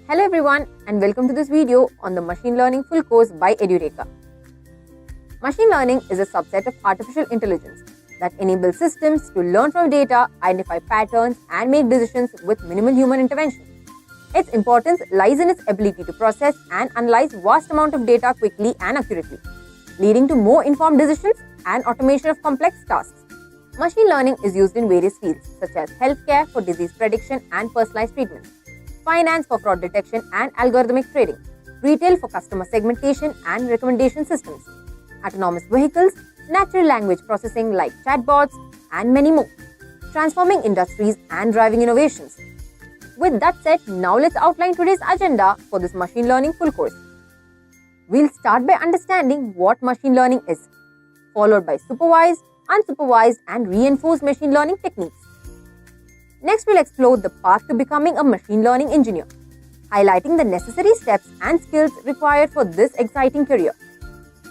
Hello everyone and welcome to this video on the Machine Learning full course by Edureka. Machine learning is a subset of artificial intelligence that enables systems to learn from data, identify patterns and make decisions with minimal human intervention. Its importance lies in its ability to process and analyze vast amount of data quickly and accurately, leading to more informed decisions and automation of complex tasks. Machine learning is used in various fields such as healthcare for disease prediction and personalized treatment, finance for fraud detection and algorithmic trading, retail for customer segmentation and recommendation systems, autonomous vehicles, natural language processing like chatbots, and many more, transforming industries and driving innovations. With that said, now let's outline today's agenda for this machine learning full course. We'll start by understanding what machine learning is, followed by supervised, unsupervised, and reinforced machine learning techniques. Next, we'll explore the path to becoming a machine learning engineer, highlighting the necessary steps and skills required for this exciting career.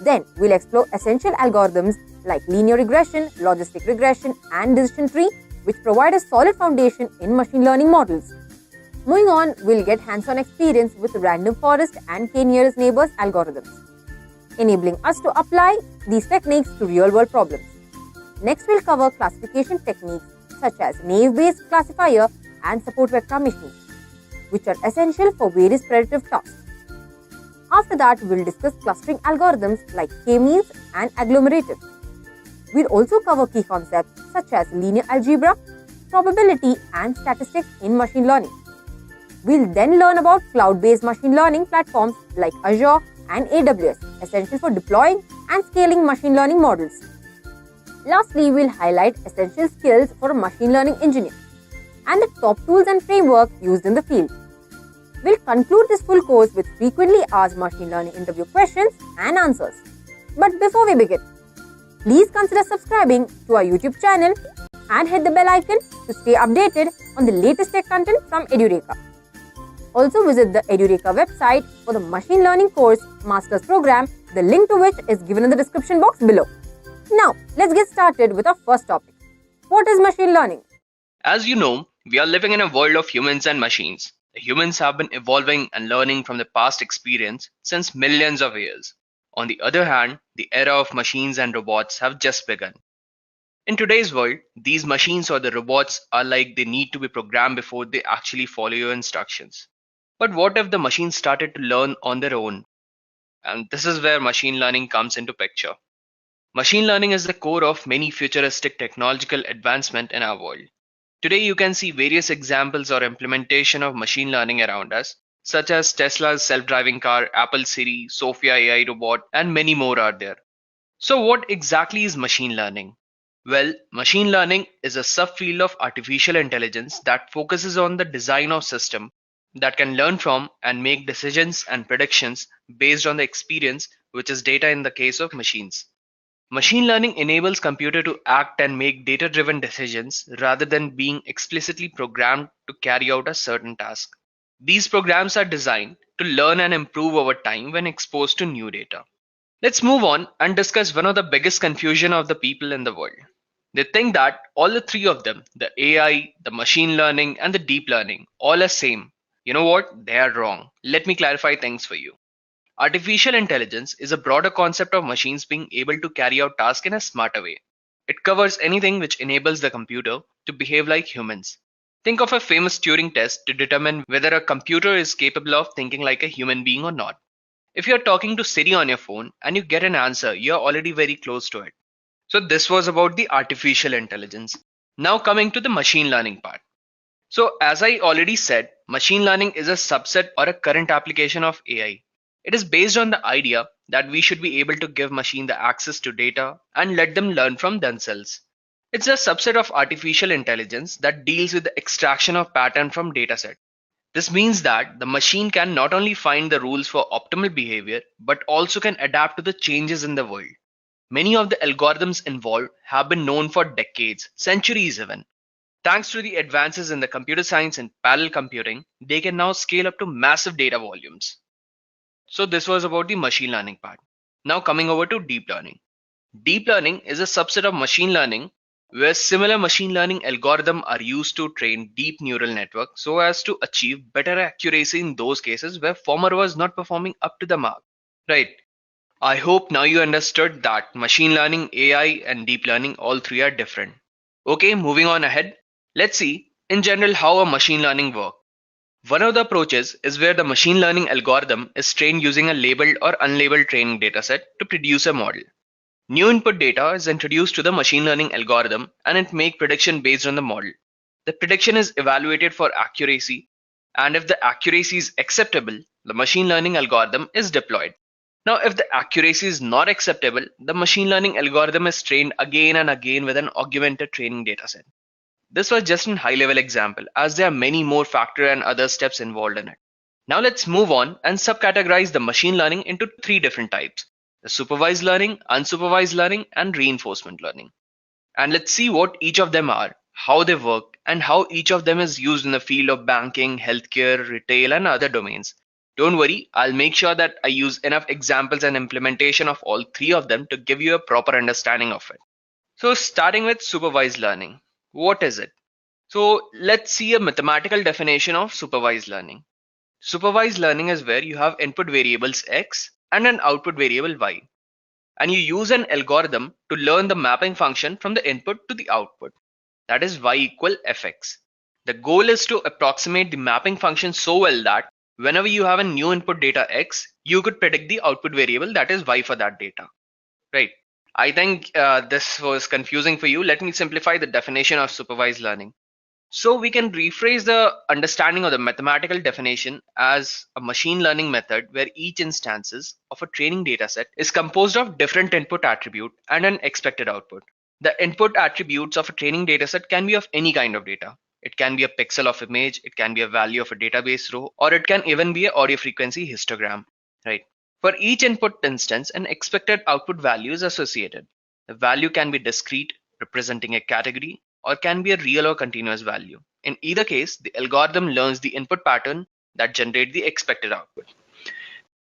Then, we'll explore essential algorithms like linear regression, logistic regression, and decision tree, which provide a solid foundation in machine learning models. Moving on, we'll get hands-on experience with random forest and k-nearest neighbors algorithms, enabling us to apply these techniques to real-world problems. Next, we'll cover classification techniques such as naive-based classifier and support vector machine, which are essential for various predictive tasks. After that, we'll discuss clustering algorithms like k-means and agglomerative. We'll also cover key concepts such as linear algebra, probability, and statistics in machine learning. We'll then learn about cloud-based machine learning platforms like Azure and AWS, essential for deploying and scaling machine learning models. Lastly, we'll highlight essential skills for a machine learning engineer and the top tools and framework used in the field. We'll conclude this full course with frequently asked machine learning interview questions and answers. But before we begin, please consider subscribing to our YouTube channel and hit the bell icon to stay updated on the latest tech content from Edureka. Also visit the Edureka website for the machine learning course master's program, the link to which is given in the description box below. Now, let's get started with our first topic. What is machine learning? As you know, we are living in a world of humans and machines. The humans have been evolving and learning from the past experience since millions of years. On the other hand, the era of machines and robots have just begun. In today's world, these machines or the robots are like they need to be programmed before they actually follow your instructions. But what if the machines started to learn on their own? And this is where machine learning comes into picture. Machine learning is the core of many futuristic technological advancement in our world. Today you can see various examples or implementation of machine learning around us, such as Tesla's self-driving car, Apple Siri, Sophia AI robot, and many more are there. So what exactly is machine learning? Well, machine learning is a subfield of artificial intelligence that focuses on the design of systems that can learn from and make decisions and predictions based on the experience, which is data in the case of machines. Machine learning enables computer to act and make data-driven decisions rather than being explicitly programmed to carry out a certain task. These programs are designed to learn and improve over time when exposed to new data. Let's move on and discuss one of the biggest confusion of the people in the world. They think that all the three of them, the AI, the machine learning, and the deep learning, all are same. You know what? They are wrong. Let me clarify things for you. Artificial intelligence is a broader concept of machines being able to carry out tasks in a smarter way. It covers anything which enables the computer to behave like humans. Think of a famous Turing test to determine whether a computer is capable of thinking like a human being or not. If you're talking to Siri on your phone and you get an answer, you're already very close to it. So this was about the artificial intelligence. Now coming to the machine learning part. So as I already said, machine learning is a subset or a current application of AI. It is based on the idea that we should be able to give machine the access to data and let them learn from themselves. It's a subset of artificial intelligence that deals with the extraction of pattern from dataset. This means that the machine can not only find the rules for optimal behavior, but also can adapt to the changes in the world. Many of the algorithms involved have been known for decades, centuries even. Thanks to the advances in the computer science and parallel computing, they can now scale up to massive data volumes. So this was about the machine learning part. Now coming over to deep learning. Deep learning is a subset of machine learning where similar machine learning algorithms are used to train deep neural networks so as to achieve better accuracy in those cases where former was not performing up to the mark. Right. I hope now you understood that machine learning, AI, and deep learning, all three are different. Okay, moving on ahead. Let's see, in general, how a machine learning works. One of the approaches is where the machine learning algorithm is trained using a labeled or unlabeled training dataset to produce a model. New input data is introduced to the machine learning algorithm and it makes prediction based on the model. The prediction is evaluated for accuracy, and if the accuracy is acceptable, the machine learning algorithm is deployed. Now, if the accuracy is not acceptable, the machine learning algorithm is trained again and again with an augmented training dataset. This was just a high-level example, as there are many more factors and other steps involved in it. Now let's move on and subcategorize the machine learning into three different types: the supervised learning, unsupervised learning, and reinforcement learning. And let's see what each of them are, how they work, and how each of them is used in the field of banking, healthcare, retail, and other domains. Don't worry, I'll make sure that I use enough examples and implementation of all three of them to give you a proper understanding of it. So starting with supervised learning. What is it? So let's see a mathematical definition of supervised learning. Supervised learning is where you have input variables x and an output variable y, and you use an algorithm to learn the mapping function from the input to the output, that is y equal fx. The goal is to approximate the mapping function so well that whenever you have a new input data x, you could predict the output variable, that is y, for that data. Right. I think this was confusing for you. Let me simplify the definition of supervised learning. So we can rephrase the understanding of the mathematical definition as a machine learning method where each instances of a training dataset is composed of different input attribute and an expected output. The input attributes of a training dataset can be of any kind of data. It can be a pixel of image, it can be a value of a database row, or it can even be an audio frequency histogram, right? For each input instance, an expected output value is associated. The value can be discrete, representing a category, or can be a real or continuous value. In either case, the algorithm learns the input pattern that generates the expected output.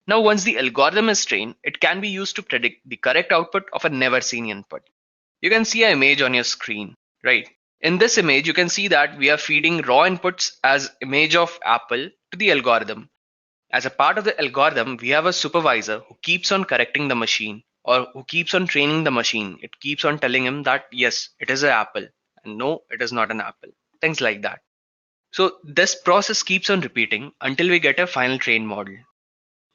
Now, once the algorithm is trained, it can be used to predict the correct output of a never seen input. You can see an image on your screen, right? In this image, you can see that we are feeding raw inputs as image of apple to the algorithm. As a part of the algorithm, we have a supervisor who keeps on correcting the machine, or who keeps on training the machine. It keeps on telling him that yes, it is an apple, and no, it is not an apple. Things like that. So this process keeps on repeating until we get a final trained model.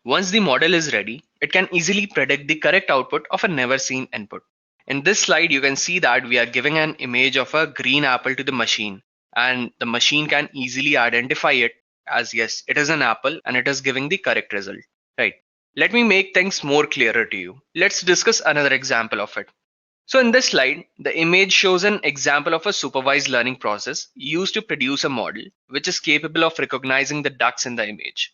Once the model is ready, it can easily predict the correct output of a never seen input. In this slide, you can see that we are giving an image of a green apple to the machine, and the machine can easily identify it as yes, it is an apple, and it is giving the correct result, right? Let me make things more clearer to you. Let's discuss another example of it. So in this slide, the image shows an example of a supervised learning process used to produce a model which is capable of recognizing the ducks in the image.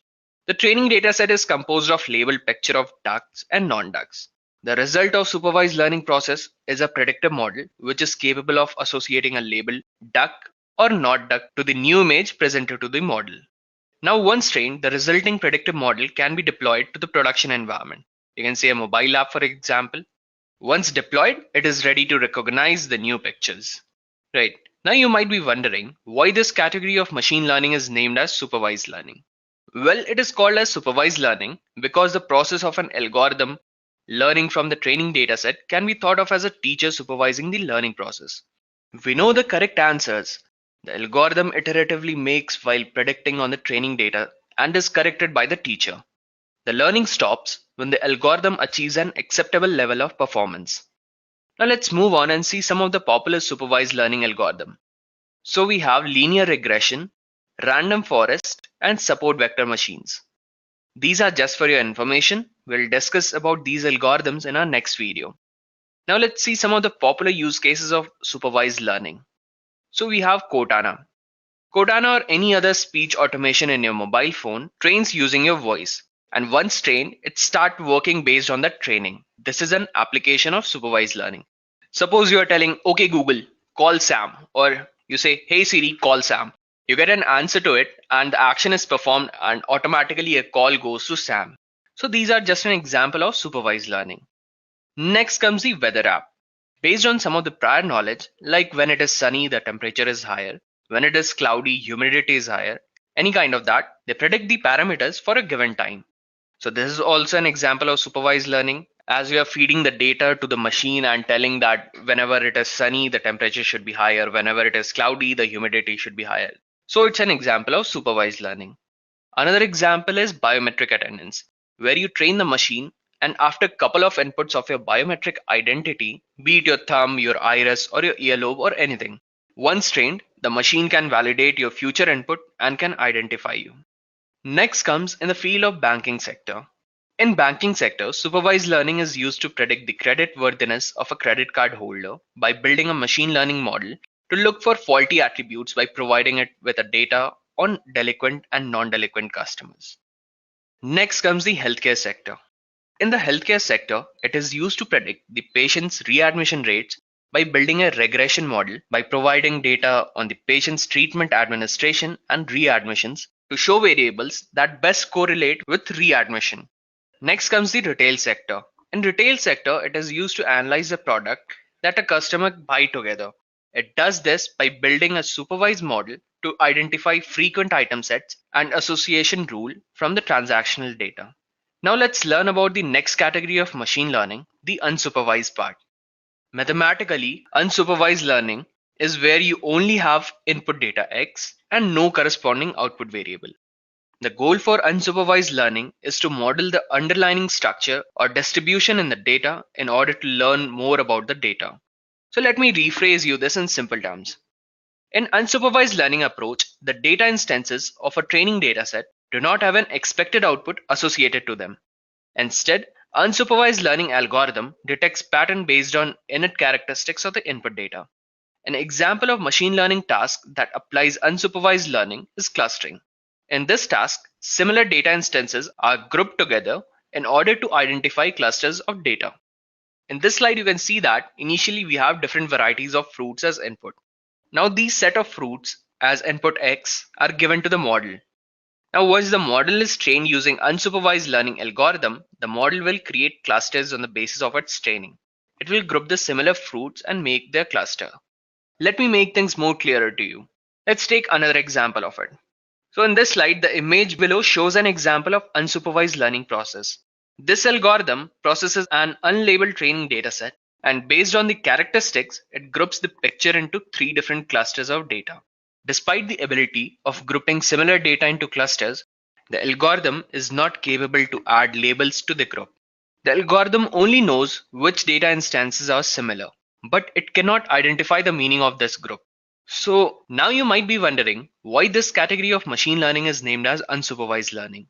The training dataset is composed of labeled picture of ducks and non-ducks. The result of supervised learning process is a predictive model which is capable of associating a label duck or not duck to the new image presented to the model. Now, once trained, the resulting predictive model can be deployed to the production environment. You can say a mobile app, for example. Once deployed, it is ready to recognize the new pictures. Right. Now you might be wondering why this category of machine learning is named as supervised learning. Well, it is called as supervised learning because the process of an algorithm learning from the training dataset can be thought of as a teacher supervising the learning process. We know the correct answers. The algorithm iteratively makes while predicting on the training data and is corrected by the teacher. The learning stops when the algorithm achieves an acceptable level of performance. Now let's move on and see some of the popular supervised learning algorithms. So we have linear regression, random forest, and support vector machines. These are just for your information. We'll discuss about these algorithms in our next video. Now let's see some of the popular use cases of supervised learning. So we have Cortana. Cortana or any other speech automation in your mobile phone trains using your voice. And once trained, it starts working based on that training. This is an application of supervised learning. Suppose you are telling, okay Google, call Sam, or you say, hey Siri, call Sam. You get an answer to it and the action is performed and automatically a call goes to Sam. So these are just an example of supervised learning. Next comes the weather app. Based on some of the prior knowledge, like when it is sunny, the temperature is higher. When it is cloudy, humidity is higher. Any kind of that, they predict the parameters for a given time. So this is also an example of supervised learning, as we are feeding the data to the machine and telling that whenever it is sunny, the temperature should be higher. Whenever it is cloudy, the humidity should be higher. So it's an example of supervised learning. Another example is biometric attendance, where you train the machine and after a couple of inputs of your biometric identity, be it your thumb, your iris, or your earlobe, or anything, once trained, the machine can validate your future input and can identify you. Next comes in the field of banking sector. In banking sector, supervised learning is used to predict the credit worthiness of a credit card holder by building a machine learning model to look for faulty attributes by providing it with a data on delinquent and non-delinquent customers. Next comes the healthcare sector. In the healthcare sector, it is used to predict the patient's readmission rates by building a regression model by providing data on the patient's treatment administration and readmissions to show variables that best correlate with readmission. Next comes the retail sector. In retail sector, it is used to analyze the product that a customer buy together. It does this by building a supervised model to identify frequent item sets and association rule from the transactional data. Now let's learn about the next category of machine learning, the unsupervised part. Mathematically, unsupervised learning is where you only have input data X and no corresponding output variable. The goal for unsupervised learning is to model the underlying structure or distribution in the data in order to learn more about the data. So let me rephrase you this in simple terms. In unsupervised learning approach, the data instances of a training dataset do not have an expected output associated to them. Instead, unsupervised learning algorithm detects pattern based on init characteristics of the input data. An example of machine learning task that applies unsupervised learning is clustering. In this task, similar data instances are grouped together in order to identify clusters of data. In this slide, you can see that initially we have different varieties of fruits as input. Now these set of fruits as input X are given to the model. Now once the model is trained using unsupervised learning algorithm, the model will create clusters on the basis of its training. It will group the similar fruits and make their cluster. Let me make things more clearer to you. Let's take another example of it. So in this slide, the image below shows an example of unsupervised learning process. This algorithm processes an unlabeled training dataset, and based on the characteristics, it groups the picture into 3 different clusters of data. Despite the ability of grouping similar data into clusters, the algorithm is not capable to add labels to the group. The algorithm only knows which data instances are similar, but it cannot identify the meaning of this group. So now you might be wondering why this category of machine learning is named as unsupervised learning.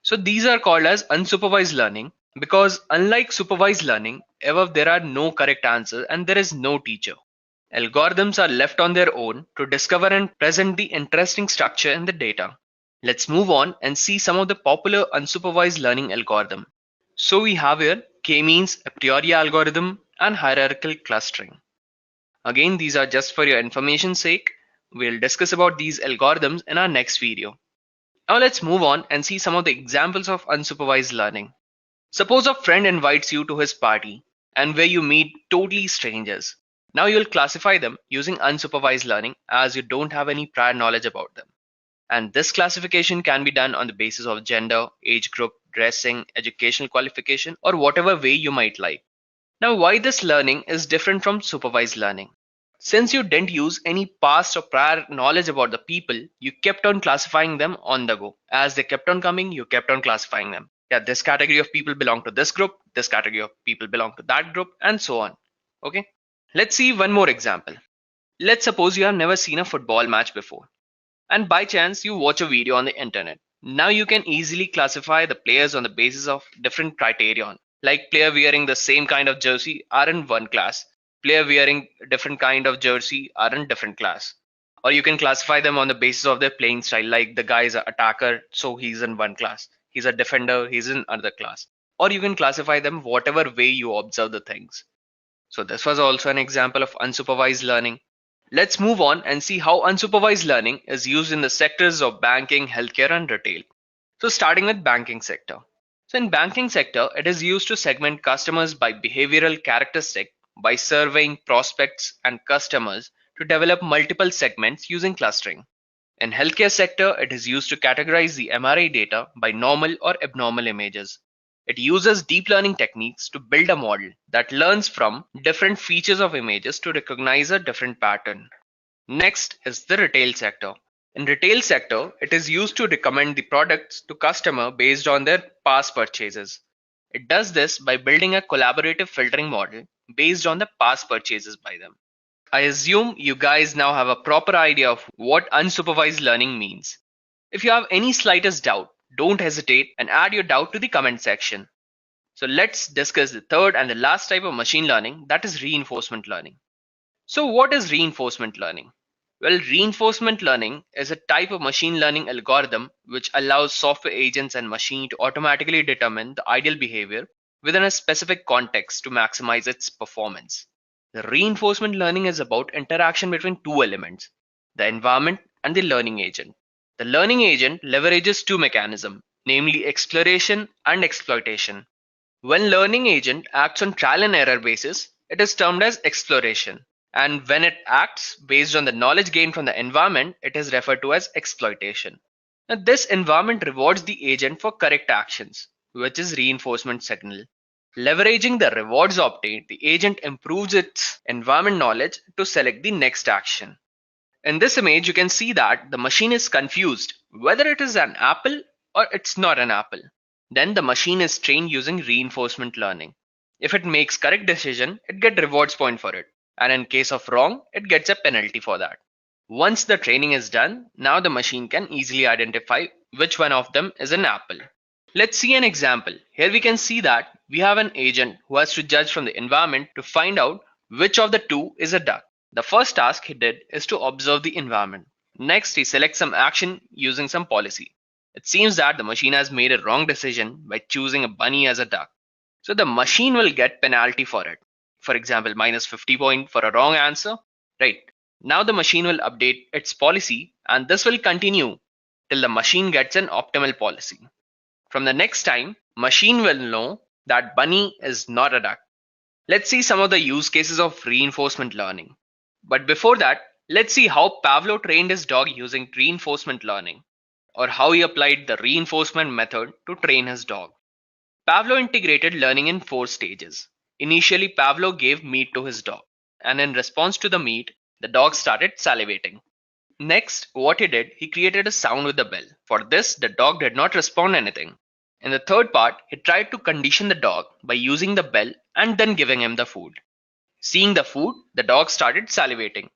So these are called as unsupervised learning because unlike supervised learning, above there are no correct answers and there is no teacher. Algorithms are left on their own to discover and present the interesting structure in the data. Let's move on and see some of the popular unsupervised learning algorithm. So we have here K-means, Apriori algorithm, and hierarchical clustering. Again, these are just for your information's sake. We'll discuss about these algorithms in our next video. Now let's move on and see some of the examples of unsupervised learning. Suppose a friend invites you to his party and where you meet totally strangers. Now you'll classify them using unsupervised learning as you don't have any prior knowledge about them. And this classification can be done on the basis of gender, age group, dressing, educational qualification, or whatever way you might like. Now why this learning is different from supervised learning? Since you didn't use any past or prior knowledge about the people, you kept on classifying them on the go. As they kept on coming, you kept on classifying them. Yeah, this category of people belong to this group, this category of people belong to that group, and so on. Okay, let's see one more example. Let's suppose you have never seen a football match before, and by chance you watch a video on the internet. Now you can easily classify the players on the basis of different criterion, like player wearing the same kind of jersey are in one class, player wearing a different kind of jersey are in different class. Or you can classify them on the basis of their playing style, like the guy is an attacker, so he's in one class. He's a defender, he's in another class. Or you can classify them whatever way you observe the things. So this was also an example of unsupervised learning. Let's move on and see how unsupervised learning is used in the sectors of banking, healthcare, and retail. So starting with banking sector. So in banking sector, it is used to segment customers by behavioral characteristic by surveying prospects and customers to develop multiple segments using clustering. In healthcare sector, it is used to categorize the MRI data by normal or abnormal images. It uses deep learning techniques to build a model that learns from different features of images to recognize a different pattern. Next is the retail sector. In retail sector, it is used to recommend the products to customer based on their past purchases. It does this by building a collaborative filtering model based on the past purchases by them. I assume you guys now have a proper idea of what unsupervised learning means. If you have any slightest doubt, don't hesitate and add your doubt to the comment section. So let's discuss the third and the last type of machine learning, that is reinforcement learning. So what is reinforcement learning? Well, reinforcement learning is a type of machine learning algorithm which allows software agents and machine to automatically determine the ideal behavior within a specific context to maximize its performance. The reinforcement learning is about interaction between two elements, the environment and the learning agent. The learning agent leverages two mechanisms, namely exploration and exploitation. When learning agent acts on trial and error basis, it is termed as exploration. And when it acts based on the knowledge gained from the environment, it is referred to as exploitation. Now, this environment rewards the agent for correct actions, which is reinforcement signal. Leveraging the rewards obtained, the agent improves its environment knowledge to select the next action. In this image, you can see that the machine is confused whether it is an apple or it's not an apple. Then the machine is trained using reinforcement learning. If it makes correct decision, it gets rewards point for it. And in case of wrong, it gets a penalty for that. Once the training is done, now the machine can easily identify which one of them is an apple. Let's see an example. Here we can see that we have an agent who has to judge from the environment to find out which of the two is a duck. The first task he did is to observe the environment. Next, he selects some action using some policy. It seems that the machine has made a wrong decision by choosing a bunny as a duck. So the machine will get penalty for it. For example, minus 50 point for a wrong answer. Right. Now the machine will update its policy and this will continue till the machine gets an optimal policy. From the next time, machine will know that bunny is not a duck. Let's see some of the use cases of reinforcement learning. But before that, let's see how Pavlov trained his dog using reinforcement learning, or how he applied the reinforcement method to train his dog. Pavlov integrated learning in 4 stages. Initially, Pavlov gave meat to his dog, and in response to the meat, the dog started salivating. Next, what he did, he created a sound with the bell. For this, the dog did not respond anything. In the third part, he tried to condition the dog by using the bell and then giving him the food. Seeing the food, the dog started salivating.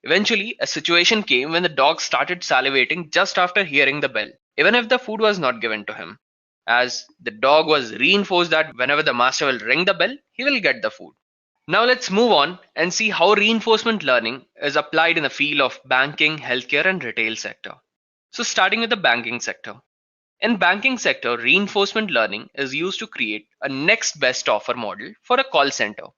Eventually, a situation came when the dog started salivating just after hearing the bell, even if the food was not given to him, as the dog was reinforced that whenever the master will ring the bell, he will get the food. Now let's move on and see how reinforcement learning is applied in the field of banking, healthcare, and retail sector. So starting with the banking sector. In banking sector, reinforcement learning is used to create a next best offer model for a call center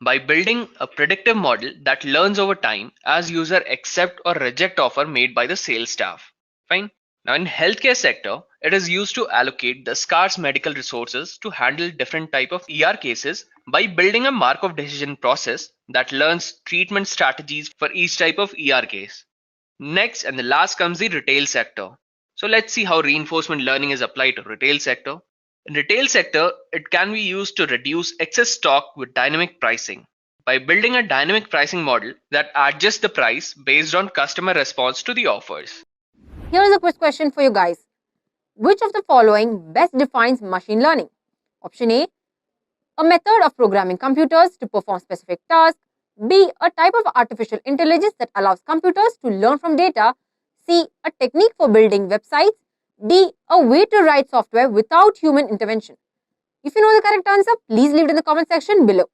by building a predictive model that learns over time as user accept or reject offer made by the sales staff. Fine. Now in healthcare sector, it is used to allocate the scarce medical resources to handle different type of ER cases by building a Markov decision process that learns treatment strategies for each type of ER case. Next and the last comes the retail sector. So let's see how reinforcement learning is applied to retail sector. In retail sector, it can be used to reduce excess stock with dynamic pricing by building a dynamic pricing model that adjusts the price based on customer response to the offers. Here is a quiz question for you guys. Which of the following best defines machine learning? Option A, a method of programming computers to perform specific tasks. B, a type of artificial intelligence that allows computers to learn from data. C, a technique for building websites. D, a way to write software without human intervention. If you know the correct answer, please leave it in the comment section below.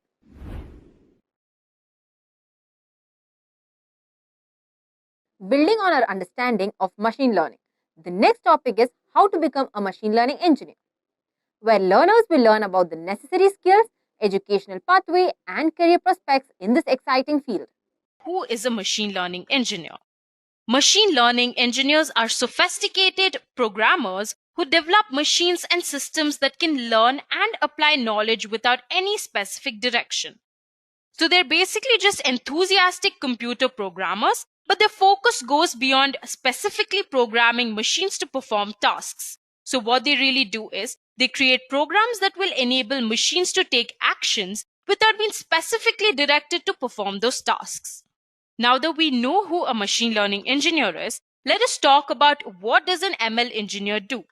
Building on our understanding of machine learning, the next topic is how to become a machine learning engineer, where learners will learn about the necessary skills, educational pathway, and career prospects in this exciting field. Who is a machine learning engineer? Machine learning engineers are sophisticated programmers who develop machines and systems that can learn and apply knowledge without any specific direction. So they're basically just enthusiastic computer programmers, but their focus goes beyond specifically programming machines to perform tasks. So what they really do is they create programs that will enable machines to take actions without being specifically directed to perform those tasks. Now that we know who a machine learning engineer is, let us talk about what does an ML engineer do.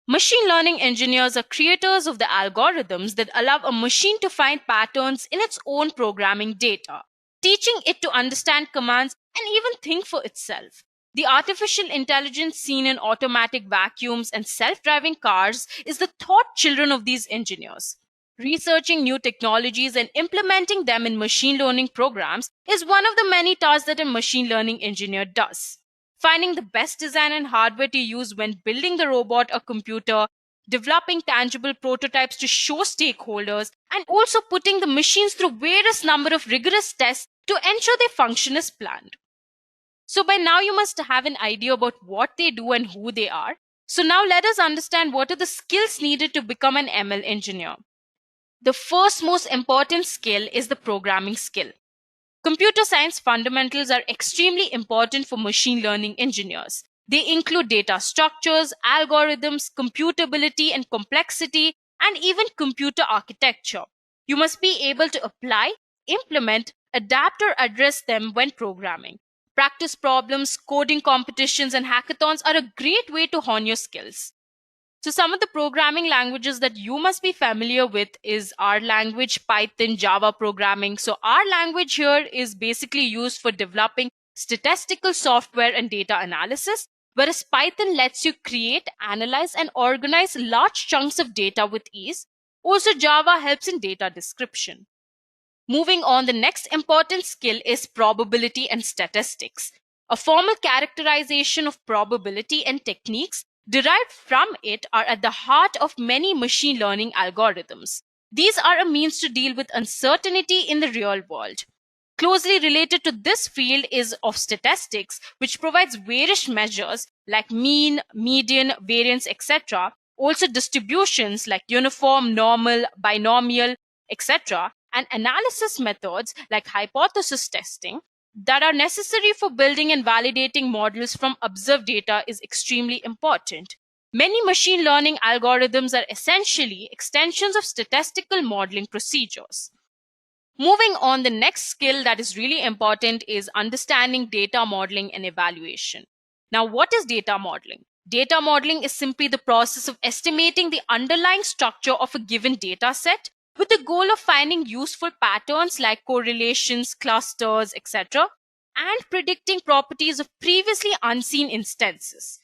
Machine learning engineers are creators of the algorithms that allow a machine to find patterns in its own programming data, teaching it to understand commands and even think for itself. The artificial intelligence seen in automatic vacuums and self-driving cars is the thought children of these engineers. Researching new technologies and implementing them in machine learning programs is one of the many tasks that a machine learning engineer does. Finding the best design and hardware to use when building the robot or computer, developing tangible prototypes to show stakeholders, and also putting the machines through various number of rigorous tests to ensure they function as planned. So by now you must have an idea about what they do and who they are. So now let us understand what are the skills needed to become an ML engineer. The first most important skill is the programming skill. Computer science fundamentals are extremely important for machine learning engineers. They include data structures, algorithms, computability and complexity, and even computer architecture. You must be able to apply, implement, adapt, or address them when programming. Practice problems, coding competitions, and hackathons are a great way to hone your skills. So some of the programming languages that you must be familiar with is R language, Python, Java programming. So R language here is basically used for developing statistical software and data analysis, whereas Python lets you create, analyze, and organize large chunks of data with ease. Also, Java helps in data description. Moving on, the next important skill is probability and statistics. A formal characterization of probability and techniques derived from it are at the heart of many machine learning algorithms. These are a means to deal with uncertainty in the real world. Closely related to this field is of statistics, which provides various measures like mean, median, variance, etc. Also distributions like uniform, normal, binomial, etc. and analysis methods like hypothesis testing that are necessary for building and validating models from observed data is extremely important. Many machine learning algorithms are essentially extensions of statistical modeling procedures. Moving on, the next skill that is really important is understanding data modeling and evaluation. Now, what is data modeling? Data modeling is simply the process of estimating the underlying structure of a given data set with the goal of finding useful patterns like correlations, clusters, etc., and predicting properties of previously unseen instances.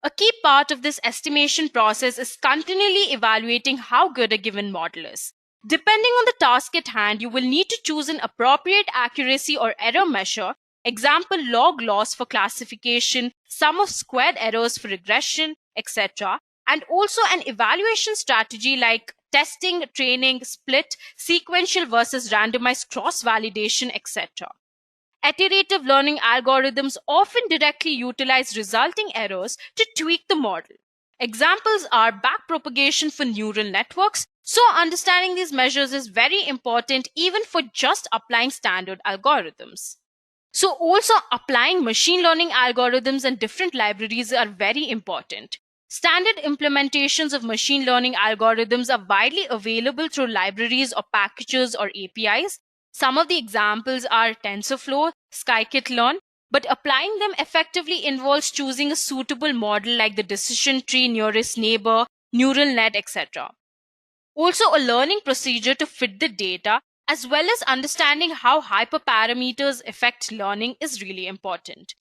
A key part of this estimation process is continually evaluating how good a given model is. Depending on the task at hand, you will need to choose an appropriate accuracy or error measure, example log loss for classification, sum of squared errors for regression, etc., and also an evaluation strategy like testing, training, split, sequential versus randomized cross-validation, etc. Iterative learning algorithms often directly utilize resulting errors to tweak the model. Examples are backpropagation for neural networks, so understanding these measures is very important even for just applying standard algorithms. So also applying machine learning algorithms and different libraries are very important. Standard implementations of machine learning algorithms are widely available through libraries or packages or APIs. Some of the examples are TensorFlow, Scikit-learn, but applying them effectively involves choosing a suitable model like the decision tree, nearest neighbor, neural net, etc. Also, a learning procedure to fit the data as well as understanding how hyperparameters affect learning is really important.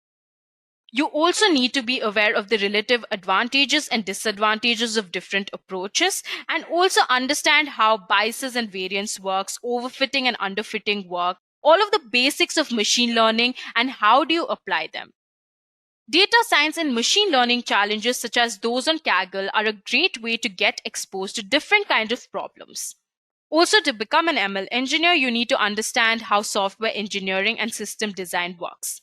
You also need to be aware of the relative advantages and disadvantages of different approaches and also understand how biases and variance works, overfitting and underfitting work, all of the basics of machine learning and how do you apply them. Data science and machine learning challenges such as those on Kaggle are a great way to get exposed to different kinds of problems. Also, to become an ML engineer, you need to understand how software engineering and system design works.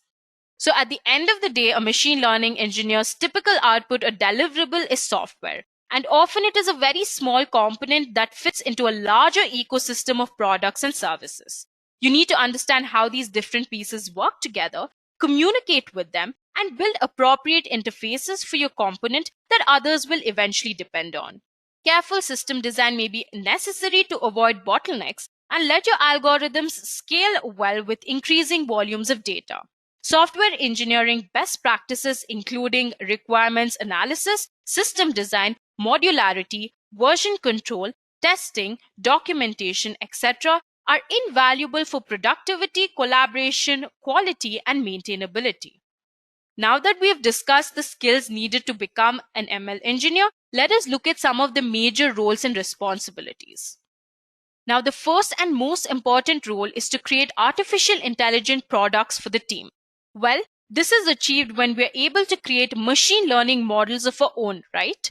So at the end of the day, a machine learning engineer's typical output or deliverable is software. And often it is a very small component that fits into a larger ecosystem of products and services. You need to understand how these different pieces work together, communicate with them, and build appropriate interfaces for your component that others will eventually depend on. Careful system design may be necessary to avoid bottlenecks and let your algorithms scale well with increasing volumes of data. Software engineering best practices, including requirements analysis, system design, modularity, version control, testing, documentation, etc., are invaluable for productivity, collaboration, quality, and maintainability. Now that we have discussed the skills needed to become an ML engineer, let us look at some of the major roles and responsibilities. Now, the first and most important role is to create artificial intelligent products for the team. Well, this is achieved when we are able to create machine learning models of our own, right?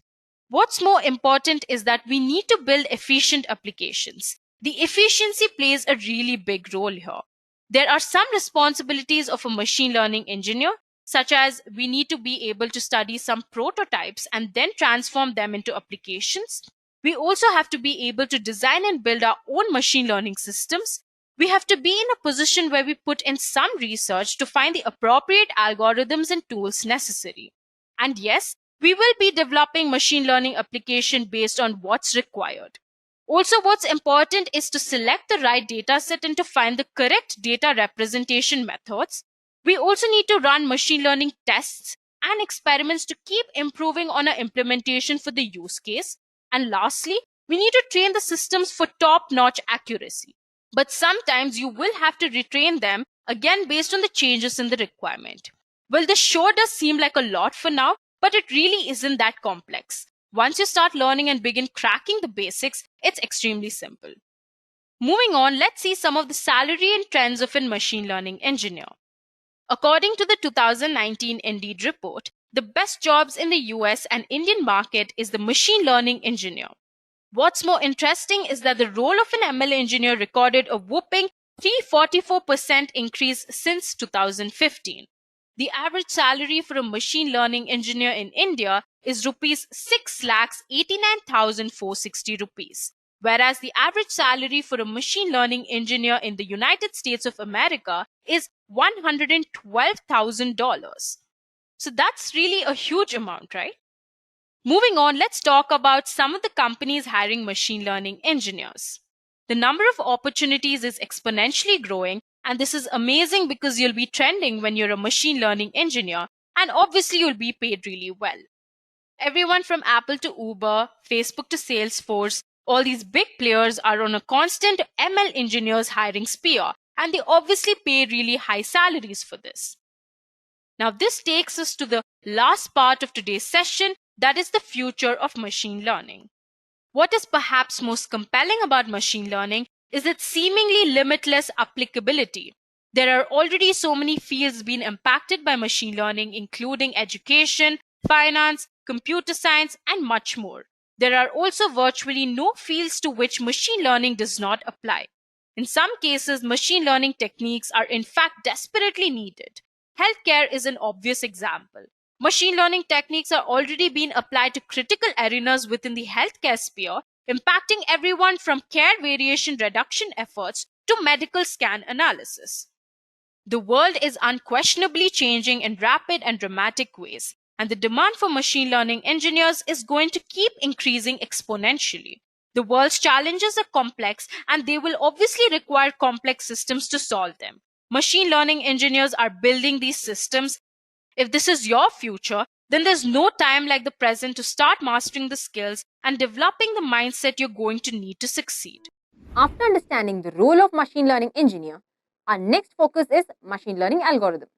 What's more important is that we need to build efficient applications. The efficiency plays a really big role here. There are some responsibilities of a machine learning engineer, such as we need to be able to study some prototypes and then transform them into applications. We also have to be able to design and build our own machine learning systems. We have to be in a position where we put in some research to find the appropriate algorithms and tools necessary. And yes, we will be developing machine learning application based on what's required. Also, what's important is to select the right data set and to find the correct data representation methods. We also need to run machine learning tests and experiments to keep improving on our implementation for the use case. And lastly, we need to train the systems for top-notch accuracy. But sometimes you will have to retrain them again based on the changes in the requirement. Well, this sure does seem like a lot for now, but it really isn't that complex. Once you start learning and begin cracking the basics, it's extremely simple. Moving on, let's see some of the salary and trends of a machine learning engineer. According to the 2019 Indeed report, the best jobs in the US and Indian market is the machine learning engineer. What's more interesting is that the role of an ML engineer recorded a whopping 344% increase since 2015. The average salary for a machine learning engineer in India is rupees 6,89,460 rupees, whereas the average salary for a machine learning engineer in the United States of America is $112,000. So that's really a huge amount, right? Moving on, let's talk about some of the companies hiring machine learning engineers. The number of opportunities is exponentially growing, and this is amazing because you'll be trending when you're a machine learning engineer, and obviously you'll be paid really well. Everyone from Apple to Uber, Facebook to Salesforce, all these big players are on a constant ML engineers hiring spear, and they obviously pay really high salaries for this. Now, this takes us to the last part of today's session, that is the future of machine learning. What is perhaps most compelling about machine learning is its seemingly limitless applicability. There are already so many fields being impacted by machine learning, including education, finance, computer science, and much more. There are also virtually no fields to which machine learning does not apply. In some cases, machine learning techniques are in fact desperately needed. Healthcare is an obvious example. Machine learning techniques are already being applied to critical arenas within the healthcare sphere, impacting everyone from care variation reduction efforts to medical scan analysis. The world is unquestionably changing in rapid and dramatic ways, and the demand for machine learning engineers is going to keep increasing exponentially. The world's challenges are complex, and they will obviously require complex systems to solve them. Machine learning engineers are building these systems. If this is your future, then there's no time like the present to start mastering the skills and developing the mindset you're going to need to succeed. After understanding the role of machine learning engineer, our next focus is machine learning algorithm,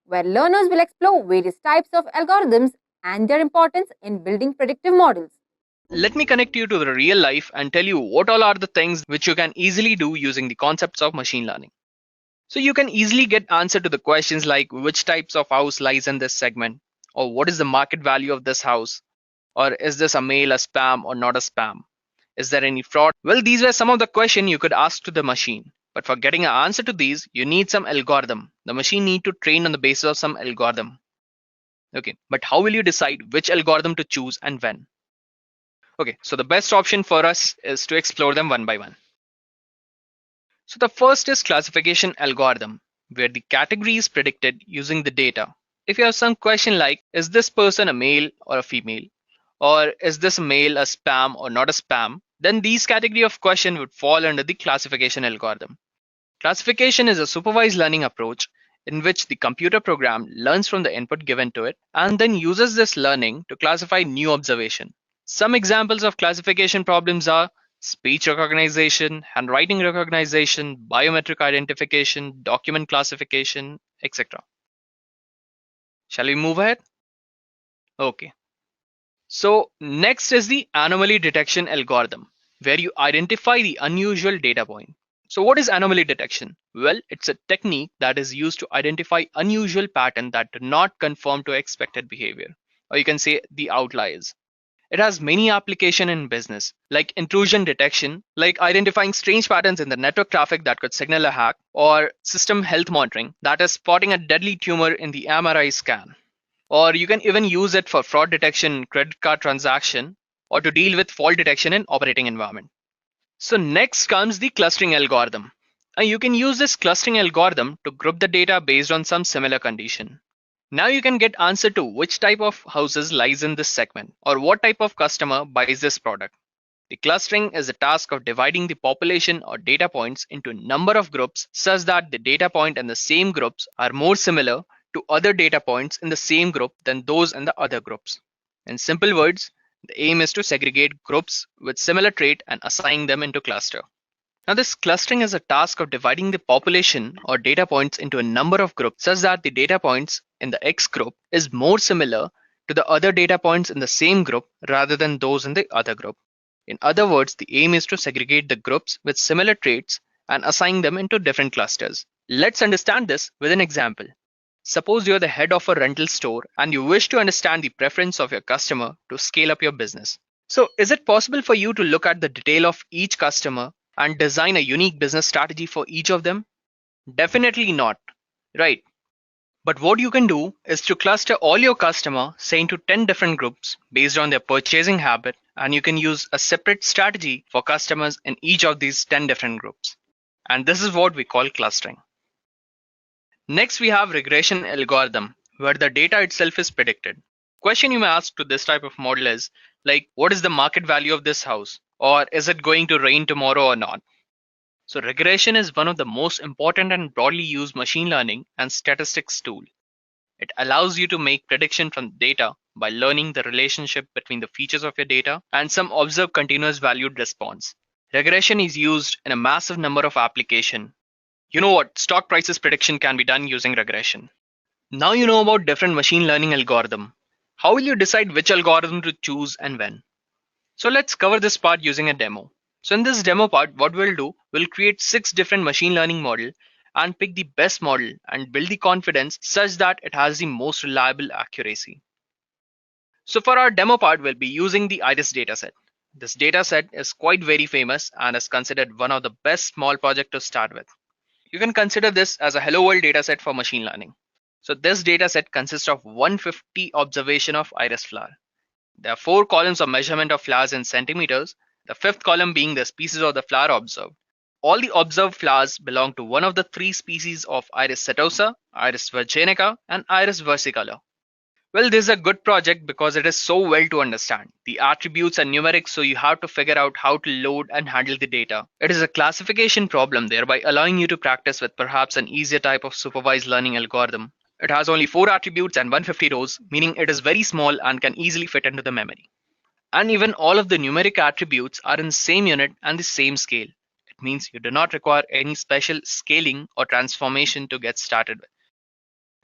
where learners will explore various types of algorithms and their importance in building predictive models. Let me connect you to the real life and tell you what all are the things which you can easily do using the concepts of machine learning. So you can easily get answer to the questions like which types of house lies in this segment, or what is the market value of this house, or is this a mail, a spam, or not a spam? Is there any fraud? Well, these were some of the questions you could ask to the machine. But for getting an answer to these, you need some algorithm. The machine need to train on the basis of some algorithm. Okay, but how will you decide which algorithm to choose and when? Okay, so the best option for us is to explore them one by one. So the first is classification algorithm, where the category is predicted using the data. If you have some question like, is this person a male or a female? Or is this male a spam or not a spam? Then these category of question would fall under the classification algorithm. Classification is a supervised learning approach in which the computer program learns from the input given to it and then uses this learning to classify new observation. Some examples of classification problems are speech recognition, handwriting recognition, biometric identification, document classification, etc. Shall we move ahead? Okay. So next is the anomaly detection algorithm, where you identify the unusual data point. So what is anomaly detection? Well, it's a technique that is used to identify unusual patterns that do not conform to expected behavior, or you can say the outliers. It has many applications in business, like intrusion detection, like identifying strange patterns in the network traffic that could signal a hack, or system health monitoring, that is spotting a deadly tumor in the MRI scan. Or you can even use it for fraud detection, credit card transaction, or to deal with fault detection in operating environment. So next comes the clustering algorithm. And you can use this clustering algorithm to group the data based on some similar condition. Now you can get answer to which type of houses lies in this segment or what type of customer buys this product. The clustering is the task of dividing the population or data points into a number of groups such that the data point in the same groups are more similar to other data points in the same group than those in the other groups. In simple words, the aim is to segregate groups with similar trait and assign them into cluster. Now this clustering is a task of dividing the population or data points into a number of groups such that the data points in the X group is more similar to the other data points in the same group rather than those in the other group. In other words, the aim is to segregate the groups with similar traits and assign them into different clusters. Let's understand this with an example. Suppose you're the head of a rental store and you wish to understand the preference of your customer to scale up your business. So is it possible for you to look at the detail of each customer and design a unique business strategy for each of them? Definitely not, right? But what you can do is to cluster all your customers, say into 10 different groups based on their purchasing habit, and you can use a separate strategy for customers in each of these 10 different groups. And this is what we call clustering. Next, we have regression algorithm, where the data itself is predicted. Question you may ask to this type of model is like, what is the market value of this house? Or is it going to rain tomorrow or not? So regression is one of the most important and broadly used machine learning and statistics tool. It allows you to make prediction from data by learning the relationship between the features of your data and some observed continuous valued response. Regression is used in a massive number of applications. You know what? Stock prices prediction can be done using regression. Now you know about different machine learning algorithm. How will you decide which algorithm to choose and when? So let's cover this part using a demo. So in this demo part, what we'll do, we'll create 6 different machine learning models and pick the best model and build the confidence such that it has the most reliable accuracy. So for our demo part, we'll be using the IRIS dataset. This dataset is quite very famous and is considered one of the best small projects to start with. You can consider this as a hello world dataset for machine learning. So this dataset consists of 150 observation of iris flower. There are 4 columns of measurement of flowers in centimeters, the 5th column being the species of the flower observed. All the observed flowers belong to one of the 3 species of Iris setosa, Iris virginica, and Iris versicolor. Well, this is a good project because it is so well to understand. The attributes are numeric, so you have to figure out how to load and handle the data. It is a classification problem, thereby allowing you to practice with perhaps an easier type of supervised learning algorithm. It has only 4 attributes and 150 rows, meaning it is very small and can easily fit into the memory. And even all of the numeric attributes are in the same unit and the same scale. It means you do not require any special scaling or transformation to get started with.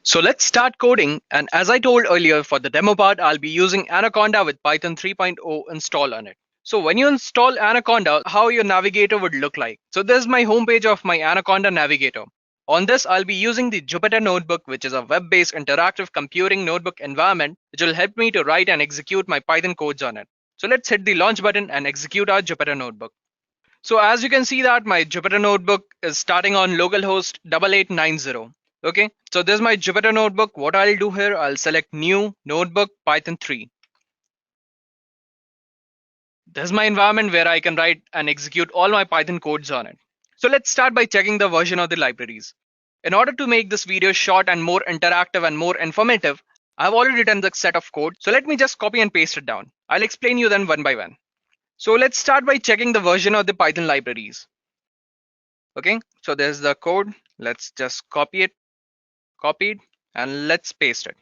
So let's start coding, and as I told earlier, for the demo part, I'll be using Anaconda with Python 3.0 installed on it. So when you install Anaconda, how your navigator would look like. So this is my homepage of my Anaconda navigator. On this, I'll be using the Jupyter Notebook, which is a web-based interactive computing notebook environment, which will help me to write and execute my Python codes on it. So let's hit the launch button and execute our Jupyter Notebook. So as you can see that my Jupyter Notebook is starting on localhost 8890. Okay, so this is my Jupyter Notebook. What I'll do here, I'll select new notebook Python 3. This is my environment where I can write and execute all my Python codes on it. So let's start by checking the version of the libraries. In order to make this video short and more interactive and more informative, I've already written the set of code. So let me just copy and paste it down. I'll explain you then one by one. So let's start by checking the version of the Python libraries. Okay, so there's the code. Let's just copy it, and let's paste it.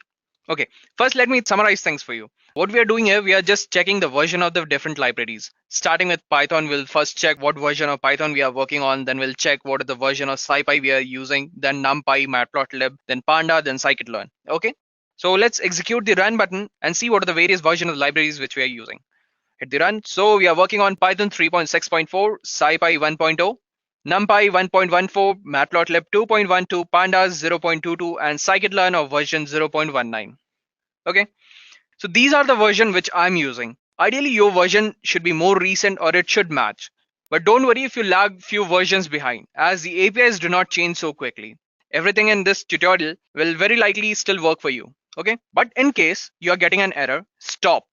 Okay, first let me summarize things for you. What we are doing here, we are just checking the version of the different libraries. Starting with Python, we'll first check what version of Python we are working on. Then we'll check what are the version of SciPy we are using. Then NumPy, Matplotlib, then Panda, then scikit-learn. Okay, so let's execute the run button and see what are the various versions of the libraries which we are using. Hit the run. So we are working on Python 3.6.4, SciPy 1.0, NumPy 1.14, Matplotlib 2.12, Pandas 0.22, and scikit-learn of version 0.19. Okay, so these are the version which I'm using. Ideally, your version should be more recent or it should match. But don't worry if you lag few versions behind, as the APIs do not change so quickly. Everything in this tutorial will very likely still work for you. Okay, but in case you are getting an error, stop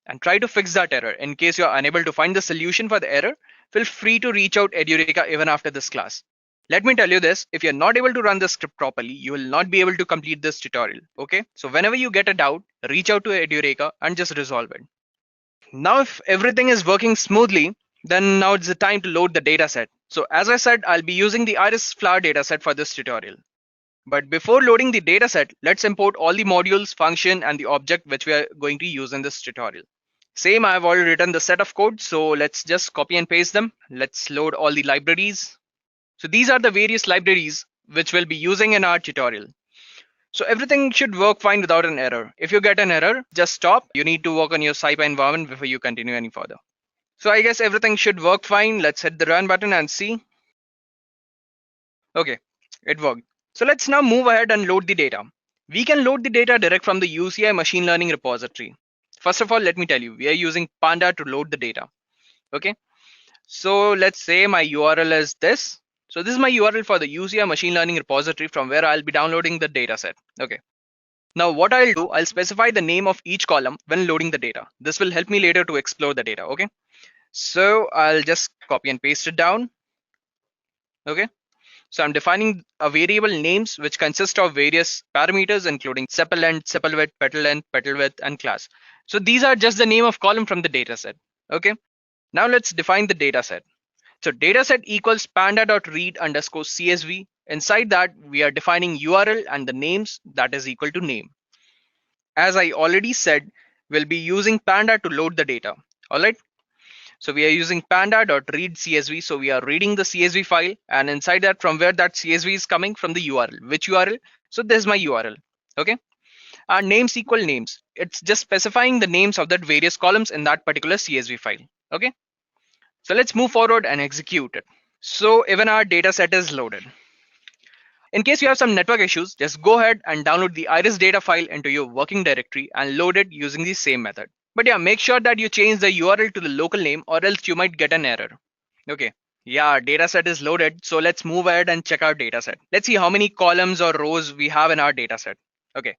and try to fix that error. In case you are unable to find the solution for the error, feel free to reach out Edureka even after this class. Let me tell you this, if you're not able to run the script properly, you will not be able to complete this tutorial. Okay, so whenever you get a doubt, reach out to Edureka and just resolve it. Now, if everything is working smoothly, then now it's the time to load the dataset. So as I said, I'll be using the iris flower dataset for this tutorial. But before loading the dataset, let's import all the modules, function, and the object which we are going to use in this tutorial. Same, I've already written the set of code, so let's just copy and paste them. Let's load all the libraries. So these are the various libraries which we'll be using in our tutorial. So everything should work fine without an error. If you get an error, just stop. You need to work on your SciPy environment before you continue any further. So I guess everything should work fine. Let's hit the run button and see. Okay, it worked. So let's now move ahead and load the data. We can load the data direct from the UCI Machine Learning repository. First of all, let me tell you, we are using Panda to load the data. Okay, so let's say my URL is this. So this is my URL for the UCI Machine Learning repository from where I'll be downloading the dataset. Okay. Now what I'll do, I'll specify the name of each column when loading the data. This will help me later to explore the data. Okay. So I'll just copy and paste it down. Okay. So I'm defining a variable names which consist of various parameters including sepal length, sepal width, petal width, and class. So these are just the name of column from the dataset. Okay. Now let's define the dataset. So dataset equals panda.read_CSV. Inside that, we are defining URL and the names that is equal to name. As I already said, we'll be using Panda to load the data. All right. So we are using panda.read_CSV. So we are reading the CSV file, and inside that, from where that CSV is coming, from the URL. Which URL? So this is my URL. Okay. And names equal names. It's just specifying the names of that various columns in that particular CSV file. Okay. So let's move forward and execute it. So even our data set is loaded. In case you have some network issues, just go ahead and download the iris data file into your working directory and load it using the same method. But yeah, make sure that you change the URL to the local name or else you might get an error. Okay. Yeah, dataset is loaded. So let's move ahead and check our dataset. Let's see how many columns or rows we have in our dataset. Okay.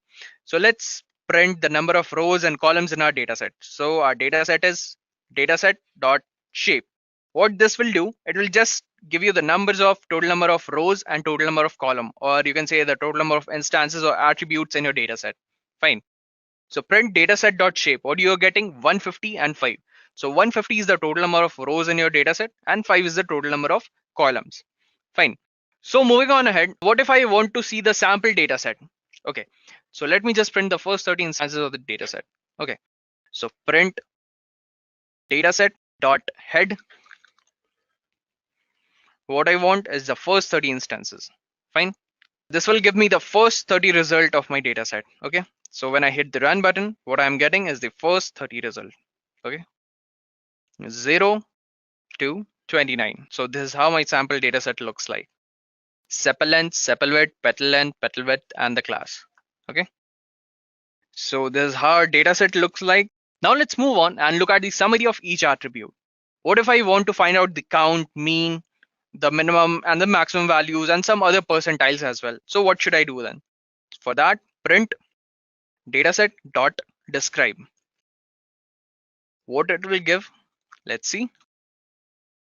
So let's print the number of rows and columns in our dataset. So our dataset is dataset.shape. What this will do, it will just give you the numbers of total number of rows and total number of column, or you can say the total number of instances or attributes in your dataset. Fine. So print dataset.shape. What you are getting? 150 and 5. So 150 is the total number of rows in your dataset and 5 is the total number of columns. Fine. So moving on ahead, what if I want to see the sample dataset? Okay. So let me just print the first 30 instances of the dataset. Okay. So print dataset.head. What I want is the first 30 instances. Fine. This will give me the first 30 result of my data set. Okay. So when I hit the run button, what I'm getting is the first 30 result. Okay. 0 to 29. So this is how my sample data set looks like. Sepal length, sepal width, petal width, and the class. Okay. So this is how our data set looks like. Now let's move on and look at the summary of each attribute. What if I want to find out the count, mean, the minimum and the maximum values and some other percentiles as well? So what should I do then? For that, print dataset.describe. What it will give, let's see.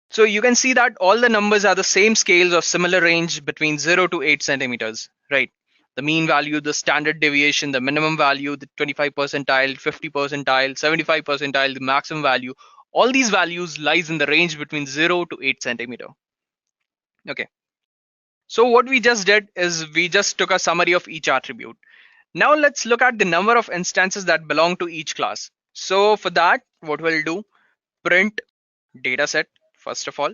So you can see that all the numbers are the same scales of similar range between 0 to 8 centimeters, right? The mean value, the standard deviation, the minimum value, the 25 percentile, 50 percentile, 75 percentile, the maximum value, all these values lies in the range between 0 to 8 centimeter. Okay. So what we just did is we just took a summary of each attribute. Now let's look at the number of instances that belong to each class. So for that, what we'll do, print dataset first of all.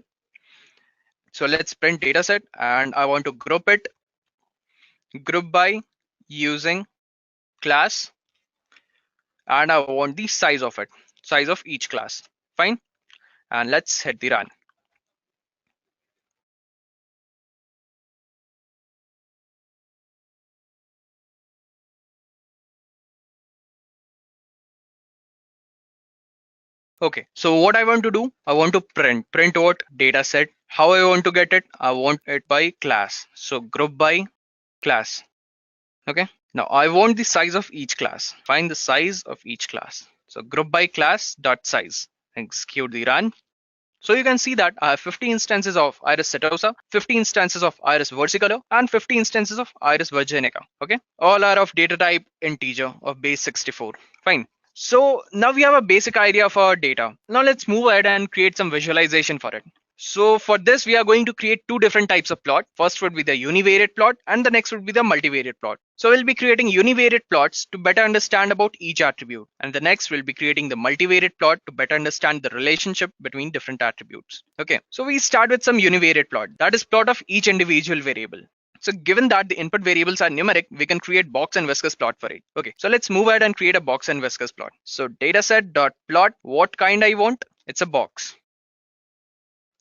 So let's print dataset, and I want to group it, group by using class, and I want the size of it, size of each class. Fine. And let's hit the run. Okay, so what I want to do, I want to print what? Data set. How I want to get it? I want it by class. So group by class. Okay, now I want the size of each class. Find the size of each class. So group by class dot size. Execute the run. So you can see that I have 50 instances of iris setosa, 50 instances of iris versicolor, and 50 instances of iris virginica. Okay, all are of data type integer of base 64. Fine. So now we have a basic idea of our data. Now let's move ahead and create some visualization for it. So for this, we are going to create two different types of plot. First would be the univariate plot, and the next would be the multivariate plot. So we'll be creating univariate plots to better understand about each attribute. And the next we'll be creating the multivariate plot to better understand the relationship between different attributes. Okay, so we start with some univariate plot. That is plot of each individual variable. So given that the input variables are numeric, we can create box and whiskers plot for it. Okay, so let's move ahead and create a box and whiskers plot. So dataset.plot, what kind I want? It's a box.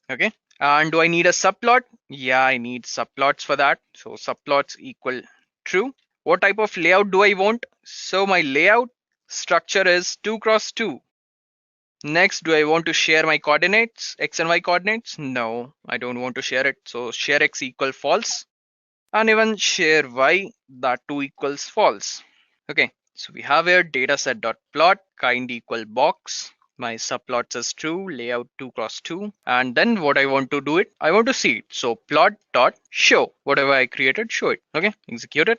Okay, and do I need a subplot? Yeah, I need subplots for that. So subplots equal true. What type of layout do I want? So my layout structure is 2 cross 2. Next, do I want to share my coordinates, x and y coordinates? No, I don't want to share it. So share x equal false. And even share y, that too equals false. Okay, so we have here dataset.plot kind equal box. My subplots is true, layout 2 cross 2. And then what I want to do it, I want to see it. So plot dot show, whatever I created, show it. Okay, execute it.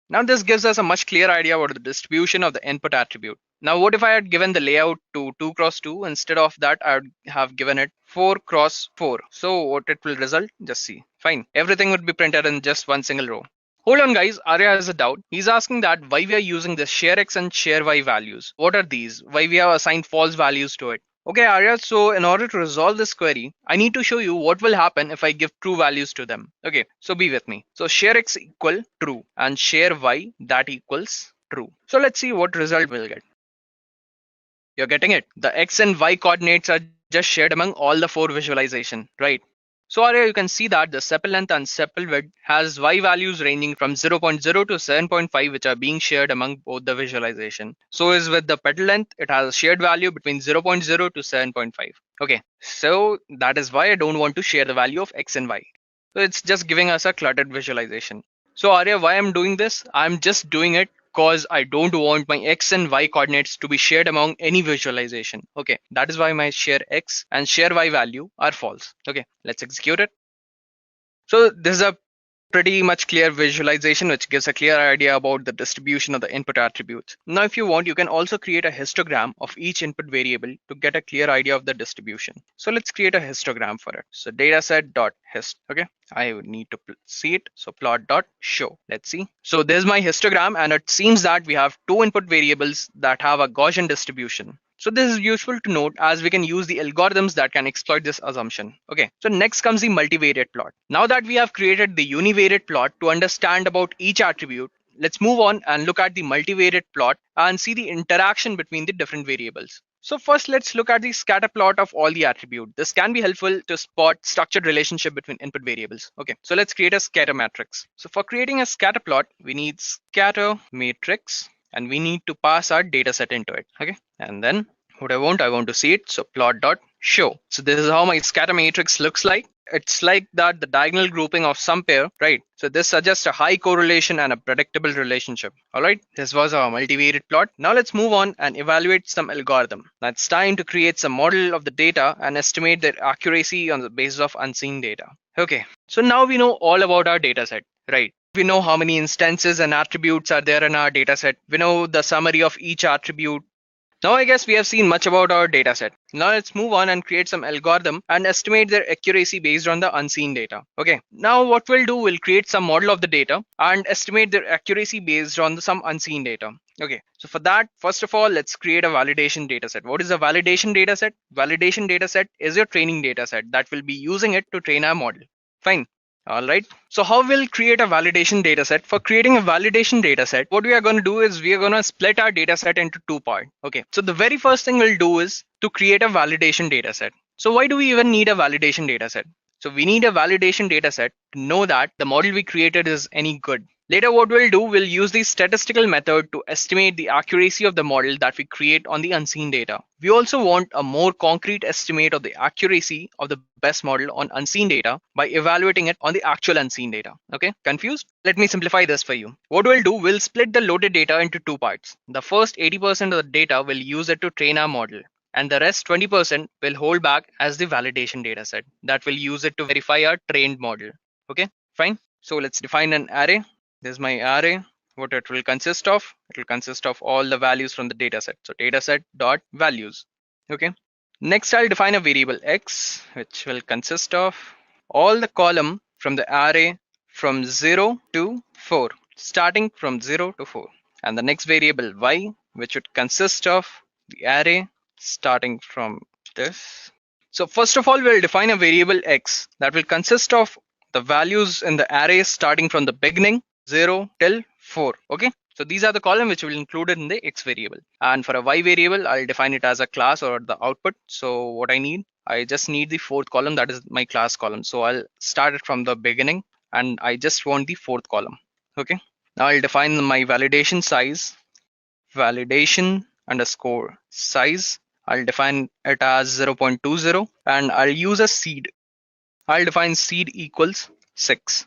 Now this gives us a much clearer idea about the distribution of the input attribute. Now what if I had given the layout to 2 cross 2? Instead of that, I would have given it 4 cross 4. So what it will result? Just see. Fine. Everything would be printed in just one single row. Hold on guys, Arya has a doubt. He's asking that why we are using the share x and share y values. What are these? Why we have assigned false values to it? Okay, Arya, so in order to resolve this query, I need to show you what will happen if I give true values to them. Okay, so be with me. So share x equal true and share y that equals true. So let's see what result we'll get. You're getting it. The x and y coordinates are just shared among all the 4 visualization, right? So Arya, you can see that the sepal length and sepal width has y values ranging from 0.0 to 7.5, which are being shared among both the visualization. So is with the petal length, it has a shared value between 0.0 to 7.5. Okay, so that is why I don't want to share the value of x and y. So it's just giving us a cluttered visualization. So Arya, why I'm doing this? I'm just doing it because I don't want my x and y coordinates to be shared among any visualization. Okay, that is why my share x and share y value are false. Okay, let's execute it. So this is a pretty much clear visualization which gives a clear idea about the distribution of the input attributes. Now if you want, you can also create a histogram of each input variable to get a clear idea of the distribution. So let's create a histogram for it. So dataset.hist. Okay, I would need to see it. So plot.show. Let's see. So there's my histogram, and it seems that we have 2 input variables that have a Gaussian distribution. So this is useful to note as we can use the algorithms that can exploit this assumption. Okay, so next comes the multivariate plot. Now that we have created the univariate plot to understand about each attribute, let's move on and look at the multivariate plot and see the interaction between the different variables. So first, let's look at the scatter plot of all the attributes. This can be helpful to spot structured relationship between input variables. Okay, so let's create a scatter matrix. So for creating a scatter plot, we need scatter matrix, and we need to pass our data set into it. Okay, and then what I want to see it. So plot dot show. So this is how my scatter matrix looks like. It's like that the diagonal grouping of some pair, right? So this suggests a high correlation and a predictable relationship. All right, this was our multivariate plot. Now let's move on and evaluate some algorithm. Now it's time to create some model of the data and estimate their accuracy on the basis of unseen data. Okay, so now we know all about our data set, right? We know how many instances and attributes are there in our data set. We know the summary of each attribute. Now I guess we have seen much about our data set. Now let's move on and create some algorithm and estimate their accuracy based on the unseen data. Okay, now what we'll do, we'll create some model of the data and estimate their accuracy based on some unseen data. Okay, so for that, first of all, let's create a validation data set. What is a validation data set? Validation data set is your training data set that will be using it to train our model. Fine. All right, so how we'll create a validation data set? For creating a validation data set, what we are going to do is we are going to split our data set into two parts. Okay, so the very first thing we'll do is to create a validation data set. So why do we even need a validation data set? So we need a validation data set to know that the model we created is any good. Later, what we'll do, we'll use the statistical method to estimate the accuracy of the model that we create on the unseen data. We also want a more concrete estimate of the accuracy of the best model on unseen data by evaluating it on the actual unseen data. Okay, confused? Let me simplify this for you. What we'll do, we'll split the loaded data into two parts. The first 80% of the data, we'll use it to train our model, and the rest 20% will hold back as the validation data set that will use it to verify our trained model. Okay, fine. So let's define an array. This is my array. What it will consist of? It will consist of all the values from the data set. So dataset dot values. Okay. Next, I'll define a variable x, which will consist of all the column from the array from 0 to 4, starting from 0 to 4. And the next variable y, which would consist of the array starting from this. So first of all, we'll define a variable x that will consist of the values in the array starting from the beginning 0 till 4. Okay, so these are the column which will include in the x variable. And for a y variable, I'll define it as a class or the output. So what I just need the fourth column, that is my class column. So I'll start it from the beginning and I just want the fourth column. Okay, now I'll define my validation size, validation underscore size. I'll define it as 0.20 and I'll use a seed. I'll define seed equals 6.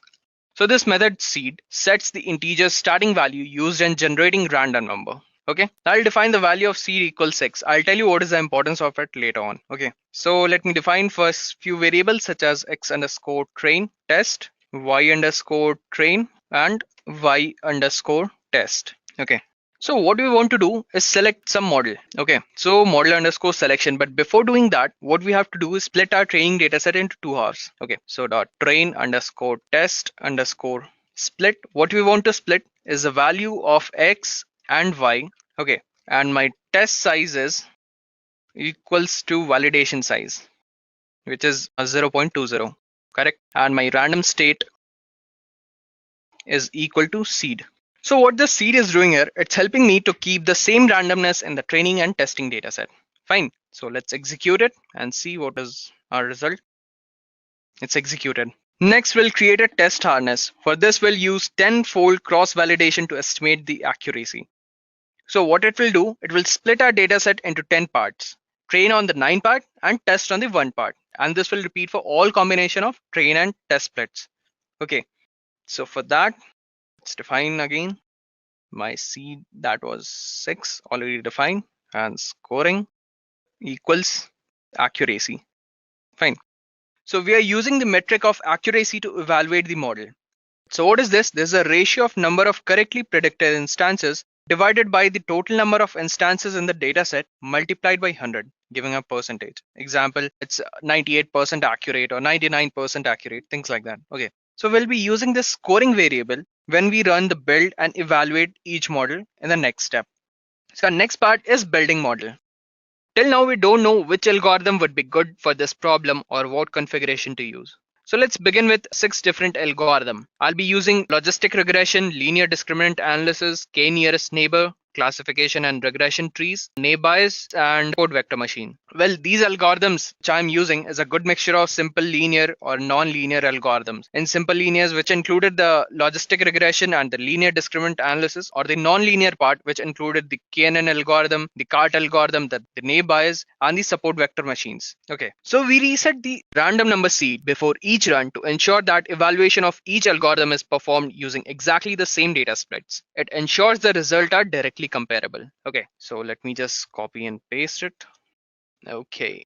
So this method seed sets the integer starting value used in generating random number. Okay, I'll define the value of seed equals 6. I'll tell you what is the importance of it later on. Okay, so let me define first few variables such as x underscore train test, y underscore train, and y underscore test. Okay, so what we want to do is select some model. Okay, so model underscore selection. But before doing that, what we have to do is split our training data set into two halves. Okay, so dot train underscore test underscore split. What we want to split is the value of x and y. Okay, and my test size is equals to validation size, which is a 0.20. Correct. And my random state is equal to seed. So what the seed is doing here, it's helping me to keep the same randomness in the training and testing data set. Fine. So let's execute it and see what is our result. It's executed. Next, we'll create a test harness. For this, we'll use 10-fold cross validation to estimate the accuracy. So what it will do, it will split our data set into 10 parts, train on the 9 part and test on the 1 part. And this will repeat for all combination of train and test splits. Okay. So for that, let's define again my seed, that was 6 already defined, and scoring equals accuracy. Fine. So we are using the metric of accuracy to evaluate the model. So what is this? This is a ratio of number of correctly predicted instances divided by the total number of instances in the data set multiplied by 100, giving a percentage. Example, it's 98% accurate or 99% accurate, things like that. Okay. So we'll be using this scoring variable when we run the build and evaluate each model in the next step. So our next part is building model. Till now, we don't know which algorithm would be good for this problem or what configuration to use. So let's begin with 6 different algorithms. I'll be using logistic regression, linear discriminant analysis, k-nearest neighbor, classification and regression trees, naive-Bayes, and support vector machine. Well, these algorithms which I'm using is a good mixture of simple linear or non-linear algorithms. In simple linears, which included the logistic regression and the linear discriminant analysis, or the non-linear part, which included the KNN algorithm, the CART algorithm, the naive-Bayes, and the support vector machines. Okay, so we reset the random number seed before each run to ensure that evaluation of each algorithm is performed using exactly the same data splits. It ensures the results are directly comparable. Okay, so let me just copy and paste it. Okay.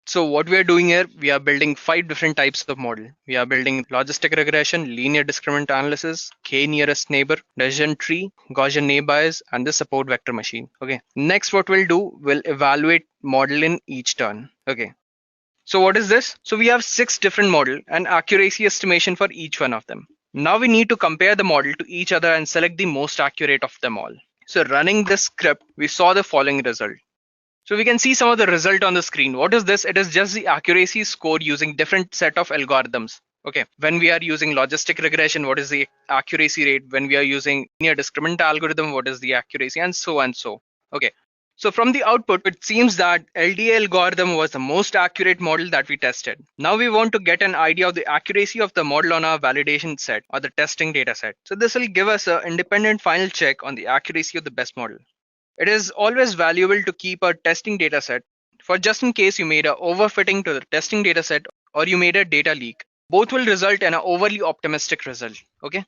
So what we are doing here, we are building 5 different types of model. We are building logistic regression, linear discriminant analysis, k nearest neighbor, decision tree, Gaussian naive-Bayes, and the support vector machine. Okay. Next, what we'll do, we'll evaluate model in each turn. Okay. So what is this? So we have 6 different model and accuracy estimation for each one of them. Now we need to compare the model to each other and select the most accurate of them all. So running this script, we saw the following result. So we can see some of the result on the screen. What is this? It is just the accuracy score using different set of algorithms. Okay, when we are using logistic regression, what is the accuracy rate? When we are using linear discriminant algorithm, what is the accuracy, and so and so. Okay, so from the output, it seems that LDA algorithm was the most accurate model that we tested. Now we want to get an idea of the accuracy of the model on our validation set or the testing data set. So this will give us an independent final check on the accuracy of the best model. It is always valuable to keep a testing data set for just in case you made a overfitting to the testing data set or you made a data leak. Both will result in an overly optimistic result. Okay.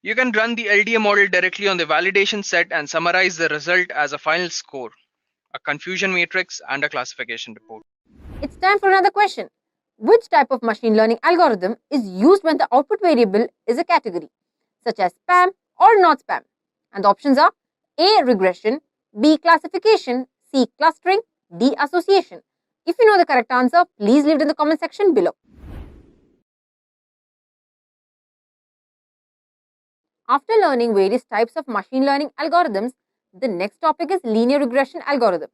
You can run the LDA model directly on the validation set and summarize the result as a final score, a confusion matrix, and a classification report. It's time for another question. Which type of machine learning algorithm is used when the output variable is a category, such as spam or not spam? And the options are A. Regression, B. Classification, C. Clustering, D. Association. If you know the correct answer, please leave it in the comment section below. After learning various types of machine learning algorithms, the next topic is linear regression algorithm,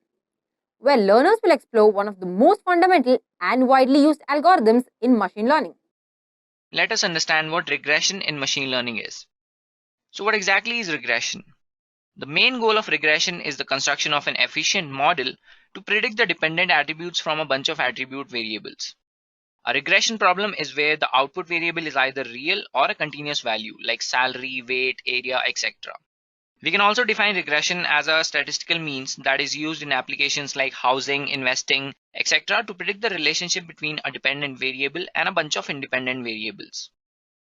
where learners will explore one of the most fundamental and widely used algorithms in machine learning. Let us understand what regression in machine learning is. So what exactly is regression? The main goal of regression is the construction of an efficient model to predict the dependent attributes from a bunch of attribute variables. A regression problem is where the output variable is either real or a continuous value like salary, weight, area, etc. We can also define regression as a statistical means that is used in applications like housing, investing, etc. to predict the relationship between a dependent variable and a bunch of independent variables.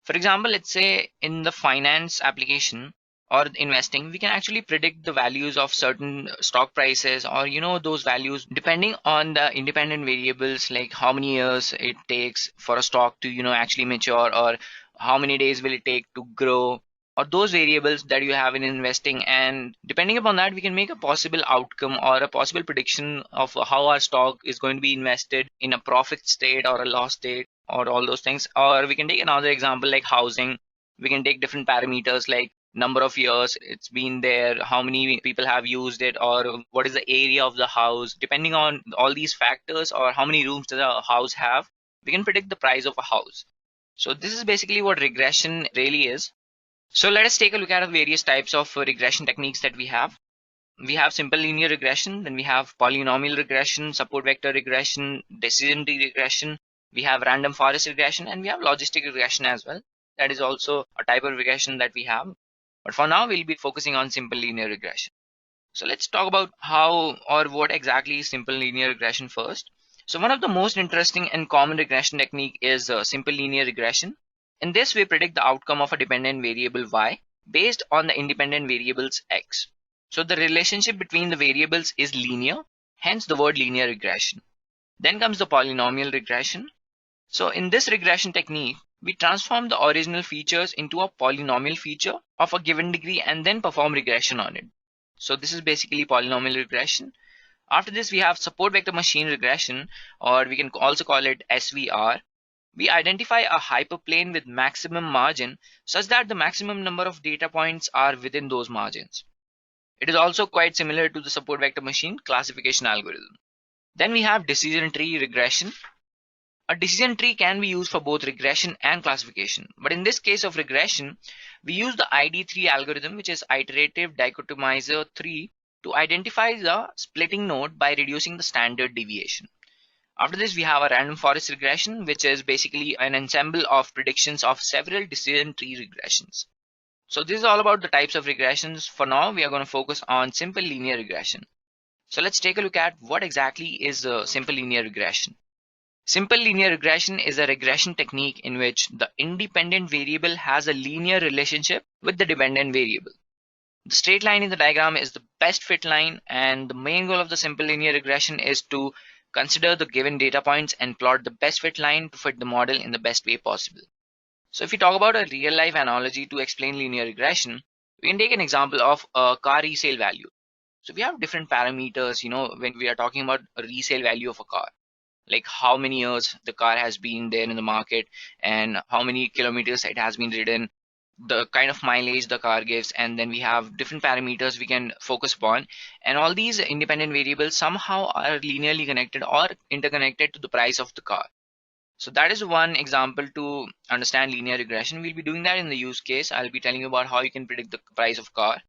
For example, let's say in the finance application or investing, we can actually predict the values of certain stock prices or those values depending on the independent variables like how many years it takes for a stock to actually mature, or how many days will it take to grow, or those variables that you have in investing. And depending upon that, we can make a possible outcome or a possible prediction of how our stock is going to be invested in a profit state or a loss state or all those things. Or we can take another example like housing. We can take different parameters like number of years it's been there, how many people have used it, or what is the area of the house. Depending on all these factors or how many rooms does a house have, we can predict the price of a house. So this is basically what regression really is. So let us take a look at the various types of regression techniques that we have. We have simple linear regression, then we have polynomial regression, support vector regression, decision tree regression, we have random forest regression, and we have logistic regression as well. That is also a type of regression that we have. But for now, we'll be focusing on simple linear regression. So let's talk about how or what exactly is simple linear regression first. So one of the most interesting and common regression technique is simple linear regression. In this, we predict the outcome of a dependent variable y based on the independent variables x. So the relationship between the variables is linear, hence the word linear regression. Then comes the polynomial regression. So in this regression technique, we transform the original features into a polynomial feature of a given degree and then perform regression on it. So this is basically polynomial regression. After this, we have support vector machine regression, or we can also call it SVR. We identify a hyperplane with maximum margin such that the maximum number of data points are within those margins. It is also quite similar to the support vector machine classification algorithm. Then we have decision tree regression. A decision tree can be used for both regression and classification. But in this case of regression, we use the ID3 algorithm, which is iterative dichotomizer 3, to identify the splitting node by reducing the standard deviation. After this, we have a random forest regression, which is basically an ensemble of predictions of several decision tree regressions. So this is all about the types of regressions. For now, we are going to focus on simple linear regression. So let's take a look at what exactly is a simple linear regression. Simple linear regression is a regression technique in which the independent variable has a linear relationship with the dependent variable. The straight line in the diagram is the best fit line, and the main goal of the simple linear regression is to consider the given data points and plot the best fit line to fit the model in the best way possible. So if we talk about a real life analogy to explain linear regression, we can take an example of a car resale value. So we have different parameters, when we are talking about a resale value of a car, like how many years the car has been there in the market and how many kilometers it has been ridden, the kind of mileage the car gives, and then we have different parameters we can focus upon, and all these independent variables somehow are linearly connected or interconnected to the price of the car. So that is one example to understand linear regression. We'll be doing that in the use case. I'll be telling you about how you can predict the price of car.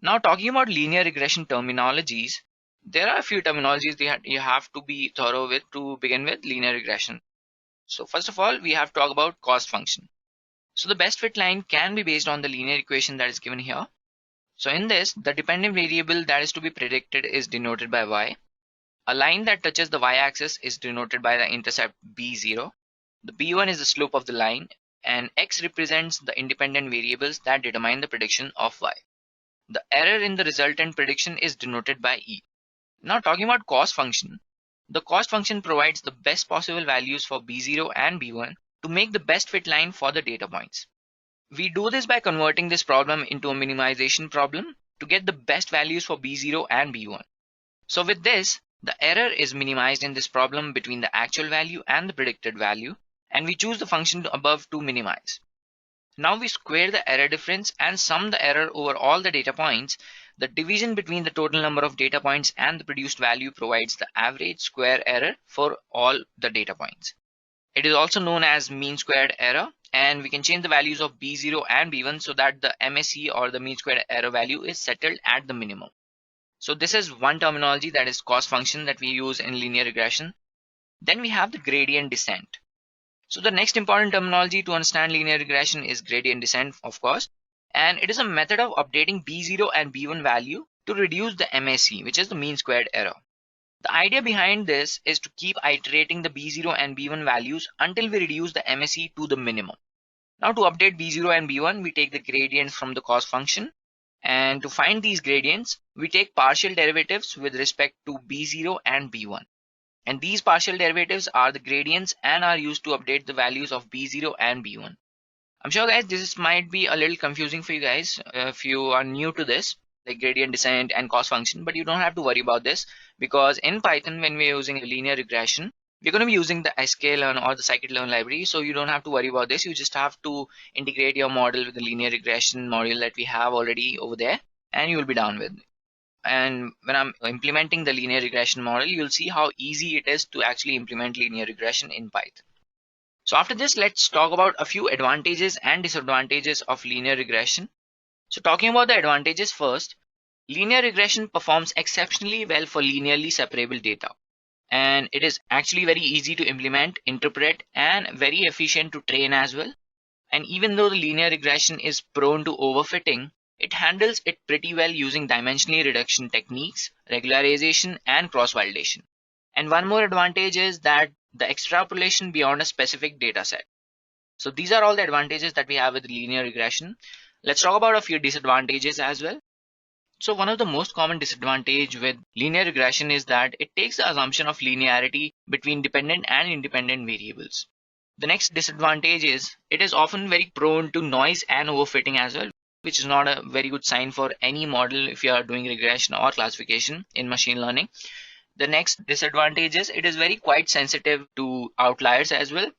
Now, talking about linear regression terminologies, there are a few terminologies you have to be thorough with to begin with linear regression. So first of all, we have to talk about cost function. So the best fit line can be based on the linear equation that is given here. So in this, the dependent variable that is to be predicted is denoted by y. A line that touches the y-axis is denoted by the intercept b0. The b1 is the slope of the line, and x represents the independent variables that determine the prediction of y. The error in the resultant prediction is denoted by e. Now talking about cost function, the cost function provides the best possible values for b0 and b1 to make the best fit line for the data points. We do this by converting this problem into a minimization problem to get the best values for b0 and b1. So with this, the error is minimized in this problem between the actual value and the predicted value, and we choose the function above to minimize. Now we square the error difference and sum the error over all the data points. The division between the total number of data points and the produced value provides the average square error for all the data points. It is also known as mean squared error, and we can change the values of b0 and b1 so that the MSE or the mean squared error value is settled at the minimum. So this is one terminology, that is cost function, that we use in linear regression. Then we have the gradient descent. So the next important terminology to understand linear regression is gradient descent, of course, and it is a method of updating b0 and b1 value to reduce the MSE, which is the mean squared error. The idea behind this is to keep iterating the b0 and b1 values until we reduce the MSE to the minimum. Now to update b0 and b1, we take the gradients from the cost function, and to find these gradients, we take partial derivatives with respect to b0 and b1. And these partial derivatives are the gradients and are used to update the values of b0 and b1. I'm sure guys this might be a little confusing for you guys if you are new to this, like gradient descent and cost function, but you don't have to worry about this, because in Python when we're using linear regression, we're going to be using the sklearn or the scikit-learn library, so you don't have to worry about this. You just have to integrate your model with the linear regression module that we have already over there, and you will be done with it. And when I'm implementing the linear regression model, you'll see how easy it is to actually implement linear regression in Python. So after this, let's talk about a few advantages and disadvantages of linear regression. So talking about the advantages first, linear regression performs exceptionally well for linearly separable data. And it is actually very easy to implement, interpret, and very efficient to train as well. And even though the linear regression is prone to overfitting, it handles it pretty well using dimensional reduction techniques, regularization, and cross-validation. And one more advantage is that the extrapolation beyond a specific data set. So these are all the advantages that we have with linear regression. Let's talk about a few disadvantages as well. So one of the most common disadvantage with linear regression is that it takes the assumption of linearity between dependent and independent variables. The next disadvantage is it is often very prone to noise and overfitting as well, which is not a very good sign for any model if you are doing regression or classification in machine learning. The next disadvantage is it is very quite sensitive to outliers as well.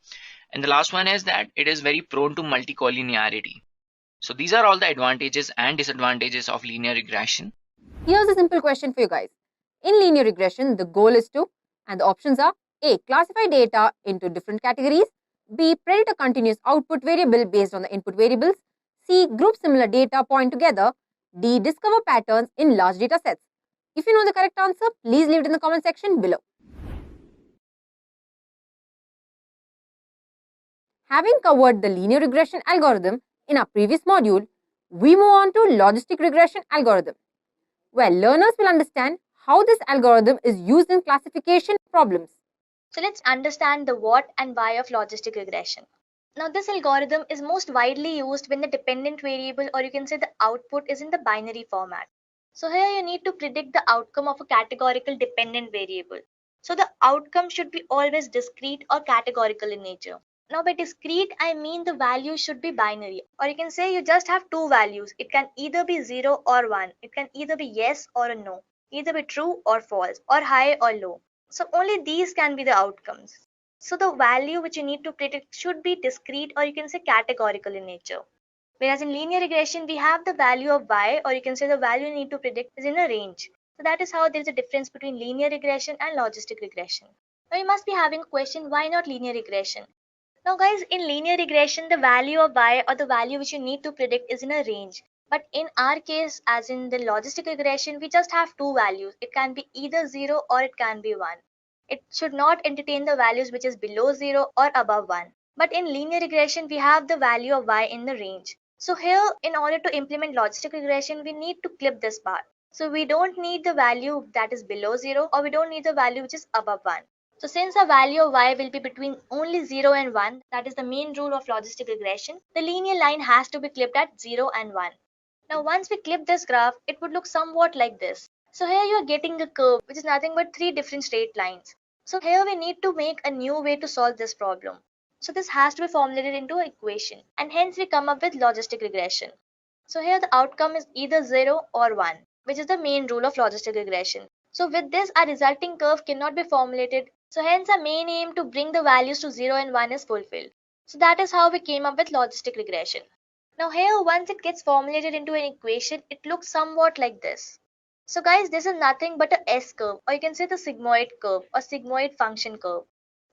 And the last one is that it is very prone to multicollinearity. So these are all the advantages and disadvantages of linear regression. Here's a simple question for you guys. In linear regression, the goal is to, and the options are A. Classify data into different categories. B. Predict a continuous output variable based on the input variables. C. Group similar data point together. D. Discover patterns in large data sets. If you know the correct answer, please leave it in the comment section below. Having covered the linear regression algorithm in our previous module, we move on to logistic regression algorithm, where learners will understand how this algorithm is used in classification problems. So let's understand the what and why of logistic regression. Now this algorithm is most widely used when the dependent variable, or you can say the output, is in the binary format. So here you need to predict the outcome of a categorical dependent variable. So the outcome should be always discrete or categorical in nature. Now by discrete, I mean the value should be binary, or you can say you just have two values. It can either be 0 or 1. It can either be yes or a no, either be true or false, or high or low. So only these can be the outcomes. So the value which you need to predict should be discrete, or you can say categorical in nature. Whereas in linear regression, we have the value of y, or you can say the value you need to predict is in a range. So that is how there is a difference between linear regression and logistic regression. Now you must be having a question, why not linear regression? Now guys, in linear regression, the value of y, or the value which you need to predict, is in a range. But in our case, as in the logistic regression, we just have two values. It can be either 0 or it can be 1. It should not entertain the values which is below 0 or above 1. But in linear regression, we have the value of y in the range. So here, in order to implement logistic regression, we need to clip this part. So we don't need the value that is below 0, or we don't need the value which is above 1. So since the value of y will be between only 0 and 1, that is the main rule of logistic regression, the linear line has to be clipped at 0 and 1. Now once we clip this graph, it would look somewhat like this. So here you are getting a curve which is nothing but three different straight lines. So here we need to make a new way to solve this problem. So this has to be formulated into an equation, and hence we come up with logistic regression. So here the outcome is either 0 or 1, which is the main rule of logistic regression. So with this, our resulting curve cannot be formulated. So hence our main aim to bring the values to 0 and 1 is fulfilled. So that is how we came up with logistic regression. Now here, once it gets formulated into an equation, it looks somewhat like this. So guys, this is nothing but a S curve, or you can say the sigmoid curve or sigmoid function curve.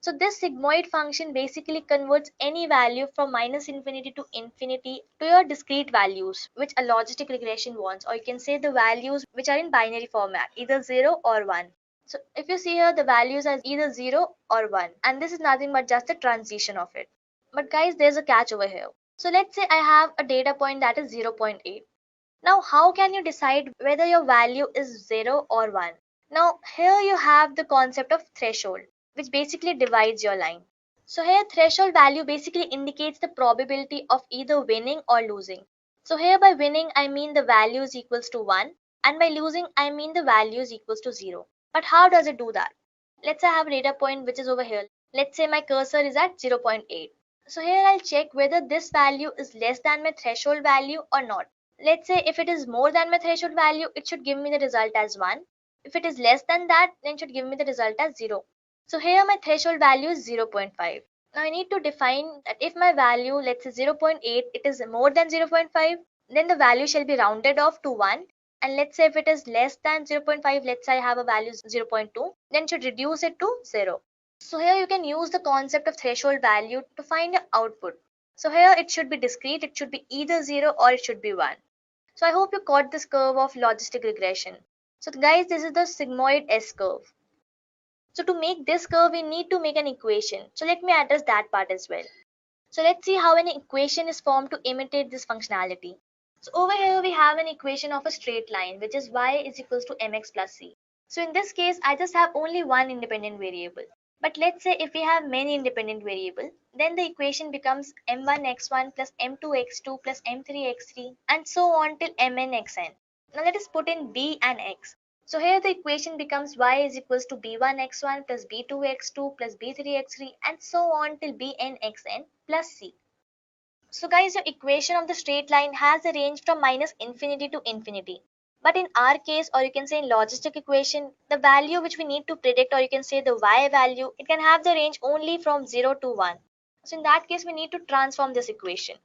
So this sigmoid function basically converts any value from minus infinity to infinity to your discrete values, which a logistic regression wants, or you can say the values which are in binary format, either 0 or 1. So if you see here, the values are either 0 or 1, and this is nothing but just a transition of it. But guys, there's a catch over here. So let's say I have a data point that is 0.8. Now how can you decide whether your value is 0 or 1? Now here you have the concept of threshold, which basically divides your line. So here threshold value basically indicates the probability of either winning or losing. So here by winning, I mean the value is equals to 1, and by losing, I mean the value is equals to 0. But how does it do that? Let's say I have a data point which is over here. Let's say my cursor is at 0.8. So here I'll check whether this value is less than my threshold value or not. Let's say if it is more than my threshold value, it should give me the result as 1. If it is less than that, then it should give me the result as 0. So here my threshold value is 0.5. Now I need to define that if my value, let's say 0.8, it is more than 0.5, then the value shall be rounded off to 1. And let's say if it is less than 0.5, let's say I have a value 0.2, then should reduce it to 0. So here you can use the concept of threshold value to find your output. So here it should be discrete, it should be either 0 or it should be 1. So I hope you caught this curve of logistic regression. So guys, this is the sigmoid S curve. So to make this curve, we need to make an equation. So let me address that part as well. So let's see how an equation is formed to imitate this functionality. So over here we have an equation of a straight line, which is y is equals to mx plus c. So in this case, I just have only one independent variable. But let's say if we have many independent variables, then the equation becomes m1x1 plus m2x2 plus m3x3 and so on till mnxn. Now let us put in b and x. So here the equation becomes y is equals to b1x1 plus b2x2 plus b3x3 and so on till bnxn plus c. So guys, your equation of the straight line has a range from minus infinity to infinity. But in our case, or you can say in logistic equation, the value which we need to predict, or you can say the y value, it can have the range only from 0 to 1. So in that case, we need to transform this equation.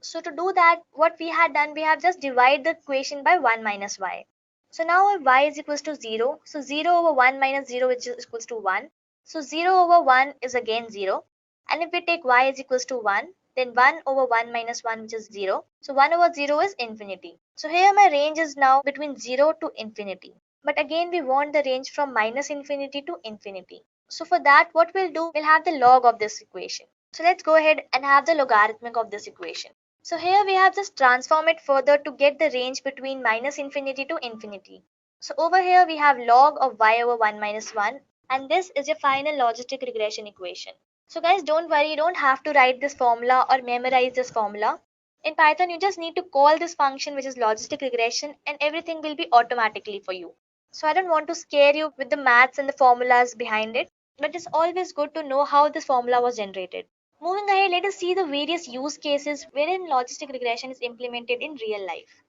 So to do that, what we had done, we have just divided the equation by 1 minus y. So now if y is equals to 0, so 0 over 1 minus 0 which is equals to 1. So 0 over 1 is again 0. And if we take y is equals to 1, then 1 over 1 minus 1, which is 0. So 1 over 0 is infinity. So here my range is now between 0 to infinity. But again, we want the range from minus infinity to infinity. So for that, what we'll do, we'll have the log of this equation. So let's go ahead and have the logarithmic of this equation. So here we have just transform it further to get the range between minus infinity to infinity. So over here we have log of y over 1 minus 1, and this is your final logistic regression equation. So guys, don't worry, you don't have to write this formula or memorize this formula. In Python, you just need to call this function, which is logistic regression, and everything will be automatically for you. So I don't want to scare you with the maths and the formulas behind it, but it's always good to know how this formula was generated. Moving ahead, let us see the various use cases wherein logistic regression is implemented in real life.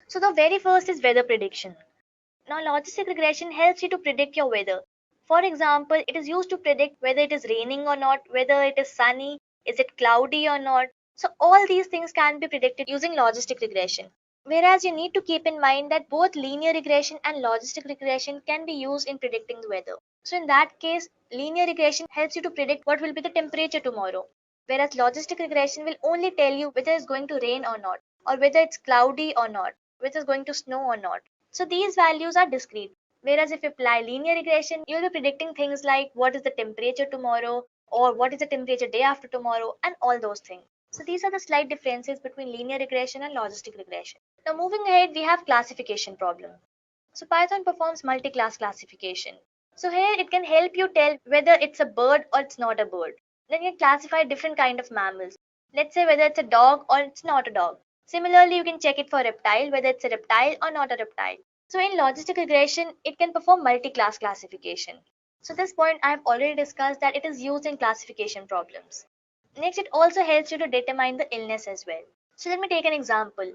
So the very first is weather prediction. Now, logistic regression helps you to predict your weather. For example, it is used to predict whether it is raining or not, whether it is sunny, is it cloudy or not. So all these things can be predicted using logistic regression. Whereas you need to keep in mind that both linear regression and logistic regression can be used in predicting the weather. So in that case, linear regression helps you to predict what will be the temperature tomorrow, whereas logistic regression will only tell you whether it's going to rain or not, or whether it's cloudy or not, whether it's going to snow or not. So these values are discrete. Whereas if you apply linear regression, you'll be predicting things like what is the temperature tomorrow, or what is the temperature day after tomorrow, and all those things. So these are the slight differences between linear regression and logistic regression. Now moving ahead, we have classification problem. So Python performs multi-class classification. So here it can help you tell whether it's a bird or it's not a bird. Then you can classify different kind of mammals. Let's say whether it's a dog or it's not a dog. Similarly, you can check it for reptile, whether it's a reptile or not a reptile. So in logistic regression, it can perform multi-class classification. So this point I have already discussed that it is used in classification problems. Next, it also helps you to determine the illness as well. So let me take an example.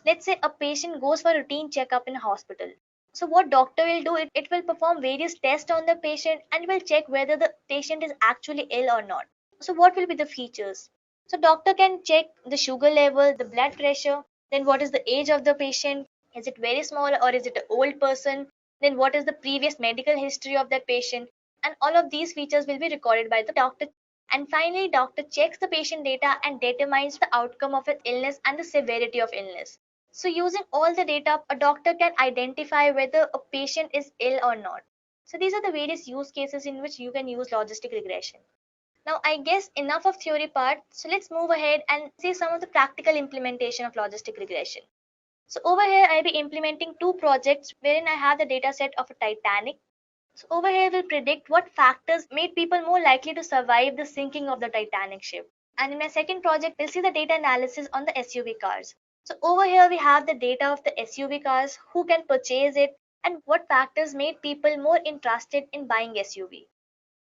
Let's say a patient goes for routine checkup in a hospital. So what doctor will do, it will perform various tests on the patient and will check whether the patient is actually ill or not. So what will be the features? So doctor can check the sugar level, the blood pressure, then what is the age of the patient, is it very small or is it an old person, then what is the previous medical history of that patient, and all of these features will be recorded by the doctor. And finally, doctor checks the patient data and determines the outcome of its illness and the severity of illness. So using all the data, a doctor can identify whether a patient is ill or not. So these are the various use cases in which you can use logistic regression. Now I guess enough of theory part, so let's move ahead and see some of the practical implementation of logistic regression. So over here I'll be implementing two projects wherein I have the data set of a Titanic. So over here we'll predict what factors made people more likely to survive the sinking of the Titanic ship. And in my second project, we'll see the data analysis on the SUV cars. So over here we have the data of the SUV cars, who can purchase it, and what factors made people more interested in buying SUV.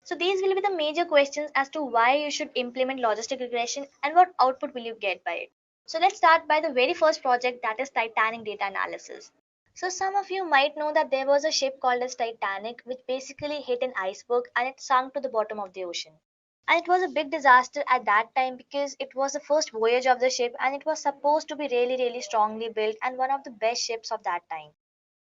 So these will be the major questions as to why you should implement logistic regression and what output will you get by it. So let's start by the very first project, that is Titanic data analysis. So some of you might know that there was a ship called as Titanic which basically hit an iceberg and it sunk to the bottom of the ocean. And it was a big disaster at that time because it was the first voyage of the ship and it was supposed to be really strongly built and one of the best ships of that time.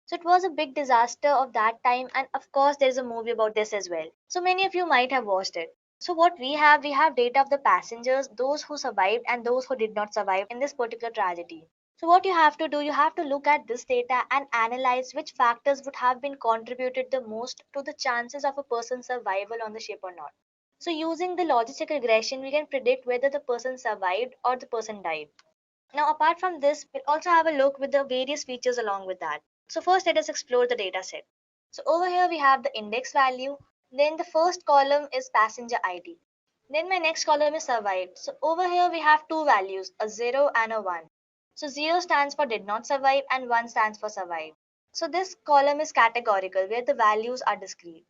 So it was a big disaster of that time, and of course there is a movie about this as well. So many of you might have watched it. So what we have data of the passengers, those who survived and those who did not survive in this particular tragedy. So what you have to do, you have to look at this data and analyze which factors would have been contributed the most to the chances of a person's survival on the ship or not. So using the logistic regression, we can predict whether the person survived or the person died. Now, apart from this, we'll also have a look with the various features along with that. So first, let us explore the data set. So over here, we have the index value. Then the first column is passenger ID. Then my next column is survived. So over here, we have two values, a 0 and a 1. So 0 stands for did not survive and 1 stands for survive. So this column is categorical where the values are discrete.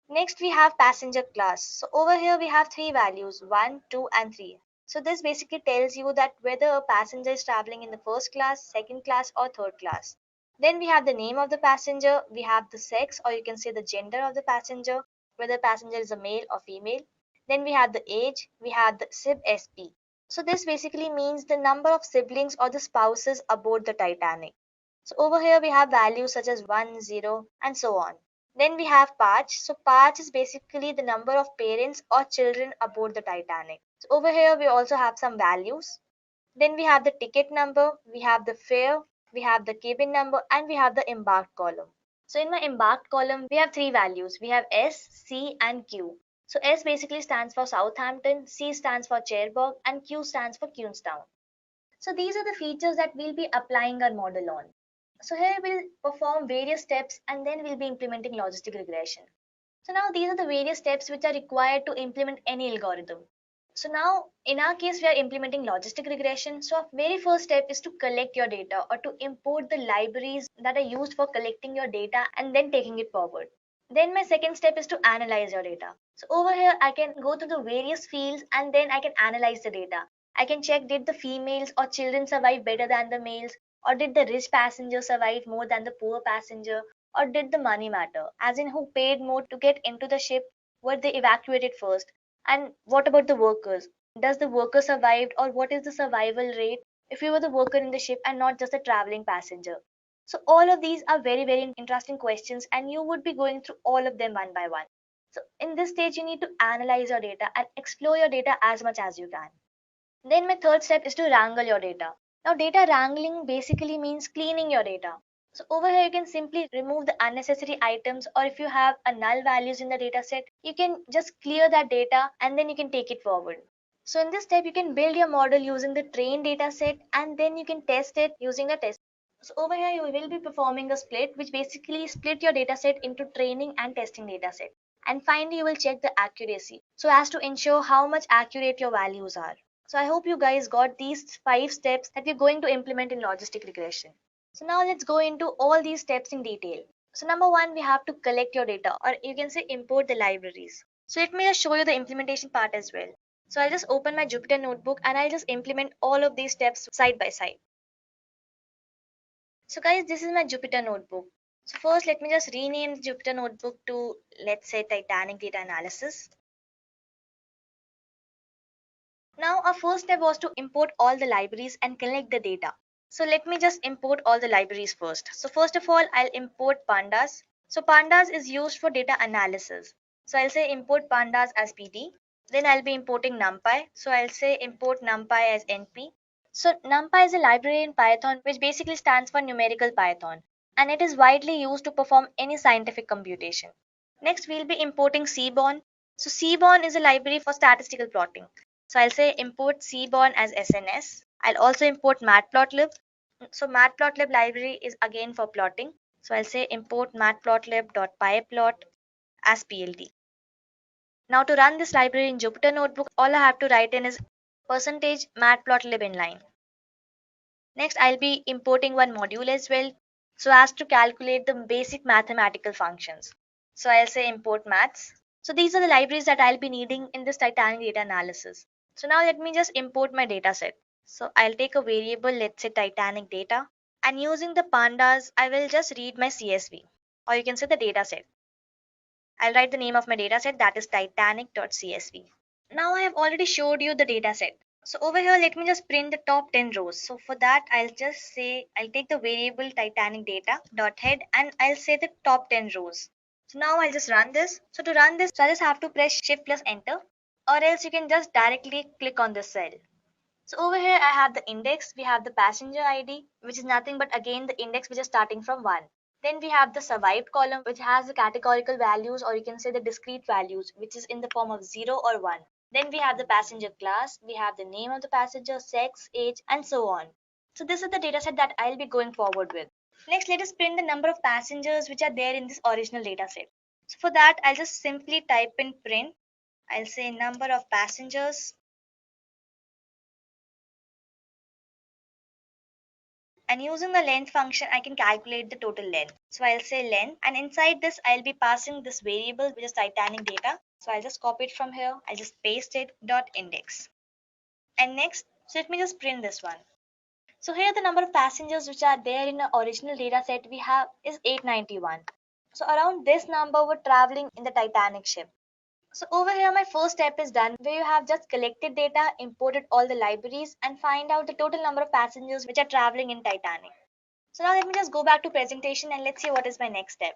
Next, we have passenger class. So over here, we have three values, 1, 2, and 3. So this basically tells you that whether a passenger is traveling in the first class, second class, or third class. Then we have the name of the passenger, we have the sex or you can say the gender of the passenger, whether passenger is a male or female. Then we have the age, we have the 𝐓𝐫. So this basically means the number of siblings or the spouses aboard the Titanic. So over here we have values such as 1, 0, and so on. Then we have patch. So patch is basically the number of parents or children aboard the Titanic. So over here we also have some values. Then we have the ticket number, we have the fare, we have the cabin number, and we have the embarked column. So in my embarked column, we have three values. We have S, C, and Q. So S basically stands for Southampton, C stands for Cherbourg, and Q stands for Queenstown. So these are the features that we'll be applying our model on. So here we'll perform various steps and then we'll be implementing logistic regression. So now these are the various steps which are required to implement any algorithm. So now in our case we are implementing logistic regression. So our very first step is to collect your data or to import the libraries that are used for collecting your data and then taking it forward. Then my second step is to analyze your data. So over here I can go to the various fields and then I can analyze the data. I can check, did the females or children survive better than the males, or did the rich passenger survive more than the poor passenger, or did the money matter, as in who paid more to get into the ship, were they evacuated first, and what about the workers, does the worker survived, or what is the survival rate if you were the worker in the ship and not just a traveling passenger. So all of these are very interesting questions and you would be going through all of them one by one. So in this stage you need to analyze your data and explore your data as much as you can. Then my third step is to wrangle your data. Now data wrangling basically means cleaning your data. So over here you can simply remove the unnecessary items, or if you have a null values in the data set, you can just clear that data and then you can take it forward. So in this step you can build your model using the trained data set and then you can test it using the test. So over here you will be performing a split, which basically split your data set into training and testing data set. And finally you will check the accuracy so as to ensure how much accurate your values are. So I hope you guys got these 5 steps that we're going to implement in logistic regression. So now let's go into all these steps in detail. So number one, we have to collect your data, or you can say import the libraries. So let me just show you the implementation part as well. So I'll just open my Jupyter notebook and I'll just implement all of these steps side by side. So guys, this is my Jupyter notebook. So first let me just rename the Jupyter notebook to, let's say, Titanic data analysis. Now our first step was to import all the libraries and collect the data. So let me just import all the libraries first. So first of all, I'll import pandas. So pandas is used for data analysis. So I'll say import pandas as PD. Then I'll be importing numpy. So I'll say import numpy as NP. So numpy is a library in Python which basically stands for numerical Python, and it is widely used to perform any scientific computation. Next we'll be importing Seaborn. So Seaborn is a library for statistical plotting. So I'll say import Seaborn as SNS. I'll also import matplotlib. So matplotlib library is again for plotting. So I'll say import matplotlib.pyplot as PLT. Now to run this library in Jupyter Notebook, all I have to write in is percentage matplotlib inline. Next, I'll be importing one module as well, so as to calculate the basic mathematical functions. So I'll say import maths. So these are the libraries that I'll be needing in this Titanic data analysis. So now let me just import my data set. So I'll take a variable, let's say Titanic data, and using the pandas, I will just read my CSV, or you can say the data set. I'll write the name of my data set, that is titanic.csv. Now I have already showed you the data set. So over here, let me just print the top 10 rows. So for that, I'll just say, I'll take the variable Titanic data dot head and I'll say the top 10 rows. So now I'll just run this. So to run this, so I just have to press shift plus enter, or else you can just directly click on this cell. So over here, I have the index, we have the passenger ID, which is nothing but again the index which is starting from 1. Then we have the survived column, which has the categorical values, or you can say the discrete values, which is in the form of 0 or 1. Then we have the passenger class, we have the name of the passenger, sex, age, and so on. So this is the dataset that I'll be going forward with. Next, let us print the number of passengers which are there in this original dataset. So for that, I'll just simply type in print. I'll say number of passengers. And using the length function, I can calculate the total length. So I'll say length, and inside this, I'll be passing this variable, which is Titanic data. So I'll just copy it from here. I'll just paste it dot index. And next, so let me just print this one. So here the number of passengers which are there in the original data set we have is 891. So around this number were traveling in the Titanic ship. So over here my first step is done, where you have just collected data, imported all the libraries, and find out the total number of passengers which are traveling in Titanic. So now let me just go back to presentation and let's see what is my next step.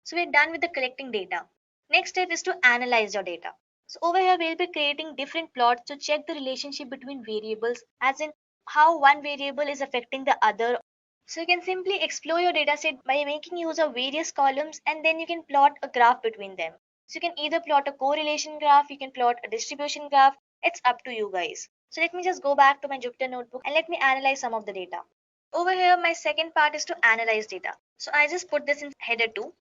So we're done with the collecting data. Next step is to analyze your data. So over here we'll be creating different plots to check the relationship between variables, as in how one variable is affecting the other. So you can simply explore your dataset by making use of various columns, and then you can plot a graph between them. So you can either plot a correlation graph, you can plot a distribution graph. It's up to you guys. So let me just go back to my Jupyter notebook and let me analyze some of the data. Over here, my second part is to analyze data. So I just put this in header 2.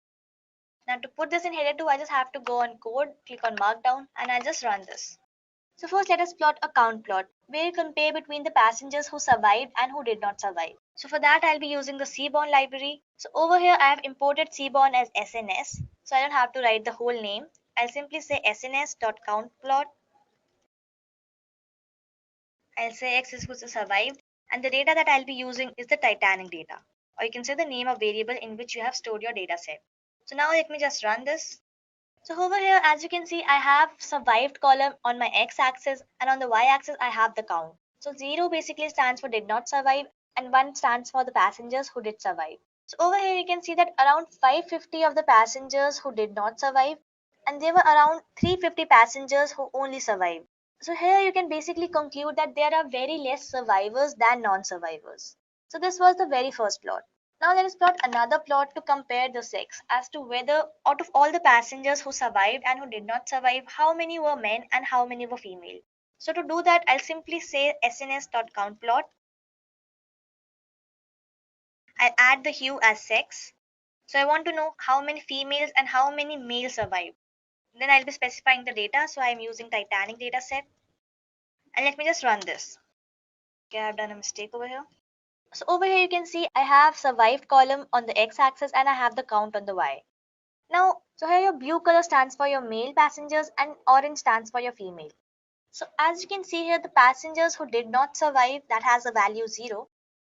Now to put this in header 2, I just have to go on code, click on markdown, and I just run this. So first let us plot a count plot where you compare between the passengers who survived and who did not survive. So for that I'll be using the 𝐶born library. So over here I have imported 𝐶born as SNS. So I don't have to write the whole name. I'll simply say sns.countplot. I'll say x is equals to survived, and the data that I'll be using is the Titanic data. Or you can say the name of variable in which you have stored your data set. So now let me just run this. So over here, as you can see, I have survived column on my x-axis, and on the y-axis I have the count. So 0 basically stands for did not survive, and 1 stands for the passengers who did survive. So over here you can see that around 550 of the passengers who did not survive, and there were around 350 passengers who only survived. So here you can basically conclude that there are very less survivors than non-survivors. So this was the very first plot. Now let us plot another plot to compare the sex as to whether out of all the passengers who survived and who did not survive, how many were men and how many were female. So to do that, I'll simply say sns.countplot. I'll add the hue as sex. So I want to know how many females and how many males survived. Then I'll be specifying the data. So I'm using Titanic dataset. And let me just run this. Okay, I've done a mistake over here. So over here you can see I have survived column on the x-axis and I have the count on the y. Now, so here your blue color stands for your male passengers and orange stands for your female. So as you can see here, the passengers who did not survive, that has a value 0.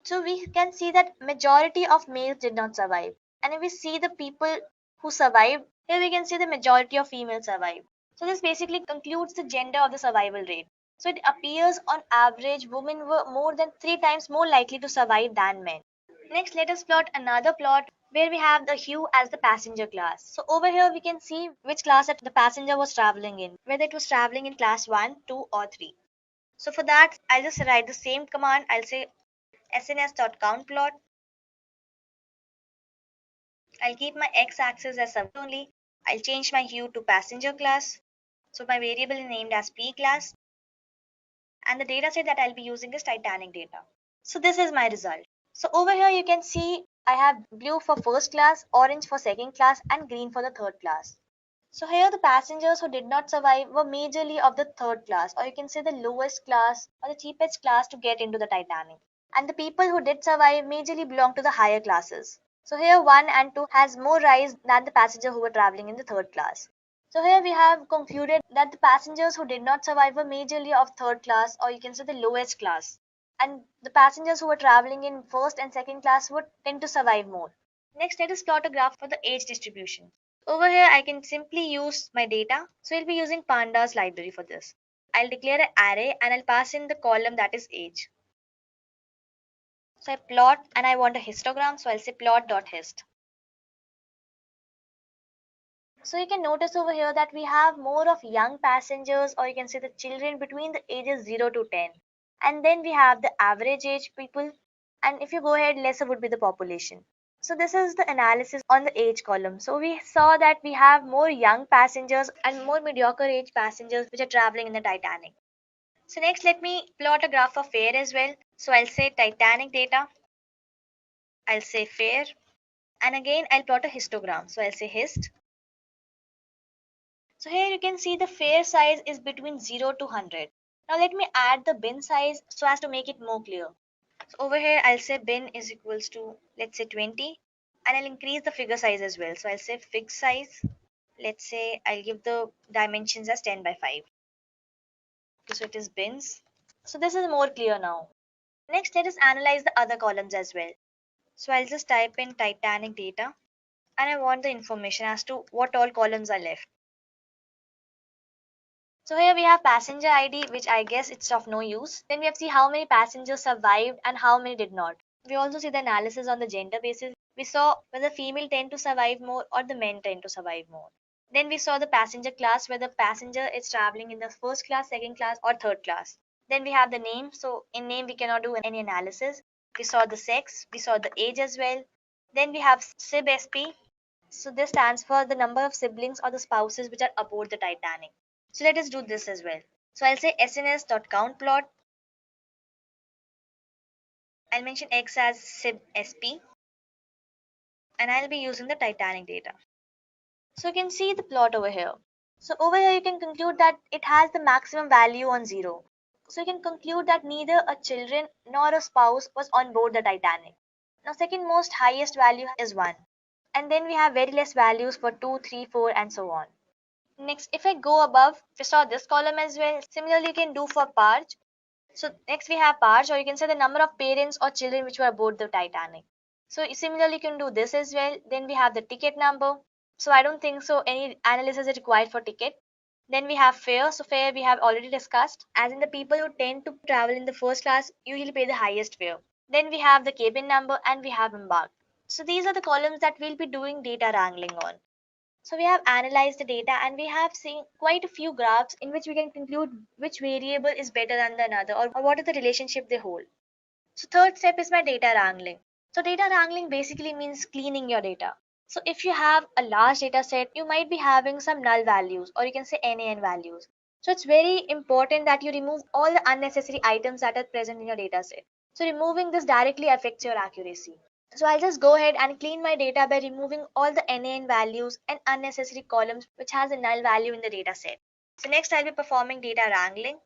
So we can see that majority of males did not survive. And if we see the people who survived, here we can see the majority of females survived. So this basically concludes the gender of the survival rate. So it appears on average women were more than 3 times more likely to survive than men. Next, let us plot another plot where we have the hue as the passenger class. So over here we can see which class that the passenger was traveling in, whether it was traveling in class 1, 2 or 3. So for that, I'll just write the same command. I'll say sns.countplot. I'll keep my x-axis as subject only. I'll change my hue to passenger class. So my variable is named as P class. And the data set that I'll be using is Titanic data. So this is my result. So over here you can see I have blue for first class, orange for second class, and green for the third class. So here the passengers who did not survive were majorly of the third class, or you can say the lowest class or the cheapest class to get into the Titanic. And the people who did survive majorly belong to the higher classes. So here 1 and 2 has more rise than the passenger who were traveling in the third class. So here we have concluded that the passengers who did not survive were majorly of third class, or you can say the lowest class. And the passengers who were traveling in first and second class would tend to survive more. Next, let us plot a graph for the age distribution. Over here, I can simply use my data. So I'll be using pandas library for this. I'll declare an array and I'll pass in the column that is age. So I plot and I want a histogram. So I'll say plot.hist. So you can notice over here that we have more of young passengers, or you can say the children between the ages 0 to 10. And then we have the average age people. And if you go ahead, lesser would be the population. So this is the analysis on the age column. So we saw that we have more young passengers and more mediocre age passengers which are traveling in the Titanic. So next, let me plot a graph of fare as well. So I'll say Titanic data. I'll say fare. And again, I'll plot a histogram. So I'll say hist. So here you can see the fare size is between 0 to 100. Now let me add the bin size so as to make it more clear. So over here I'll say bin is equals to, let's say 20, and I'll increase the figure size as well. So I'll say fig size. Let's say I'll give the dimensions as 10 by 5. Okay, so it is bins. So this is more clear now. Next, let us analyze the other columns as well. So I'll just type in Titanic data, and I want the information as to what all columns are left. So here we have passenger ID, which I guess it's of no use. Then we have see how many passengers survived and how many did not. We also see the analysis on the gender basis. We saw whether female tend to survive more or the men tend to survive more. Then we saw the passenger class, whether passenger is traveling in the first class, second class, or third class. Then we have the name. So in name we cannot do any analysis. We saw the sex, we saw the age as well. Then we have SIB-SP. So this stands for the number of siblings or the spouses which are aboard the Titanic. So let us do this as well. So I'll say sns.countPlot. I'll mention X as SIB-SP, and I'll be using the Titanic data. So you can see the plot over here. So over here you can conclude that it has the maximum value on 0. So you can conclude that neither a children nor a spouse was on board the Titanic. Now second most highest value is 1. And then we have very less values for 2, 3, 4 and so on. Next, if I go above, we saw this column as well. Similarly you can do for Parch. So next we have Parch, or you can say the number of parents or children which were aboard the Titanic. So similarly you can do this as well. Then we have the ticket number. So I don't think so any analysis is required for ticket. Then we have fare. So fare we have already discussed. As in the people who tend to travel in the first class usually pay the highest fare. Then we have the cabin number and we have embarked. So these are the columns that we'll be doing data wrangling on. So we have analyzed the data and we have seen quite a few graphs in which we can conclude which variable is better than the another, or what is the relationship they hold. So third step is my data wrangling. So data wrangling basically means cleaning your data. So if you have a large data set, you might be having some null values, or you can say NaN values. So it's very important that you remove all the unnecessary items that are present in your data set. So removing this directly affects your accuracy. So I'll just go ahead and clean my data by removing all the NaN values and unnecessary columns which has a null value in the data set. So next I'll be performing data wrangling.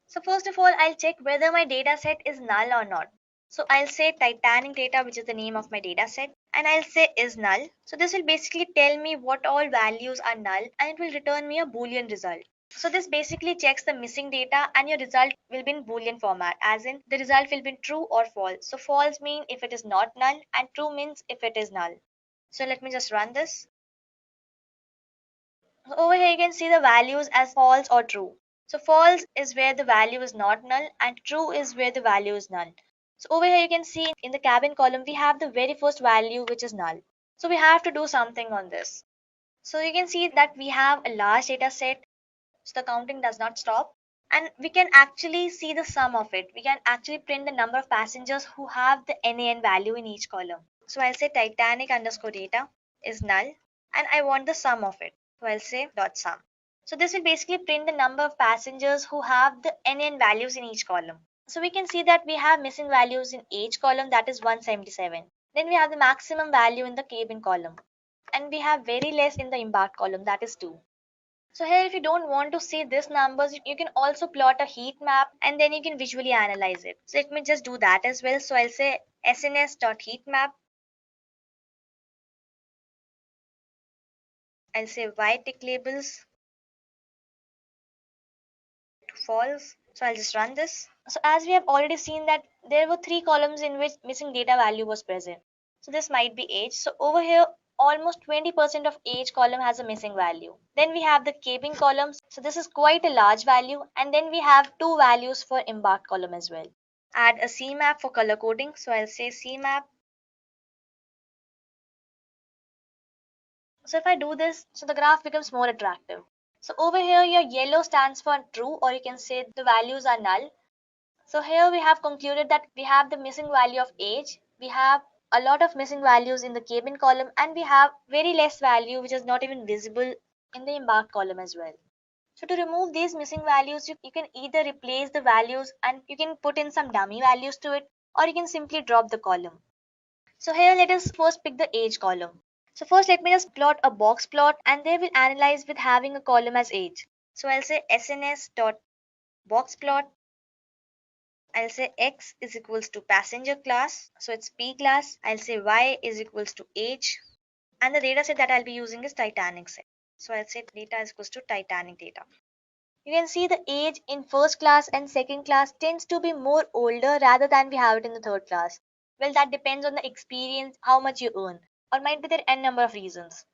So first of all, I'll check whether my data set is null or not. So I'll say Titanic data, which is the name of my data set, and I'll say is null. So this will basically tell me what all values are null and it will return me a Boolean result. So this basically checks the missing data and your result will be in Boolean format, as in the result will be true or false. So false means if it is not null and true means if it is null. So let me just run this. So over here you can see the values as false or true. So false is where the value is not null and true is where the value is null. So over here you can see in the cabin column we have the very first value which is null. So we have to do something on this. So you can see that we have a large data set. So the counting does not stop. And we can actually see the sum of it. We can actually print the number of passengers who have the NaN value in each column. So I'll say Titanic underscore data is null and I want the sum of it. So I'll say dot sum. So this will basically print the number of passengers who have the NaN values in each column. So we can see that we have missing values in each column, that is 177. Then we have the maximum value in the cabin column. And we have very less in the embarked column, that is 2. So here if you don't want to see these numbers, you can also plot a heat map and then you can visually analyze it. So let me just do that as well. So I'll say sns.heatmap. I'll say y tick labels to false. So I'll just run this. So as we have already seen that there were 3 columns in which missing data value was present. So this might be age. So over here almost 20% of age column has a missing value. Then we have the cabin columns. So this is quite a large value. And then we have 2 values for embarked column as well. Add a CMap for color coding. So I'll say CMap. So if I do this, so the graph becomes more attractive. So over here your yellow stands for true, or you can say the values are null. So here we have concluded that we have the missing value of age, we have a lot of missing values in the cabin column, and we have very less value which is not even visible in the embarked column as well. So to remove these missing values, you can either replace the values and you can put in some dummy values to it, or you can simply drop the column. So here let us first pick the age column. So first let me just plot a box plot and they will analyze with having a column as age. So I'll say sns.boxplot. I'll say X is equals to passenger class. So it's P class. I'll say Y is equals to age. And the data set that I'll be using is Titanic set. So I'll say data is equals to Titanic data. You can see the age in first class and second class tends to be more older rather than we have it in the third class. Well, that depends on the experience, how much you earn, or might be there n number of reasons.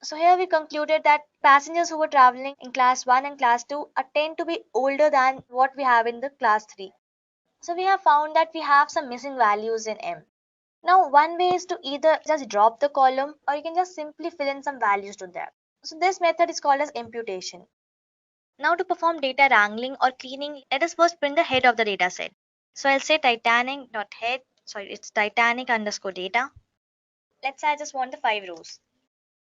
So here we concluded that passengers who were traveling in class 1 and class 2 tend to be older than what we have in the class 3. So we have found that we have some missing values in M. Now one way is to either just drop the column or you can just simply fill in some values to that. So this method is called as imputation. Now to perform data wrangling or cleaning, let us first print the head of the data set. So I'll say Titanic.head, it's Titanic underscore data. Let's say I just want the 5 rows.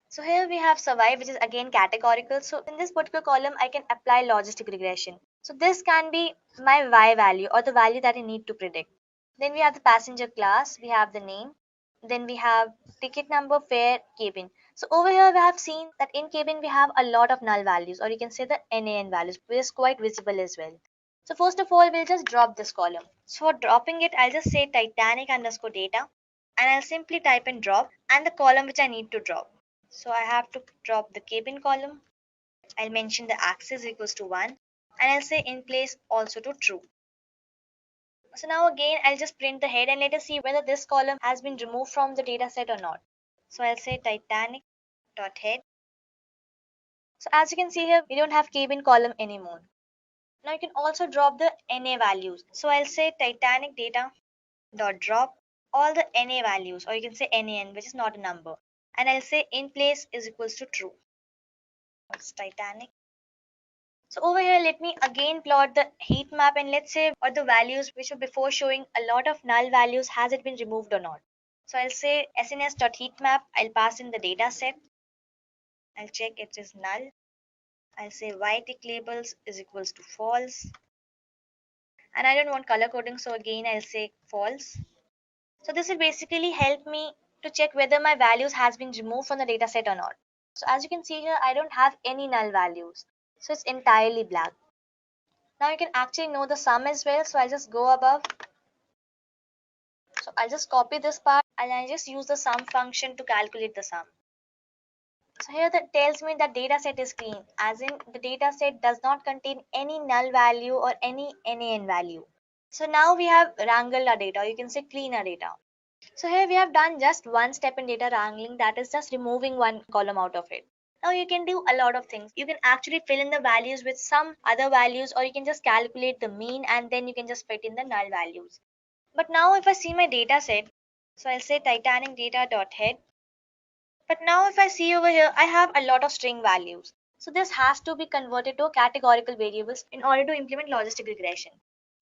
So here we have survive, which is again categorical. So in this particular column, I can apply logistic regression. So this can be my Y value or the value that I need to predict. Then we have the passenger class, we have the name, then we have ticket number, fare, cabin. So over here we have seen that in cabin we have a lot of null values, or you can say the NaN values, which is quite visible as well. So first of all, we'll just drop this column. So for dropping it, I'll just say Titanic underscore data, and I'll simply type in drop and the column which I need to drop. So I have to drop the cabin column. I'll mention the axis equals to 1, and I'll say in place also to true. So now again, I'll just print the head and let us see whether this column has been removed from the data set or not. So I'll say Titanic.head. So as you can see here, we don't have cabin column anymore. Now you can also drop the NA values. So I'll say Titanic data dot drop all the NA values, or you can say NaN, which is not a number. And I'll say in place is equals to true. It's Titanic. So over here, let me again plot the heat map and let's say what the values which were before showing a lot of null values, has it been removed or not. So I'll say sns.heatmap, I'll pass in the data set. I'll check it is null. I'll say y tick labels is equals to false. And I don't want color coding, so again I'll say false. So this will basically help me to check whether my values has been removed from the data set or not. So as you can see here, I don't have any null values. So it's entirely black. Now you can actually know the sum as well. So I'll just go above. So I'll just copy this part and I just use the sum function to calculate the sum. So here that tells me that data set is clean, as in the data set does not contain any null value or any NaN value. So now we have wrangled our data, or you can say clean our data. So here we have done just one step in data wrangling, that is just removing one column out of it. Now you can do a lot of things. You can actually fill in the values with some other values, or you can just calculate the mean and then you can just fit in the null values. But now if I see my data set, so I'll say Titanic data.head. But now if I see over here, I have a lot of string values. So this has to be converted to categorical variables in order to implement logistic regression.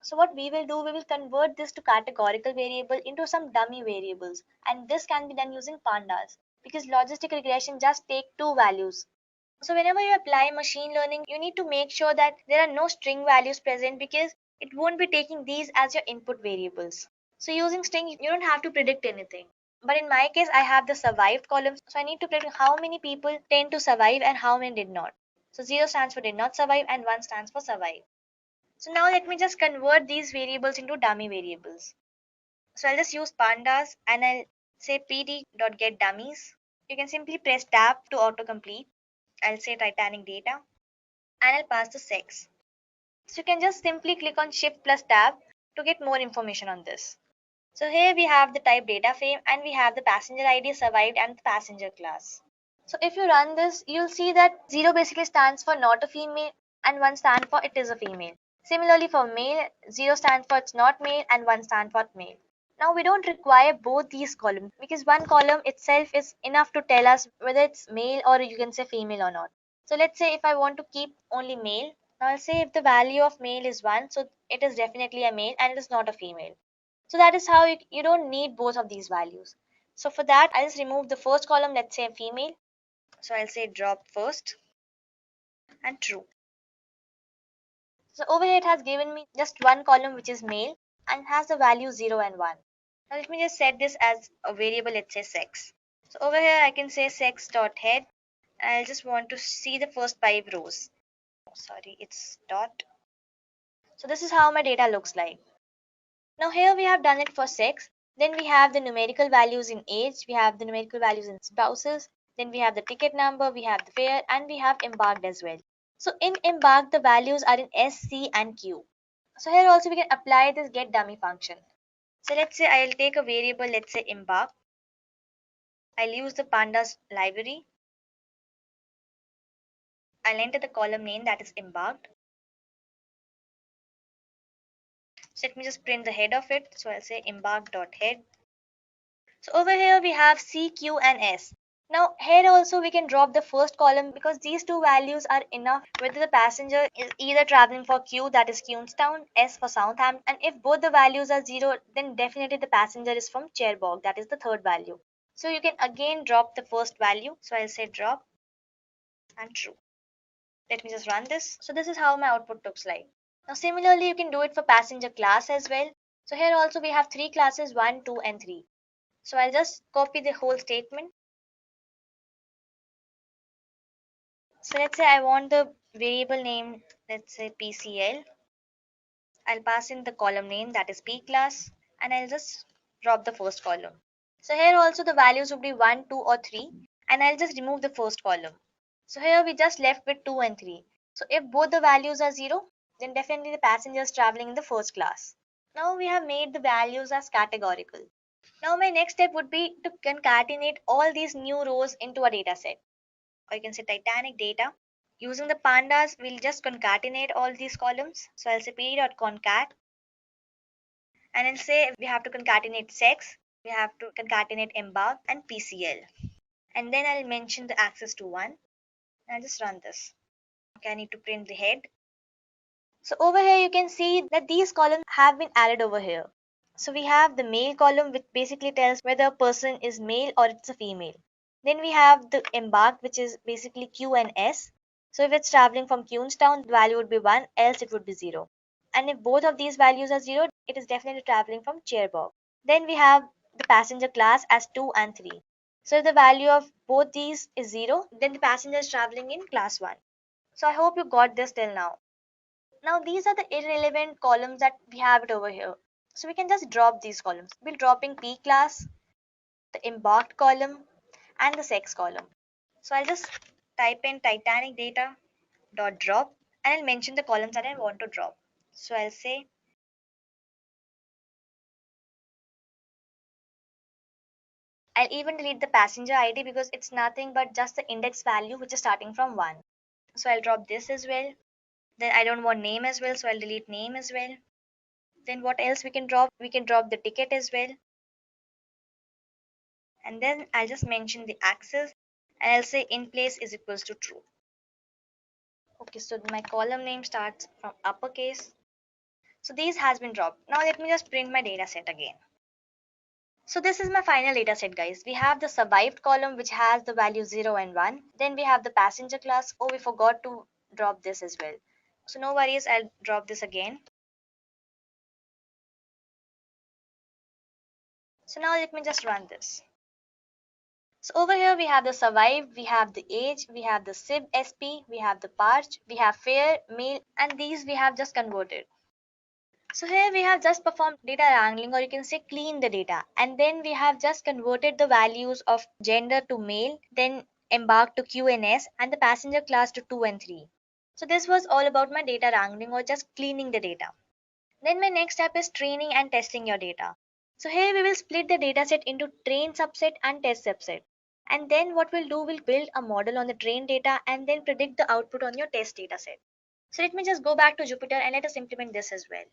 So what we will do, we will convert this to categorical variable into some dummy variables. And this can be done using pandas, because logistic regression just take 2 values. So whenever you apply machine learning, you need to make sure that there are no string values present, because it won't be taking these as your input variables. So using string, you don't have to predict anything. But in my case, I have the survived column. So I need to predict how many people tend to survive and how many did not. So 0 stands for did not survive and 1 stands for survive. So now let me just convert these variables into dummy variables. So I'll just use pandas and I'll say pd.getDummies. You can simply press tab to autocomplete. I'll say Titanic data and I'll pass the sex. So you can just simply click on shift plus tab to get more information on this. So here we have the type data frame and we have the passenger ID, survived, and the passenger class. So if you run this, you'll see that 0 basically stands for not a female and 1 stands for it is a female. Similarly for male, 0 stands for it's not male and 1 stands for male. Now we don't require both these columns, because one column itself is enough to tell us whether it's male or you can say female or not. So let's say if I want to keep only male, now I'll say if the value of male is 1, so it is definitely a male and it is not a female. So that is how you don't need both of these values. So for that, I'll just remove the first column, let's say female. So I'll say drop first and true. So over here it has given me just one column which is male and has the value 0 and 1. Now let me just set this as a variable, let's say sex. So over here I can say sex.head. I'll just want to see the first 5 rows. Sorry, it's dot. So this is how my data looks like. Now here we have done it for sex. Then we have the numerical values in age. We have the numerical values in spouses. Then we have the ticket number. We have the fare, and we have embarked as well. So in embarked, the values are in S, C, and Q. So here also we can apply this get dummy function. So let's say I'll take a variable, let's say embark. I'll use the pandas library. I'll enter the column name, that is embarked. So let me just print the head of it. So I'll say embark.head. So over here we have C, Q and S. Now here also we can drop the first column because these two values are enough whether the passenger is either traveling for Q, that is Queenstown, S for Southampton, and if both the values are 0 then definitely the passenger is from Cherbourg, that is the third value. So you can again drop the first value. So I'll say drop and true. Let me just run this. So this is how my output looks like. Now similarly you can do it for passenger class as well. So here also we have three classes 1, 2 and 3. So I'll just copy the whole statement. So let's say I want the variable name, let's say PCL. I'll pass in the column name, that is P class, and I'll just drop the first column. So here also the values would be 1, 2 or 3, and I'll just remove the first column. So here we just left with 2 and 3. So if both the values are 0, then definitely the passenger is traveling in the first class. Now we have made the values as categorical. Now my next step would be to concatenate all these new rows into a data set. Or you can say Titanic data. Using the pandas, we'll just concatenate all these columns. So I'll say p.concat, and I'll say we have to concatenate sex, we have to concatenate embark and PCL. And then I'll mention the access to 1. And I'll just run this. Okay, I need to print the head. So over here you can see that these columns have been added over here. So we have the male column which basically tells whether a person is male or it's a female. Then we have the embark which is basically Q and S. So if it's traveling from Queenstown, the value would be 1, else it would be 0. And if both of these values are 0, it is definitely traveling from Cherbourg. Then we have the passenger class as 2 and 3. So if the value of both these is 0, then the passenger is traveling in class 1. So I hope you got this till now. Now these are the irrelevant columns that we have it over here. So we can just drop these columns. We'll dropping P class, the embarked column, and the sex column. So I'll just type in Titanic data dot drop, and I'll mention the columns that I want to drop. So I'll say I'll even delete the passenger ID because it's nothing but just the index value which is starting from 1. So I'll drop this as well. Then I don't want name as well, so I'll delete name as well. Then what else we can drop? We can drop the ticket as well. And then I'll just mention the access, and I'll say in place is equals to true. Okay, so my column name starts from uppercase. So these has been dropped. Now let me just print my data set again. So this is my final data set, guys. We have the survived column which has the value 0 and 1. Then we have the passenger class. Oh, we forgot to drop this as well. So no worries, I'll drop this again. So now let me just run this. So over here we have the survived, we have the age, we have the 𝐓𝐫, we have the parch, we have fair, male, and these we have just converted. So here we have just performed data wrangling, or you can say clean the data, and then we have just converted the values of gender to male, then embark to Q and S, and the passenger class to 2 and 3. So this was all about my data wrangling or just cleaning the data. Then my next step is training and testing your data. So here we will split the dataset into train subset and test subset. And then what we'll do, we'll build a model on the trained data and then predict the output on your test dataset. So let me just go back to Jupyter and let us implement this as well.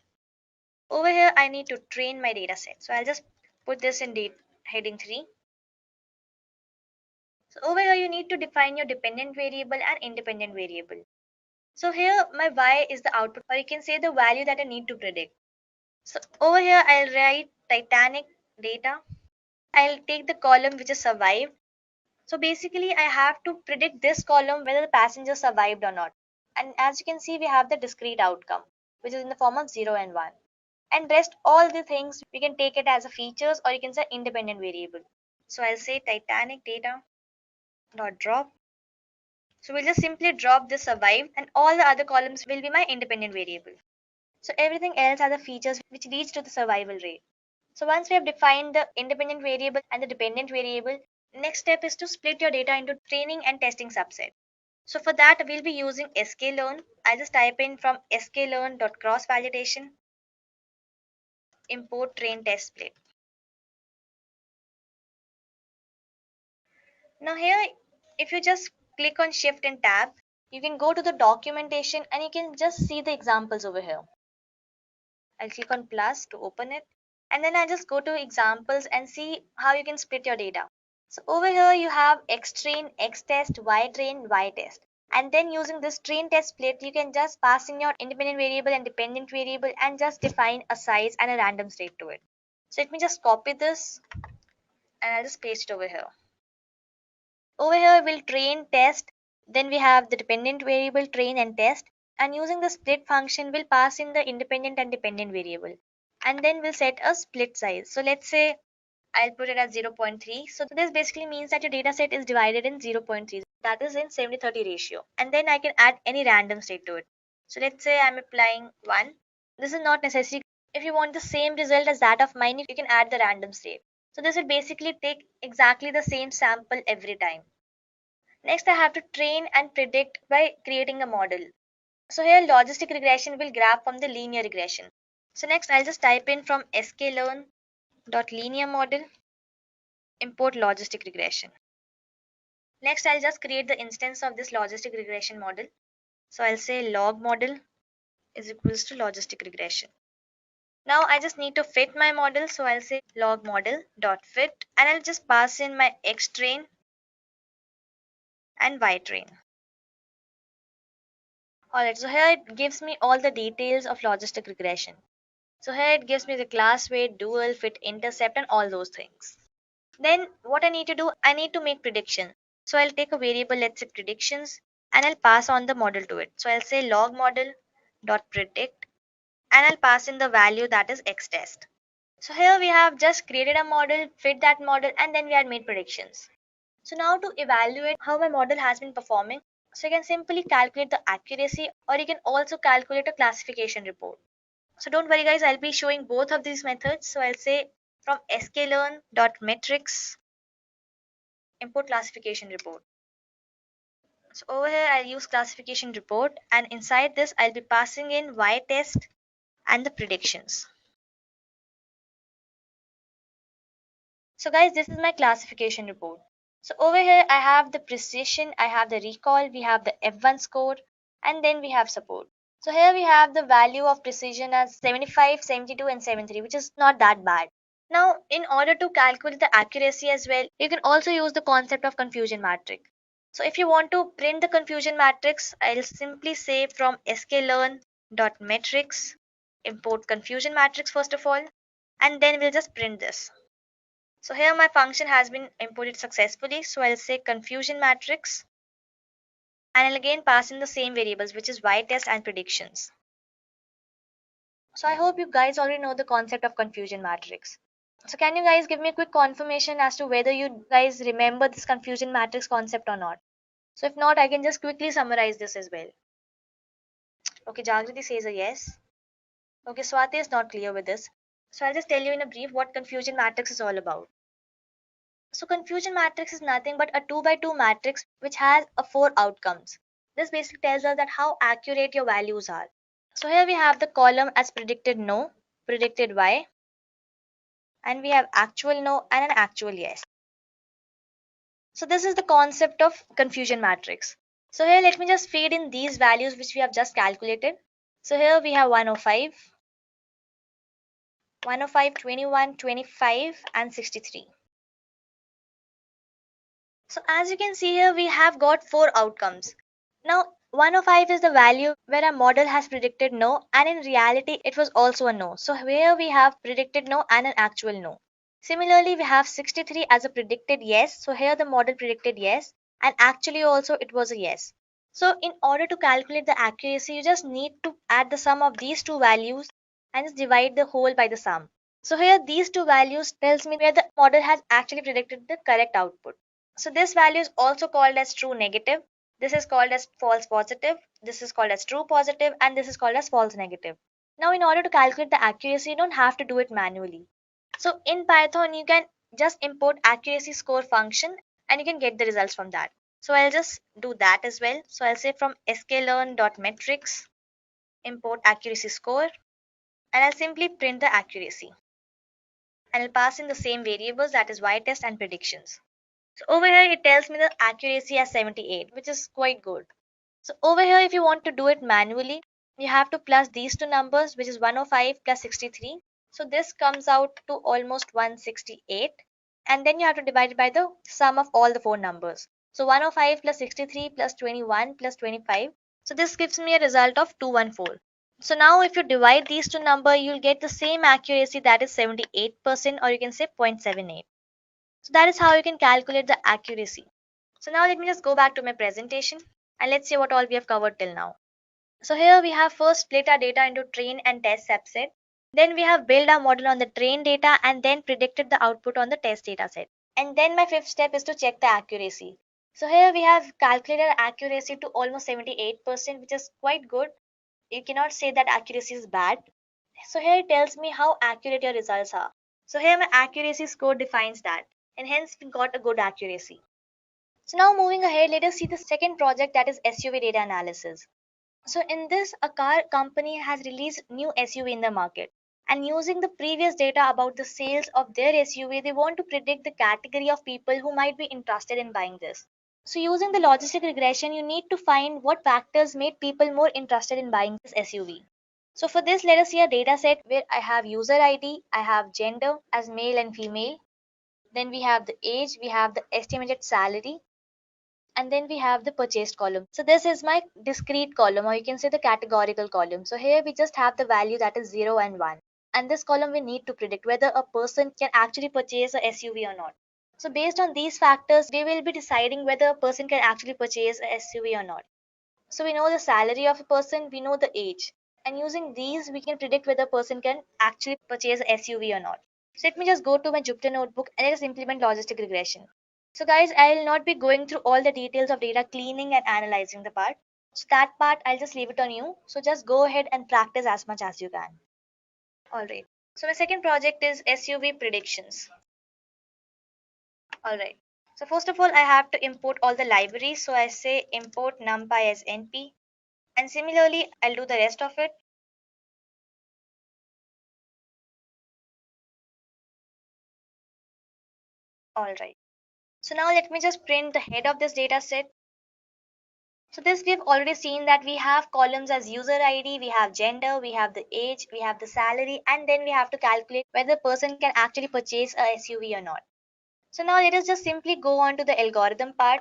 Over here, I need to train my dataset. So I'll just put this in heading 3. So over here, you need to define your dependent variable and independent variable. So here my y is the output, or you can say the value that I need to predict. So over here, I'll write Titanic data. I'll take the column which is survived. So basically, I have to predict this column whether the passenger survived or not. And as you can see, we have the discrete outcome, which is in the form of 0 and 1. And rest all the things, we can take it as a features, or you can say independent variable. So I'll say Titanic data dot drop. So we'll just simply drop this survived, and all the other columns will be my independent variable. So everything else are the features which leads to the survival rate. So once we have defined the independent variable and the dependent variable, next step is to split your data into training and testing subset. So for that, we'll be using sklearn. I'll just type in from sklearn.cross-validation, import train test split. Now here, if you just click on Shift and Tab, you can go to the documentation and you can just see the examples over here. I'll click on plus to open it. And then I just go to examples and see how you can split your data. So over here you have xtrain, xtest, ytrain, ytest. And then using this train test split, you can just pass in your independent variable and dependent variable and just define a size and a random state to it. So let me just copy this and I'll just paste it over here. Over here we'll train, test, then we have the dependent variable train and test, and using the split function we'll pass in the independent and dependent variable, and then we'll set a split size. So let's say I'll put it at 0.3. So this basically means that your data set is divided in 0.3, that is in 70-30 ratio, and then I can add any random state to it. So let's say I'm applying 1. This is not necessary. If you want the same result as that of mine, you can add the random state. So this will basically take exactly the same sample every time. Next, I have to train and predict by creating a model. So here logistic regression will grab from the linear regression. So next I'll just type in from sklearn.linear model, import logistic regression. Next I'll just create the instance of this logistic regression model. So I'll say log model is equals to logistic regression. Now I just need to fit my model, so I'll say log model dot fit, and I'll just pass in my xtrain and ytrain. Alright, so here it gives me all the details of logistic regression. So here it gives me the class weight, dual, fit, intercept, and all those things. Then what I need to do, I need to make prediction. So I'll take a variable, let's say predictions, and I'll pass on the model to it. So I'll say log model dot predict, and I'll pass in the value that is xtest. So here we have just created a model, fit that model, and then we had made predictions. So now to evaluate how my model has been performing, so you can simply calculate the accuracy, or you can also calculate a classification report. So don't worry guys, I'll be showing both of these methods. So I'll say from sklearn.metrics, import classification report. So over here I'll use classification report, and inside this I'll be passing in ytest and the predictions. So guys, this is my classification report. So over here I have the precision, I have the recall, we have the F1 score, and then we have support. So here we have the value of precision as 75, 72, and 73, which is not that bad. Now, in order to calculate the accuracy as well, you can also use the concept of confusion matrix. So if you want to print the confusion matrix, I'll simply say from sklearn.metrics, import confusion matrix first of all, and then we'll just print this. So here my function has been imported successfully. So I'll say confusion matrix, and I'll again pass in the same variables, which is ytest and predictions. So I hope you guys already know the concept of confusion matrix. So can you guys give me a quick confirmation as to whether you guys remember this confusion matrix concept or not? So if not, I can just quickly summarize this as well. Okay, Jagriti says a yes. Okay, Swati is not clear with this. So I'll just tell you in a brief what confusion matrix is all about. So confusion matrix is nothing but a 2 by 2 matrix which has 4 outcomes. This basically tells us that how accurate your values are. So here we have the column as predicted no, predicted y, and we have actual no and an actual yes. So this is the concept of confusion matrix. So here let me just feed in these values which we have just calculated. So here we have 105, 21, 25, and 63. So as you can see here, we have got 4 outcomes. Now 105 is the value where a model has predicted no, and in reality it was also a no. So here we have predicted no and an actual no. Similarly, we have 63 as a predicted yes. So here the model predicted yes, and actually also it was a yes. So in order to calculate the accuracy, you just need to add the sum of these two values and just divide the whole by the sum. So here these two values tells me where the model has actually predicted the correct output. So this value is also called as true negative. This is called as false positive. This is called as true positive, and this is called as false negative. Now in order to calculate the accuracy, you don't have to do it manually. So in Python, you can just import accuracy score function and you can get the results from that. So I'll just do that as well. So I'll say from sklearn.metrics, import accuracy score, and I'll simply print the accuracy. And I'll pass in the same variables, that is ytest and predictions. So over here, it tells me the accuracy as 78, which is quite good. So over here, if you want to do it manually, you have to plus these two numbers, which is 105 plus 63. So this comes out to almost 168. And then you have to divide it by the sum of all the four numbers. So 105 plus 63 plus 21 plus 25. So this gives me a result of 214. So now if you divide these two numbers, you'll get the same accuracy, that is 78%, or you can say 0.78. So that is how you can calculate the accuracy. So now let me just go back to my presentation and let's see what all we have covered till now. So here we have first split our data into train and test subset. Then we have built our model on the train data and then predicted the output on the test data set. And then my fifth step is to check the accuracy. So here we have calculated accuracy to almost 78%, which is quite good. You cannot say that accuracy is bad. So here it tells me how accurate your results are. So here my accuracy score defines that, and hence we got a good accuracy. So now moving ahead, let us see the second project, that is SUV data analysis. So in this, a car company has released new SUV in the market, and using the previous data about the sales of their SUV, they want to predict the category of people who might be interested in buying this. So using the logistic regression, you need to find what factors made people more interested in buying this SUV. So for this, let us see a data set where I have user ID, I have gender as male and female, then we have the age, we have the estimated salary, and then we have the purchased column. So this is my discrete column, or you can say the categorical column. So here we just have the value, that is 0 and 1. And this column we need to predict whether a person can actually purchase a SUV or not. So based on these factors, we will be deciding whether a person can actually purchase a SUV or not. So we know the salary of a person, we know the age. And using these, we can predict whether a person can actually purchase a SUV or not. So let me just go to my Jupyter notebook and let us implement logistic regression. So guys, I will not be going through all the details of data cleaning and analyzing the part. So that part, I'll just leave it on you. So just go ahead and practice as much as you can. Alright. So my second project is SUV predictions. Alright. So first of all, I have to import all the libraries. So I say import numpy as np. And similarly, I'll do the rest of it. Alright. So now let me just print the head of this data set. So this we've already seen that we have columns as user ID, we have gender, we have the age, we have the salary, and then we have to calculate whether the person can actually purchase a SUV or not. So now let us just simply go on to the algorithm part.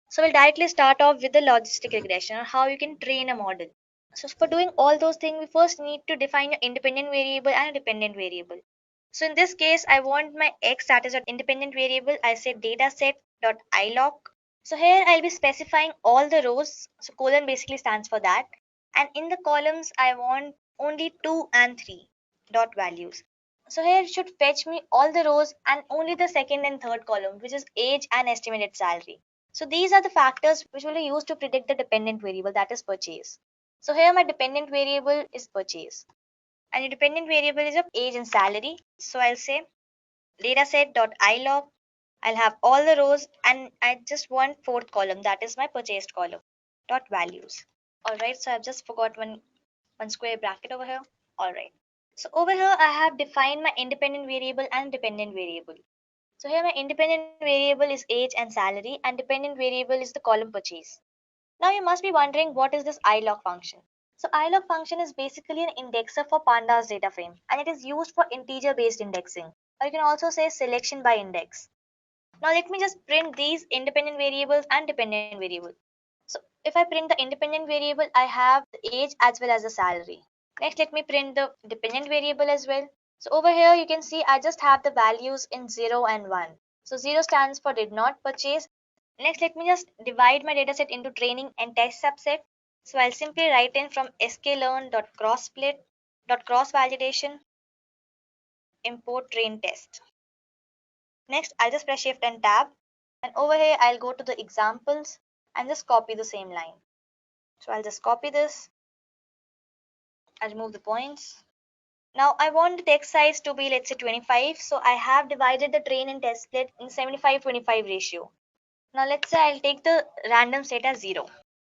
So we'll directly start off with the logistic regression, or how you can train a model. So for doing all those things, we first need to define your independent variable and a dependent variable. So in this case, I want my x, that is an independent variable. I say dataset.iloc. So here I'll be specifying all the rows. So colon basically stands for that. And in the columns, I want only 2 and 3 dot values. So here it should fetch me all the rows and only the second and third column, which is age and estimated salary. So these are the factors which will be used to predict the dependent variable, that is purchase. So here my dependent variable is purchase. And the dependent variable is of age and salary. So I'll say dataset.iloc. I'll have all the rows and I just want fourth column, that is my purchased column, dot values. Alright, so I've just forgot one square bracket over here. Alright. So over here I have defined my independent variable and dependent variable. So here my independent variable is age and salary, and dependent variable is the column purchase. Now you must be wondering, what is this iloc function? So iloc function is basically an indexer for pandas data frame, and it is used for integer based indexing, or you can also say selection by index. Now let me just print these independent variables and dependent variable. So if I print the independent variable, I have the age as well as the salary. Next, let me print the dependent variable as well. So over here, you can see I just have the values in 0 and 1. So 0 stands for did not purchase. Next, let me just divide my dataset into training and test subset. So I'll simply write in from sklearn.crosssplit.crossvalidation import train test. Next, I'll just press shift and tab. And over here, I'll go to the examples and just copy the same line. So I'll just copy this. I'll remove the points. Now I want the text size to be, let's say, 25. So I have divided the train and test split in 75-25 ratio. Now let's say I'll take the random state as 0.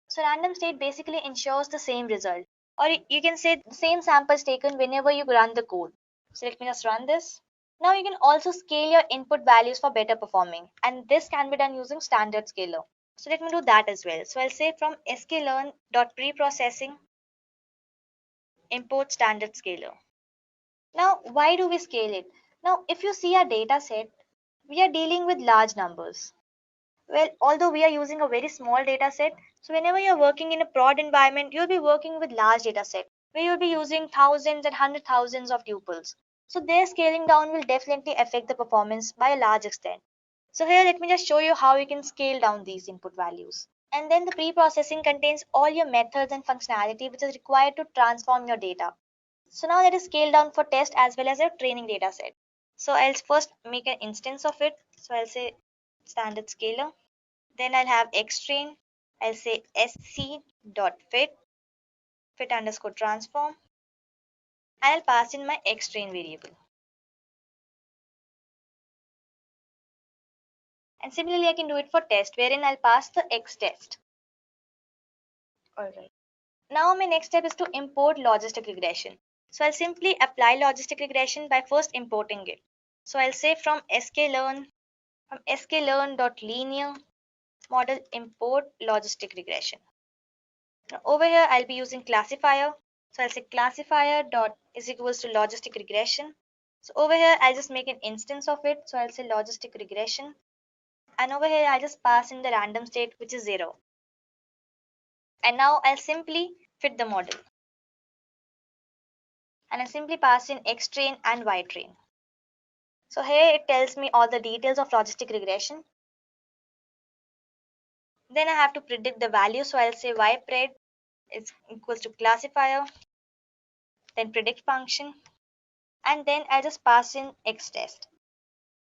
So random state basically ensures the same result. Or you can say the same samples taken whenever you run the code. So let me just run this. Now you can also scale your input values for better performing. And this can be done using standard scaler. So let me do that as well. So I'll say from sklearn.preprocessing import standard scaler. Now, why do we scale it? Now, if you see our data set, we are dealing with large numbers. Well, although we are using a very small data set, so whenever you're working in a prod environment, you'll be working with large data set where you'll be using thousands and hundred thousands of tuples. So their scaling down will definitely affect the performance by a large extent. So here, let me just show you how you can scale down these input values. And then the pre-processing contains all your methods and functionality which is required to transform your data. So now let us scale down for test as well as a training data set. So I'll first make an instance of it. So I'll say standard scaler. Then I'll have xtrain. I'll say sc.fit, fit underscore transform. And I'll pass in my xtrain variable. And similarly, I can do it for test, wherein I'll pass the xtest. Alright. Now my next step is to import logistic regression. So I'll simply apply logistic regression by first importing it. So I'll say from sklearn.linear model import logistic regression. Now over here I'll be using classifier. So I'll say classifier dot is equals to logistic regression. So over here I'll just make an instance of it. So I'll say logistic regression. And over here I just pass in the random state which is 0. And now I'll simply fit the model. And I simply pass in xtrain and ytrain. So here it tells me all the details of logistic regression. Then I have to predict the value. So I'll say ypred is equals to classifier, then predict function, and then I just pass in xtest.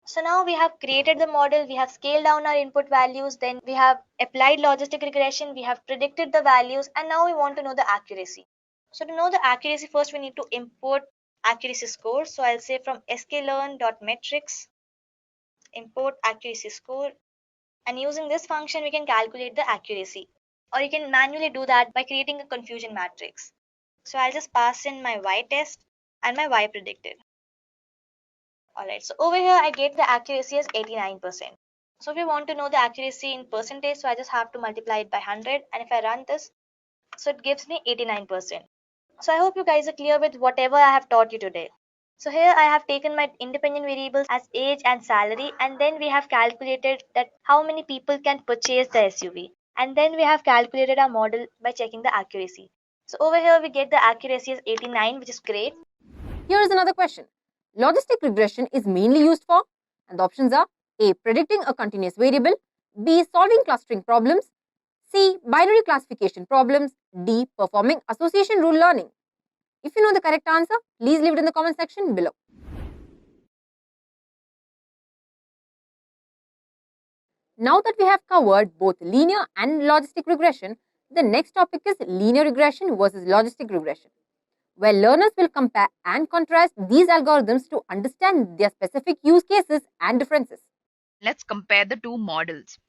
So now we have created the model, we have scaled down our input values, then we have applied logistic regression, we have predicted the values, and now we want to know the accuracy. So to know the accuracy, first we need to import accuracy score. So I'll say from sklearn.metrics import accuracy score, and using this function we can calculate the accuracy, or you can manually do that by creating a confusion matrix. So I'll just pass in my y test and my y predicted. Alright, so over here I get the accuracy as 89%. So if we want to know the accuracy in percentage, so I just have to multiply it by 100, and if I run this, so it gives me 89%. So I hope you guys are clear with whatever I have taught you today. So here I have taken my independent variables as age and salary, and then we have calculated that how many people can purchase the SUV. And then we have calculated our model by checking the accuracy. So over here we get the accuracy as 89, which is great. Here is another question. Logistic regression is mainly used for, and the options are A. Predicting a continuous variable, B. Solving clustering problems, C. Binary classification problems, D. Performing association rule learning. If you know the correct answer, please leave it in the comment section below. Now that we have covered both linear and logistic regression, the next topic is linear regression versus logistic regression, where learners will compare and contrast these algorithms to understand their specific use cases and differences. Let's compare the two models.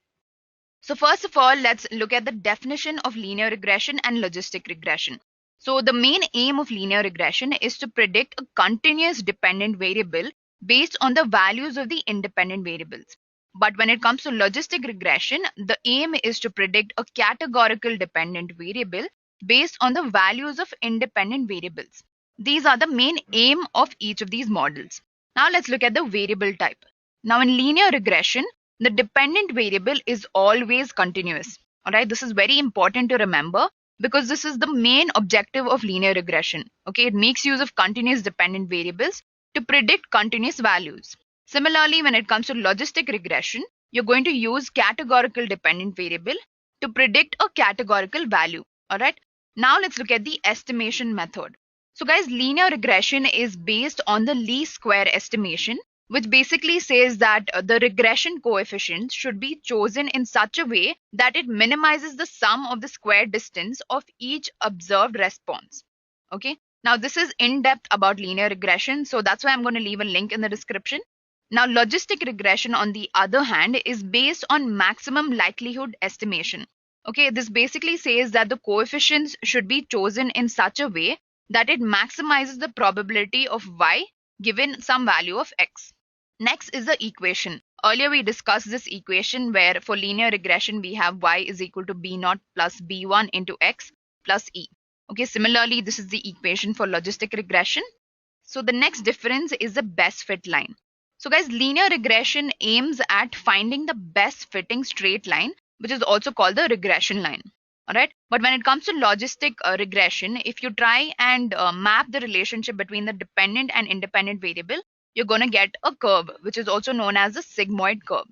So first of all, let's look at the definition of linear regression and logistic regression. So the main aim of linear regression is to predict a continuous dependent variable based on the values of the independent variables. But when it comes to logistic regression, the aim is to predict a categorical dependent variable based on the values of independent variables. These are the main aim of each of these models. Now let's look at the variable type. Now in linear regression, the dependent variable is always continuous. Alright, this is very important to remember because this is the main objective of linear regression. Okay, it makes use of continuous dependent variables to predict continuous values. Similarly, when it comes to logistic regression, you're going to use categorical dependent variable to predict a categorical value. Alright, now let's look at the estimation method. So guys, linear regression is based on the least square estimation, which basically says that the regression coefficients should be chosen in such a way that it minimizes the sum of the square distance of each observed response. Okay, now this is in depth about linear regression, so that's why I'm going to leave a link in the description. Now logistic regression on the other hand is based on maximum likelihood estimation. Okay, this basically says that the coefficients should be chosen in such a way that it maximizes the probability of y given some value of x. Next is the equation. Earlier we discussed this equation where for linear regression we have y is equal to b0 plus b1 into x plus e. Okay, similarly, this is the equation for logistic regression. So the next difference is the best fit line. So guys, linear regression aims at finding the best fitting straight line, which is also called the regression line. All right. But when it comes to logistic regression, if you try and map the relationship between the dependent and independent variable, you're going to get a curve, which is also known as the sigmoid curve.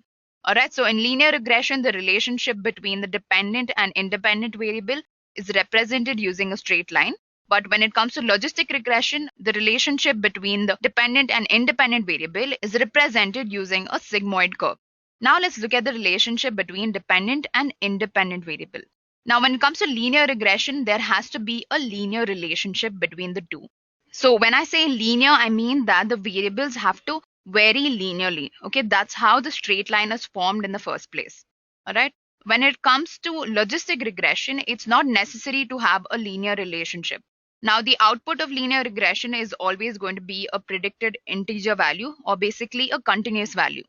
All right. So in linear regression, the relationship between the dependent and independent variable is represented using a straight line. But when it comes to logistic regression, the relationship between the dependent and independent variable is represented using a sigmoid curve. Now let's look at the relationship between dependent and independent variable. Now, when it comes to linear regression, there has to be a linear relationship between the two. So when I say linear, I mean that the variables have to vary linearly. Okay, that's how the straight line is formed in the first place. All right. When it comes to logistic regression, it's not necessary to have a linear relationship. Now, the output of linear regression is always going to be a predicted integer value, or basically a continuous value.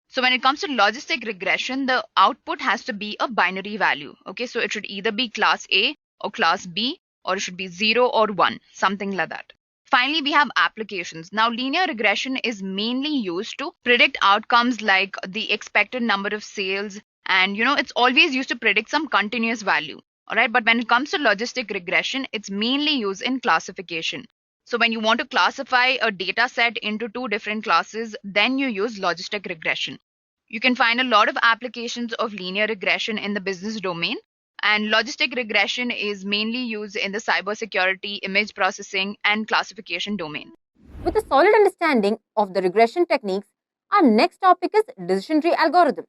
So when it comes to logistic regression, the output has to be a binary value. Okay, so it should either be class A or class B, or it should be 0 or 1, something like that. Finally, we have applications. Now, linear regression is mainly used to predict outcomes like the expected number of sales, and it's always used to predict some continuous value. All right, but when it comes to logistic regression, it's mainly used in classification. So when you want to classify a data set into two different classes, then you use logistic regression. You can find a lot of applications of linear regression in the business domain, and logistic regression is mainly used in the cybersecurity, image processing, and classification domain. With a solid understanding of the regression techniques, our next topic is decision tree algorithm,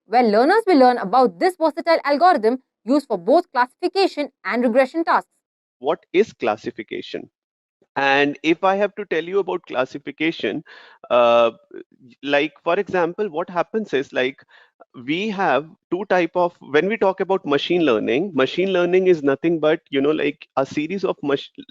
where learners will learn about this versatile algorithm used for both classification and regression tasks. What is classification? And if I have to tell you about classification, like for example, what happens is like we have two type of, when we talk about machine learning is nothing but like a series of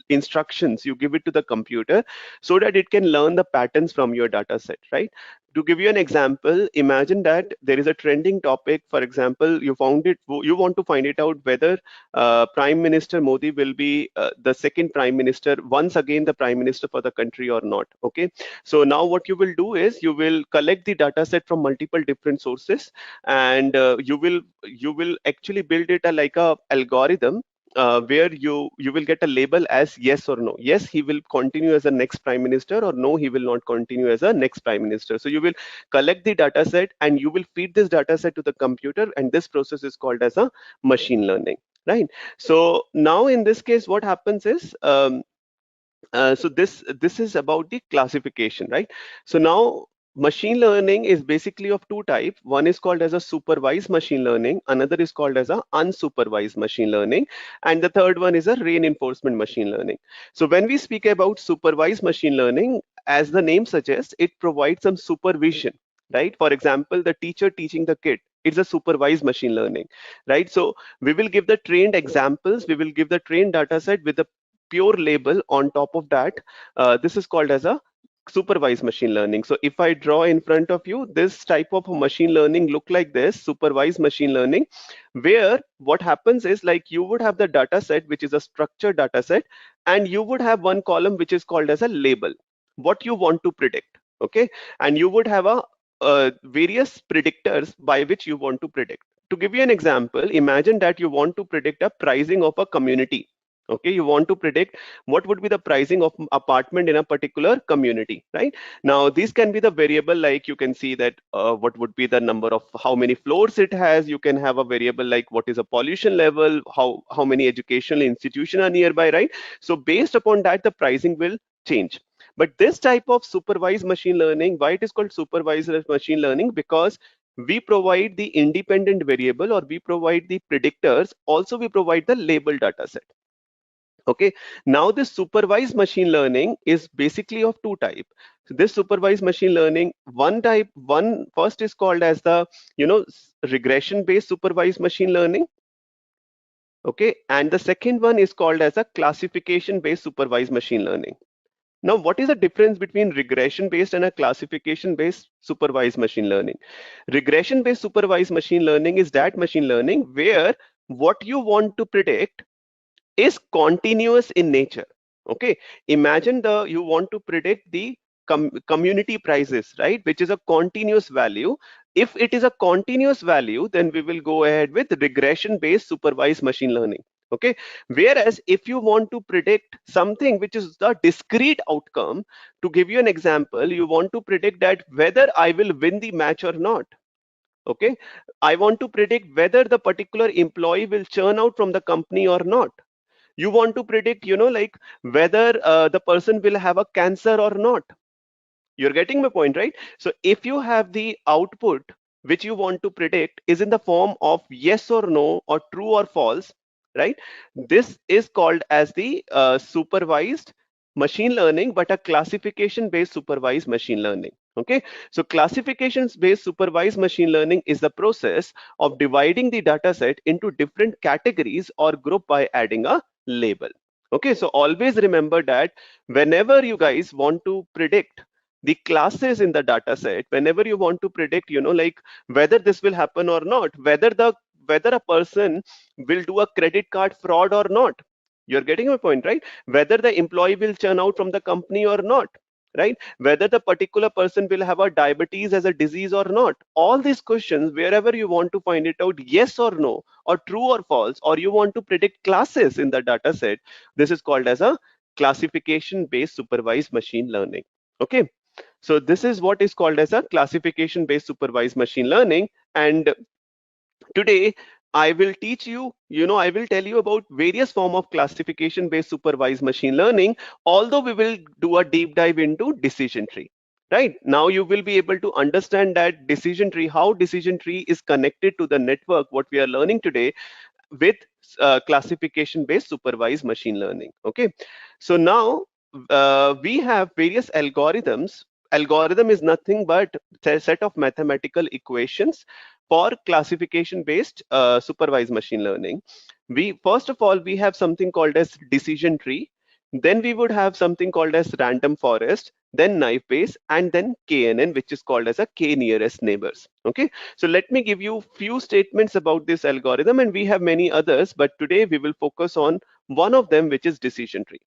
instructions you give it to the computer so that it can learn the patterns from your data set, right? To give you an example, imagine that there is a trending topic. For example, you want to find it out whether Prime Minister Modi will be the second Prime Minister, once again the Prime Minister for the country or not. Okay, so now what you will do is you will collect the data set from multiple different sources, and you will actually build it like a algorithm where you will get a label as yes or no. Yes, he will continue as the next prime minister, or no, he will not continue as a next prime minister. So you will collect the data set and you will feed this data set to the computer, and this process is called as a machine learning, right? So now in this case, what happens is so this is about the classification, right? So now machine learning is basically of two types. One is called as a supervised machine learning, another is called as a unsupervised machine learning, and the third one is a reinforcement machine learning. So when we speak about supervised machine learning, as the name suggests, it provides some supervision, right? For example, the teacher teaching the kid, it's a supervised machine learning, right? So we will give the trained examples, we will give the trained data set with the pure label on top of that. This is called as a supervised machine learning. So if I draw in front of you, this type of machine learning look like this, supervised machine learning, where what happens is like you would have the data set, which is a structured data set, and you would have one column which is called as a label, what you want to predict. Okay, and you would have a various predictors by which you want to predict. To give you an example, imagine that you want to predict a pricing of a community. Okay, you want to predict what would be the pricing of apartment in a particular community, right? Now these can be the variable, like you can see that what would be the number of how many floors it has. You can have a variable like what is a pollution level, how many educational institutions are nearby, right? So based upon that, the pricing will change. But this type of supervised machine learning, why it is called supervised machine learning? Because we provide the independent variable, or we provide the predictors, also we provide the label data set. Okay, now this supervised machine learning is basically of two type. So this supervised machine learning, one first is called as the regression based supervised machine learning. Okay, and the second one is called as a classification based supervised machine learning. Now, what is the difference between regression based and a classification based supervised machine learning? Regression based supervised machine learning is that machine learning where what you want to predict is continuous in nature. Okay, imagine you want to predict the community prices, right, which is a continuous value. If it is a continuous value, then we will go ahead with regression based supervised machine learning. Okay, whereas if you want to predict something which is the discrete outcome, to give you an example, you want to predict that whether I will win the match or not. Okay, I want to predict whether the particular employee will churn out from the company or not. You want to predict, like whether the person will have a cancer or not. You're getting my point, right? So if you have the output which you want to predict is in the form of yes or no or true or false, right? This is called as the supervised machine learning, but a classification based supervised machine learning. Okay, so classifications based supervised machine learning is the process of dividing the data set into different categories or group by adding a label. Okay, so always remember that whenever you guys want to predict the classes in the data set, whenever you want to predict, like whether this will happen or not, whether a person will do a credit card fraud or not. You're getting my point, right? Whether the employee will churn out from the company or not, right? Whether the particular person will have a diabetes as a disease or not. All these questions, wherever you want to find it out, yes or no, or true or false, or you want to predict classes in the data set, this is called as a classification based supervised machine learning. Okay, so this is what is called as a classification based supervised machine learning. And today I will teach you, I will tell you about various form of classification based supervised machine learning, although we will do a deep dive into decision tree. Right now you will be able to understand that decision tree, how decision tree is connected to the network, what we are learning today with classification based supervised machine learning. Okay, so now we have various algorithms. Algorithm is nothing but a set of mathematical equations for classification based supervised machine learning. We first of all we have something called as decision tree, then we would have something called as random forest, then knife base, and then KNN, which is called as a k nearest neighbors. Okay, so let me give you few statements about this algorithm, and we have many others, but today we will focus on one of them, which is decision tree.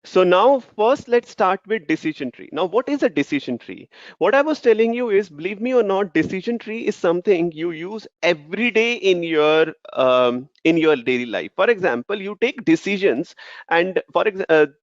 So now first let's start with decision tree. Now what is a decision tree? What I was telling you is, believe me or not, decision tree is something you use every day in your daily life. For example, you take decisions, and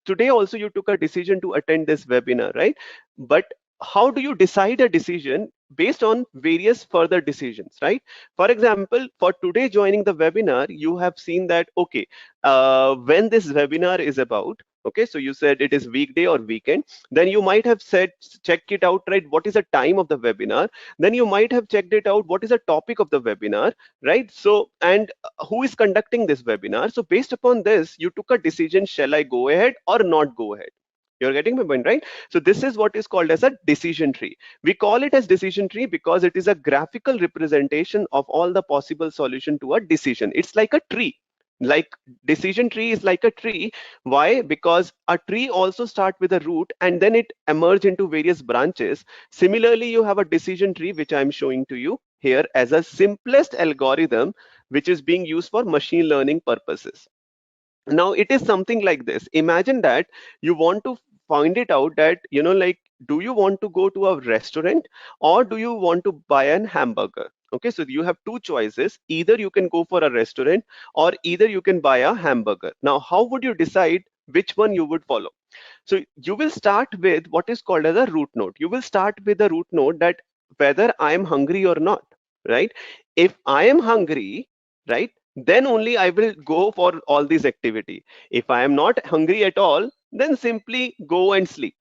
today also you took a decision to attend this webinar, right? But how do you decide a decision? Based on various further decisions, right? For example, for today joining the webinar, you have seen that, okay, when this webinar is about, okay, so you said it is weekday or weekend, then you might have said check it out, right? What is the time of the webinar? Then you might have checked it out, what is the topic of the webinar, right? So, and who is conducting this webinar? So based upon this, you took a decision, shall I go ahead or not go ahead? You're getting my point, right? So this is what is called as a decision tree. We call it as decision tree because it is a graphical representation of all the possible solution to a decision. It's like a tree. Like decision tree is like a tree. Why? Because a tree also start with a root and then it emerge into various branches. Similarly, you have a decision tree, which I'm showing to you here as a simplest algorithm, which is being used for machine learning purposes. Now it is something like this. Imagine that you want to find it out that, like, do you want to go to a restaurant or do you want to buy an hamburger? Okay, so you have two choices. Either you can go for a restaurant or either you can buy a hamburger. Now, how would you decide which one you would follow? So you will start with what is called as a root node. You will start with the root node that whether I am hungry or not, right? If I am hungry, right, then only I will go for all these activity. If I am not hungry at all, then simply go and sleep.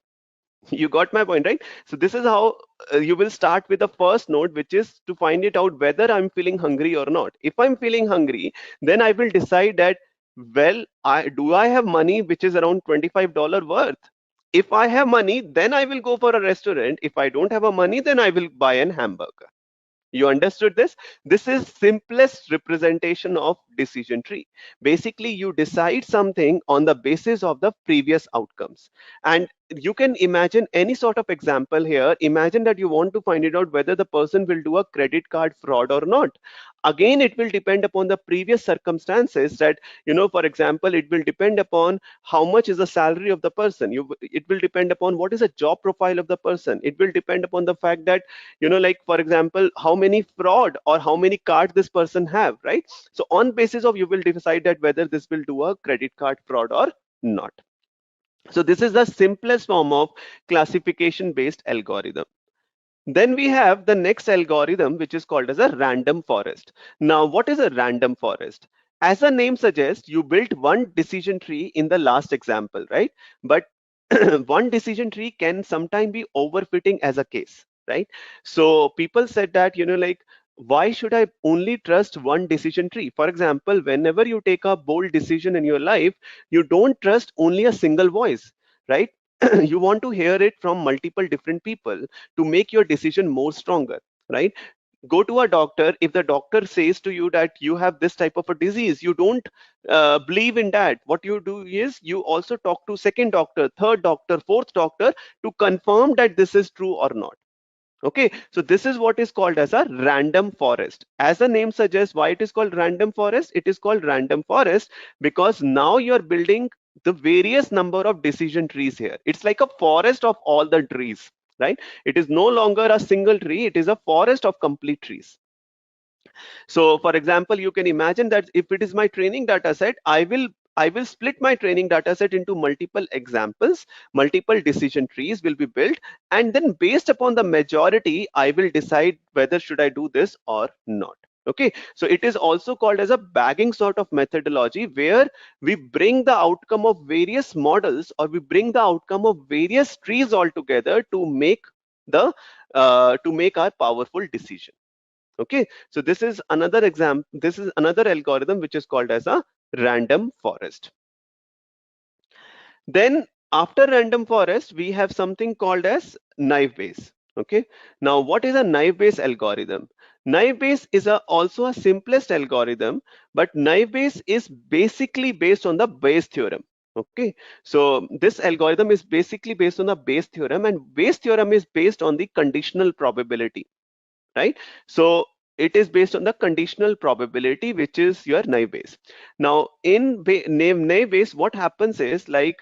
You got my point, right? So this is how you will start with the first node, which is to find it out whether I'm feeling hungry or not. If I'm feeling hungry, then I will decide that, well, I have money which is around $25 worth. If I have money, then I will go for a restaurant. If I don't have a money, then I will buy an hamburger. You understood this? This is simplest representation of decision tree. Basically, you decide something on the basis of the previous outcomes. And you can imagine any sort of example here. Imagine that you want to find it out whether the person will do a credit card fraud or not. Again, it will depend upon the previous circumstances that, for example, it will depend upon how much is the salary of the person. It will depend upon what is the job profile of the person. It will depend upon the fact that, like, for example, how many fraud or how many cards this person have, right? So on basis of, you will decide that whether this will do a credit card fraud or not. So this is the simplest form of classification based algorithm. Then we have the next algorithm, which is called as a random forest. Now, what is a random forest? As the name suggests, you built one decision tree in the last example, right? But one decision tree can sometimes be overfitting as a case, right? So people said that, like, why should I only trust one decision tree? For example, whenever you take a bold decision in your life, you don't trust only a single voice, right? You want to hear it from multiple different people to make your decision more stronger, right? Go to a doctor. If the doctor says to you that you have this type of a disease, you don't believe in that. What you do is you also talk to second doctor, third doctor, fourth doctor to confirm that this is true or not. Okay, so this is what is called as a random forest. As the name suggests, why it is called random forest? It is called random forest because now you're building the various number of decision trees here. It's like a forest of all the trees, right? It is no longer a single tree, it is a forest of complete trees. So for example, you can imagine that if it is my training data set, I will split my training data set into multiple examples, multiple decision trees will be built, and then based upon the majority, I will decide whether should I do this or not. Okay, so it is also called as a bagging sort of methodology where we bring the outcome of various models or we bring the outcome of various trees all together to make our powerful decision. Okay, so this is another example. This is another algorithm which is called as a random forest. Then after random forest, we have something called as naive Bayes. Okay, now what is a naive Bayes algorithm? Naive Bayes is also a simplest algorithm, but naive Bayes is basically based on the Bayes theorem. Okay, so this algorithm is basically based on the Bayes theorem, and Bayes theorem is based on the conditional probability, right? So it is based on the conditional probability, which is your naive Bayes. Now in naive Bayes, what happens is, like,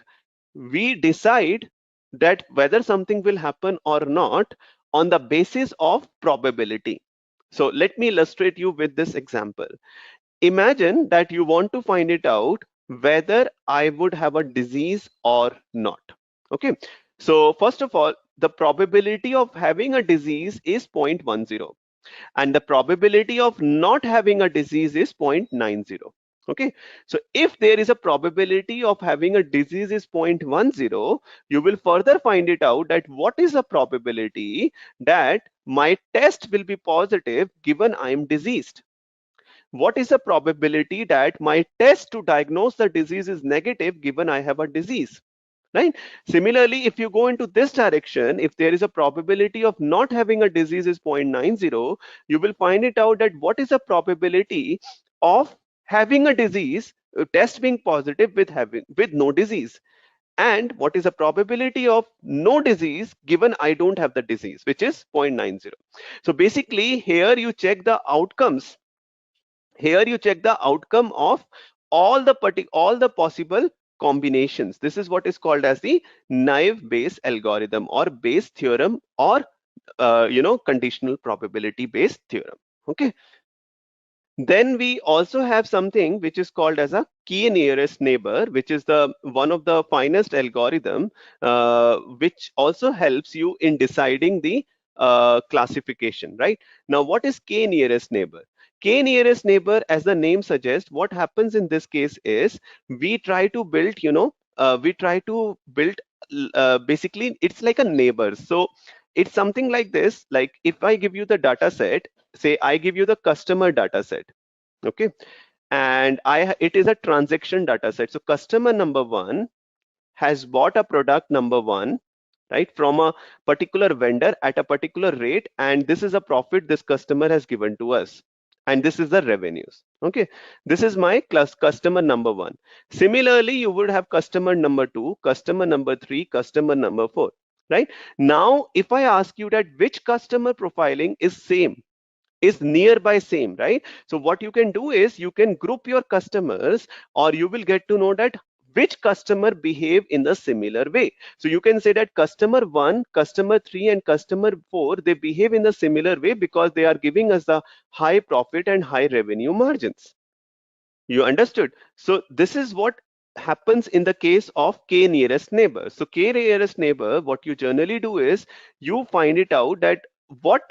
we decide that whether something will happen or not on the basis of probability. So let me illustrate you with this example. Imagine that you want to find it out whether I would have a disease or not. Okay, so first of all, the probability of having a disease is 0.10 and the probability of not having a disease is 0.90. Okay, so if there is a probability of having a disease is 0.10, you will further find it out that what is the probability that my test will be positive given I am diseased. What is the probability that my test to diagnose the disease is negative given I have a disease, right? Similarly, if you go into this direction, if there is a probability of not having a disease is 0.90, you will find it out that what is the probability of having a disease, test being positive with no disease, and what is the probability of no disease given I don't have the disease, which is 0.90. So basically here you check the outcomes. Here you check the outcome of all the possible combinations. This is what is called as the naive Bayes algorithm or Bayes theorem, or conditional probability based theorem. Okay, then we also have something which is called as a key nearest neighbor, which is the one of the finest algorithm, which also helps you in deciding the classification, right? Now, what is k nearest neighbor? K nearest neighbor, as the name suggests, what happens in this case is we try to build, basically it's like a neighbor. So it's something like this. Like if I give you the data set, say I give you the customer data set, okay, and it is a transaction data set. So customer number one has bought a product number one, right, from a particular vendor at a particular rate, and this is a profit this customer has given to us. and this is the revenues. Okay, this is my customer number 1. Similarly, you would have customer number 2, customer number 3, customer number 4, right? Now if I ask you that which customer profiling is same, is nearby same, right? So what you can do is you can group your customers, or you will get to know that which customer behave in the similar way. So you can say that customer 1, customer 3, and customer 4, they behave in the similar way because they are giving us the high profit and high revenue margins. You understood? So this is what happens in the case of k nearest neighbor. So k nearest neighbor, what you generally do is you find it out that what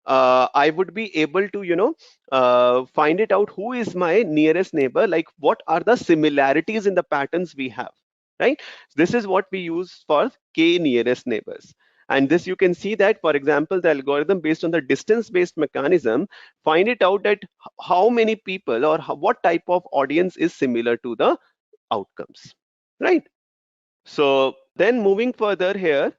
I would be able to, find it out who is my nearest neighbor, like what are the similarities in the patterns we have, right? This is what we use for k nearest neighbors. And this you can see that, for example, the algorithm based on the distance based mechanism find it out that how many people or what type of audience is similar to the outcomes, right? So then moving further here,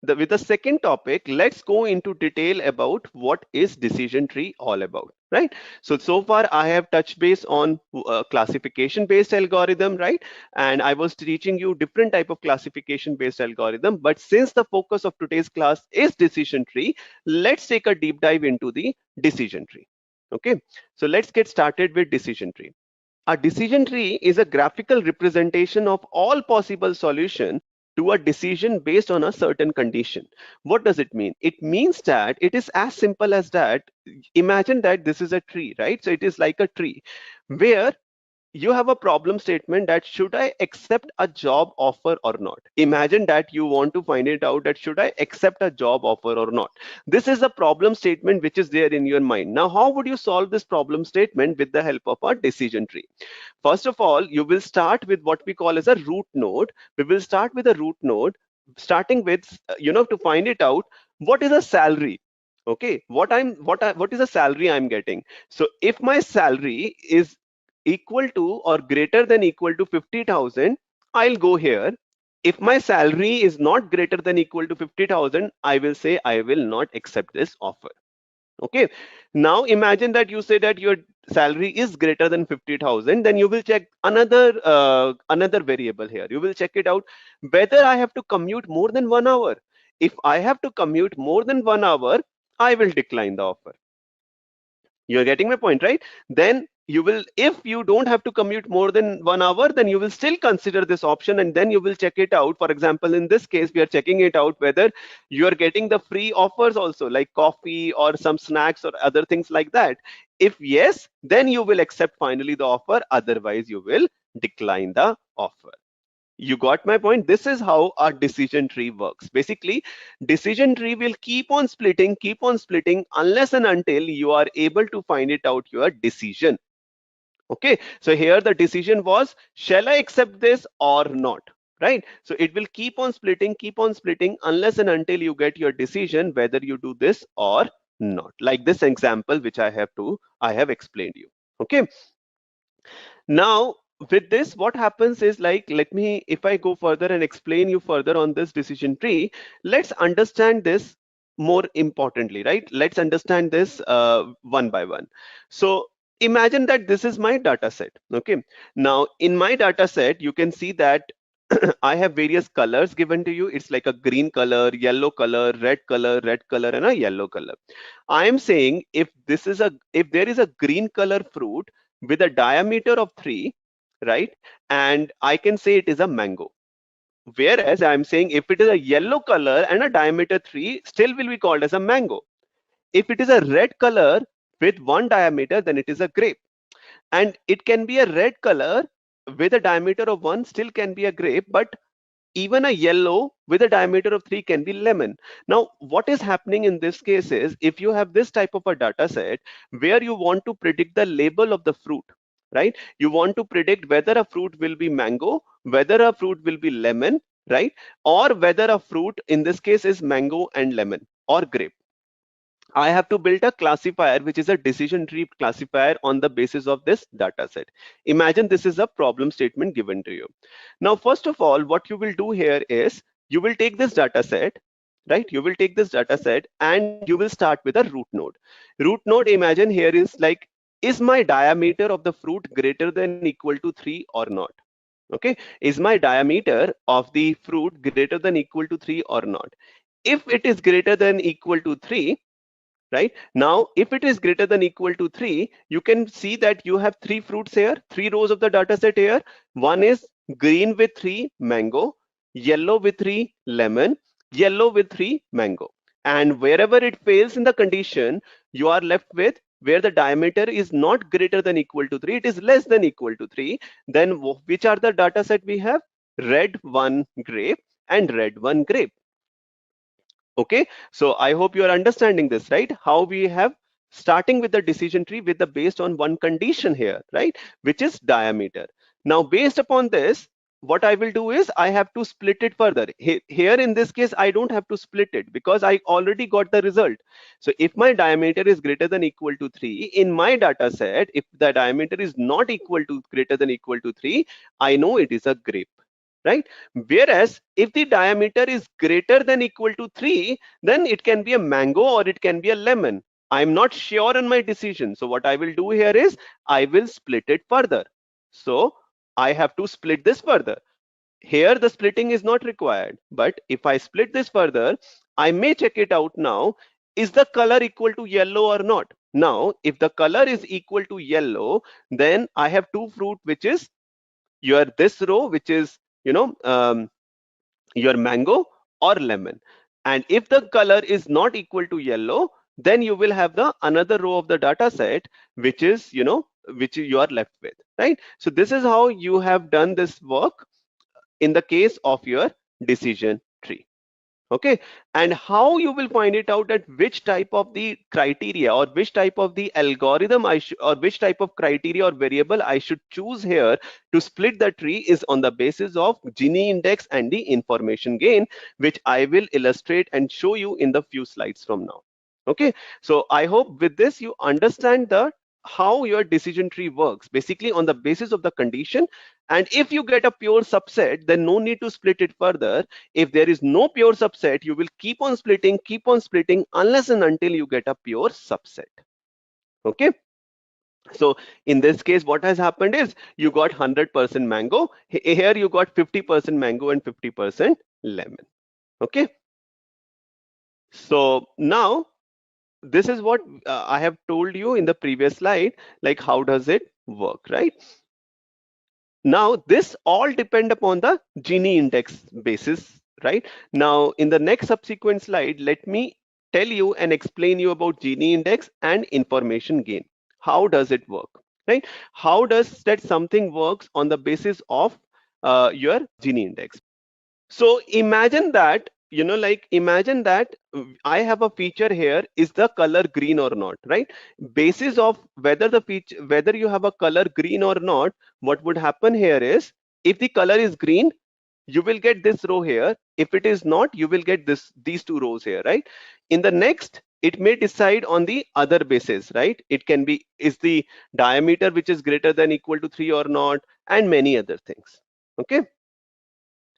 with the second topic, let's go into detail about what is decision tree all about, right? So far I have touched base on classification based algorithm, right? And I was teaching you different type of classification based algorithm, but since the focus of today's class is decision tree, let's take a deep dive into the decision tree. Okay, so let's get started with decision tree. A decision tree is a graphical representation of all possible solutions to a decision based on a certain condition. What does it mean? It means that it is as simple as that. Imagine that this is a tree, right? So it is like a tree where you have a problem statement that should I accept a job offer or not? Imagine that you want to find it out that should I accept a job offer or not? This is a problem statement which is there in your mind. Now, how would you solve this problem statement with the help of a decision tree? First of all, you will start with what we call as a root node. We will start with a root node, starting with, to find it out, what is a salary? Okay, what is the salary I'm getting? So if my salary is equal to or greater than equal to 50,000, I'll go here. If my salary is not greater than equal to 50,000, I will say I will not accept this offer. Okay, now imagine that you say that your salary is greater than 50,000, then you will check another variable here. You will check it out whether I have to commute more than 1 hour. If I have to commute more than 1 hour, I will decline the offer. You're getting my point, right? Then you will, if you don't have to commute more than 1 hour, then you will still consider this option, and then you will check it out. For example, in this case, we are checking it out whether you are getting the free offers also, like coffee or some snacks or other things like that. If yes, then you will accept finally the offer. Otherwise, you will decline the offer. You got my point? This is how our decision tree works. Basically, decision tree will keep on splitting unless and until you are able to find it out your decision. Okay, so here the decision was, shall I accept this or not? Right? So it will keep on splitting unless and until you get your decision whether you do this or not. Like this example which I have explained you. Okay. Now, with this, what happens is, like, if I go further and explain you further on this decision tree, let's understand this more importantly, right? Let's understand this one by one. So imagine that this is my data set. Okay. Now, in my data set, you can see that I have various colors given to you. It's like a green color, yellow color, red color, and a yellow color. I am saying if there is a green color fruit with a diameter of 3, right? And I can say it is a mango. Whereas I'm saying if it is a yellow color and a diameter 3, still will be called as a mango. If it is a red color with 1 diameter, then it is a grape. And it can be a red color with a diameter of 1, still can be a grape, but even a yellow with a diameter of 3 can be lemon. Now, what is happening in this case is, if you have this type of a data set where you want to predict the label of the fruit, right? You want to predict whether a fruit will be mango, whether a fruit will be lemon, right? Or whether a fruit in this case is mango and lemon or grape. I have to build a classifier, which is a decision tree classifier on the basis of this data set. Imagine this is a problem statement given to you. Now, first of all, what you will do here is you will take this data set, right? You will take this data set and you will start with a root node. Root node, imagine here is like is my diameter of the fruit greater than equal to 3 or not? Okay, is my diameter of the fruit greater than equal to 3 or not? If it is greater than equal to 3, right? Now, if it is greater than equal to 3, you can see that you have 3 fruits here, 3 rows of the data set here. One is green with 3 mango, yellow with 3 lemon, yellow with 3 mango. And wherever it fails in the condition, you are left with where the diameter is not greater than equal to 3, it is less than equal to 3. Then which are the data set we have? Red 1 grape and red 1 grape. Okay, so I hope you are understanding this, right? How we have starting with the decision tree with the based on one condition here, right? Which is diameter. Now, based upon this, what I will do is I have to split it further. Here in this case, I don't have to split it because I already got the result. So if my diameter is greater than equal to 3, in my data set, if the diameter is not equal to greater than equal to 3, I know it is a grape, right? Whereas if the diameter is greater than equal to 3, then it can be a mango or it can be a lemon. I'm not sure on my decision. So what I will do here is I will split it further. So I have to split this further. Here the splitting is not required, but if I split this further, I may check it out now. Is the color equal to yellow or not? Now, if the color is equal to yellow, then I have two fruit, which is your this row, which is your mango or lemon. And if the color is not equal to yellow, then you will have the another row of the data set, which is which you are left with, right? So this is how you have done this work in the case of your decision tree. Okay, and how you will find it out at which type of the criteria or which type of the algorithm or which type of criteria or variable I should choose here to split the tree is on the basis of Gini index and the information gain, which I will illustrate and show you in the few slides from now. Okay, so I hope with this you understand the how your decision tree works, basically on the basis of the condition. And if you get a pure subset, then no need to split it further. If there is no pure subset, you will keep on splitting unless and until you get a pure subset. Okay, so in this case, what has happened is you got 100% mango. Here you got 50% mango and 50% lemon. Okay, so now this is what I have told you in the previous slide, like how does it work, right? Now this all depend upon the Gini index basis, right? Now in the next subsequent slide, let me tell you and explain you about Gini index and information gain. How does it work, right? How does that something works on the basis of your Gini index? So imagine that, imagine that I have a feature here, is the color green or not, right? Basis of whether the feature, whether you have a color green or not, what would happen here is if the color is green, you will get this row here. If it is not, you will get these two rows here, right? In the next, it may decide on the other basis, right? It can be, is the diameter which is greater than equal to 3 or not, and many other things. Okay.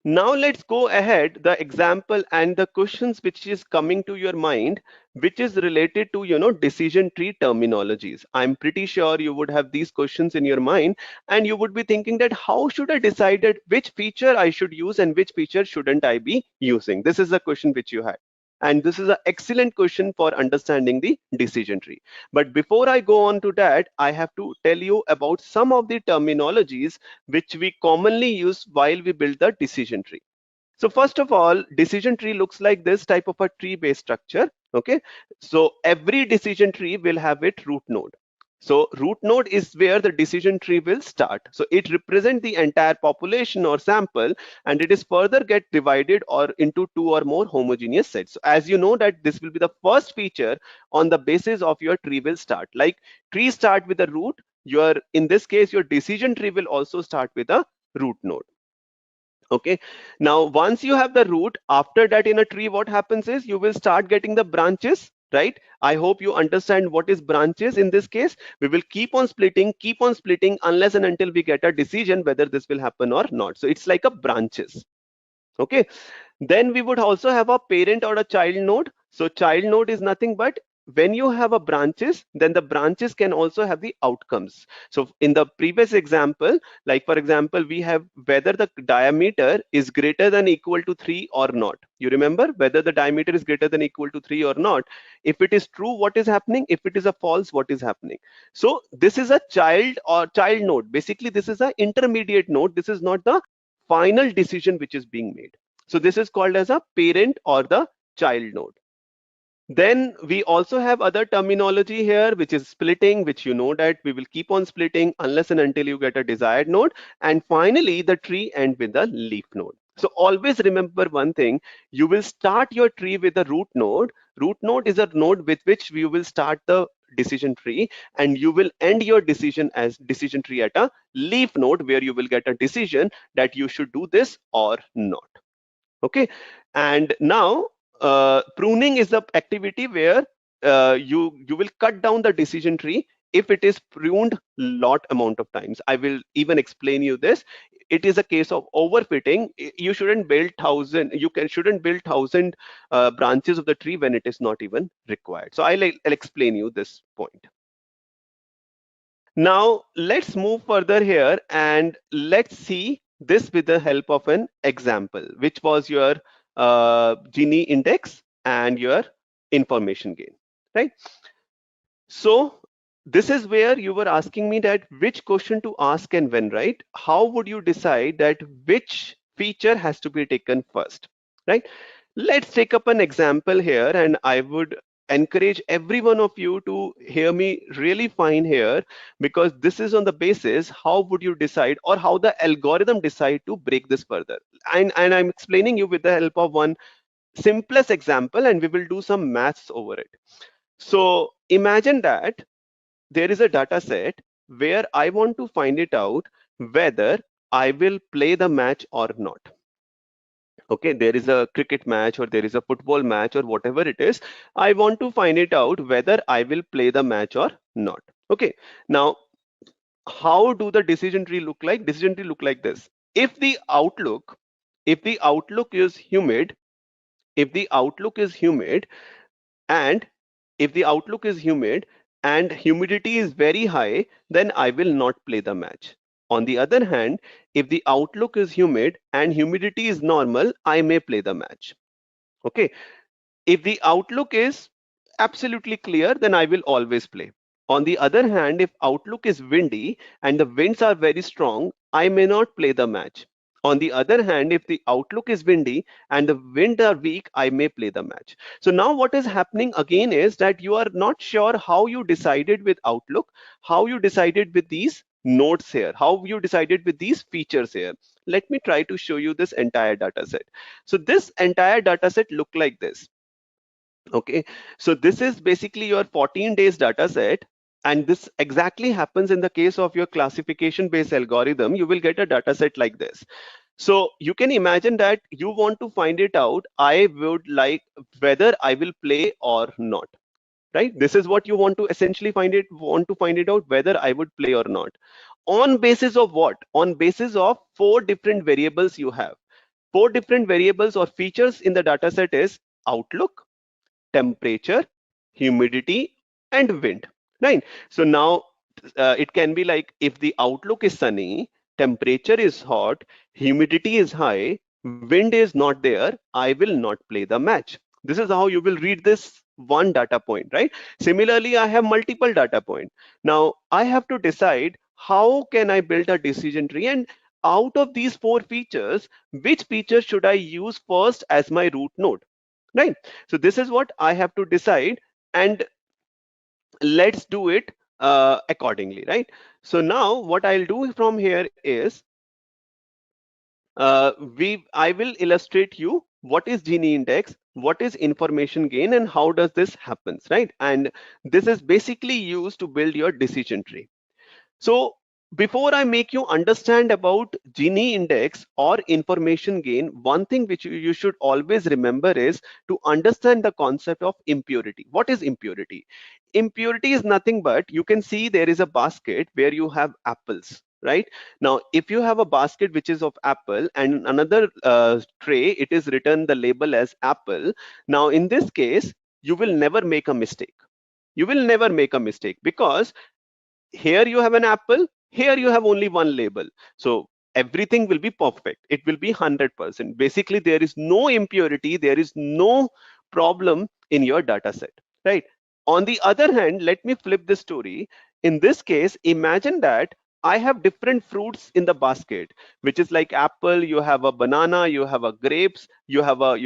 Now let's go ahead the example and the questions which is coming to your mind, which is related to decision tree terminologies. I'm pretty sure you would have these questions in your mind and you would be thinking that how should I decide that which feature I should use and which feature shouldn't I be using? This is the question which you had. And this is an excellent question for understanding the decision tree. But before I go on to that, I have to tell you about some of the terminologies which we commonly use while we build the decision tree. So first of all, decision tree looks like this type of a tree-based structure. Okay, so every decision tree will have its root node. So root node is where the decision tree will start. So it represents the entire population or sample, and it is further get divided or into two or more homogeneous sets. So as you know that this will be the first feature on the basis of your tree will start. Like tree start with a root, in this case, your decision tree will also start with a root node. Okay, now once you have the root, after that in a tree, what happens is you will start getting the branches, right? I hope you understand what is branches. In this case, we will keep on splitting unless and until we get a decision whether this will happen or not. So it's like a branches. Okay, then we would also have a parent or a child node. So child node is nothing but when you have a branches, then the branches can also have the outcomes. So in the previous example, like for example, we have whether the diameter is greater than equal to 3 or not. You remember whether the diameter is greater than equal to 3 or not. If it is true, what is happening? If it is a false, what is happening? So this is a child or child node. Basically, this is an intermediate node. This is not the final decision which is being made. So this is called as a parent or the child node. Then we also have other terminology here, which is splitting, which you know that we will keep on splitting unless and until you get a desired node. And finally, the tree end with a leaf node. So always remember one thing, you will start your tree with a root node. Root node is a node with which you will start the decision tree, and you will end your decision as decision tree at a leaf node where you will get a decision that you should do this or not. Okay, and now pruning is the activity where you will cut down the decision tree if it is pruned lot amount of times. I will even explain you this. It is a case of overfitting. You shouldn't build shouldn't build 1,000 branches of the tree when it is not even required. So I'll explain you this point. Now let's move further here and let's see this with the help of an example, which was your Gini index and your information gain, right? So this is where you were asking me that which question to ask and when, right? How would you decide that which feature has to be taken first, right? Let's take up an example here, and I would encourage every one of you to hear me really fine here, because this is on the basis how would you decide or how the algorithm decide to break this further. And I'm explaining you with the help of one simplest example, and we will do some maths over it. So imagine that there is a data set where I want to find it out whether I will play the match or not. Okay, there is a cricket match or there is a football match or whatever it is. I want to find it out whether I will play the match or not. Okay, now how do the decision tree look like? Decision tree look like this. If the outlook is humid, if the outlook is humid and if the outlook is humid and humidity is very high, then I will not play the match. On the other hand, if the outlook is humid and humidity is normal, I may play the match. Okay. If the outlook is absolutely clear, then I will always play. On the other hand, if outlook is windy and the winds are very strong, I may not play the match. On the other hand, if the outlook is windy and the wind are weak, I may play the match. So now what is happening again is that you are not sure how you decided with outlook, how you decided with these nodes here, how you decided with these features here. Let me try to show you this entire data set. So this entire data set look like this. Okay, so this is basically your 14 days data set, and this exactly happens in the case of your classification based algorithm. You will get a data set like this. So you can imagine that you want to find it out. I would like whether I will play or not, right? This is what you want to essentially find it out whether I would play or not. On basis of what? On basis of 4 different variables you have. 4 different variables or features in the data set is outlook, temperature, humidity, and wind, right? So now it can be like if the outlook is sunny, temperature is hot, humidity is high, wind is not there, I will not play the match. This is how you will read this one data point, right? Similarly, I have multiple data point. Now I have to decide how can I build a decision tree, and out of these 4 features, which feature should I use first as my root node, right? So this is what I have to decide, and let's do it accordingly, right? So now what I'll do from here is I will illustrate you what is Gini index, what is information gain, and how does this happens, right? And this is basically used to build your decision tree. So before I make you understand about Gini index or information gain, one thing which you should always remember is to understand the concept of impurity. What is impurity? Impurity is nothing but, you can see there is a basket where you have apples, right? Now, if you have a basket which is of apple and another tray, it is written the label as apple. Now, in this case, you will never make a mistake. You will never make a mistake because here you have an apple, here you have only one label. So everything will be perfect. It will be 100%. Basically, there is no impurity, there is no problem in your data set, right? On the other hand, let me flip the story. In this case, imagine that I have different fruits in the basket, which is like apple, you have a banana, you have a grapes, you have a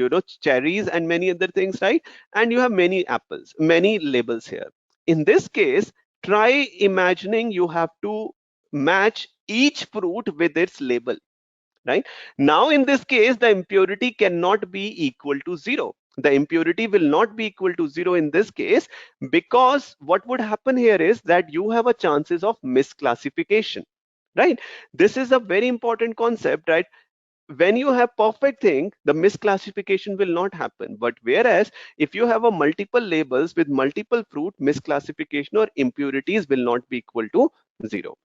cherries and many other things, right? And you have many apples, many labels here. In this case, try imagining you have to match each fruit with its label, right? Now, in this case, the impurity cannot be equal to 0. The impurity will not be equal to 0 in this case, because what would happen here is that you have a chances of misclassification, right? This is a very important concept, right? When you have perfect thing, the misclassification will not happen. But whereas if you have a multiple labels with multiple fruit, misclassification or impurities will not be equal to 0,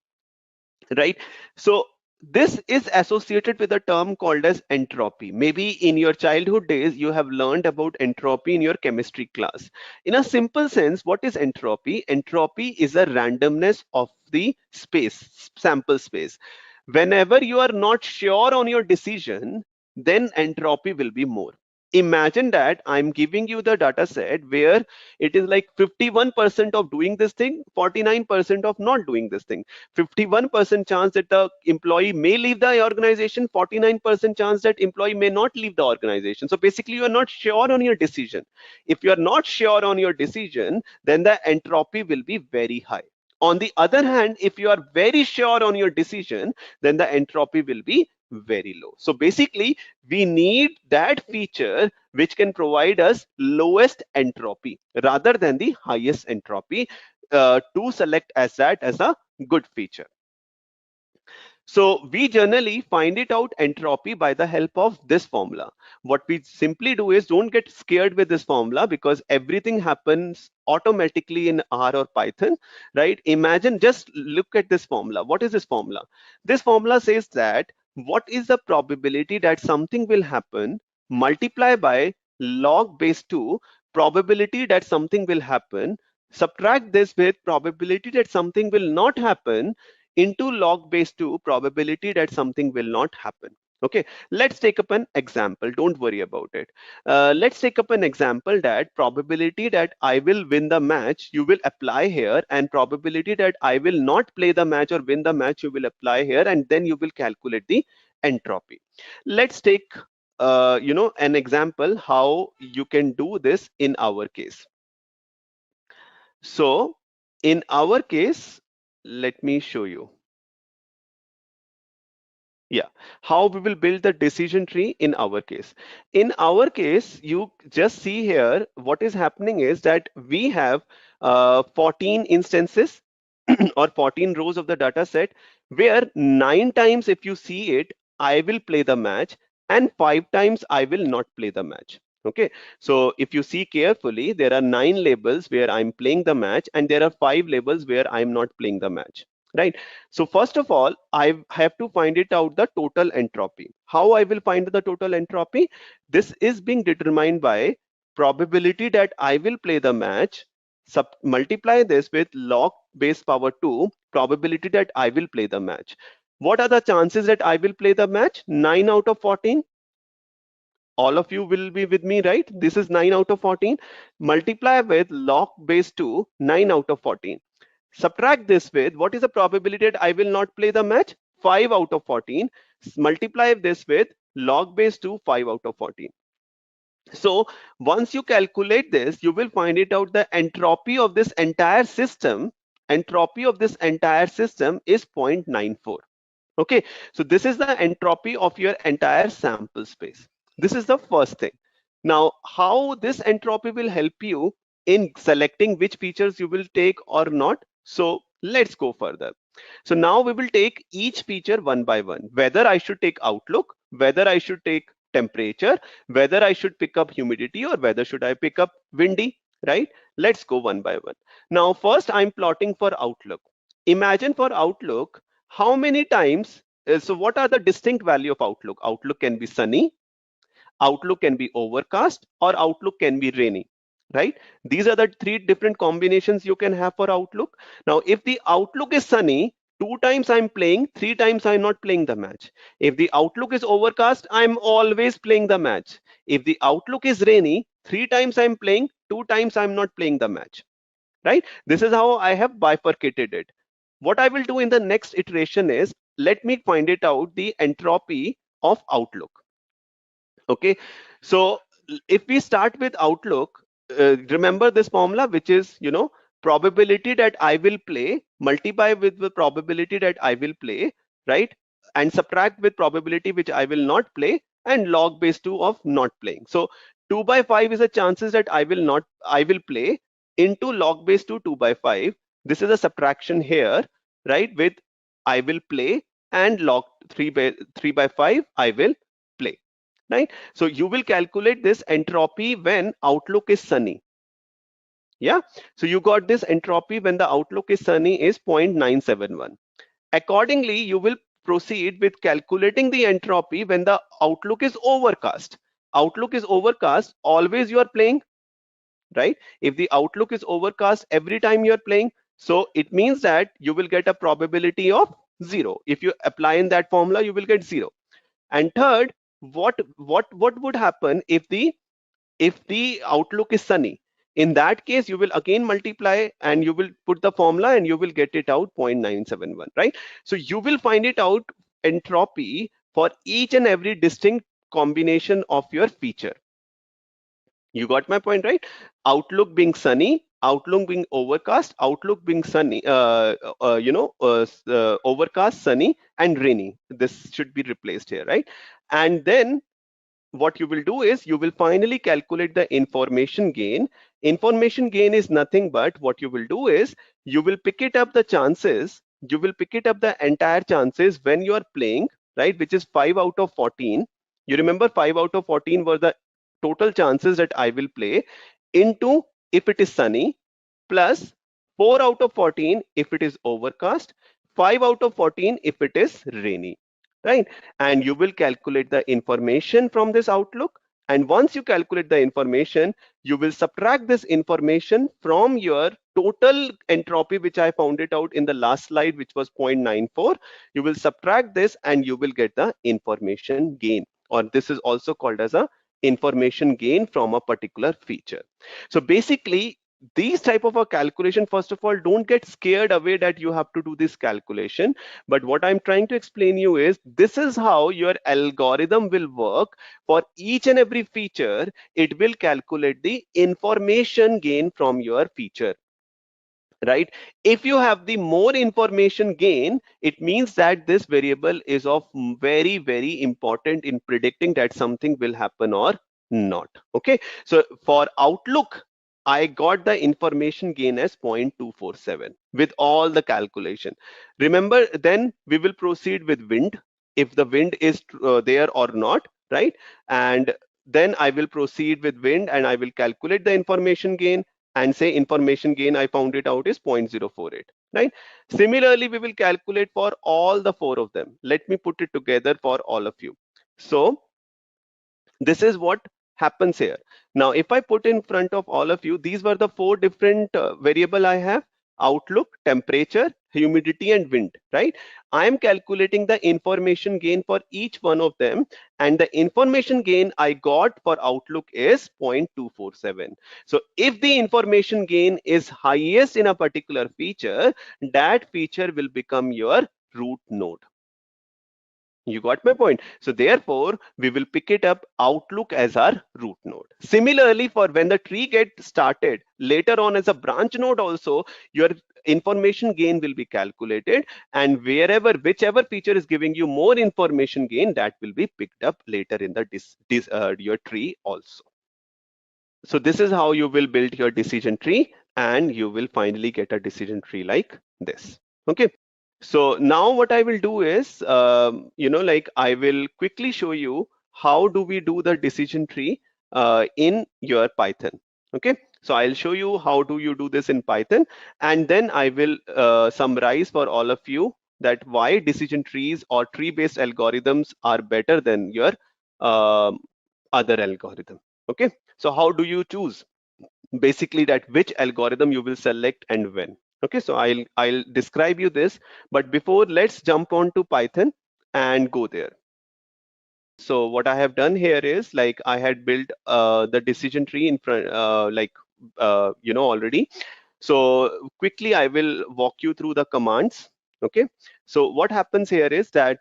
right? So this is associated with a term called as entropy. Maybe in your childhood days you have learned about entropy in your chemistry class. In a simple sense, what is entropy? Entropy is a randomness of the space, sample space. Whenever you are not sure on your decision, then entropy will be more. Imagine that I'm giving you the data set where it is like 51% of doing this thing, 49% of not doing this thing. 51% chance that the employee may leave the organization, 49% chance that employee may not leave the organization. So basically you are not sure on your decision. If you are not sure on your decision, then the entropy will be very high. On the other hand, if you are very sure on your decision, then the entropy will be very low. So basically, we need that feature which can provide us lowest entropy rather than the highest entropy to select as that as a good feature. So we generally find it out entropy by the help of this formula. What we simply do is don't get scared with this formula because everything happens automatically in R or Python, right? Imagine, just look at this formula. What is this formula? This formula says that what is the probability that something will happen, multiply by log base 2 probability that something will happen, subtract this with probability that something will not happen, into log base 2 probability that something will not happen. Okay, let's take up an example. Don't worry about it. Let's take up an example that probability that I will win the match you will apply here, and probability that I will not play the match or win the match you will apply here, and then you will calculate the entropy. Let's take an example how you can do this in our case. So in our case, let me show you. Yeah, how we will build the decision tree in our case. In our case, you just see here what is happening is that we have 14 instances or 14 rows of the data set, where 9 times if you see it, I will play the match, and 5 times I will not play the match. Okay, so if you see carefully, there are 9 labels where I'm playing the match, and there are 5 labels where I'm not playing the match, right? So first of all, I have to find it out the total entropy. How I will find the total entropy? This is being determined by probability that I will play the match, multiply this with log base power 2 probability that I will play the match. What are the chances that I will play the match? 9 out of 14. All of you will be with me, right? This is 9 out of 14. Multiply with log base 2, 9 out of 14. Subtract this with what is the probability that I will not play the match? 5 out of 14. Multiply this with log base 2, 5 out of 14. So once you calculate this, you will find it out the entropy of this entire system. Entropy of this entire system is 0.94. Okay, so this is the entropy of your entire sample space. This is the first thing. Now, how this entropy will help you in selecting which features you will take or not? So let's go further. So now we will take each feature one by one, whether I should take outlook, whether I should take temperature, whether I should pick up humidity, or whether should I pick up windy, right? Let's go one by one. Now, first I'm plotting for outlook. Imagine for outlook, how many times, so what are the distinct value of outlook? Outlook can be sunny, outlook can be overcast, or outlook can be rainy. right? These are the three different combinations you can have for outlook. Now, if the outlook is sunny, 2 times I'm playing, 3 times I'm not playing the match. If the outlook is overcast, I'm always playing the match. If the outlook is rainy, 3 times I'm playing, 2 times I'm not playing the match, right? This is how I have bifurcated it. What I will do in the next iteration is, let me find it out the entropy of outlook. Okay, so if we start with outlook, remember this formula, which is, probability that I will play, multiply with the probability that I will play, right? And subtract with probability which I will not play, and log base 2 of not playing. So 2 by 5 is the chances that I will play, into log base 2 2 by 5. This is a subtraction here, right? With I will play and log 3 by 5 I will play, right? So you will calculate this entropy when outlook is sunny. Yeah, so you got this entropy when the outlook is sunny is 0.971. Accordingly, you will proceed with calculating the entropy when the outlook is overcast. Outlook is overcast, always you are playing, right? If the outlook is overcast every time you are playing, so it means that you will get a probability of 0. If you apply in that formula, you will get 0. And third, what would happen if the outlook is sunny? In that case, you will again multiply and you will put the formula and you will get it out 0.971, right? So you will find it out entropy for each and every distinct combination of your feature. You got my point, right? Outlook being sunny, outlook being overcast, outlook being sunny, overcast, sunny, and rainy. This should be replaced here, right? And then what you will do is you will finally calculate the information gain. Information gain is nothing but what you will do is you will pick it up the chances, you will pick it up the entire chances when you are playing, right? Which is 5 out of 14. You remember 5 out of 14 were the total chances that I will play, into if it is sunny, plus 4 out of 14 if it is overcast, 5 out of 14 if it is rainy, right? And you will calculate the information from this outlook. And once you calculate the information, you will subtract this information from your total entropy, which I found it out in the last slide, which was 0.94. You will subtract this and you will get the information gain, or this is also called as a information gain from a particular feature. So basically, these type of a calculation, first of all, don't get scared away that you have to do this calculation. But what I'm trying to explain you is this is how your algorithm will work. For each and every feature, it will calculate the information gain from your feature, right? If you have the more information gain, it means that this variable is of very, very important in predicting that something will happen or not. Okay, so for outlook, I got the information gain as 0.247 with all the calculation. Remember, then we will proceed with wind, if the wind is there or not, right? And then I will proceed with wind and I will calculate the information gain and say information gain I found it out is 0.048, right? Similarly, we will calculate for all the 4 of them. Let me put it together for all of you. So this is what happens here. Now, if I put in front of all of you, these were the 4 different variable I have: outlook, temperature, humidity, and wind, right? I am calculating the information gain for each one of them, and the information gain I got for outlook is 0.247. So if the information gain is highest in a particular feature, that feature will become your root node. You got my point. So therefore, we will pick it up outlook as our root node. Similarly, for when the tree gets started later on as a branch node also, your information gain will be calculated, and whichever feature is giving you more information gain, that will be picked up later in the your tree also. So this is how you will build your decision tree, and you will finally get a decision tree like this. Okay. So now what I will do is, I will quickly show you how do we do the decision tree in your Python. Okay. So I'll show you how do you do this in Python, and then I will summarize for all of you that why decision trees or tree-based algorithms are better than your other algorithm. Okay. So how do you choose? basically that which algorithm you will select and when. Okay, so I'll describe you this, but before, let's jump on to Python and go there. So what I have done here is, like, I had built the decision tree in front, already. So quickly, I will walk you through the commands. Okay. So what happens here is that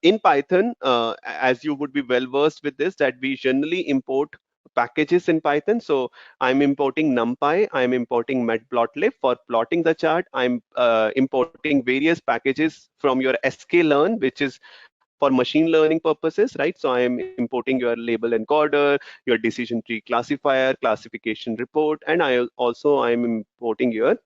in Python, as you would be well versed with this, that we generally import packages in Python. So I'm importing NumPy, I'm importing matplotlib for plotting the chart. I'm importing various packages from your sklearn, which is for machine learning purposes, right? So I am importing your label encoder, your decision tree classifier, classification report, and I'm importing your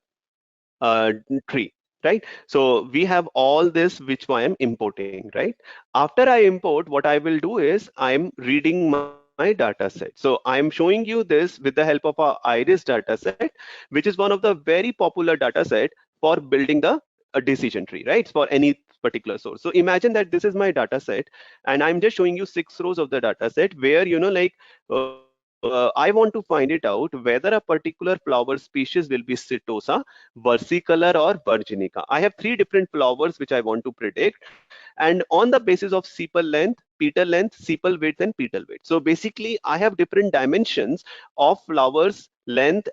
tree, right? So we have all this which I am importing, right? After I import, what I will do is I'm reading my data set. So I'm showing you this with the help of our iris data set, which is one of the very popular data set for building the a decision tree, right? For any particular source. So imagine that this is my data set, and I'm just showing you 6 rows of the data set where, I want to find it out whether a particular flower species will be Setosa, versicolor, or virginica. I have 3 different flowers which I want to predict, and on the basis of sepal length, sepal width, and petal width. So basically, I have different dimensions of flowers length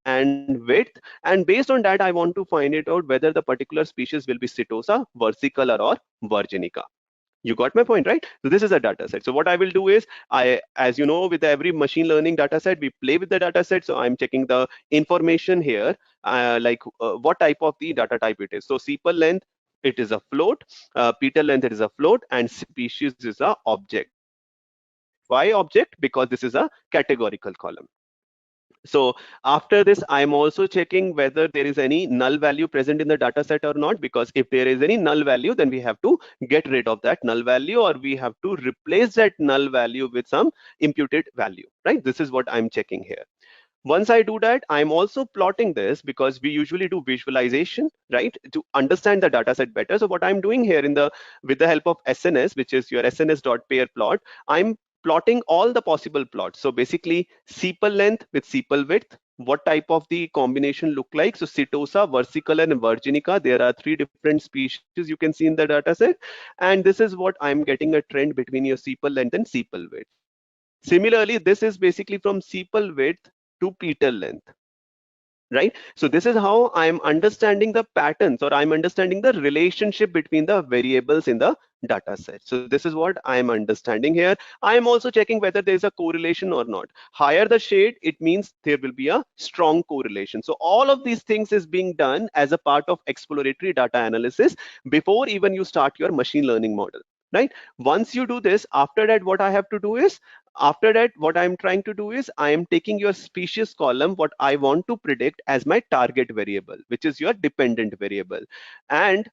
and width, and based on that, I want to find it out whether the particular species will be Setosa, versicolor, or virginica. You got my point, right? So this is a data set. So what I will do is, as you know, with every machine learning data set, we play with the data set. So I'm checking the information here, what type of the data type it is. So sepal length, it is a float, petal length, it is a float, and species is a object. Why object? Because this is a categorical column. So after this, I'm also checking whether there is any null value present in the data set or not, because if there is any null value, then we have to get rid of that null value, or we have to replace that null value with some imputed value, right? This is what I'm checking here. Once I do that, I'm also plotting this because we usually do visualization, right, to understand the data set better. So what I'm doing here with the help of SNS, which is your SNS.pair plot, I'm plotting all the possible plots. So basically, sepal length with sepal width, what type of the combination look like. So Setosa, versicolor, and virginica, there are 3 different species you can see in the data set. And this is what I'm getting a trend between your sepal length and sepal width. Similarly, this is basically from sepal width to petal length, right? So this is how I'm understanding the patterns, or I'm understanding the relationship between the variables in the data set. So this is what I'm understanding here. I'm also checking whether there's a correlation or not. Higher the shade, it means there will be a strong correlation. So all of these things is being done as a part of exploratory data analysis before even you start your machine learning model, right? Once you do this, after that, what I have to do is, after that, what I'm trying to do is, I am taking your species column, what I want to predict, as my target variable, which is your dependent variable. And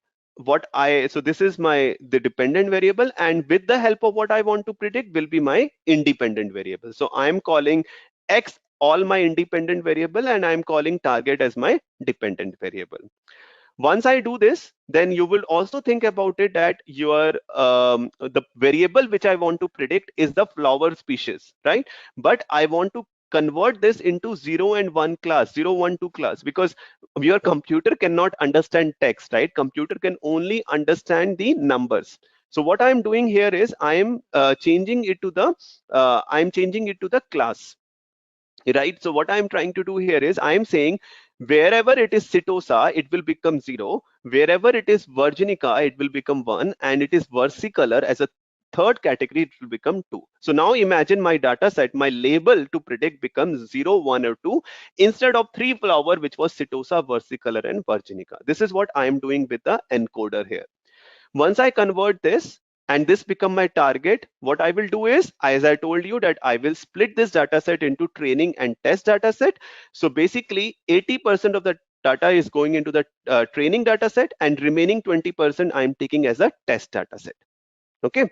so this is the dependent variable, and with the help of what I want to predict will be my independent variable. So I'm calling X all my independent variable, and I'm calling target as my dependent variable. Once I do this, then you will also think about it that the variable which I want to predict is the flower species, right? But I want to convert this into 0 and 1 class, 0, 1, 2 class, because your computer cannot understand text, right? Computer can only understand the numbers. So what I'm doing here is I'm changing it to the class, right? So what I'm trying to do here is I'm saying wherever it is Setosa, it will become 0. Wherever it is Virginica, it will become 1. And it is versicolor as a third category, it will become 2. So now imagine my data set, my label to predict becomes 0, 1, or 2 instead of 3 flower, which was Setosa, versicolor, and Virginica. This is what I am doing with the encoder here. Once I convert this and this become my target, what I will do is, as I told you, that I will split this data set into training and test data set. So basically 80% of the data is going into the training data set, and remaining 20% I'm taking as a test data set. Okay.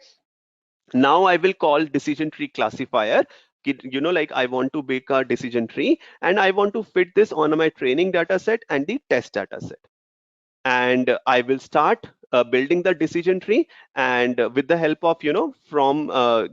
Now I will call decision tree classifier. Like I want to make a decision tree and I want to fit this on my training data set and the test data set. And I will start building the decision tree, and with the help of from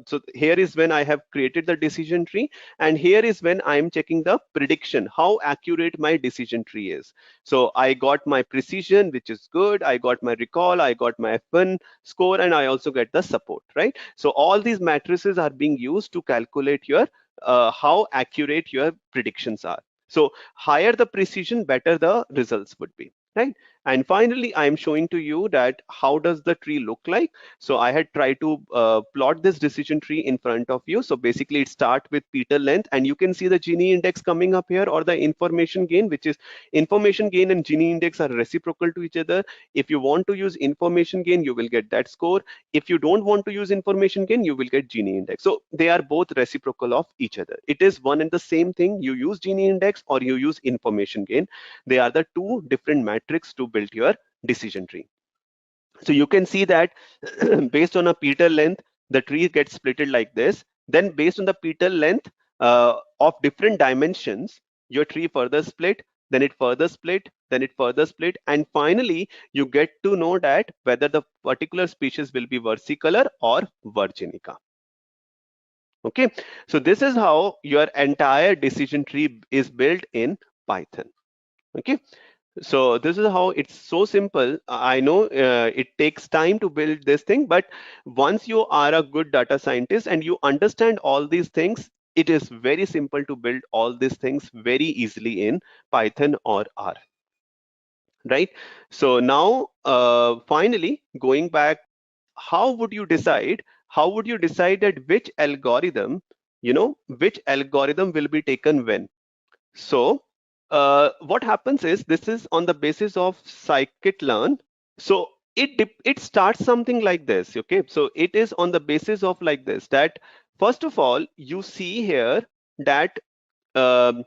so here is when I have created the decision tree, and here is when I'm checking the prediction, how accurate my decision tree is. So I got my precision, which is good, I got my recall, I got my F1 score, and I also get the support, right? So all these matrices are being used to calculate your how accurate your predictions are. So higher the precision, better the results would be, right? And finally, I'm showing to you that how does the tree look like. So I had tried to plot this decision tree in front of you. So basically it starts with petal length, and you can see the Gini index coming up here, or the information gain, which is information gain and Gini index are reciprocal to each other. If you want to use information gain, you will get that score. If you don't want to use information gain, you will get Gini index. So they are both reciprocal of each other. It is one and the same thing. You use Gini index or you use information gain. They are the two different metrics to build your decision tree. So you can see that based on a petal length, the tree gets splitted like this. Then based on the petal length of different dimensions, your tree further split, then it further split, then it further split, and finally you get to know that whether the particular species will be versicolor or virginica. Okay, so this is how your entire decision tree is built in Python. Okay, so this is how it's so simple. I know it takes time to build this thing, but once you are a good data scientist and you understand all these things, it is very simple to build all these things very easily in Python or R, right? So now, finally, going back, how would you decide? How would you decide that which algorithm, which algorithm will be taken when? So what happens is, this is on the basis of scikit-learn. So it starts something like this. Okay, so it is on the basis of like this, that first of all you see here that um,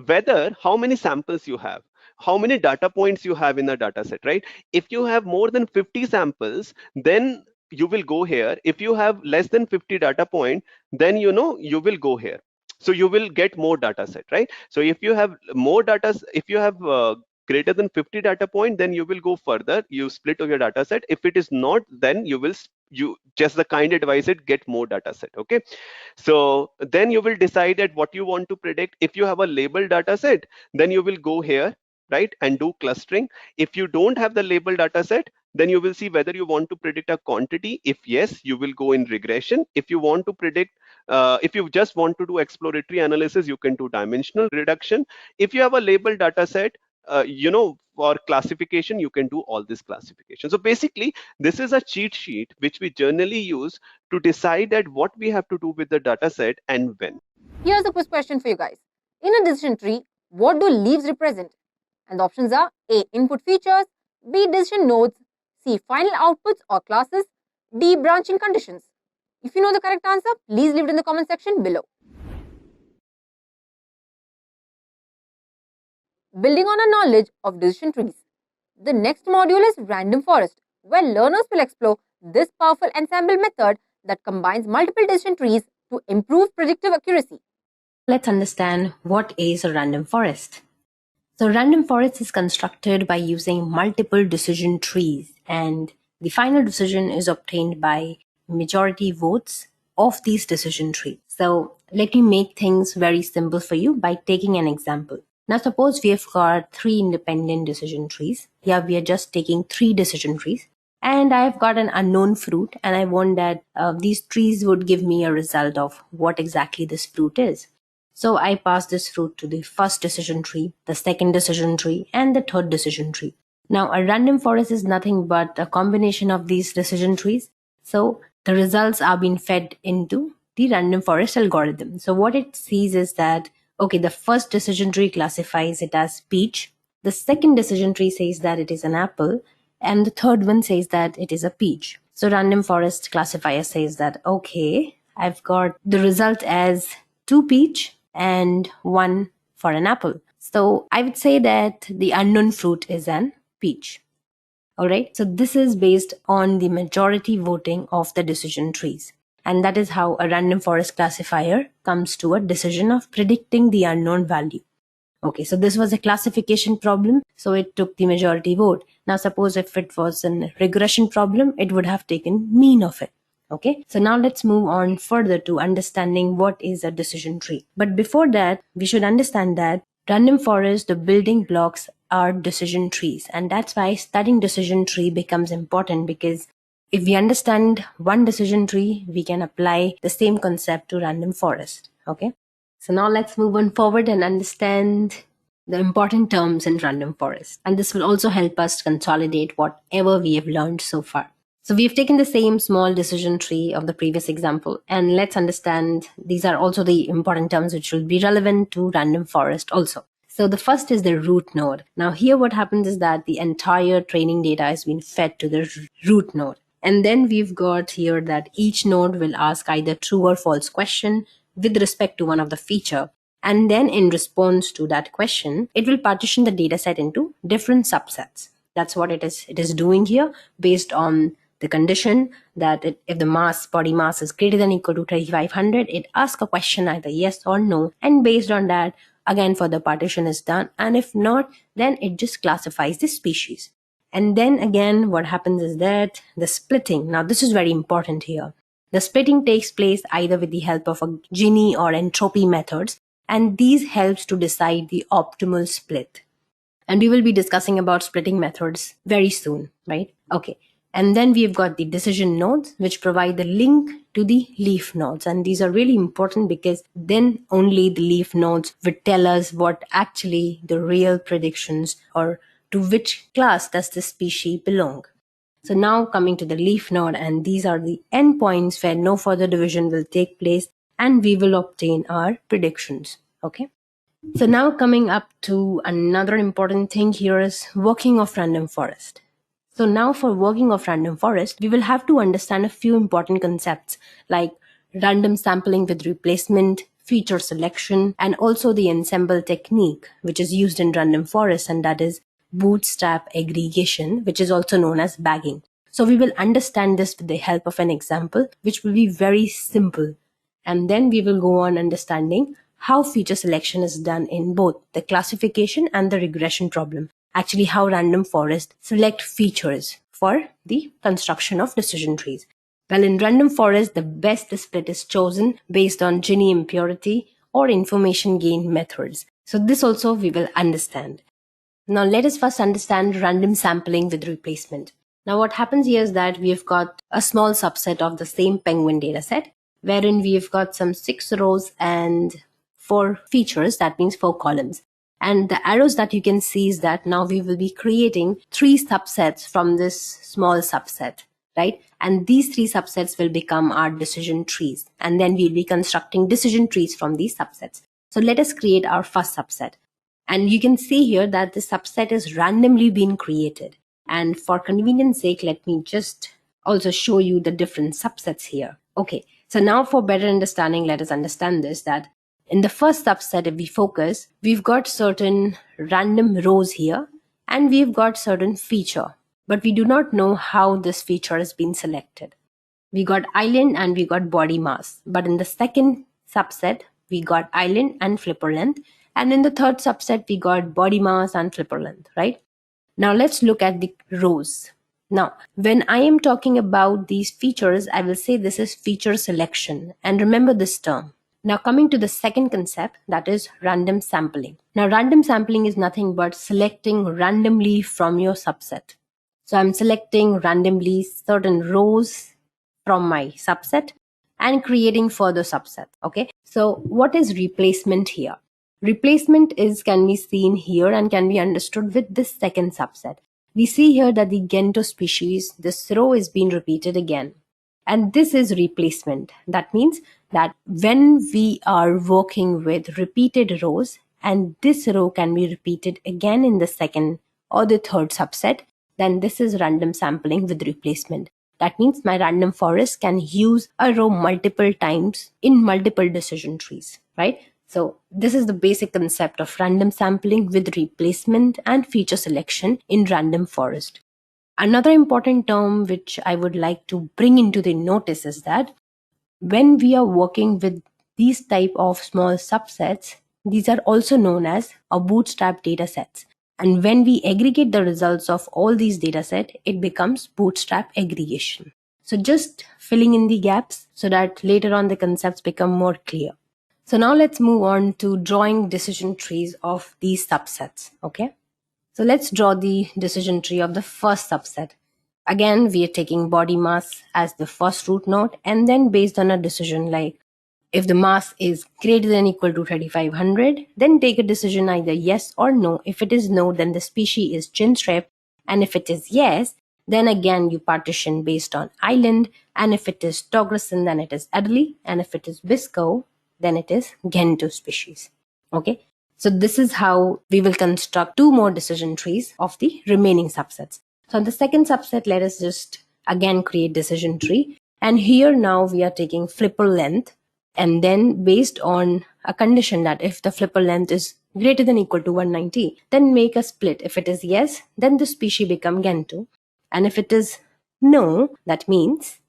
whether how many samples you have, how many data points you have in a data set, right? If you have more than 50 samples, then you will go here. If you have less than 50 data point, then you will go here. So you will get more data set, right? So if you have more data, if you have greater than 50 data point, then you will go further, you split of your data set. If it is not, then you just the kind advice it, get more data set. Okay, so then you will decide that what you want to predict. If you have a labeled data set, then you will go here, right, and do clustering. If you don't have the labeled data set, then you will see whether you want to predict a quantity. If yes, you will go in regression. If you want to predict, if you just want to do exploratory analysis, you can do dimensional reduction. If you have a labeled data set, for classification, you can do all this classification. So basically, this is a cheat sheet which we generally use to decide that what we have to do with the data set and when. Here's a quiz question for you guys. In a decision tree, what do leaves represent? And the options are A. Input features, B. Decision nodes, C. Final outputs or classes, D. Branching conditions. If you know the correct answer, please leave it in the comment section below. Building on a knowledge of decision trees. The next module is Random Forest, where learners will explore this powerful ensemble method that combines multiple decision trees to improve predictive accuracy. Let's understand what is a random forest. So random forest is constructed by using multiple decision trees, and the final decision is obtained by majority votes of these decision trees. So let me make things very simple for you by taking an example. Now suppose we have got 3 independent decision trees. Here we are just taking 3 decision trees, and I have got an unknown fruit, and I want that these trees would give me a result of what exactly this fruit is. So I pass this fruit to the first decision tree, the second decision tree, and the third decision tree. Now a random forest is nothing but a combination of these decision trees. So the results are being fed into the random forest algorithm. So what it sees is that, okay, the first decision tree classifies it as peach. The second decision tree says that it is an apple. And the third one says that it is a peach. So random forest classifier says that, okay, I've got the result as 2 peach and 1 for an apple. So I would say that the unknown fruit is an peach. Alright, so this is based on the majority voting of the decision trees. And that is how a random forest classifier comes to a decision of predicting the unknown value. Okay, so this was a classification problem, so it took the majority vote. Now suppose if it was a regression problem, it would have taken mean of it. Okay, so now let's move on further to understanding what is a decision tree. But before that, we should understand that random forest, the building blocks are decision trees, and that's why studying decision tree becomes important, because if we understand one decision tree, we can apply the same concept to random forest. Okay, so now let's move on forward and understand the important terms in random forest, and this will also help us consolidate whatever we have learned so far. So we've taken the same small decision tree of the previous example, and let's understand these are also the important terms which will be relevant to random forest also. So the first is the root node. Now here what happens is that the entire training data is being fed to the root node. And then we've got here that each node will ask either true or false question with respect to one of the feature. And then in response to that question, it will partition the data set into different subsets. That's what it is doing here based on the condition that if the body mass is greater than or equal to 3500, it asks a question either yes or no. And based on that, again, further partition is done. And if not, then it just classifies the species. And then again, what happens is that the splitting. Now, this is very important here. The splitting takes place either with the help of a Gini or entropy methods. And these helps to decide the optimal split. And we will be discussing about splitting methods very soon, right? Okay. And then we've got the decision nodes, which provide the link to the leaf nodes. And these are really important because then only the leaf nodes would tell us what actually the real predictions or to which class does this species belong. So now coming to the leaf node, and these are the endpoints where no further division will take place and we will obtain our predictions. Okay. So now coming up to another important thing here is working of random forest. So now for working of random forest, we will have to understand a few important concepts like random sampling with replacement, feature selection, and also the ensemble technique, which is used in random forest, and that is bootstrap aggregation, which is also known as bagging. So we will understand this with the help of an example, which will be very simple. And then we will go on understanding how feature selection is done in both the classification and the regression problem. Actually, how random forest select features for the construction of decision trees. Well, in random forest, the best split is chosen based on Gini impurity or information gain methods. So this also we will understand. Now let us first understand random sampling with replacement. Now what happens here is that we have got a small subset of the same penguin data set, wherein we have got some 6 rows and 4 features, that means 4 columns. And the arrows that you can see is that now we will be creating 3 subsets from this small subset, right? And these 3 subsets will become our decision trees. And then we'll be constructing decision trees from these subsets. So let us create our first subset. And you can see here that the subset is randomly being created. And for convenience sake, let me just also show you the different subsets here. Okay, so now for better understanding, let us understand this, that in the first subset, if we focus, we've got certain random rows here and we've got certain feature, but we do not know how this feature has been selected. We got island and we got body mass, but in the second subset, we got island and flipper length, and in the third subset, we got body mass and flipper length, right? Now let's look at the rows. Now, when I am talking about these features, I will say this is feature selection, and remember this term. Now coming to the second concept, that is random sampling. Now random sampling is nothing but selecting randomly from your subset. So I'm selecting randomly certain rows from my subset and creating further subset. Okay. So what is replacement here? Replacement can be seen here and can be understood with this second subset. We see here that the 𝐸𝐴 species, this row is being repeated again. And this is replacement. That means that when we are working with repeated rows and this row can be repeated again in the second or the third subset, then this is random sampling with replacement. That means my random forest can use a row multiple times in multiple decision trees, right? So this is the basic concept of random sampling with replacement and feature selection in random forest. Another important term which I would like to bring into the notice is that when we are working with these type of small subsets, these are also known as a bootstrap datasets. And when we aggregate the results of all these datasets, it becomes bootstrap aggregation. So just filling in the gaps so that later on the concepts become more clear. So now let's move on to drawing decision trees of these subsets. Okay. So let's draw the decision tree of the first subset. Again, we are taking body mass as the first root node, and then based on a decision like if the mass is greater than or equal to 3500, then take a decision either yes or no. If it is no, then the species is 𝐶hIN_STREP, and if it is yes, then again you partition based on island, and if it is Togresen, then it is Adderley, and if it is Biscoe, then it is 𝐶hIN_2 species. Okay, so this is how we will construct two more decision trees of the remaining subsets. So on the second subset, let us just again create decision tree, and here now we are taking flipper length, and then based on a condition that if the flipper length is greater than or equal to 190, then make a split. If it is yes, then the species become 𝐶hIN_2, and if it is no, that means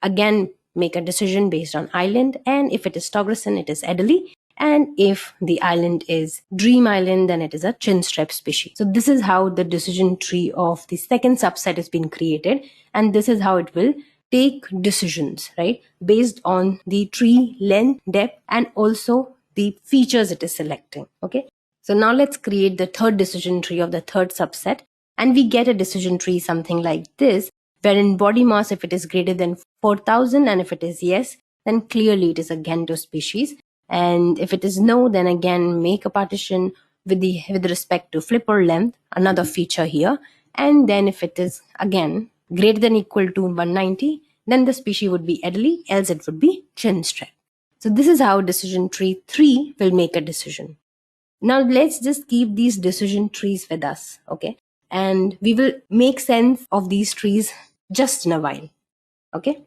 again make a decision based on island, and if it is Togresen, it is Adderley, and if the island is Dream Island, then it is a 𝐶hIN_STREP species. So this is how the decision tree of the second subset has been created, and this is how it will take decisions, right, based on the tree length, depth, and also the features it is selecting. Okay, so now let's create the third decision tree of the third subset, and we get a decision tree something like this, wherein body mass, if it is greater than 4000, and if it is yes, then clearly it is a 𝐶hIN_2 species, and if it is no, then again make a partition with respect to flipper length, another feature here, and then if it is again greater than or equal to 190, then the species would be Adderley, else it would be 𝐶hIN_STREP. So this is how decision tree 3 will make a decision. Now let's just keep these decision trees with us, okay? And we will make sense of these trees just in a while, okay?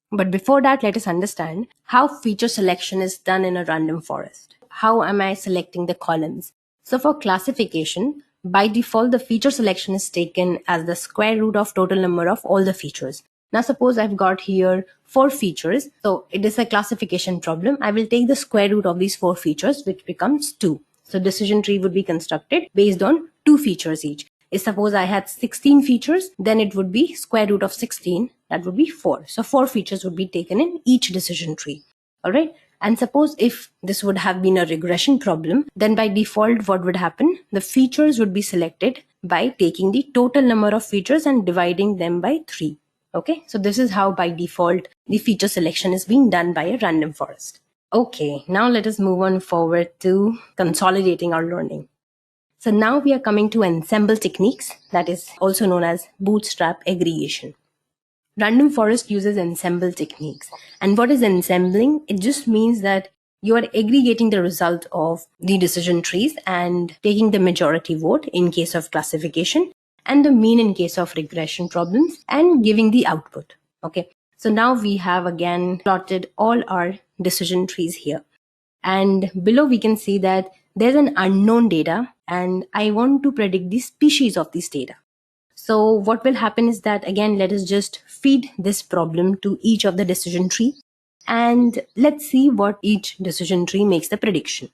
But before that, let us understand how feature selection is done in a random forest. How am I selecting the columns? So for classification, by default, the feature selection is taken as the square root of total number of all the features. Now suppose I've got here 4 features. So it is a classification problem. I will take the square root of these 4 features, which becomes 2. So decision tree would be constructed based on 2 features each. If suppose I had 16 features, then it would be square root of 16. That would be 4. So 4 features would be taken in each decision tree. All right. And suppose if this would have been a regression problem, then by default, what would happen? The features would be selected by taking the total number of features and dividing them by 3. Okay. So this is how by default, the feature selection is being done by a random forest. Okay. Now let us move on forward to consolidating our learning. So now we are coming to ensemble techniques, that is also known as bootstrap aggregation. Random forest uses ensemble techniques. And what is ensembling? It just means that you are aggregating the result of the decision trees and taking the majority vote in case of classification and the mean in case of regression problems and giving the output. Okay. So now we have again plotted all our decision trees here. And below we can see that there's an unknown data and I want to predict the species of this data. So what will happen is that again, let us just feed this problem to each of the decision tree and let's see what each decision tree makes the prediction.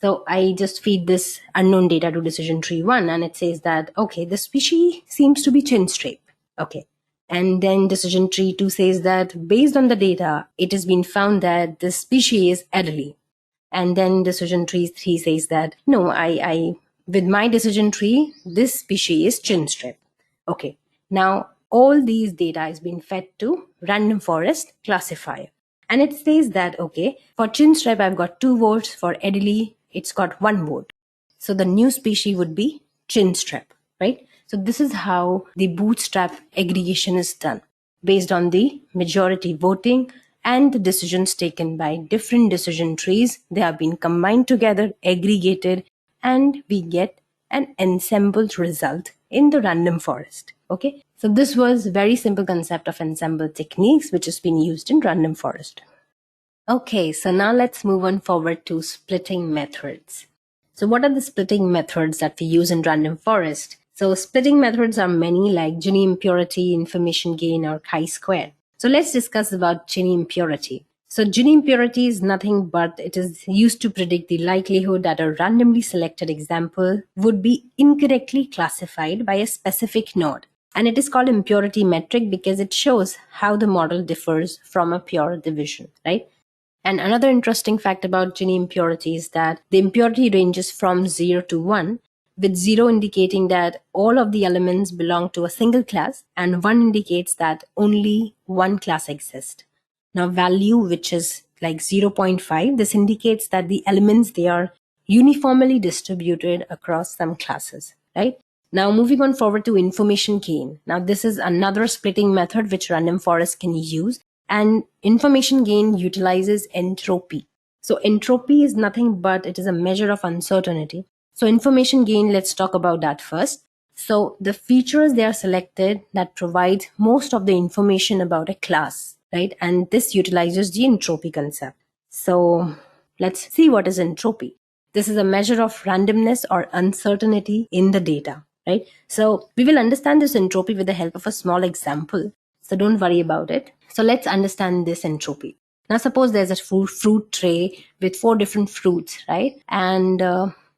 So I just feed this unknown data to decision tree 1 and it says that, okay, the species seems to be 𝐶hIN_STREP. Okay. And then decision tree 2 says that based on the data, it has been found that this species is Adderley. And then decision tree 3 says that, no, I with my decision tree, this species is 𝐶hIN_STREP. Okay, now all these data is being fed to random forest classifier. And it says that, okay, for 𝐶hIN_STREP, I've got 2 votes. For Adderley, it's got 1 vote. So the new species would be 𝐶hIN_STREP, right? So this is how the bootstrap aggregation is done based on the majority voting and the decisions taken by different decision trees. They have been combined together, aggregated, and we get an ensembled result in the random forest. Okay, so this was a very simple concept of ensemble techniques which has been used in random forest. Okay, so now let's move on forward to splitting methods. So what are the splitting methods that we use in random forest? So splitting methods are many, like Gini impurity, information gain, or chi-square. So let's discuss about Gini impurity. So Gini impurity is nothing but it is used to predict the likelihood that a randomly selected example would be incorrectly classified by a specific node. And it is called impurity metric because it shows how the model differs from a pure division, right? And another interesting fact about Gini impurity is that the impurity ranges from 0 to 1, with 0 indicating that all of the elements belong to a single class and 1 indicates that only one class exists. Now value, which is like 0.5, this indicates that the elements, they are uniformly distributed across some classes, right? Now moving on forward to information gain. Now this is another splitting method which random forest can use, and information gain utilizes entropy. So entropy is nothing but it is a measure of uncertainty. So information gain, let's talk about that first. So the features they are selected that provide most of the information about a class, right? And this utilizes the entropy concept. So let's see what is entropy. This is a measure of randomness or uncertainty in the data, right? So we will understand this entropy with the help of a small example. So don't worry about it. So let's understand this entropy. Now suppose there's a fruit tray with 4 different fruits, right? And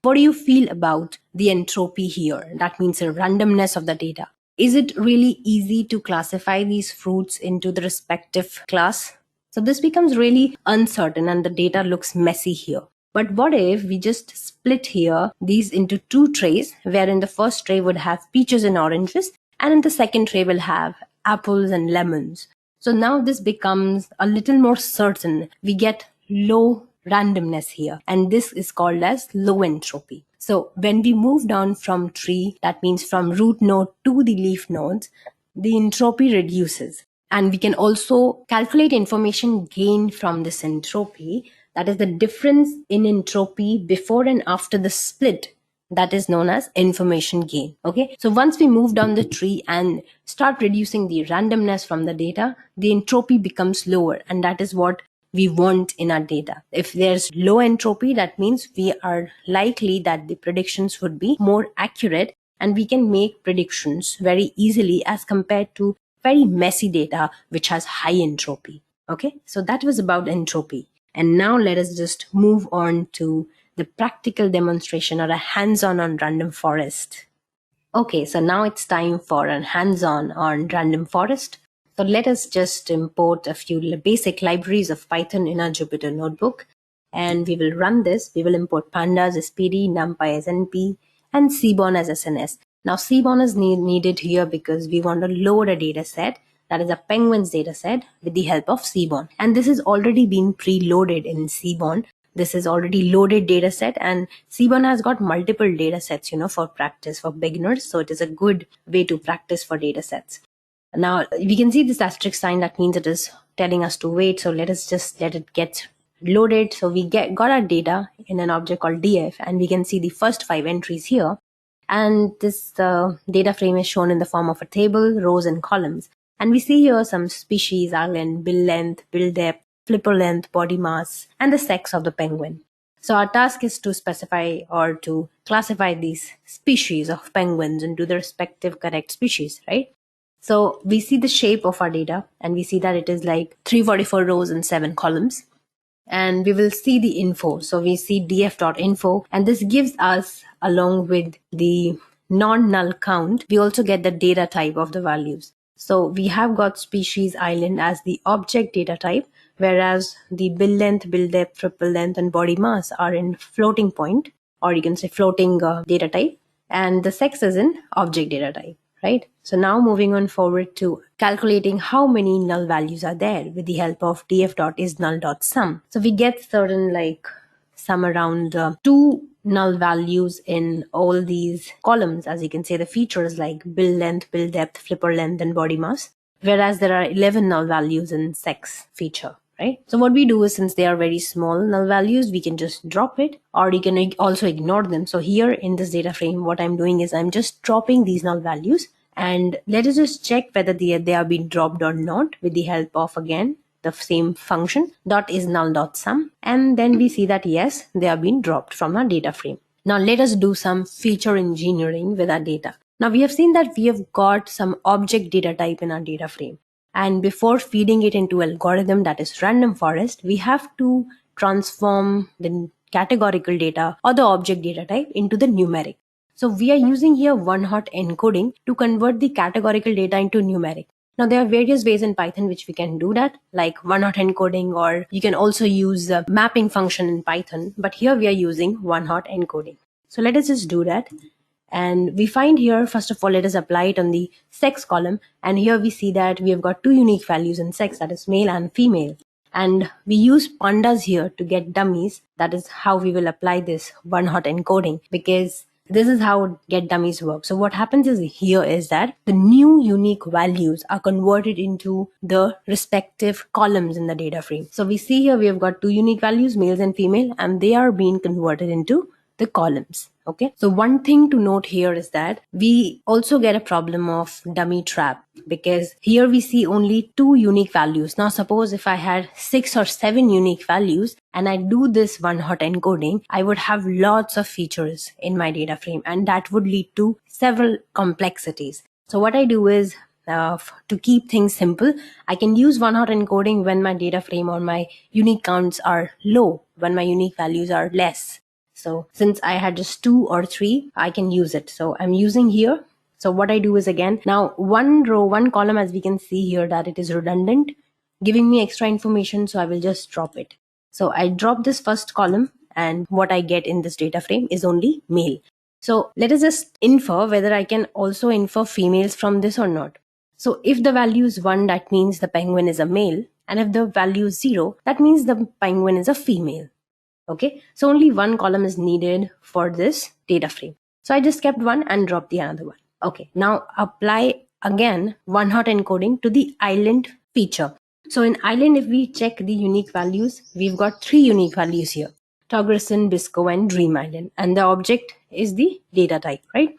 what do you feel about the entropy here? That means the randomness of the data. Is it really easy to classify these fruits into the respective class? So this becomes really uncertain and the data looks messy here. But what if we just split here these into 2 trays, wherein the first tray would have peaches and oranges, and in the second tray will have apples and lemons. So now this becomes a little more certain. We get low randomness here, and this is called as low entropy. So when we move down from tree, that means from root node to the leaf nodes, the entropy reduces. And we can also calculate information gained from this entropy. That is the difference in entropy before and after the split. That is known as information gain. Okay. So once we move down the tree and start reducing the randomness from the data, the entropy becomes lower. And that is what we want in our data. If there's low entropy, that means we are likely that the predictions would be more accurate and we can make predictions very easily as compared to very messy data which has high entropy. Okay. So that was about entropy. And now let us just move on to the practical demonstration or a hands-on on random forest. Okay, so now it's time for a hands-on on random forest. So let us just import a few basic libraries of Python in our Jupyter notebook. And we will run this. We will import pandas as PD, numpy as NP, and seaborn as SNS. Now seaborn is needed here because we want to load a data set, that is a penguins data set, with the help of seaborn. And this is already been preloaded in seaborn. This is already loaded data set, and seaborn has got multiple data sets, for practice for beginners. So it is a good way to practice for data sets. Now we can see this asterisk sign, that means it is telling us to wait. So let us just let it get loaded. So we got our data in an object called df, and we can see the first 5 entries here. And this data frame is shown in the form of a table, rows and columns. And we see here some species, island, bill length, bill depth, flipper length, body mass, and the sex of the penguin. So our task is to specify or to classify these species of penguins into the respective correct species, right? So we see the shape of our data, and we see that it is like 344 rows and 7 columns. And we will see the info. So we see df.info, and this gives us, along with the non-null count, we also get the data type of the values. So we have got species island as the object data type, whereas the bill length, bill depth, triple length, and body mass are in floating point, or you can say floating data type, and the sex is in object data type, right? So now moving on forward to calculating how many null values are there with the help of df.isNull.sum. So we get certain some around 2 null values in all these columns, as you can say the features like bill length, bill depth, flipper length, and body mass, whereas there are 11 null values in sex feature, right? So what we do is, since they are very small null values, we can just drop it, or you can also ignore them. So here in this data frame, what I'm doing is I'm just dropping these null values, and let us just check whether they are being dropped or not with the help of, again, the same function .isNull.sum, and then we see that yes, they are being dropped from our data frame. Now let us do some feature engineering with our data. Now we have seen that we have got some object data type in our data frame. And before feeding it into algorithm that is random forest, we have to transform the categorical data or the object data type into the numeric. So we are using here one-hot encoding to convert the categorical data into numeric. Now there are various ways in Python which we can do that, like one-hot encoding, or you can also use the mapping function in Python, but here we are using one-hot encoding. So let us just do that. And we find here, first of all, let us apply it on the sex column. And here we see that we have got two unique values in sex, that is male and female. And we use pandas here to get dummies. That is how we will apply this one-hot encoding, because this is how get dummies work. So what happens is here is that the new unique values are converted into the respective columns in the data frame. So we see here we have got two unique values, males and female, and they are being converted into the columns. Okay, so one thing to note here is that we also get a problem of dummy trap, because here we see only two unique values. Now suppose if I had 6 or 7 unique values and I do this one-hot encoding, I would have lots of features in my data frame, and that would lead to several complexities. So what I do is, to keep things simple, I can use one-hot encoding when my data frame or my unique counts are low, when my unique values are less. So since I had just 2 or 3, I can use it. So I'm using here. So what I do is, again, now one row, one column, as we can see here, that it is redundant, giving me extra information. So I will just drop it. So I drop this first column, and what I get in this data frame is only male. So let us just infer whether I can also infer females from this or not. So if the value is 1, that means the penguin is a male. And if the value is 0, that means the penguin is a female. Okay, so only one column is needed for this data frame. So I just kept one and dropped the another one. Okay, now apply again one-hot encoding to the island feature. So in island, if we check the unique values, we've got 3 unique values here: Togresen, Bisco, and Dream Island. And the object is the data type, right?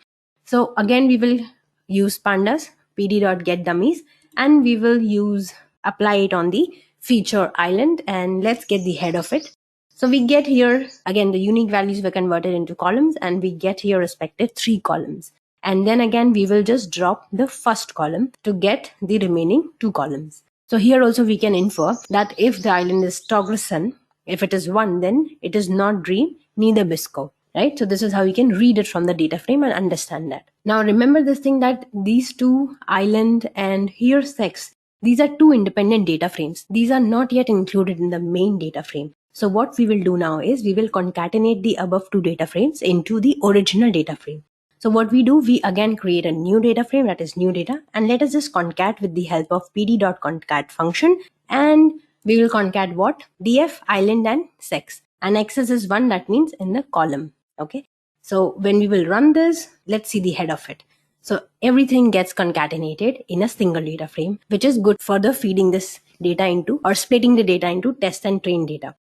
So again, we will use pandas, pd.getDummies, and we will apply it on the feature island, and let's get the head of it. So we get here, again, the unique values were converted into columns, and we get here respective 3 columns. And then again, we will just drop the first column to get the remaining 2 columns. So here also we can infer that if the island is Togresen, if it is 1, then it is not Dream, neither Bisco, right? So this is how we can read it from the data frame and understand that. Now remember this thing, that these 2, island and here sex, these are 2 independent data frames. These are not yet included in the main data frame. So what we will do now is we will concatenate the above 2 data frames into the original data frame. So what we do, we again create a new data frame, that is new data, and let us just concat with the help of pd.concat function, and we will concat what? df, island, and sex. And access is 1, that means in the column. Okay. So when we will run this, let's see the head of it. So everything gets concatenated in a single data frame, which is good for the feeding this data into, or splitting the data into test and train data.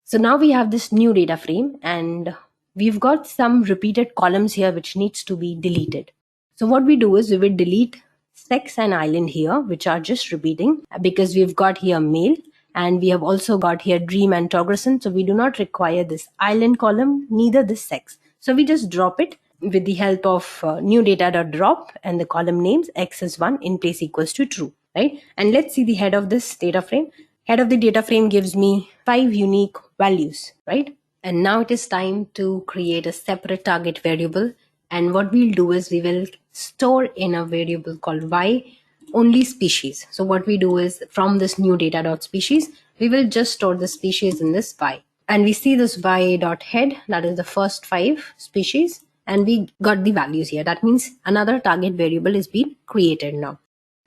So now we have this new data frame, and we've got some repeated columns here which needs to be deleted. So what we do is we will delete sex and island here, which are just repeating, because we've got here male, and we have also got here Dream and Togresen. So we do not require this island column, neither this sex. So we just drop it with the help of new data.drop and the column names x is 1 in place equals to true, right? And let's see the head of this data frame. Head of the data frame gives me 5 unique values, right? And now it is time to create a separate target variable. And what we'll do is we will store in a variable called y only species. So what we do is from this new data.species, we will just store the species in this y. And we see this y.head, that is the first 5 species. And we got the values here. That means another target variable is being created now.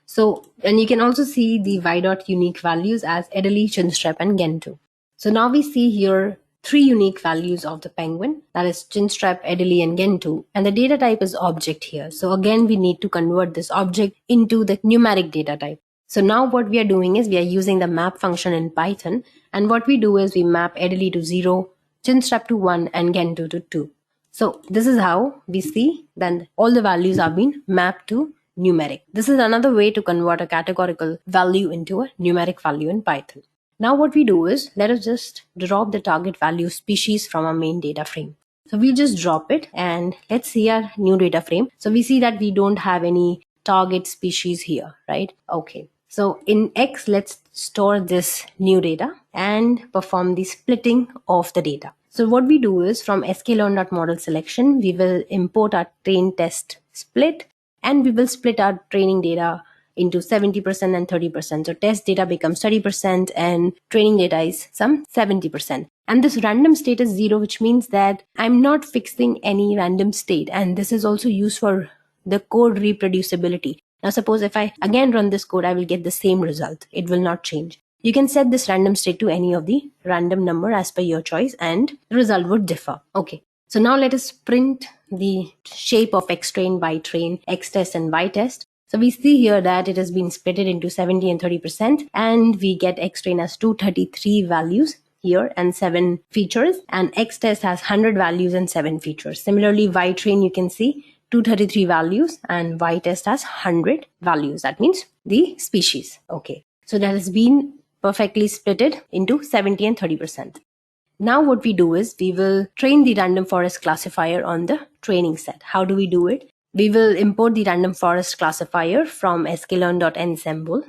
So, and you can also see the y.unique values as Edureka, Chinstrap, and 𝐸𝐵. So now we see here 3 unique values of the penguin, that is Chinstrap, Edureka, and 𝐸𝐵, and the data type is object here. So again, we need to convert this object into the numeric data type. So now what we are doing is we are using the map function in Python, and what we do is we map Edureka to 0, Chinstrap to 1, and 𝐸𝐵 to 2. So this is how we see then all the values are being mapped to numeric. This is another way to convert a categorical value into a numeric value in Python. Now what we do is, let us just drop the target value species from our main data frame. So we just drop it, and let's see our new data frame. So we see that we don't have any target species here, right? Okay. So in X, let's store this new data and perform the splitting of the data. So what we do is from sklearn.model selection, we will import our train test split, and we will split our training data into 70% and 30%. So test data becomes 30% and training data is some 70%. And this random state is 0, which means that I'm not fixing any random state. And this is also used for the code reproducibility. Now suppose if I again run this code, I will get the same result. It will not change. You can set this random state to any of the random number as per your choice and the result would differ. Okay. So now let us print the shape of X train, Y train, X test and Y test. So we see here that it has been split into 70 and 30%, and we get X train as 233 values here and 7 features, and X test has 100 values and 7 features. Similarly, Y train, you can see 233 values and Y test has 100 values. That means the species. Okay. So that has been perfectly splitted into 70 and 30%. Now what we do is we will train the random forest classifier on the training set. How do we do it? We will import the random forest classifier from sklearn.ensemble.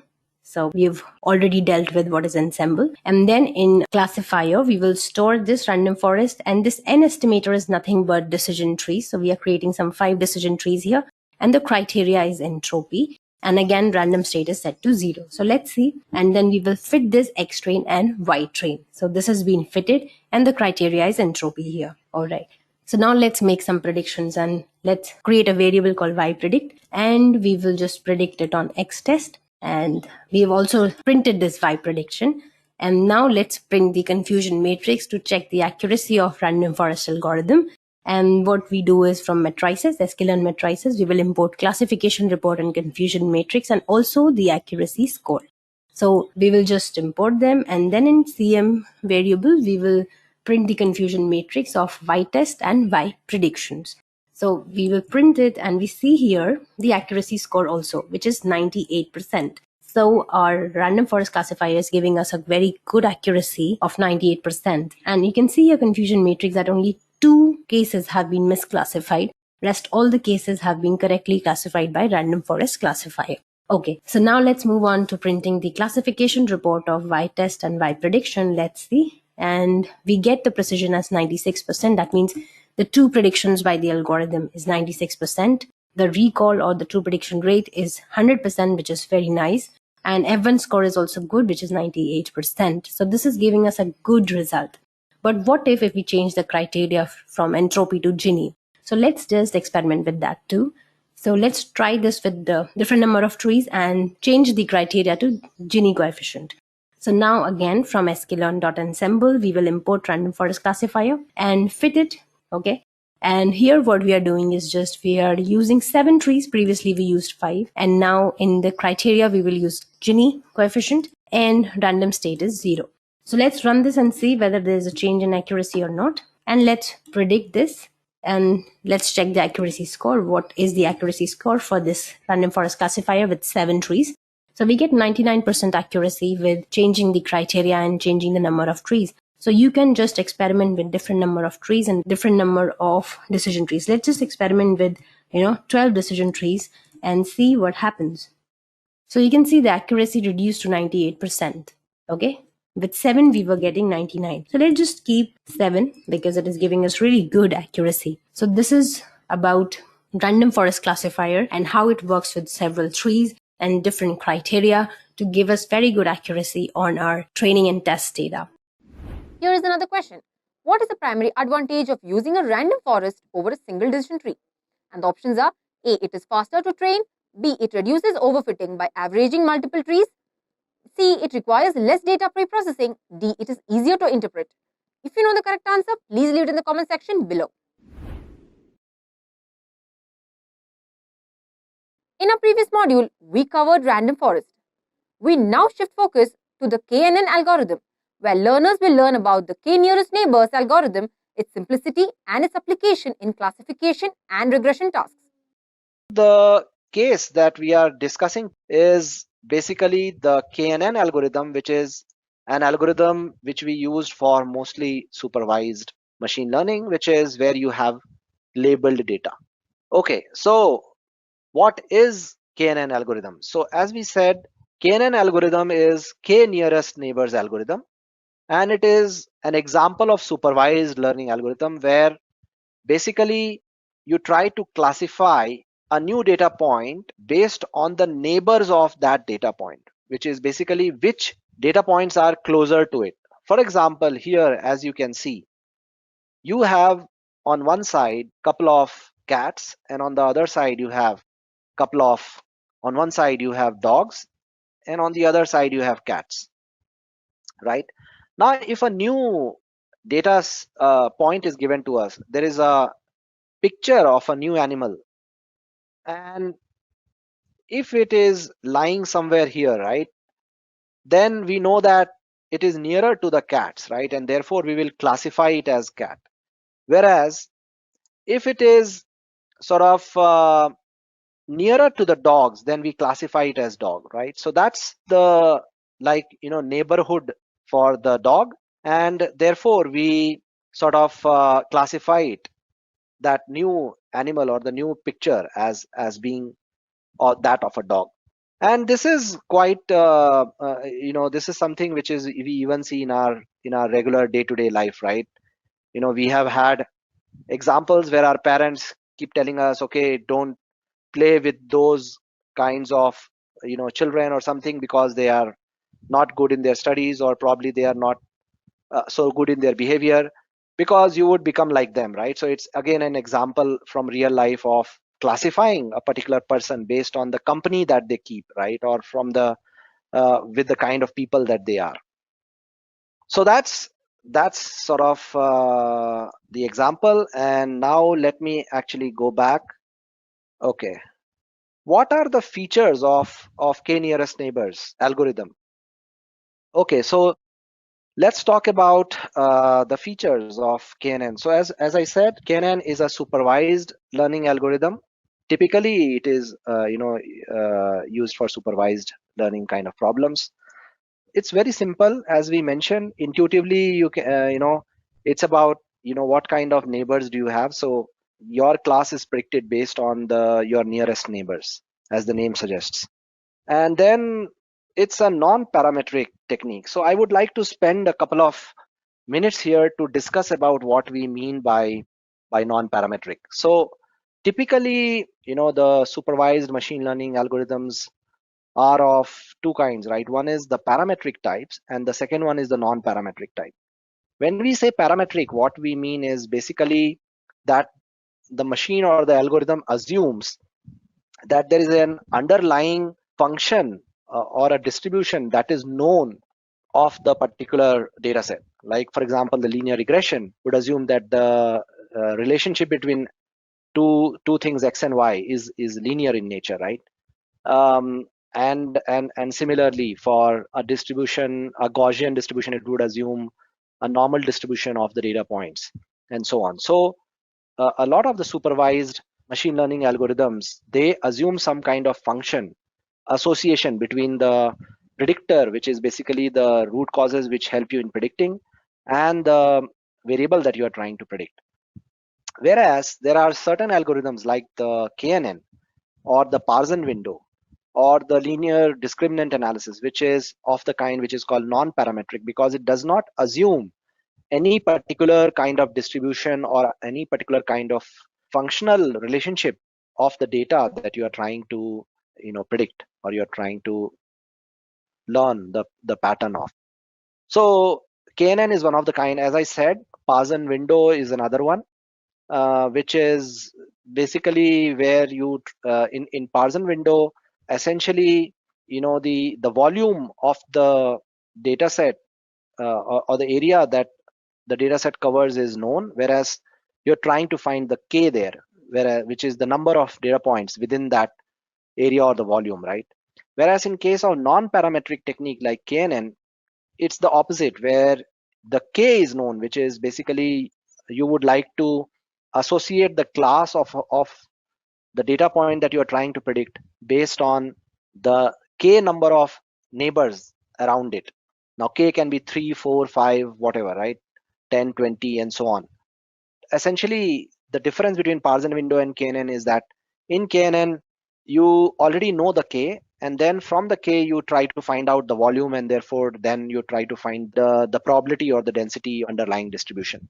So we've already dealt with what is ensemble. And then in classifier, we will store this random forest, and this n estimator is nothing but decision trees. So we are creating some 5 decision trees here, and the criteria is entropy. And again, random state is set to 0. So let's see. And then we will fit this X train and Y train. So this has been fitted and the criteria is entropy here. All right. So now let's make some predictions, and let's create a variable called yPredict, and we will just predict it on X test. And we have also printed this Y prediction. And now let's print the confusion matrix to check the accuracy of random forest algorithm. And what we do is from matrices, sklearn matrices, we will import classification report and confusion matrix and also the accuracy score. So we will just import them, and then in CM variable, we will print the confusion matrix of Y test and Y predictions. So we will print it, and we see here the accuracy score also, which is 98%. So our random forest classifier is giving us a very good accuracy of 98%. And you can see your confusion matrix that only 2 cases have been misclassified. Rest all the cases have been correctly classified by random forest classifier. Okay, so now let's move on to printing the classification report of Y test and Y prediction. Let's see. And we get the precision as 96%. That means the true predictions by the algorithm is 96%. The recall or the true prediction rate is 100%, which is very nice. And F1 score is also good, which is 98%. So this is giving us a good result. But what if we change the criteria from entropy to Gini? So let's just experiment with that too. So let's try this with the different number of trees and change the criteria to Gini coefficient. So now again from sklearn.ensemble, we will import random forest classifier and fit it. Okay. And here what we are doing is just we are using 7 trees. Previously we used 5. And now in the criteria, we will use Gini coefficient and random state is 0. So let's run this and see whether there is a change in accuracy or not. And let's predict this. And let's check the accuracy score. What is the accuracy score for this random forest classifier with 7 trees? So we get 99% accuracy with changing the criteria and changing the number of trees. So you can just experiment with different number of trees and different number of decision trees. Let's just experiment with, 12 decision trees and see what happens. So you can see the accuracy reduced to 98%. Okay. With 7, we were getting 99. So let's just keep 7 because it is giving us really good accuracy. So this is about random forest classifier and how it works with several trees and different criteria to give us very good accuracy on our training and test data. Here is another question. What is the primary advantage of using a random forest over a single decision tree? And the options are A. It is faster to train. B. It reduces overfitting by averaging multiple trees. C. It requires less data pre-processing. D. It is easier to interpret. If you know the correct answer, please leave it in the comment section below. In our previous module, we covered random forest. We now shift focus to the KNN algorithm, where learners will learn about the k-nearest neighbors algorithm, its simplicity and its application in classification and regression tasks. The case that we are discussing is basically the KNN algorithm, which is an algorithm which we used for mostly supervised machine learning, which is where you have labeled data. Okay, so what is KNN algorithm? So as we said, KNN algorithm is K nearest neighbors algorithm, and it is an example of supervised learning algorithm where basically you try to classify a new data point based on the neighbors of that data point, which is basically which data points are closer to it. For example, here, as you can see, you have on one side couple of cats, and on the other side you have couple of, on one side you have dogs, and on the other side you have cats, right? Now, if a new data point is given to us, there is a picture of a new animal, and if it is lying somewhere here, right, then we know that it is nearer to the cats, right, and therefore we will classify it as cat. Whereas if it is sort of nearer to the dogs, then we classify it as dog, right? So that's the, like, neighborhood for the dog, and therefore we sort of classify it, that new animal or the new picture, as being or that of a dog. And this is quite this is something which is we even see in our regular day-to-day life, right? We have had examples where our parents keep telling us, okay, don't play with those kinds of children or something, because they are not good in their studies, or probably they are not so good in their behavior, because you would become like them, right? So it's again an example from real life of classifying a particular person based on the company that they keep, right, or from the with the kind of people that they are. So that's sort of the example. And now let me actually go back. Okay, what are the features of K nearest neighbors algorithm? Okay, so let's talk about the features of KNN. So as I said, KNN is a supervised learning algorithm. Typically, it is used for supervised learning kind of problems. It's very simple, as we mentioned. Intuitively, you can it's about what kind of neighbors do you have. So your class is predicted based on your nearest neighbors, as the name suggests. And then it's a non-parametric technique. So I would like to spend a couple of minutes here to discuss about what we mean by non-parametric. So typically, the supervised machine learning algorithms are of two kinds, right? One is the parametric types, and the second one is the non-parametric type. When we say parametric, what we mean is basically that the machine or the algorithm assumes that there is an underlying function or a distribution that is known of the particular data set. Like, for example, the linear regression would assume that the relationship between two things, x and y, is linear in nature, right? And similarly, for a distribution, a Gaussian distribution, it would assume a normal distribution of the data points, and so on. So a lot of the supervised machine learning algorithms, they assume some kind of function association between the predictor, which is basically the root causes which help you in predicting, and the variable that you are trying to predict. Whereas there are certain algorithms like the KNN or the Parson window or the linear discriminant analysis, which is of the kind which is called non-parametric, because it does not assume any particular kind of distribution or any particular kind of functional relationship of the data that you are trying to predict, or you're trying to learn the pattern of. So KNN is one of the kind. As I said, Parson window is another one, which is basically where you in Parson window, essentially the volume of the data set or the area that the data set covers is known, whereas you're trying to find the k there, which is the number of data points within that area or the volume, right? Whereas in case of non-parametric technique like KNN, it's the opposite, where the k is known, which is basically you would like to associate the class of the data point that you're trying to predict based on the k number of neighbors around it. Now k can be 3, 4, 5, whatever, right? 10, 20, and so on. Essentially, the difference between Parson window and KNN is that in KNN, you already know the k, and then from the K you try to find out the volume, and therefore then you try to find the probability or the density underlying distribution.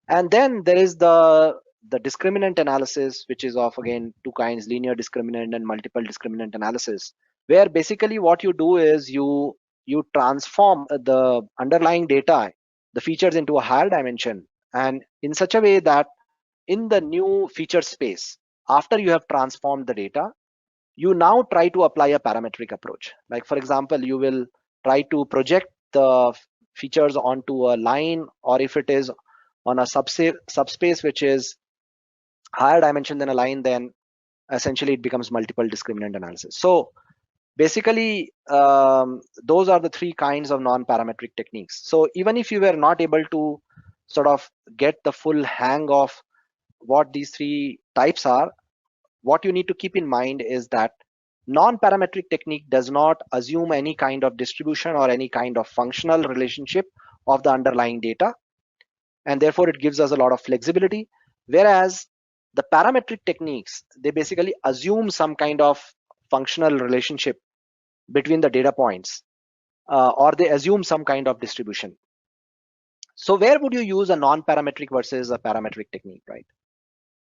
And then there is the discriminant analysis, which is of again two kinds, linear discriminant and multiple discriminant analysis, where basically what you do is you transform the underlying data, the features, into a higher dimension, and in such a way that in the new feature space, after you have transformed the data, you now try to apply a parametric approach. Like for example, you will try to project the features onto a line, or if it is on a subspace which is higher dimension than a line, then essentially it becomes multiple discriminant analysis. So basically, those are the three kinds of non-parametric techniques. So even if you were not able to sort of get the full hang of what these three types are, what you need to keep in mind is that non-parametric technique does not assume any kind of distribution or any kind of functional relationship of the underlying data, and therefore it gives us a lot of flexibility. Whereas the parametric techniques, they basically assume some kind of functional relationship between the data points, or they assume some kind of distribution. So where would you use a non-parametric versus a parametric technique, right?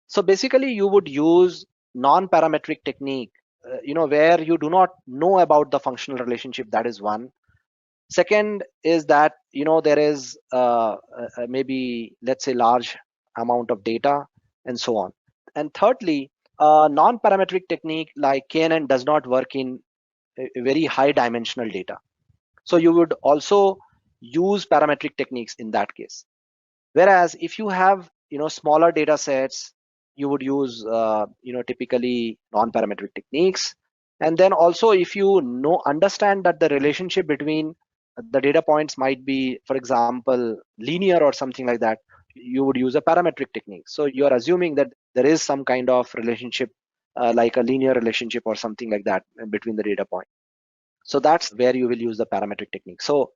So basically you would use non-parametric technique, where you do not know about the functional relationship. That is one. Second is that there is maybe, let's say, large amount of data and so on. And thirdly, non-parametric technique like KNN does not work in a very high dimensional data. So you would also use parametric techniques in that case. Whereas if you have smaller data sets, you would use typically non-parametric techniques. And then also, if you understand that the relationship between the data points might be, for example, linear or something like that, you would use a parametric technique. So you are assuming that there is some kind of relationship, like a linear relationship or something like that between the data point. So that's where you will use the parametric technique. So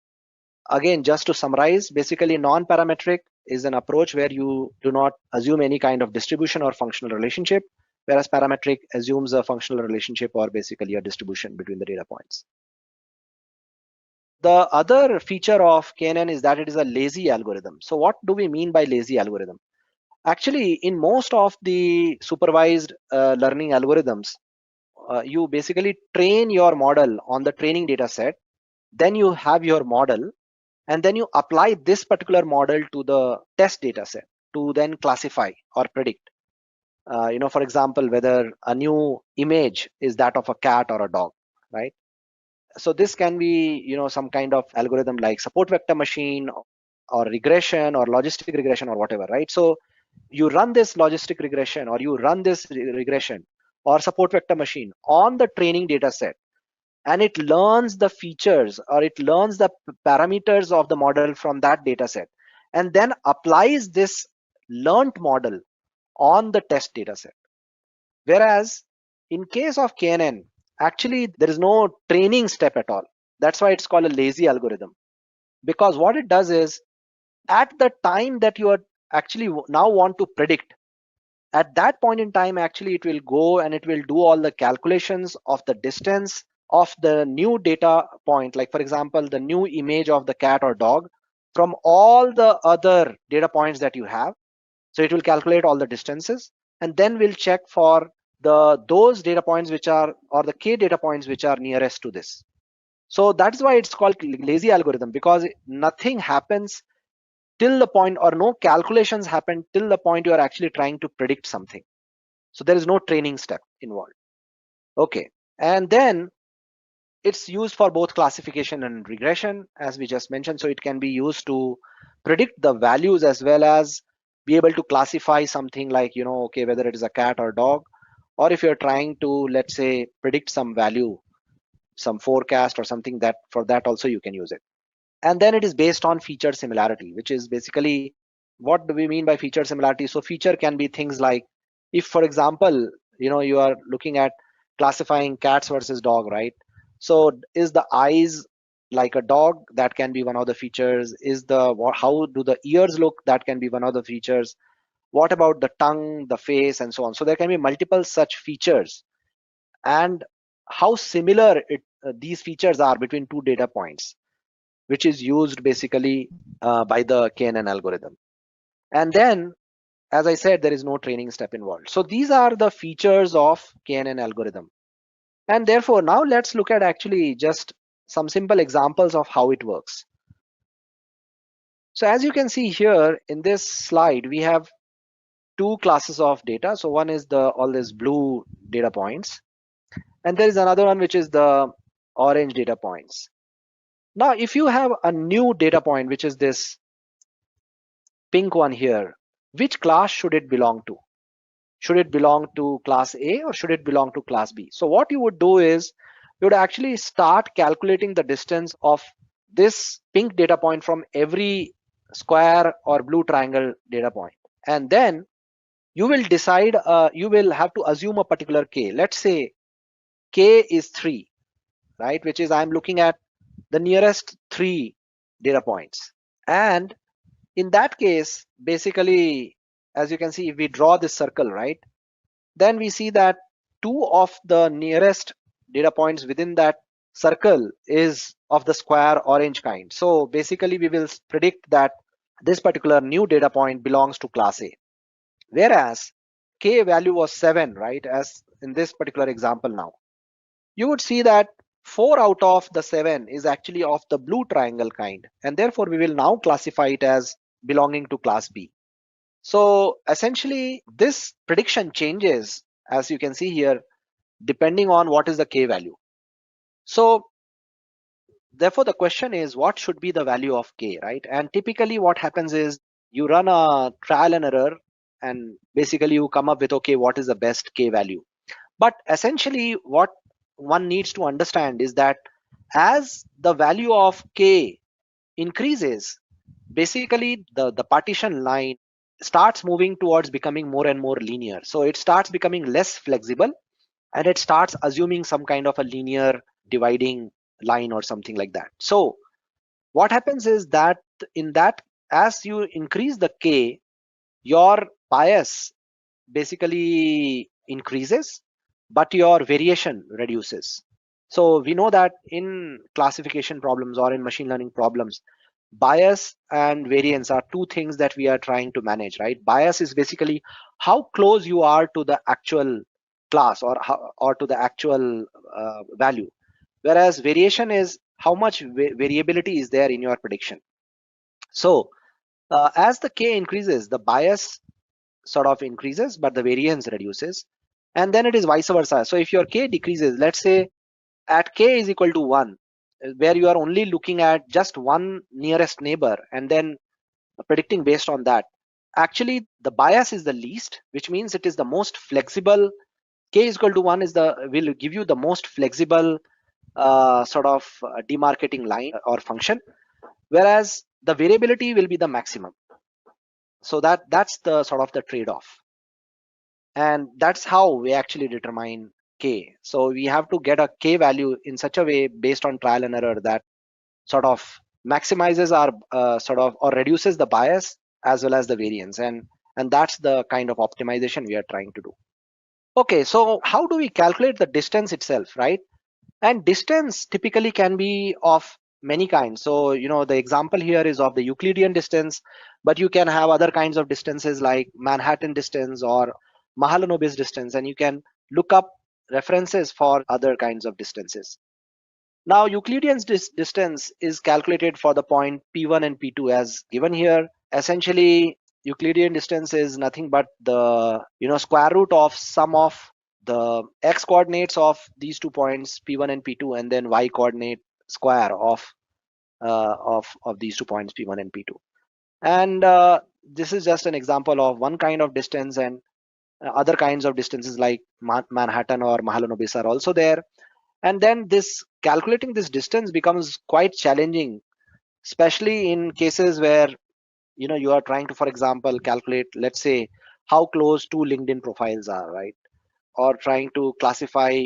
again, just to summarize, basically non-parametric is an approach where you do not assume any kind of distribution or functional relationship, whereas parametric assumes a functional relationship or basically a distribution between the data points. The other feature of KNN is that it is a lazy algorithm. So what do we mean by lazy algorithm? Actually, in most of the supervised learning algorithms, you basically train your model on the training data set, then you have your model, and then you apply this particular model to the test data set to then classify or predict. For example, whether a new image is that of a cat or a dog, right? So this can be, some kind of algorithm like support vector machine or regression or logistic regression or whatever, right? So you run this logistic regression or you run this regression or support vector machine on the training data set, and it learns the features or it learns the parameters of the model from that data set, and then applies this learned model on the test data set. Whereas in case of KNN, actually there is no training step at all. That's why it's called a lazy algorithm, because what it does is, at the time that you are actually now want to predict, at that point in time, actually it will go and it will do all the calculations of the distance of the new data point, like for example, the new image of the cat or dog, from all the other data points that you have. So it will calculate all the distances, and then we'll check for those data points which are, or the k data points which are nearest to this. So that's why it's called lazy algorithm, because nothing happens till the point, or no calculations happen till the point you are actually trying to predict something. So there is no training step involved. Okay, and then it's used for both classification and regression, as we just mentioned. So it can be used to predict the values as well as be able to classify something like, okay, whether it is a cat or dog, or if you're trying to, let's say, predict some value, some forecast or something, that for that also you can use it. And then it is based on feature similarity, which is basically, what do we mean by feature similarity? So feature can be things like, if for example, you are looking at classifying cats versus dog, right? So is the eyes like a dog? That can be one of the features. How do the ears look? That can be one of the features. What about the tongue, the face, and so on? So there can be multiple such features. And how similar these features are between two data points, which is used basically by the KNN algorithm. And then, as I said, there is no training step involved. So these are the features of KNN algorithm. And therefore, now let's look at actually just some simple examples of how it works. So as you can see here in this slide, we have two classes of data. So one is all these blue data points, and there is another one which is the orange data points. Now, if you have a new data point, which is this pink one here, which class should it belong to? Should it belong to class A or should it belong to class B? So what you would do is you would actually start calculating the distance of this pink data point from every square or blue triangle data point. And then you will decide, you will have to assume a particular K. Let's say K is 3, right? Which is I'm looking at the nearest 3 data points. And in that case, basically, as you can see, if we draw this circle, right, then we see that 2 of the nearest data points within that circle is of the square orange kind. So basically, we will predict that this particular new data point belongs to class A. Whereas K value was 7, right, as in this particular example now. You would see that 4 out of the 7 is actually of the blue triangle kind, and therefore we will now classify it as belonging to class B. So essentially this prediction changes, as you can see here, depending on what is the K value. So therefore the question is, what should be the value of K, right? And typically what happens is you run a trial and error and basically you come up with, okay, what is the best K value? But essentially what one needs to understand is that as the value of K increases, basically the partition line starts moving towards becoming more and more linear. So it starts becoming less flexible and it starts assuming some kind of a linear dividing line or something like that. So what happens is that in that, as you increase the K, your bias basically increases, but your variation reduces. So we know that in classification problems or in machine learning problems, bias and variance are two things that we are trying to manage, right? Bias is basically how close you are to the actual class or to the actual value, whereas variation is how much variability is there in your prediction. So as the K increases, the bias sort of increases, but the variance reduces. And then it is vice versa. So if your K decreases, let's say at K is equal to 1, where you are only looking at just one nearest neighbor and then predicting based on that, actually the bias is the least, which means it is the most flexible. K is equal to 1 will give you the most flexible sort of demarcating line or function, whereas the variability will be the maximum. So that's the sort of the trade-off. And that's how we actually determine K. So we have to get a K value in such a way based on trial and error that sort of maximizes our sort of or reduces the bias as well as the variance. And that's the kind of optimization we are trying to do. Okay, so how do we calculate the distance itself, right? And distance typically can be of many kinds. So, you know, the example here is of the Euclidean distance, but you can have other kinds of distances like Manhattan distance or Mahalanobis distance, and you can look up references for other kinds of distances. Now, Euclidean distance is calculated for the point P1 and P2 as given here. Essentially, Euclidean distance is nothing but the square root of sum of the x coordinates of these 2 points P1 and P2, and then y coordinate square of these 2 points P1 and P2. And this is just an example of one kind of distance, and other kinds of distances like Manhattan or Mahalanobis are also there. And then calculating this distance becomes quite challenging, especially in cases where you are trying to, for example, calculate, let's say, how close two LinkedIn profiles are, right? Or trying to classify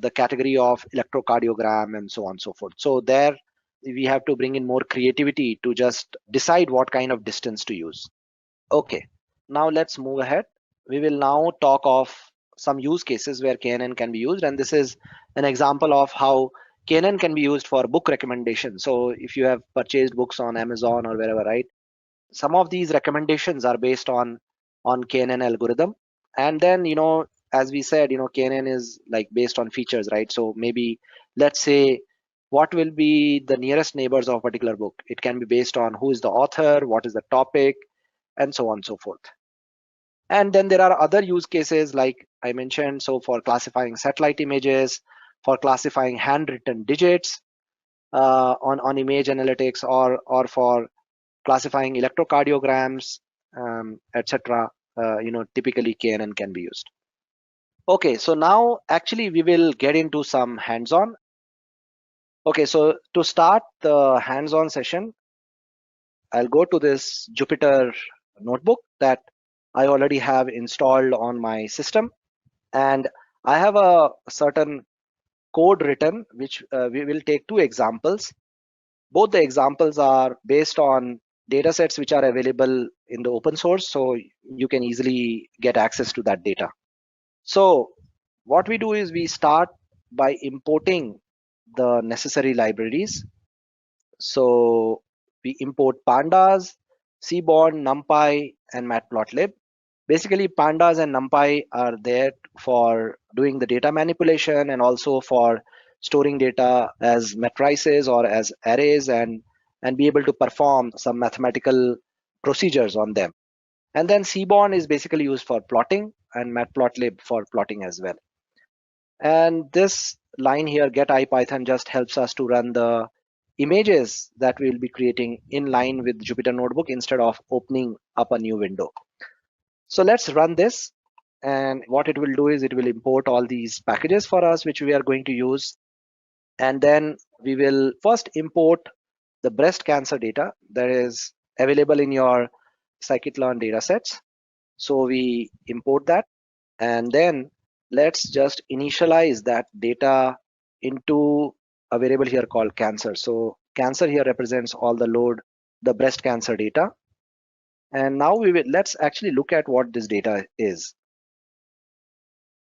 the category of electrocardiogram and so on and so forth. So there we have to bring in more creativity to just decide what kind of distance to use. Okay, now let's move ahead. We will now talk of some use cases where KNN can be used, and this is an example of how KNN can be used for book recommendation. So if you have purchased books on Amazon or wherever, right, some of these recommendations are based on KNN algorithm. And then, as we said, KNN is like based on features, right? So maybe let's say what will be the nearest neighbors of a particular book. It can be based on who is the author, what is the topic, and so on and so forth. And then there are other use cases like I mentioned. So for classifying satellite images, for classifying handwritten digits on image analytics, or for classifying electrocardiograms, etc. Typically KNN can be used. Okay, so now actually we will get into some hands-on. Okay, so to start the hands-on session, I'll go to this Jupyter notebook that I already have installed on my system, and I have a certain code written which we will take two examples. Both the examples are based on data sets which are available in the open source, so you can easily get access to that data. So what we do is we start by importing the necessary libraries. So we import pandas, Seaborn, NumPy, and Matplotlib. Basically, pandas and NumPy are there for doing the data manipulation and also for storing data as matrices or as arrays, and be able to perform some mathematical procedures on them. And then Seaborn is basically used for plotting, and Matplotlib for plotting as well. And this line here, get IPython, just helps us to run the images that we'll be creating in line with Jupyter Notebook instead of opening up a new window. So let's run this, and what it will do is it will import all these packages for us which we are going to use. And then we will first import the breast cancer data that is available in your scikit-learn datasets. So we import that, and then let's just initialize that data into a variable here called cancer. So cancer here represents all the breast cancer data. And now let's actually look at what this data is.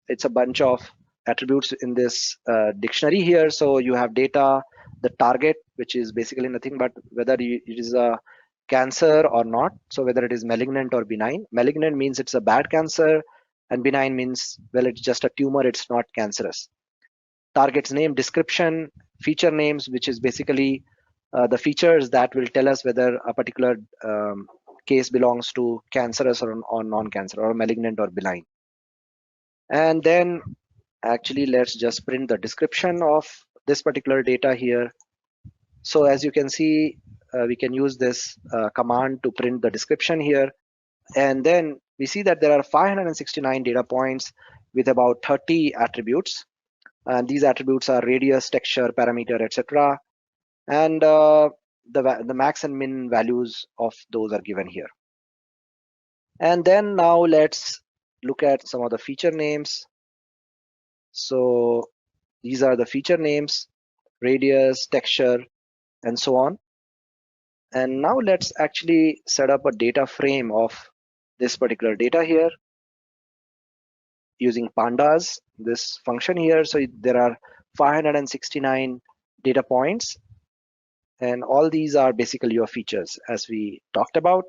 It's a bunch of attributes in this dictionary here. So you have data, the target, which is basically nothing but whether it is a cancer or not. So whether it is malignant or benign. Malignant means it's a bad cancer, and benign means, well, it's just a tumor, it's not cancerous. Target's name, description, feature names, which is basically the features that will tell us whether a particular case belongs to cancerous or non-cancer, or malignant or benign. And then actually let's just print the description of this particular data here. So as you can see, we can use this command to print the description here. And then we see that there are 569 data points with about 30 attributes. And these attributes are radius, texture, parameter, etc. And the max and min values of those are given here. And then now let's look at some of the feature names. So these are the feature names, radius, texture, and so on. And now let's actually set up a data frame of this particular data here using pandas, this function here. So there are 569 data points, and all these are basically your features as we talked about.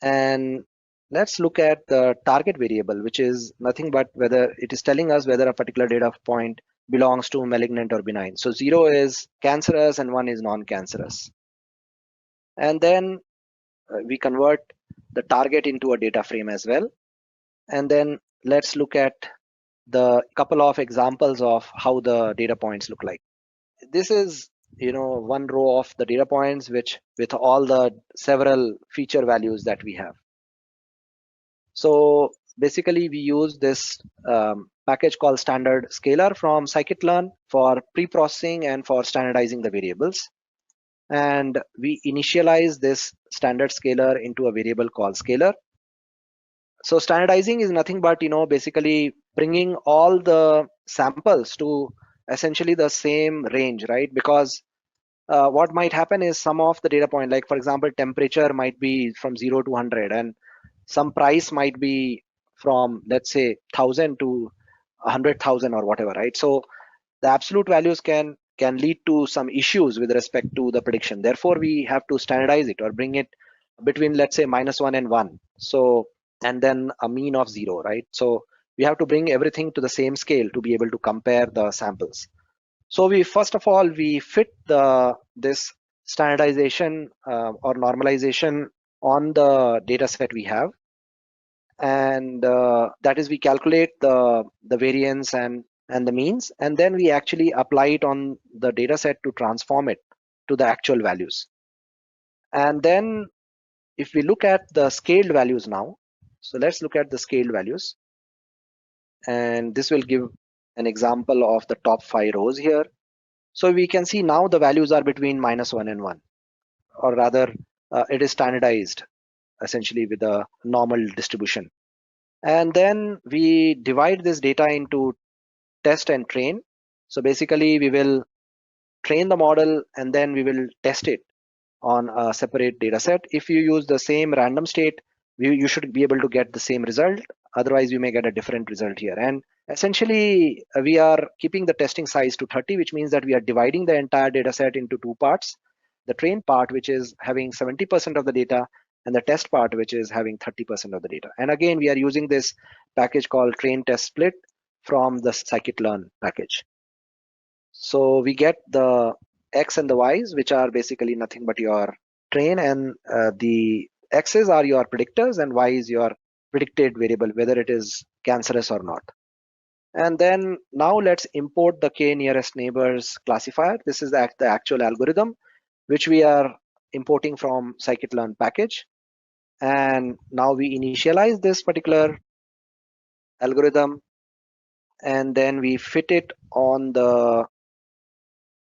And let's look at the target variable, which is nothing but whether it is telling us whether a particular data point belongs to malignant or benign. So 0 is cancerous and 1 is non-cancerous. And then we convert the target into a data frame as well. And then let's look at the couple of examples of how the data points look like. This is one row of the data points with all the several feature values that we have. So basically we use this package called standard scalar from scikit-learn for pre-processing and for standardizing the variables. And we initialize this standard scalar into a variable called scalar. So standardizing is nothing but basically bringing all the samples to essentially the same range, right? Because what might happen is some of the data point, like for example temperature, might be from 0 to 100, and some price might be from, let's say, 1,000 to 100,000 or whatever, right? So the absolute values can lead to some issues with respect to the prediction. Therefore, we have to standardize it or bring it between, let's say, -1 and 1. So, and then a mean of 0, right? So we have to bring everything to the same scale to be able to compare the samples. So we, first of all, we fit this standardization or normalization on the data set we have. And that is, we calculate the variance and the means, and then we actually apply it on the data set to transform it to the actual values. And then if we look at the scaled values now, so let's look at the scaled values, and this will give an example of the top 5 rows here. So we can see now the values are between -1 and 1, or rather it is standardized essentially with a normal distribution. And then we divide this data into test and train. So basically we will train the model and then we will test it on a separate data set. If you use the same random state, you should be able to get the same result. Otherwise, you may get a different result here. And essentially, we are keeping the testing size to 30, which means that we are dividing the entire data set into 2 parts. The train part, which is having 70% of the data, and the test part, which is having 30% of the data. And again, we are using this package called train test split from the scikit-learn package. So we get the X and the Y's, which are basically nothing but your train, and the X's are your predictors and Y is your predicted variable, whether it is cancerous or not. And then now let's import the k nearest neighbors classifier. This is the actual algorithm which we are importing from scikit-learn package. And now we initialize this particular algorithm and then we fit it on the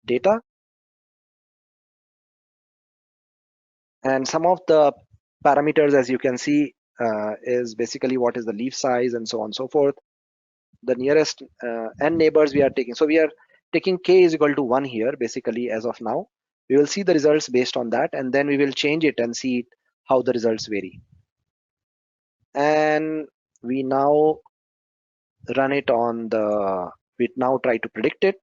data. And some of the parameters, as you can see, is basically what is the leaf size and so on and so forth. The nearest n neighbors we are taking. So we are taking k is equal to 1 here, basically, as of now. We will see the results based on that, and then we will change it and see how the results vary. And we now run it on the, we now try to predict it.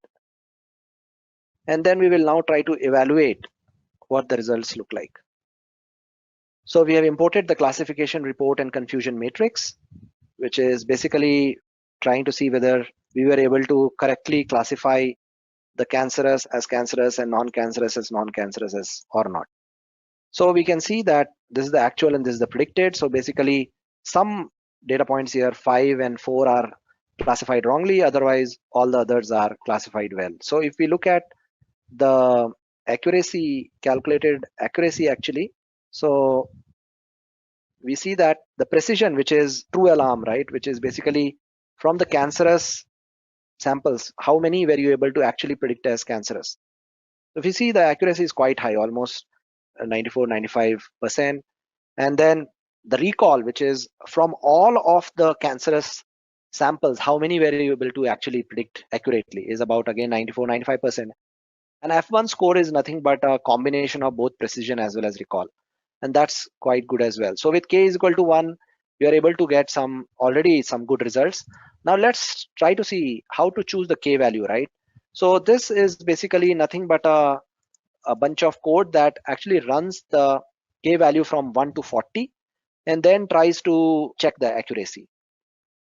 And then we will now try to evaluate what the results look like. So we have imported the classification report and confusion matrix, which is basically trying to see whether we were able to correctly classify the cancerous as cancerous and non-cancerous as non-cancerous or not. So we can see that this is the actual and this is the predicted. So basically some data points here, 5 and 4, are classified wrongly. Otherwise, all the others are classified well. So if we look at the accuracy, calculated accuracy actually, so we see that the precision, which is true alarm, right, which is basically from the cancerous samples, how many were you able to actually predict as cancerous? So if you see, the accuracy is quite high, almost 94-95%. And then the recall, which is from all of the cancerous samples, how many were you able to actually predict accurately, is about, again, 94-95%. And F1 score is nothing but a combination of both precision as well as recall, and that's quite good as well. So with k is equal to 1, we are able to get already some good results. Now let's try to see how to choose the k value, right? So this is basically nothing but a bunch of code that actually runs the k value from 1 to 40 and then tries to check the accuracy.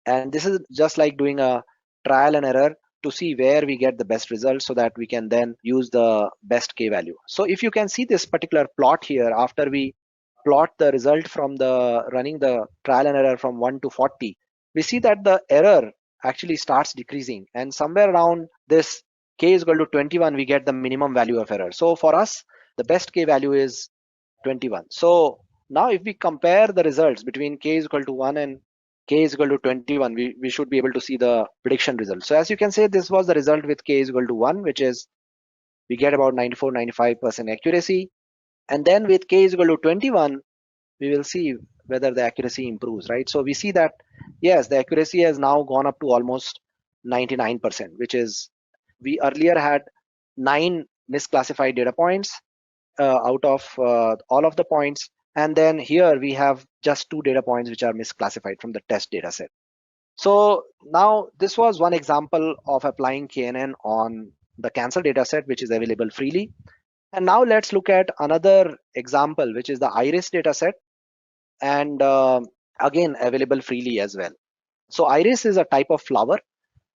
And this is just like doing a trial and error to see where we get the best results so that we can then use the best k value. So if you can see this particular plot here, after we plot the result from the running the trial and error from 1 to 40, we see that the error actually starts decreasing, and somewhere around this k is equal to 21, we get the minimum value of error. So for us, the best k value is 21. So now if we compare the results between k is equal to 1 and k is equal to 21, we should be able to see the prediction result. So as you can say, this was the result with k is equal to 1, which is we get about 94-95% accuracy. And then with k is equal to 21, we will see whether the accuracy improves, right? So we see that, yes, the accuracy has now gone up to almost 99%, which is, we earlier had 9 misclassified data points out of all of the points. And then here we have just 2 data points which are misclassified from the test data set. So now this was one example of applying KNN on the cancer data set, which is available freely. And now let's look at another example, which is the iris data set, and again available freely as well. So iris is a type of flower,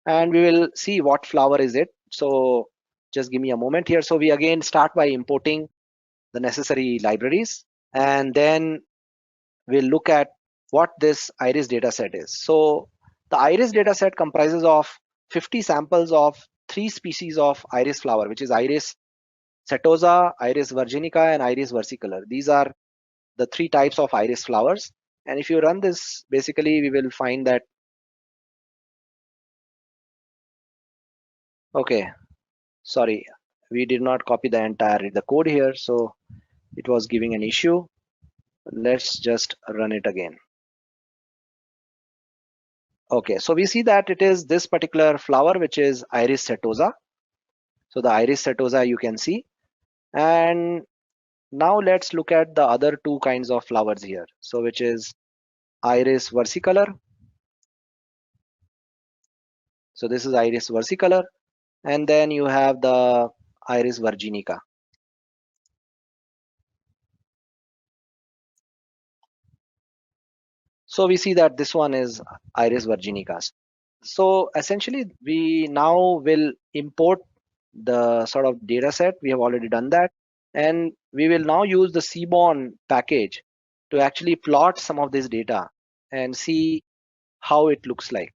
and we will see what flower is it. So just give me a moment here. So we again start by importing the necessary libraries, and then we'll look at what this iris data set is. So the iris data set comprises of 50 samples of 3 species of iris flower, which is iris setosa, iris virginica, and iris versicolor. These are the 3 types of iris flowers. And if you run this, basically we will find that, okay, sorry, we did not copy the code here, so it was giving an issue. Let's just run it again. Okay, so we see that it is this particular flower, which is iris setosa. So the iris setosa you can see. And now let's look at the other 2 kinds of flowers here. So which is iris versicolor. So this is iris versicolor. And then you have the iris virginica. So we see that this one is iris virginica. So essentially we now will import the sort of data set. We have already done that, and we will now use the Seaborn package to actually plot some of this data and see how it looks like,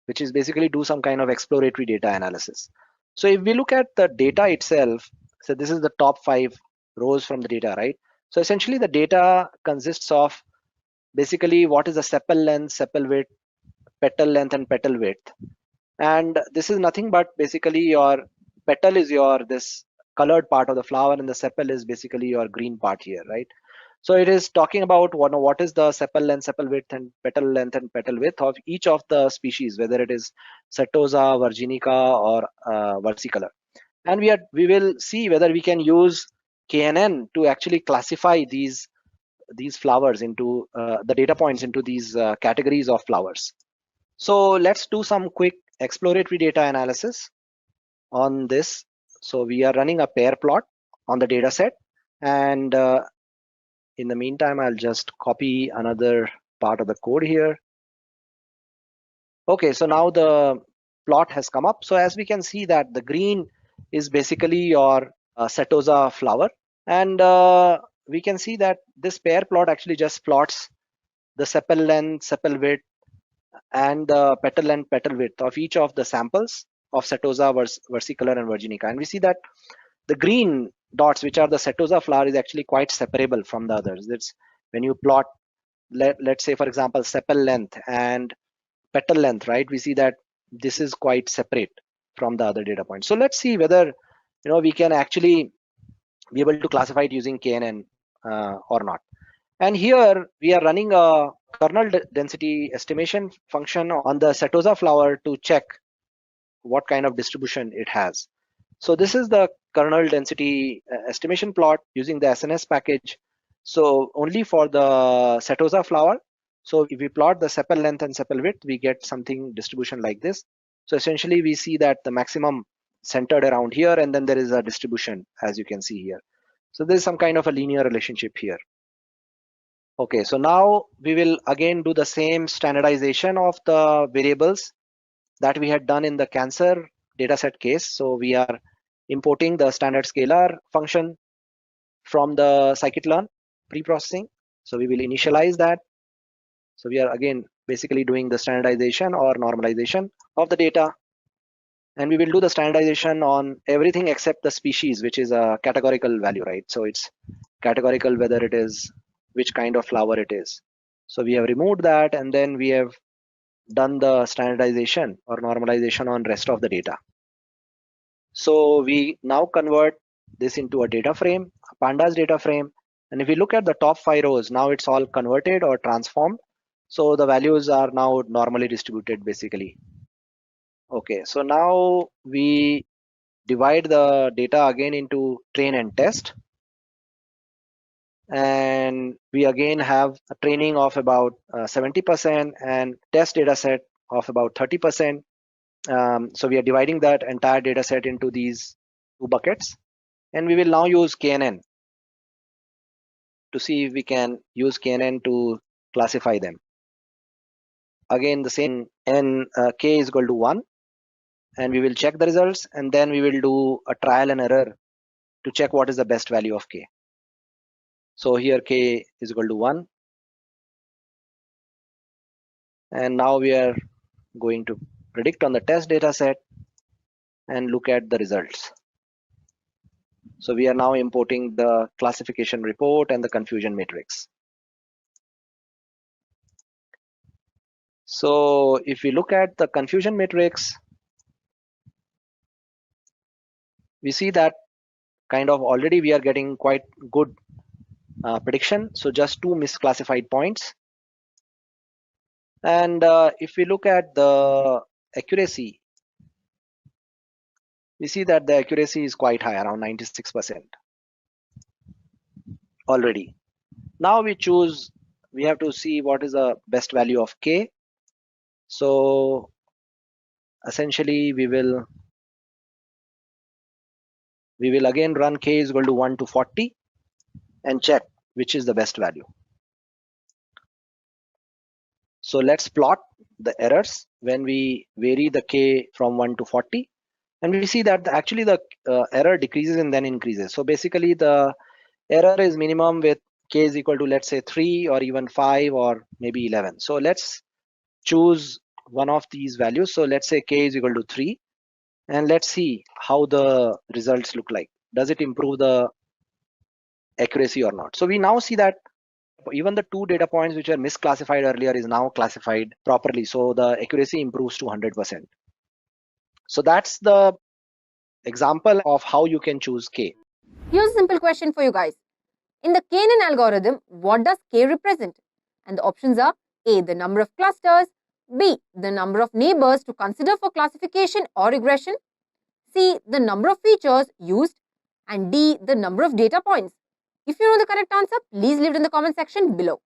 which is basically do some kind of exploratory data analysis. So if we look at the data itself, so this is the top 5 rows from the data, right? So essentially the data consists of basically what is the sepal length, sepal width, petal length, and petal width. And this is nothing but basically your petal is your this colored part of the flower, and the sepal is basically your green part here, right? So it is talking about what is the sepal length, sepal width, and petal width of each of the species, whether it is setosa, virginica, or versicolor. And we will see whether we can use KNN to actually classify these flowers into the data points into these categories of flowers. So let's do some quick exploratory data analysis on this. So we are running a pair plot on the data set, and in the meantime I'll just copy another part of the code here. Okay, so now the plot has come up. So as we can see that the green is basically your setosa flower, and we can see that this pair plot actually just plots the sepal length, sepal width, and the petal length, petal width of each of the samples of setosa, versicolor, and virginica. And we see that the green dots, which are the setosa flower, is actually quite separable from the others. It's when you plot, let's say for example, sepal length and petal length, right? We see that this is quite separate from the other data points. So let's see whether we can actually be able to classify it using KNN or not. And here we are running a kernel density estimation function on the setosa flower to check what kind of distribution it has. So this is the kernel density estimation plot using the SNS package. So only for the setosa flower. So if we plot the sepal length and sepal width, we get something distribution like this. So essentially we see that the maximum centered around here, and then there is a distribution, as you can see here. So there's some kind of a linear relationship here. Okay, so now we will again do the same standardization of the variables that we had done in the cancer dataset case. So we are importing the standard scalar function from the scikit-learn pre-processing. So we will initialize that. So we are again basically doing the standardization or normalization of the data. And we will do the standardization on everything except the species, which is a categorical value, right? So it's categorical whether it is which kind of flower it is. So we have removed that, and then we have done the standardization or normalization on rest of the data. So we now convert this into a data frame, a pandas data frame. And if we look at the top 5 rows, now it's all converted or transformed. So the values are now normally distributed basically. Okay, so now we divide the data again into train and test. and we again have a training of about 70% and test data set of about 30%. So we are dividing that entire data set into these two buckets, and we will now use KNN to see if we can use KNN to classify them. Again, the same n k is equal to 1, and we will check the results, and then we will do a trial and error to check what is the best value of k. So here k is equal to 1, and now we are going to predict on the test data set and look at the results. So we are now importing the classification report and the confusion matrix. So if we look at the confusion matrix, we see that kind of already we are getting quite good prediction. So just 2 misclassified points. And if we look at the accuracy, we see that the accuracy is quite high, around 96% already. Now we have to see what is the best value of k. So essentially we will again run k is equal to 1 to 40 and check which is the best value. So let's plot the errors when we vary the k from 1 to 40, and we see that actually the error decreases and then increases. So basically the error is minimum with k is equal to, let's say, 3 or even 5 or maybe 11. So let's choose one of these values. So let's say k is equal to 3, and let's see how the results look like. Does it improve the accuracy or not? So we now see that even the 2 data points which were misclassified earlier is now classified properly. So the accuracy improves to 100%. So that's the example of how you can choose k. Here's a simple question for you guys. In the KNN algorithm, what does k represent? And the options are A, the number of clusters, B, the number of neighbors to consider for classification or regression, C, the number of features used, and D, the number of data points. If you know the correct answer, please leave it in the comment section below.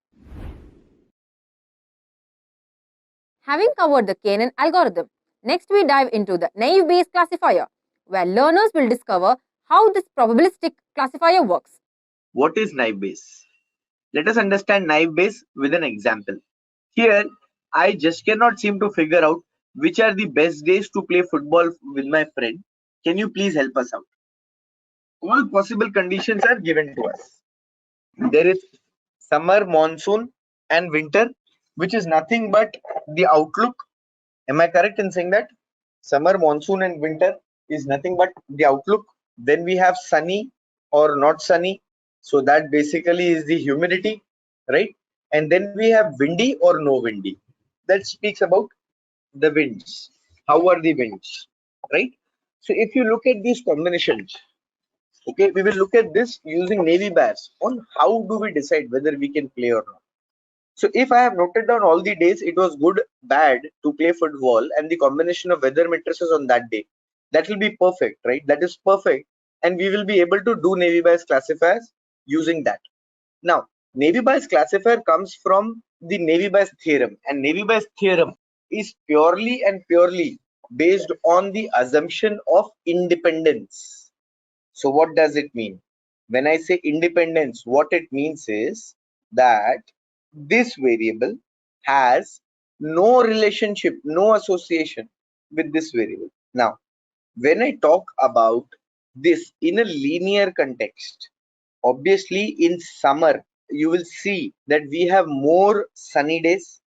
Having covered the KNN algorithm, next we dive into the naive-Bayes classifier, where learners will discover how this probabilistic classifier works. What is naive Bayes? Let us understand naive Bayes with an example. Here, I just cannot seem to figure out which are the best days to play football with my friend. Can you please help us out? All possible conditions are given to us. There is summer, monsoon, and winter, which is nothing but the outlook. Am I correct in saying that? Summer, monsoon, and winter is nothing but the outlook. Then we have sunny or not sunny. So that basically is the humidity, right? And then we have windy or no windy. That speaks about the winds. How are the winds, right? So if you look at these combinations, okay, we will look at this using navy Bayes on how do we decide whether we can play or not. So if I have noted down all the days it was good, bad to play football and the combination of weather matrices on that day, that will be perfect, right? That is perfect, and we will be able to do navy Bayes classifiers using that. Now, navy Bayes classifier comes from the navy Bayes theorem, and navy Bayes theorem is purely and purely based on the assumption of independence. So what does it mean? When I say independence, what it means is that this variable has no relationship, no association with this variable. Now, when I talk about this in a linear context, obviously in summer, you will see that we have more sunny days.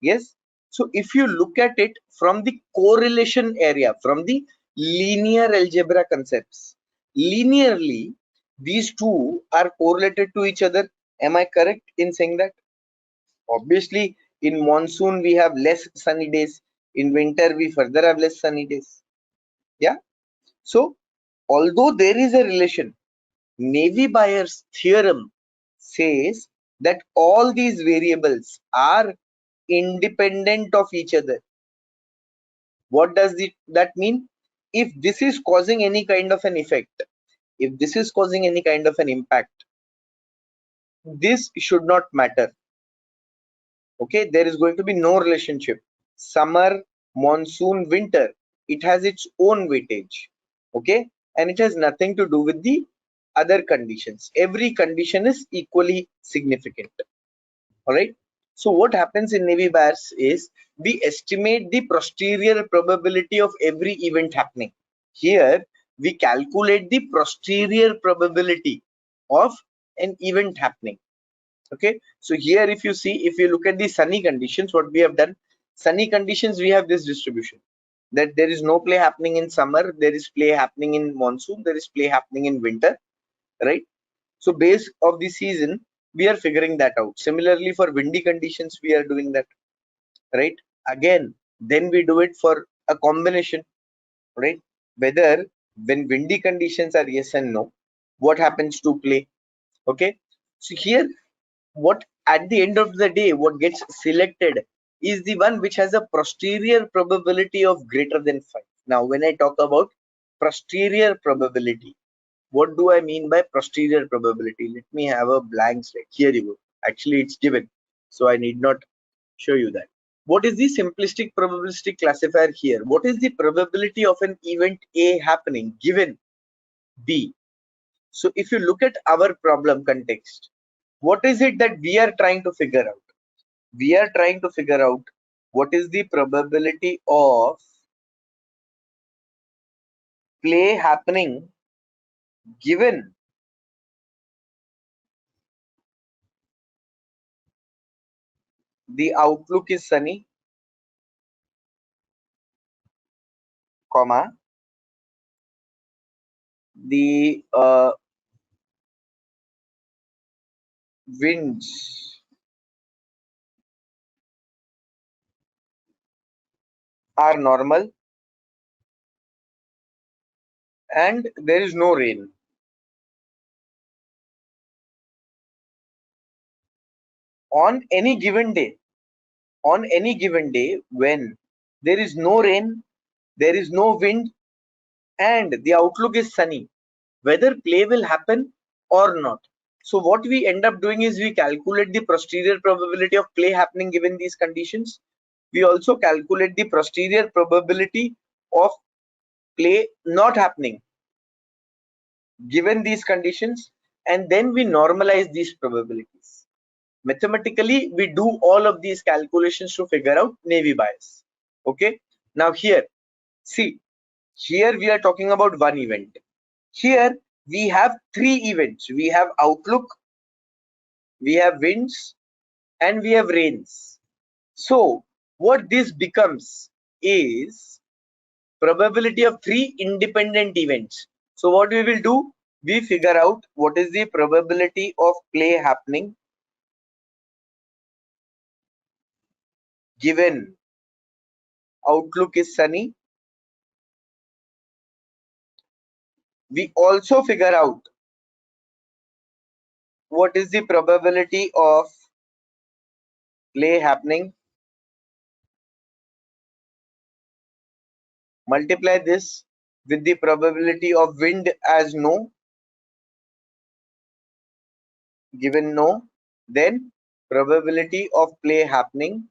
Yes. So if you look at it from the correlation area, from the linear algebra concepts, linearly, these two are correlated to each other. Am I correct in saying that? Obviously, in monsoon, we have less sunny days. In winter, we further have less sunny days. Yeah. So, although there is a relation, navy Bayes theorem says that all these variables are independent of each other. What does that mean? If this is causing any kind of an effect, if this is causing any kind of an impact, this should not matter. Okay, there is going to be no relationship. Summer, monsoon, winter, it has its own weightage. Okay, and it has nothing to do with the other conditions. Every condition is equally significant. All right. So what happens in Navy bias is we estimate the posterior probability of every event happening. Here we calculate the posterior probability of an event happening. Okay, so here if you see, if you look at the sunny conditions, what we have done, sunny conditions, we have this distribution that there is no play happening in summer, there is play happening in monsoon, there is play happening in winter, right? So base of the season, we are figuring that out. Similarly for windy conditions, we are doing that, right? Again, then we do it for a combination, right? Whether when windy conditions are yes and no, what happens to play? Okay, so here what at the end of the day, what gets selected is the one which has a posterior probability of greater than 5. Now when I talk about posterior probability, what do I mean by posterior probability? Let me have a blank slide. Here you go. Actually it's given, so I need not show you that. What is the simplistic probabilistic classifier here? What is the probability of an event A happening given B? So if you look at our problem context, what is it that we are trying to figure out? We are trying to figure out what is the probability of play happening given the outlook is sunny, comma, the winds are normal and there is no rain. On any given day, when there is no rain, there is no wind, and the outlook is sunny, whether play will happen or not. So what we end up doing is we calculate the posterior probability of play happening given these conditions. We also calculate the posterior probability of play not happening given these conditions, and then we normalize these probabilities. Mathematically, we do all of these calculations to figure out Navy bias. Okay, now here, see, here we are talking about one event. Here we have three events. We have outlook, we have winds, and we have rains. So what this becomes is probability of three independent events. So what we will do, we figure out what is the probability of play happening given outlook is sunny. We also figure out what is the probability of play happening, multiply this with the probability of wind as no, given no, then probability of play happening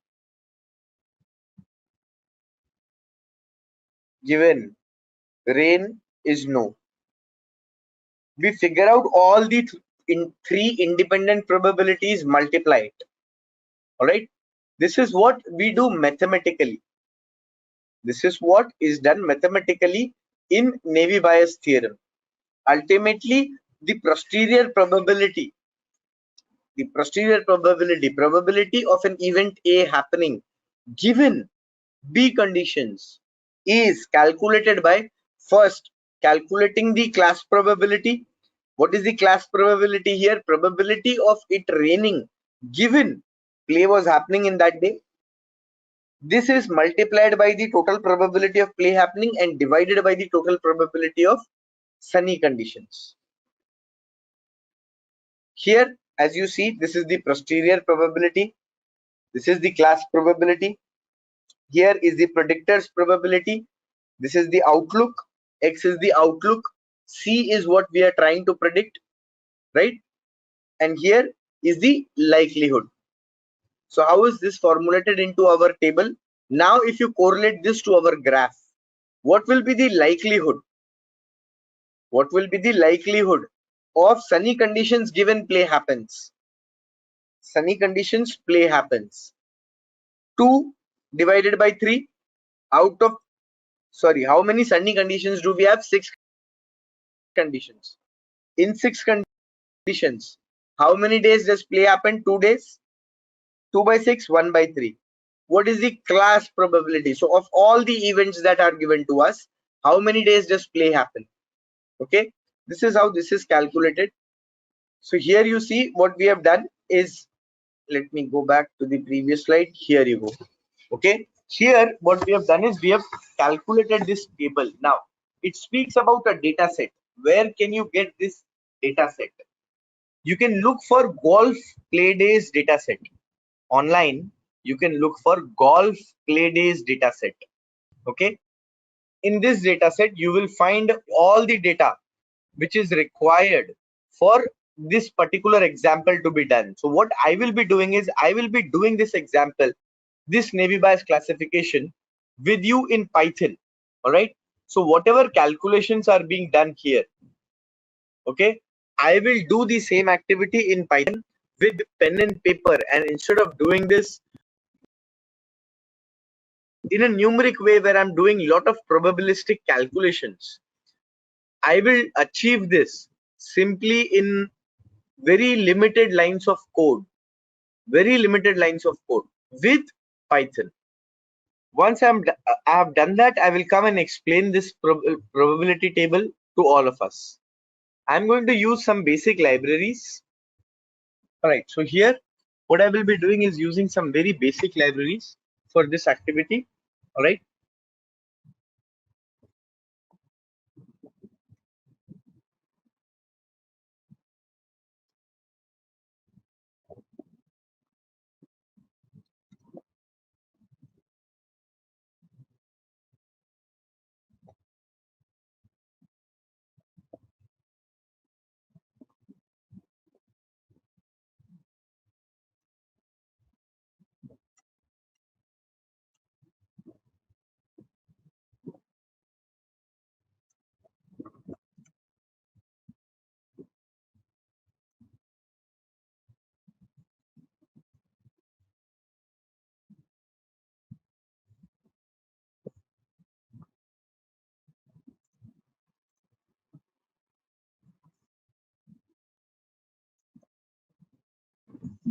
given rain is no. We figure out all the three independent probabilities, multiply it. All right, this is what we do mathematically. This is what is done mathematically in Navy bias theorem. Ultimately, the posterior probability of an event A happening given B conditions is calculated by first calculating the class probability. What is the class probability here? Probability of it raining given play was happening in that day. This is multiplied by the total probability of play happening and divided by the total probability of sunny conditions. Here, as you see, this is the posterior probability. This is the class probability. Here is the predictor's probability. This is the outlook. X is the outlook. C is what we are trying to predict, right? And here is the likelihood. So how is this formulated into our table? Now if you correlate this to our graph, what will be the likelihood? What will be the likelihood of sunny conditions given play happens? Sunny conditions, play happens. 2 divided by 3 out of, sorry, how many sunny conditions do we have? 6 conditions. In 6 conditions, how many days does play happen? 2 days. 2 by 6, 1 by 3. What is the class probability? So of all the events that are given to us, how many days does play happen? Okay, this is how this is calculated. So here you see what we have done is, let me go back to the previous slide. Here you go. Okay, here what we have done is we have calculated this table. Now it speaks about a data set. Where can you get this data set? You can look for golf play days data set online. You can look for golf play days data set. Okay, in this data set you will find all the data which is required for this particular example to be done. So what I will be doing is I will be doing this example, this navy bias classification with you in Python. All right, so whatever calculations are being done here, okay, I will do the same activity in Python with pen and paper, and instead of doing this in a numeric way where I'm doing a lot of probabilistic calculations, I will achieve this simply in very limited lines of code, with Python. Once I have done that, I will come and explain this probability table to all of us. I'm going to use some basic libraries. All right, so here what I will be doing is using some very basic libraries for this activity. All right,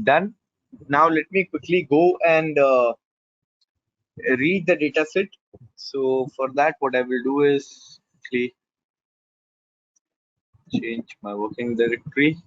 done. Now let me quickly go and read the data set. So for that, what I will do is quickly change my working directory.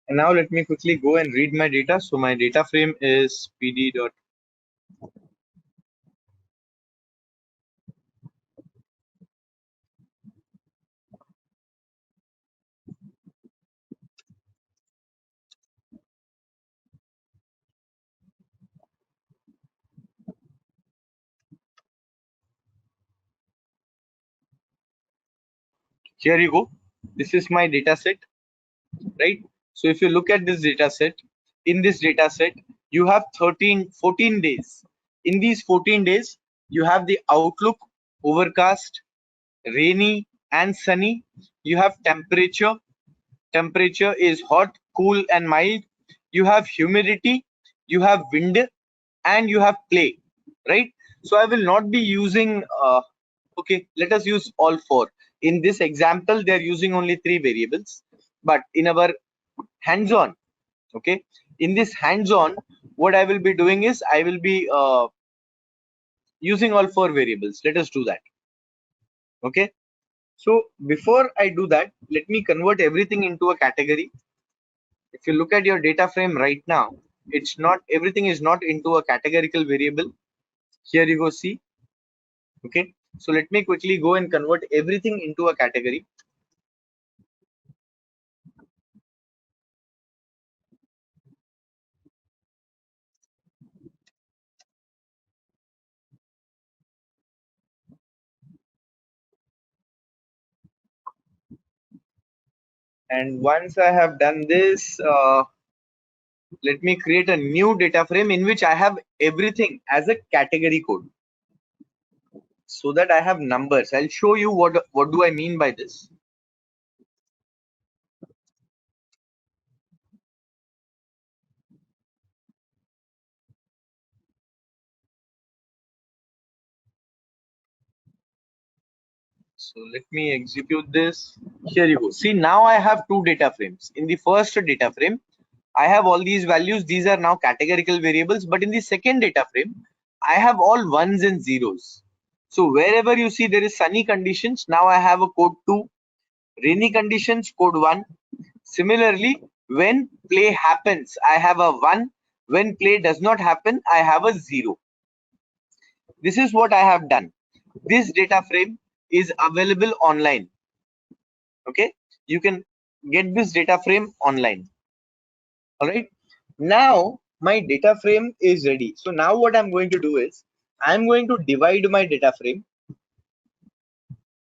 And now let me quickly go and read my data. So my data frame is pd dot. Here you go. This is my data set, right? So if you look at this data set, in this data set, you have 14 days. In these 14 days, you have the outlook, overcast, rainy and sunny. You have temperature. Temperature is hot, cool and mild. You have humidity, you have wind, and you have play, right? So I will not be using okay, let us use all 4. In this example they're using only 3 variables, but in our hands-on, okay, in this hands-on, what I will be doing is I will be using all 4 variables. Let us do that. Okay, So before I do that, let me convert everything into a category. If you look at your data frame right now, it's not, everything is not into a categorical variable. Here you go, see. Okay, so let me quickly go and convert everything into a category. And once I have done this, let me create a new data frame in which I have everything as a category code, so that I have numbers. I'll show you what do I mean by this. So let me execute this. Here you go. See, now I have two data frames. In the first data frame, I have all these values. These are now categorical variables. But in the second data frame, I have all ones and zeros. So wherever you see there is sunny conditions, now I have a code 2. Rainy conditions, code 1. Similarly, when play happens, I have a 1. When play does not happen, I have a 0. This is what I have done. This data frame is available online. Okay, you can get this data frame online. All right, now my data frame is ready. So now what I'm going to do is I'm going to divide my data frame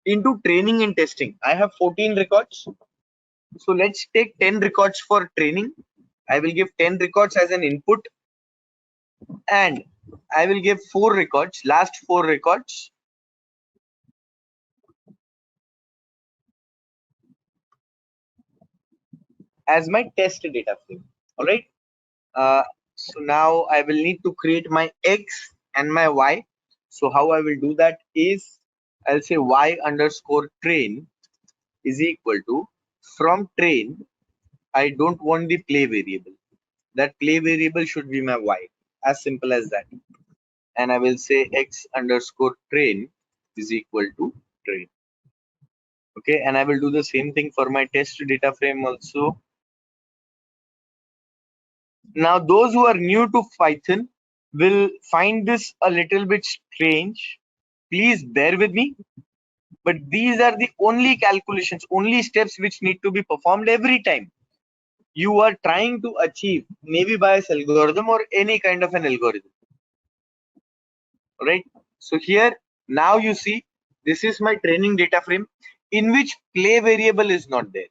into training and testing. I have 14 records. So let's take 10 records for training. I will give 10 records as an input, and I will give 4 records, last 4 records, as my test data frame. All right. So now I will need to create my X and my Y. So how I will do that is I'll say Y underscore train is equal to, from train, I don't want the play variable. That play variable should be my Y. As simple as that. And I will say X underscore train is equal to train. Okay, and I will do the same thing for my test data frame also. Now those who are new to Python will find this a little bit strange. Please bear with me. But these are the only calculations, only steps which need to be performed every time you are trying to achieve Navy Bayes algorithm or any kind of an algorithm. Right? So here now you see this is my training data frame in which play variable is not there.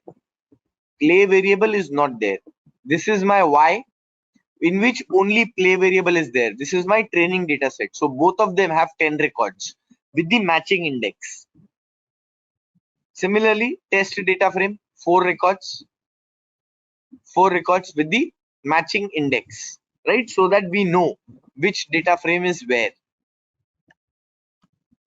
Play variable is not there. This is my Y in which only play variable is there. This is my training data set. So both of them have 10 records with the matching index. Similarly, test data frame, 4 records with the matching index, right? So that we know which data frame is where.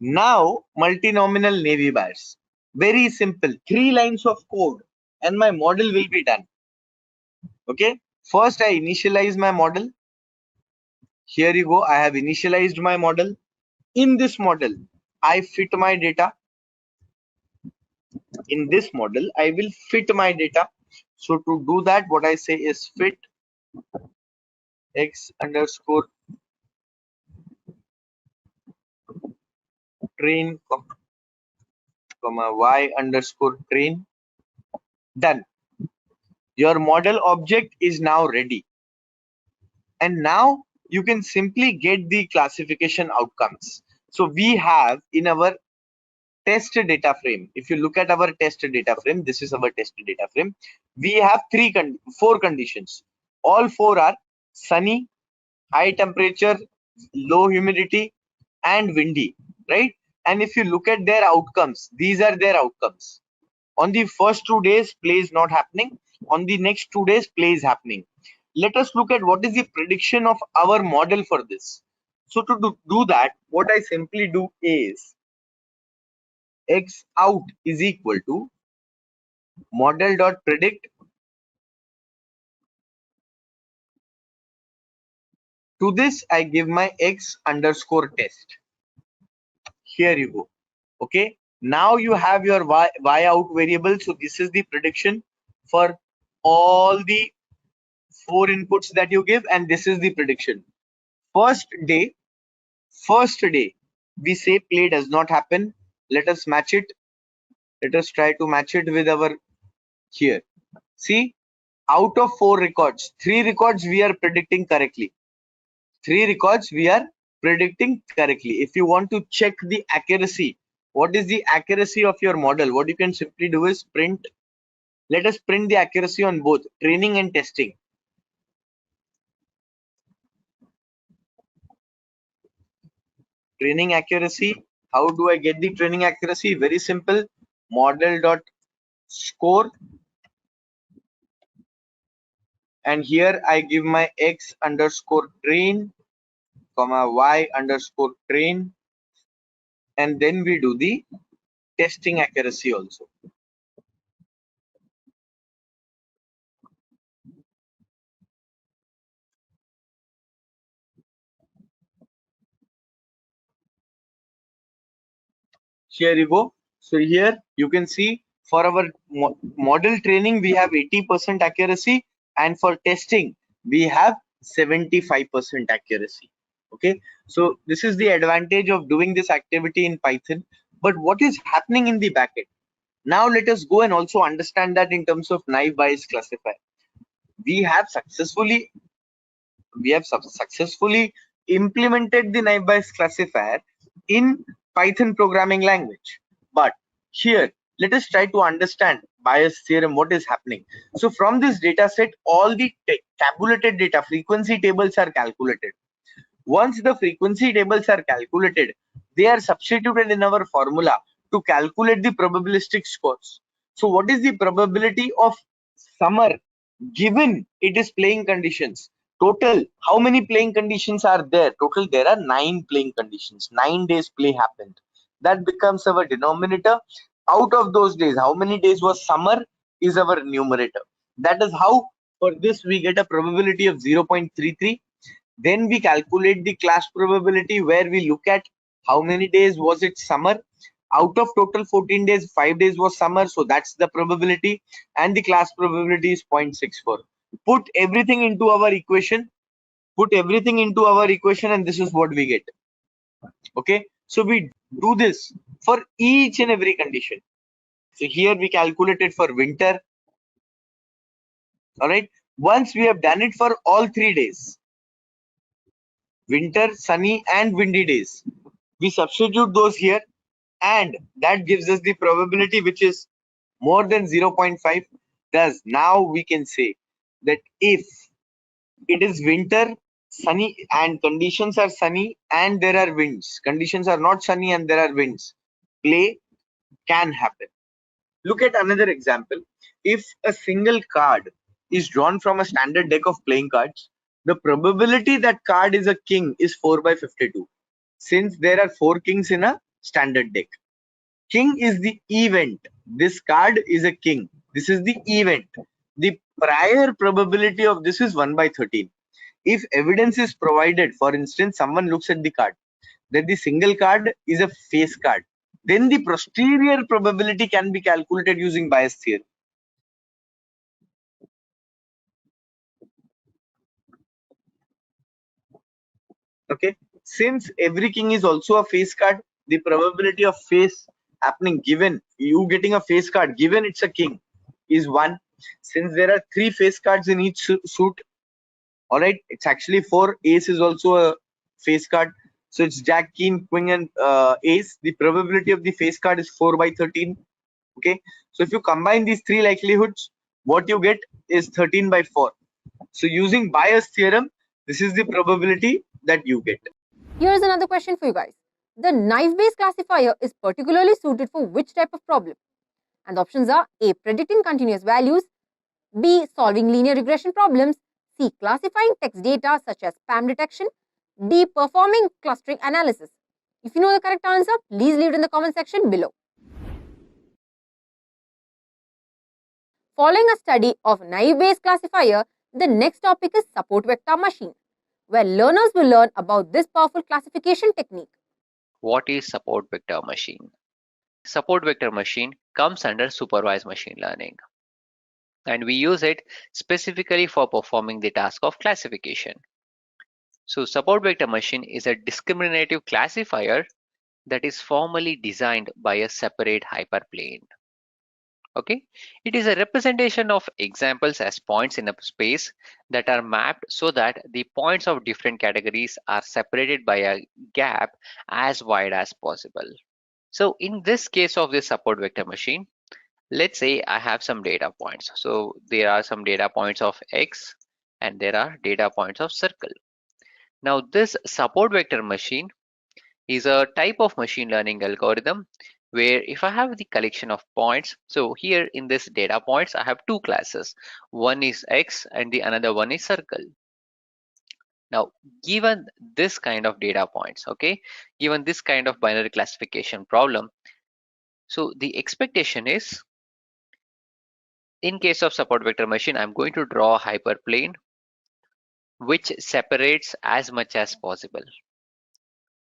Now, multinomial Navy Bayes. Very simple, 3 lines of code and my model will be done. Okay, first I initialize my model. Here you go, I have initialized my model. In this model, I fit my data. In this model, I will fit my data. So to do that, what I say is fit X underscore train comma Y underscore train. Done. Your model object is now ready. And now you can simply get the classification outcomes. So we have in our test data frame, if you look at our test data frame, this is our test data frame. We have 4 conditions. All 4 are sunny, high temperature, low humidity, and windy, right? And if you look at their outcomes, these are their outcomes. On the first 2 days, play is not happening. On the next 2 days, play is happening. Let us look at what is the prediction of our model for this. So to do that, what I simply do is X out is equal to model.predict. To this, I give my X underscore test. Here you go. Okay. Now you have your y out variable. So this is the prediction for all the 4 inputs that you give, and this is the prediction. First day, we say play does not happen. Let us match it. Let us try to match it with our here. See, out of 4 records, 3 records we are predicting correctly. 3 records we are predicting correctly. If you want to check the accuracy, what is the accuracy of your model? What you can simply do is print. Let us print the accuracy on both training and testing. Training accuracy. How do I get the training accuracy? Very simple. Model.score, and here I give my x underscore train comma y underscore train, and then we do the testing accuracy also. Here you go. So here you can see for our model training we have 80% accuracy, and for testing we have 75% accuracy. Okay, so this is the advantage of doing this activity in Python. But what is happening in the backend? Now let us go and also understand that in terms of naive Bayes classifier. We have successfully implemented the naive Bayes classifier in Python programming language. But here, let us try to understand Bayes theorem, what is happening. So from this data set, all the tabulated data, frequency tables are calculated. Once the frequency tables are calculated, they are substituted in our formula to calculate the probabilistic scores. So what is the probability of summer given it is playing conditions? Total, how many playing conditions are there? Total, there are 9 playing conditions. 9 days play happened. That becomes our denominator. Out of those days, how many days was summer is our numerator. That is how for this we get a probability of 0.33. Then we calculate the class probability, where we look at how many days was it summer. Out of total 14 days, 5 days was summer, so that's the probability, and the class probability is 0.64. Put everything into our equation, and this is what we get. Okay, so we do this for each and every condition. So here we calculated for winter. All right, once we have done it for all 3 days, winter, sunny and windy days, we substitute those here, and that gives us the probability which is more than 0.5. Thus now we can say that if it is winter, sunny, and conditions are sunny and there are winds, conditions are not sunny and there are winds, play can happen. Look at another example. If a single card is drawn from a standard deck of playing cards, the probability that card is a king is 4/52, since there are 4 kings in a standard deck. King is the event. This card is a king. This is the event. The prior probability of this is 1/13. If evidence is provided, for instance, someone looks at the card that the single card is a face card, then the posterior probability can be calculated using Bayes theorem. Okay, since every king is also a face card, the probability of face happening given you getting a face card given it's a king is 1. Since there are 3 face cards in each suit, all right, it's actually 4. Ace is also a face card, so it's jack, king, queen and ace. The probability of the face card is 4/13. Okay, so if you combine these 3 likelihoods, what you get is 13/4. So using Bayes theorem, this is the probability that you get. Here's another question for you guys. The knife-based classifier is particularly suited for which type of problem? And the options are A. Predicting continuous values, B. Solving linear regression problems, C. Classifying text data such as spam detection, D. Performing clustering analysis. If you know the correct answer, please leave it in the comment section below. Following a study of naive-based classifier, the next topic is support vector machine, where learners will learn about this powerful classification technique. What is support vector machine? support vector machine comes under supervised machine learning, and we use it specifically for performing the task of classification. So support vector machine is a discriminative classifier that is formally designed by a separate hyperplane. Okay, it is a representation of examples as points in a space that are mapped so that the points of different categories are separated by a gap as wide as possible. So in this case of this support vector machine, let's say I have some data points. So there are some data points of X and there are data points of circle. Now this support vector machine is a type of machine learning algorithm where if I have the collection of points, so here in this data points, I have two classes. One is X and the another one is circle. Now, given this kind of data points, okay, given this kind of binary classification problem, so the expectation is, in case of support vector machine, I'm going to draw a hyperplane which separates as much as possible.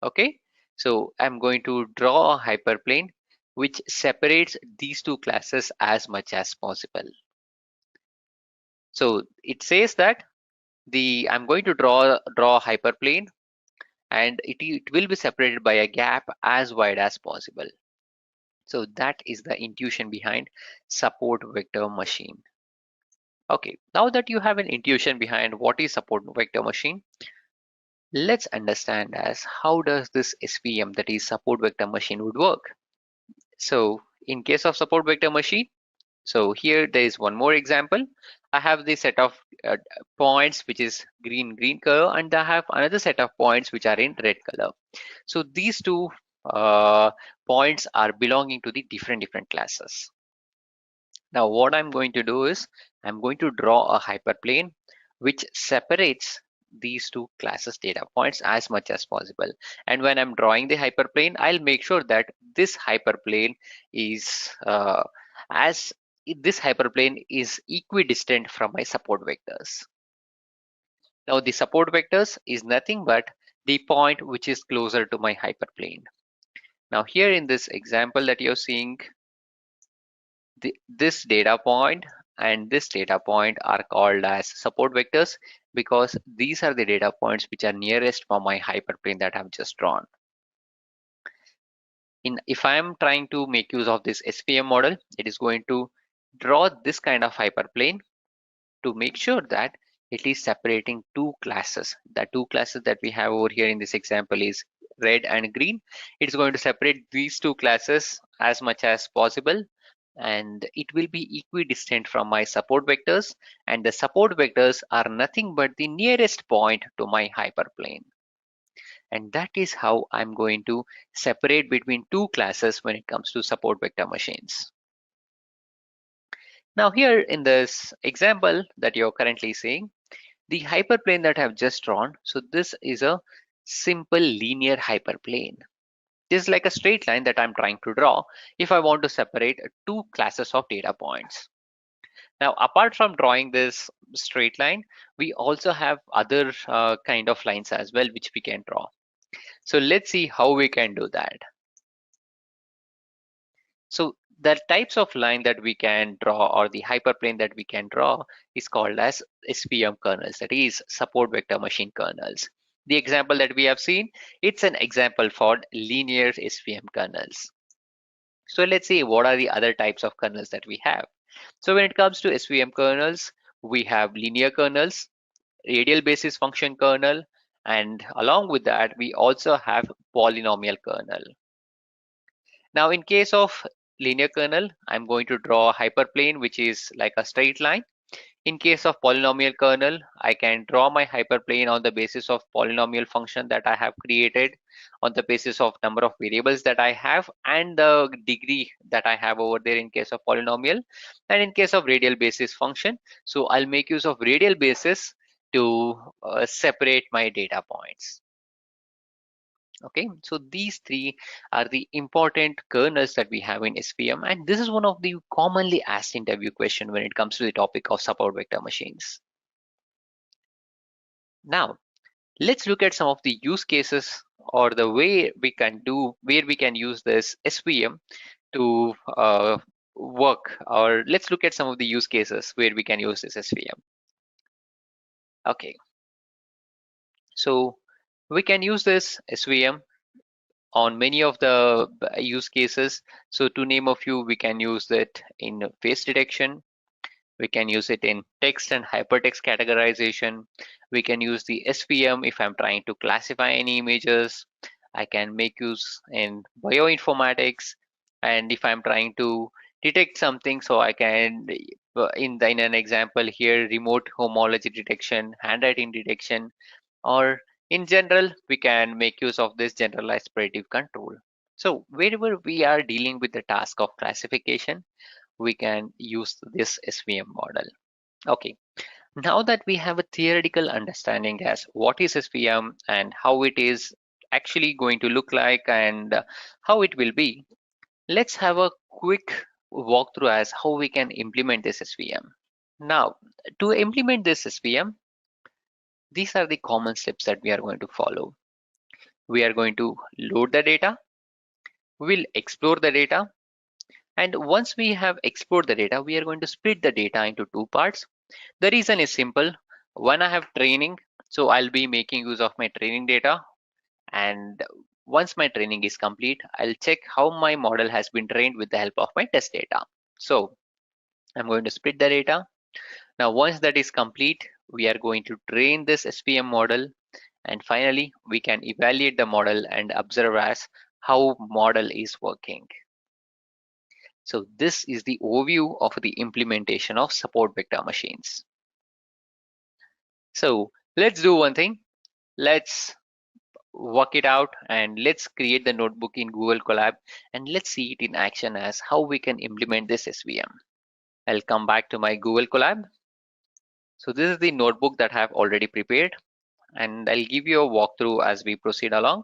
Okay, so I'm going to draw a hyperplane which separates these two classes as much as possible. So it says that I'm going to draw a hyperplane and it will be separated by a gap as wide as possible. So that is the intuition behind support vector machine. Okay, now that you have an intuition behind what is support vector machine, let's understand as how does this SVM, that is support vector machine, would work. So in case of support vector machine, so here there is one more example. I have this set of points which is green color, and I have another set of points which are in red color. So these two points are belonging to the different classes. Now what I'm going to do is I'm going to draw a hyperplane which separates these two classes data points as much as possible. And when I'm drawing the hyperplane, I'll make sure that this hyperplane is equidistant from my support vectors. Now the support vectors is nothing but the point which is closer to my hyperplane. Now here in this example that you're seeing, this data point and this data point are called as support vectors because these are the data points which are nearest from my hyperplane that I've just drawn. If I am trying to make use of this SVM model, it is going to draw this kind of hyperplane to make sure that it is separating two classes. The two classes that we have over here in this example is red and green. It's going to separate these two classes as much as possible, and it will be equidistant from my support vectors, and the support vectors are nothing but the nearest point to my hyperplane. And that is how I'm going to separate between two classes when it comes to support vector machines. Now here in this example that you're currently seeing, the hyperplane that I've just drawn, so this is a simple linear hyperplane. This is like a straight line that I'm trying to draw if I want to separate two classes of data points. Now, apart from drawing this straight line, we also have other kind of lines as well, which we can draw. So let's see how we can do that. So the types of line that we can draw, or the hyperplane that we can draw, is called as SVM kernels, that is support vector machine kernels. The example that we have seen, it's an example for linear SVM kernels. So let's see what are the other types of kernels that we have. So when it comes to SVM kernels, we have linear kernels, radial basis function kernel, and along with that, we also have polynomial kernel. Now, in case of linear kernel, I'm going to draw a hyperplane which is like a straight line. In case of polynomial kernel, I can draw my hyperplane on the basis of polynomial function that I have created, on the basis of number of variables that I have, and the degree that I have over there in case of polynomial. And in case of radial basis function, so I'll make use of radial basis to separate my data points. Okay, so these three are the important kernels that we have in SVM, and this is one of the commonly asked interview question when it comes to the topic of support vector machines. Now, let's look at some of the use cases or the way we can use this SVM to work, or let's look at some of the use cases where we can use this SVM. Okay, so we can use this SVM on many of the use cases. So to name a few, we can use it in face detection. We can use it in text and hypertext categorization. We can use the SVM if I'm trying to classify any images. I can make use in bioinformatics. And if I'm trying to detect something, so I can, in an example here, remote homology detection, handwriting detection, or in general, we can make use of this generalized predictive control. So wherever we are dealing with the task of classification, we can use this SVM model. Okay, now that we have a theoretical understanding as what is SVM and how it is actually going to look like and how it will be, let's have a quick walkthrough as how we can implement this SVM. Now, to implement this SVM, these are the common steps that we are going to follow. We are going to load the data, we'll explore the data, and once we have explored the data, we are going to split the data into two parts. The reason is simple. When I have training, so I'll be making use of my training data, and once my training is complete, I'll check how my model has been trained with the help of my test data. So I'm going to split the data. Now once that is complete, we are going to train this SVM model, and finally we can evaluate the model and observe as how model is working. So this is the overview of the implementation of support vector machines. So let's do one thing. Let's work it out and let's create the notebook in Google Colab and let's see it in action as how we can implement this SVM. I'll come back to my Google Colab. So this is the notebook that I have already prepared, and I'll give you a walkthrough as we proceed along.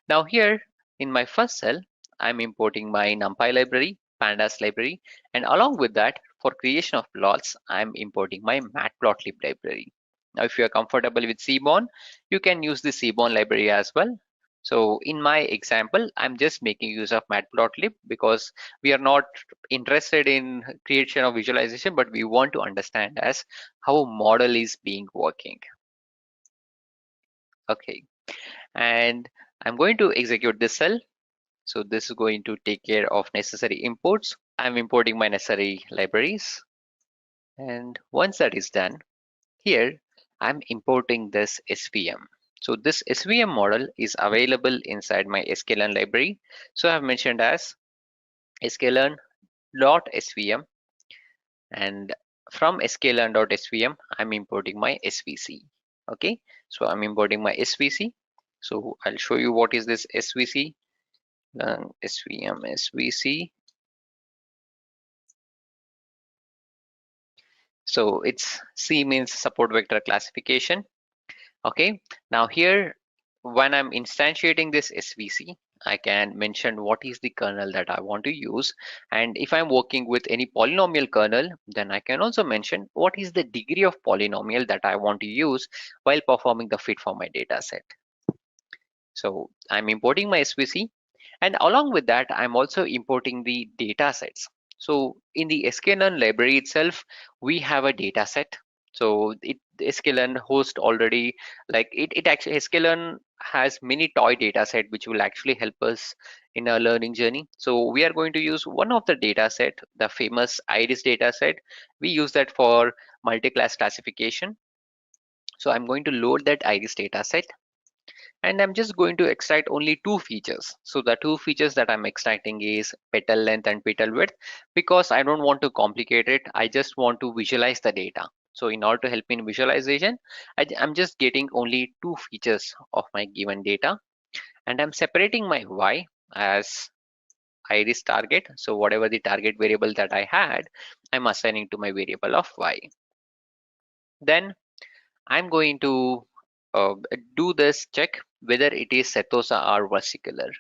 Now here in my first cell, I'm importing my NumPy library, pandas library, and along with that, for creation of plots, I'm importing my matplotlib library. Now if you are comfortable with Seaborn, you can use the Seaborn library as well. So in my example, I'm just making use of matplotlib because we are not interested in creation of visualization, but we want to understand as how model is being working. Okay, and I'm going to execute this cell. So this is going to take care of necessary imports. I'm importing my necessary libraries. And once that is done, here I'm importing this SVM. So this SVM model is available inside my sklearn library. So I've mentioned as sklearn.svm, and from sklearn.svm, I'm importing my SVC. Okay, so I'm importing my SVC. So I'll show you what is this SVC. SVM SVC. So it's C means support vector classification. Okay, now here when I'm instantiating this SVC, I can mention what is the kernel that I want to use, and if I'm working with any polynomial kernel, then I can also mention what is the degree of polynomial that I want to use while performing the fit for my data set. So I'm importing my SVC, and along with that I'm also importing the data sets. So in the sklearn library itself, we have a data set. So sklearn host already, like it actually, sklearn has many toy data set which will actually help us in our learning journey. So we are going to use one of the data set, the famous iris data set. We use that for multi-class classification. So I'm going to load that iris data set, and I'm just going to extract only two features. So the two features that I'm extracting is petal length and petal width, because I don't want to complicate it. I just want to visualize the data. So in order to help in visualization, I'm just getting only two features of my given data, and I'm separating my y as iris target. So whatever the target variable that I had, I'm assigning to my variable of y. Then I'm going to do this check whether it is setosa or versicolor.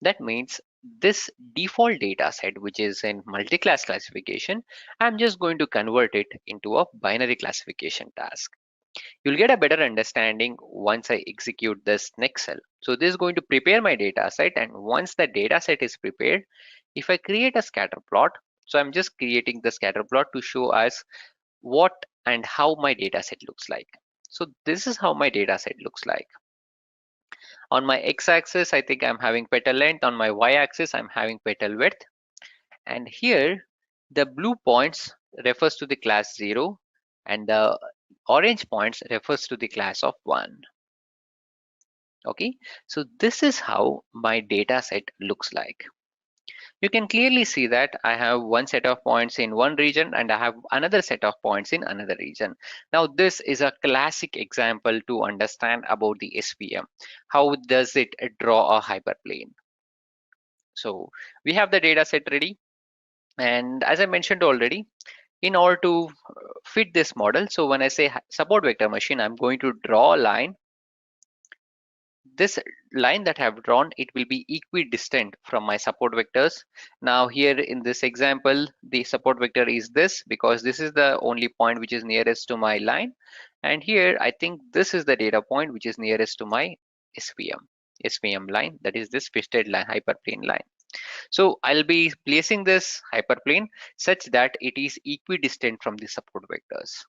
That means this default data set, which is in multi-class classification, I'm just going to convert it into a binary classification task. You'll get a better understanding once I execute this next cell. So this is going to prepare my data set, and once the data set is prepared, if I create a scatter plot, so I'm just creating the scatter plot to show us what and how my data set looks like. So this is how my data set looks like. On my x-axis, I think I'm having petal length. On my y-axis, I'm having petal width. And here, the blue points refers to the class 0, and the orange points refers to the class of 1. Okay, so this is how my data set looks like. You can clearly see that I have one set of points in one region and I have another set of points in another region. Now this is a classic example to understand about the SVM. How does it draw a hyperplane? So we have the data set ready, and as I mentioned already, in order to fit this model, so when I say support vector machine, I'm going to draw a line. This line that I have drawn, it will be equidistant from my support vectors. Now here in this example, the support vector is this, because this is the only point which is nearest to my line. And here I think this is the data point which is nearest to my SVM line, that is this twisted line, hyperplane line. So I'll be placing this hyperplane such that it is equidistant from the support vectors.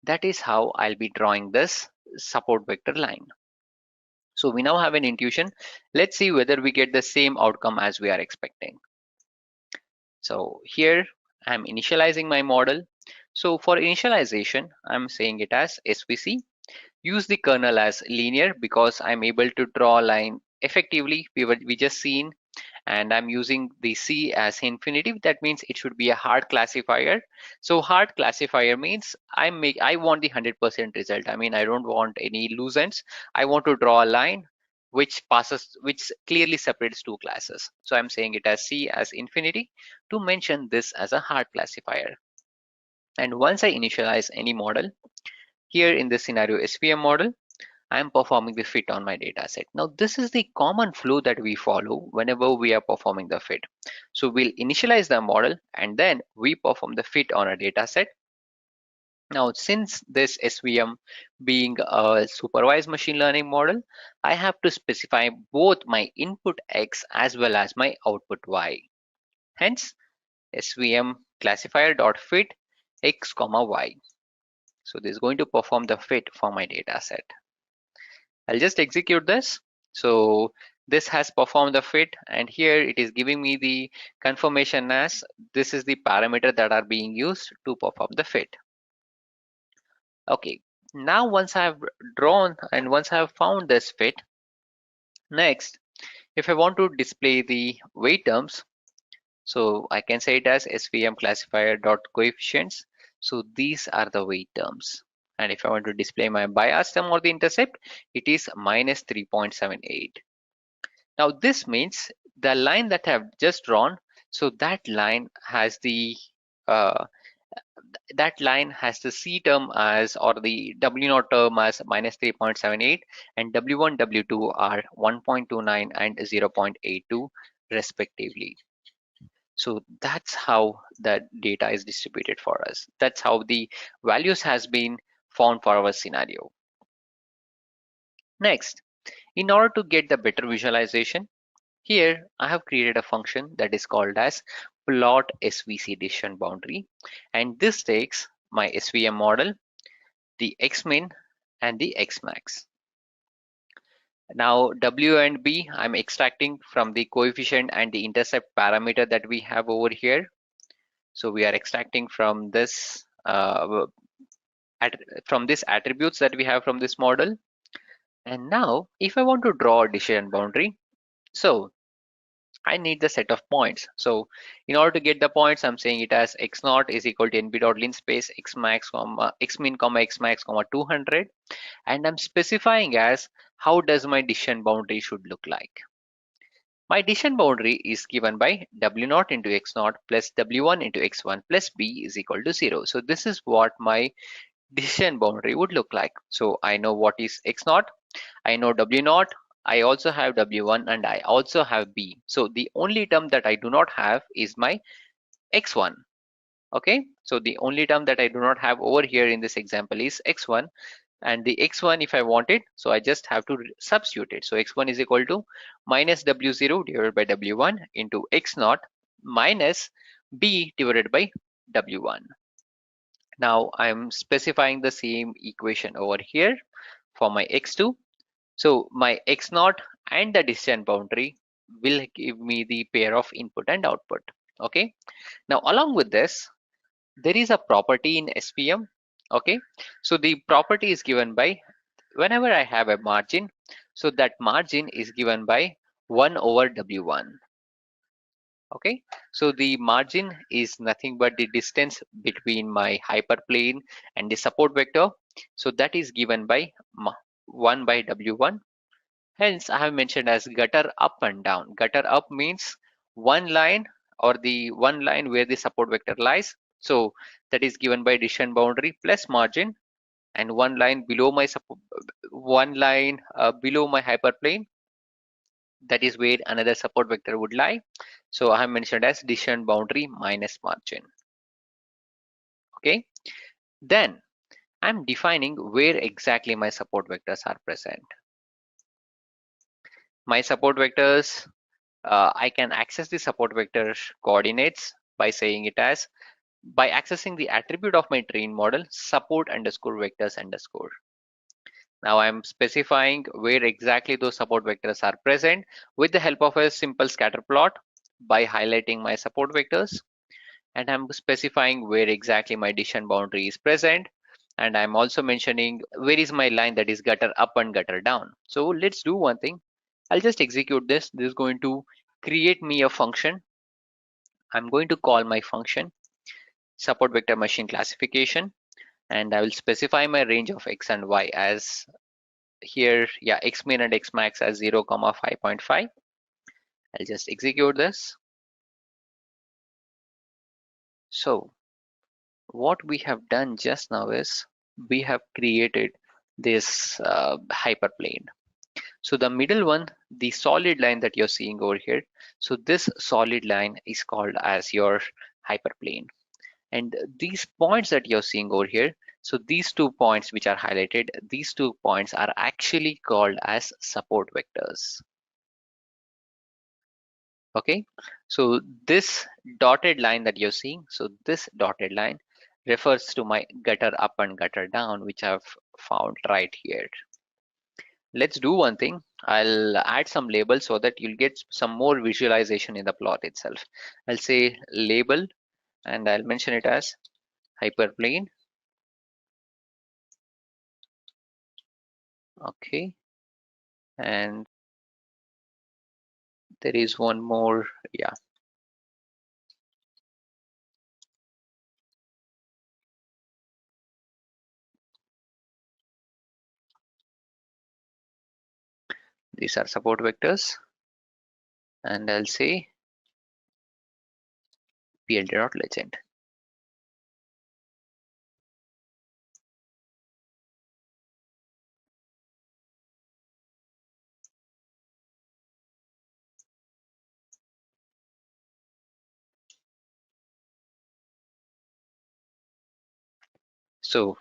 That is how I'll be drawing this support vector line. So we now have an intuition. Let's see whether we get the same outcome as we are expecting. So here I'm initializing my model. So for initialization, I'm saying it as SVC. Use the kernel as linear because I'm able to draw a line effectively. We just seen, and I'm using the C as infinity. That means it should be a hard classifier. So hard classifier means I want the 100% result. I mean, I don't want any loose ends. I want to draw a line which clearly separates two classes. So I'm saying it as C as infinity to mention this as a hard classifier. And once I initialize any model, here in this scenario SVM model, I am performing the fit on my data set. Now this is the common flow that we follow whenever we are performing the fit. So we'll initialize the model and then we perform the fit on a data set. Now since this SVM being a supervised machine learning model, I have to specify both my input X as well as my output Y. Hence SVM classifier.fit X, Y. So this is going to perform the fit for my data set. I'll just execute this. So this has performed the fit, and here it is giving me the confirmation as this is the parameter that are being used to perform the fit. Okay, now once I have drawn and once I have found this fit, next if I want to display the weight terms, so I can say it as SVM classifier.coefficients. So these are the weight terms. And if I want to display my bias term or the intercept, it is minus 3.78. Now this means the line that I have just drawn, so that line has the C term as, or the W0 term as minus 3.78, and W1, W2 are 1.29 and 0.82 respectively. So that's how the data is distributed for us. That's how the values has been found for our scenario. Next, in order to get the better visualization, here I have created a function that is called as plot SVC decision boundary, and this takes my SVM model, the Xmin and the Xmax. Now W and B I'm extracting from the coefficient and the intercept parameter that we have over here. So we are extracting from this attributes that we have from this model. And now if I want to draw a decision boundary, so I need the set of points. So in order to get the points, I'm saying it as x0 is equal to nb dot linspace xmax comma xmin comma xmax comma 200, and I'm specifying as how does my decision boundary should look like. My decision boundary is given by w0 into x0 plus w1 into x1 plus b is equal to 0. So this is what my decision boundary would look like. So I know what is x0, I know w0, I also have w1, and I also have b. So the only term that I do not have is my x1. Okay, so the only term that I do not have over here in this example is x1, and the x1 if I want it, so I just have to substitute it. So x1 is equal to minus w0 divided by w1 into x0 minus b divided by w1. Now I'm specifying the same equation over here for my x2. So my x0 and the distance boundary will give me the pair of input and output. Okay, now along with this, there is a property in SVM. Okay, so the property is given by whenever I have a margin, so that margin is given by 1 over w1. Okay, so the margin is nothing but the distance between my hyperplane and the support vector, so that is given by 1 by w1. Hence I have mentioned as gutter up and down. Gutter up means one line, or the one line where the support vector lies, so that is given by distance boundary plus margin, and one line below my below my hyperplane, that is where another support vector would lie, so I have mentioned as distance boundary minus margin. Okay, then I'm defining where exactly my support vectors are present. My support vectors, I can access the support vector coordinates by saying it as, by accessing the attribute of my trained model support underscore vectors underscore. Now I'm specifying where exactly those support vectors are present with the help of a simple scatter plot by highlighting my support vectors, and I'm specifying where exactly my distance boundary is present, and I'm also mentioning where is my line that is gutter up and gutter down. So let's do one thing. I'll just execute this. This is going to create me a function. I'm going to call my function support vector machine classification, and I will specify my range of x and y as here, yeah, x min and x max as 0, 5.5. I'll just execute this. So what we have done just now is we have created this hyperplane. So the middle one, the solid line that you're seeing over here, so this solid line is called as your hyperplane, and these points that you're seeing over here, so these 2 points which are highlighted, these 2 points are actually called as support vectors. Okay, so this dotted line that you're seeing, so this dotted line refers to my gutter up and gutter down, which I've found right here. Let's do one thing. I'll add some labels so that you'll get some more visualization in the plot itself. I'll say label, and I'll mention it as hyperplane. Okay, and there is one more, yeah. These are support vectors, and I'll say pld.legend. So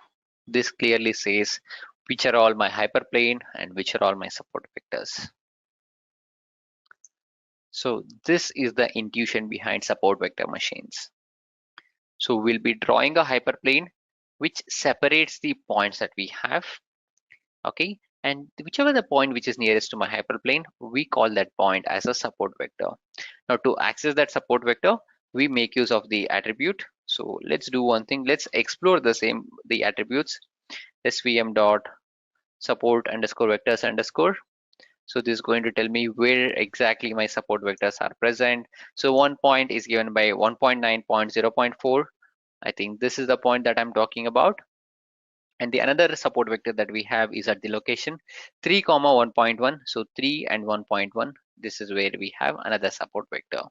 this clearly says which are all my hyperplane and which are all my support vectors. So this is the intuition behind support vector machines. So we'll be drawing a hyperplane which separates the points that we have. Okay, and whichever the point which is nearest to my hyperplane, we call that point as a support vector. Now to access that support vector, we make use of the attribute. So let's do one thing. Let's explore the attributes svm dot support underscore vectors underscore. So this is going to tell me where exactly my support vectors are present. So one point is given by 1.9.0.4. I think this is the point that I'm talking about. And the another support vector that we have is at the location 3, 1.1. So 3 and 1.1. This is where we have another support vector.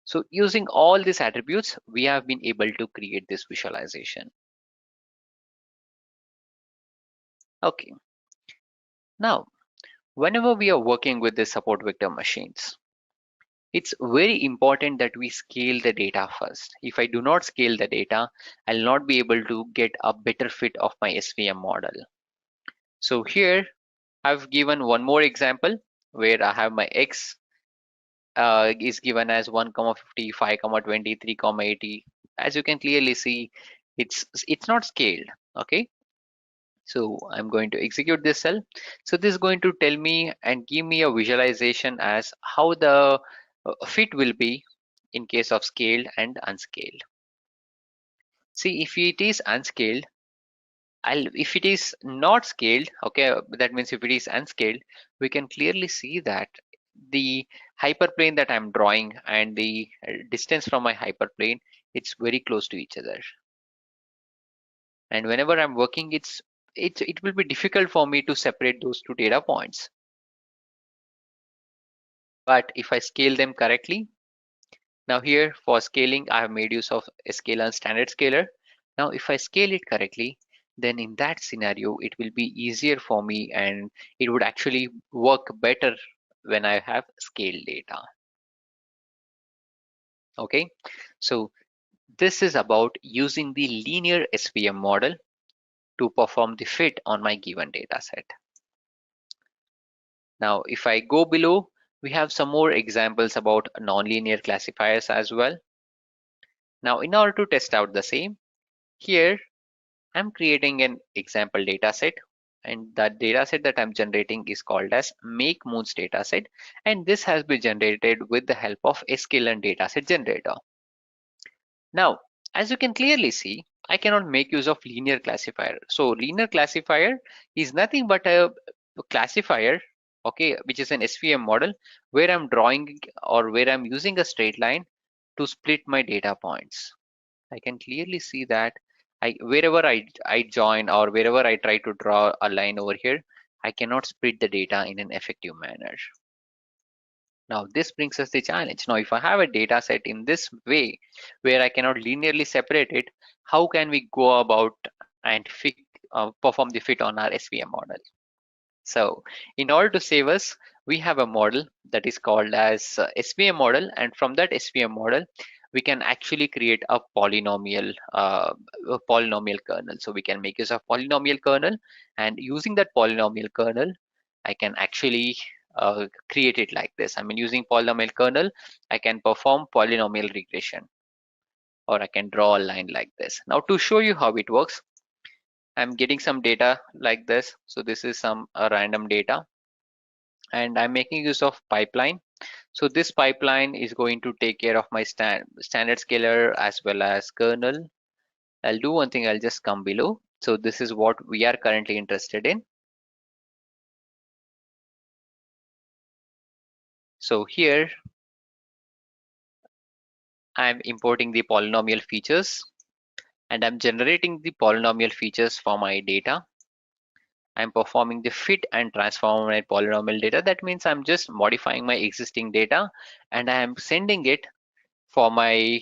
So using all these attributes, we have been able to create this visualization. Okay. Now, whenever we are working with the support vector machines, it's very important that we scale the data first. If I do not scale the data, I'll not be able to get a better fit of my SVM model. So here I've given one more example where I have my X is given as 1,50, 5,20, 3,80. As you can clearly see, it's not scaled. Okay, so I'm going to execute this cell. So this is going to tell me and give me a visualization as how the fit will be in case of scaled and unscaled. See, if it is unscaled, if it is not scaled, okay, that means if it is unscaled, we can clearly see that the hyperplane that I'm drawing and the distance from my hyperplane, it's very close to each other. And whenever I'm working, it will be difficult for me to separate those two data points. But if I scale them correctly, now here for scaling, I have made use of a scalar and standard scalar. Now, if I scale it correctly, then in that scenario, it will be easier for me and it would actually work better when I have scaled data. Okay, so this is about using the linear SVM model to perform the fit on my given data set. Now, if I go below, we have some more examples about nonlinear classifiers as well. Now, in order to test out the same, here I'm creating an example data set, and that data set that I'm generating is called as 𝐒𝐞-𝐻𝐻 data set, and this has been generated with the help of sklearn dataset generator. Now, as you can clearly see, I cannot make use of linear classifier. So linear classifier is nothing but a classifier, okay, which is an SVM model where I'm drawing or where I'm using a straight line to split my data points. I can clearly see that wherever I join or wherever I try to draw a line over here, I cannot split the data in an effective manner. Now this brings us the challenge. Now if I have a data set in this way where I cannot linearly separate it, how can we go about and perform the fit on our SVM model? So in order to save us, we have a model that is called as SVM model, and from that SVM model we can actually create a polynomial kernel. So we can make use of polynomial kernel, and using that polynomial kernel I can actually create it like this. I mean, using polynomial kernel I can perform polynomial regression, or I can draw a line like this. Now to show you how it works, I'm getting some data like this. So this is some random data, and I'm making use of pipeline. So this pipeline is going to take care of my standard scalar as well as kernel. I'll do one thing, I'll just come below. So this is what we are currently interested in. So here I'm importing the polynomial features, and I'm generating the polynomial features for my data. I'm performing the fit and transform my polynomial data. That means I'm just modifying my existing data and I am sending it for my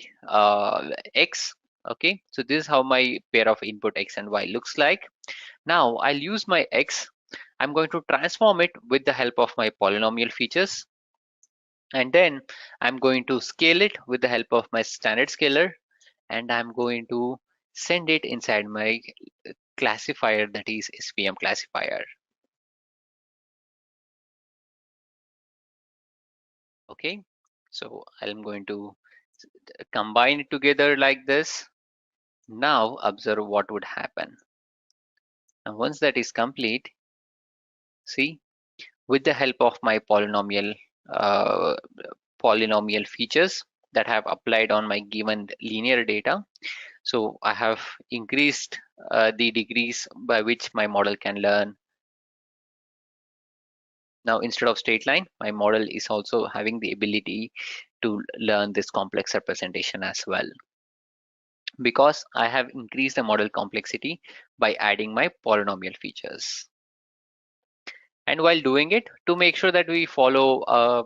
X. Okay, so this is how my pair of input X and Y looks like. Now I'll use my X. I'm going to transform it with the help of my polynomial features, and then I'm going to scale it with the help of my standard scalar, and I'm going to send it inside my classifier, that is SVM classifier. Okay, so I'm going to combine it together like this. Now observe what would happen. Now once that is complete, see, with the help of my polynomial features that I have applied on my given linear data, so I have increased the degrees by which my model can learn. Now instead of straight line, my model is also having the ability to learn this complex representation as well, because I have increased the model complexity by adding my polynomial features. And while doing it, to make sure that we follow a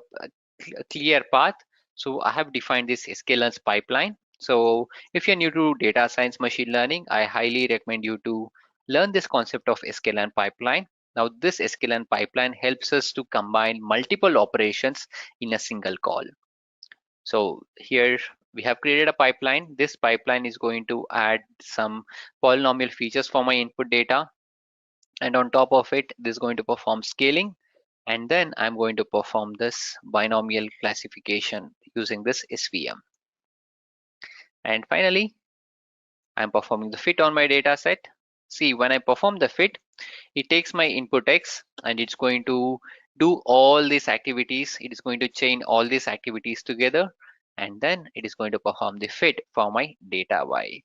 clear path, so I have defined this sklearn pipeline. So if you're new to data science machine learning, I highly recommend you to learn this concept of sklearn pipeline. Now this sklearn pipeline helps us to combine multiple operations in a single call. So here we have created a pipeline. This pipeline is going to add some polynomial features for my input data, and on top of it, this is going to perform scaling, and then I'm going to perform this binomial classification using this SVM. And finally, I'm performing the fit on my data set. See, when I perform the fit, it takes my input X and it's going to do all these activities. It is going to chain all these activities together, and then it is going to perform the fit for my data Y.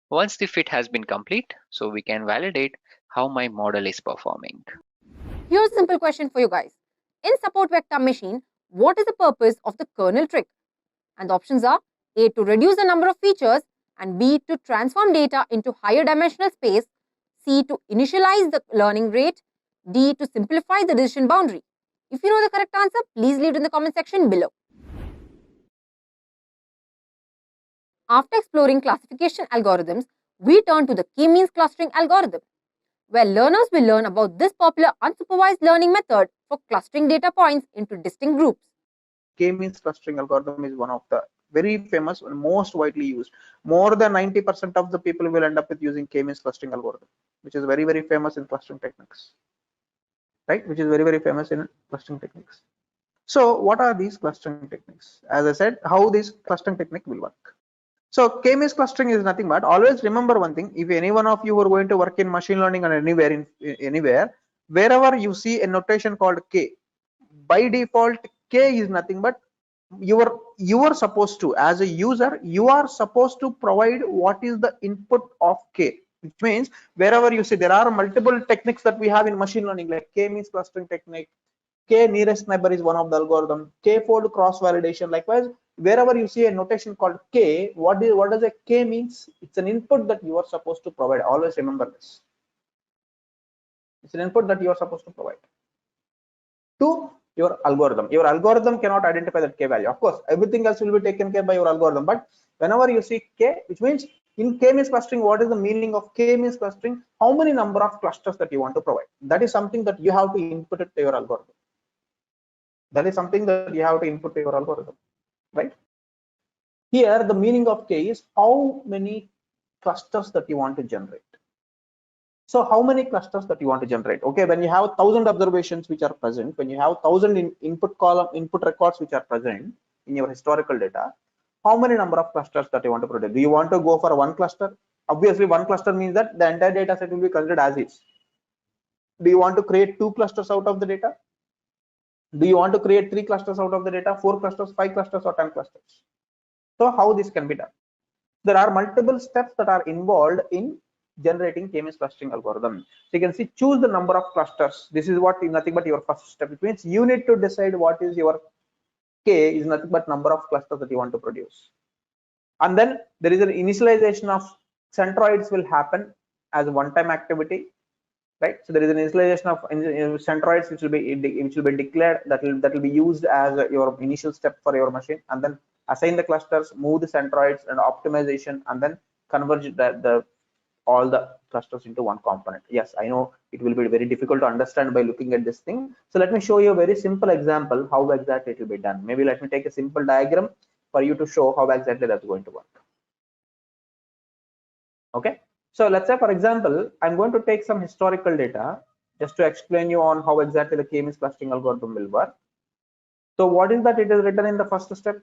Once the fit has been complete, so we can validate how my model is performing. Here's a simple question for you guys. In support vector machine, what is the purpose of the kernel trick? And the options are A, to reduce the number of features, and B, to transform data into higher dimensional space, C, to initialize the learning rate, D, to simplify the decision boundary. If you know the correct answer, please leave it in the comment section below. After exploring classification algorithms, we turn to the k-means clustering algorithm, where learners will learn about this popular unsupervised learning method for clustering data points into distinct groups. K-means clustering algorithm is one of the very famous and most widely used. More than 90% of the people will end up with using K-means clustering algorithm, which is very, very famous in clustering techniques, right? Which is very, very famous in clustering techniques. So what are these clustering techniques? As I said, how this clustering technique will work. So K-means clustering is nothing but, always remember one thing, if any one of you are going to work in machine learning or anywhere, wherever you see a notation called K, by default K is nothing but you are supposed to, as a user, you are supposed to provide what is the input of K, which means wherever you see, there are multiple techniques that we have in machine learning, like K-means clustering technique, K nearest neighbor is one of the algorithm, K-fold cross validation. Likewise, wherever you see a notation called K, what does a K means? It's an input that you are supposed to provide. Always remember this. It's an input that you are supposed to provide to your algorithm. Your algorithm cannot identify that K value. Of course, everything else will be taken care by your algorithm. But whenever you see K, which means in K-means clustering, what is the meaning of K-means clustering? How many number of clusters that you want to provide? That is something that you have to input it to your algorithm. That is something that you have to input to your algorithm, right? Here, the meaning of K is how many clusters that you want to generate. So how many clusters that you want to generate? Okay, when you have 1,000 observations which are present, when you have 1,000 input records which are present in your historical data, how many number of clusters that you want to produce? Do you want to go for one cluster? Obviously, one cluster means that the entire data set will be considered as is. Do you want to create 2 clusters out of the data? Do you want to create 3 clusters out of the data, 4 clusters, 5 clusters, or 10 clusters? So how this can be done? There are multiple steps that are involved in generating K-means clustering algorithm. So you can see, choose the number of clusters. This is what is nothing but your first step. It means you need to decide what is your K is nothing but number of clusters that you want to produce. And then there is an initialization of centroids will happen as a one-time activity. Right, so there is an initialization of centroids which will be declared, that will be used as your initial step for your machine, and then assign the clusters, move the centroids, and optimization, and then converge all the clusters into one component. Yes, I know it will be very difficult to understand by looking at this thing. So let me show you a very simple example how exactly it will be done. Maybe let me take a simple diagram for you to show how exactly that's going to work. Okay. So let's say, for example, I'm going to take some historical data just to explain you on how exactly the K-means clustering algorithm will work. So what is that it is written in the first step?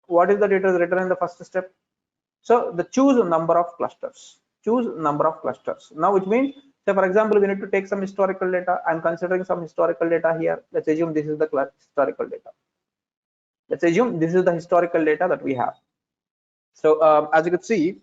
What is that it is written in the first step? So the choose number of clusters. Choose number of clusters. Now, which means, say for example, we need to take some historical data. I'm considering some historical data here. Let's assume this is the historical data. Let's assume this is the historical data that we have. So as you can see,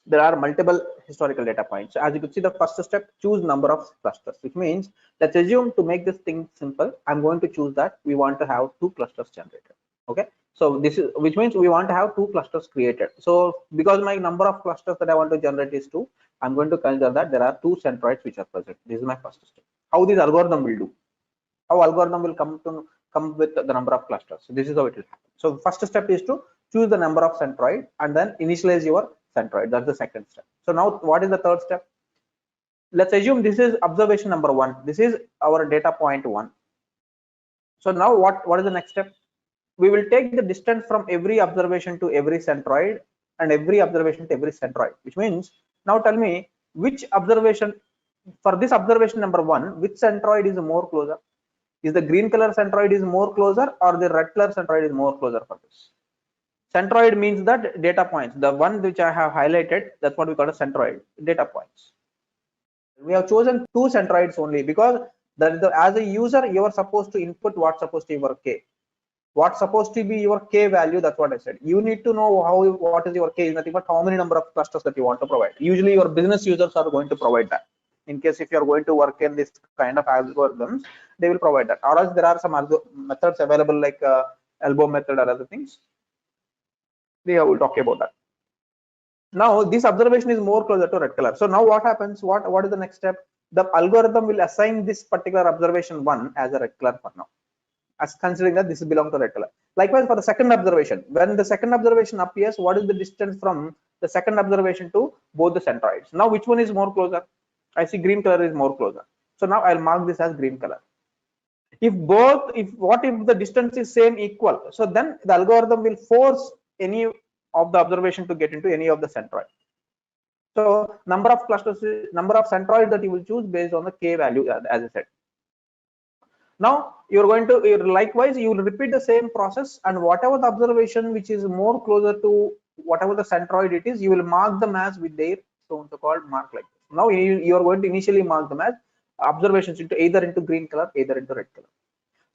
there are multiple historical data points. So as you can see, the first step, choose number of clusters, which means, let's assume, to make this thing simple, I'm going to choose that we want to have 2 clusters generated. Okay, so this is, which means we want to have 2 clusters created. So because my number of clusters that I want to generate is 2, I'm going to consider that there are 2 centroids which are present. This is my first step. How this algorithm will do? How algorithm will come with the number of clusters? So this is how it will happen. So first step is to choose the number of centroid and then initialize your centroid. That's the second step. So now what is the third step? Let's assume this is observation number 1. This is our data point 1. So now what is the next step? we will take the distance from every observation to every centroid and every observation to every centroid, which means now tell me which observation for this observation number 1, which centroid is more closer? Is the green color centroid is more closer or the red color centroid is more closer for this? Centroid means that data points, the one which I have highlighted, that's what we call a centroid, data points. We have chosen 2 centroids only because as a user you are supposed to input what's supposed to be your k. What's supposed to be your k value, that's what I said. You need to know what is your k is nothing but how many number of clusters that you want to provide. Usually your business users are going to provide that. In case if you are going to work in this kind of algorithms, they will provide that. Or else there are some methods available like elbow method or other things. We will talk about that. Now this observation is more closer to red color. So now what happens? What is the next step? The algorithm will assign this particular observation 1 as a red color for now, as considering that this belongs to red color. Likewise for the second observation, when the second observation appears, what is the distance from the second observation to both the centroids? Now which one is more closer? I see green color is more closer. So now I'll mark this as green color. If the distance is same equal, so then the algorithm will force any of the observation to get into any of the centroid. So number of clusters, number of centroids that you will choose based on the k value, as I said. Now you're going to likewise you will repeat the same process, and whatever the observation which is more closer to whatever the centroid it is, you will mark them as with their so-called mark like this. Now you are going to initially mark them as observations either into green color, either into red color.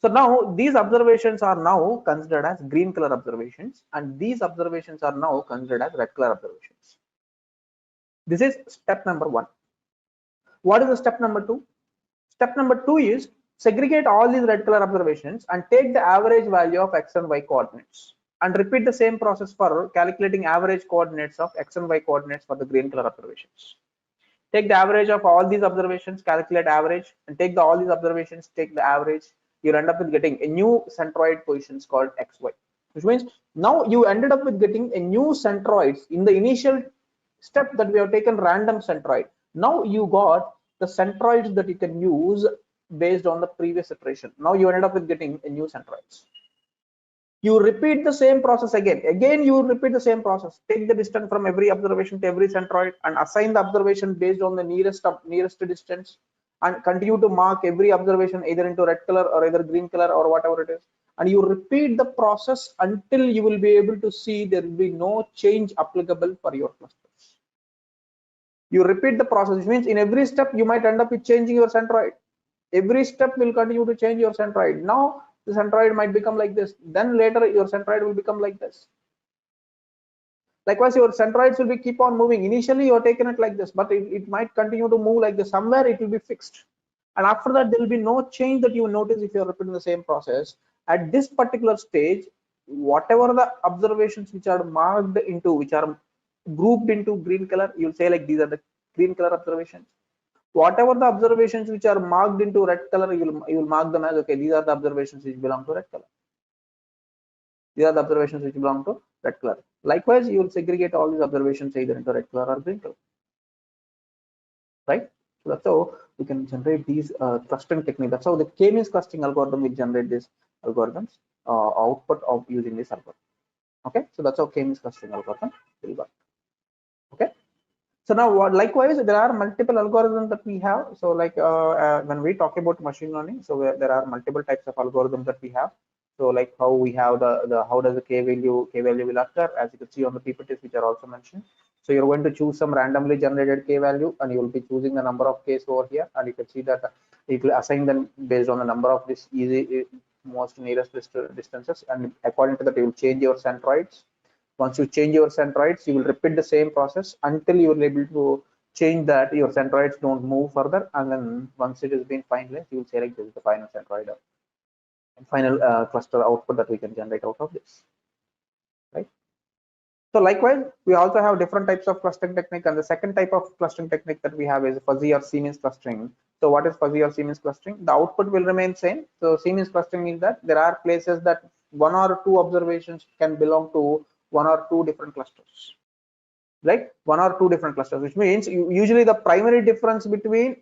So now these observations are now considered as green color observations, and these observations are now considered as red color observations. This is step number 1. What is the step number 2? Step number 2 is segregate all these red color observations and take the average value of x and y coordinates, and repeat the same process for calculating average coordinates of x and y coordinates for the green color observations. Take the average of all these observations, calculate average, and take all these observations, take the average. You'll end up with getting a new centroid positions called xy, which means now you ended up with getting a new centroids. In the initial step that we have taken random centroid, now you got the centroids that you can use based on the previous iteration. Now you ended up with getting a new centroids. You repeat the same process again. You repeat the same process. Take the distance from every observation to every centroid and assign the observation based on the nearest distance, and continue to mark every observation either into red color or either green color or whatever it is. And you repeat the process until you will be able to see there will be no change applicable for your clusters. You repeat the process, which means in every step you might end up with changing your centroid. Every step will continue to change your centroid. Now the centroid might become like this, then later your centroid will become like this. Likewise, your centroids will keep on moving. Initially you are taken it like this, but it might continue to move like this. Somewhere it will be fixed, and after that there will be no change that you will notice if you are repeating the same process. At this particular stage, whatever the observations which are marked into, which are grouped into green color, you'll say like these are the green color observations. Whatever the observations which are marked into red color, you will mark them as okay, these are the observations which belong to red color. These are the observations which belong to red color. Likewise, you will segregate all these observations either into red color or green color. Right? So that's how we can generate these clustering technique. That's how the K-means clustering algorithm will generate these algorithms output of using this algorithm. Okay, so that's how K-means clustering algorithm will work. Okay. So now, likewise, there are multiple algorithms that we have. So like when we talk about machine learning, so there are multiple types of algorithms that we have. So like how we have how does the k value will occur, as you can see on the PPTs which are also mentioned. So you're going to choose some randomly generated k value, and you will be choosing the number of k's over here, and you can see that it will assign them based on the number of this most nearest distances, and according to that you will change your centroids. Once you change your centroids, you will repeat the same process until you will be able to change that your centroids don't move further, and then once it has been finalized, you will say like this is the final centroid and final cluster output that we can generate out of this. Right. So likewise, we also have different types of clustering technique, and the second type of clustering technique that we have is fuzzy or C-means clustering. So what is fuzzy or C-means clustering? The output will remain same. So C-means clustering means that there are places that one or two observations can belong to one or two different clusters, like one or two different clusters, which means usually the primary difference between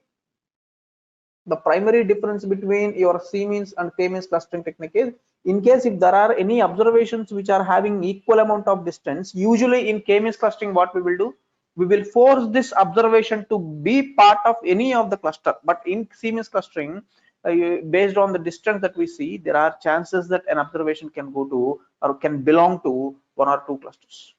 your C-means and K-means clustering technique is in case if there are any observations which are having equal amount of distance, usually in K-means clustering, what we will do, we will force this observation to be part of any of the cluster. But in C-means clustering, based on the distance that we see, there are chances that an observation can go to or can belong to one or two clusters.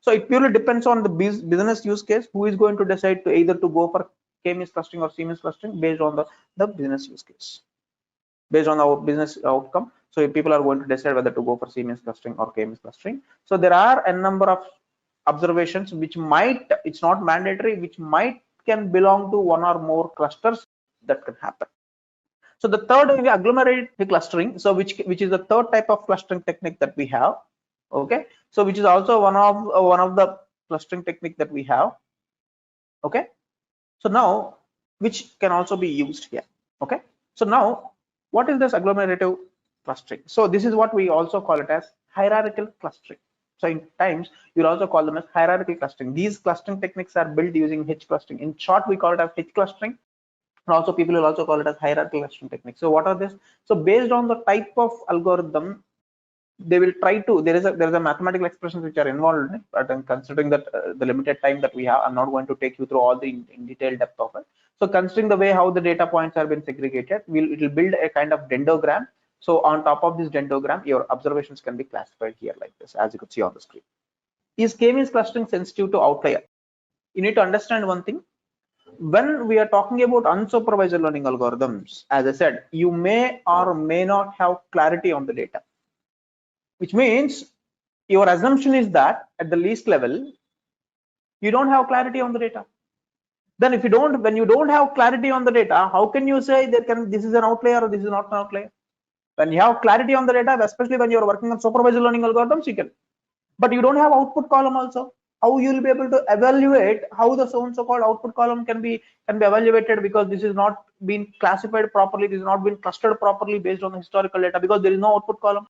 So it purely depends on the business use case, who is going to decide to either to go for K-means clustering or C-means clustering based on the business use case, based on our business outcome. So if people are going to decide whether to go for C-means clustering or K-means clustering. So there are a number of observations which might, it's not mandatory, which might can belong to one or more clusters that can happen. So the third is agglomerated clustering, so which is the third type of clustering technique that we have. Okay, so which is also one of the clustering technique that we have. Okay, so now which can also be used here. Okay, so now what is this agglomerative clustering? So this is what we also call it as hierarchical clustering. So in times you'll also call them as hierarchical clustering. These clustering techniques are built using H clustering. In short, we call it as H clustering. And also people will also call it as hierarchical clustering technique. So what are this? So based on the type of algorithm, they will try to, there is a mathematical expressions which are involved in it, but considering that the limited time that we have, I'm not going to take you through all the in detailed depth of it. So considering the way how the data points have been segregated, it will build a kind of dendrogram. So on top of this dendrogram, your observations can be classified here like this, as you could see on the screen. Is K-means clustering sensitive to outlier? You need to understand one thing. When we are talking about unsupervised learning algorithms, as I said, you may or may not have clarity on the data, which means your assumption is that at the least level, you don't have clarity on the data. Then if you don't, when you don't have clarity on the data, how can you say this is an outlier or this is not an outlier? When you have clarity on the data, especially when you're working on supervised learning algorithms, you can, but you don't have output column also. How you will be able to evaluate how the so-called output column can be evaluated, because this is not been classified properly, this is not been clustered properly based on the historical data, because there is no output column.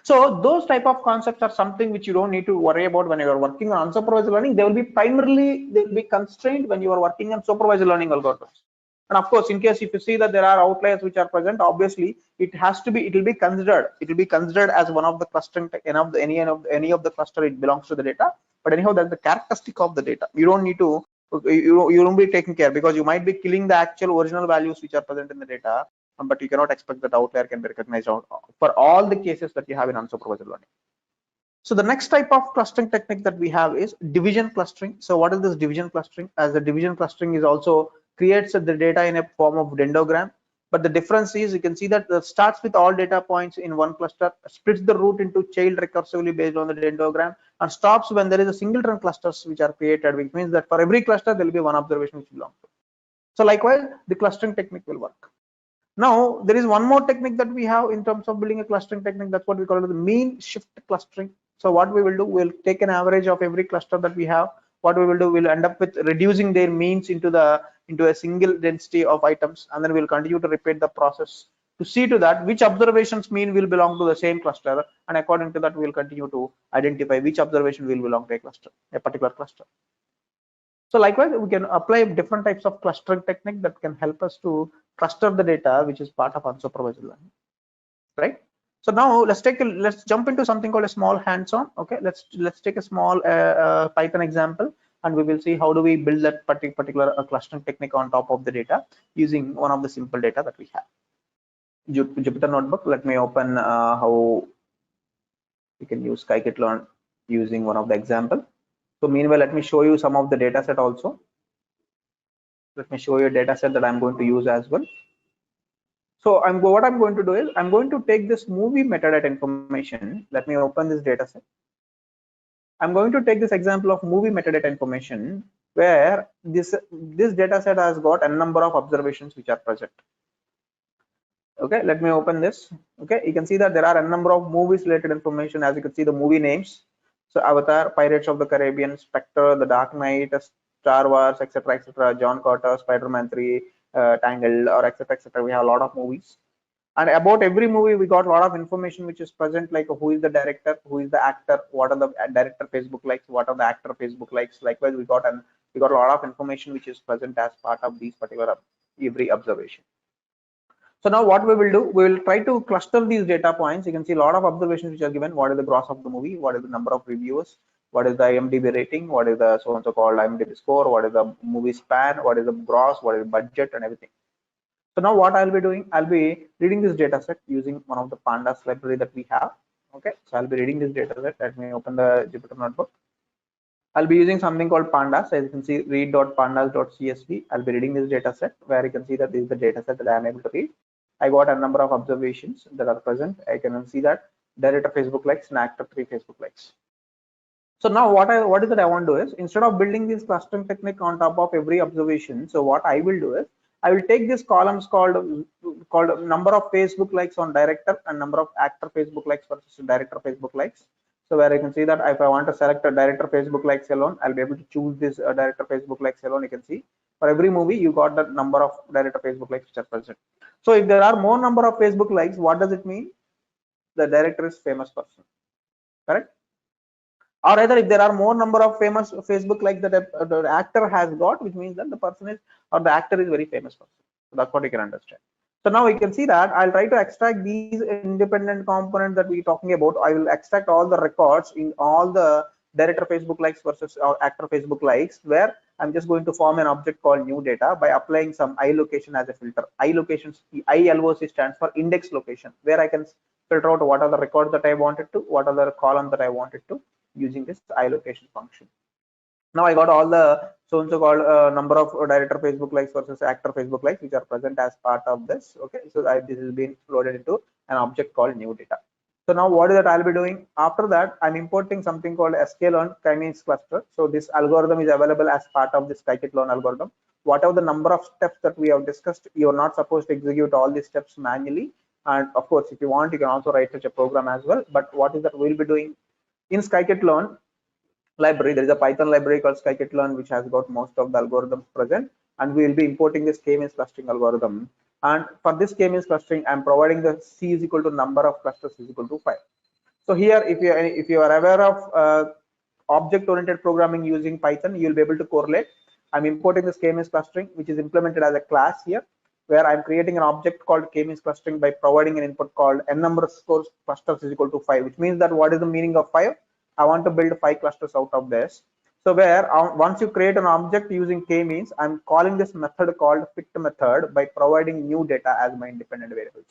So those type of concepts are something which you don't need to worry about when you are working on unsupervised learning. They will be constrained when you are working on supervised learning algorithms. And of course, in case if you see that there are outliers which are present, obviously it will be considered as one of the clustering any of the cluster, it belongs to the data. But anyhow, that's the characteristic of the data. You don't need to, you won't be taking care, because you might be killing the actual original values which are present in the data, but you cannot expect that outlier can be recognized for all the cases that you have in unsupervised learning. So the next type of clustering technique that we have is division clustering. So what is this division clustering? As the division clustering is also creates the data in a form of dendrogram, but the difference is you can see that it starts with all data points in one cluster, splits the root into child recursively based on the dendrogram, and stops when there is a singleton clusters which are created, which means that for every cluster there will be one observation which belongs to. So likewise, the clustering technique will work. Now there is one more technique that we have in terms of building a clustering technique. That's what we call the mean shift clustering. So what we will do, we'll take an average of every cluster that we have. What we will do, we'll end up with reducing their means into a single density of items, and then we'll continue to repeat the process to see to that which observations mean will belong to the same cluster, and according to that we'll continue to identify which observation will belong to a particular cluster. So likewise, we can apply different types of clustering technique that can help us to cluster the data, which is part of unsupervised learning, right? So now let's jump into something called a small hands-on. Okay, let's take a small Python example, and we will see how do we build that particular clustering technique on top of the data using one of the simple data that we have. Jupyter Notebook. Let me open how we can use scikit-learn using one of the example. So meanwhile, let me show you some of the data set also. Let me show you a data set that I'm going to use as well. So what I'm going to do is I'm going to take this movie metadata information. Let me open this data set. I'm going to take this example of movie metadata information where this data set has got a number of observations which are present. Okay, let me open this. Okay, you can see that there are a number of movies related information. As you can see, the movie names. So Avatar, Pirates of the Caribbean, Spectre, The Dark Knight, Star Wars, etc., etc., John Carter, Spider-Man 3, Tangled, or etc., etc. We have a lot of movies, and about every movie we got a lot of information which is present, like who is the director, who is the actor, what are the director Facebook likes, what are the actor Facebook likes. Likewise, we got a lot of information which is present as part of these particular every observation. So now what we will do, we will try to cluster these data points. You can see a lot of observations which are given. What is the gross of the movie? What is the number of reviewers? What is the IMDb rating? What is the so and so called IMDb score? What is the movie span? What is the gross? What is the budget and everything? So now what I'll be doing, I'll be reading this data set using one of the pandas library that we have. Okay, so I'll be reading this data set. Let me open the Jupyter notebook. I'll be using something called pandas. As you can see, read.pandas.csv. I'll be reading this data set where you can see that this is the data set that I am able to read. I got a number of observations that are present. I can see that director Facebook likes and actor 3 Facebook likes. So now what is that I want to do is, instead of building this clustering technique on top of every observation, so what I will do is, I will take these columns called number of Facebook likes on director and number of actor Facebook likes versus director Facebook likes. So where you can see that if I want to select a director Facebook likes alone, I'll be able to choose this director Facebook likes alone. You can see for every movie you got the number of director Facebook likes which are present. So if there are more number of Facebook likes, what does it mean? The director is famous person, correct? Or either if there are more number of famous Facebook likes that the actor has got, which means that the person is, or the actor is very famous person. So that's what you can understand. So now we can see that I'll try to extract these independent components that we're talking about. I will extract all the records in all the director Facebook likes versus actor Facebook likes, where I'm just going to form an object called new data by applying some iLocation as a filter. iLocations, ILOC stands for index location, where I can filter out what are the records that I wanted to, what are the columns that I wanted to, using this iLocation function. Now I got all the so and so called number of director Facebook likes versus actor Facebook likes which are present as part of this. Okay, so this is being loaded into an object called new data. So now what is that I'll be doing? After that, I'm importing something called sklearn k-means cluster. So this algorithm is available as part of this scikit-learn algorithm. Whatever the number of steps that we have discussed, you're not supposed to execute all these steps manually. And of course, if you want, you can also write such a program as well. But what is that we'll be doing? In scikit-learn library, there is a Python library called scikit-learn which has got most of the algorithms present, and we will be importing this k-means clustering algorithm. And for this k-means clustering, I'm providing the c is equal to number of clusters is equal to 5. So here, if you are aware of object-oriented programming using Python, you'll be able to correlate. I'm importing this k-means clustering, which is implemented as a class here, where I'm creating an object called k-means clustering by providing an input called n number scores clusters is equal to 5, which means that what is the meaning of 5? I want to build 5 clusters out of this. So where once you create an object using k-means, I'm calling this method called fit method by providing new data as my independent variables.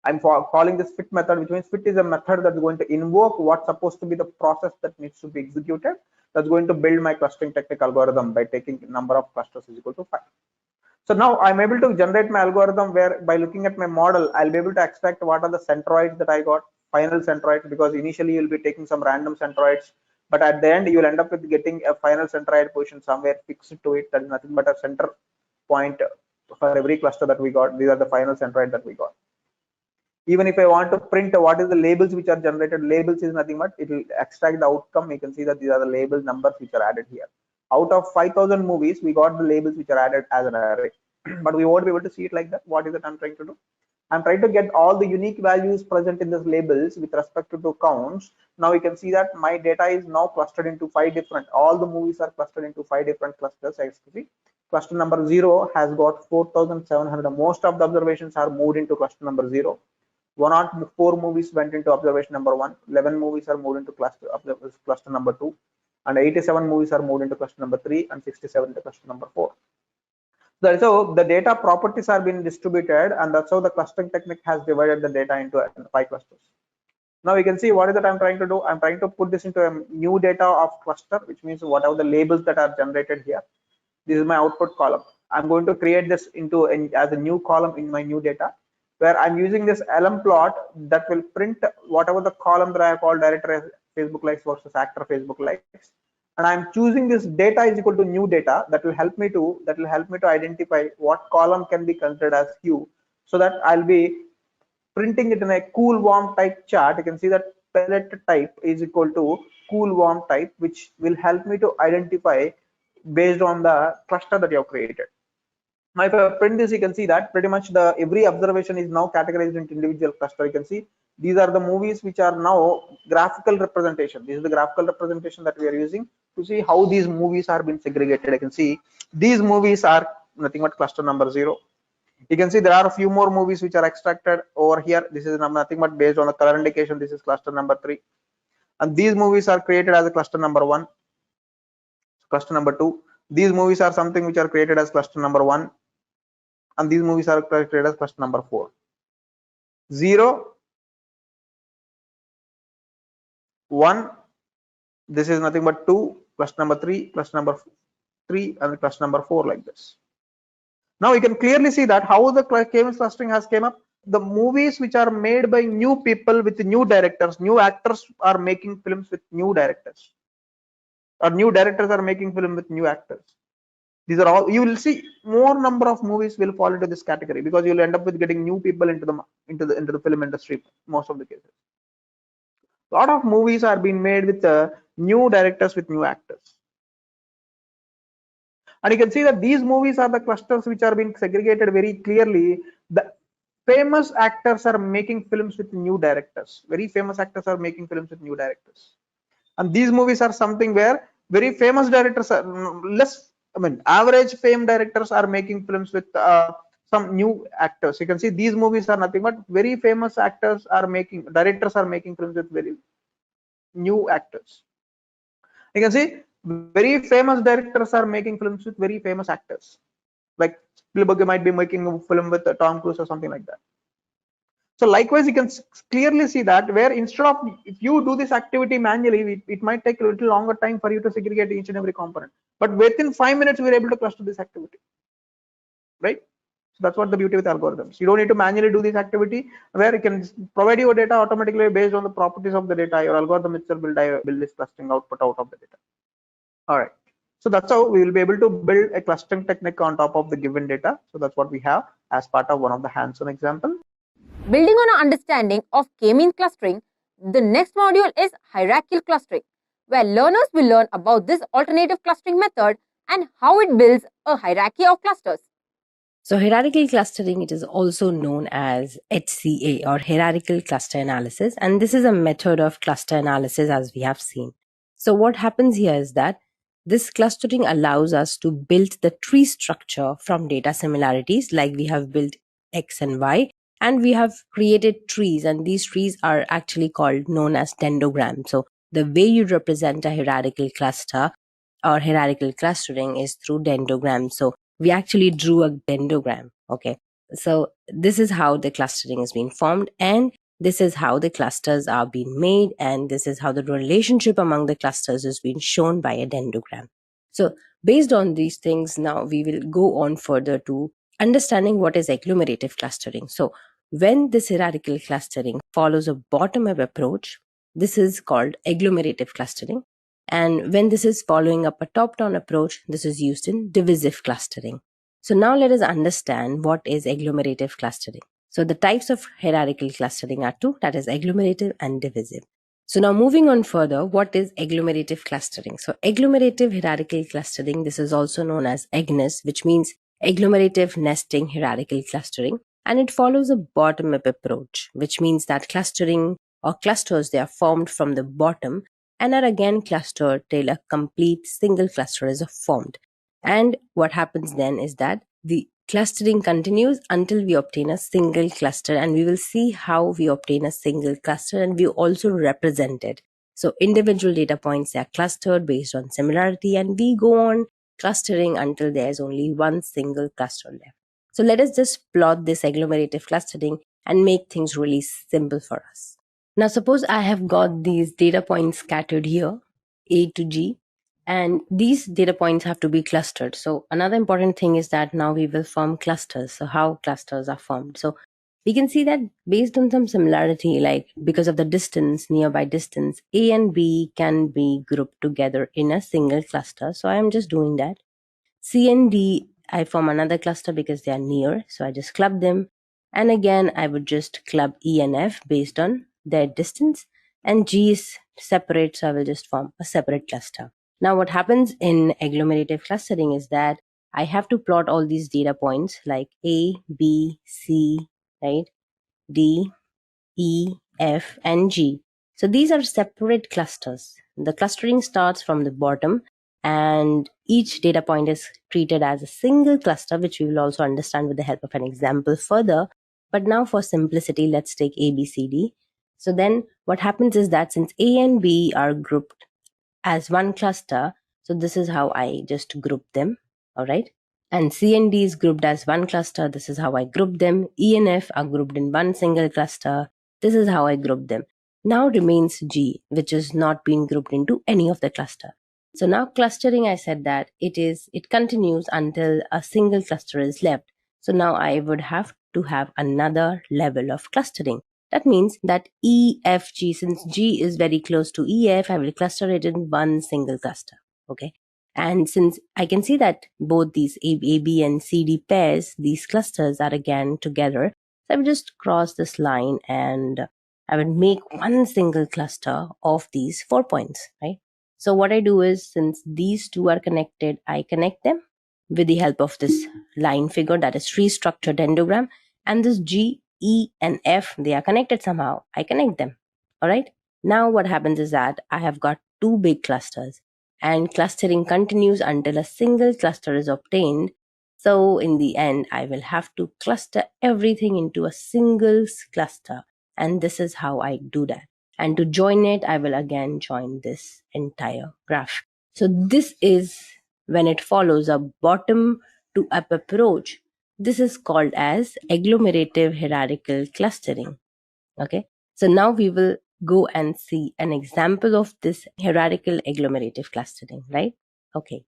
I'm calling this fit method, which means fit is a method that's going to invoke what's supposed to be the process that needs to be executed. That's going to build my clustering technique algorithm by taking number of clusters is equal to 5. So now I'm able to generate my algorithm where by looking at my model, I'll be able to extract what are the centroids that I got, final centroids, because initially you'll be taking some random centroids, but at the end you'll end up with getting a final centroid position somewhere fixed to it. That is nothing but a center point for every cluster that we got. These are the final centroid that we got. Even if I want to print what is the labels which are generated, labels is nothing but it will extract the outcome. You can see that these are the label numbers which are added here. Out of 5,000 movies, we got the labels which are added as an array, but we won't be able to see it like that. What is it I'm trying to do? I'm trying to get all the unique values present in these labels with respect to counts. Now you can see that my data is now clustered into 5 different, all the movies are clustered into 5 different clusters. As you see, cluster number 0 has got 4,700. Most of the observations are moved into cluster number 0. 104 movies went into observation number 1. 11 movies are moved into cluster number 2. And 87 movies are moved into cluster number 3 and 67 into cluster number 4. So the data properties are being distributed, and that's how the clustering technique has divided the data into 5 clusters. Now you can see what is that I'm trying to do. I'm trying to put this into a new data of cluster, which means whatever the labels that are generated here. This is my output column. I'm going to create this into as a new column in my new data, where I'm using this lm plot that will print whatever the column that I have called director Facebook likes versus actor Facebook likes. And I'm choosing this data is equal to new data that will help me to identify what column can be considered as hue, so that I'll be printing it in a cool warm type chart. You can see that palette type is equal to cool warm type, which will help me to identify based on the cluster that you have created. Now if I print this, you can see that pretty much every observation is now categorized into individual cluster. You can see these are the movies which are now graphical representation. This is the graphical representation that we are using to see how these movies are being segregated. I can see these movies are nothing but cluster number 0. You can see there are a few more movies which are extracted over here. This is nothing but based on the color indication. This is cluster number 3. And these movies are created as a cluster number 1, cluster number 2. These movies are something which are created as cluster number 1. And these movies are created as cluster number 4. 0, 1. This is nothing but 2, cluster number 3, cluster number 3, and cluster number 4, like this. Now you can clearly see that how the K-means clustering has came up. The movies which are made by new people with new directors, new actors are making films with new directors, or new directors are making film with new actors. These are all, you will see more number of movies will fall into this category, because you will end up with getting new people into the film industry most of the cases. A lot of movies are being made with new directors with new actors. And you can see that these movies are the clusters which are being segregated very clearly. The famous actors are making films with new directors. Very famous actors are making films with new directors. And these movies are something where very famous directors are average fame directors are making films with some new actors. You can see these movies are nothing but very famous directors are making films with very new actors. You can see very famous directors are making films with very famous actors. Like Spielberg might be making a film with Tom Cruise or something like that. So likewise, you can clearly see that where instead of, if you do this activity manually, it might take a little longer time for you to segregate each and every component. But within 5 minutes, we're able to cluster this activity, right? So that's what the beauty with algorithms. You don't need to manually do this activity, where you can provide your data automatically based on the properties of the data. Your algorithm itself will build this clustering output out of the data. All right. So that's how we will be able to build a clustering technique on top of the given data. So that's what we have as part of one of the hands-on example. Building on our understanding of K-means clustering, the next module is hierarchical clustering, where learners will learn about this alternative clustering method and how it builds a hierarchy of clusters. So hierarchical clustering, it is also known as HCA, or hierarchical cluster analysis, and this is a method of cluster analysis as we have seen. So what happens here is that this clustering allows us to build the tree structure from data similarities, like we have built X and Y, and we have created trees, and these trees are actually known as dendrograms. So the way you represent a hierarchical cluster or hierarchical clustering is through dendrograms. So we actually drew a dendrogram. Okay, so this is how the clustering is being formed, and this is how the clusters are being made, and this is how the relationship among the clusters is being shown by a dendrogram. So based on these things, now we will go on further to understanding what is agglomerative clustering. So when this hierarchical clustering follows a bottom-up approach, this is called agglomerative clustering. And when this is following up a top-down approach, this is used in divisive clustering. So now let us understand what is agglomerative clustering. So the types of hierarchical clustering are two, that is agglomerative and divisive. So now moving on further, what is agglomerative clustering? So agglomerative hierarchical clustering, this is also known as AGNES, which means agglomerative nesting hierarchical clustering. And it follows a bottom-up approach, which means that clustering or clusters, they are formed from the bottom and are again clustered till a complete single cluster is formed. And what happens then is that the clustering continues until we obtain a single cluster, and we will see how we obtain a single cluster, and we also represent it. So individual data points are clustered based on similarity, and we go on clustering until there's only one single cluster left. So let us just plot this agglomerative clustering and make things really simple for us. Now suppose I have got these data points scattered here, A to G, and these data points have to be clustered. So another important thing is that now we will form clusters. So how clusters are formed? So we can see that based on some similarity, like because of the distance, nearby distance, A and B can be grouped together in a single cluster. So I am just doing that. C and D, I form another cluster because they are near. So I just club them. And again, I would just club E and F based on their distance. And G is separate, so I will just form a separate cluster. Now what happens in agglomerative clustering is that I have to plot all these data points like A, B, C, right, D, E, F, and G. So these are separate clusters. The clustering starts from the bottom and each data point is treated as a single cluster, which we will also understand with the help of an example further. But now for simplicity, let's take A, B, C, D. So then what happens is that since A and B are grouped as one cluster, so this is how I just group them, all right? And C and D is grouped as one cluster. This is how I group them. E and F are grouped in one single cluster. This is how I group them. Now remains G, which is not being grouped into any of the cluster. So now clustering, I said that it continues until a single cluster is left. So now I would have to have another level of clustering. That means that E, F, G, since G is very close to E, F, I will cluster it in one single cluster. Okay. And since I can see that both these A, B and C, D pairs, these clusters are again together, so I will just cross this line and I will make one single cluster of these 4 points, right? So what I do is, since these two are connected, I connect them with the help of this line figure, that is tree structure dendrogram, and this G, E, and F, they are connected somehow. I connect them. All right. Now what happens is that I have got two big clusters, and clustering continues until a single cluster is obtained. So in the end, I will have to cluster everything into a single cluster. And this is how I do that. And to join it, I will again join this entire graph. So this is when it follows a bottom to up approach. This is called as agglomerative hierarchical clustering. Okay. So now we will go and see an example of this hierarchical agglomerative clustering, right? Okay.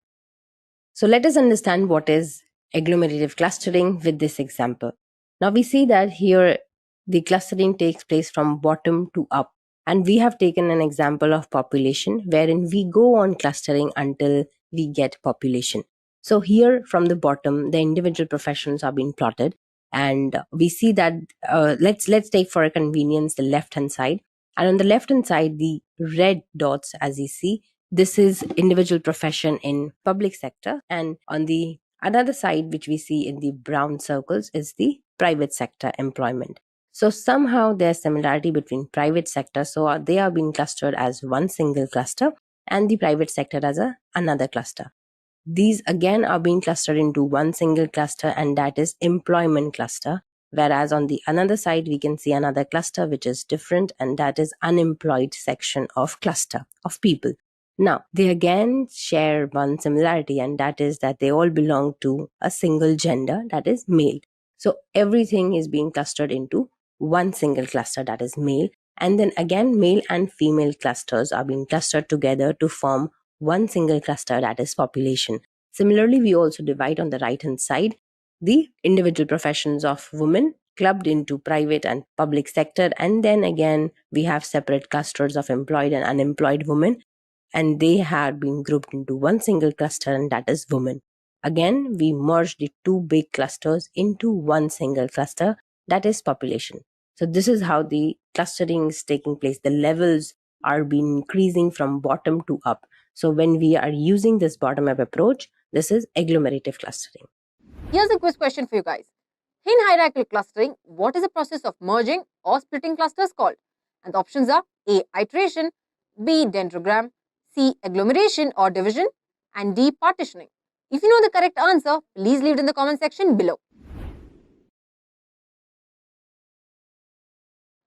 So let us understand what is agglomerative clustering with this example. Now we see that here the clustering takes place from bottom to up. And we have taken an example of population wherein we go on clustering until we get population. So here from the bottom, the individual professions are being plotted. And we see that, let's take for a convenience the left-hand side. And on the left-hand side, the red dots, as you see, this is individual profession in public sector. And on the another side, which we see in the brown circles, is the private sector employment. So somehow there's similarity between private sector. So they are being clustered as one single cluster and the private sector as another cluster. These again are being clustered into one single cluster, and that is employment cluster. Whereas on the another side, we can see another cluster which is different, and that is unemployed section of cluster of people. Now, they again share one similarity, and that is that they all belong to a single gender, that is male. So everything is being clustered into one single cluster, that is male. And then again, male and female clusters are being clustered together to form one single cluster, that is population. Similarly, we also divide on the right-hand side the individual professions of women clubbed into private and public sector. And then again, we have separate clusters of employed and unemployed women, and they have been grouped into one single cluster, and that is women. Again, we merge the two big clusters into one single cluster, that is population. So this is how the clustering is taking place. The levels are being increasing from bottom to up. So when we are using this bottom-up approach, this is agglomerative clustering. Here's a quiz question for you guys. In hierarchical clustering, what is the process of merging or splitting clusters called? And the options are A, iteration, B, dendrogram, C, agglomeration or division, and D, partitioning. If you know the correct answer, please leave it in the comment section below.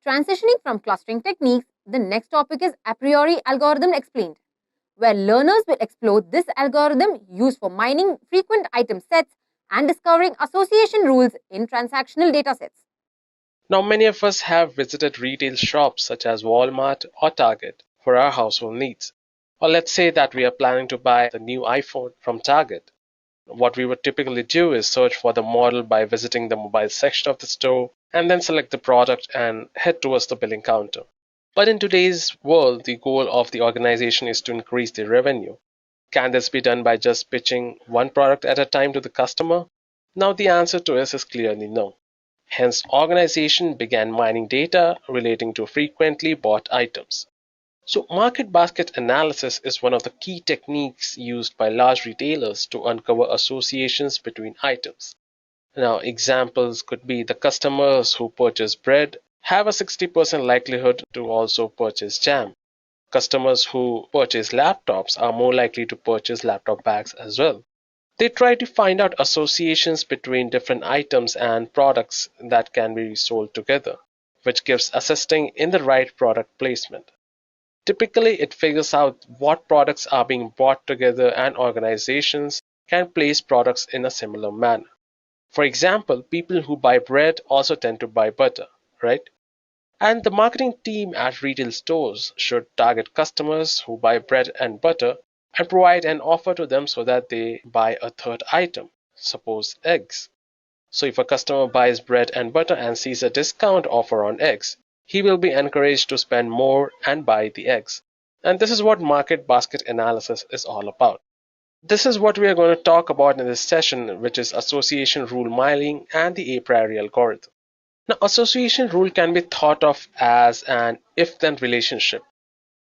Transitioning from clustering techniques, the next topic is Apriori Algorithm explained, where learners will explore this algorithm used for mining frequent item sets and discovering association rules in transactional datasets. Now, many of us have visited retail shops such as Walmart or Target for our household needs. Or let's say that we are planning to buy the new iPhone from Target. What we would typically do is search for the model by visiting the mobile section of the store and then select the product and head towards the billing counter. But in today's world, the goal of the organization is to increase the revenue. Can this be done by just pitching one product at a time to the customer? Now the answer to this is clearly no. Hence, organization began mining data relating to frequently bought items. So market basket analysis is one of the key techniques used by large retailers to uncover associations between items. Now, examples could be the customers who purchase bread have a 60% likelihood to also purchase jam. Customers who purchase laptops are more likely to purchase laptop bags as well. They try to find out associations between different items and products that can be sold together, which gives assisting in the right product placement. Typically, it figures out what products are being bought together and organizations can place products in a similar manner. For example, people who buy bread also tend to buy butter, right? And the marketing team at retail stores should target customers who buy bread and butter and provide an offer to them so that they buy a third item, suppose eggs. So if a customer buys bread and butter and sees a discount offer on eggs, he will be encouraged to spend more and buy the eggs. And this is what market basket analysis is all about. This is what we are going to talk about in this session, which is association rule mining and the Apriori algorithm. Now, association rule can be thought of as an if-then relationship.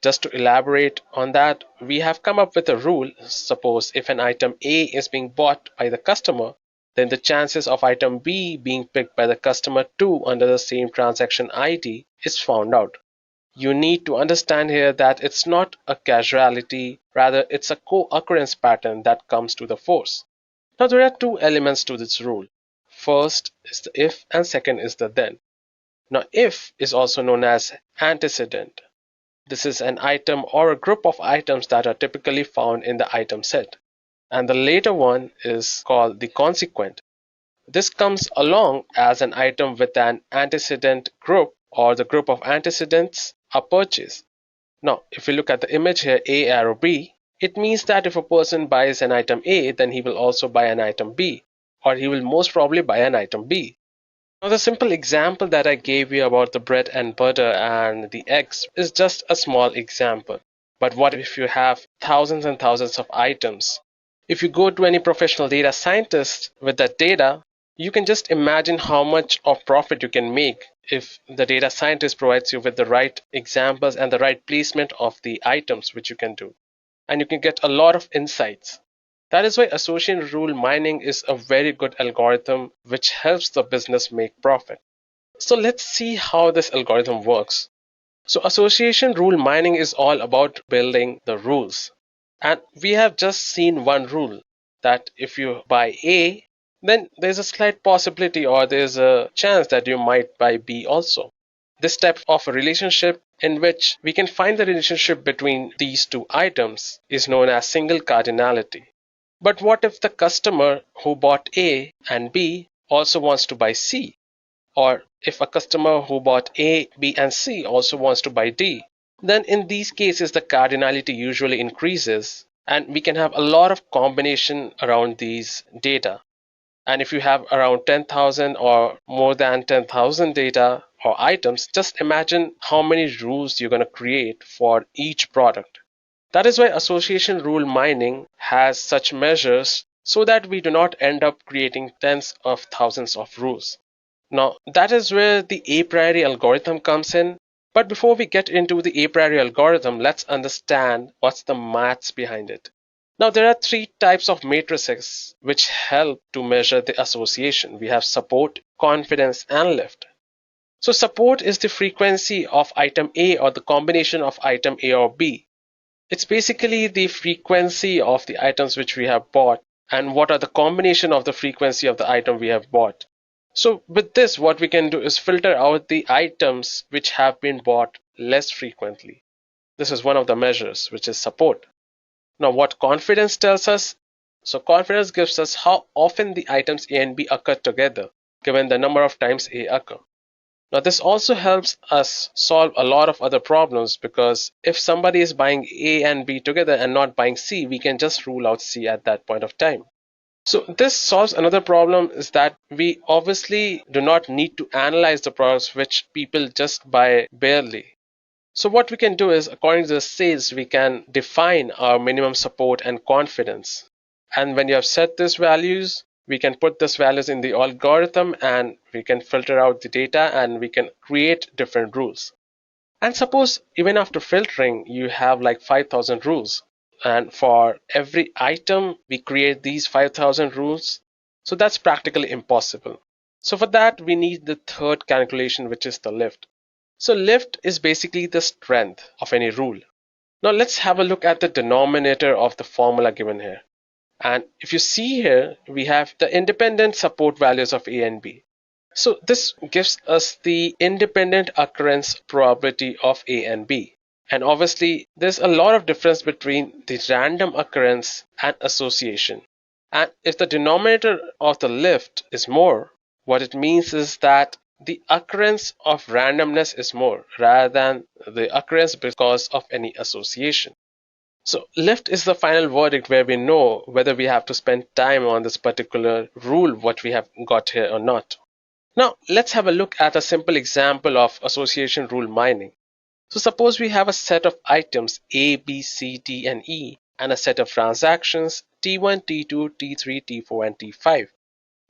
Just to elaborate on that, we have come up with a rule. Suppose if an item A is being bought by the customer, then the chances of item B being picked by the customer too under the same transaction ID is found out. You need to understand here that it's not a causality, rather it's a co-occurrence pattern that comes to the force. Now there are two elements to this rule. First is the if and second is the then. Now if is also known as antecedent. This is an item or a group of items that are typically found in the item set. And the later one is called the consequent. This comes along as an item with an antecedent group or the group of antecedents are purchased. Now if we look at the image here, A arrow B, it means that if a person buys an item A, then he will also buy an item B, or he will most probably buy an item B. Now the simple example that I gave you about the bread and butter and the eggs is just a small example. But what if you have thousands and thousands of items? If you go to any professional data scientist with that data, you can just imagine how much of profit you can make if the data scientist provides you with the right examples and the right placement of the items which you can do. And you can get a lot of insights. That is why association rule mining is a very good algorithm which helps the business make profit. So let's see how this algorithm works. So association rule mining is all about building the rules. And we have just seen one rule, that if you buy A, then there's a slight possibility or there's a chance that you might buy B also. This type of a relationship in which we can find the relationship between these two items is known as single cardinality. But what if the customer who bought A and B also wants to buy C? Or if a customer who bought A, B, and C also wants to buy D? Then in these cases, the cardinality usually increases and we can have a lot of combination around these data. And if you have around 10,000 or more than 10,000 data or items, just imagine how many rules you're going to create for each product. That is why association rule mining has such measures so that we do not end up creating tens of thousands of rules. Now, that is where the Apriori algorithm comes in. But before we get into the Apriori algorithm, let's understand what's the maths behind it. Now, there are three types of matrices which help to measure the association. We have support, confidence, and lift. So support is the frequency of item A or the combination of item A or B. It's basically the frequency of the items which we have bought and what are the combination of the frequency of the item we have bought. So with this, what we can do is filter out the items which have been bought less frequently. This is one of the measures, which is support. Now what confidence tells us? So confidence gives us how often the items A and B occur together, given the number of times A occur. Now this also helps us solve a lot of other problems, because if somebody is buying A and B together and not buying C, we can just rule out C at that point of time. So this solves another problem, is that we obviously do not need to analyze the products which people just buy barely. So what we can do is, according to the sales, we can define our minimum support and confidence. And when you have set these values, we can put these values in the algorithm and we can filter out the data and we can create different rules. And suppose even after filtering, you have like 5,000 rules. And for every item, we create these 5,000 rules. So that's practically impossible. So for that, we need the third calculation, which is the lift. So lift is basically the strength of any rule. Now let's have a look at the denominator of the formula given here. And if you see here, we have the independent support values of A and B. So this gives us the independent occurrence probability of A and B. And obviously, there's a lot of difference between the random occurrence and association. And if the denominator of the lift is more, what it means is that the occurrence of randomness is more rather than the occurrence because of any association. So lift is the final verdict where we know whether we have to spend time on this particular rule what we have got here or not. Now let's have a look at a simple example of association rule mining. So suppose we have a set of items A, B, C, D, and E and a set of transactions T1, T2, T3, T4, and T5.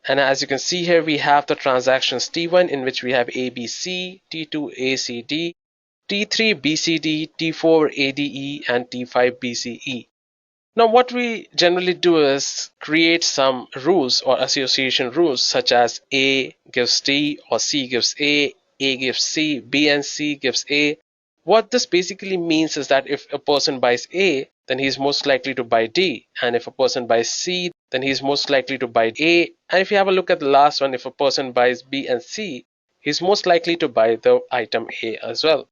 And as you can see here, we have the transactions T1 in which we have ABC, T2 ACD, T3 BCD, T4 ADE, and T5 BCE. Now what we generally do is create some rules or association rules such as A gives D or C gives A gives C, B and C gives A. What this basically means is that if a person buys A, then he's most likely to buy D, and if a person buys C, then he's most likely to buy A. And if you have a look at the last one, if a person buys B and C, he's most likely to buy the item A as well.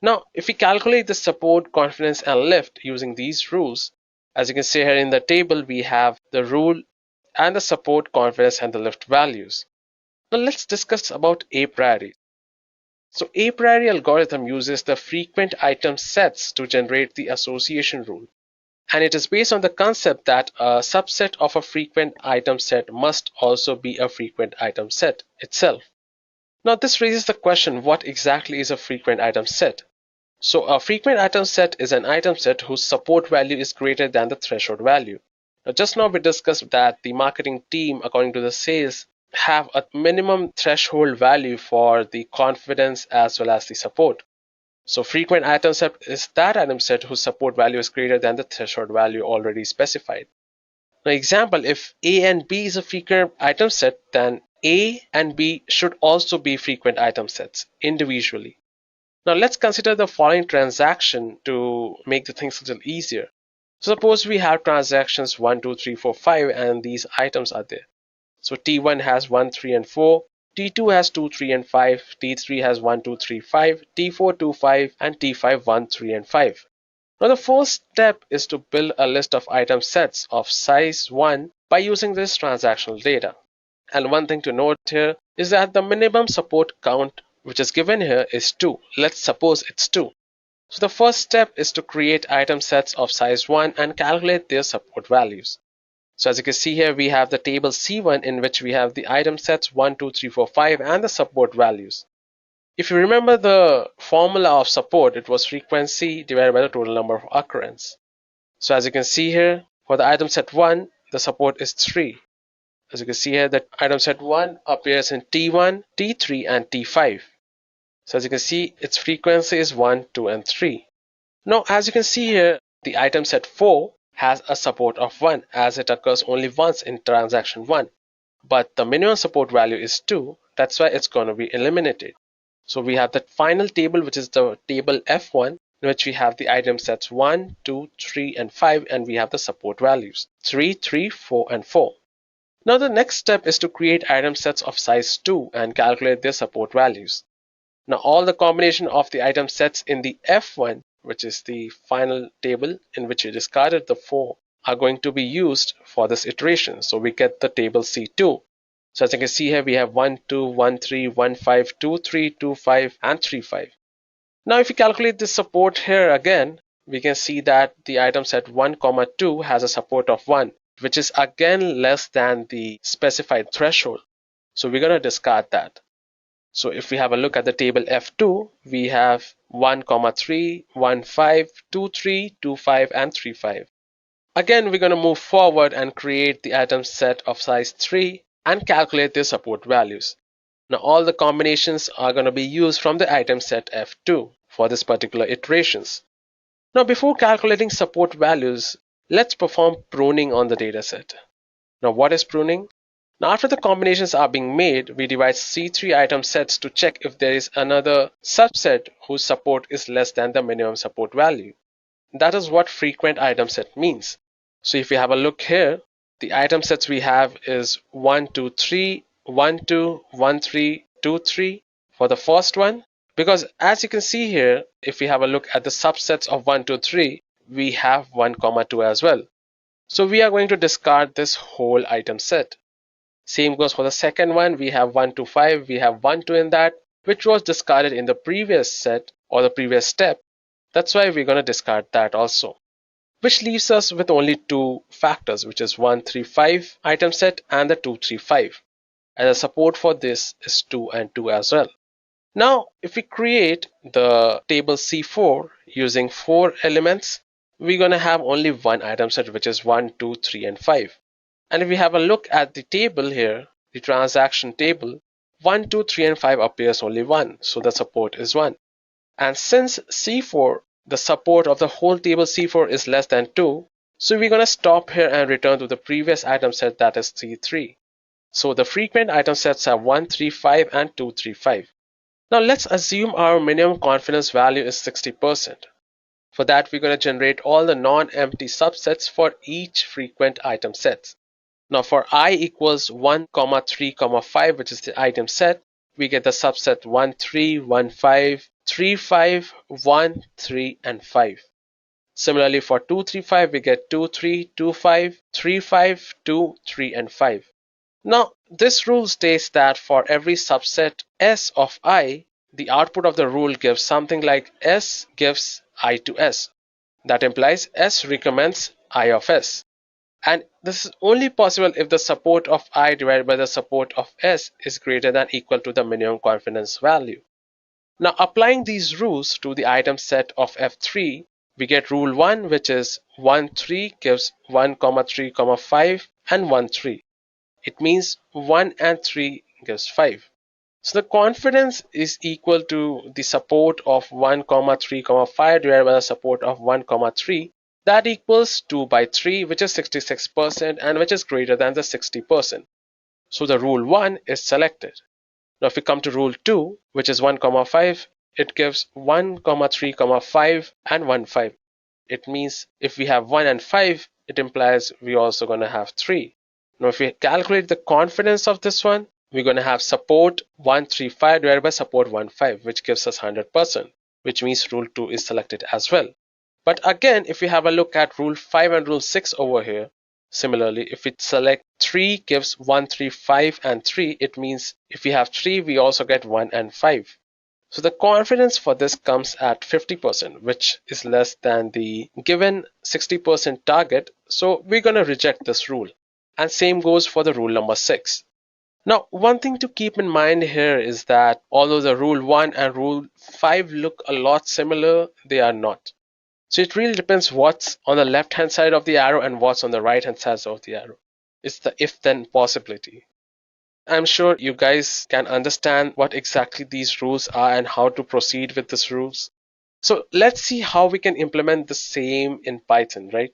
Now, if we calculate the support, confidence, and lift using these rules, as you can see here in the table, we have the rule and the support, confidence, and the lift values. Now let's discuss about Apriori. So Apriori algorithm uses the frequent item sets to generate the association rule. And it is based on the concept that a subset of a frequent item set must also be a frequent item set itself. Now this raises the question, what exactly is a frequent item set? So a frequent item set is an item set whose support value is greater than the threshold value. Now just now we discussed that the marketing team, according to the sales, have a minimum threshold value for the confidence as well as the support. So frequent item set is that item set whose support value is greater than the threshold value already specified. Now example, if A and B is a frequent item set, then A and B should also be frequent item sets individually. Now let's consider the following transaction to make the things a little easier. So suppose we have transactions 1, 2, 3, 4, 5 and these items are there. So T1 has 1, 3 and 4, T2 has 2, 3 and 5, T3 has 1, 2, 3, 5, T4, 2, 5 and T5 1, 3 and 5. Now the first step is to build a list of item sets of size 1 by using this transactional data. And one thing to note here is that the minimum support count which is given here is 2. Let's suppose it's 2. So the first step is to create item sets of size 1 and calculate their support values. So as you can see here, we have the table C1 in which we have the item sets 1, 2, 3, 4, 5 and the support values. If you remember the formula of support, it was frequency divided by the total number of occurrence. So as you can see here, for the item set 1, the support is 3. As you can see here, that item set 1 appears in T1, T3 and T5. So as you can see, its frequency is 1, 2 and 3. Now as you can see here, the item set 4 has a support of 1 as it occurs only once in transaction 1. But the minimum support value is 2, that's why it's going to be eliminated. So we have the final table, which is the table F1, in which we have the item sets 1, 2, 3 and 5 and we have the support values 3, 3, 4 and 4. Now the next step is to create item sets of size 2 and calculate their support values. Now all the combination of the item sets in the F1, which is the final table in which we discarded the 4, are going to be used for this iteration. So we get the table C2. So as you can see here, we have 1, 2, 1, 3, 1, 5, 2, 3, 2, 5 and 3, 5. Now if you calculate this support here again, we can see that the item set 1, 2 has a support of 1, which is again less than the specified threshold. So we're going to discard that. So if we have a look at the table F2, we have 1, 3, 1, 5, 2, 3, 2, 5 and 3, 5. Again, we're going to move forward and create the item set of size 3 and calculate their support values. Now all the combinations are going to be used from the item set F2 for this particular iterations. Now before calculating support values, let's perform pruning on the dataset. Now what is pruning? Now after the combinations are being made, we divide C3 item sets to check if there is another subset whose support is less than the minimum support value. that is what frequent item set means. So if you have a look here, the item sets we have is 1, 2, 3, 1, 2, 1, 3, 2, 3 for the first one. Because as you can see here, if we have a look at the subsets of 1, 2, 3, we have 1, 2 as well. So we are going to discard this whole item set. Same goes for the second one. We have 1, 2, 5. We have 1, 2 in that, which was discarded in the previous set or the previous step. That's why we're going to discard that also, which leaves us with only two factors, which is 1, 3, 5 item set and the 2, 3, 5. And the support for this is 2 and 2 as well. Now, if we create the table C4 using 4 elements, we're going to have only one item set, which is 1, 2, 3, and 5. And if we have a look at the table here, the transaction table, 1, 2, 3, and 5 appears only 1. So the support is 1. And since C4, the support of the whole table C4 is less than 2, so we're going to stop here and return to the previous item set, that is C3. So the frequent item sets are 1, 3, 5, and 2, 3, 5. Now let's assume our minimum confidence value is 60%. For that, we're going to generate all the non-empty subsets for each frequent item set. Now for I equals 1, 3, 5, which is the item set, we get the subset 1, 3, 1, 5, 3, 5, 1, 3, and 5. Similarly for 2, 3, 5, we get 2, 3, 2, 5, 3, 5, 2, 3, and 5. Now this rule states that for every subset S of I, the output of the rule gives something like S gives I to S. That implies S recommends I of S. And this is only possible if the support of I divided by the support of S is greater than or equal to the minimum confidence value. Now applying these rules to the item set of F3, we get rule 1, which is 1, 3 gives 1, 3, 5 and 1, 3. It means 1 and 3 gives 5. So the confidence is equal to the support of 1, 3, 5 divided by the support of 1, 3. That equals 2 by 3, which is 66% and which is greater than the 60%. So the rule 1 is selected. Now if we come to rule 2, which is 1, 5, it gives 1, 3, 5 and 1, 5. It means if we have 1 and 5, it implies we're also going to have 3. Now if we calculate the confidence of this one, we're going to have support 1, 3, 5 divided by support 1, 5, which gives us 100%, which means rule 2 is selected as well. But again, if we have a look at rule 5 and rule 6 over here, similarly, if we select 3 gives 1, 3, 5 and 3, it means if we have 3, we also get 1 and 5. So the confidence for this comes at 50%, which is less than the given 60% target. So we're going to reject this rule. And same goes for the rule number 6. Now, one thing to keep in mind here is that although the rule 1 and rule 5 look a lot similar, they are not. So it really depends what's on the left hand side of the arrow and what's on the right hand side of the arrow. It's the if then possibility. I'm sure you guys can understand what exactly these rules are and how to proceed with these rules. So let's see how we can implement the same in Python, right?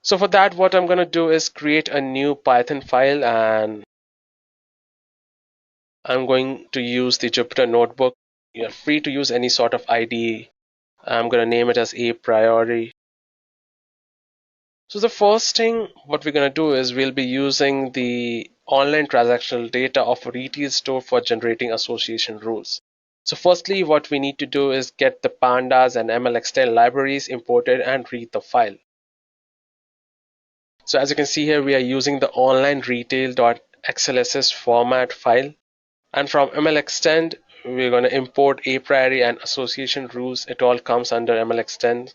So for that, what I'm going to do is create a new Python file, and I'm going to use the Jupyter Notebook. You're free to use any sort of IDE. I'm going to name it as Apriori. So the first thing what we're going to do is we'll be using the online transactional data of a retail store for generating association rules. So firstly, what we need to do is get the pandas and MLXtend libraries imported and read the file. So as you can see here, we are using the online retail.xlss format file. And from MLXtend, we're going to import Apriori and association rules. It all comes under MLXtend.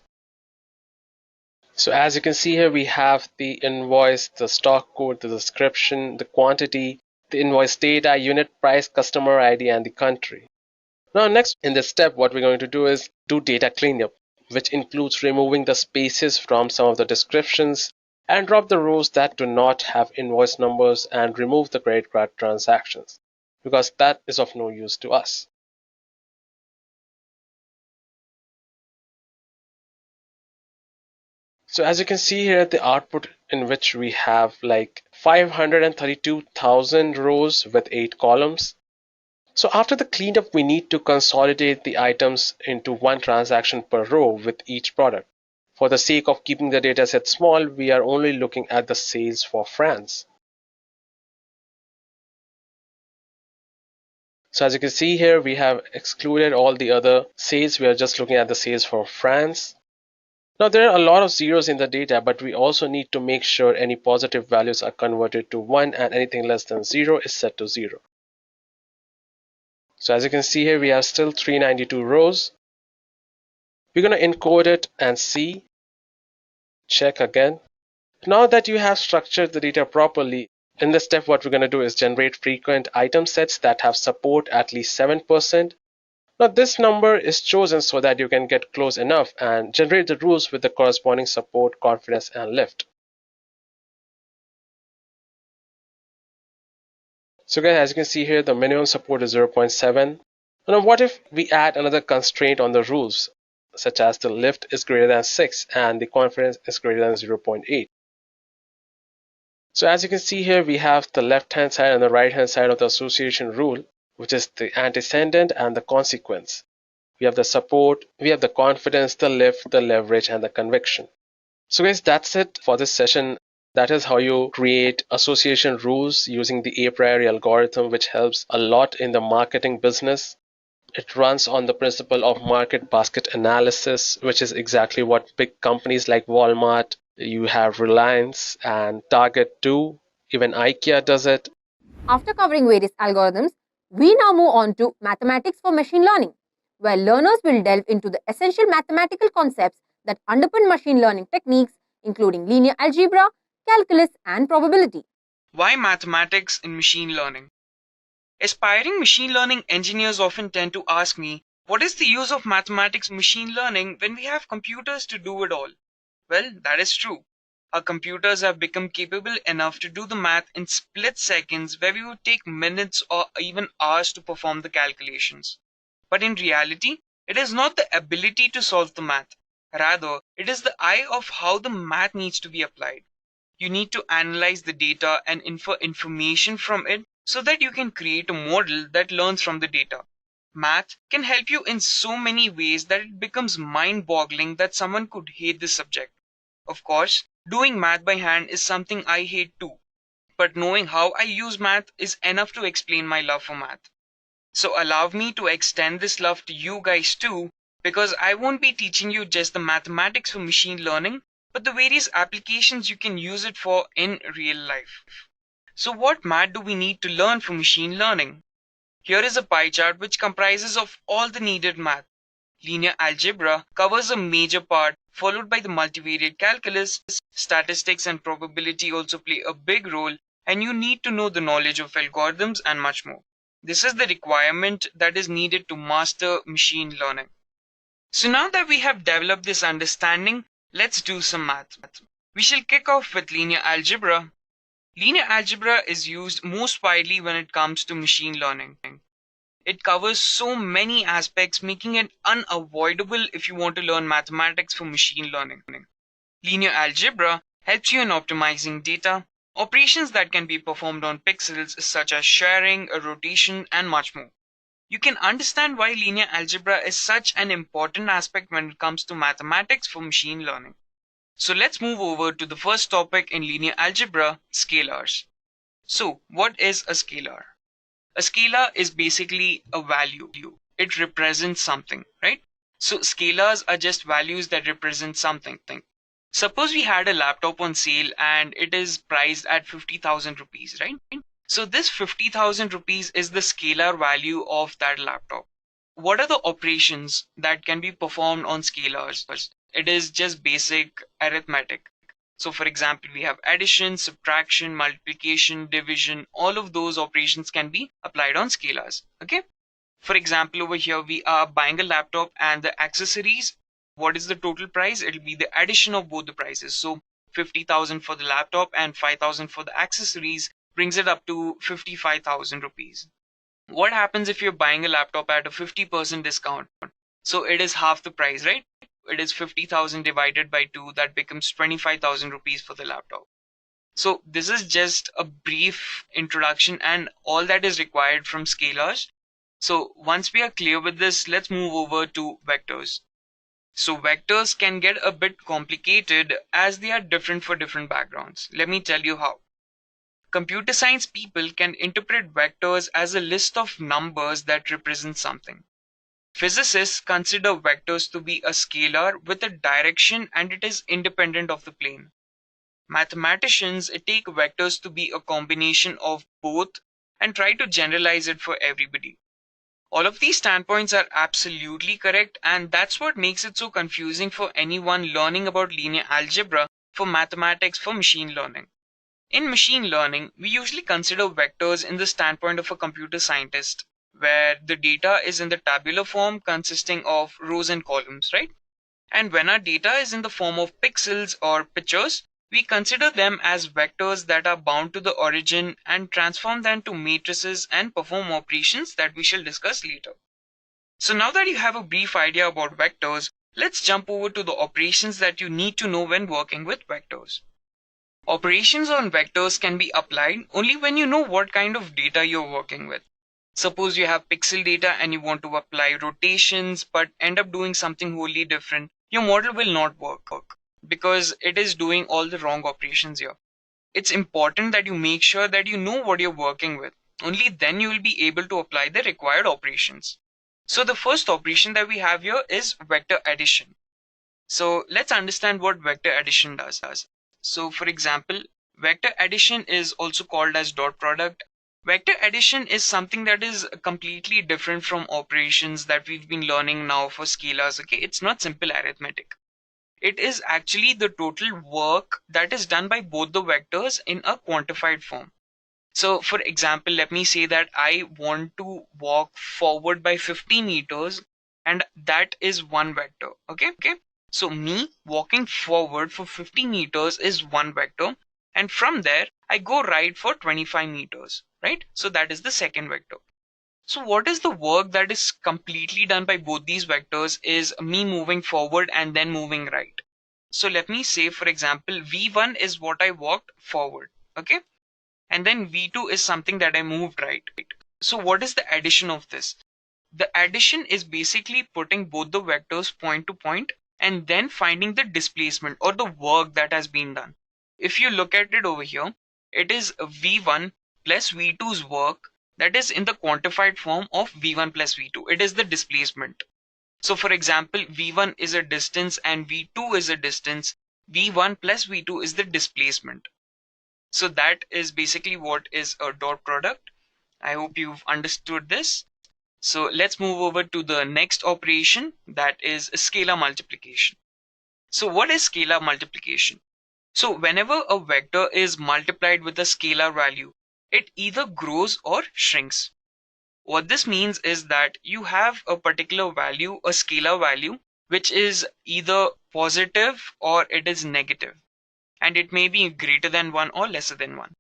So as you can see here, we have the invoice, the stock code, the description, the quantity, the invoice data, unit price, customer ID, and the country. Now next in this step, what we're going to do is do data cleanup, which includes removing the spaces from some of the descriptions and drop the rows that do not have invoice numbers and remove the credit card transactions, because that is of no use to us. So as you can see here, the output in which we have like 532,000 rows with 8 columns. So after the cleanup, we need to consolidate the items into one transaction per row with each product. For the sake of keeping the data set small, we are only looking at the sales for France. So as you can see here, we have excluded all the other sales. We are just looking at the sales for France. Now there are a lot of zeros in the data, but we also need to make sure any positive values are converted to 1 and anything less than 0 is set to 0. So as you can see here, we have still 392 rows. We're going to encode it and see. Check again. Now that you have structured the data properly, in this step what we're going to do is generate frequent item sets that have support at least 7%. Now this number is chosen so that you can get close enough and generate the rules with the corresponding support, confidence, and lift. So guys, as you can see here, the minimum support is 0.7. Now what if we add another constraint on the rules, such as the lift is greater than 6 and the confidence is greater than 0.8. So as you can see here, we have the left hand side and the right hand side of the association rule, which is the antecedent and the consequence. We have the support, we have the confidence, the lift, the leverage, and the conviction. So guys, that's it for this session. That is how you create association rules using the Apriori algorithm, which helps a lot in the marketing business. It runs on the principle of market basket analysis, which is exactly what big companies like Walmart, you have Reliance and Target do. Even IKEA does it. After covering various algorithms, we now move on to mathematics for machine learning, where learners will delve into the essential mathematical concepts that underpin machine learning techniques, including linear algebra, calculus, and probability. Why mathematics in machine learning? Aspiring machine learning engineers often tend to ask me, what is the use of mathematics in machine learning when we have computers to do it all? Well, that is true. Our computers have become capable enough to do the math in split seconds where we would take minutes or even hours to perform the calculations. But in reality, it is not the ability to solve the math. Rather, it is the eye of how the math needs to be applied. You need to analyze the data and infer information from it so that you can create a model that learns from the data. Math can help you in so many ways that it becomes mind-boggling that someone could hate this subject. Of course, doing math by hand is something I hate too, but knowing how I use math is enough to explain my love for math. So allow me to extend this love to you guys too, because I won't be teaching you just the mathematics for machine learning, but the various applications you can use it for in real life. So what math do we need to learn for machine learning? Here is a pie chart which comprises of all the needed math. Linear algebra covers a major part, followed by the multivariate calculus. Statistics and probability also play a big role, and you need to know the knowledge of algorithms and much more. This is the requirement that is needed to master machine learning. So now that we have developed this understanding, let's do some math. We shall kick off with linear algebra. Linear algebra is used most widely when it comes to machine learning. It covers so many aspects, making it unavoidable if you want to learn mathematics for machine learning. Linear algebra helps you in optimizing data, operations that can be performed on pixels such as sharing, rotation, and much more. You can understand why linear algebra is such an important aspect when it comes to mathematics for machine learning. So let's move over to the first topic in linear algebra, scalars. So what is a scalar? A scalar is basically a value. It represents something, right? So scalars are just values that represent something. Suppose we had a laptop on sale and it is priced at 50,000 rupees, right? So this 50,000 rupees is the scalar value of that laptop. What are the operations that can be performed on scalars? It is just basic arithmetic. So for example, we have addition, subtraction, multiplication, division. All of those operations can be applied on scalars. Okay. For example, over here, we are buying a laptop and the accessories. What is the total price? It will be the addition of both the prices. So 50,000 for the laptop and 5,000 for the accessories brings it up to 55,000 rupees. What happens if you're buying a laptop at a 50% discount? So it is half the price, right? It is 50,000 divided by 2, that becomes 25,000 rupees for the laptop. So this is just a brief introduction and all that is required from scalars. So once we are clear with this, let's move over to vectors. So vectors can get a bit complicated as they are different for different backgrounds. Let me tell you how. Computer science people can interpret vectors as a list of numbers that represent something. Physicists consider vectors to be a scalar with a direction and it is independent of the plane. Mathematicians take vectors to be a combination of both and try to generalize it for everybody. All of these standpoints are absolutely correct, and that's what makes it so confusing for anyone learning about linear algebra, for mathematics, for machine learning. In machine learning, we usually consider vectors in the standpoint of a computer scientist, where the data is in the tabular form consisting of rows and columns, right? And when our data is in the form of pixels or pictures, we consider them as vectors that are bound to the origin and transform them to matrices and perform operations that we shall discuss later. So now that you have a brief idea about vectors, let's jump over to the operations that you need to know when working with vectors. Operations on vectors can be applied only when you know what kind of data you're working with. Suppose you have pixel data and you want to apply rotations but end up doing something wholly different. Your model will not work because it is doing all the wrong operations here. It's important that you make sure that you know what you're working with. Only then you will be able to apply the required operations. So the first operation that we have here is vector addition. So let's understand what vector addition does. So for example, vector addition is also called as dot product. Vector addition is something that is completely different from operations that we've been learning now for scalars. Okay, it's not simple arithmetic. It is actually the total work that is done by both the vectors in a quantified form. So for example, let me say that I want to walk forward by 50 meters and that is one vector. Okay. So me walking forward for 50 meters is one vector, and from there I go right for 25 meters, right? So that is the second vector. So what is the work that is completely done by both these vectors is me moving forward and then moving right. So let me say, for example, V1 is what I walked forward, okay? And then V2 is something that I moved right. So what is the addition of this? The addition is basically putting both the vectors point to point and then finding the displacement or the work that has been done. If you look at it over here, it is V1 plus V2's work that is in the quantified form of V1 plus V2. It is the displacement. So for example, V1 is a distance and V2 is a distance. V1 plus V2 is the displacement. So that is basically what is a dot product. I hope you've understood this. So let's move over to the next operation, that is scalar multiplication. So what is scalar multiplication? So whenever a vector is multiplied with a scalar value, it either grows or shrinks. What this means is that you have a particular value, a scalar value, which is either positive or it is negative. And it may be greater than 1 or lesser than 1.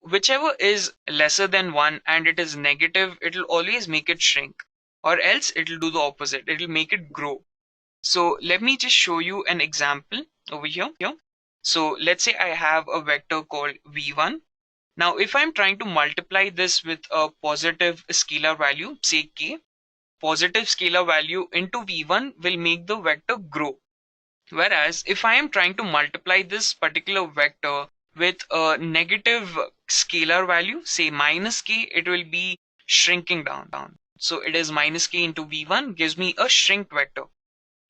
Whichever is lesser than 1 and it is negative, it will always make it shrink. Or else it will do the opposite. It will make it grow. So let me just show you an example over here. So let's say I have a vector called V1. Now if I'm trying to multiply this with a positive scalar value, say k, positive scalar value into V1 will make the vector grow. Whereas if I am trying to multiply this particular vector with a negative scalar value, say minus k, it will be shrinking down. So it is minus k into V1 gives me a shrink vector.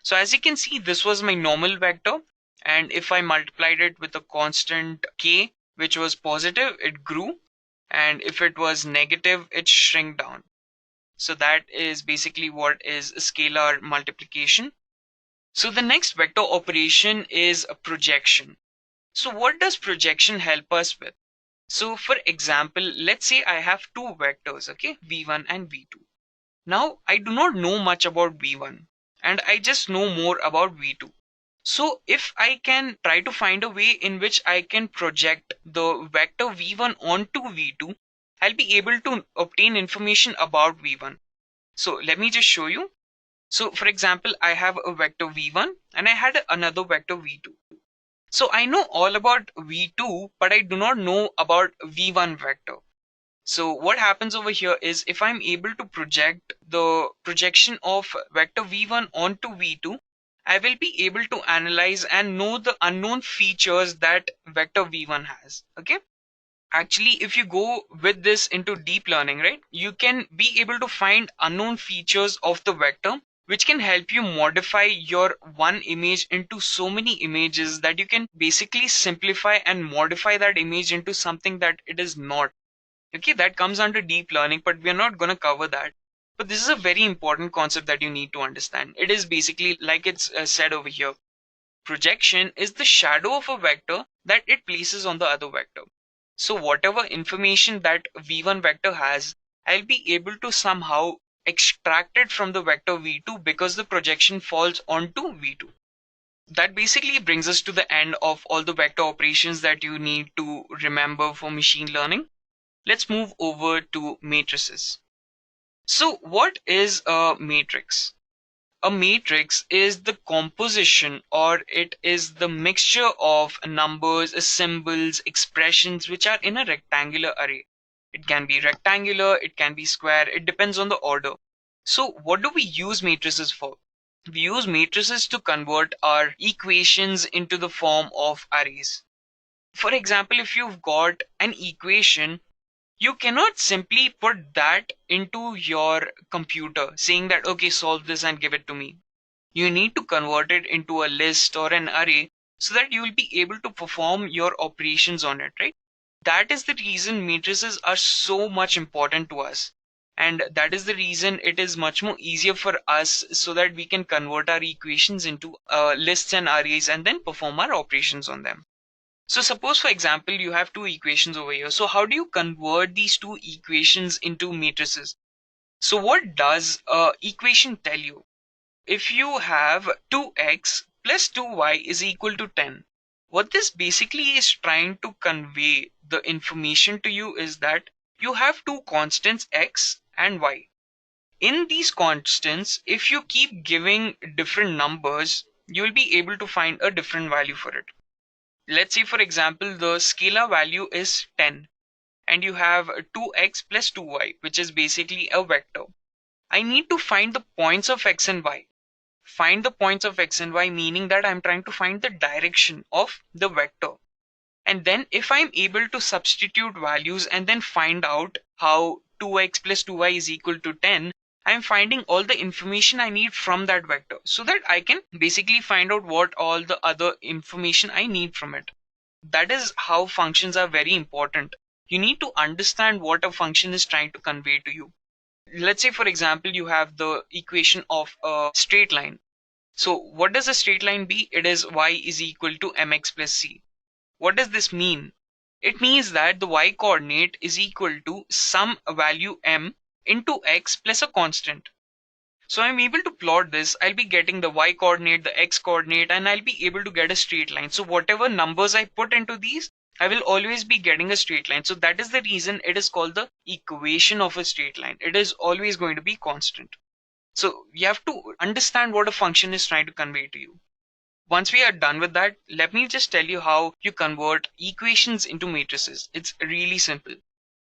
So as you can see, this was my normal vector. And if I multiplied it with a constant k, which was positive, it grew. And if it was negative, it shrank down. So that is basically what is scalar multiplication. So the next vector operation is a projection. So what does projection help us with? So for example, let's say I have two vectors, okay, V1 and V2. Now I do not know much about V1 and I just know more about V2. So if I can try to find a way in which I can project the vector V1 onto V2, I'll be able to obtain information about V1. So let me just show you. So for example, I have a vector V1 and I had another vector V2. So I know all about V2, but I do not know about V1 vector. So what happens over here is if I'm able to project the projection of vector V1 onto V2, I will be able to analyze and know the unknown features that vector v1 has. Okay. Actually, if you go with this into deep learning, right, you can be able to find unknown features of the vector, which can help you modify your one image into so many images that you can basically simplify and modify that image into something that it is not. Okay, that comes under deep learning, but we're not going to cover that. But this is a very important concept that you need to understand. It is basically like it's said over here. Projection is the shadow of a vector that it places on the other vector. So whatever information that v1 vector has, I'll be able to somehow extract it from the vector v2 because the projection falls onto v2. That basically brings us to the end of all the vector operations that you need to remember for machine learning. Let's move over to matrices. So what is a matrix? A matrix is the composition, or it is the mixture of numbers, symbols, expressions which are in a rectangular array. It can be rectangular, it can be square, it depends on the order. So what do we use matrices for? We use matrices to convert our equations into the form of arrays. For example, if you've got an equation, you cannot simply put that into your computer saying that, okay, solve this and give it to me. You need to convert it into a list or an array so that you will be able to perform your operations on it, right? That is the reason matrices are so much important to us. And that is the reason it is much more easier for us so that we can convert our equations into lists and arrays and then perform our operations on them. So suppose, for example, you have two equations over here. So how do you convert these two equations into matrices? So what does an equation tell you? If you have 2x plus 2y is equal to 10, what this basically is trying to convey the information to you is that you have two constants x and y. In these constants, if you keep giving different numbers, you will be able to find a different value for it. Let's say, for example, the scalar value is 10 and you have 2x plus 2y, which is basically a vector. I need to find the points of x and y. Find the points of x and y meaning that I'm trying to find the direction of the vector. And then if I'm able to substitute values and then find out how 2x plus 2y is equal to 10, I'm finding all the information I need from that vector so that I can basically find out what all the other information I need from it. That is how functions are very important. You need to understand what a function is trying to convey to you. Let's say, for example, you have the equation of a straight line. So what does a straight line be? It is y is equal to mx plus c. What does this mean? It means that the y coordinate is equal to some value m into x plus a constant. So I'm able to plot this. I'll be getting the y coordinate, the x coordinate, and I'll be able to get a straight line. So whatever numbers I put into these, I will always be getting a straight line. So that is the reason it is called the equation of a straight line. It is always going to be constant. So you have to understand what a function is trying to convey to you. Once we are done with that, let me just tell you how you convert equations into matrices. It's really simple.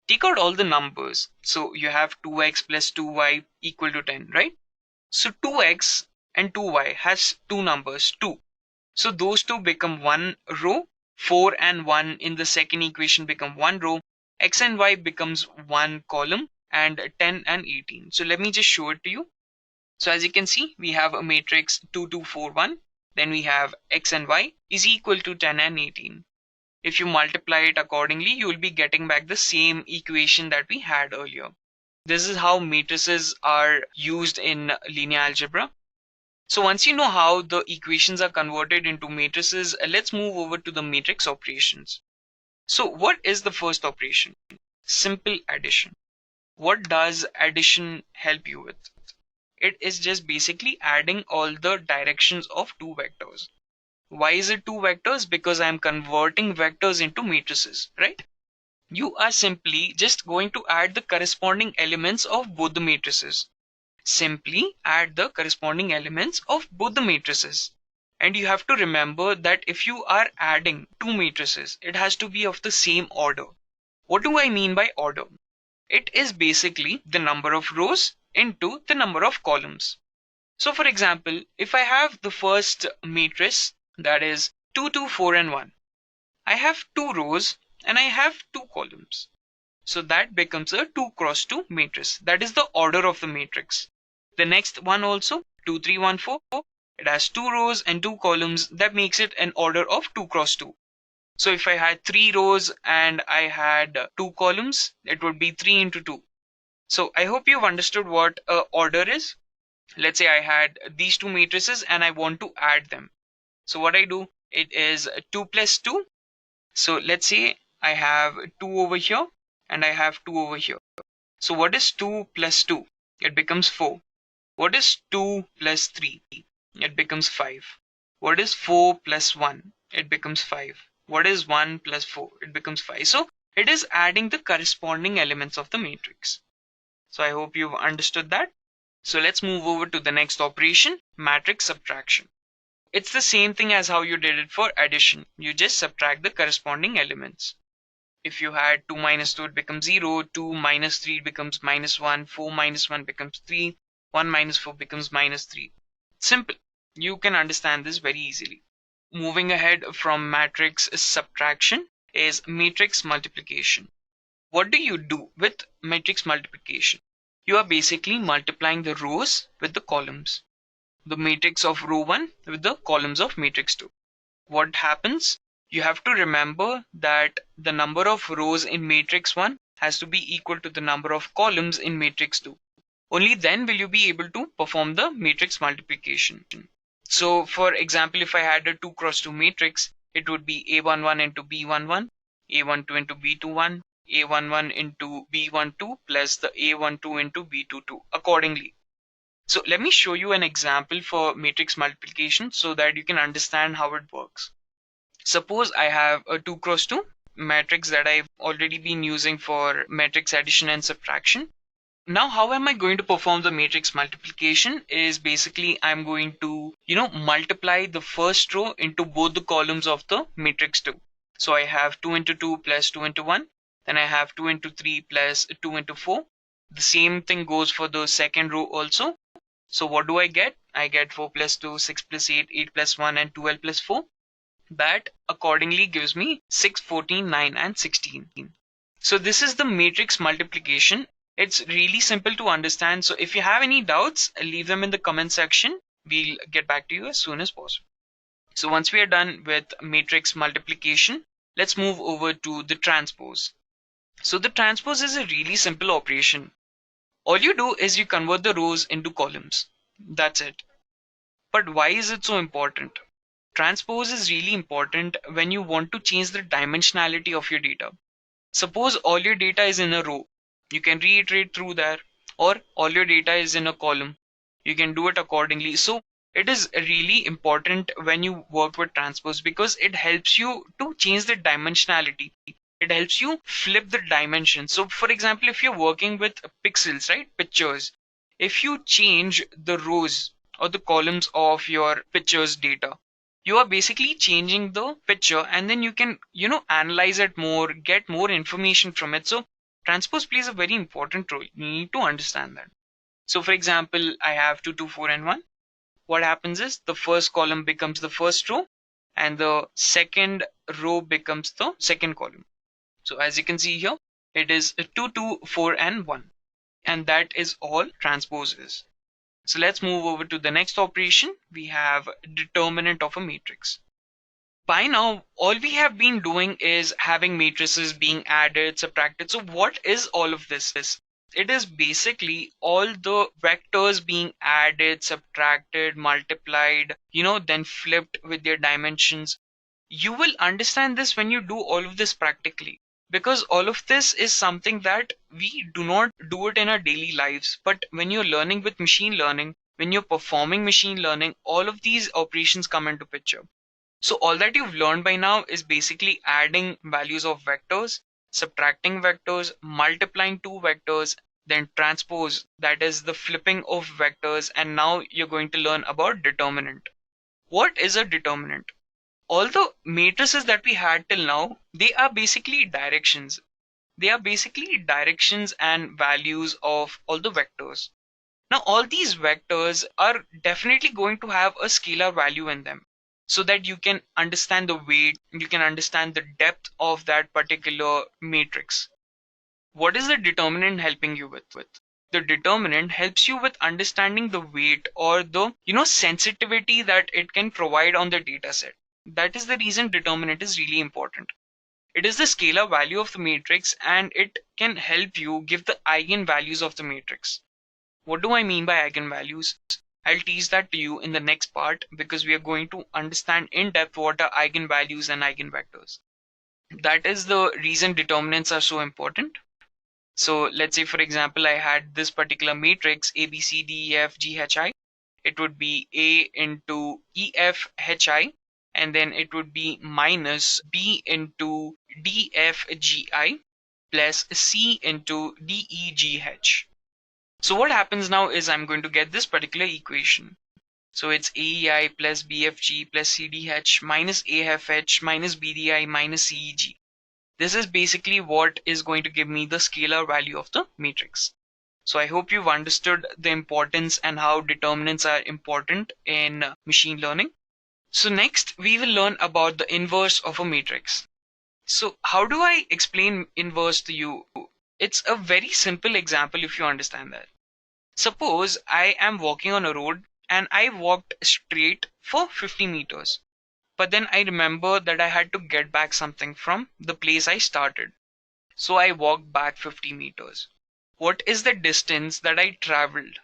Take out all the numbers. So you have 2x plus 2y equal to 10, right? So 2x and 2y has two numbers, 2. So those two become one row. 4 and 1 in the second equation become one row. X and y becomes one column, and 10 and 18. So let me just show it to you. So as you can see, we have a matrix 2, 2, 4, 1. Then we have x and y is equal to 10 and 18. If you multiply it accordingly, you will be getting back the same equation that we had earlier. This is how matrices are used in linear algebra. So once you know how the equations are converted into matrices, let's move over to the matrix operations. So what is the first operation? Simple addition. What does addition help you with? It is just basically adding all the directions of two vectors. Why is it two vectors? Because I'm converting vectors into matrices, right? You are simply just going to add the corresponding elements of both the matrices. Simply add the corresponding elements of both the matrices. And you have to remember that if you are adding two matrices, it has to be of the same order. What do I mean by order? It is basically the number of rows into the number of columns. So for example, if I have the first matrix, that is 2, 2, 4, and 1, I have 2 rows and I have 2 columns. So that becomes a 2 cross 2 matrix. That is the order of the matrix. The next one also, 2, 3, 1, 4, it has 2 rows and 2 columns. That makes it an order of 2 cross 2. So if I had 3 rows and I had 2 columns, it would be 3 into 2. So I hope you've understood what order is. Let's say I had these 2 matrices and I want to add them. So what I do, it is 2 plus 2. So let's say I have 2 over here and I have 2 over here. So what is 2 plus 2? It becomes 4. What is 2 plus 3? It becomes 5. What is 4 plus 1? It becomes 5. What is 1 plus 4? It becomes 5. So it is adding the corresponding elements of the matrix. So I hope you've understood that. So let's move over to the next operation, matrix subtraction. It's the same thing as how you did it for addition. You just subtract the corresponding elements. If you had 2 minus 2, it becomes 0, 2 minus 3 becomes minus 1, 4 minus 1 becomes 3, 1 minus 4 becomes minus 3. Simple. You can understand this very easily. Moving ahead from matrix subtraction is matrix multiplication. What do you do with matrix multiplication? You are basically multiplying the rows with the columns. The matrix of row 1 with the columns of matrix 2. What happens? You have to remember that the number of rows in matrix 1 has to be equal to the number of columns in matrix 2. Only then will you be able to perform the matrix multiplication. So for example, if I had a 2 cross 2 matrix, it would be A11 into B11, A12 into B21, A11 into B12 plus the A12 into B22 accordingly. So let me show you an example for matrix multiplication so that you can understand how it works. Suppose I have a 2 cross 2 matrix that I've already been using for matrix addition and subtraction. Now how am I going to perform the matrix multiplication is basically I'm going to multiply the first row into both the columns of the matrix 2. So I have 2 into 2 plus 2 into 1. Then I have 2 into 3 plus 2 into 4. The same thing goes for the second row also. So what do I get? I get 4 plus 2, 6 plus 8, 8 plus 1 and 12 plus 4. That accordingly gives me 6, 14, 9 and 16. So this is the matrix multiplication. It's really simple to understand. So if you have any doubts, leave them in the comment section. We'll get back to you as soon as possible. So once we are done with matrix multiplication, let's move over to the transpose. So the transpose is a really simple operation. All you do is you convert the rows into columns. That's it. But why is it so important? Transpose is really important when you want to change the dimensionality of your data. Suppose all your data is in a row. You can reiterate through there, or all your data is in a column. You can do it accordingly. So it is really important when you work with transpose because it helps you to change the dimensionality. It helps you flip the dimension. So for example, if you're working with pixels, right, pictures, if you change the rows or the columns of your pictures data, you are basically changing the picture and then you can, analyze it more, get more information from it. So transpose plays a very important role. You need to understand that. So for example, I have 2, 2, 4 and 1. What happens is the first column becomes the first row and the second row becomes the second column. So as you can see here, it is 2, 2, 4 and 1. And that is all transpose is. So let's move over to the next operation. We have determinant of a matrix. By now, all we have been doing is having matrices being added, subtracted. So what is all of this? It is basically all the vectors being added, subtracted, multiplied, then flipped with their dimensions. You will understand this when you do all of this practically. Because all of this is something that we do not do it in our daily lives. But when you're learning with machine learning, when you're performing machine learning, all of these operations come into picture. So all that you've learned by now is basically adding values of vectors, subtracting vectors, multiplying two vectors, then transpose, that is the flipping of vectors. And now you're going to learn about determinant. What is a determinant? All the matrices that we had till now, they are basically directions. They are basically directions and values of all the vectors. Now, all these vectors are definitely going to have a scalar value in them so that you can understand the weight, you can understand the depth of that particular matrix. What is the determinant helping you with? The determinant helps you with understanding the weight or the sensitivity that it can provide on the data set. That is the reason determinant is really important. It is the scalar value of the matrix and it can help you give the eigenvalues of the matrix. What do I mean by eigenvalues? I'll teach that to you in the next part because we are going to understand in depth what are eigenvalues and eigenvectors. That is the reason determinants are so important. So let's say, for example, I had this particular matrix A, B, C, D, E, F, G, H, I. It would be A into E, F, H, I, and then it would be minus B into D, F, G, I plus C into D, E, G, H. So what happens now is I'm going to get this particular equation. So it's AEI plus BFG plus CDH minus AFH minus BDI minus CEG. This is basically what is going to give me the scalar value of the matrix. So I hope you've understood the importance and how determinants are important in machine learning. So next we will learn about the inverse of a matrix. So how do I explain inverse to you? It's a very simple example if you understand that. Suppose I am walking on a road and I walked straight for 50 meters. But then I remember that I had to get back something from the place I started. So I walked back 50 meters. What is the distance that I traveled?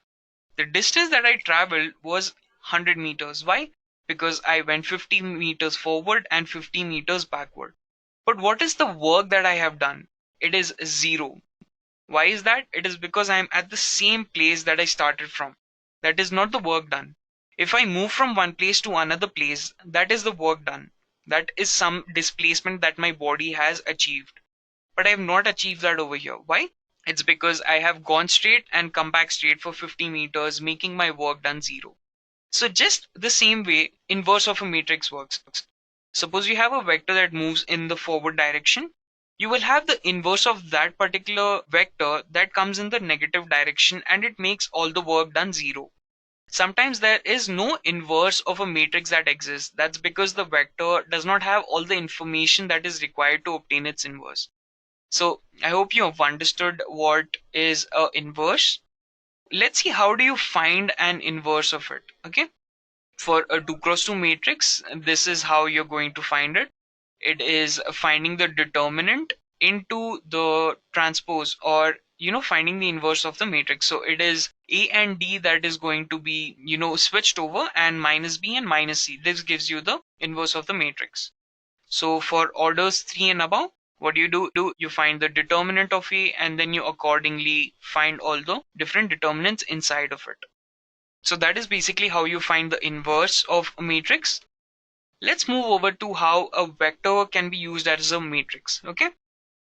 The distance that I traveled was 100 meters. Why? Because I went 50 meters forward and 50 meters backward. But what is the work that I have done? It is 0. Why is that? It is because I am at the same place that I started from. That is not the work done. If I move from one place to another place, that is the work done. That is some displacement that my body has achieved. But I have not achieved that over here. Why? It's because I have gone straight and come back straight for 50 meters, making my work done 0. So just the same way, inverse of a matrix works. Suppose you have a vector that moves in the forward direction. You will have the inverse of that particular vector that comes in the negative direction and it makes all the work done 0. Sometimes there is no inverse of a matrix that exists. That's because the vector does not have all the information that is required to obtain its inverse. So I hope you have understood what is an inverse. Let's see how do you find an inverse of it. Okay. For a 2x2 matrix, this is how you're going to find it. It is finding the determinant into the transpose, or finding the inverse of the matrix. So it is A and D that is going to be switched over, and minus B and minus C. This gives you the inverse of the matrix. So for orders 3 and above, what do? You find the determinant of A and then you accordingly find all the different determinants inside of it. So that is basically how you find the inverse of a matrix. Let's move over to how a vector can be used as a matrix. Okay.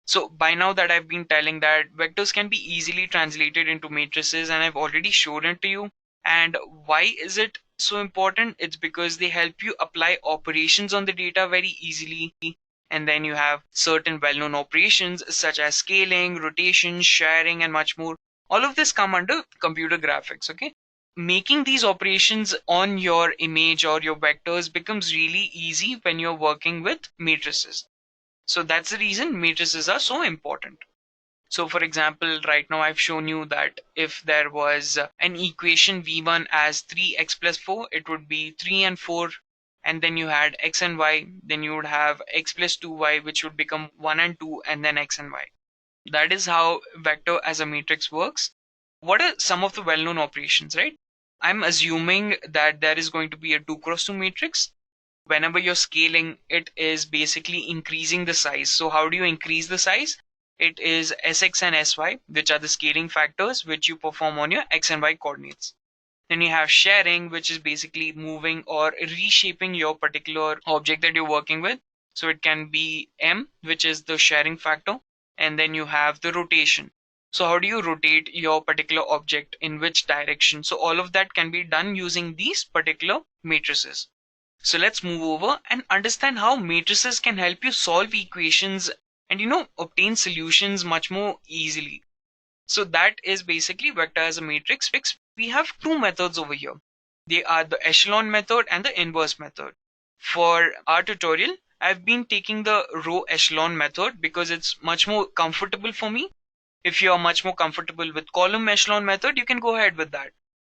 So by now that I've been telling that vectors can be easily translated into matrices, and I've already shown it to you. And why is it so important? It's because they help you apply operations on the data very easily. And then you have certain well-known operations such as scaling, rotation, sharing, and much more. All of this come under computer graphics. Okay. Making these operations on your image or your vectors becomes really easy when you're working with matrices. So that's the reason matrices are so important. So for example, right now I've shown you that if there was an equation V1 as 3x plus 4, it would be 3 and 4. And then you had x and y, then you would have x plus 2y, which would become 1 and 2, and then x and y. That is how vector as a matrix works. What are some of the well-known operations, right? I'm assuming that there is going to be a 2x2 matrix. Whenever you're scaling, it is basically increasing the size. So how do you increase the size? It is Sx and Sy, which are the scaling factors which you perform on your x and y coordinates. Then you have sharing, which is basically moving or reshaping your particular object that you're working with. So it can be M, which is the sharing factor. And then you have the rotation. So how do you rotate your particular object in which direction? So all of that can be done using these particular matrices. So let's move over and understand how matrices can help you solve equations and obtain solutions much more easily. So that is basically vector as a matrix. we have two methods over here. They are the echelon method and the inverse method. For our tutorial, I've been taking the row echelon method because it's much more comfortable for me. If you are much more comfortable with column echelon method, you can go ahead with that.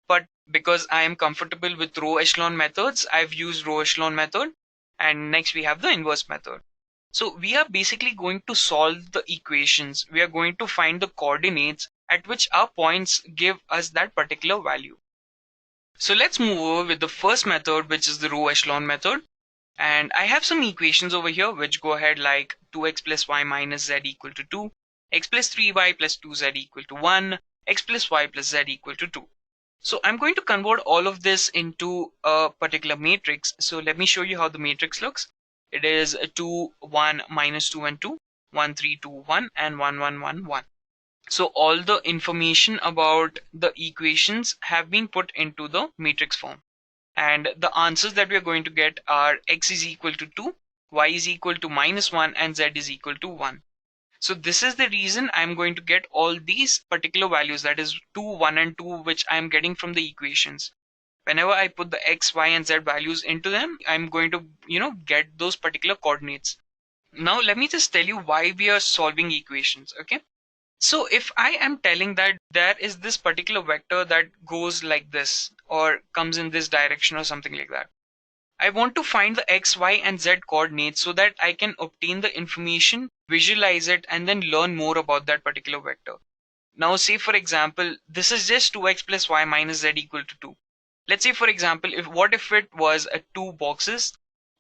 But because I am comfortable with row echelon methods, I've used row echelon method. And next we have the inverse method. So we are basically going to solve the equations. We are going to find the coordinates at which our points give us that particular value. So let's move over with the first method, which is the row echelon method. And I have some equations over here which go ahead like 2x plus y minus z equal to 2, x plus 3y plus 2z equal to 1, x plus y plus z equal to 2. So I'm going to convert all of this into a particular matrix. So let me show you how the matrix looks. It is 2, 1, minus 2 and 2, 1, 3, 2, 1 and 1, 1, 1, 1. So all the information about the equations have been put into the matrix form. And the answers that we are going to get are x is equal to 2, y is equal to minus 1 and z is equal to 1. So this is the reason I'm going to get all these particular values, that is 2, 1 and 2, which I'm getting from the equations. Whenever I put the x, y and z values into them, I'm going to, get those particular coordinates. Now let me just tell you why we are solving equations, okay? So if I am telling that there is this particular vector that goes like this or comes in this direction or something like that, I want to find the x, y and z coordinates so that I can obtain the information, visualize it and then learn more about that particular vector. Now say for example, this is just 2x plus y minus z equal to 2. Let's say for example, what if it was a 2 boxes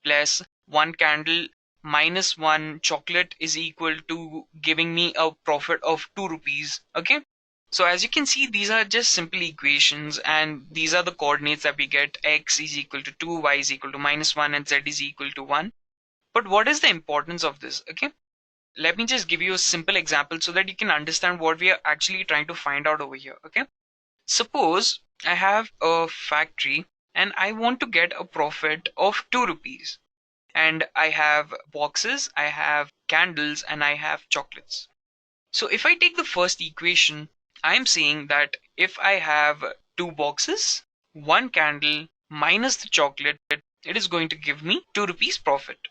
plus 1 candle minus 1 chocolate is equal to giving me a profit of 2 rupees. Okay. So as you can see, these are just simple equations and these are the coordinates that we get. X is equal to 2, y is equal to minus 1 and z is equal to 1. But what is the importance of this? Okay. Let me just give you a simple example so that you can understand what we are actually trying to find out over here. Okay. Suppose I have a factory and I want to get a profit of 2 rupees. And I have boxes, I have candles, and I have chocolates. So if I take the first equation, I'm saying that if I have 2 boxes, 1 candle minus the chocolate, it is going to give me 2 rupees profit.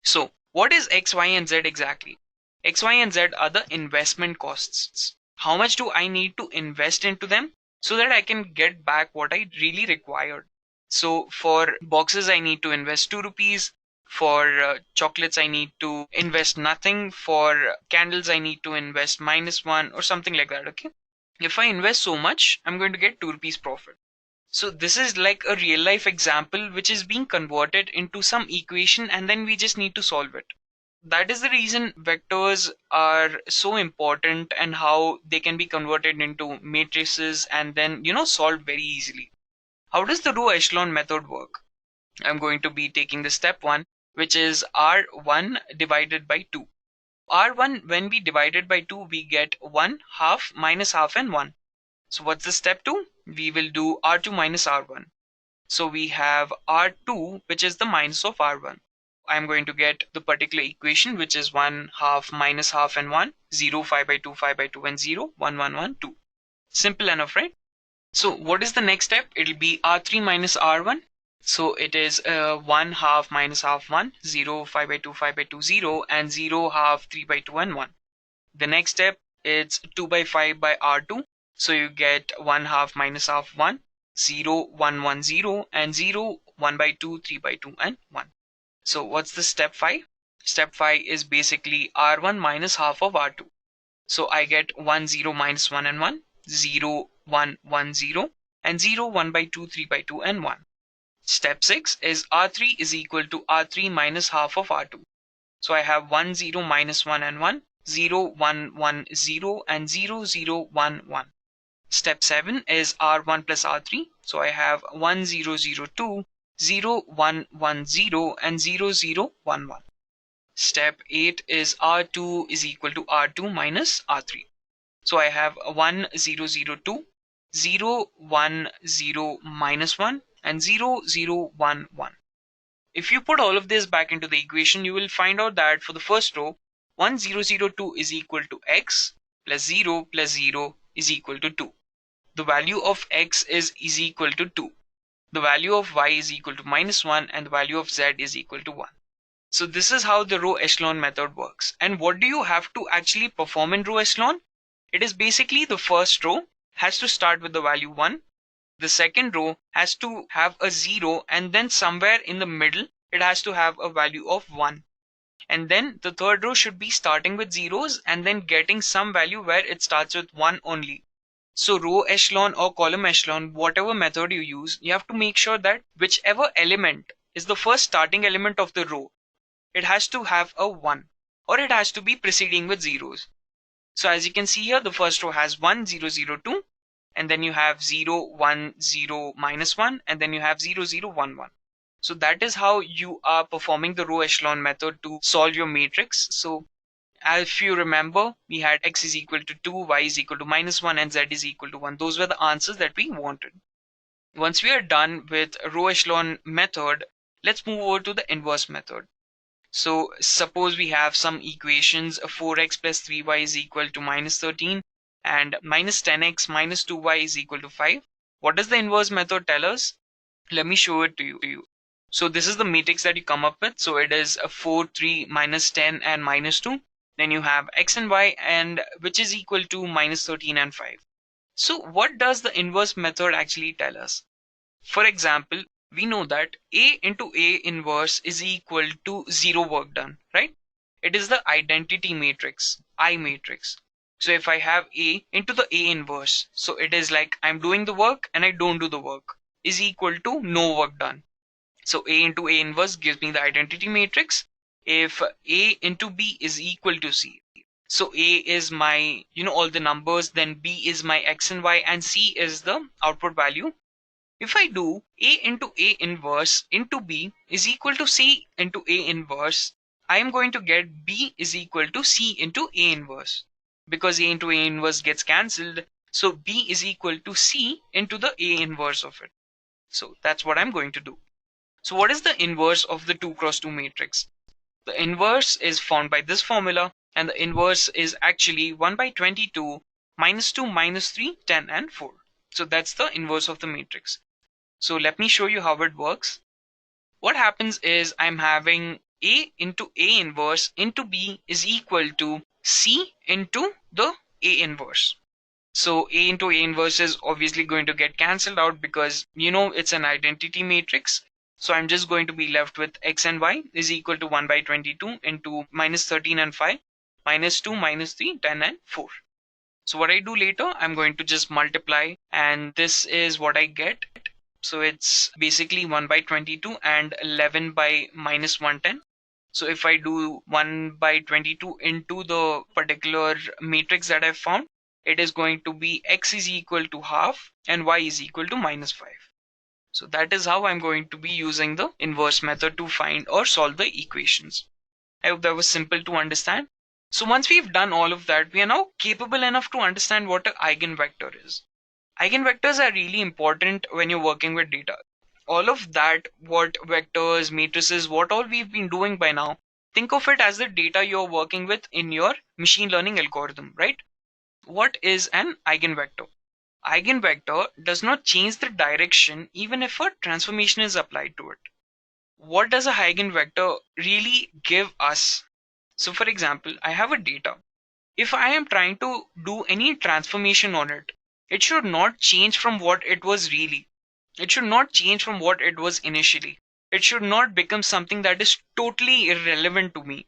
So what is X, Y, and Z exactly? X, Y, and Z are the investment costs. How much do I need to invest into them so that I can get back what I really required? So for boxes, I need to invest 2 rupees. For chocolates, I need to invest nothing. For candles, I need to invest minus 1 or something like that. Okay. If I invest so much, I'm going to get 2 rupees profit. So this is like a real life example which is being converted into some equation and then we just need to solve it. That is the reason vectors are so important and how they can be converted into matrices and then, solved very easily. How does the row echelon method work? I'm going to be taking the step 1, which is R1 divided by 2. R1, when we divide it by 2, we get 1, half, minus half and 1. So what's the step 2? We will do R2 minus R1. So we have R2, which is the minus of R1. I'm going to get the particular equation, which is 1, half, minus half and 1, 0, 5 by 2, 5 by 2 and 0, 1, 1, 1, 2. Simple enough, right? So what is the next step? It'll be R3 minus R1. So it is 1 half minus half 1, 0, 5 by 2, 5 by 2, 0 and 0 half 3 by 2 and 1. The next step is 2 by 5 by R2. So you get 1 half minus half 1, 0, 1, 1, 0 and 0, 1 by 2, 3 by 2 and 1. So what's the step 5? Step 5 is basically R1 minus half of R2. So I get 1, 0 minus 1 and 1, 0, 1, 1, 0 and 0, 1 by 2, 3 by 2 and 1. Step 6 is R3 is equal to R3 minus half of R2. So I have 1, 0 minus 1 and 1, 0, 1, 1, 0 and 0, 0, 1, 1. Step 7 is R1 plus R3. So I have 1, 0, 0, 2, 0, 1, 1, 0 and 0, 0, 1, 1. Step 8 is R2 is equal to R2 minus R3. So I have 1, 0, 0, 2, 0, 1, 0 minus 1 and 0, 0, 1, 1. If you put all of this back into the equation, you will find out that for the first row, 1, 0, 0, 2 is equal to x plus 0 is equal to 2. the value of x is equal to 2. The value of y is equal to -1 and the value of z is equal to 1. So this is how the row echelon method works. And what do you have to actually perform in row echelon? It is basically the first row has to start with the value 1. The second row has to have a 0, and then somewhere in the middle it has to have a value of 1. And then the third row should be starting with zeros and then getting some value where it starts with 1 only. So row echelon or column echelon, whatever method you use, you have to make sure that whichever element is the first starting element of the row, it has to have a 1 or it has to be preceding with zeros. So as you can see here, the first row has 1, 0, 0, 2, and then you have 0, 1, 0, -1, and then you have 0, 0, 1, 1. So that is how you are performing the row echelon method to solve your matrix. So if you remember, we had x is equal to 2, y is equal to -1, and z is equal to 1. Those were the answers that we wanted. Once we are done with row echelon method, let's move over to the inverse method. So suppose we have some equations, 4x plus 3y is equal to -13 and -10x minus 2y is equal to 5. What does the inverse method tell us? Let me show it to you. So this is the matrix that you come up with. So it is a 4, 3, -10 and -2. Then you have x and y, and which is equal to -13 and 5. So what does the inverse method actually tell us? For example, we know that A into A inverse is equal to 0 work done, right? It is the identity matrix, I matrix. So if I have A into the A inverse, so it is like I'm doing the work and I don't do the work, is equal to no work done. So A into A inverse gives me the identity matrix. If A into B is equal to C, so A is my, all the numbers, then B is my x and y, and C is the output value. If I do A into A inverse into B is equal to C into A inverse, I am going to get B is equal to C into A inverse. Because A into A inverse gets cancelled, so B is equal to C into the A inverse of it. So that's what I'm going to do. So what is the inverse of the 2 cross 2 matrix? The inverse is found by this formula, and the inverse is actually 1 by 22, -2, -3, 10, and 4. So that's the inverse of the matrix. So let me show you how it works. What happens is I'm having A into A inverse into B is equal to C into the A inverse. So A into A inverse is obviously going to get cancelled out because it's an identity matrix. So I'm just going to be left with x and y is equal to 1 by 22 into -13 and 5, -2, -3, 10 and 4. So what I do later, I'm going to just multiply, and this is what I get. So it's basically 1 by 22 and 11 by -110. So if I do 1 by 22 into the particular matrix that I found, it is going to be x is equal to half and y is equal to -5. So that is how I'm going to be using the inverse method to find or solve the equations. I hope that was simple to understand. So once we've done all of that, we are now capable enough to understand what an eigenvector is. Eigenvectors are really important when you're working with data. All of that, what vectors, matrices, what all we've been doing by now, think of it as the data you're working with in your machine learning algorithm, right? What is an eigenvector? Eigenvector does not change the direction even if a transformation is applied to it. What does a eigenvector really give us? So for example, I have a data. If I am trying to do any transformation on it, it should not change from what it was really. It should not change from what it was initially. It should not become something that is totally irrelevant to me.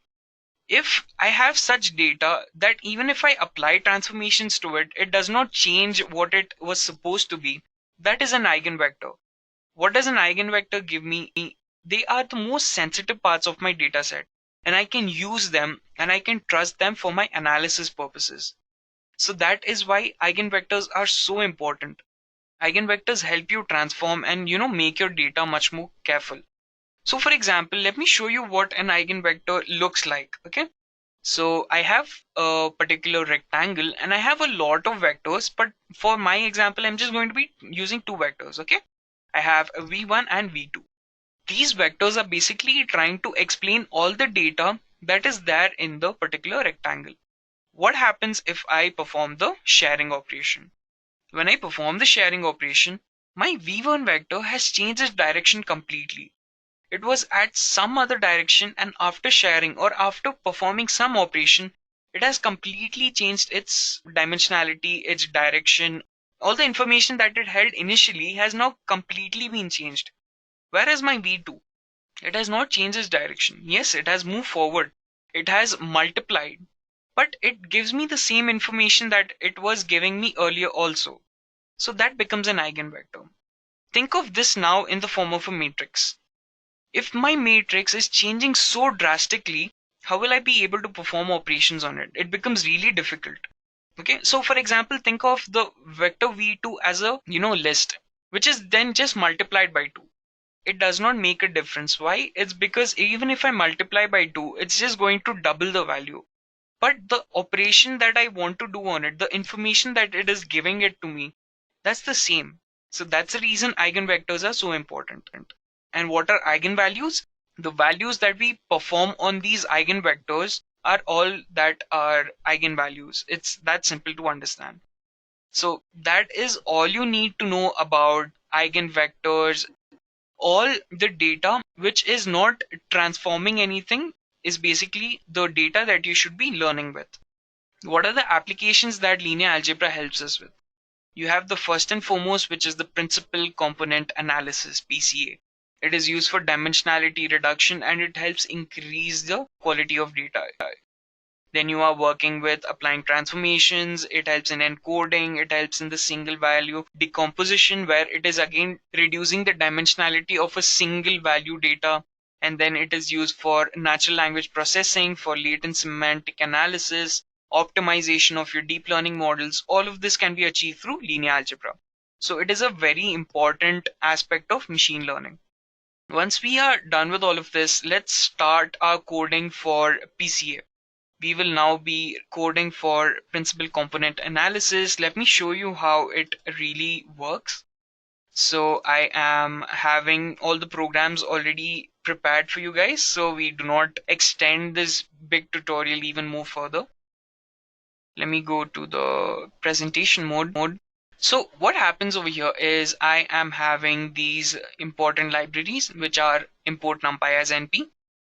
If I have such data that even if I apply transformations to it, it does not change what it was supposed to be, that is an eigenvector. What does an eigenvector give me? They are the most sensitive parts of my data set, and I can use them and I can trust them for my analysis purposes. So that is why eigenvectors are so important. Eigenvectors help you transform and make your data much more careful. So for example, let me show you what an eigenvector looks like. Okay. So I have a particular rectangle and I have a lot of vectors, but for my example, I'm just going to be using 2 vectors. Okay. I have a v1 and v2. These vectors are basically trying to explain all the data that is there in the particular rectangle. What happens if I perform the sharing operation? When I perform the sharing operation, my v1 vector has changed its direction completely. It was at some other direction, and after sharing or after performing some operation, it has completely changed its dimensionality, its direction. All the information that it held initially has now completely been changed. Whereas my v2, it has not changed its direction. Yes, it has moved forward. It has multiplied, but it gives me the same information that it was giving me earlier also. So that becomes an eigenvector. Think of this now in the form of a matrix. If my matrix is changing so drastically, how will I be able to perform operations on it? It becomes really difficult. Okay, so for example, think of the vector v2 as a list, which is then just multiplied by 2. It does not make a difference. Why? It's because even if I multiply by 2, it's just going to double the value. But the operation that I want to do on it, the information that it is giving it to me, that's the same. So that's the reason eigenvectors are so important. And what are eigenvalues? The values that we perform on these eigenvectors are all that are eigenvalues. It's that simple to understand. So that is all you need to know about eigenvectors. All the data which is not transforming anything is basically the data that you should be learning with. What are the applications that linear algebra helps us with? You have the first and foremost, which is the principal component analysis, PCA. It is used for dimensionality reduction and it helps increase the quality of data. Then you are working with applying transformations. It helps in encoding. It helps in the single value decomposition, where it is again reducing the dimensionality of a single value data. And then it is used for natural language processing, for latent semantic analysis, optimization of your deep learning models. All of this can be achieved through linear algebra. So it is a very important aspect of machine learning. Once we are done with all of this, let's start our coding for PCA. We will now be coding for principal component analysis. Let me show you how it really works. So I am having all the programs already prepared for you guys, so we do not extend this big tutorial even more further. Let me go to the presentation mode. So what happens over here is I am having these important libraries, which are import numpy as np.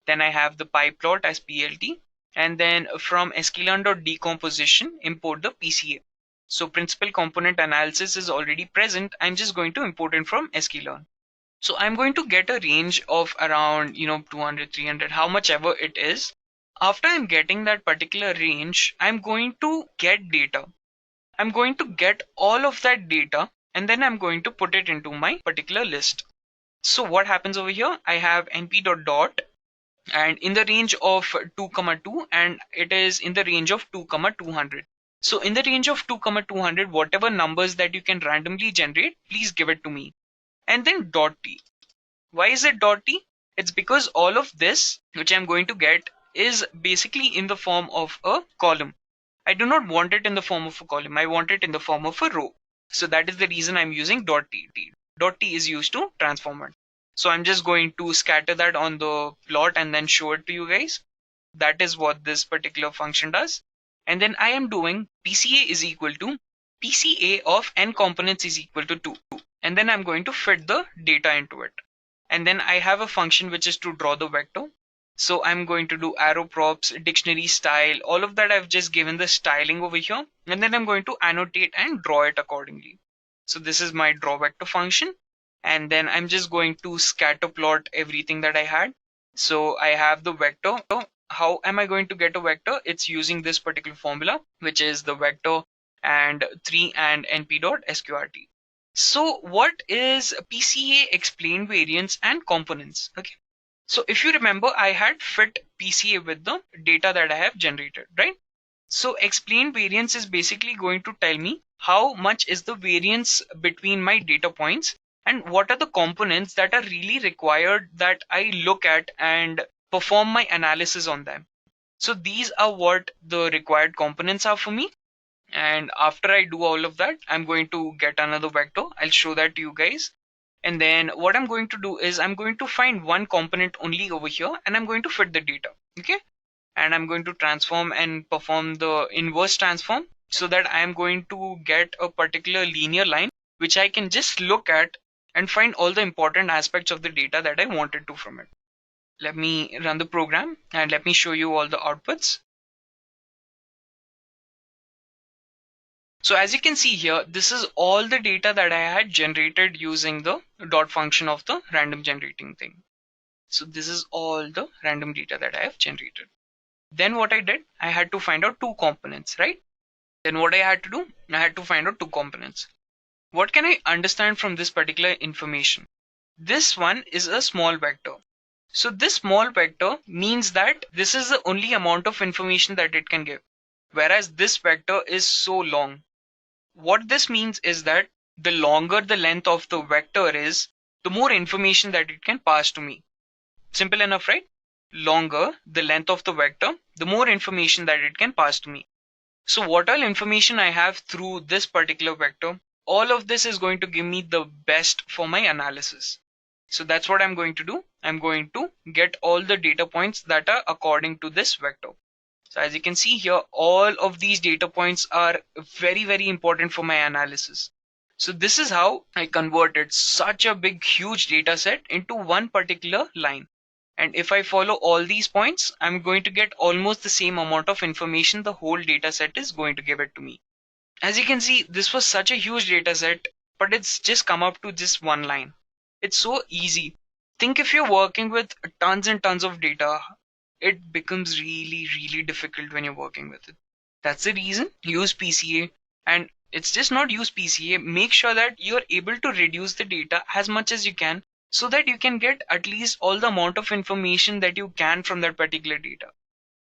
Then I have the pyplot as plt. And then from sklearn.decomposition, import the PCA. So principal component analysis is already present. I'm just going to import it from sklearn. So I'm going to get a range of around 200, 300, how much ever it is. After I'm getting that particular range, I'm going to get data. I'm going to get all of that data and then I'm going to put it into my particular list. So what happens over here? I have np.dot and in the range of 2, and it is in the range of 2, 200. So in the range of 2, 200, whatever numbers that you can randomly generate, please give it to me. And then dot t. Why is it dot t? It's because all of this which I'm going to get is basically in the form of a column. I do not want it in the form of a column. I want it in the form of a row. So that is the reason I'm using dot t. Dot t is used to transform it. So I'm just going to scatter that on the plot and then show it to you guys. That is what this particular function does. And then I am doing PCA is equal to PCA of n components is equal to 2. And then I'm going to fit the data into it. And then I have a function which is to draw the vector. So I'm going to do arrow props, dictionary style, all of that I've just given the styling over here. And then I'm going to annotate and draw it accordingly. So this is my draw vector function. And then I'm just going to scatter plot everything that I had. So I have the vector. How am I going to get a vector? It's using this particular formula, which is the vector and 3 and np.sqrt. So what is PCA explained variance and components? Okay. So if you remember, I had fit PCA with the data that I have generated, right? So explained variance is basically going to tell me how much is the variance between my data points and what are the components that are really required that I look at and perform my analysis on them. So these are what the required components are for me. And after I do all of that, I'm going to get another vector. I'll show that to you guys. And then what I'm going to do is I'm going to find one component only over here and I'm going to fit the data. Okay. And I'm going to transform and perform the inverse transform. so that I am going to get a particular linear line which I can just look at and find all the important aspects of the data that I wanted to from it. Let me run the program and let me show you all the outputs. So as you can see here, this is all the data that I had generated using the dot function of the random generating thing. So this is all the random data that I have generated. Then what I did, I had to find out two components, right? Then what I had to do, I had to find out two components. What can I understand from this particular information? This one is a small vector. So this small vector means that this is the only amount of information that it can give. Whereas this vector is so long. What this means is that the longer the length of the vector is, the more information that it can pass to me. Simple enough, right? Longer the length of the vector, the more information that it can pass to me. So what all information I have through this particular vector, all of this is going to give me the best for my analysis. So that's what I'm going to do. I'm going to get all the data points that are according to this vector. So as you can see here, all of these data points are very, very important for my analysis. So this is how I converted such a big, huge data set into one particular line. And if I follow all these points, I'm going to get almost the same amount of information the whole data set is going to give it to me. As you can see, this was such a huge data set, but it's just come up to just one line. It's so easy. Think if you're working with tons and tons of data, it becomes really, really difficult when you're working with it. That's the reason use PCA. And it's just not use PCA. Make sure that you're able to reduce the data as much as you can, so that you can get at least all the amount of information that you can from that particular data.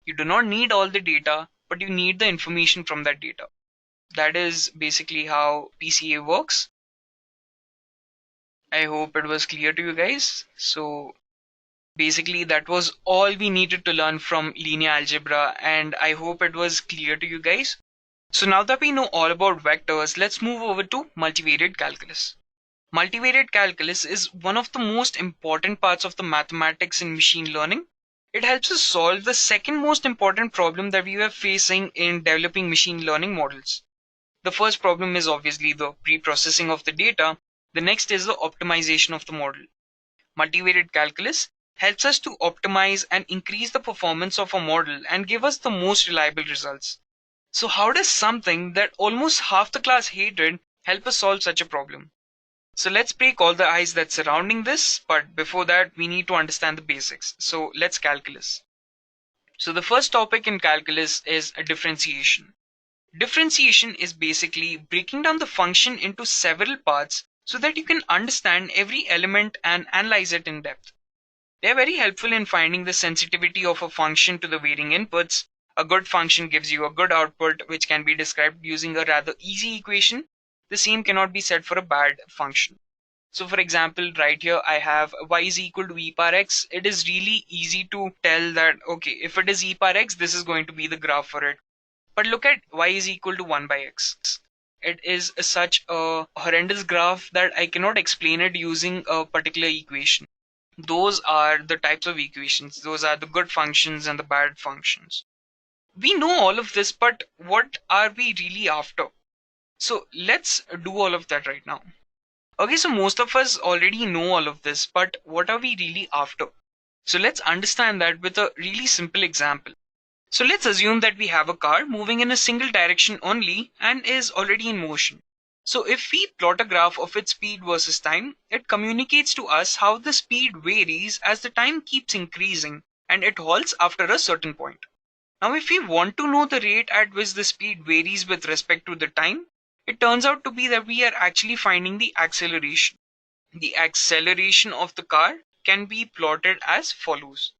You do not need all the data, but you need the information from that data. That is basically how PCA works. I hope it was clear to you guys. So basically that was all we needed to learn from linear algebra, and I hope it was clear to you guys. So now that we know all about vectors, let's move over to multivariate calculus. Multivariate calculus is one of the most important parts of the mathematics in machine learning. It helps us solve the second most important problem that we were facing in developing machine learning models. The first problem is obviously the pre-processing of the data. The next is the optimization of the model. Multivariate calculus helps us to optimize and increase the performance of a model and give us the most reliable results. So how does something that almost half the class hated help us solve such a problem? So let's break all the ice that's surrounding this, but before that we need to understand the basics. So let's calculus. So the first topic in calculus is a differentiation. Differentiation is basically breaking down the function into several parts so that you can understand every element and analyze it in depth. They are very helpful in finding the sensitivity of a function to the varying inputs. A good function gives you a good output, which can be described using a rather easy equation. The same cannot be said for a bad function. So for example, right here I have y is equal to e power x. It is really easy to tell that, okay, if it is e power x, this is going to be the graph for it. But look at y is equal to 1 by x. It is such a horrendous graph that I cannot explain it using a particular equation. Those are the types of equations. Those are the good functions and the bad functions. We know all of this, but what are we really after? So let's do all of that right now. Okay, so most of us already know all of this, but what are we really after? So let's understand that with a really simple example. So let's assume that we have a car moving in a single direction only and is already in motion. So if we plot a graph of its speed versus time, it communicates to us how the speed varies as the time keeps increasing and it halts after a certain point. Now if we want to know the rate at which the speed varies with respect to the time, it turns out to be that we are actually finding the acceleration. The acceleration of the car can be plotted as follows.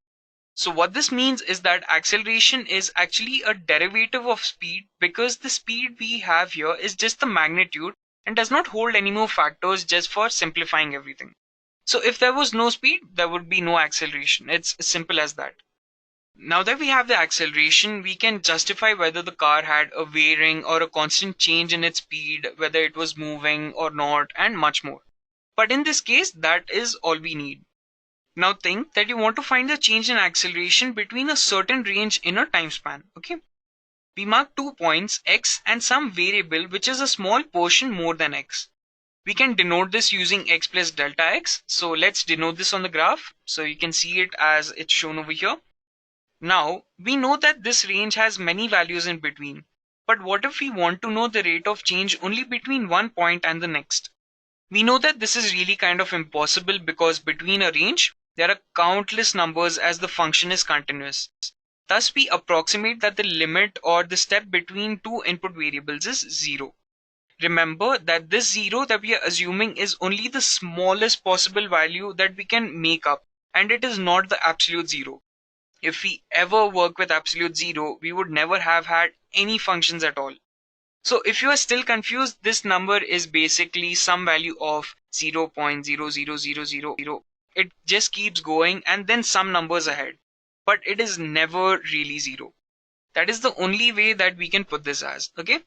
So what this means is that acceleration is actually a derivative of speed, because the speed we have here is just the magnitude and does not hold any more factors, just for simplifying everything. So if there was no speed, there would be no acceleration. It's as simple as that. Now that we have the acceleration, we can justify whether the car had a varying or a constant change in its speed, whether it was moving or not, and much more. But in this case, that is all we need. Now think that you want to find the change in acceleration between a certain range in a time span. Okay. we mark 2 points x and some variable which is a small portion more than x. We can denote this using x plus delta x. So let's denote this on the graph. So you can see it as it's shown over here. Now we know that this range has many values in between. But what if we want to know the rate of change only between one point and the next? We know that this is really kind of impossible because between a range, there are countless numbers as the function is continuous. Thus, we approximate that the limit or the step between two input variables is 0. Remember that this 0 that we are assuming is only the smallest possible value that we can make up, and it is not the absolute 0. If we ever work with absolute 0, we would never have had any functions at all. So if you are still confused, this number is basically some value of 0.00000. It just keeps going and then some numbers ahead, but it is never really 0. That is the only way that we can put this as, okay?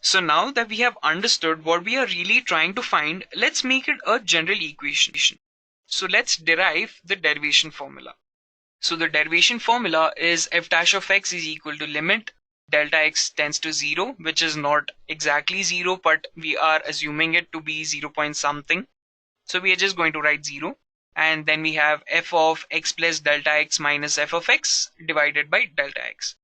So now that we have understood what we are really trying to find, let's make it a general equation. So let's derive the derivation formula. So the derivation formula is f dash of x is equal to limit delta x tends to 0, which is not exactly 0, but we are assuming it to be 0 point something. So we are just going to write 0. And then we have f of x plus delta x minus f of x divided by delta x.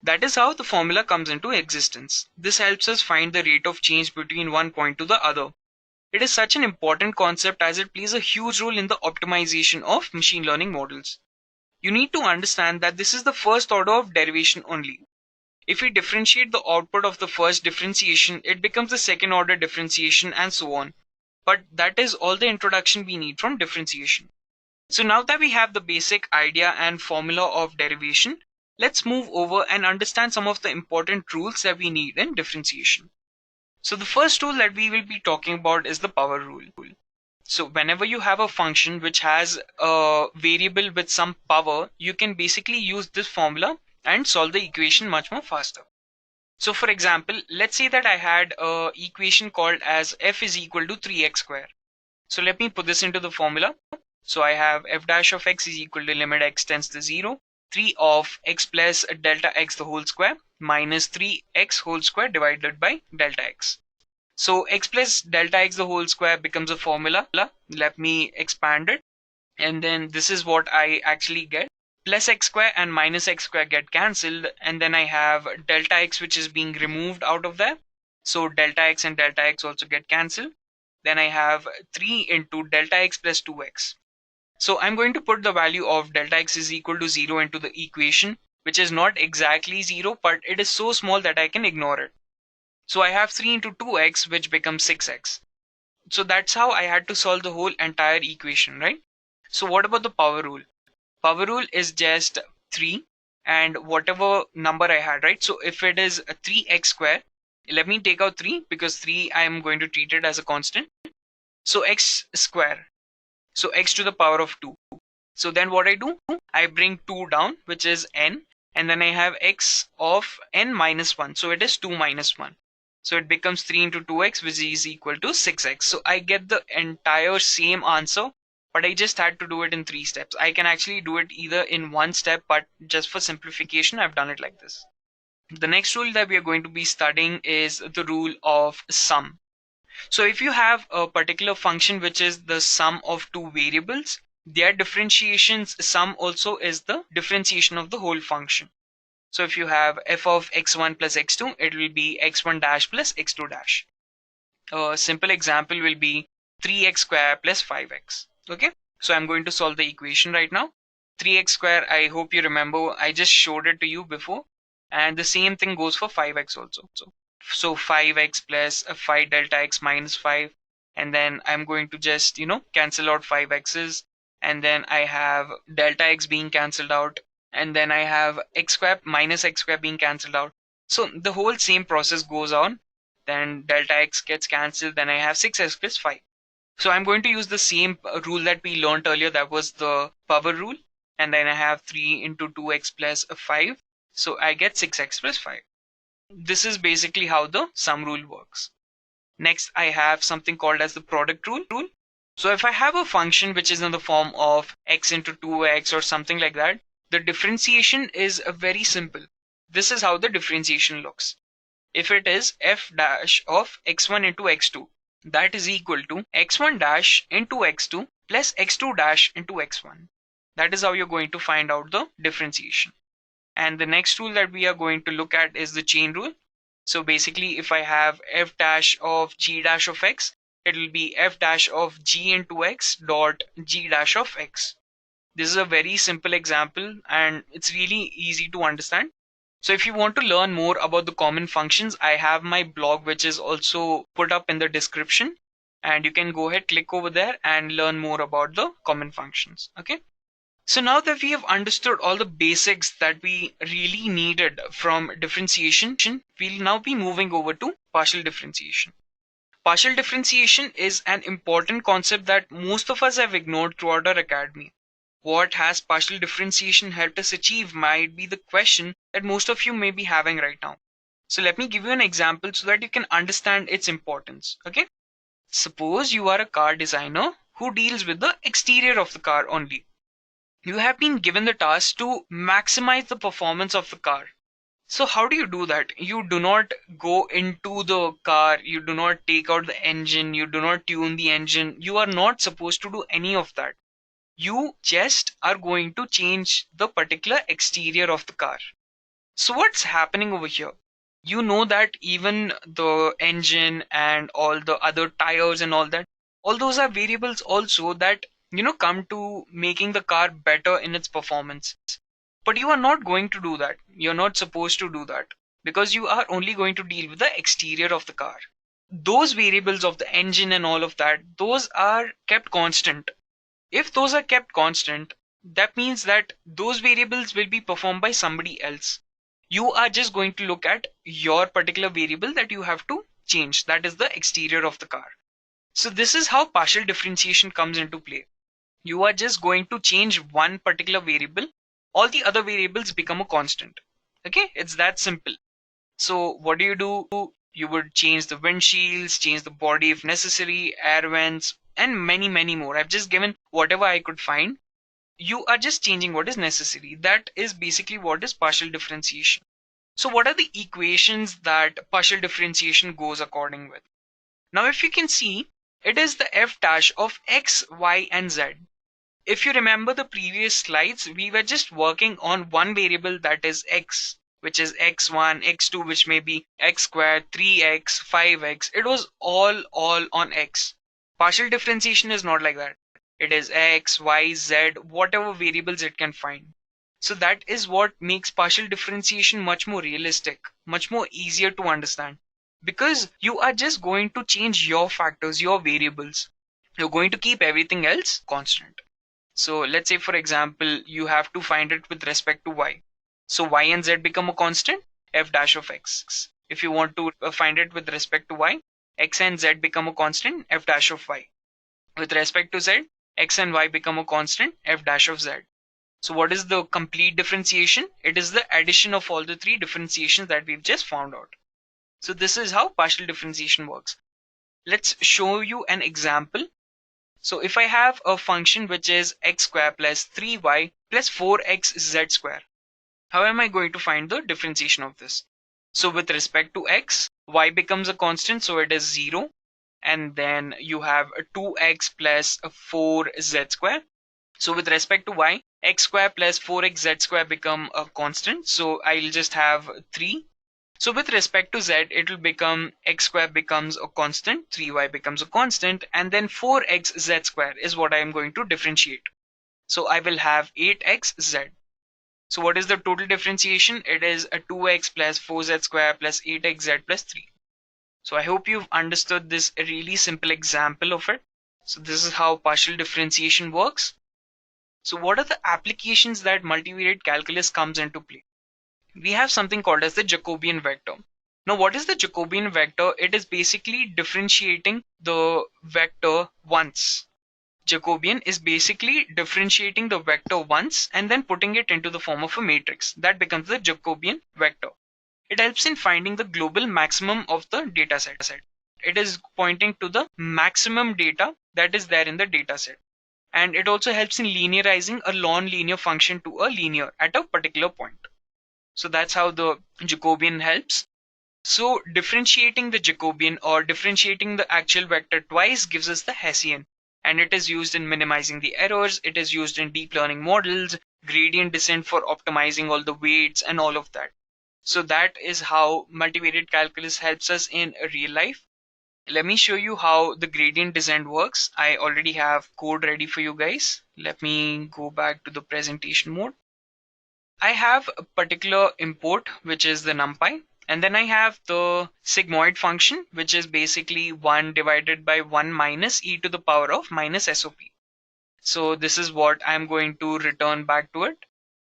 That is how the formula comes into existence. This helps us find the rate of change between one point to the other. It is such an important concept as it plays a huge role in the optimization of machine learning models. You need to understand that this is the first order of derivation only. If we differentiate the output of the first differentiation, it becomes the second order differentiation and so on. But that is all the introduction we need from differentiation. So now that we have the basic idea and formula of derivation, let's move over and understand some of the important rules that we need in differentiation. So the first rule that we will be talking about is the power rule. So whenever you have a function which has a variable with some power, you can basically use this formula and solve the equation much more faster. So for example, let's say that I had an equation called as f is equal to 3x square. So let me put this into the formula. So I have f dash of x is equal to limit x tends to 0, 3 of x plus delta x the whole square minus 3x whole square divided by delta x. So x plus delta x the whole square becomes a formula. Let me expand it. And then this is what I actually get. Plus x square and minus x square get cancelled, and then I have delta x which is being removed out of there. So delta x and delta x also get cancelled. Then I have 3 into delta x plus 2x. So I'm going to put the value of delta x is equal to 0 into the equation, which is not exactly 0, but it is so small that I can ignore it. So I have 3 into 2x, which becomes 6x. So that's how I had to solve the whole entire equation, right? So what about the power rule? Power rule is just 3 and whatever number I had, right? So if it is 3x square, let me take out 3 because 3 I am going to treat it as a constant. So x square. So x to the power of 2. So then what I do? I bring 2 down, which is n, and then I have x of n minus 1. So it is 2 minus 1. So it becomes 3 into 2x, which is equal to 6x. So I get the entire same answer, but I just had to do it in 3 steps. I can actually do it either in 1 step, but just for simplification, I've done it like this. The next rule that we are going to be studying is the rule of sum. So if you have a particular function which is the sum of two variables, their differentiation's sum also is the differentiation of the whole function. So if you have f of x1 plus x2, it will be x1 dash plus x2 dash. A simple example will be 3x square plus 5x. Okay, so I'm going to solve the equation right now. 3x square, I hope you remember, I just showed it to you before. And the same thing goes for 5x also. So 5x plus 5 delta x minus 5. And then I'm going to just, cancel out 5x's. And then I have delta x being cancelled out. And then I have x square minus x square being cancelled out. So the whole same process goes on. Then delta x gets cancelled. Then I have 6x plus 5. So I'm going to use the same rule that we learned earlier. That was the power rule. And then I have 3 into 2x plus 5. So I get 6x plus 5. This is basically how the sum rule works. Next, I have something called as the product rule. So if I have a function which is in the form of x into 2x or something like that, the differentiation is very simple. this is how the differentiation looks. If it is f dash of x1 into x2, that is equal to x1 dash into x2 plus x2 dash into x1. That is how you're going to find out the differentiation. And the next rule that we are going to look at is the chain rule. So basically, if I have f dash of g dash of x, it will be f dash of g into x dot g dash of x. This is a very simple example and it's really easy to understand. So if you want to learn more about the common functions, I have my blog which is also put up in the description, and you can go ahead, click over there and learn more about the common functions. Okay. So now that we have understood all the basics that we really needed from differentiation, we'll now be moving over to partial differentiation. Partial differentiation is an important concept that most of us have ignored throughout our academy. What has partial differentiation helped us achieve might be the question that most of you may be having right now. So let me give you an example so that you can understand its importance. Okay. Suppose you are a car designer who deals with the exterior of the car only. You have been given the task to maximize the performance of the car. So how do you do that? You do not go into the car, you do not take out the engine, you do not tune the engine. You are not supposed to do any of that. You just are going to change the particular exterior of the car. So what's happening over here? You know that even the engine and all the other tires and all that, all those are variables also that come to making the car better in its performance. But you are not going to do that. You're not supposed to do that because you are only going to deal with the exterior of the car. Those variables of the engine and all of that, those are kept constant. If those are kept constant, that means that those variables will be performed by somebody else. You are just going to look at your particular variable that you have to change. That is the exterior of the car. So this is how partial differentiation comes into play. You are just going to change one particular variable. All the other variables become a constant. Okay, it's that simple. So what do? You would change the windshields, change the body if necessary, air vents, and many more. I've just given whatever I could find. You are just changing what is necessary. That is basically what is partial differentiation. So what are the equations that partial differentiation goes according with? Now if you can see, it is the f dash of x, y, and z. If you remember the previous slides, we were just working on one variable, that is x, which is x1, x2, which may be x squared, 3x, 5x. It was all on x. Partial differentiation is not like that. It is x, y, z, whatever variables it can find. So that is what makes partial differentiation much more realistic, much more easier to understand. Because you are just going to change your factors, your variables. You're going to keep everything else constant. So let's say, for example, you have to find it with respect to y. So y and z become a constant, f dash of x. If you want to find it with respect to y, x and z become a constant, f dash of y. With respect to z, x and y become a constant, f dash of z. So what is the complete differentiation? It is the addition of all the three differentiations that we've just found out. So this is how partial differentiation works. Let's show you an example. So if I have a function which is x square plus 3y plus 4xz square, how am I going to find the differentiation of this? So with respect to x, y becomes a constant, so it is 0. And then you have 2x plus 4z square. So with respect to y, x square plus 4xz square become a constant, so I'll just have 3. So with respect to z, it will become x square becomes a constant, 3y becomes a constant, and then 4xz square is what I am going to differentiate. So I will have 8xz. So what is the total differentiation? It is a 2x plus 4z square plus 8xz plus 3. So I hope you've understood this really simple example of it. So this is how partial differentiation works. So what are the applications that multivariate calculus comes into play? We have something called as the Jacobian vector. Now what is the Jacobian vector? It is basically differentiating the vector once. Jacobian is basically differentiating the vector once and then putting it into the form of a matrix. That becomes the Jacobian vector. It helps in finding the global maximum of the data set. It is pointing to the maximum data that is there in the data set. And it also helps in linearizing a non-linear function to a linear at a particular point. So that's how the Jacobian helps. So differentiating the Jacobian or differentiating the actual vector twice gives us the Hessian, and it is used in minimizing the errors. It is used in deep learning models, gradient descent for optimizing all the weights and all of that. So that is how multivariate calculus helps us in real life. Let me show you how the gradient descent works. I already have code ready for you guys. Let me go back to the presentation mode. I have a particular import, which is the NumPy. And then I have the sigmoid function, which is basically 1 divided by 1 minus e to the power of minus SOP. So this is what I'm going to return back to it.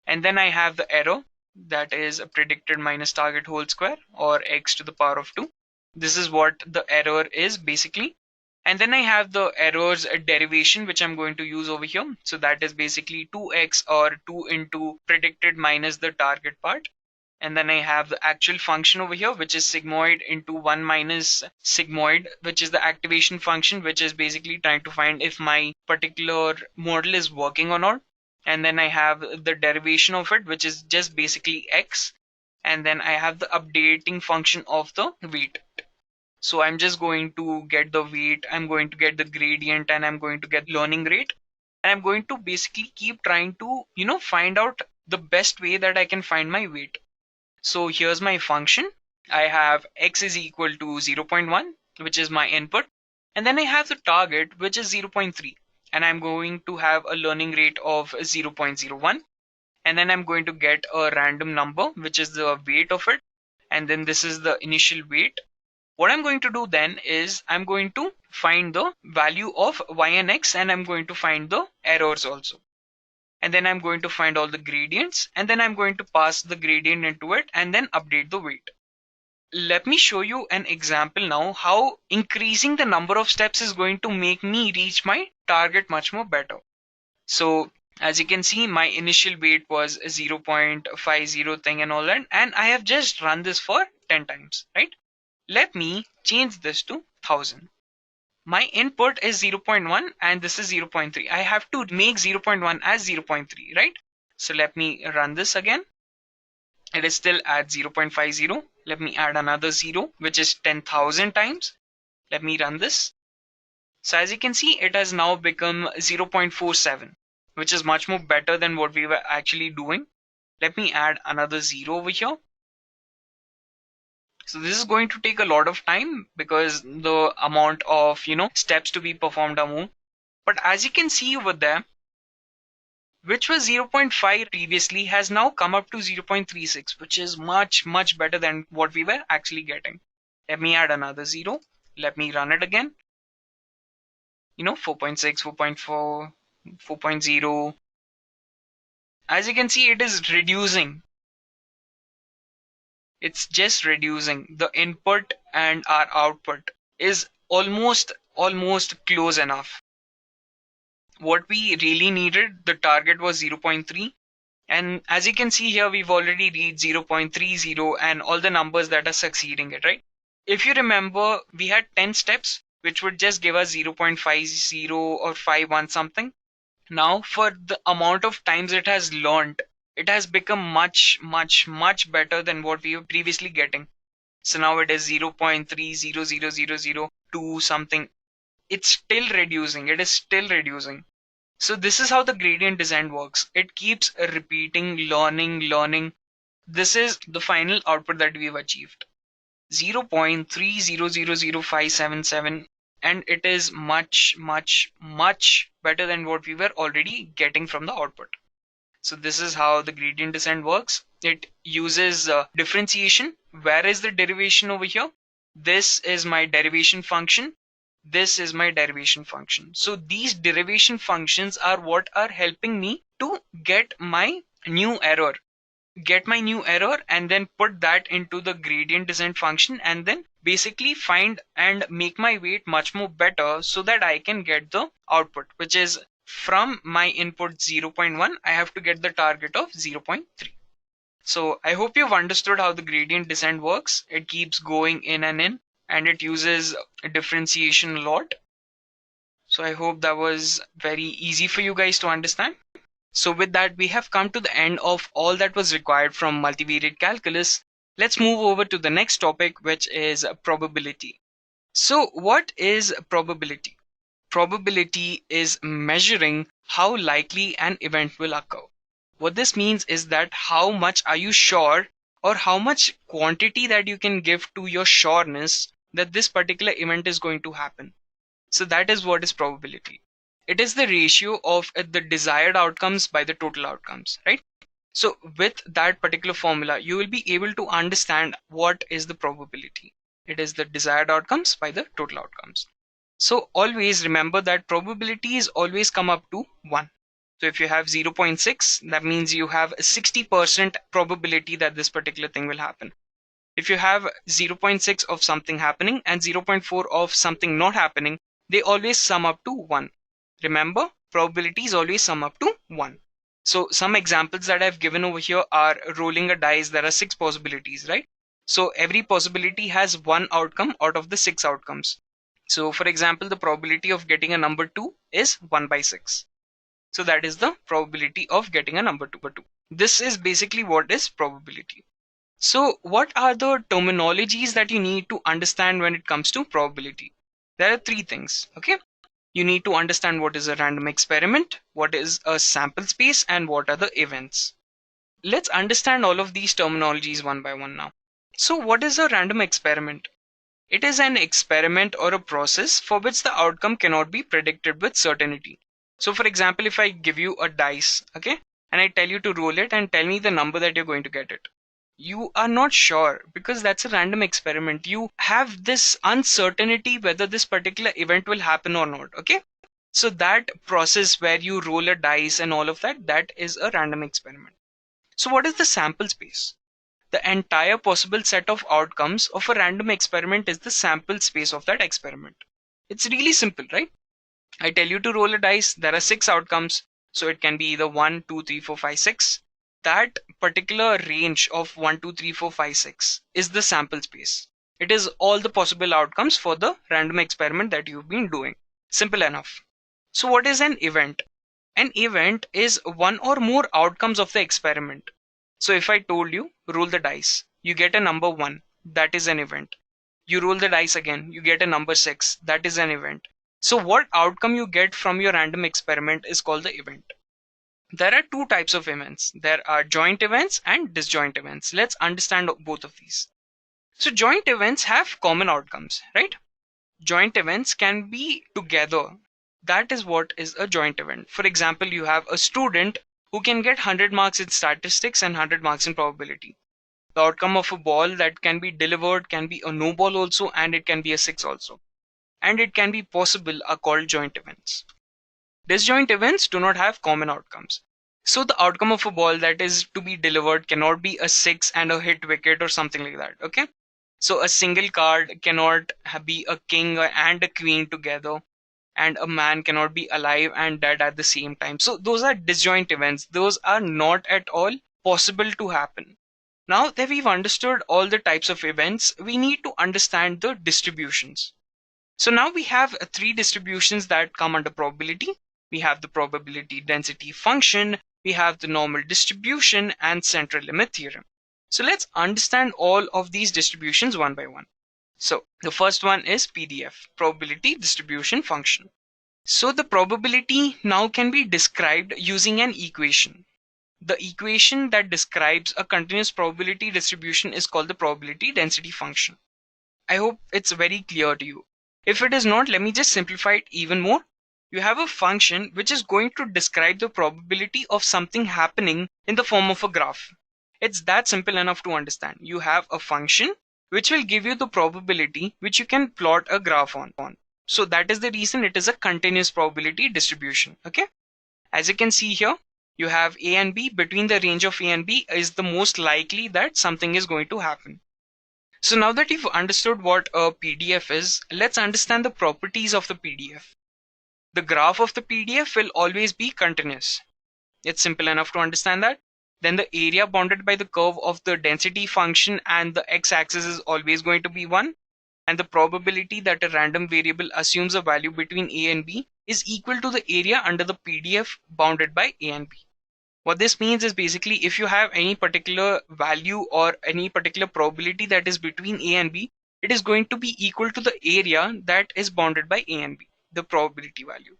And then I have the error, that is a predicted minus target whole square, or x to the power of 2. This is what the error is basically. And then I have the errors derivation, which I'm going to use over here. So that is basically 2x, or 2 into predicted minus the target part. And then I have the actual function over here, which is sigmoid into 1 minus sigmoid, which is the activation function, which is basically trying to find if my particular model is working or not. And then I have the derivation of it, which is just basically x. And then I have the updating function of the weight. So I'm just going to get the weight, I'm going to get the gradient, and I'm going to get learning rate. And I'm going to basically keep trying to, find out the best way that I can find my weight. So here's my function. I have x is equal to 0.1, which is my input. And then I have the target, which is 0.3. And I'm going to have a learning rate of 0.01. And then I'm going to get a random number, which is the weight of it. And then this is the initial weight. What I'm going to do then is I'm going to find the value of y and x, and I'm going to find the errors also. And then I'm going to find all the gradients, and then I'm going to pass the gradient into it and then update the weight. Let me show you an example now how increasing the number of steps is going to make me reach my target much more better. So as you can see, my initial weight was 0.50 thing and all that, and I have just run this for 10 times, right? Let me change this to 1000. My input is 0.1 and this is 0.3. I have to make 0.1 as 0.3, right? So let me run this again. It is still at 0.50. Let me add another 0, which is 10,000 times. Let me run this. So as you can see, it has now become 0.47, which is much more better than what we were actually doing. Let me add another 0 over here. So this is going to take a lot of time because the amount of, steps to be performed are more. But as you can see over there, which was 0.5 previously has now come up to 0.36, which is much, much better than what we were actually getting. Let me add another 0. Let me run it again. 4.6, 4.4, 4.0. As you can see, it is reducing. It's just reducing. The input and our output is almost close enough. What we really needed, the target was 0.3. And as you can see here, we've already reached 0.30 and all the numbers that are succeeding it, right? If you remember, we had 10 steps, which would just give us 0.50 or 51 something. Now for the amount of times it has learned, it has become much, much, much better than what we were previously getting. So now it is 0.300002 something. It's still reducing. It is still reducing. So this is how the gradient descent works. It keeps repeating, learning. This is the final output that we've achieved. 0.3000577, and it is much, much, much better than what we were already getting from the output. So this is how the gradient descent works. It uses differentiation. Where is the derivation over here? This is my derivation function. This is my derivation function. So these derivation functions are what are helping me to get my new error. And then put that into the gradient descent function, and then basically find and make my weight much more better so that I can get the output, which is from my input 0.1, I have to get the target of 0.3. So I hope you've understood how the gradient descent works. It keeps going in, and it uses differentiation a lot. So I hope that was very easy for you guys to understand. So with that, we have come to the end of all that was required from multivariate calculus. Let's move over to the next topic, which is probability. So what is probability? Probability is measuring how likely an event will occur. What this means is that how much are you sure, or how much quantity that you can give to your sureness that this particular event is going to happen. So that is what is probability. It is the ratio of the desired outcomes by the total outcomes, right? So with that particular formula, you will be able to understand what is the probability. It is the desired outcomes by the total outcomes. So always remember that probabilities always come up to 1. So if you have 0.6, that means you have a 60% probability that this particular thing will happen. If you have 0.6 of something happening and 0.4 of something not happening, they always sum up to 1. Remember, probabilities always sum up to 1. So some examples that I've given over here are rolling a dice. There are 6 possibilities, right? So every possibility has 1 outcome out of the 6 outcomes. So for example, the probability of getting a number 2 is 1 by 6. So that is the probability of getting a number 2. This is basically what is probability. So what are the terminologies that you need to understand when it comes to probability? There are 3 things, okay? You need to understand what is a random experiment, what is a sample space, and what are the events. Let's understand all of these terminologies one by one now. So what is a random experiment? It is an experiment or a process for which the outcome cannot be predicted with certainty. So for example, if I give you a dice, okay, and I tell you to roll it and tell me the number that you're going to get it, you are not sure because that's a random experiment. You have this uncertainty whether this particular event will happen or not, okay? So that process where you roll a dice and all of that, that is a random experiment. So what is the sample space? The entire possible set of outcomes of a random experiment is the sample space of that experiment. It's really simple, right? I tell you to roll a dice, there are 6 outcomes. So it can be either 1, 2, 3, 4, 5, 6. That particular range of 1, 2, 3, 4, 5, 6 is the sample space. It is all the possible outcomes for the random experiment that you've been doing. Simple enough. So what is an event? An event is one or more outcomes of the experiment. So if I told you, roll the dice, you get a number 1, that is an event. You roll the dice again, you get a number 6, that is an event. So what outcome you get from your random experiment is called the event. There are 2 types of events. There are joint events and disjoint events. Let's understand both of these. So joint events have common outcomes, right? Joint events can be together. That is what is a joint event. For example, you have a student who can get 100 marks in statistics and 100 marks in probability. The outcome of a ball that can be delivered can be a no ball also, and it can be a 6 also. And it can be possible are called joint events. Disjoint events do not have common outcomes. So the outcome of a ball that is to be delivered cannot be a 6 and a hit wicket or something like that, okay? So a single card cannot be a king and a queen together, and a man cannot be alive and dead at the same time. So those are disjoint events. Those are not at all possible to happen. Now that we've understood all the types of events, we need to understand the distributions. So now we have 3 distributions that come under probability. We have the probability density function, we have the normal distribution, and central limit theorem. So let's understand all of these distributions one by one. So the first one is PDF, probability distribution function. So the probability now can be described using an equation. The equation that describes a continuous probability distribution is called the probability density function. I hope it's very clear to you. If it is not, let me just simplify it even more. You have a function which is going to describe the probability of something happening in the form of a graph. It's that simple enough to understand. You have a function which will give you the probability which you can plot a graph on. So that is the reason it is a continuous probability distribution. Okay. As you can see here, you have A and B. Between the range of A and B is the most likely that something is going to happen. So now that you've understood what a PDF is, let's understand the properties of the PDF. The graph of the PDF will always be continuous. It's simple enough to understand that. Then the area bounded by the curve of the density function and the x-axis is always going to be 1. And the probability that a random variable assumes a value between A and B is equal to the area under the PDF bounded by A and B. What this means is basically if you have any particular value or any particular probability that is between A and B, it is going to be equal to the area that is bounded by A and B, the probability value.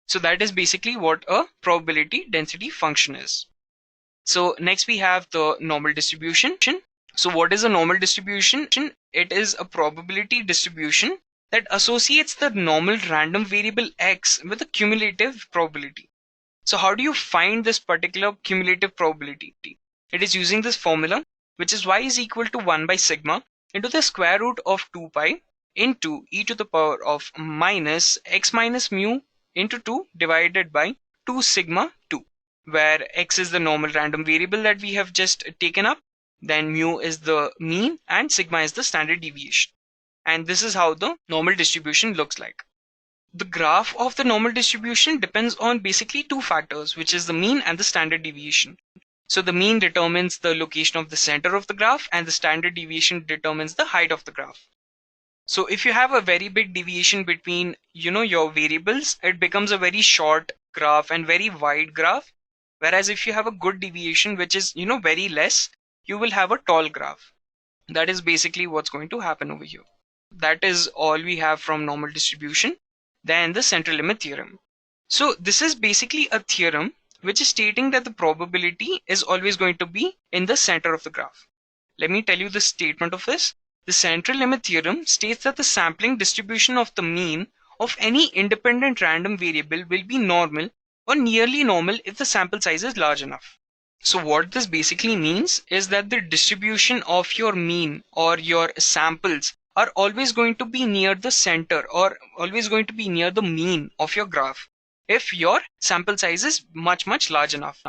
So that is basically what a probability density function is. So next we have the normal distribution. So what is a normal distribution? It is a probability distribution that associates the normal random variable x with a cumulative probability. So how do you find this particular cumulative probability? It is using this formula, which is y is equal to 1 by sigma into the square root of 2 pi into e to the power of minus x minus mu into 2 divided by 2 sigma 2, where x is the normal random variable that we have just taken up, then mu is the mean and sigma is the standard deviation. And this is how the normal distribution looks like. The graph of the normal distribution depends on basically two factors, which is the mean and the standard deviation. So the mean determines the location of the center of the graph and the standard deviation determines the height of the graph. So if you have a very big deviation between, your variables, it becomes a very short graph and very wide graph. Whereas if you have a good deviation, which is, very less, you will have a tall graph. That is basically what's going to happen over here. That is all we have from normal distribution. Then the central limit theorem. So this is basically a theorem which is stating that the probability is always going to be in the center of the graph. Let me tell you the statement of this. The central limit theorem states that the sampling distribution of the mean of any independent random variable will be normal or nearly normal if the sample size is large enough. So what this basically means is that the distribution of your mean or your samples are always going to be near the center or always going to be near the mean of your graph if your sample size is much large enough.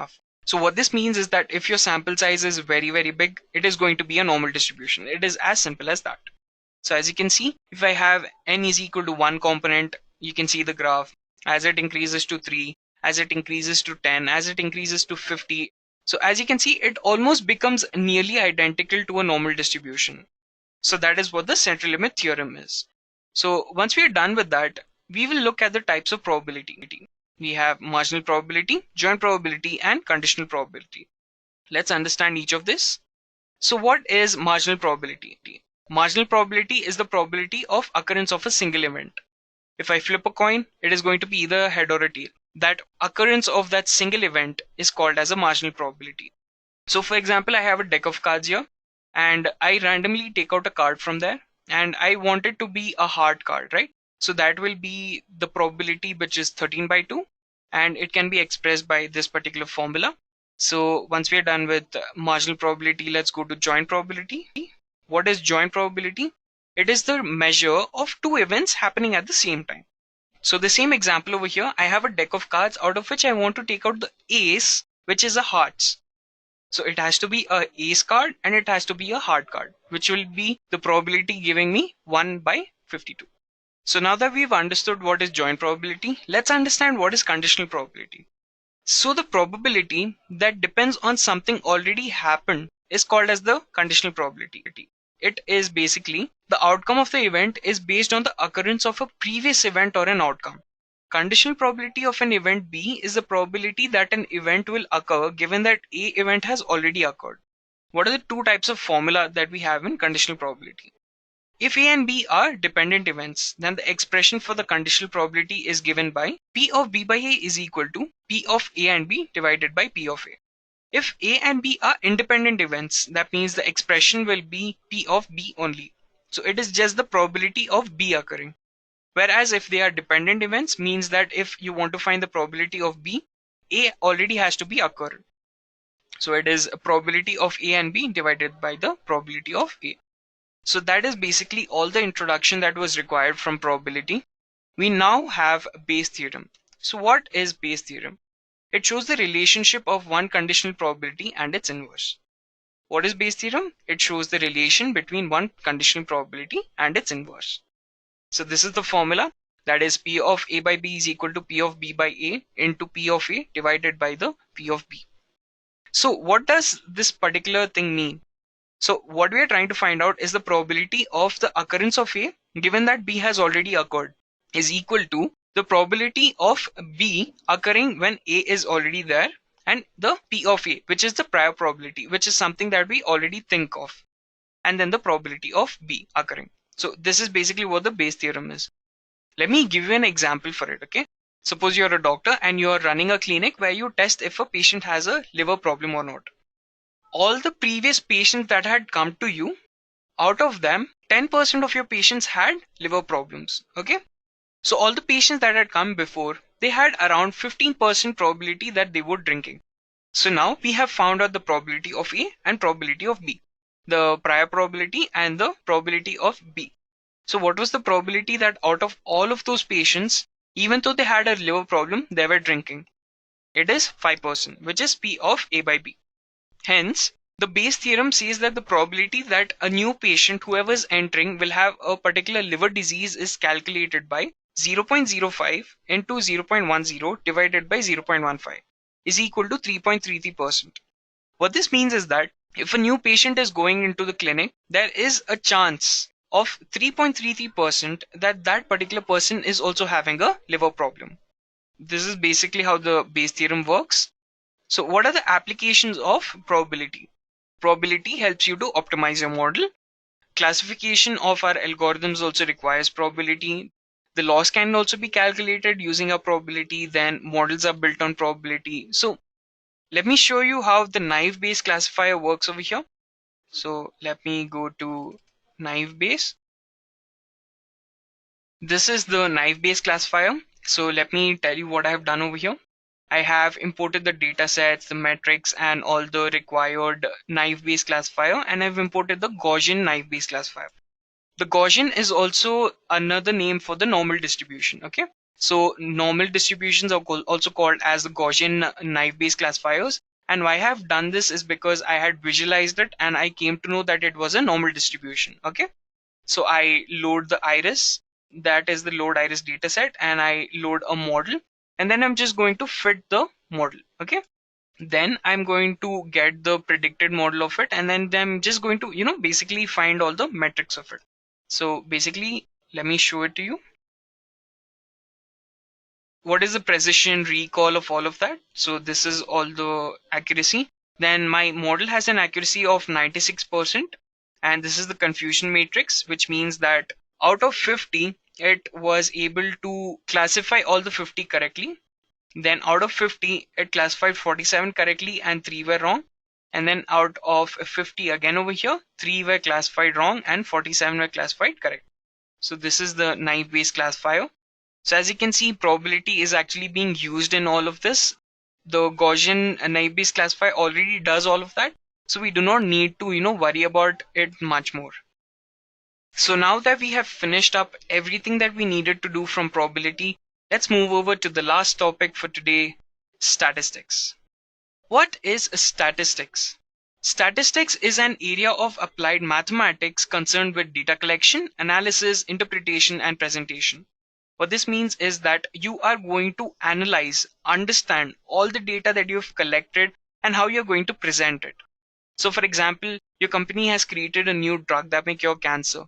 So what this means is that if your sample size is very big, it is going to be a normal distribution. It is as simple as that. So as you can see, if I have n is equal to 1 component, you can see the graph as it increases to 3, as it increases to 10, as it increases to 50. So as you can see, it almost becomes nearly identical to a normal distribution. So that is what the central limit theorem is. So once we are done with that, we will look at the types of probability. We have marginal probability, joint probability, and conditional probability. Let's understand each of this. So what is marginal probability? Marginal probability is the probability of occurrence of a single event. If I flip a coin, it is going to be either a head or a tail. That occurrence of that single event is called as a marginal probability. So for example, I have a deck of cards here and I randomly take out a card from there and I want it to be a hard card, right? So that will be the probability, which is 13 by 2, and it can be expressed by this particular formula. So once we are done with marginal probability, let's go to joint probability. What is joint probability? It is the measure of two events happening at the same time. So the same example over here, I have a deck of cards out of which I want to take out the ace, which is a hearts. So it has to be a ace card and it has to be a heart card, which will be the probability giving me 1 by 52. So now that we've understood what is joint probability, let's understand what is conditional probability. So the probability that depends on something already happened is called as the conditional probability. It is basically the outcome of the event is based on the occurrence of a previous event or an outcome. Conditional probability of an event B is the probability that an event will occur given that A event has already occurred. What are the two types of formula that we have in conditional probability? If A and B are dependent events, then the expression for the conditional probability is given by P of B by A is equal to P of A and B divided by P of A. If A and B are independent events, that means the expression will be P of B only. So it is just the probability of B occurring. Whereas if they are dependent events, means that if you want to find the probability of B, A already has to be occurred. So it is a probability of A and B divided by the probability of A. So that is basically all the introduction that was required from probability. We now have Bayes' theorem. So what is Bayes' theorem? It shows the relationship of one conditional probability and its inverse. What is Bayes' theorem? It shows the relation between one conditional probability and its inverse. So this is the formula, that is P of A by B is equal to P of B by A into P of A divided by the P of B. So what does this particular thing mean? So what we are trying to find out is the probability of the occurrence of A given that B has already occurred is equal to the probability of B occurring when A is already there and the P of A, which is the prior probability, which is something that we already think of, and then the probability of B occurring. So this is basically what the Bayes theorem is. Let me give you an example for it, okay? Suppose you're a doctor and you're running a clinic where you test if a patient has a liver problem or not. All the previous patients that had come to you, out of them, 10% of your patients had liver problems, okay? So all the patients that had come before, they had around 15% probability that they were drinking. So now we have found out the probability of A and probability of B, the prior probability and the probability of B. So what was the probability that out of all of those patients, even though they had a liver problem, they were drinking? It is 5%, which is P of A by B. Hence, the Bayes theorem says that the probability that a new patient, whoever is entering, will have a particular liver disease is calculated by 0.05 into 0.10 divided by 0.15 is equal to 3.33%. What this means is that if a new patient is going into the clinic, there is a chance of 3.33% that that particular person is also having a liver problem. This is basically how the Bayes theorem works. So what are the applications of probability? Probability helps you to optimize your model. Classification of our algorithms also requires probability. The loss can also be calculated using a probability. Then models are built on probability. So let me show you how the naive Bayes classifier works over here. So let me go to naive Bayes. This is the naive Bayes classifier. So let me tell you what I have done over here. I have imported the data sets, the metrics, and all the required naive Bayes classifier, and I've imported the Gaussian naive Bayes classifier. The Gaussian is also another name for the normal distribution. Okay, so normal distributions are also called as the Gaussian naive Bayes classifiers. And why I have done this is because I had visualized it and I came to know that it was a normal distribution. Okay, so I load the iris, that is the load iris dataset, and I load a model, and then I'm just going to fit the model. Okay, then I'm going to get the predicted model of it, and then I'm just going to basically find all the metrics of it. So basically, let me show it to you. What is the precision, recall of all of that? So this is all the accuracy. Then my model has an accuracy of 96%, and this is the confusion matrix, which means that out of 50 it was able to classify all the 50 correctly. Then out of 50 it classified 47 correctly and 3 were wrong. And then out of 50 again over here, 3 were classified wrong and 47 were classified correct. So this is the naive Bayes classifier. So as you can see, probability is actually being used in all of this. The Gaussian naive Bayes classifier already does all of that. So we do not need to worry about it much more. So now that we have finished up everything that we needed to do from probability, let's move over to the last topic for today, statistics. What is statistics? Statistics is an area of applied mathematics concerned with data collection, analysis, interpretation, and presentation. What this means is that you are going to analyze, understand all the data that you've collected and how you're going to present it. So for example, your company has created a new drug that may cure cancer.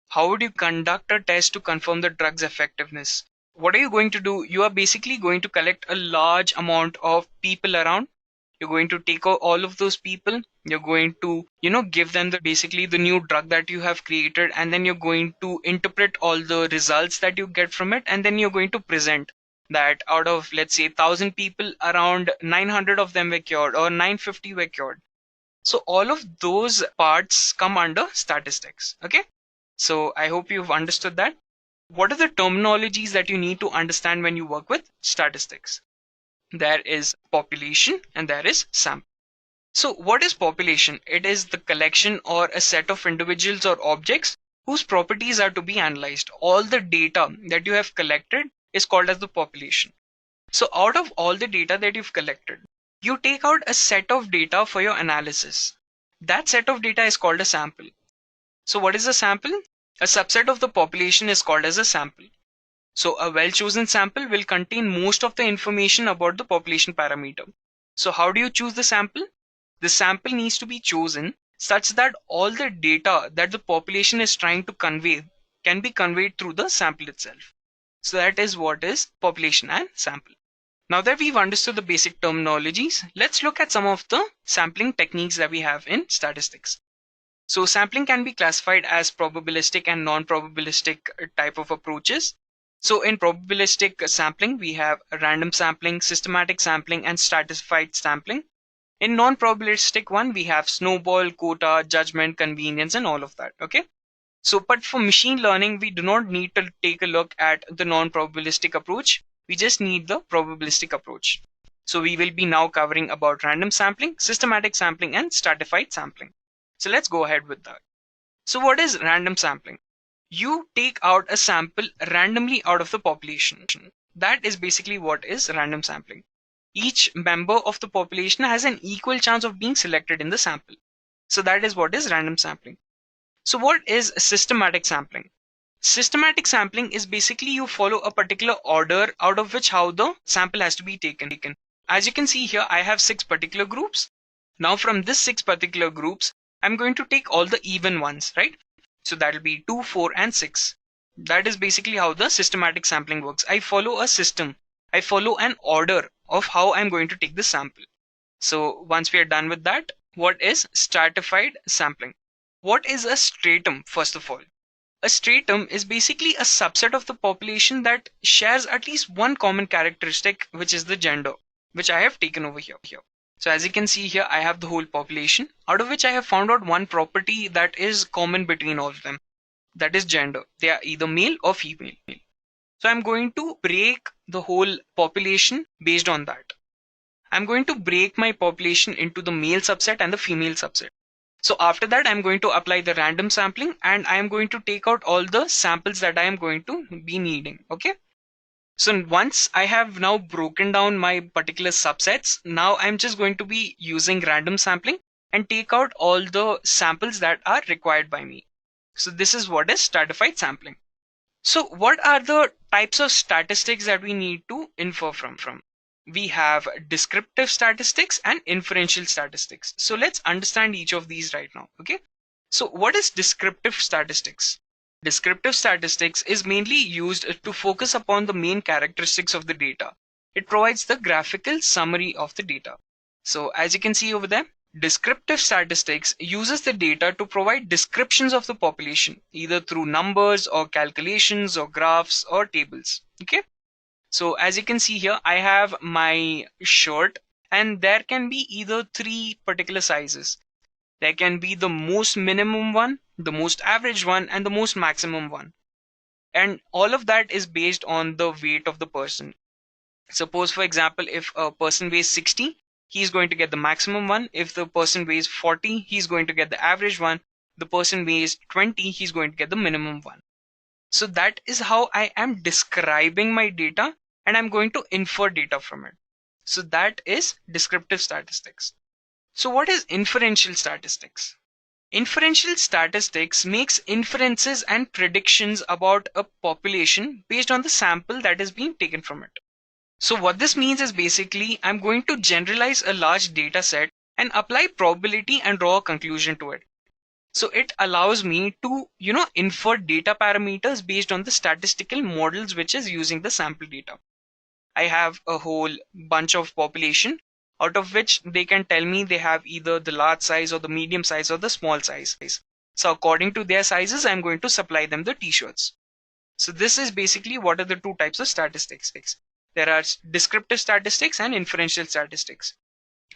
How would you conduct a test to confirm the drug's effectiveness? What are you going to do? You are basically going to collect a large amount of people around. You're going to take all of those people. You're going to, give them basically the new drug that you have created, and then you're going to interpret all the results that you get from it, and then you're going to present that out of, let's say, 1,000 people, around 900 of them were cured or 950 were cured. So all of those parts come under statistics. Okay, so I hope you've understood that. What are the terminologies that you need to understand when you work with statistics? There is population and there is sample. So what is population? It is the collection or a set of individuals or objects whose properties are to be analyzed. All the data that you have collected is called as the population. So out of all the data that you've collected, you take out a set of data for your analysis. That set of data is called a sample. So what is a sample? A subset of the population is called as a sample. So a well-chosen sample will contain most of the information about the population parameter. So how do you choose the sample? The sample needs to be chosen such that all the data that the population is trying to convey can be conveyed through the sample itself. So that is what is population and sample. Now that we've understood the basic terminologies, let's look at some of the sampling techniques that we have in statistics. So sampling can be classified as probabilistic and non-probabilistic type of approaches. So in probabilistic sampling, we have random sampling, systematic sampling, and stratified sampling. In non-probabilistic one, we have snowball, quota, judgment, convenience, and all of that. Okay. So, but for machine learning, we do not need to take a look at the non-probabilistic approach. We just need the probabilistic approach. So we will be now covering about random sampling, systematic sampling, and stratified sampling. So let's go ahead with that. So what is random sampling? You take out a sample randomly out of the population. That is basically what is random sampling. Each member of the population has an equal chance of being selected in the sample. So that is what is random sampling. So what is systematic sampling? Systematic sampling is basically you follow a particular order out of which how the sample has to be taken. As you can see here, I have 6 particular groups. Now from this 6 particular groups, I'm going to take all the even ones, right? So that will be 2, 4, and 6. That is basically how the systematic sampling works. I follow a system. I follow an order of how I'm going to take the sample. So once we are done with that, what is stratified sampling? What is a stratum, first of all? A stratum is basically a subset of the population that shares at least one common characteristic, which is the gender, which I have taken over here. So as you can see here, I have the whole population, out of which I have found out one property that is common between all of them. That is gender. They are either male or female. So I'm going to break the whole population based on that. I'm going to break my population into the male subset and the female subset. So after that, I'm going to apply the random sampling and I am going to take out all the samples that I am going to be needing. Okay. So once I have now broken down my particular subsets, now I'm just going to be using random sampling and take out all the samples that are required by me. So this is what is stratified sampling. So what are the types of statistics that we need to infer from? We have descriptive statistics and inferential statistics. So let's understand each of these right now. Okay. So what is descriptive statistics? Descriptive statistics is mainly used to focus upon the main characteristics of the data. It provides the graphical summary of the data. So as you can see over there, descriptive statistics uses the data to provide descriptions of the population, either through numbers or calculations or graphs or tables. Okay. So as you can see here, I have my shirt and there can be either 3 particular sizes. There can be the most minimum one, the most average one, and the most maximum one. And all of that is based on the weight of the person. Suppose, for example, if a person weighs 60, he's going to get the maximum one. If the person weighs 40, he's going to get the average one. The person weighs 20, he's going to get the minimum one. So that is how I am describing my data and I'm going to infer data from it. So that is descriptive statistics. So what is inferential statistics? Inferential statistics makes inferences and predictions about a population based on the sample that is being taken from it. So what this means is basically I'm going to generalize a large data set and apply probability and draw a conclusion to it. So it allows me to, infer data parameters based on the statistical models which is using the sample data. I have a whole bunch of population out of which they can tell me they have either the large size or the medium size or the small size. So according to their sizes, I'm going to supply them the t-shirts. So this is basically what are the 2 types of statistics. There are descriptive statistics and inferential statistics.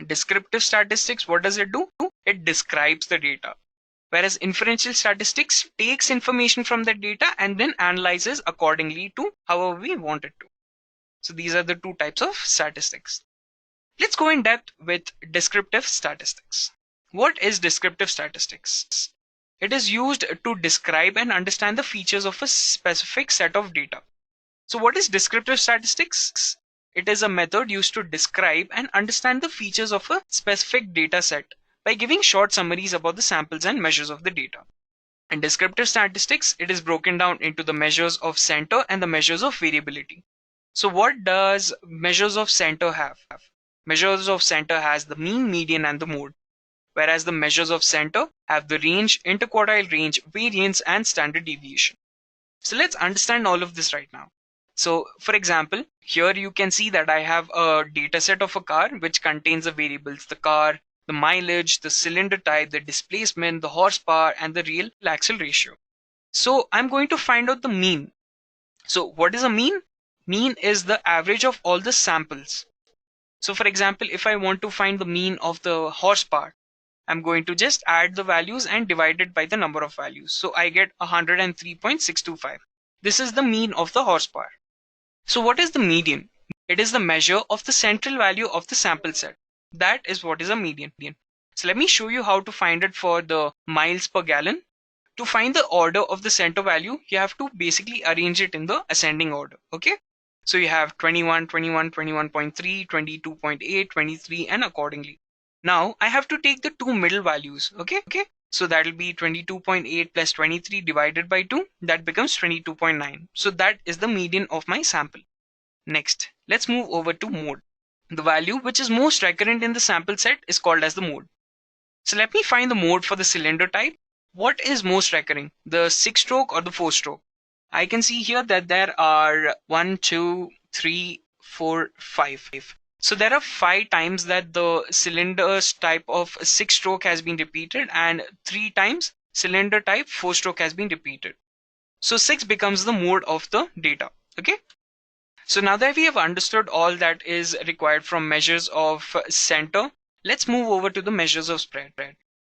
Descriptive statistics, what does it do? It describes the data. Whereas inferential statistics takes information from the data and then analyzes accordingly to however we want it to. So these are the 2 types of statistics. Let's go in depth with descriptive statistics. What is descriptive statistics? It is used to describe and understand the features of a specific set of data. So what is descriptive statistics? It is a method used to describe and understand the features of a specific data set by giving short summaries about the samples and measures of the data. In descriptive statistics, it is broken down into the measures of center and the measures of variability. So what does measures of center have? Measures of center has the mean, median, and the mode, whereas the measures of center have the range, interquartile range, variance, and standard deviation. So let's understand all of this right now. So for example, here you can see that I have a data set of a car which contains the variables, the car, the mileage, the cylinder type, the displacement, the horsepower, and the real axle ratio. So I'm going to find out the mean. So what is a mean? Mean is the average of all the samples. So for example, if I want to find the mean of the horsepower, I'm going to just add the values and divide it by the number of values. So I get 103.625. This is the mean of the horsepower. So what is the median? It is the measure of the central value of the sample set. That is what is a median. So let me show you how to find it for the miles per gallon. To find the order of the center value, you have to basically arrange it in the ascending order. Okay. So you have 21, 21, 21.3, 22.8, 23, and accordingly. Now I have to take the two middle values. Okay. So that will be 22.8 plus 23 divided by 2. That becomes 22.9. So that is the median of my sample. Next, let's move over to mode. The value which is most recurrent in the sample set is called as the mode. So let me find the mode for the cylinder type. What is most recurring, the 6-stroke or the 4-stroke? I can see here that there are 1, 2, 3, 4, 5. So there are 5 times that the cylinders type of 6-stroke has been repeated, and 3 times cylinder type 4-stroke has been repeated. So 6 becomes the mode of the data. Okay. So now that we have understood all that is required from measures of center, let's move over to the measures of spread.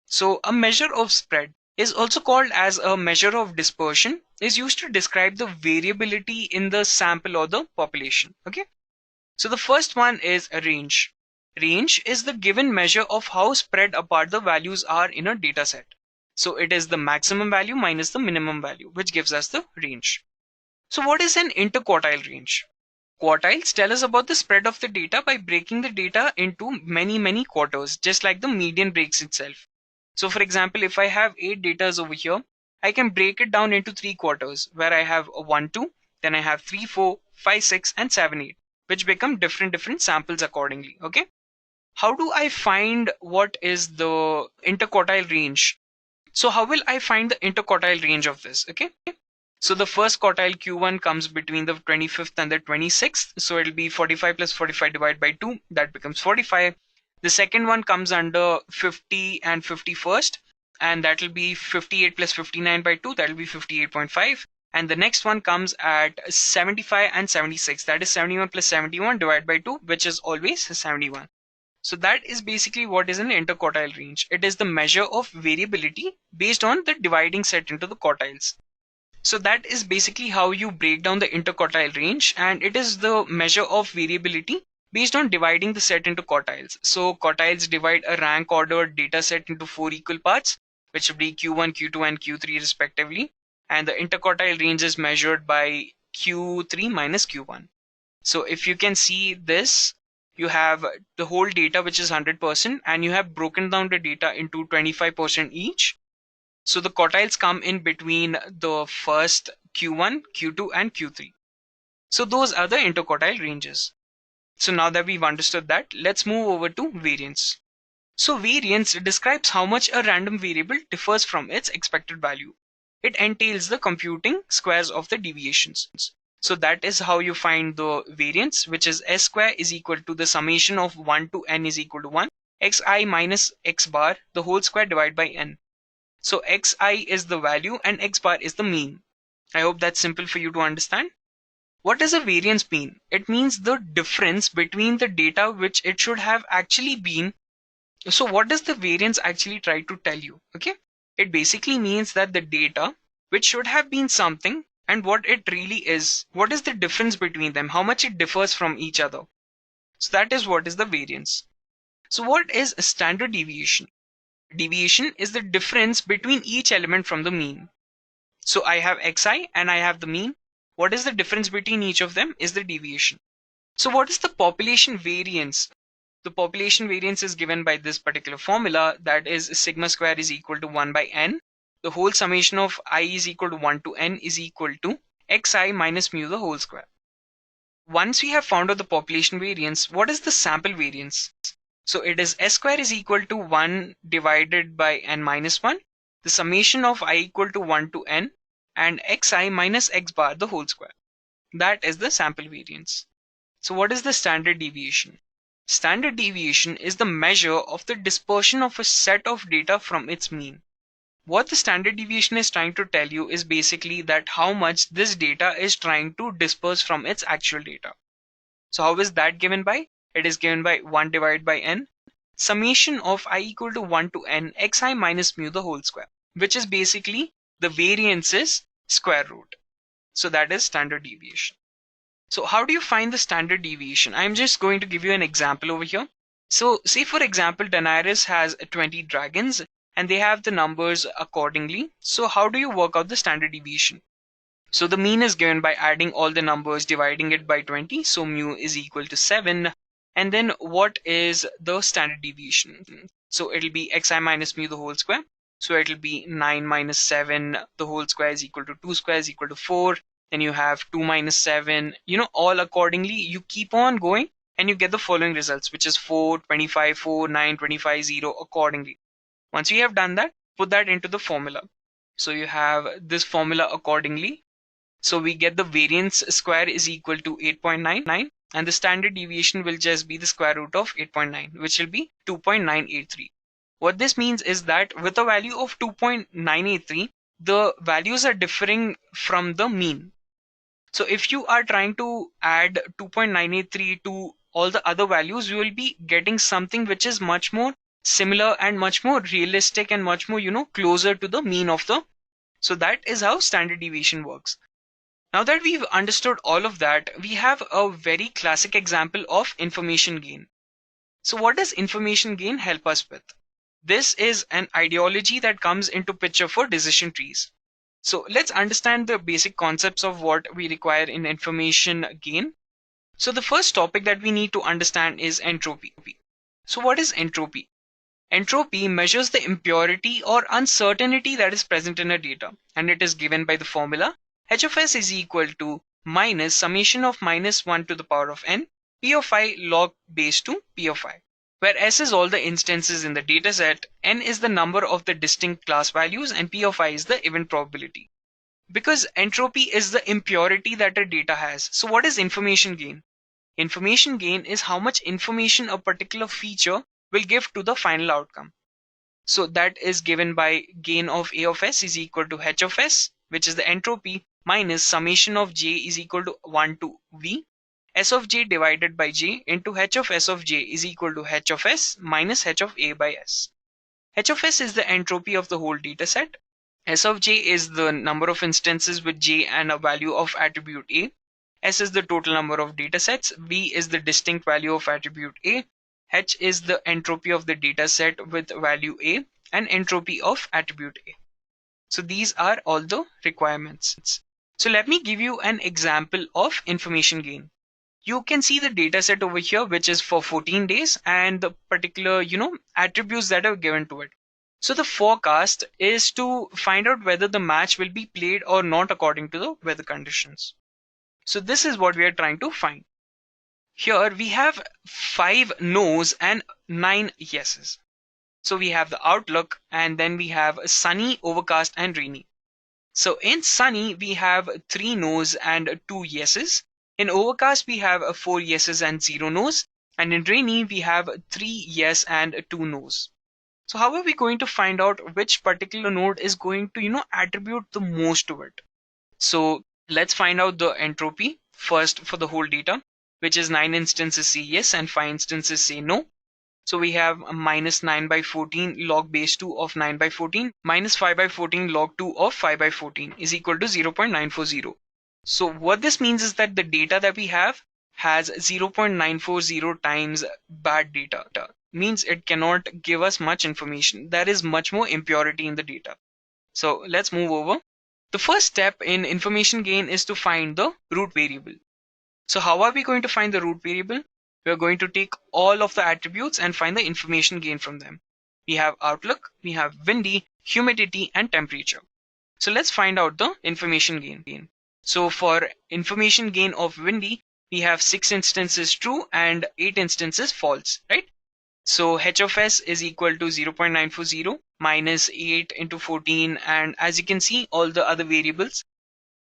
So a measure of spread is also called as a measure of dispersion, is used to describe the variability in the sample or the population. Okay. So the first one is a range. Range is the given measure of how spread apart the values are in a data set. So it is the maximum value minus the minimum value, which gives us the range. So what is an interquartile range? Quartiles tell us about the spread of the data by breaking the data into many quarters, just like the median breaks itself. So for example, if I have 8 datas over here, I can break it down into 3 quarters, where I have a 1, 2, then I have 3, 4, 5, 6, and 7, 8, which become different samples accordingly. Okay. How do I find what is the interquartile range? So how will I find the interquartile range of this? Okay. So the first quartile Q1 comes between the 25th and the 26th. So it'll be 45 plus 45 divided by 2. That becomes 45. The second one comes under 50 and 51st. And that will be 58 plus 59 by 2. That will be 58.5. And the next one comes at 75 and 76. That is 71 plus 71 divided by 2, which is always 71. So that is basically what is an interquartile range. It is the measure of variability based on the dividing set into the quartiles. So that is basically how you break down the interquartile range, and it is the measure of variability based on dividing the set into quartiles. So quartiles divide a rank ordered data set into 4 equal parts, which would be Q1, Q2, and Q3 respectively. And the interquartile range is measured by Q3 minus Q1. So if you can see this, you have the whole data, which is 100%, and you have broken down the data into 25% each. So the quartiles come in between the first Q1, Q2, and Q3. So those are the interquartile ranges. So now that we've understood that, let's move over to variance. So variance describes how much a random variable differs from its expected value. It entails the computing squares of the deviations. So that is how you find the variance, which is S square is equal to the summation of 1 to n is equal to 1, xi minus x bar, the whole square divided by n. So xi is the value and x bar is the mean. I hope that's simple for you to understand. What does a variance mean? It means the difference between the data which it should have actually been. So what does the variance actually try to tell you? Okay. It basically means that the data which should have been something and what it really is, what is the difference between them, how much it differs from each other. So that is what is the variance. So what is a standard deviation? Deviation is the difference between each element from the mean. So I have xi and I have the mean. What is the difference between each of them is the deviation. So what is the population variance? The population variance is given by this particular formula, that is sigma square is equal to 1 by n. The whole summation of I is equal to 1 to n is equal to xi minus mu the whole square. Once we have found out the population variance, what is the sample variance? So it is S square is equal to 1 divided by n minus 1, the summation of I equal to 1 to n, and xi minus x bar the whole square. That is the sample variance. So what is the standard deviation? Standard deviation is the measure of the dispersion of a set of data from its mean. What the standard deviation is trying to tell you is basically that how much this data is trying to disperse from its actual data. So how is that given by? It is given by 1 divided by n, summation of I equal to 1 to n xi minus mu the whole square, which is basically the variance's square root. So that is standard deviation. So how do you find the standard deviation? I'm just going to give you an example over here. So say for example, Daenerys has 20 dragons and they have the numbers accordingly. So how do you work out the standard deviation? So the mean is given by adding all the numbers, dividing it by 20. So mu is equal to 7. And then what is the standard deviation? So it'll be xi minus mu the whole square. So it'll be 9 minus 7 the whole square is equal to 2 square is equal to 4. Then you have 2 minus 7, all accordingly. You keep on going and you get the following results, which is 4, 25, 4, 9, 25, 0 accordingly. Once you have done that, put that into the formula. So you have this formula accordingly. So we get the variance square is equal to 8.99 and the standard deviation will just be the square root of 8.9, which will be 2.983. What this means is that with a value of 2.983, the values are differing from the mean. So if you are trying to add 2.983 to all the other values, you will be getting something which is much more similar and much more realistic and much more, closer to the mean of the. So that is how standard deviation works. Now that we've understood all of that, we have a very classic example of information gain. So what does information gain help us with? This is an ideology that comes into picture for decision trees. So let's understand the basic concepts of what we require in information gain. So the first topic that we need to understand is entropy. So what is entropy? Entropy measures the impurity or uncertainty that is present in a data, and it is given by the formula h of s is equal to minus summation of minus 1 to the power of n p of I log base 2 p of I, where s is all the instances in the dataset, n is the number of the distinct class values, and p of I is the event probability. Because entropy is the impurity that a data has. So what is information gain? Information gain is how much information a particular feature will give to the final outcome. So that is given by gain of A of s is equal to h of s, which is the entropy, minus summation of j is equal to 1 to v, s of j divided by j into h of s of j is equal to h of s minus h of a by s. H of s is the entropy of the whole data set. S of j is the number of instances with j and a value of attribute a. S is the total number of data sets. V is the distinct value of attribute a. H is the entropy of the data set with value a and entropy of attribute a. So these are all the requirements. So let me give you an example of information gain. You can see the data set over here, which is for 14 days and the particular, attributes that are given to it. So the forecast is to find out whether the match will be played or not according to the weather conditions. So this is what we are trying to find. Here we have 5 no's and 9 yeses. So we have the outlook, and then we have sunny, overcast, and rainy. So in sunny, we have 3 no's and 2 yeses. In overcast, we have 4 yeses and 0 no's. And in rainy, we have 3 yes and 2 no's. So how are we going to find out which particular node is going to, attribute the most to it? So let's find out the entropy first for the whole data, which is 9 instances say yes and 5 instances say no. So we have minus 9 by 14 log base 2 of 9 by 14 minus 5 by 14 log 2 of 5 by 14 is equal to 0.940. So what this means is that the data that we have has 0.940 times bad data. Means it cannot give us much information. There is much more impurity in the data. So let's move over. The first step in information gain is to find the root variable. So how are we going to find the root variable? We are going to take all of the attributes and find the information gain from them. We have outlook, we have windy, humidity, and temperature. So let's find out the information gain. So for information gain of windy, we have 6 instances true and 8 instances false, right? So h of s is equal to 0.940 minus 8 into 14, and as you can see, all the other variables.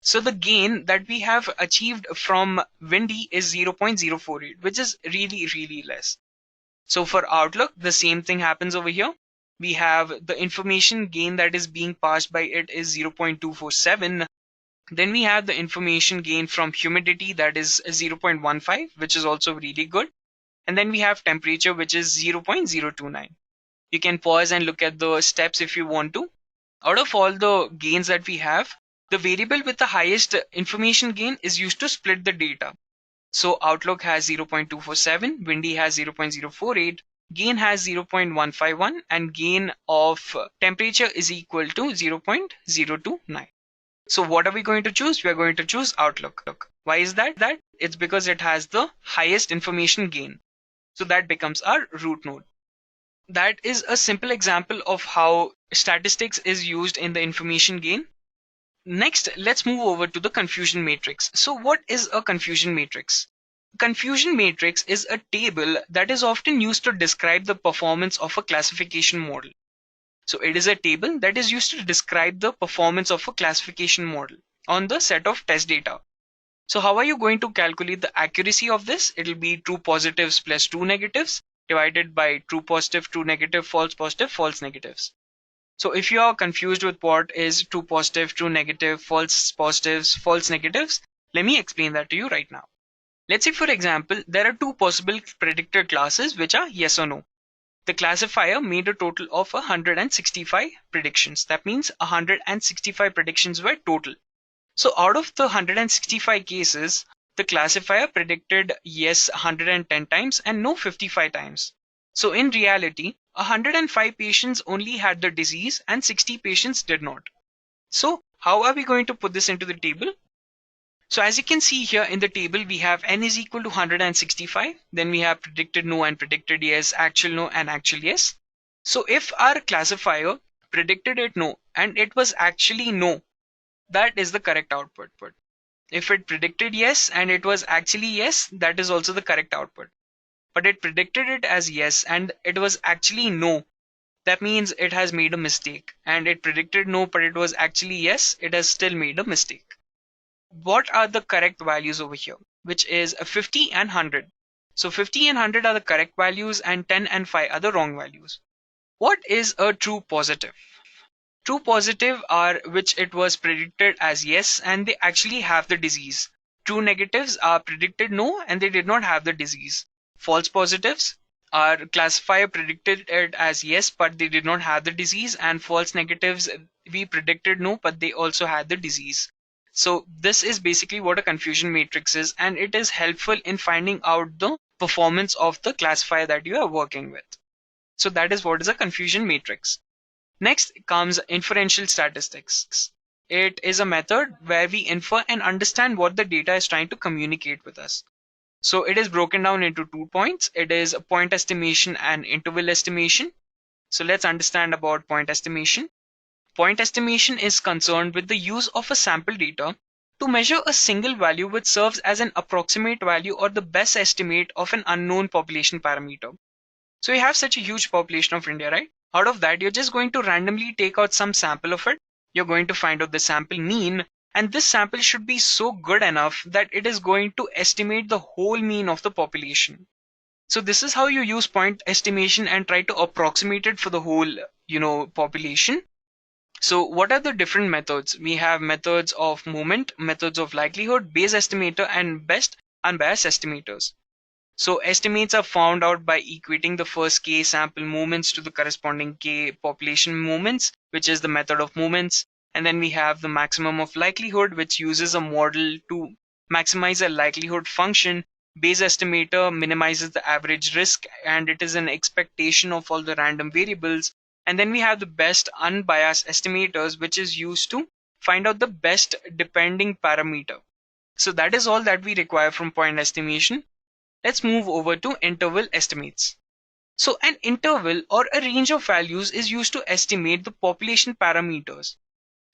So the gain that we have achieved from Windy is 0.048, which is really, really less. So for Outlook, the same thing happens over here. We have the information gain that is being passed by it is 0.247. Then we have the information gain from humidity, that is 0.15, which is also really good. And then we have temperature, which is 0.029. You can pause and look at the steps if you want to. Out of all the gains that we have, the variable with the highest information gain is used to split the data. So Outlook has 0.247, Windy has 0.048, gain has 0.151, and gain of temperature is equal to 0.029. So what are we going to choose? We are going to choose Outlook. Why is that? It's because it has the highest information gain. So that becomes our root node. That is a simple example of how statistics is used in the information gain. Next, let's move over to the confusion matrix. So what is a confusion matrix? Confusion matrix is a table that is often used to describe the performance of a classification model. So it is a table that is used to describe the performance of a classification model on the set of test data. So how are you going to calculate the accuracy of this? It will be true positives plus true negatives divided by true positive, true negative, false negatives. So if you are confused with what is true positive, true negative, false positives, false negatives, let me explain that to you right now. Let's say, for example, there are two possible predictor classes which are yes or no. The classifier made a total of 165 predictions. That means 165 predictions were total. So out of the 165 cases, the classifier predicted yes 110 times and no 55 times. So in reality, 105 patients only had the disease and 60 patients did not. So how are we going to put this into the table? So as you can see here in the table, we have n is equal to 165. Then we have predicted no and predicted yes, actual no and actual yes. So if our classifier predicted it no and it was actually no, that is the correct output. If it predicted yes and it was actually yes, that is also the correct output. But it predicted it as yes and it was actually no, that means it has made a mistake. And it predicted no but it was actually yes, it has still made a mistake. What are the correct values over here? Which is 50 and 100. So 50 and 100 are the correct values and 10 and 5 are the wrong values. What is a true positive? True positive are which it was predicted as yes and they actually have the disease. True negatives are predicted no and they did not have the disease. False positives are classifier predicted it as yes but they did not have the disease, and false negatives we predicted no but they also had the disease. So this is basically what a confusion matrix is, and it is helpful in finding out the performance of the classifier that you are working with. So that is what is a confusion matrix. Next comes inferential statistics. It is a method where we infer and understand what the data is trying to communicate with us. So it is broken down into 2 points. It is point estimation and interval estimation. So let's understand about point estimation. Point estimation is concerned with the use of a sample data to measure a single value which serves as an approximate value or the best estimate of an unknown population parameter. So you have such a huge population of India, right? Out of that, you're just going to randomly take out some sample of it. You're going to find out the sample mean, and this sample should be so good enough that it is going to estimate the whole mean of the population. So this is how you use point estimation and try to approximate it for the whole, population. So what are the different methods? We have methods of movement, methods of likelihood, Bayes estimator, and best unbiased estimators. So estimates are found out by equating the first k sample movements to the corresponding k population movements, which is the method of movements. And then we have the maximum of likelihood, which uses a model to maximize a likelihood function. Bayes estimator minimizes the average risk, and it is an expectation of all the random variables. And then we have the best unbiased estimators, which is used to find out the best depending parameter. So that is all that we require from point estimation. Let's move over to interval estimates. So an interval or a range of values is used to estimate the population parameters.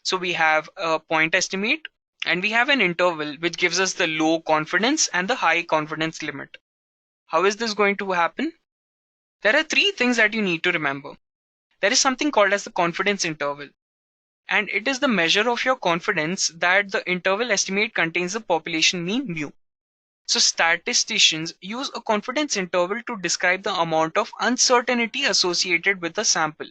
So we have a point estimate and we have an interval which gives us the low confidence and the high confidence limit. How is this going to happen? There are 3 things that you need to remember. There is something called as the confidence interval. and it is the measure of your confidence that the interval estimate contains the population mean mu. So statisticians use a confidence interval to describe the amount of uncertainty associated with a sample.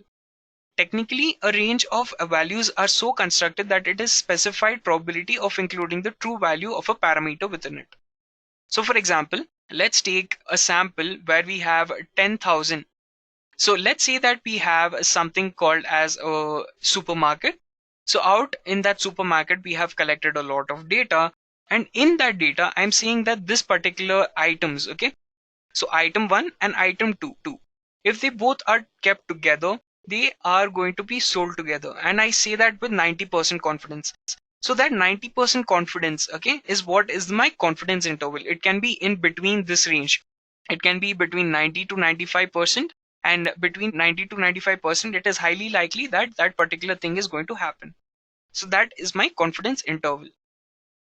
Technically, a range of values are so constructed that it is specified probability of including the true value of a parameter within it. So for example, let's take a sample where we have 10,000. So let's say that we have something called as a supermarket. So out in that supermarket, we have collected a lot of data. And in that data, I'm saying that this particular items, okay? So item 1 and item 2, if they both are kept together, they are going to be sold together. And I say that with 90% confidence. So that 90% confidence, okay, is what is my confidence interval. It can be in between this range. It can be between 90 to 95%. And between 90 to 95%, it is highly likely that that particular thing is going to happen. So that is my confidence interval.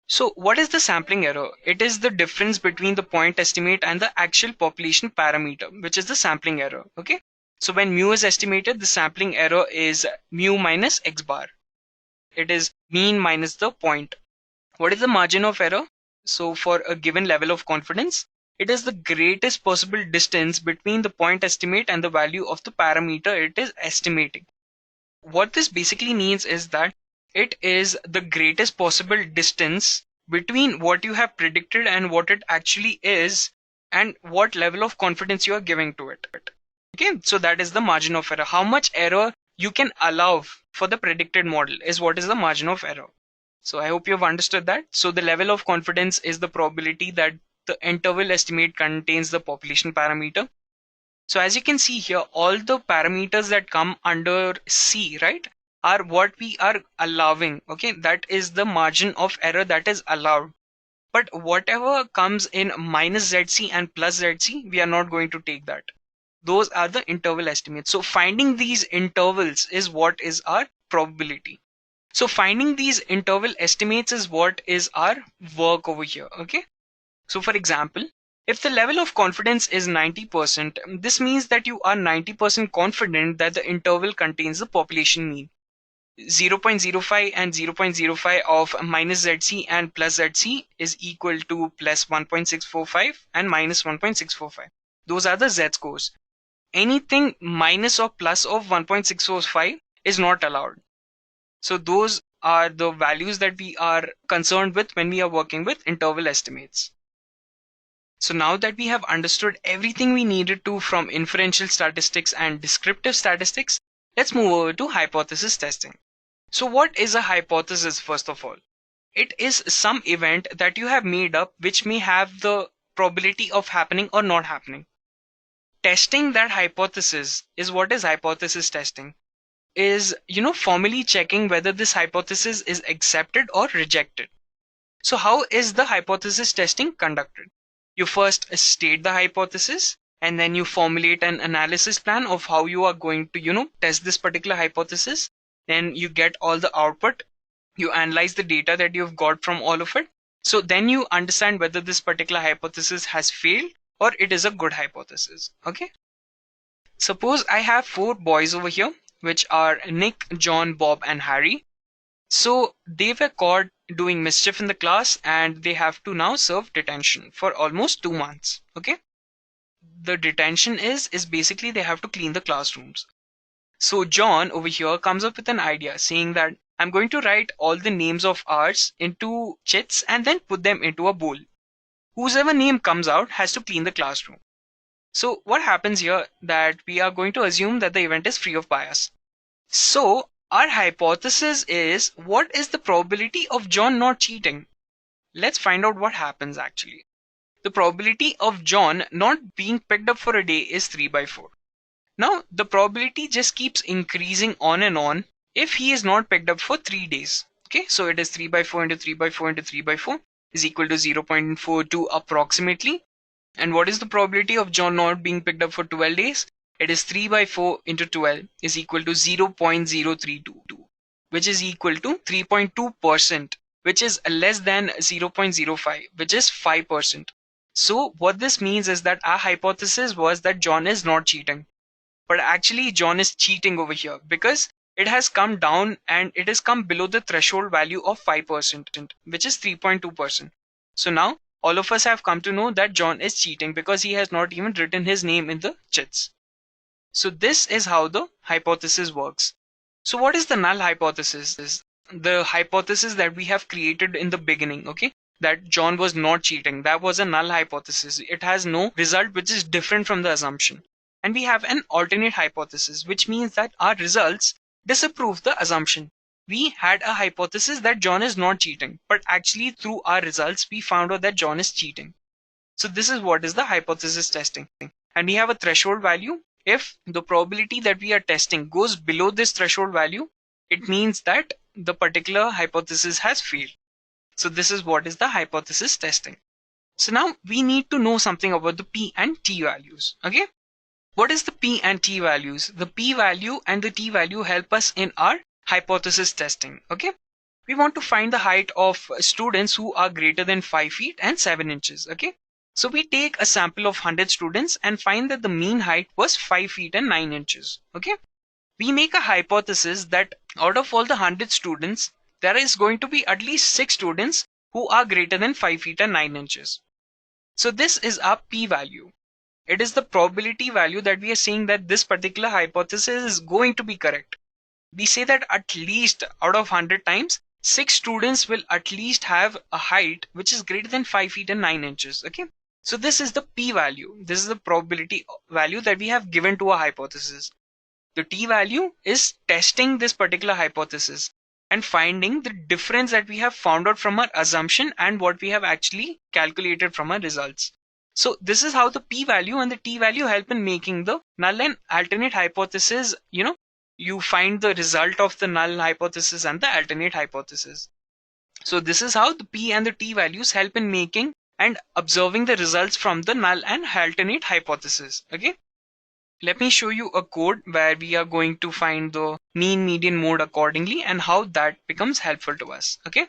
So what is the sampling error? It is the difference between the point estimate and the actual population parameter, which is the sampling error. Okay. So when mu is estimated, the sampling error is mu minus x bar. It is mean minus the point. What is the margin of error? So for a given level of confidence, it is the greatest possible distance between the point estimate and the value of the parameter it is estimating. What this basically means is that it is the greatest possible distance between what you have predicted and what it actually is, and what level of confidence you are giving to it. Okay, so that is the margin of error. How much error you can allow for the predicted model is what is the margin of error. So I hope you have understood that. So the level of confidence is the probability that the interval estimate contains the population parameter. So as you can see here, all the parameters that come under C, right, are what we are allowing. Okay, that is the margin of error that is allowed. But whatever comes in minus ZC and plus ZC, we are not going to take that. Those are the interval estimates. So finding these intervals is what is our probability. So finding these interval estimates is what is our work over here. Okay. So for example, if the level of confidence is 90%, this means that you are 90% confident that the interval contains the population mean. 0.05 and 0.05 of minus ZC and plus ZC is equal to plus 1.645 and minus 1.645. Those are the Z scores. Anything minus or plus of 1.645 is not allowed. So those are the values that we are concerned with when we are working with interval estimates. So now that we have understood everything we needed to from inferential statistics and descriptive statistics, let's move over to hypothesis testing. So what is a hypothesis first of all? It is some event that you have made up which may have the probability of happening or not happening. Testing that hypothesis is what is hypothesis testing. Is, formally checking whether this hypothesis is accepted or rejected. So how is the hypothesis testing conducted? You first state the hypothesis, and then you formulate an analysis plan of how you are going to, test this particular hypothesis. Then you get all the output. You analyze the data that you've got from all of it. So then you understand whether this particular hypothesis has failed or it is a good hypothesis. Okay. Suppose I have 4 boys over here, which are Nick, John, Bob, and Harry. So they were caught doing mischief in the class and they have to now serve detention for almost 2 months. Okay. The detention is basically they have to clean the classrooms. So John over here comes up with an idea saying that I'm going to write all the names of ours into chits and then put them into a bowl. Whoever name comes out has to clean the classroom. So what happens here that we are going to assume that the event is free of bias. So our hypothesis is, what is the probability of John not cheating? Let's find out what happens actually. The probability of John not being picked up for a day is 3/4. Now the probability just keeps increasing on and on if he is not picked up for 3 days. Okay, so it is 3/4 into 3/4 into 3/4 is equal to 0.42 approximately. And what is the probability of John not being picked up for 12 days? It is 3/4 into 12 is equal to 0.032, which is equal to 3.2%, which is less than 0.05, which is 5%. So what this means is that our hypothesis was that John is not cheating. But actually John is cheating over here because it has come down and it has come below the threshold value of 5%, which is 3.2%. So now all of us have come to know that John is cheating because he has not even written his name in the chits. So this is how the hypothesis works. So what is the null hypothesis? Is the hypothesis that we have created in the beginning, okay? That John was not cheating. That was a null hypothesis. It has no result which is different from the assumption. And we have an alternate hypothesis, which means that our results disapprove the assumption. We had a hypothesis that John is not cheating, but actually through our results, we found out that John is cheating. So this is what is the hypothesis testing. And we have a threshold value. If the probability that we are testing goes below this threshold value, it means that the particular hypothesis has failed. So this is what is the hypothesis testing. So now we need to know something about the P and T values. Okay. What is the P and T values? The P value and the T value help us in our hypothesis testing. Okay. We want to find the height of students who are greater than 5 feet and 7 inches. Okay. So we take a sample of 100 students and find that the mean height was 5 feet and 9 inches. Okay. We make a hypothesis that out of all the 100 students, there is going to be at least 6 students who are greater than 5 feet and 9 inches. So this is our P value. It is the probability value that we are saying that this particular hypothesis is going to be correct. We say that at least out of 100 times, 6 students will at least have a height which is greater than 5 feet and 9 inches. Okay. So this is the P value. This is the probability value that we have given to a hypothesis. The T value is testing this particular hypothesis and finding the difference that we have found out from our assumption and what we have actually calculated from our results. So this is how the P value and the T value help in making the null and alternate hypothesis. You find the result of the null hypothesis and the alternate hypothesis. So this is how the P and the T values help in making and observing the results from the null and alternate hypothesis. Okay. Let me show you a code where we are going to find the mean median mode accordingly and how that becomes helpful to us. Okay.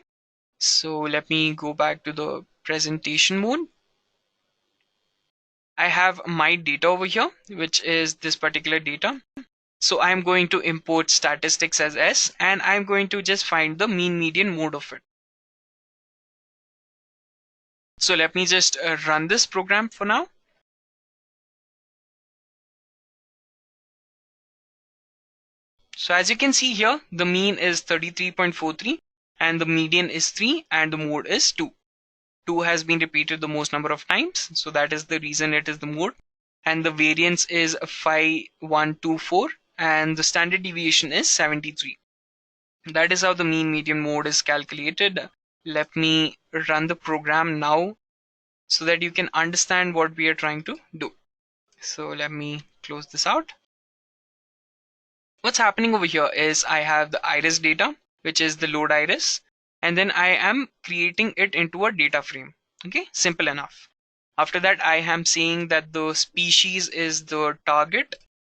So let me go back to the presentation mode. I have my data over here, which is this particular data. So I'm going to import statistics as S and I'm going to just find the mean median mode of it. So let me just run this program for now. So as you can see here, the mean is 33.43 and the median is 3 and the mode is 2. 2 has been repeated the most number of times. So that is the reason it is the mode. And the variance is 5124 and the standard deviation is 73. That is how the mean median mode is calculated. Let me run the program now so that you can understand what we are trying to do. So let me close this out. What's happening over here is I have the iris data, which is the load iris, and then I am creating it into a data frame. Okay, simple enough. After that, I am saying that the species is the target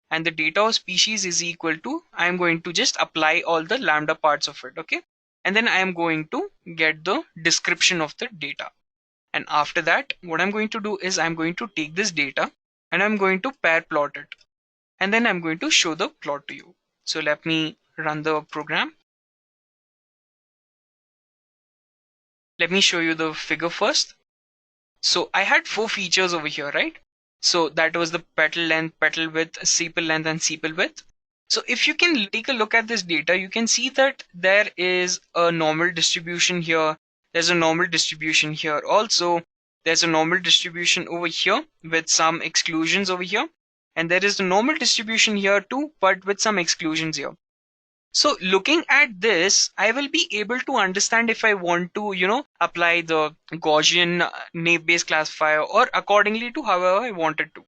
and the data of species is equal to, I am going to just apply all the lambda parts of it. Okay, and then I am going to get the description of the data. And after that, what I'm going to do is I'm going to take this data and I'm going to pair plot it. And then I'm going to show the plot to you. So let me run the program. Let me show you the figure first. So I had 4 features over here, right? So that was the petal length, petal width, sepal length and sepal width. So if you can take a look at this data, you can see that there is a normal distribution here. There's a normal distribution here. Also, there's a normal distribution over here with some exclusions over here. And there is a normal distribution here too, but with some exclusions here. So looking at this, I will be able to understand if I want to, apply the Gaussian naive-Bayes classifier or accordingly to however I wanted to.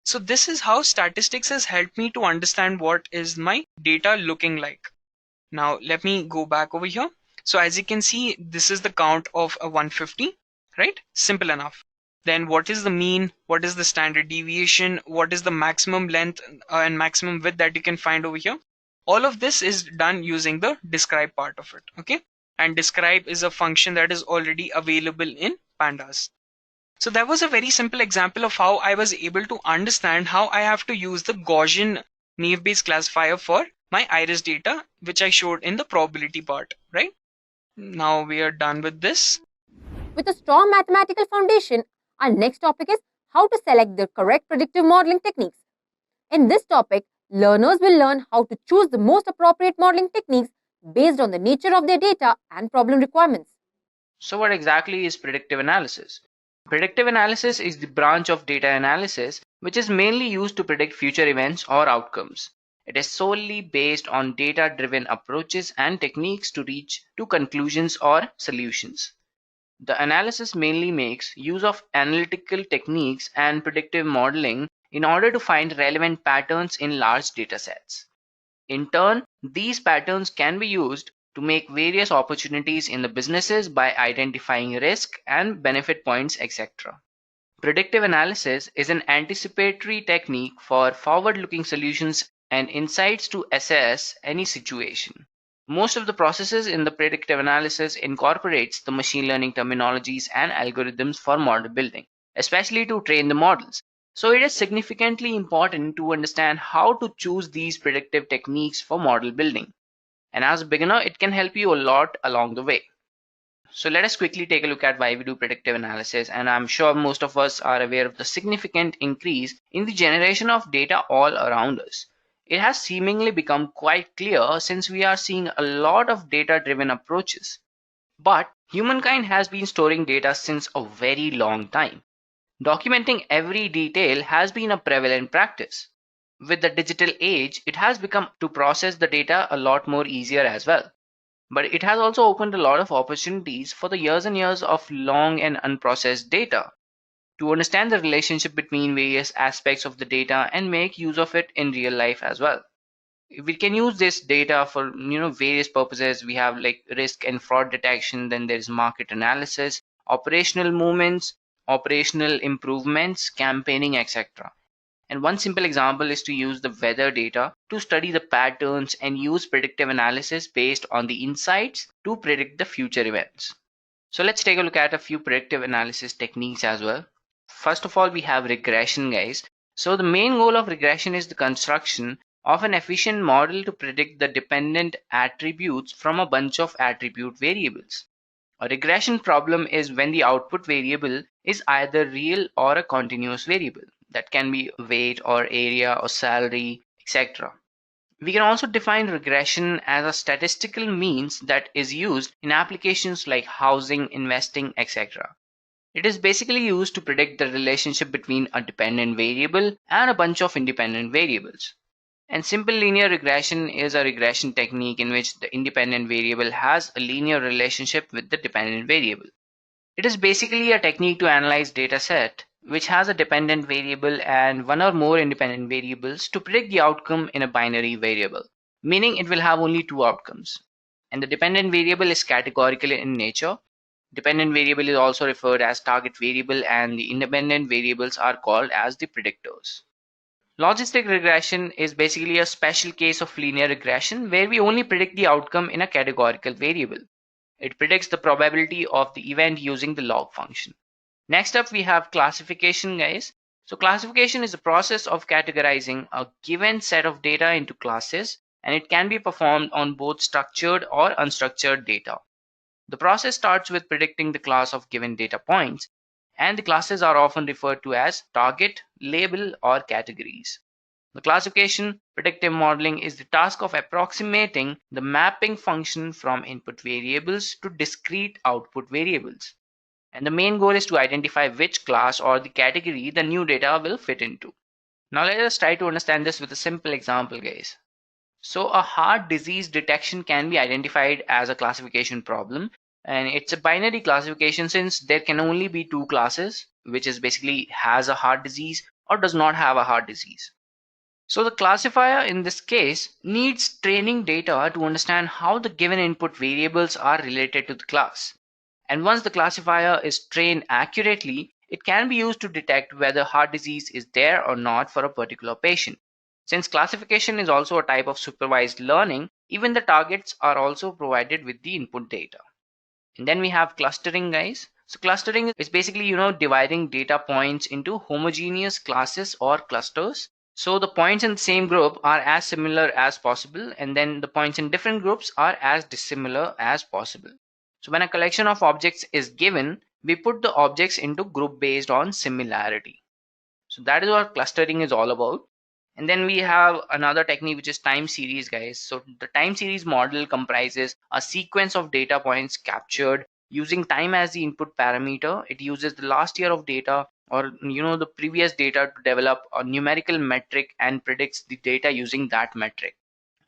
So this is how statistics has helped me to understand what is my data looking like. Now let me go back over here. So as you can see, this is the count of a 150, right? Simple enough. Then what is the mean? What is the standard deviation? What is the maximum length and maximum width that you can find over here? All of this is done using the describe part of it. Okay. And describe is a function that is already available in pandas. So that was a very simple example of how I was able to understand how I have to use the Gaussian naive-Bayes classifier for my iris data, which I showed in the probability part, right? Now we are done with this. With a strong mathematical foundation, our next topic is how to select the correct predictive modeling techniques. In this topic, learners will learn how to choose the most appropriate modeling techniques based on the nature of their data and problem requirements. So what exactly is predictive analysis? Predictive analysis is the branch of data analysis which is mainly used to predict future events or outcomes. It is solely based on data-driven approaches and techniques to reach to conclusions or solutions. The analysis mainly makes use of analytical techniques and predictive modeling in order to find relevant patterns in large datasets. In turn, these patterns can be used to make various opportunities in the businesses by identifying risk and benefit points, etc. Predictive analysis is an anticipatory technique for forward-looking solutions and insights to assess any situation. Most of the processes in the predictive analysis incorporates the machine learning terminologies and algorithms for model building, especially to train the models. So it is significantly important to understand how to choose these predictive techniques for model building. And as a beginner, it can help you a lot along the way. So let us quickly take a look at why we do predictive analysis, and I'm sure most of us are aware of the significant increase in the generation of data all around us. It has seemingly become quite clear since we are seeing a lot of data-driven approaches. But humankind has been storing data since a very long time. Documenting every detail has been a prevalent practice. With the digital age, it has become to process the data a lot more easier as well. But it has also opened a lot of opportunities for the years and years of long and unprocessed data to understand the relationship between various aspects of the data and make use of it in real life as well. We can use this data for various purposes. We have like risk and fraud detection, then there is market analysis, operational movements, operational improvements, campaigning, etc. And one simple example is to use the weather data to study the patterns and use predictive analysis based on the insights to predict the future events. So let's take a look at a few predictive analysis techniques as well. First of all, we have regression, guys. So the main goal of regression is the construction of an efficient model to predict the dependent attributes from a bunch of attribute variables. A regression problem is when the output variable is either real or a continuous variable. That can be weight or area or salary, etc. We can also define regression as a statistical means that is used in applications like housing, investing, etc. It is basically used to predict the relationship between a dependent variable and a bunch of independent variables. And simple linear regression is a regression technique in which the independent variable has a linear relationship with the dependent variable. It is basically a technique to analyze data set which has a dependent variable and one or more independent variables to predict the outcome in a binary variable, meaning it will have only two outcomes. And the dependent variable is categorical in nature. Dependent variable is also referred as target variable, and the independent variables are called as the predictors. Logistic regression is basically a special case of linear regression where we only predict the outcome in a categorical variable. It predicts the probability of the event using the log function. Next up, we have classification, guys. So classification is the process of categorizing a given set of data into classes, and it can be performed on both structured or unstructured data. The process starts with predicting the class of given data points, and the classes are often referred to as target, label, or categories. The classification predictive modeling is the task of approximating the mapping function from input variables to discrete output variables. And the main goal is to identify which class or the category the new data will fit into. Now let us try to understand this with a simple example, guys. So a heart disease detection can be identified as a classification problem, and it's a binary classification since there can only be two classes, which is basically has a heart disease or does not have a heart disease. So the classifier in this case needs training data to understand how the given input variables are related to the class. And once the classifier is trained accurately, it can be used to detect whether heart disease is there or not for a particular patient. Since classification is also a type of supervised learning, even the targets are also provided with the input data. And then we have clustering, guys. So clustering is basically, dividing data points into homogeneous classes or clusters. So the points in the same group are as similar as possible, and then the points in different groups are as dissimilar as possible. So when a collection of objects is given, we put the objects into group based on similarity. So that is what clustering is all about. And then we have another technique, which is time series, guys. So the time series model comprises a sequence of data points captured using time as the input parameter. It uses the last year of data, or the previous data, to develop a numerical metric and predicts the data using that metric.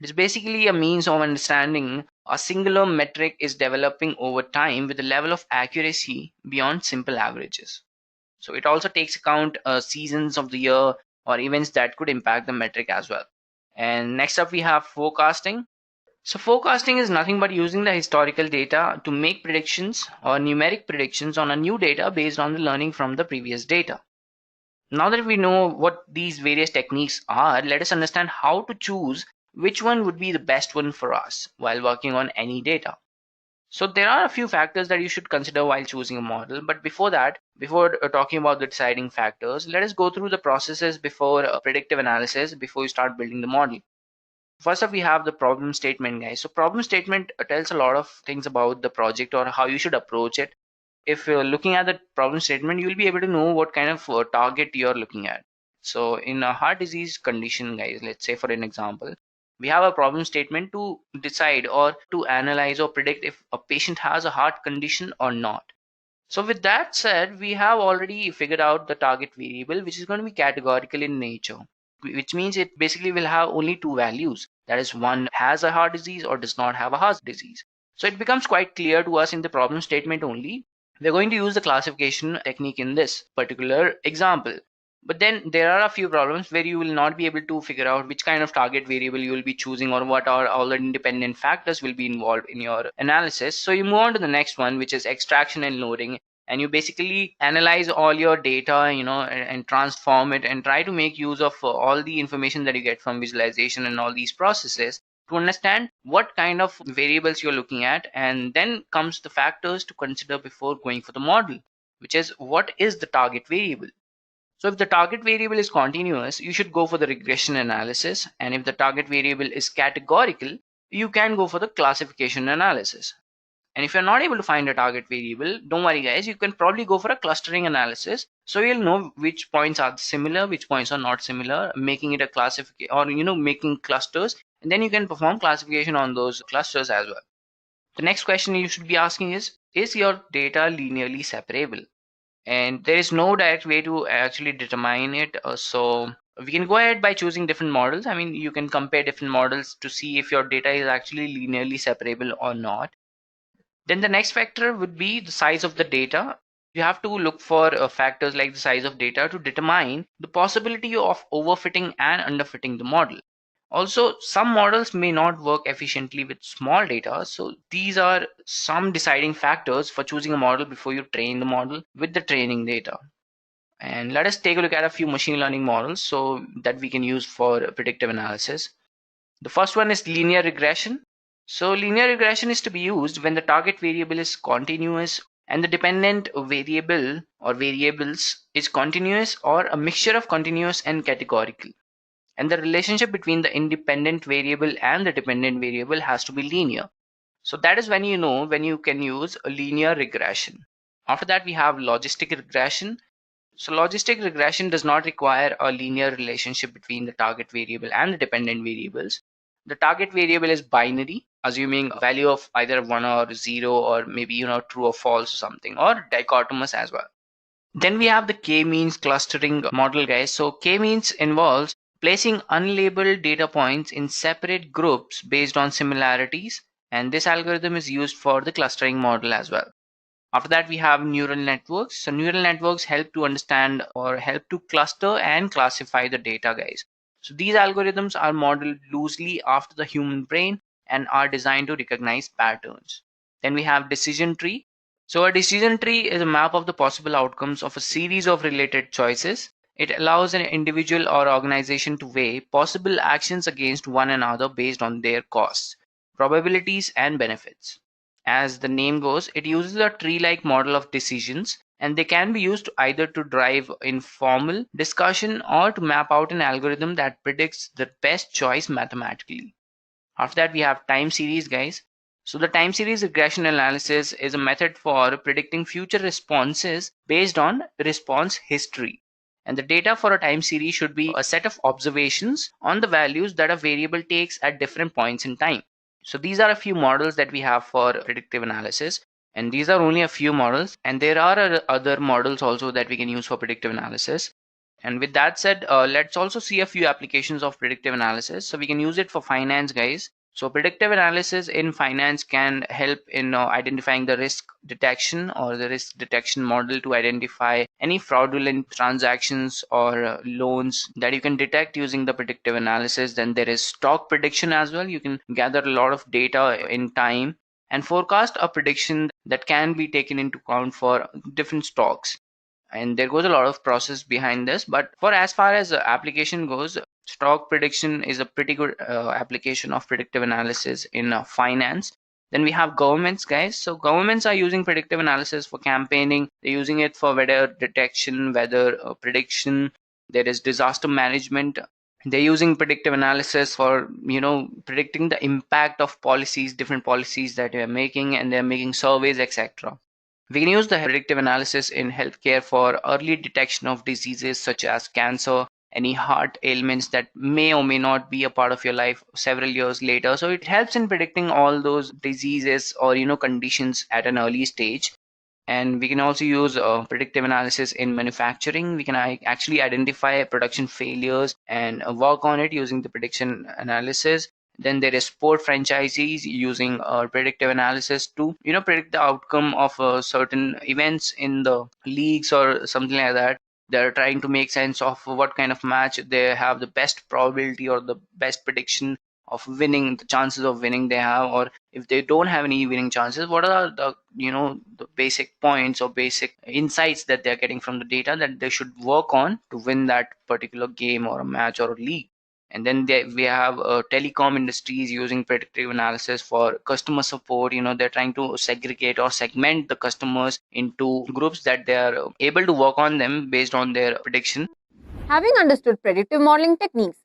It is basically a means of understanding a singular metric is developing over time with a level of accuracy beyond simple averages. So it also takes account seasons of the year or events that could impact the metric as well. And next up we have forecasting. So forecasting is nothing but using the historical data to make predictions or numeric predictions on a new data based on the learning from the previous data. Now that we know what these various techniques are, let us understand how to choose which one would be the best one for us while working on any data. So there are a few factors that you should consider while choosing a model. But before that, before talking about the deciding factors, let us go through the processes before predictive analysis before you start building the model. First up, we have the problem statement, guys. So problem statement tells a lot of things about the project or how you should approach it. If you're looking at the problem statement, you'll be able to know what kind of target you're looking at. So in a heart disease condition, guys, let's say for an example, we have a problem statement to decide or to analyze or predict if a patient has a heart condition or not. So with that said, we have already figured out the target variable, which is going to be categorical in nature, which means it basically will have only two values. That is, one has a heart disease or does not have a heart disease. So it becomes quite clear to us in the problem statement only. We're going to use the classification technique in this particular example. But then there are a few problems where you will not be able to figure out which kind of target variable you will be choosing or what are all the independent factors will be involved in your analysis. So you move on to the next one, which is extraction and loading. And you basically analyze all your data, and transform it and try to make use of all the information that you get from visualization and all these processes to understand what kind of variables you're looking at. And then comes the factors to consider before going for the model, which is what is the target variable. So if the target variable is continuous, you should go for the regression analysis. And if the target variable is categorical, you can go for the classification analysis. And if you're not able to find a target variable, don't worry guys, you can probably go for a clustering analysis. So you'll know which points are similar, which points are not similar, making it a classification or making clusters, and then you can perform classification on those clusters as well. The next question you should be asking is your data linearly separable? And there is no direct way to actually determine it. So we can go ahead by choosing different models. I mean, you can compare different models to see if your data is actually linearly separable or not. Then the next factor would be the size of the data. You have to look for factors like the size of data to determine the possibility of overfitting and underfitting the model. Also, some models may not work efficiently with small data. So these are some deciding factors for choosing a model before you train the model with the training data. And let us take a look at a few machine learning models so that we can use for predictive analysis. The first one is linear regression. So linear regression is to be used when the target variable is continuous and the dependent variable or variables is continuous or a mixture of continuous and categorical. And the relationship between the independent variable and the dependent variable has to be linear. So that is when when you can use a linear regression. After that, we have logistic regression. So logistic regression does not require a linear relationship between the target variable and the dependent variables. The target variable is binary, assuming a value of either 1 or 0 or maybe true or false or something, or dichotomous as well. Then we have the k-means clustering model, guys. So k-means involves placing unlabeled data points in separate groups based on similarities, and this algorithm is used for the clustering model as well. After that, we have neural networks. So neural networks help to understand or help to cluster and classify the data, guys. So these algorithms are modeled loosely after the human brain and are designed to recognize patterns. Then we have decision tree. So a decision tree is a map of the possible outcomes of a series of related choices. It allows an individual or organization to weigh possible actions against one another based on their costs, probabilities, and benefits. As the name goes, it uses a tree-like model of decisions and they can be used either to drive informal discussion or to map out an algorithm that predicts the best choice mathematically. After that, we have time series, guys. So the time series regression analysis is a method for predicting future responses based on response history. And the data for a time series should be a set of observations on the values that a variable takes at different points in time. So these are a few models that we have for predictive analysis. And these are only a few models. And there are other models also that we can use for predictive analysis. And with that said, let's also see a few applications of predictive analysis. So we can use it for finance, guys. So predictive analysis in finance can help in identifying the risk detection or the risk detection model to identify any fraudulent transactions or loans that you can detect using the predictive analysis. Then there is stock prediction as well. You can gather a lot of data in time and forecast a prediction that can be taken into account for different stocks. And there goes a lot of process behind this, but for as far as the application goes, stock prediction is a pretty good application of predictive analysis in finance. Then we have governments, guys. So governments are using predictive analysis for campaigning. They're using it for weather detection, weather prediction. There is disaster management. They're using predictive analysis for predicting the impact of policies, different policies that they're making, and they're making surveys, etc. We can use the predictive analysis in healthcare for early detection of diseases such as cancer, any heart ailments that may or may not be a part of your life several years later. So it helps in predicting all those diseases or conditions at an early stage. And we can also use predictive analysis in manufacturing. We can actually identify production failures and work on it using the prediction analysis. Then there is sport franchisees using predictive analysis to predict the outcome of certain events in the leagues or something like that. They're trying to make sense of what kind of match they have the best probability or the best prediction of winning, the chances of winning they have, or if they don't have any winning chances, what are the the basic points or basic insights that they're getting from the data that they should work on to win that particular game or a match or a league. And then we have telecom industries using predictive analysis for customer support. They're trying to segregate or segment the customers into groups that they are able to work on them based on their prediction. Having understood predictive modeling techniques,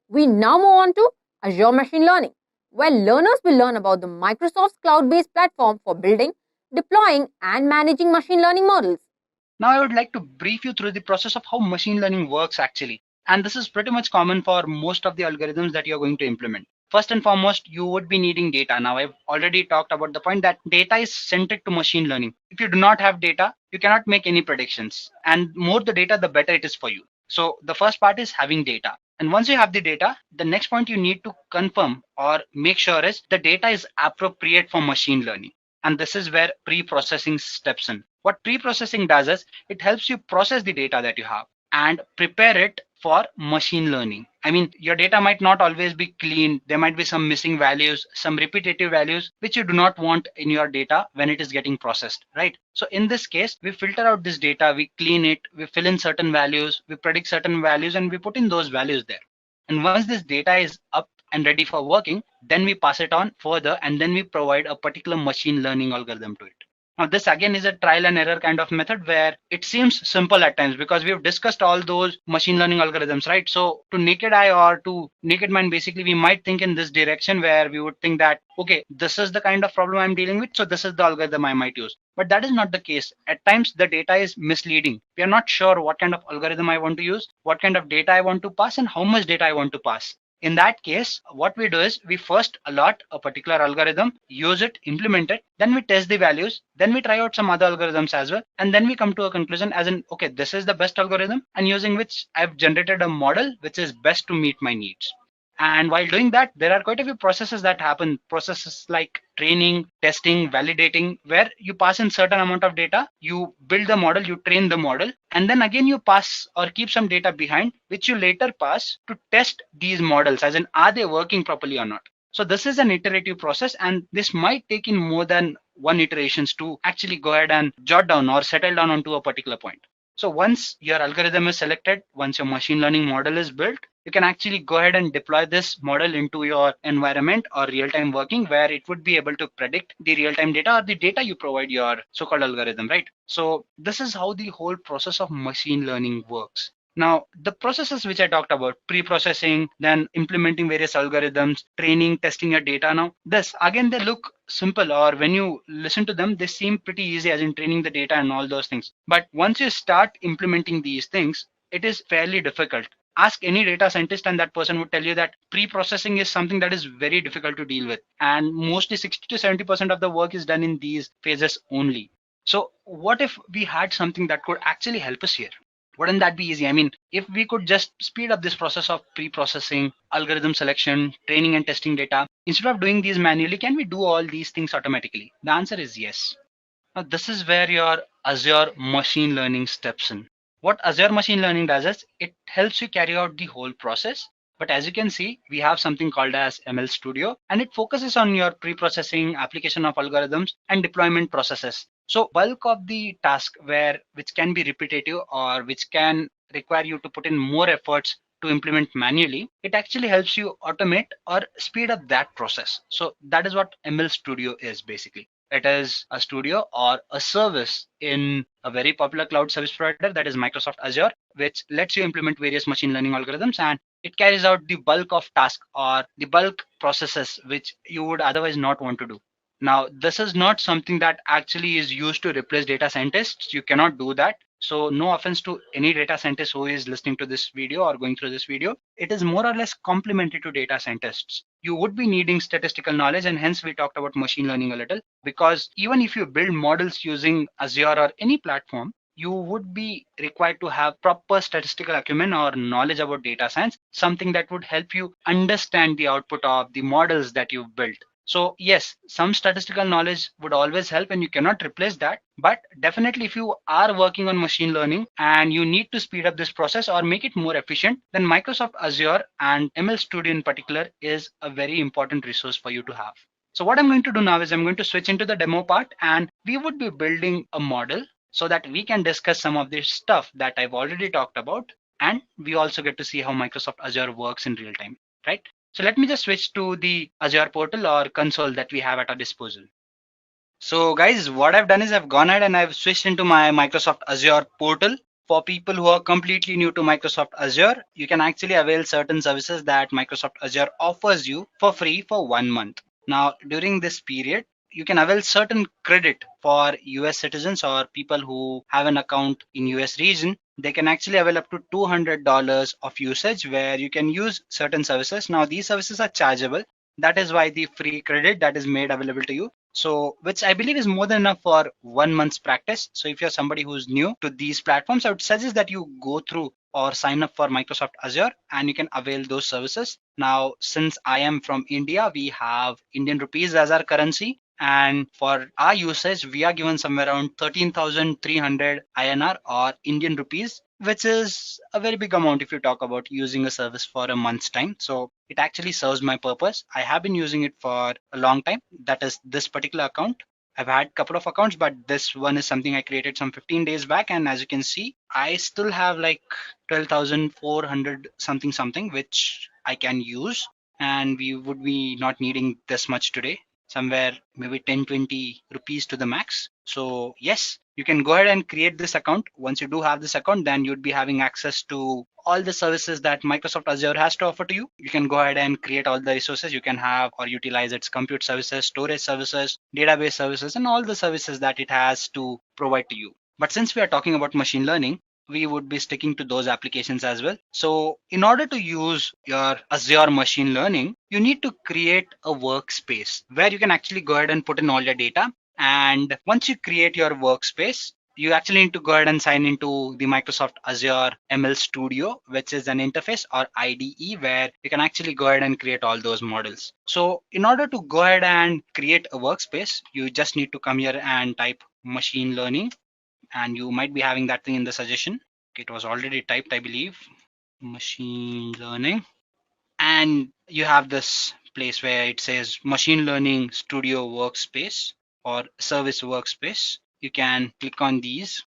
we now move on to Azure Machine Learning, where learners will learn about the Microsoft's cloud-based platform for building, deploying, and managing machine learning models. Now I would like to brief you through the process of how machine learning works actually. And this is pretty much common for most of the algorithms that you're going to implement. First and foremost, you would be needing data. Now, I've already talked about the point that data is centric to machine learning. If you do not have data, you cannot make any predictions. And more the data, the better it is for you. So the first part is having data. And once you have the data, the next point you need to confirm or make sure is the data is appropriate for machine learning. And this is where pre-processing steps in. What pre-processing does is it helps you process the data that you have and prepare it for machine learning. I mean, your data might not always be clean. There might be some missing values, some repetitive values, which you do not want in your data when it is getting processed, right? So in this case, we filter out this data, we clean it, we fill in certain values, we predict certain values, and we put in those values there. And once this data is up and ready for working, then we pass it on further, and then we provide a particular machine learning algorithm to it. Now, this again is a trial and error kind of method where it seems simple at times because we've discussed all those machine learning algorithms, right? So to naked eye or to naked mind, basically, we might think in this direction where we would think that, okay, this is the kind of problem I'm dealing with, so this is the algorithm I might use. But that is not the case. At times, the data is misleading. We are not sure what kind of algorithm I want to use, what kind of data I want to pass, and how much data I want to pass. In that case, what we do is we first allot a particular algorithm, use it, implement it, then we test the values, then we try out some other algorithms as well, and then we come to a conclusion as in, okay, this is the best algorithm, and using which I've generated a model which is best to meet my needs. And while doing that, there are quite a few processes that happen, processes like training, testing, validating, where you pass in certain amount of data, you build the model, you train the model, and then again you pass or keep some data behind, which you later pass to test these models, as in, are they working properly or not? So this is an iterative process, and this might take in more than one iterations to actually go ahead and jot down or settle down onto a particular point. So once your algorithm is selected, once your machine learning model is built, you can actually go ahead and deploy this model into your environment or real-time working, where it would be able to predict the real-time data or the data you provide your so-called algorithm, right? So this is how the whole process of machine learning works. Now, the processes which I talked about, pre-processing, then implementing various algorithms, training, testing your data. Now, this, again, they look simple, or when you listen to them, they seem pretty easy, as in training the data and all those things. But once you start implementing these things, it is fairly difficult. Ask any data scientist and that person would tell you that pre-processing is something that is very difficult to deal with. And mostly 60 to 70% of the work is done in these phases only. So what if we had something that could actually help us here? Wouldn't that be easy? I mean, if we could just speed up this process of pre-processing, algorithm selection, training and testing data, instead of doing these manually, can we do all these things automatically? The answer is yes. Now, this is where your Azure Machine Learning steps in. What Azure Machine Learning does is it helps you carry out the whole process. But as you can see, we have something called as ML Studio, and it focuses on your pre-processing, application of algorithms, and deployment processes. So bulk of the task which can be repetitive or which can require you to put in more efforts to implement manually, it actually helps you automate or speed up that process. So that is what ML Studio is basically. It is a studio or a service in a very popular cloud service provider, that is Microsoft Azure, which lets you implement various machine learning algorithms, and it carries out the bulk of tasks or the bulk processes which you would otherwise not want to do. Now, this is not something that actually is used to replace data scientists. You cannot do that. So no offense to any data scientist who is listening to this video or going through this video. It is more or less complementary to data scientists. You would be needing statistical knowledge, and hence we talked about machine learning a little, because even if you build models using Azure or any platform, you would be required to have proper statistical acumen or knowledge about data science, something that would help you understand the output of the models that you've built. So yes, some statistical knowledge would always help, and you cannot replace that. But definitely if you are working on machine learning and you need to speed up this process or make it more efficient, then Microsoft Azure and ML Studio in particular is a very important resource for you to have. So what I'm going to do now is I'm going to switch into the demo part, and we would be building a model so that we can discuss some of this stuff that I've already talked about. And we also get to see how Microsoft Azure works in real time, right? So let me just switch to the Azure portal or console that we have at our disposal. So guys, what I've done is I've gone ahead and I've switched into my Microsoft Azure portal. For people who are completely new to Microsoft Azure, you can actually avail certain services that Microsoft Azure offers you for free for 1 month. Now, during this period, you can avail certain credit for US citizens or people who have an account in US region. They can actually avail up to $200 of usage where you can use certain services. Now, these services are chargeable. That is why the free credit that is made available to you. So, which I believe is more than enough for 1 month's practice. So if you're somebody who's new to these platforms, I would suggest that you go through or sign up for Microsoft Azure and you can avail those services. Now, since I am from India, we have Indian rupees as our currency. And for our usage, we are given somewhere around 13,300 INR or Indian rupees, which is a very big amount if you talk about using a service for a month's time. So it actually serves my purpose. I have been using it for a long time. That is this particular account. I've had a couple of accounts, but this one is something I created some 15 days back. And as you can see, I still have like 12,400 something, which I can use. And we would be not needing this much today. Somewhere maybe 10-20 rupees to the max. So yes, you can go ahead and create this account. Once you do have this account, then you'd be having access to all the services that Microsoft Azure has to offer to you. You can go ahead and create all the resources you can have or utilize its compute services, storage services, database services, and all the services that it has to provide to you. But since we are talking about machine learning, we would be sticking to those applications as well. So in order to use your Azure Machine Learning, you need to create a workspace where you can actually go ahead and put in all your data. And once you create your workspace, you actually need to go ahead and sign into the Microsoft Azure ML Studio, which is an interface or IDE where you can actually go ahead and create all those models. So in order to go ahead and create a workspace, you just need to come here and type machine learning. And you might be having that thing in the suggestion. It was already typed, I believe, machine learning. And you have this place where it says machine learning studio workspace or service workspace. You can click on these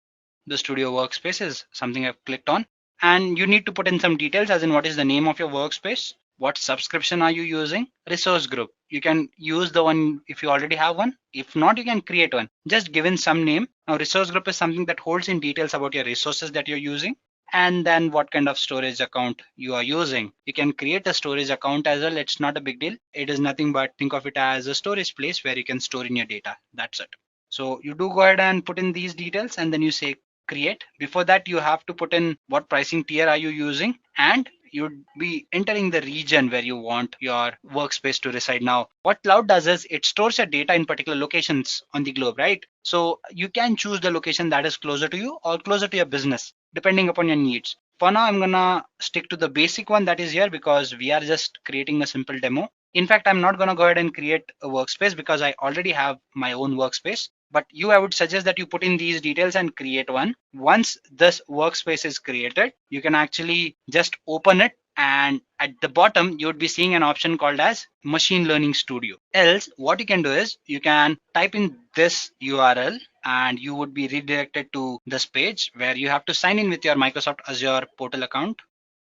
The studio workspace is something I've clicked on, and you need to put in some details, as in what is the name of your workspace, what subscription are you using, resource group. You can use the one if you already have one. If not, you can create one. Just give in some name. Now, resource group is something that holds in details about your resources that you're using, and then what kind of storage account you are using. You can create a storage account as well. It's not a big deal. It is nothing but think of it as a storage place where you can store in your data. That's it. So you do go ahead and put in these details, and then you say create. Before that, you have to put in what pricing tier are you using, and you'd be entering the region where you want your workspace to reside. Now, what cloud does is it stores your data in particular locations on the globe, right? So you can choose the location that is closer to you or closer to your business, depending upon your needs. For now, I'm gonna stick to the basic one that is here because we are just creating a simple demo. In fact, I'm not gonna go ahead and create a workspace because I already have my own workspace. But I would suggest that you put in these details and create one. Once this workspace is created, you can actually just open it, and at the bottom you would be seeing an option called as Machine Learning Studio. Else, what you can do is you can type in this URL and you would be redirected to this page where you have to sign in with your Microsoft Azure portal account.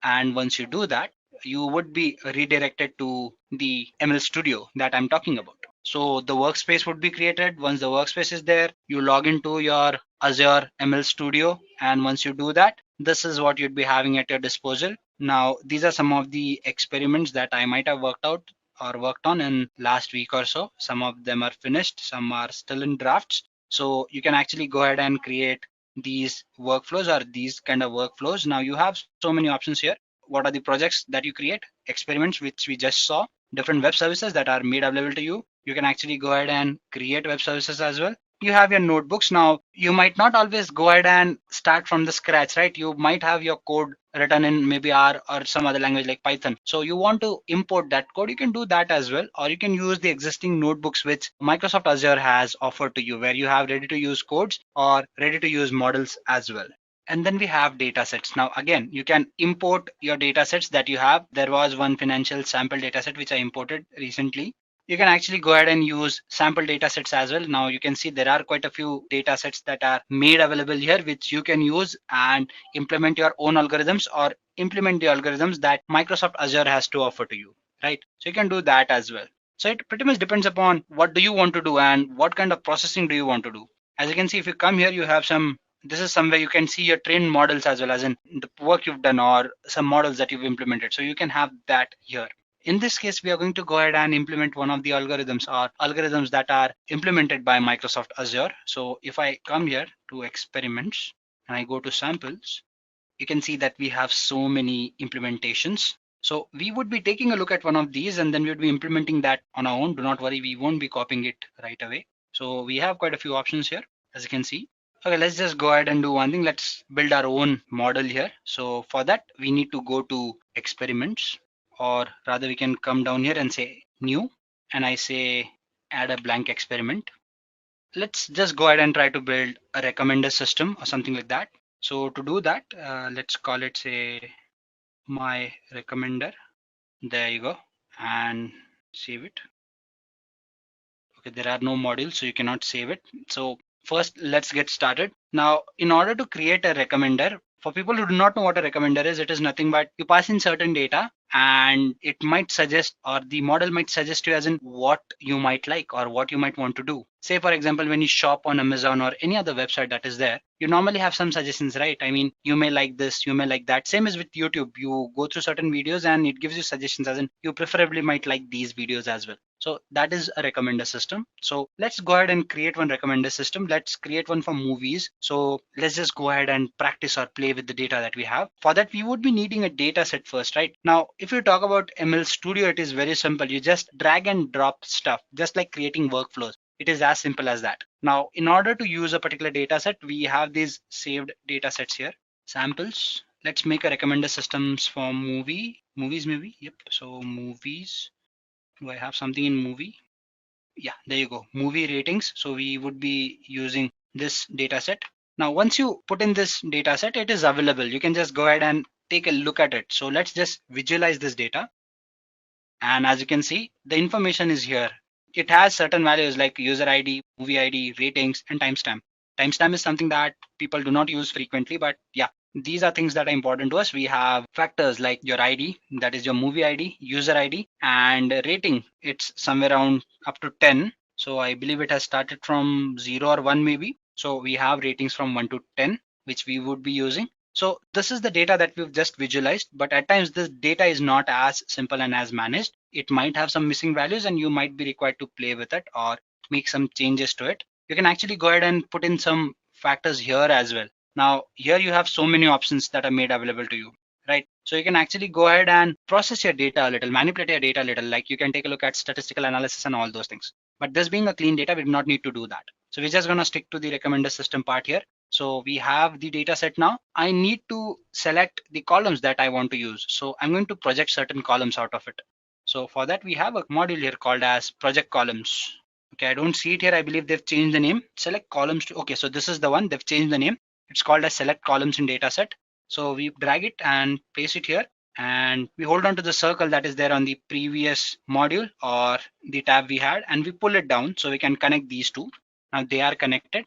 And once you do that, you would be redirected to the ML Studio that I'm talking about. So the workspace would be created. Once the workspace is there, you log into your Azure ML Studio. And once you do that, this is what you'd be having at your disposal. Now, these are some of the experiments that I might have worked out or worked on in last week or so. Some of them are finished, some are still in drafts. So you can actually go ahead and create these workflows or these kind of workflows. Now you have so many options here. What are the projects that you create? Experiments, which we just saw, different web services that are made available to you. You can actually go ahead and create web services as well. You have your notebooks. Now, you might not always go ahead and start from the scratch, right? You might have your code written in maybe R or some other language like Python. So you want to import that code, you can do that as well. Or you can use the existing notebooks which Microsoft Azure has offered to you, where you have ready to use codes or ready to use models as well. And then we have data sets. Now, again, you can import your data sets that you have. There was one financial sample data set which I imported recently. You can actually go ahead and use sample data sets as well. Now you can see there are quite a few data sets that are made available here, which you can use and implement your own algorithms or implement the algorithms that Microsoft Azure has to offer to you, right? So you can do that as well. So it pretty much depends upon what do you want to do and what kind of processing do you want to do. As you can see, if you come here, you have some, this is somewhere you can see your trained models as well, as in the work you've done or some models that you've implemented. So you can have that here. In this case, we are going to go ahead and implement one of the algorithms or algorithms that are implemented by Microsoft Azure. So if I come here to experiments and I go to samples, you can see that we have so many implementations. So we would be taking a look at one of these and then we would be implementing that on our own. Do not worry, we won't be copying it right away. So we have quite a few options here, as you can see. Okay, let's just go ahead and do one thing. Let's build our own model here. So for that, we need to go to experiments, or rather we can come down here and say new, and I say add a blank experiment. Let's just go ahead and try to build a recommender system or something like that. So to do that, let's call it, say, my recommender. There you go, and save it. Okay, there are no modules, so you cannot save it. So first, let's get started. Now, in order to create a recommender, for people who do not know what a recommender is, it is nothing but you pass in certain data and it might suggest, or the model might suggest you as in what you might like or what you might want to do. Say, for example, when you shop on Amazon or any other website that is there, you normally have some suggestions, right? I mean, you may like this, you may like that. Same as with YouTube, you go through certain videos and it gives you suggestions as in you preferably might like these videos as well. So that is a recommender system. So let's go ahead and create one recommender system. Let's create one for movies. So let's just go ahead and practice or play with the data that we have. For that, we would be needing a data set first, right? Now, if you talk about ML Studio, it is very simple. You just drag and drop stuff, just like creating workflows. It is as simple as that. Now, in order to use a particular data set, we have these saved data sets here. Samples. Let's make a recommender systems for movies maybe. Yep. So movies. Do I have something in movie? Yeah, there you go. Movie ratings. So we would be using this data set. Now, once you put in this data set, it is available. You can just go ahead and take a look at it. So let's just visualize this data. And as you can see, the information is here. It has certain values like user ID, movie ID, ratings, and timestamp. Timestamp is something that people do not use frequently, but yeah, these are things that are important to us. We have factors like your ID, that is your movie ID, user ID, and rating. It's somewhere around up to 10. So I believe it has started from 0 or 1 maybe. So we have ratings from 1 to 10, which we would be using. So this is the data that we've just visualized, but at times this data is not as simple and as managed. It might have some missing values and you might be required to play with it or make some changes to it. You can actually go ahead and put in some factors here as well. Now here you have so many options that are made available to you, right? So you can actually go ahead and process your data a little, manipulate your data a little, like you can take a look at statistical analysis and all those things. But this being a clean data, we do not need to do that. So we're just going to stick to the recommender system part here. So we have the data set now. I need to select the columns that I want to use. So I'm going to project certain columns out of it. So for that, we have a module here called as project columns. Okay, I don't see it here. I believe they've changed the name. Select columns to, okay, so this is the one. They've changed the name. It's called as select columns in dataset. So we drag it and place it here. And we hold on to the circle that is there on the previous module or the tab we had, and we pull it down so we can connect these two. Now they are connected,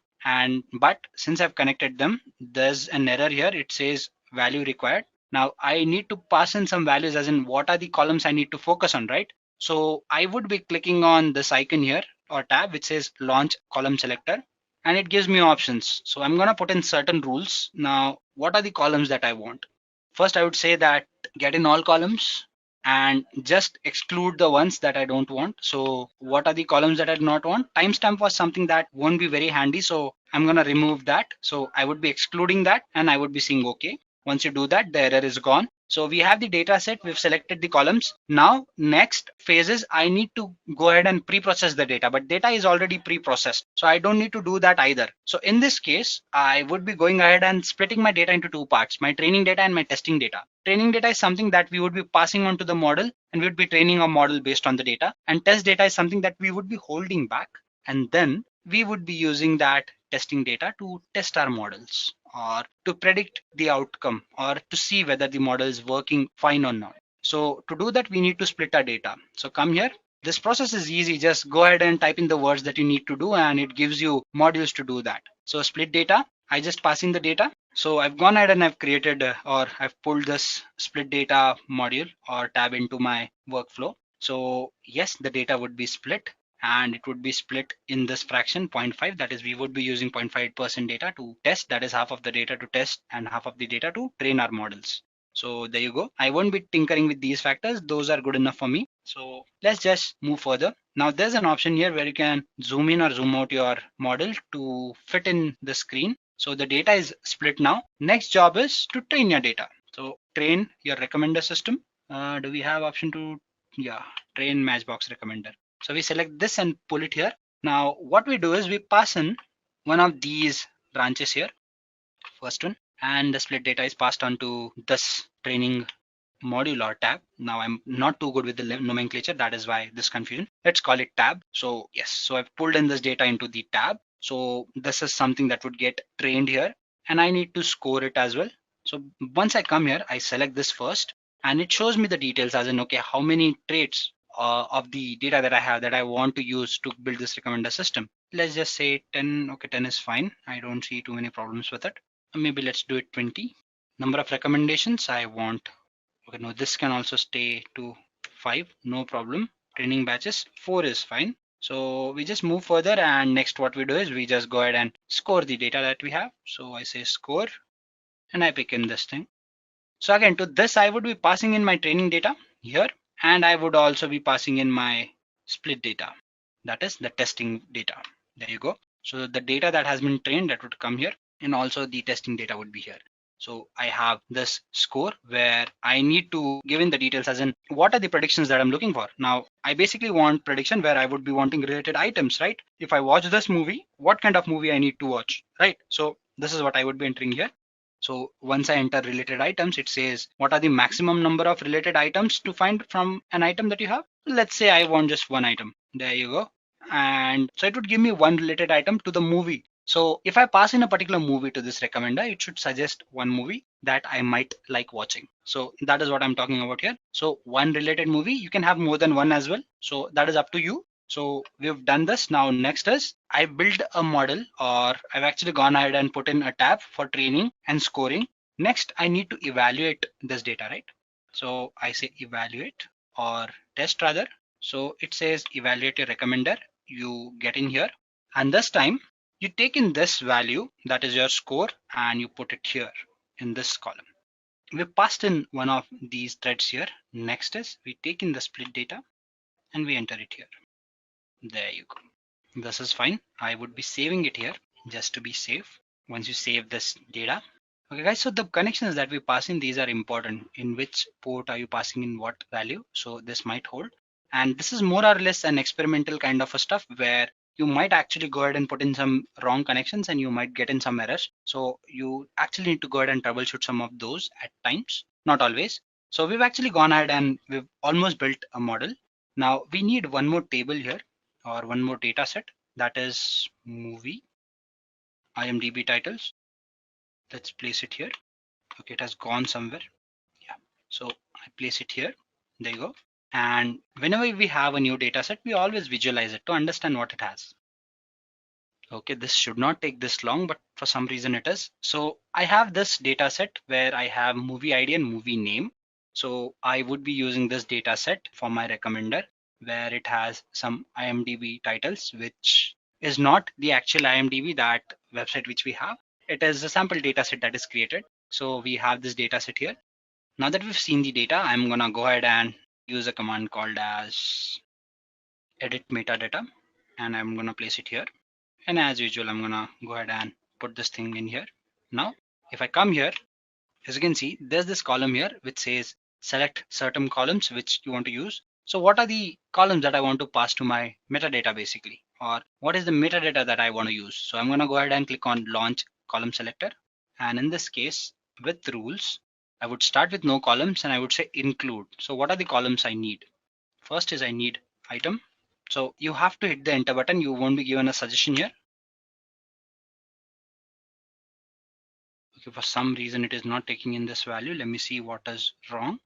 but since I've connected them, there's an error here. It says value required. Now I need to pass in some values, as in what are the columns I need to focus on, right? So I would be clicking on this icon here or tab which says launch column selector, and it gives me options. So I'm going to put in certain rules. Now what are the columns that I want? First, I would say that get in all columns and just exclude the ones that I don't want. So what are the columns that I do not want? Timestamp was something that won't be very handy, so I'm going to remove that. So I would be excluding that and I would be saying okay. Once you do that, the error is gone. So we have the data set, we've selected the columns. Now next phase is I need to go ahead and pre-process the data, but data is already pre-processed, so I don't need to do that either. So in this case, I would be going ahead and splitting my data into two parts, my training data and my testing data. Training data is something that we would be passing on to the model and we would be training a model based on the data, and test data is something that we would be holding back, and then we would be using that testing data to test our models or to predict the outcome or to see whether the model is working fine or not. So to do that, we need to split our data. So come here. This process is easy. Just go ahead and type in the words that you need to do and it gives you modules to do that. So split data, I just pass in the data. So I've gone ahead and I've created or I've pulled this split data module or tab into my workflow. So yes, the data would be split, and it would be split in this fraction 0.5. That is, we would be using 0.5% data to test. That is half of the data to test and half of the data to train our models. So there you go. I won't be tinkering with these factors. Those are good enough for me. So let's just move further. Now there's an option here where you can zoom in or zoom out your model to fit in the screen. So the data is split now. Next job is to train your data. So train your recommender system. Do we have option to, yeah, train matchbox recommender. So we select this and pull it here. Now what we do is we pass in one of these branches here, first one, and the split data is passed on to this training module or tab. Now I'm not too good with the nomenclature, that is why this confusion. Let's call it tab. So yes, so I've pulled in this data into the tab. So this is something that would get trained here, and I need to score it as well. So once I come here, I select this first and it shows me the details, as in okay, how many traits of the data that I have that I want to use to build this recommender system. Let's just say 10. Okay, 10 is fine. I don't see too many problems with it. Maybe let's do it 20. Number of recommendations I want. Okay, no, this can also stay to 5. No problem. Training batches 4 is fine. So we just move further, and next what we do is we just go ahead and score the data that we have. So I say score and I pick in this thing. So again, to this I would be passing in my training data here, and I would also be passing in my split data, that is the testing data. There you go. So the data that has been trained, that would come here, and also the testing data would be here. So I have this score where I need to give in the details, as in what are the predictions that I'm looking for. Now I basically want prediction where I would be wanting related items, right? If I watch this movie, what kind of movie I need to watch, right? So this is what I would be entering here. So once I enter related items, it says what are the maximum number of related items to find from an item that you have. Let's say I want just one item. There you go. And so it would give me one related item to the movie. So if I pass in a particular movie to this recommender, it should suggest one movie that I might like watching. So that is what I'm talking about here. So one related movie, you can have more than one as well. So that is up to you. So we've done this. Now next is I built a model, or I've actually gone ahead and put in a tab for training and scoring. Next, I need to evaluate this data, right? So I say evaluate or test rather. So it says evaluate your recommender. You get in here, and this time you take in this value that is your score and you put it here in this column. We passed in one of these threads here. Next is we take in the split data and we enter it here. There you go. This is fine. I would be saving it here just to be safe. Once you save this data. Okay guys, so the connections that we pass in, these are important. In which port are you passing in what value? So this might hold. And this is more or less an experimental kind of a stuff where you might actually go ahead and put in some wrong connections and you might get in some errors. So you actually need to go ahead and troubleshoot some of those at times, not always. So we've actually gone ahead and we've almost built a model. Now we need one more table here, or one more data set, that is movie IMDb titles. Let's place it here. Okay, it has gone somewhere. Yeah, so I place it here. There you go. And whenever we have a new data set, we always visualize it to understand what it has. Okay, this should not take this long, but for some reason it is. So I have this data set where I have movie ID and movie name. So I would be using this data set for my recommender, where it has some IMDb titles, which is not the actual IMDb, that website which we have. It is a sample data set that is created. So we have this data set here. Now that we've seen the data, I'm gonna go ahead and use a command called as edit metadata, and I'm gonna place it here. And as usual, I'm gonna go ahead and put this thing in here. Now, if I come here, as you can see, there's this column here which says select certain columns which you want to use. So what are the columns that I want to pass to my metadata basically, or what is the metadata that I want to use? So I'm gonna go ahead and click on launch column selector. And in this case, with rules, I would start with no columns and I would say include. So what are the columns I need? First is I need item. So you have to hit the enter button. You won't be given a suggestion here. Okay, for some reason it is not taking in this value. Let me see what is wrong.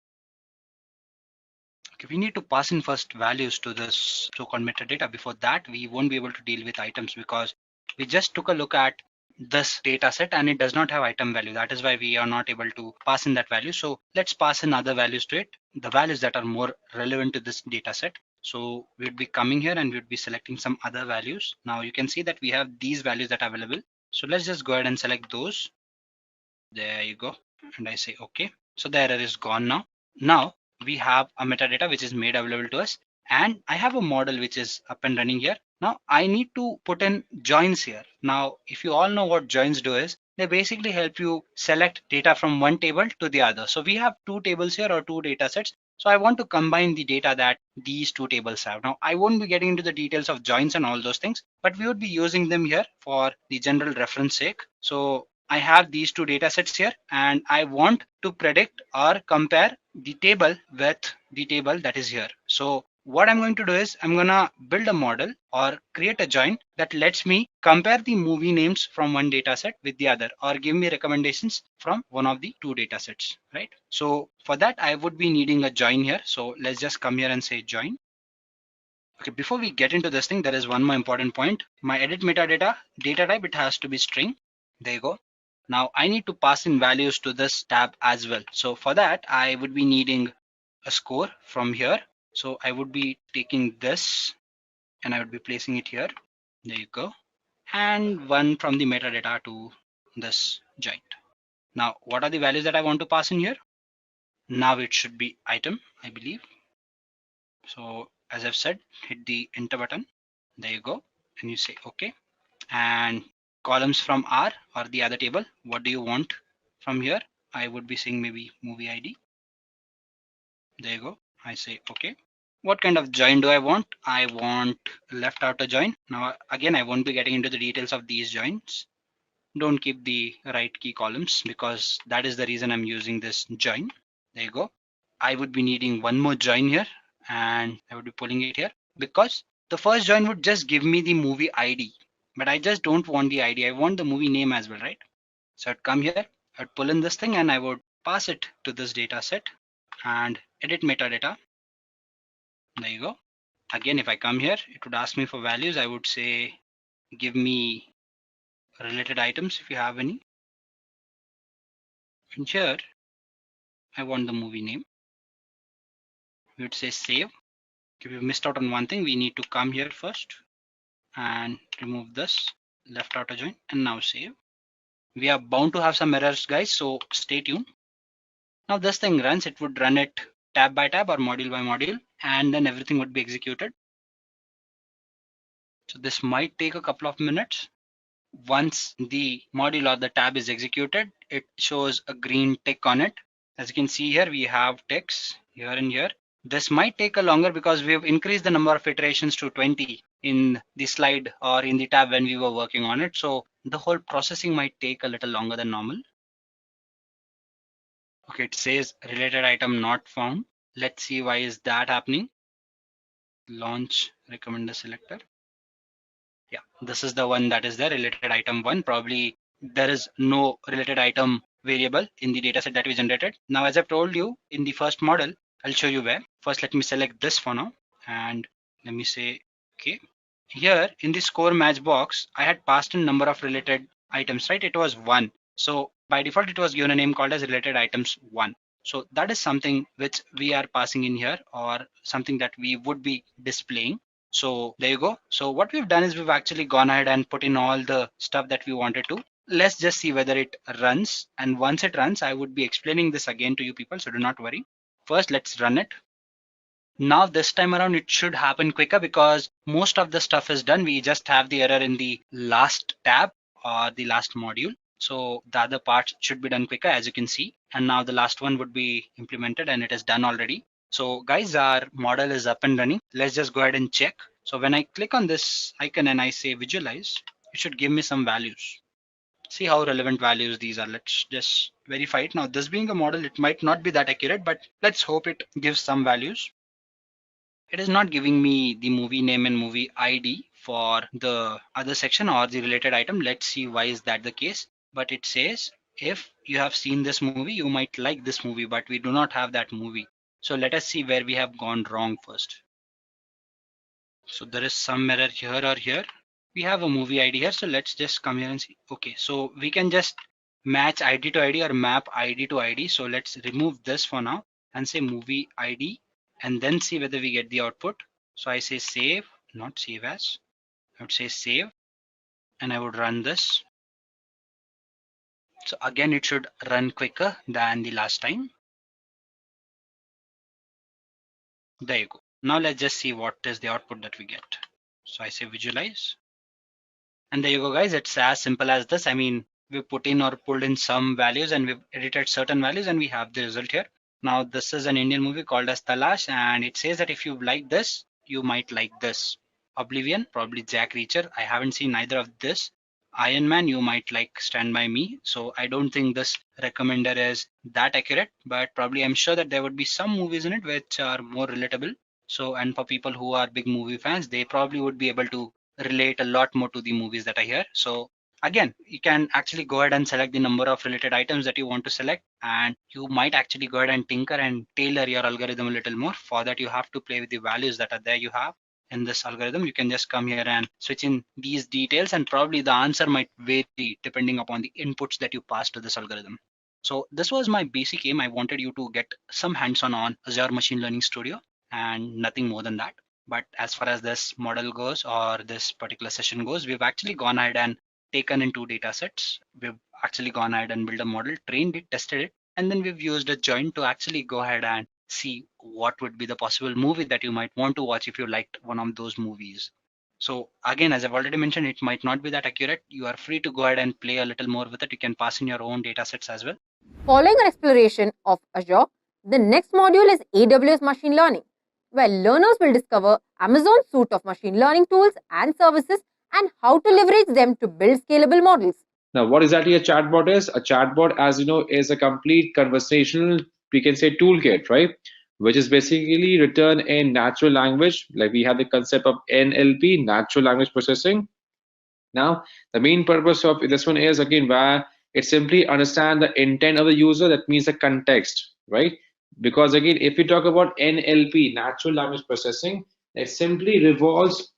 Okay, we need to pass in first values to this so-called metadata. Before that, we won't be able to deal with items because we just took a look at this data set and it does not have item value. That is why we are not able to pass in that value. So let's pass in other values to it, the values that are more relevant to this data set. So we'd be coming here and we'd be selecting some other values. Now you can see that we have these values that are available. So let's just go ahead and select those. There you go. And I say okay. So the error is gone now. Now we have a metadata which is made available to us, and I have a model which is up and running here. Now I need to put in joins here. Now if you all know what joins do is, they basically help you select data from one table to the other. So we have two tables here, or two data sets. So I want to combine the data that these two tables have. Now I won't be getting into the details of joins and all those things, but we would be using them here for the general reference sake. So I have these two data sets here and I want to predict or compare the table with the table that is here. So what I'm going to do is I'm gonna build a model or create a join that lets me compare the movie names from one data set with the other, or give me recommendations from one of the two data sets, right? So for that, I would be needing a join here. So let's just come here and say join. Okay, before we get into this thing, there is one more important point. My edit metadata data type, it has to be string. There you go. Now I need to pass in values to this tab as well. So for that, I would be needing a score from here. So I would be taking this and I would be placing it here. There you go. And one from the metadata to this joint. Now, what are the values that I want to pass in here? Now it should be item, I believe. So as I've said, hit the enter button. There you go. And you say okay. And columns from R or the other table, what do you want from here? I would be saying maybe movie ID. There you go. I say okay. What kind of join do I want? I want left outer join. Now again, I won't be getting into the details of these joins. Don't keep the right key columns because that is the reason I'm using this join. There you go. I would be needing one more join here and I would be pulling it here because the first join would just give me the movie ID. But I just don't want the ID. I want the movie name as well, right? So I'd come here, I'd pull in this thing and I would pass it to this data set and edit metadata. There you go. again, if I come here, it would ask me for values. I would say, give me related items if you have any. And here, I want the movie name. We would say save. If we missed out on one thing, we need to come here first and remove this left outer join, and now save. We are bound to have some errors, guys, so stay tuned. Now this thing runs, it would run it tab by tab or module by module, and then everything would be executed. So this might take a couple of minutes. Once the module or the tab is executed, it shows a green tick on it. As you can see here, we have ticks here and here. This might take a longer because we've increased the number of iterations to 20 in the slide or in the tab when we were working on it. So the whole processing might take a little longer than normal. Okay, it says related item not found. Let's see why is that happening. Launch recommender selector. Yeah, this is the one that is there, related item 1. Probably there is no related item variable in the dataset that we generated. Now, as I've told you in the first model, I'll show you where. First, let me select this for now, and let me say, okay. Here in the score match box, I had passed in number of related items, right? It was 1. So by default, it was given a name called as related items 1. So that is something which we are passing in here, or something that we would be displaying. So there you go. So what we've done is we've actually gone ahead and put in all the stuff that we wanted to. Let's just see whether it runs. And once it runs, I would be explaining this again to you people, so do not worry. First, let's run it. Now this time around, it should happen quicker because most of the stuff is done. We just have the error in the last tab or the last module. So the other part should be done quicker, as you can see. And now the last one would be implemented, and it is done already. So guys, our model is up and running. Let's just go ahead and check. So when I click on this icon and I say visualize, it should give me some values. See how relevant values these are. Let's just verify it. Now this being a model, it might not be that accurate, but let's hope it gives some values. It is not giving me the movie name and movie ID for the other section or the related item. Let's see why is that the case. But it says if you have seen this movie, you might like this movie, but we do not have that movie. So let us see where we have gone wrong first. So there is some error here or here. We have a movie ID here. So let's just come here and see. Okay, so we can just match ID to ID or map ID to ID. So let's remove this for now and say movie ID, and then see whether we get the output. So I say save, not save as. I would say save, and I would run this. So again, it should run quicker than the last time. There you go. Now let's just see what is the output that we get. So I say visualize. And there you go, guys. It's as simple as this. I mean, we put in or pulled in some values and we've edited certain values and we have the result here. Now this is an Indian movie called as Talash, and it says that if you like this, you might like this. Oblivion, probably Jack Reacher. I haven't seen either of this. Iron Man, you might like Stand By Me. So I don't think this recommender is that accurate, but probably I'm sure that there would be some movies in it which are more relatable. So, and for people who are big movie fans, they probably would be able to relate a lot more to the movies that are here. So again, you can actually go ahead and select the number of related items that you want to select, and you might actually go ahead and tinker and tailor your algorithm a little more. For that, you have to play with the values that are there you have in this algorithm. You can just come here and switch in these details, and probably the answer might vary depending upon the inputs that you pass to this algorithm. So this was my basic aim. I wanted you to get some hands-on on Azure Machine Learning Studio and nothing more than that. But as far as this model goes, or this particular session goes, we've actually gone ahead and taken in 2 data sets. We've actually gone ahead and built a model, trained it, tested it, and then we've used a join to actually go ahead and see what would be the possible movie that you might want to watch if you liked one of those movies. So again, as I've already mentioned, it might not be that accurate. You are free to go ahead and play a little more with it. You can pass in your own data sets as well. Following our exploration of Azure, the next module is AWS Machine Learning, where learners will discover Amazon's suite of machine learning tools and services and how to leverage them to build scalable models. Now, what exactly a chatbot is? A chatbot, as you know, is a complete conversational, we can say, toolkit, right? Which is basically written in natural language. Like we have the concept of NLP, natural language processing. Now, the main purpose of this one is, again, where it simply understands the intent of the user. That means the context, right? Because again, if we talk about NLP, natural language processing, It simply revolves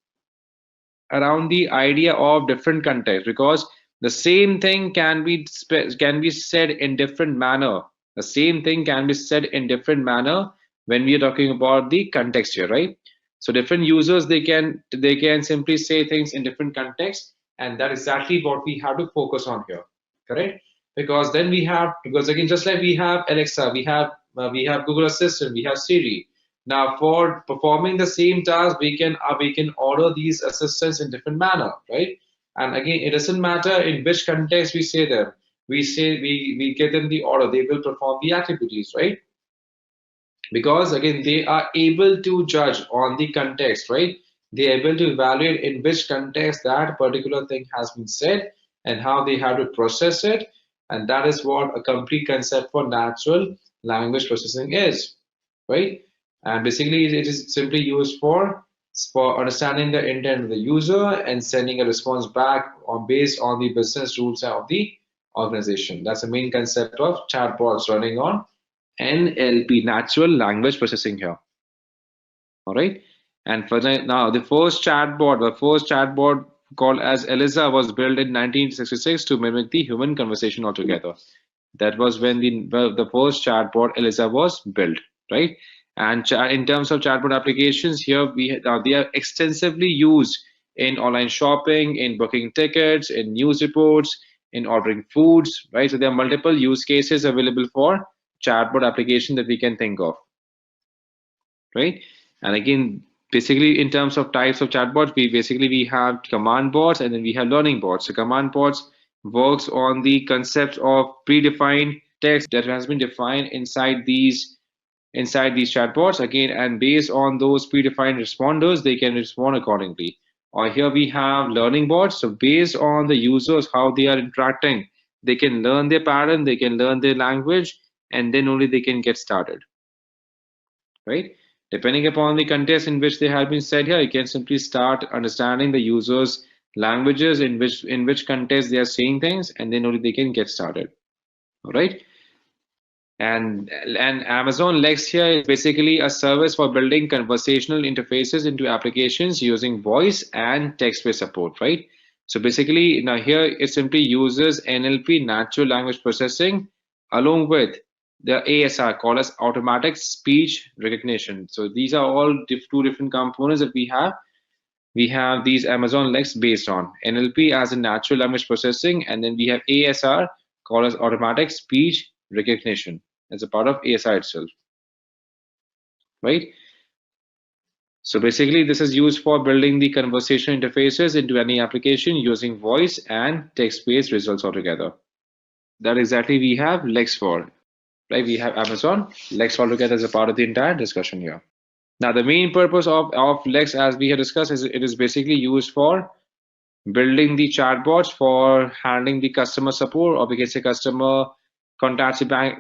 around the idea of different context, because the same thing can be said in different manner. The same thing can be said in different manner when we are talking about the context here, right? So different users, they can simply say things in different contexts, and that is exactly what we have to focus on here, correct? Because then because again, just like we have Alexa, we have Google Assistant, we have Siri. Now, for performing the same task, we can order these assistants in different manner, right? And again, it doesn't matter in which context we say them. We give them the order, they will perform the activities, right? Because again, they are able to judge on the context, right? They are able to evaluate in which context that particular thing has been said and how they have to process it. And that is what a complete concept for natural language processing is, right? And basically, it is simply used for understanding the intent of the user and sending a response back based on the business rules of the organization. That's the main concept of chatbots running on NLP, natural language processing here. All right. And for now, the first chatbot called as Eliza was built in 1966 to mimic the human conversation altogether. That was when the first chatbot Eliza was built, right? And in terms of chatbot applications, here they are extensively used in online shopping, in booking tickets, in news reports, in ordering foods, right? So there are multiple use cases available for chatbot application that we can think of, right? And again, basically in terms of types of chatbots, we have command bots and then we have learning bots. So command bots works on the concept of predefined text that has been defined inside these chatbots again, and based on those predefined responders, they can respond accordingly. Or here we have learning bots. So based on the users, how they are interacting, they can learn their pattern, they can learn their language, and then only they can get started, right? Depending upon the context in which they have been said here, you can simply start understanding the users' languages in which context they are saying things, and then only they can get started. All right. And Amazon Lex here is basically a service for building conversational interfaces into applications using voice and text-based support, right? So basically now here it simply uses NLP, natural language processing, along with the ASR called as automatic speech recognition. So these are all two different components that we have. We have these Amazon Lex based on NLP as in natural language processing, and then we have ASR called as automatic speech recognition as a part of ASR itself, right? So basically this is used for building the conversation interfaces into any application using voice and text-based results altogether. That exactly we have Lex for, right? We have Amazon Lex altogether as a part of the entire discussion here. Now the main purpose of Lex, as we have discussed, is it is basically used for building the chatbots for handling the customer support, or we can say customer contacts the bank.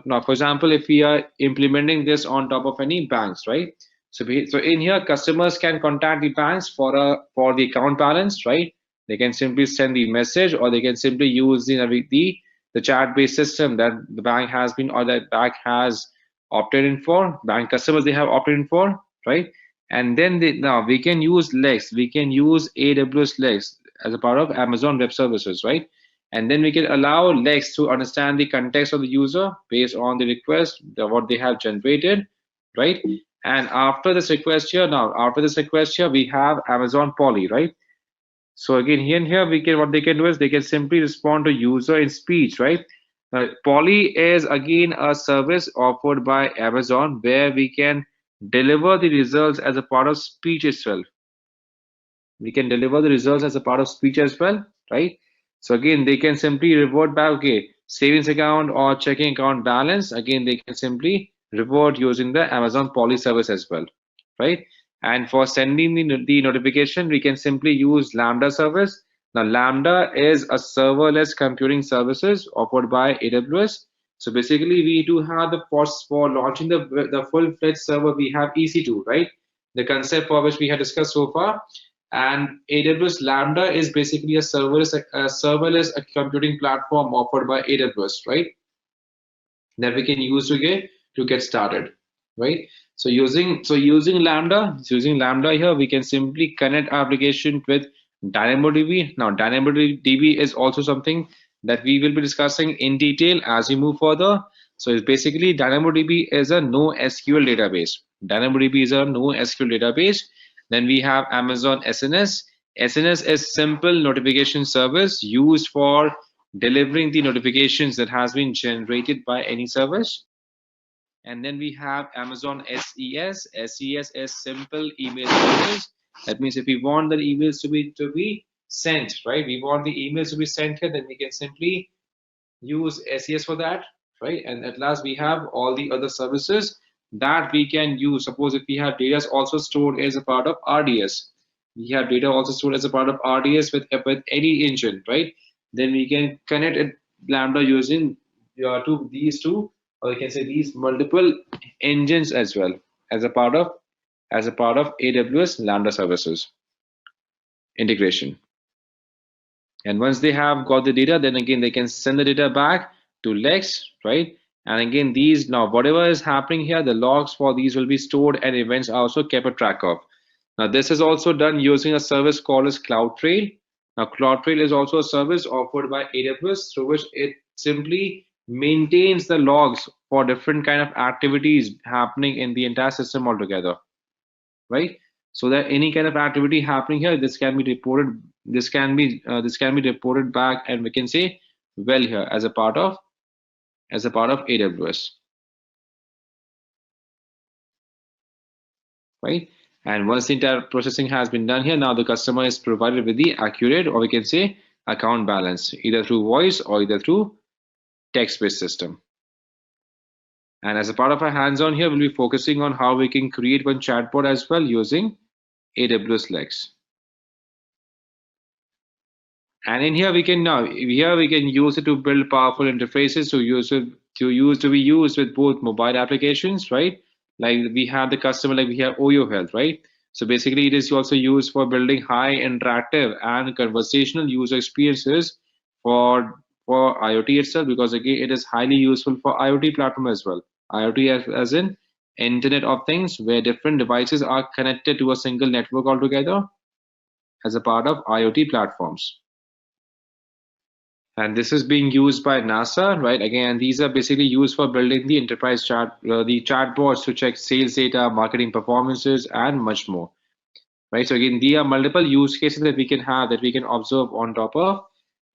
Now, for example, if we are implementing this on top of any banks, right? So in here, customers can contact the banks for the account balance, right? They can simply send the message, or they can simply use the chat-based system that the bank has been, or that bank has opted in for. Bank customers, they have opted in for, right? And then now we can use Lex, we can use AWS Lex as a part of Amazon Web Services, right? And then we can allow Lex to understand the context of the user based on the request, what they have generated, right? And after this request here, we have Amazon Poly, right? So again, here what they can do is they can simply respond to user in speech, right? Poly is again a service offered by Amazon where we can deliver the results as a part of speech itself. We can deliver the results as a part of speech as well, right? So again, they can simply revert back, okay, savings account or checking account balance. Again, they can simply revert using the Amazon Poly service as well, right? And for sending the notification, we can simply use Lambda service. Now, Lambda is a serverless computing services offered by AWS. So basically, we do have the costs for launching the full-fledged server. We have EC2, right? The concept for which we have discussed so far. And AWS Lambda is basically a serverless computing platform offered by AWS, right? That we can use to get started. right? So using Lambda here, we can simply connect our application with DynamoDB. Now DynamoDB is also something that we will be discussing in detail as we move further. So it's basically DynamoDB is a NoSQL database. DynamoDB is a NoSQL database. Then we have Amazon SNS. SNS is simple notification service used for delivering the notifications that has been generated by any service. And then we have Amazon SES. SES is simple email service. That means if we want the emails to be sent, right? We want the emails to be sent here, then we can simply use SES for that, right? And at last we have all the other services that we can use. Suppose if we have data also stored as a part of RDS, we have data also stored as a part of RDS with any engine, right? Then we can connect it Lambda using these two, or you can say these multiple engines as well as a part of AWS Lambda services integration. And once they have got the data, then again they can send the data back to Lex, right? And again, these now whatever is happening here, the logs for these will be stored and events are also kept a track of. Now this is also done using a service called as CloudTrail. Now CloudTrail is also a service offered by AWS through which it simply maintains the logs for different kind of activities happening in the entire system altogether, right? So that any kind of activity happening here, this can be reported. This can be reported back, and we can say well here as a part of AWS, right? And once the entire processing has been done here, now the customer is provided with the accurate, or we can say account balance, either through voice or either through text-based system. And as a part of our hands-on here, we'll be focusing on how we can create one chatbot as well using AWS Lex. And in here we can use it to build powerful interfaces to be used with both mobile applications, right? Like we have the customer, like we have OYO Health, right? So basically it is also used for building high interactive and conversational user experiences for IoT itself, because again it is highly useful for IoT platform as well. IoT as in Internet of Things, where different devices are connected to a single network altogether as a part of IoT platforms. And this is being used by NASA, right? Again, these are basically used for building the enterprise the chatbots to check sales data, marketing performances, and much more, right? So again, there are multiple use cases that we can have, that we can observe on top of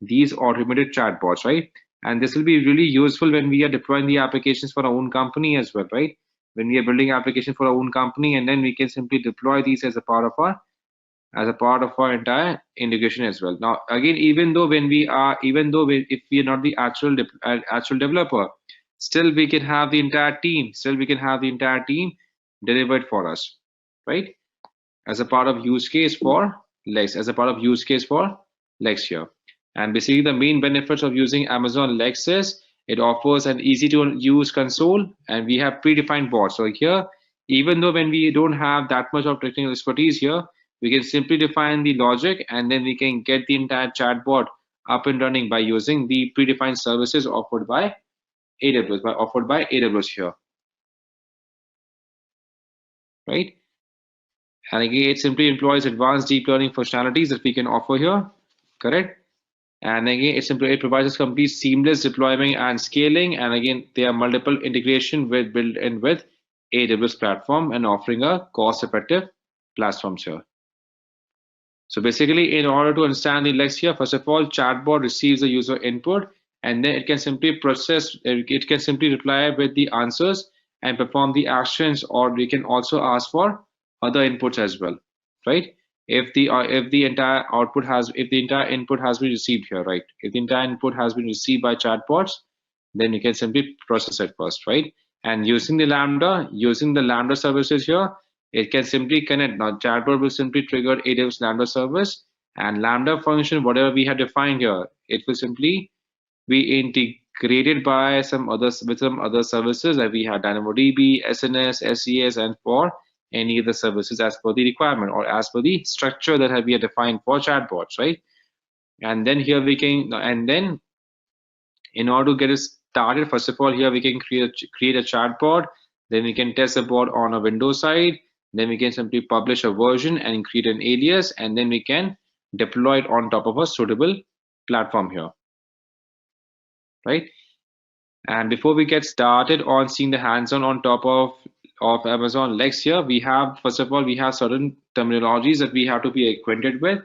these automated chatbots, right? And this will be really useful when we are deploying the applications for our own company as well, right? When we are building applications for our own company, and then we can simply deploy these as a part of our entire integration as well. Now again, if we are not the actual developer, still we can have the entire team delivered for us, right? As a part of use case for Lex, here. And basically the main benefits of using Amazon Lex is it offers an easy to use console, and we have predefined bots. So here, even though when we don't have that much of technical expertise here, we can simply define the logic, and then we can get the entire chatbot up and running by using the predefined services offered by AWS here, right? And again, it simply employs advanced deep learning functionalities that we can offer here, correct? And again, it provides us complete seamless deployment and scaling. And again, there are multiple integration built in with AWS platform and offering a cost-effective platforms here. So basically, in order to understand the Lex here, first of all, chatbot receives the user input, and then it can simply reply with the answers and perform the actions, or we can also ask for other inputs as well, right? If the entire input has been received here, right? If the entire input has been received by chatbots, then you can simply process it first, right? And using the Lambda services here, it can simply connect. Now chatbot will simply trigger AWS Lambda service, and Lambda function, whatever we have defined here, it will simply be integrated by some other services that we have DynamoDB, SNS, SES, and for any of the services as per the requirement or as per the structure that we have defined for chatbots, right? And then here we can, and then in order to get it started, first of all, here we can create a chatbot. Then we can test the bot on a Windows side. Then we can simply publish a version and create an alias, and then we can deploy it on top of a suitable platform here, right? And before we get started on seeing the hands-on on top of Amazon Lex here, we have, first of all, we have certain terminologies that we have to be acquainted with.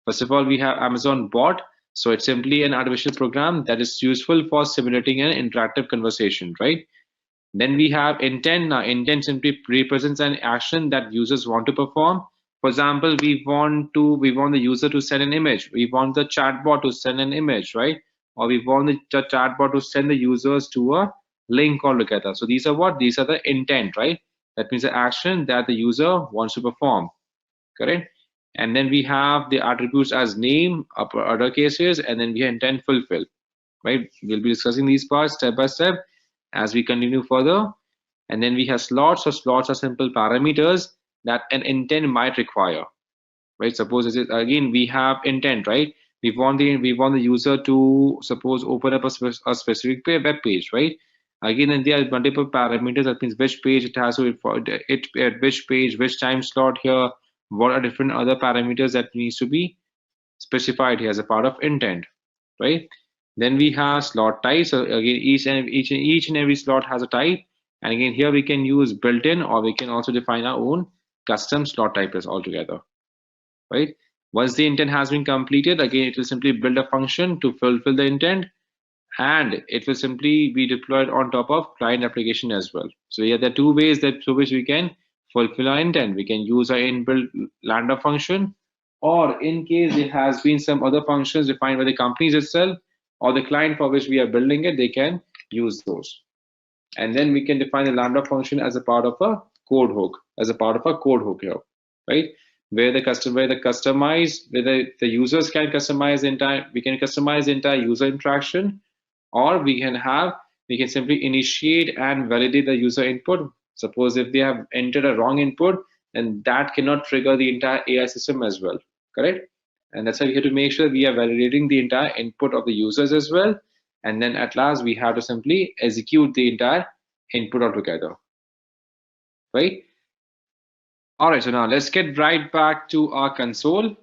First of all, we have Amazon bot. So it's simply an artificial program that is useful for simulating an interactive conversation, right? Then we have intent. Now, intent simply represents an action that users want to perform. For example, we want the user to send an image. We want the chatbot to send an image, right? Or we want the chatbot to send the users to a link altogether. So these are what? These are the intent, right? That means the action that the user wants to perform, correct? And then we have the attributes as name, other cases, and then we have intent fulfill, right? We'll be discussing these parts step by step as we continue further. And then we have slots. So slots are simple parameters that an intent might require, right? Suppose again we have intent, right? We want the user to suppose open up a specific web page, right? Again, and there are multiple parameters. That means which page it has to at which page, which time slot here. What are different other parameters that needs to be specified here as a part of intent, right? Then we have slot type. So again, each and every slot has a type, and again here we can use built-in, or we can also define our own custom slot types altogether, right? Once the intent has been completed, again it will simply build a function to fulfill the intent, and it will simply be deployed on top of client application as well. So yeah, there are two ways through which we can fulfill our intent. We can use our inbuilt lambda function, or in case there has been some other functions defined by the companies itself or the client for which we are building it, they can use those. And then we can define the lambda function as a part of a code hook, here, right? Where the users can customize the entire user interaction, or we can simply initiate and validate the user input. Suppose if they have entered a wrong input, then that cannot trigger the entire AI system as well, correct? And that's why we have to make sure we are validating the entire input of the users as well. And then at last, we have to simply execute the entire input altogether, right? All right, so now let's get right back to our console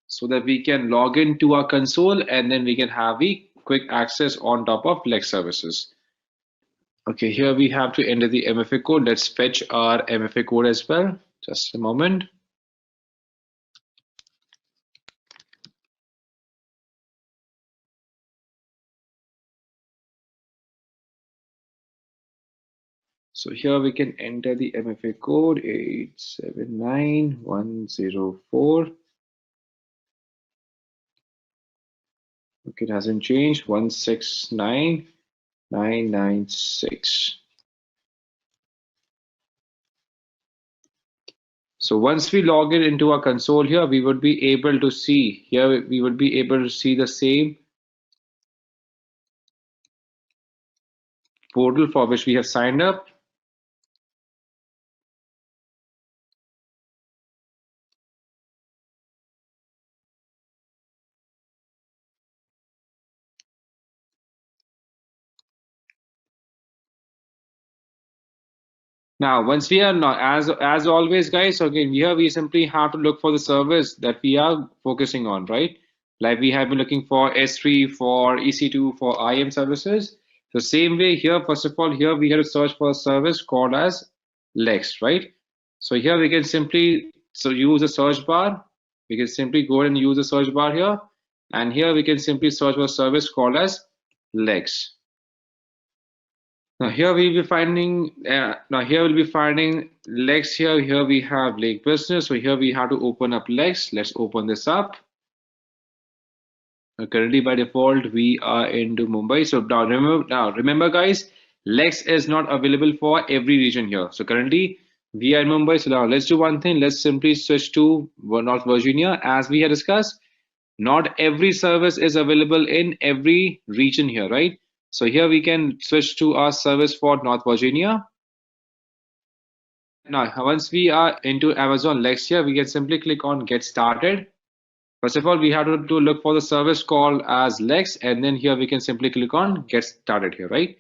so that we can log into our console, and then we can have a quick access on top of Lex services. Okay, here we have to enter the MFA code. Let's fetch our MFA code as well. Just a moment. So here we can enter the MFA code 879104. Okay, it hasn't changed. 169996. So once we log in into our console here, we would be able to see the same portal for which we have signed up. Now, once we are not, as always, guys, so again, here we simply have to look for the service that we are focusing on, right? Like we have been looking for S3, for EC2, for IAM services. So same way here, first of all, here we have to search for a service called as Lex, right? So here we can simply use a search bar. We can simply go ahead and use the search bar here. And here we can simply search for a service called as Lex. Now here we'll be finding Lex here. Here we have Lake Business. So here we have to open up Lex. Let's open this up. Currently by default we are into Mumbai. So now remember guys, Lex is not available for every region here. So currently we are in Mumbai. So now let's do one thing. Let's simply switch to North Virginia. As we had discussed, not every service is available in every region here, right? So here we can switch to our service for North Virginia. Now, once we are into Amazon Lex here, we can simply click on Get Started. First of all, we have to look for the service called as Lex, and then here we can simply click on Get Started here, right?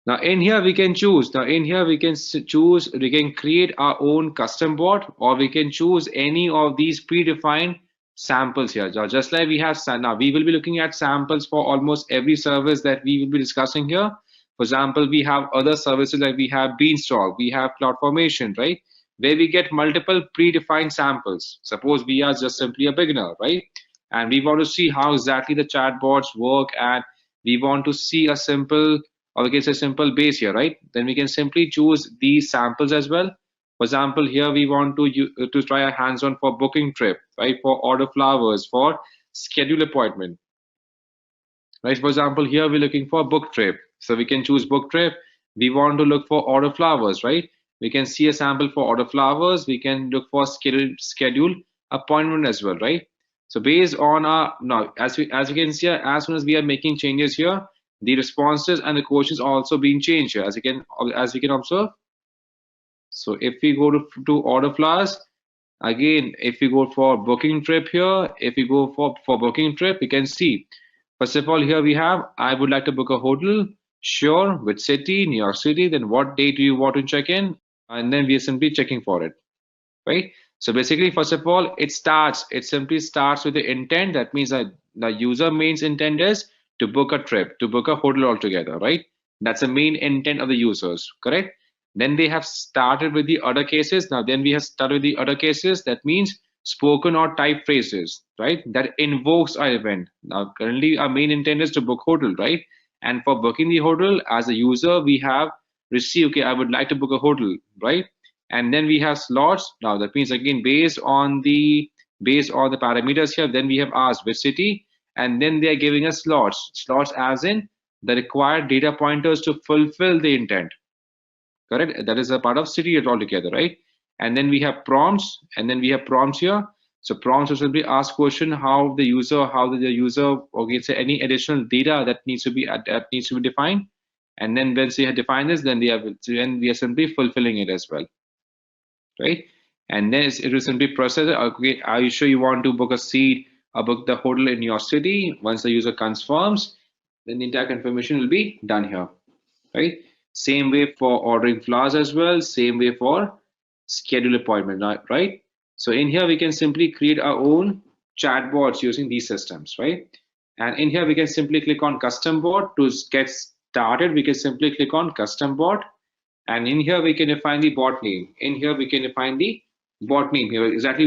Now in here we can choose. Now in here we can choose. We can create our own custom bot, or we can choose any of these predefined samples here. Just like we have now, we will be looking at samples for almost every service that we will be discussing here. For example, we have other services like we have Beanstalk, we have CloudFormation, right? Where we get multiple predefined samples. Suppose we are just simply a beginner, right? And we want to see how exactly the chatbots work, and we want to see a simple, or we can say simple base here, right? Then we can simply choose these samples as well. For example, here we want to try a hands-on for booking trip, right? For order flowers, for schedule appointment, right? For example, here we're looking for book trip, so we can choose book trip. We want to look for order flowers, right? We can see a sample for order flowers. We can look for schedule appointment as well, right? So based on our, now as you can see here, as soon as we are making changes here, the responses and the questions are also being changed here, as you can observe. So if we go to order flowers, again, if we go for booking trip here, if we go for booking trip, we can see, first of all, here we have, I would like to book a hotel, sure, which city, New York City, then what date do you want to check in, and then we are simply checking for it, right? So basically, first of all, it simply starts with the intent. That means that the user main intent is to book a trip, to book a hotel altogether, right? That's the main intent of the users, correct? Then they have started with the other cases. Now then we have started with the other cases. That means spoken or typed phrases, right? That invokes our event. Now currently our main intent is to book hotel, right? And for booking the hotel, as a user, we have received, okay, I would like to book a hotel, right? And then we have slots. Now that means again based on the parameters here, then we have asked which city, and then they are giving us slots as in the required data pointers to fulfill the intent, correct? That is a part of city altogether, right? And then we have prompts, here. So prompts will simply ask question how the user, okay, say any additional data that needs to be defined. And then once they have defined this, then we are simply fulfilling it as well, right? And then it will simply process it. Okay, are you sure you want to book a seat or book the hotel in your city? Once the user confirms, then the entire confirmation will be done here, right? Same way for ordering flowers as well, same way for schedule appointment, right? So in here we can simply create our own chatbots using these systems, right? And in here we can simply click on custom bot. To get started, we can simply click on custom bot, and in here we can define the bot name. In here we can define the bot name here,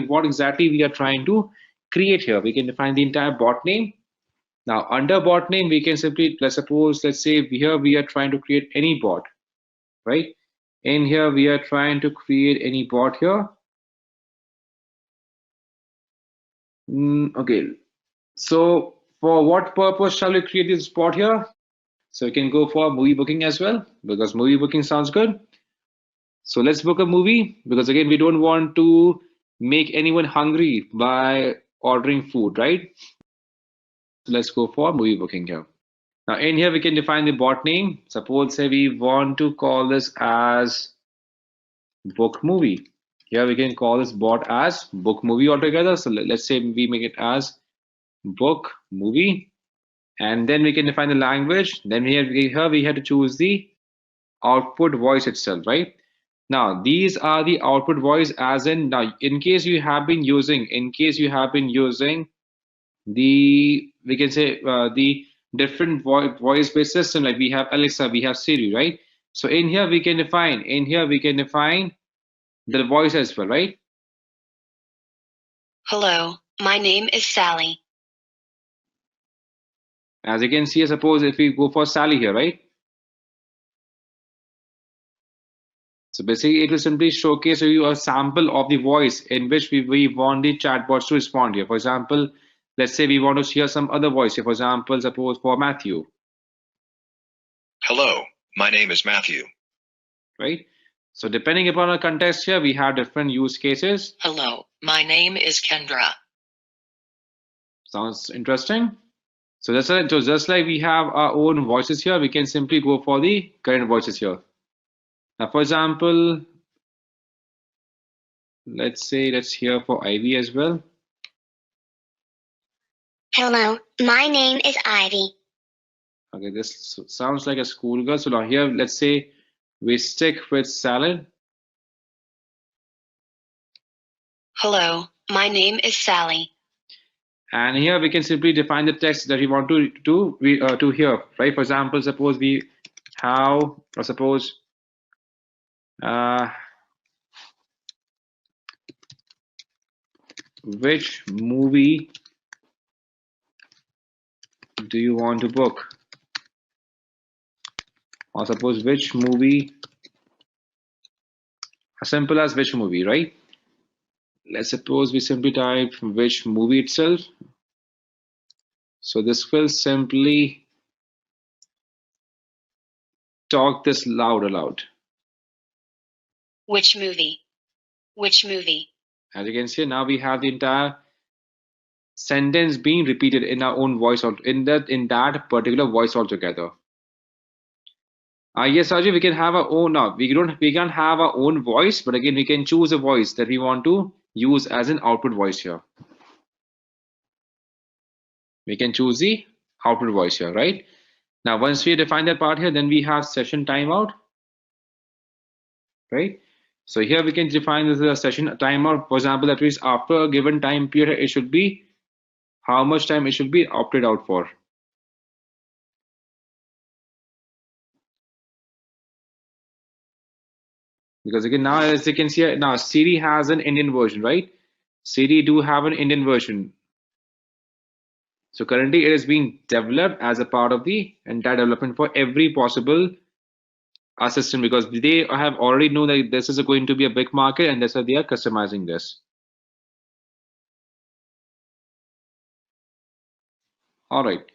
what exactly we are trying to create here. We can define the entire bot name. Now under bot name, we can simply, let's say here we are trying to create any bot, right? In here we are trying to create any bot here. Okay, so for what purpose shall we create this bot here? So we can go for movie booking as well, because movie booking sounds good. So let's book a movie, because again, we don't want to make anyone hungry by ordering food, right? So let's go for movie booking here. Now in here we can define the bot name. Suppose say we want to call this as book movie. Here we can call this bot as book movie altogether. So let's say we make it as book movie, and then we can define the language. Then here we have to choose the output voice itself, right? Now these are the output voice, as in, now in case you have been using the, we can say the different voice based system, like we have Alexa, we have Siri, right? So in here we can define the voice as well, right? Hello, my name is Sally. As you can see, suppose if we go for Sally here, right? So basically it will simply showcase you a sample of the voice in which we want the chatbots to respond here. For example, let's say we want to hear some other voice here. For example, suppose for Matthew. Hello, my name is Matthew. Right? So depending upon our context here, we have different use cases. Hello, my name is Kendra. Sounds interesting. So that's it. So just like we have our own voices here, we can simply go for the current voices here. Now, for example, let's hear for Ivy as well. Hello, my name is Ivy. Okay, this sounds like a schoolgirl. So now here, let's say we stick with salad. Hello, my name is Sally. And here we can simply define the text that we want to hear, right? For example, suppose we how, or suppose which movie do you want to book? Or suppose which movie, as simple as which movie, right? Let's suppose we simply type which movie itself. So this will simply talk this aloud. Which movie? Which movie? As you can see, now we have the entire sentence being repeated in our own voice, or in that particular voice altogether. Yes, Ajay, we can have our own. Now we can't have our own voice, but again we can choose a voice that we want to use as an output voice here. We can choose the output voice here, right? Now once we define that part here, then we have session timeout, right? So here we can define this as a session timeout. For example, that means after a given time period, it should be how much time it should be opted out for. Because again, now as you can see, now Siri has an Indian version, right? Siri do have an Indian version. So currently it is being developed as a part of the entire development for every possible assistant, because they have already know that this is going to be a big market, and that's why they are customizing this. All right.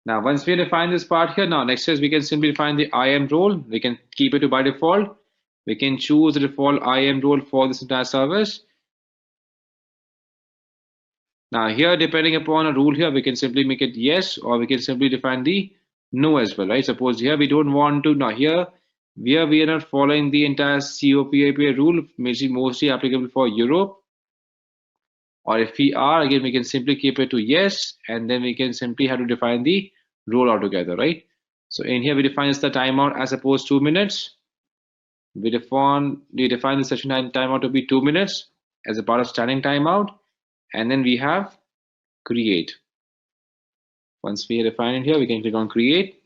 Now once we define this part here, now next is we can simply define the IAM role. We can keep it to by default. We can choose the default IAM role for this entire service. Now here, depending upon a rule here, we can simply make it yes, or we can simply define the no as well, right? Suppose here we don't want to. Now here we are not following the entire COPAPA rule, mostly applicable for Europe. Or if we are, again, we can simply keep it to yes, and then we can simply have to define the rule altogether, right? So in here we define the timeout as opposed 2 minutes. We define the session timeout to be 2 minutes as a part of standing timeout, and then we have create. Once we define it here, we can click on create,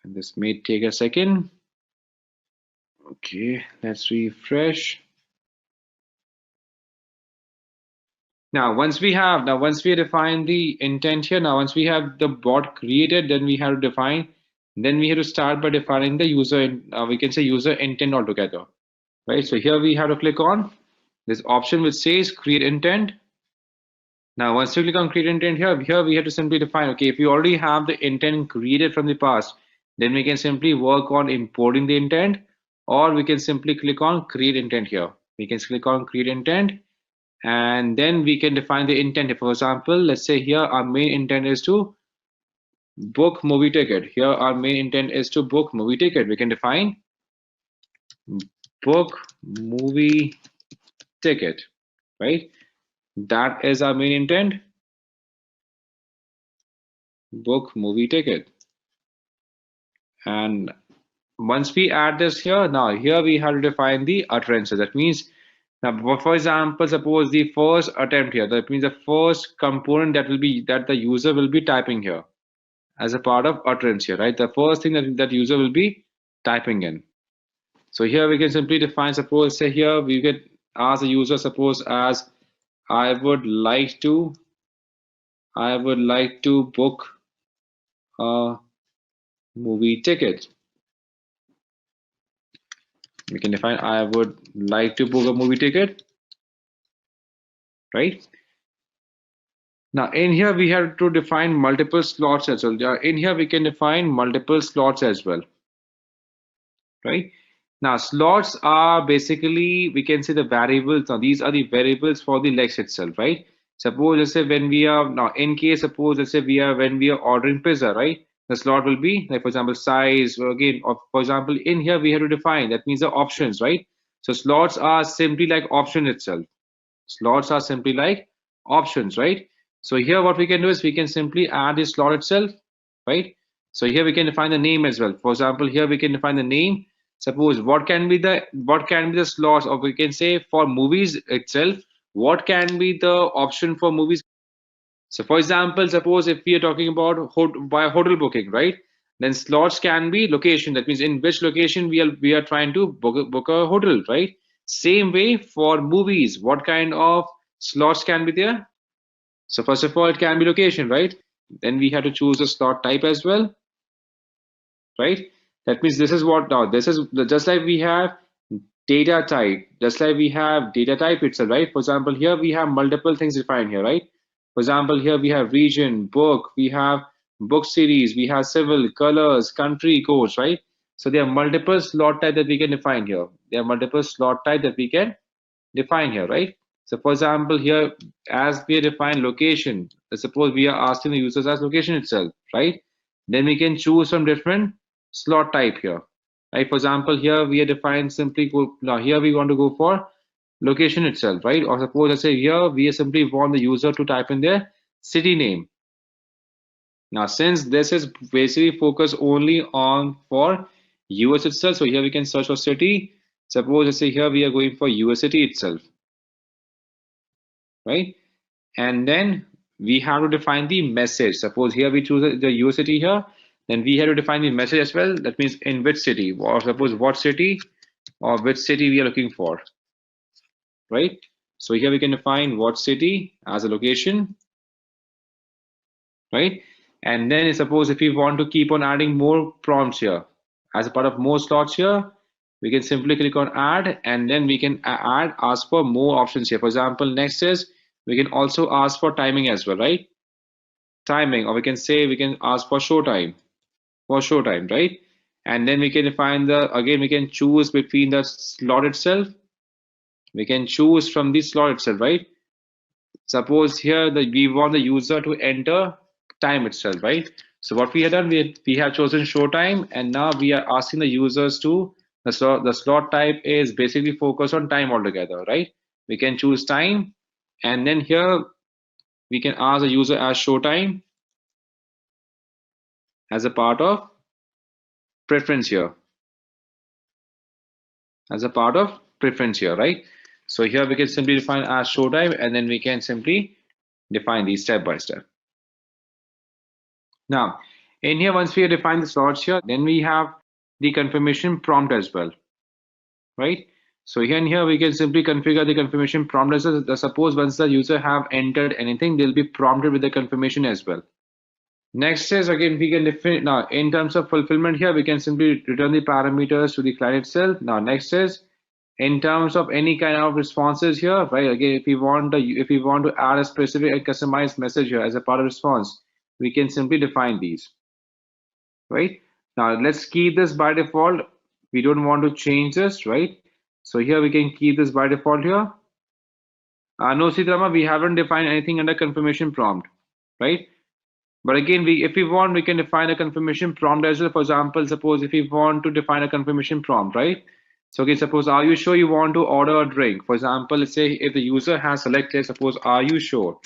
and this may take a second. Okay, let's refresh. Now once we define the intent here, now once we have the bot created, then we have to define. Then we have to start by defining the user, we can say user intent altogether, right? So here we have to click on this option which says create intent. Now once you click on create intent here we have to simply define, okay, if you already have the intent created from the past, then we can simply work on importing the intent, or we can simply click on create intent here. We can click on create intent, and then we can define the intent. For example, let's say here our main intent is to book movie ticket. Here our main intent is to book movie ticket. We can define book movie ticket, right? That is our main intent, book movie ticket. And once we add this here, now here we have to define the utterances. That means, now for example, suppose the first attempt here, that means the first component that the user will be typing here as a part of utterance here, right? The first thing that user will be typing in. So here we can simply define, suppose say here we get ask the user, suppose as I would like to book a movie ticket. We can define I would like to book a movie ticket, right? Now in here we have to define multiple slots as well. In here we can define multiple slots as well, right? Now slots are basically, we can say, the variables. Now these are the variables for the legs itself, right? Suppose let's say when we are now in case, suppose let's say when we are ordering pizza, right? The slot will be like, for example, size, or again, or for example, in here we have to define, that means the options, right? So slots are simply like option itself. Slots are simply like options, right? So here what we can do is we can simply add the slot itself. right? So here we can define the name as well. For example, here we can define the name. Suppose what can be the slots, or we can say for movies itself, what can be the option for movies. So for example, suppose if we are talking about by hotel booking, right? Then slots can be location. That means in which location we are trying to book a hotel, right? Same way for movies, what kind of slots can be there? So first of all, it can be location, right? Then we have to choose a slot type as well, right? That means this is what now. This is just like we have data type, just like we have data type itself, right? For example, here we have multiple things defined here, right? For example, here we have region, book, we have book series, we have civil, colors, country codes, right? So there are multiple slot type that we can define here. There are multiple slot type that we can define here, right? So for example, here as we define location, suppose we are asking the users as location itself, right? Then we can choose some different slot type here, right? For example, here we are defined simply now here we want to go for location itself, right? Or suppose let's say here we simply want the user to type in their city name. Now since this is basically focused only on for US itself, so here we can search for city. Suppose let's say here we are going for US city itself, right? And then we have to define the message. Suppose here we choose the US city here, then we have to define the message as well. That means in which city, or suppose what city or which city we are looking for, right? So here we can define what city as a location, right? And then suppose if we want to keep on adding more prompts here as a part of more slots here, we can simply click on add, and then we can ask for more options here. For example, next is we can also ask for timing as well, right? Timing, or we can say we can ask for show time, right? And then we can define again we can choose between the slot itself. We can choose from the slot itself, right? Suppose here we want the user to enter time itself, right? So what we have done, we have chosen show time, and now we are asking the users to the slot type is basically focused on time altogether, right? We can choose time, and then here we can ask the user as show time as a part of preference here, right? So here we can simply define as show time, and then we can simply define these step by step. Now in here, once we have defined the slots here, then we have the confirmation prompt as well, right? So here and here we can simply configure the confirmation prompt as well. Suppose once the user have entered anything, they'll be prompted with the confirmation as well. Next is again we can define now in terms of fulfillment here, we can simply return the parameters to the client itself. Now next is in terms of any kind of responses here, right? Again, if we want to add a specific and customized message here as a part of response, we can simply define these, right? Now let's keep this by default. We don't want to change this, right? So here we can keep this by default here. No, Siddharama, we haven't defined anything under confirmation prompt, right? But again, if we want, we can define a confirmation prompt as well. For example, suppose if we want to define a confirmation prompt, right? So again, suppose, are you sure you want to order a drink? For example, let's say if the user has selected, suppose, are you sure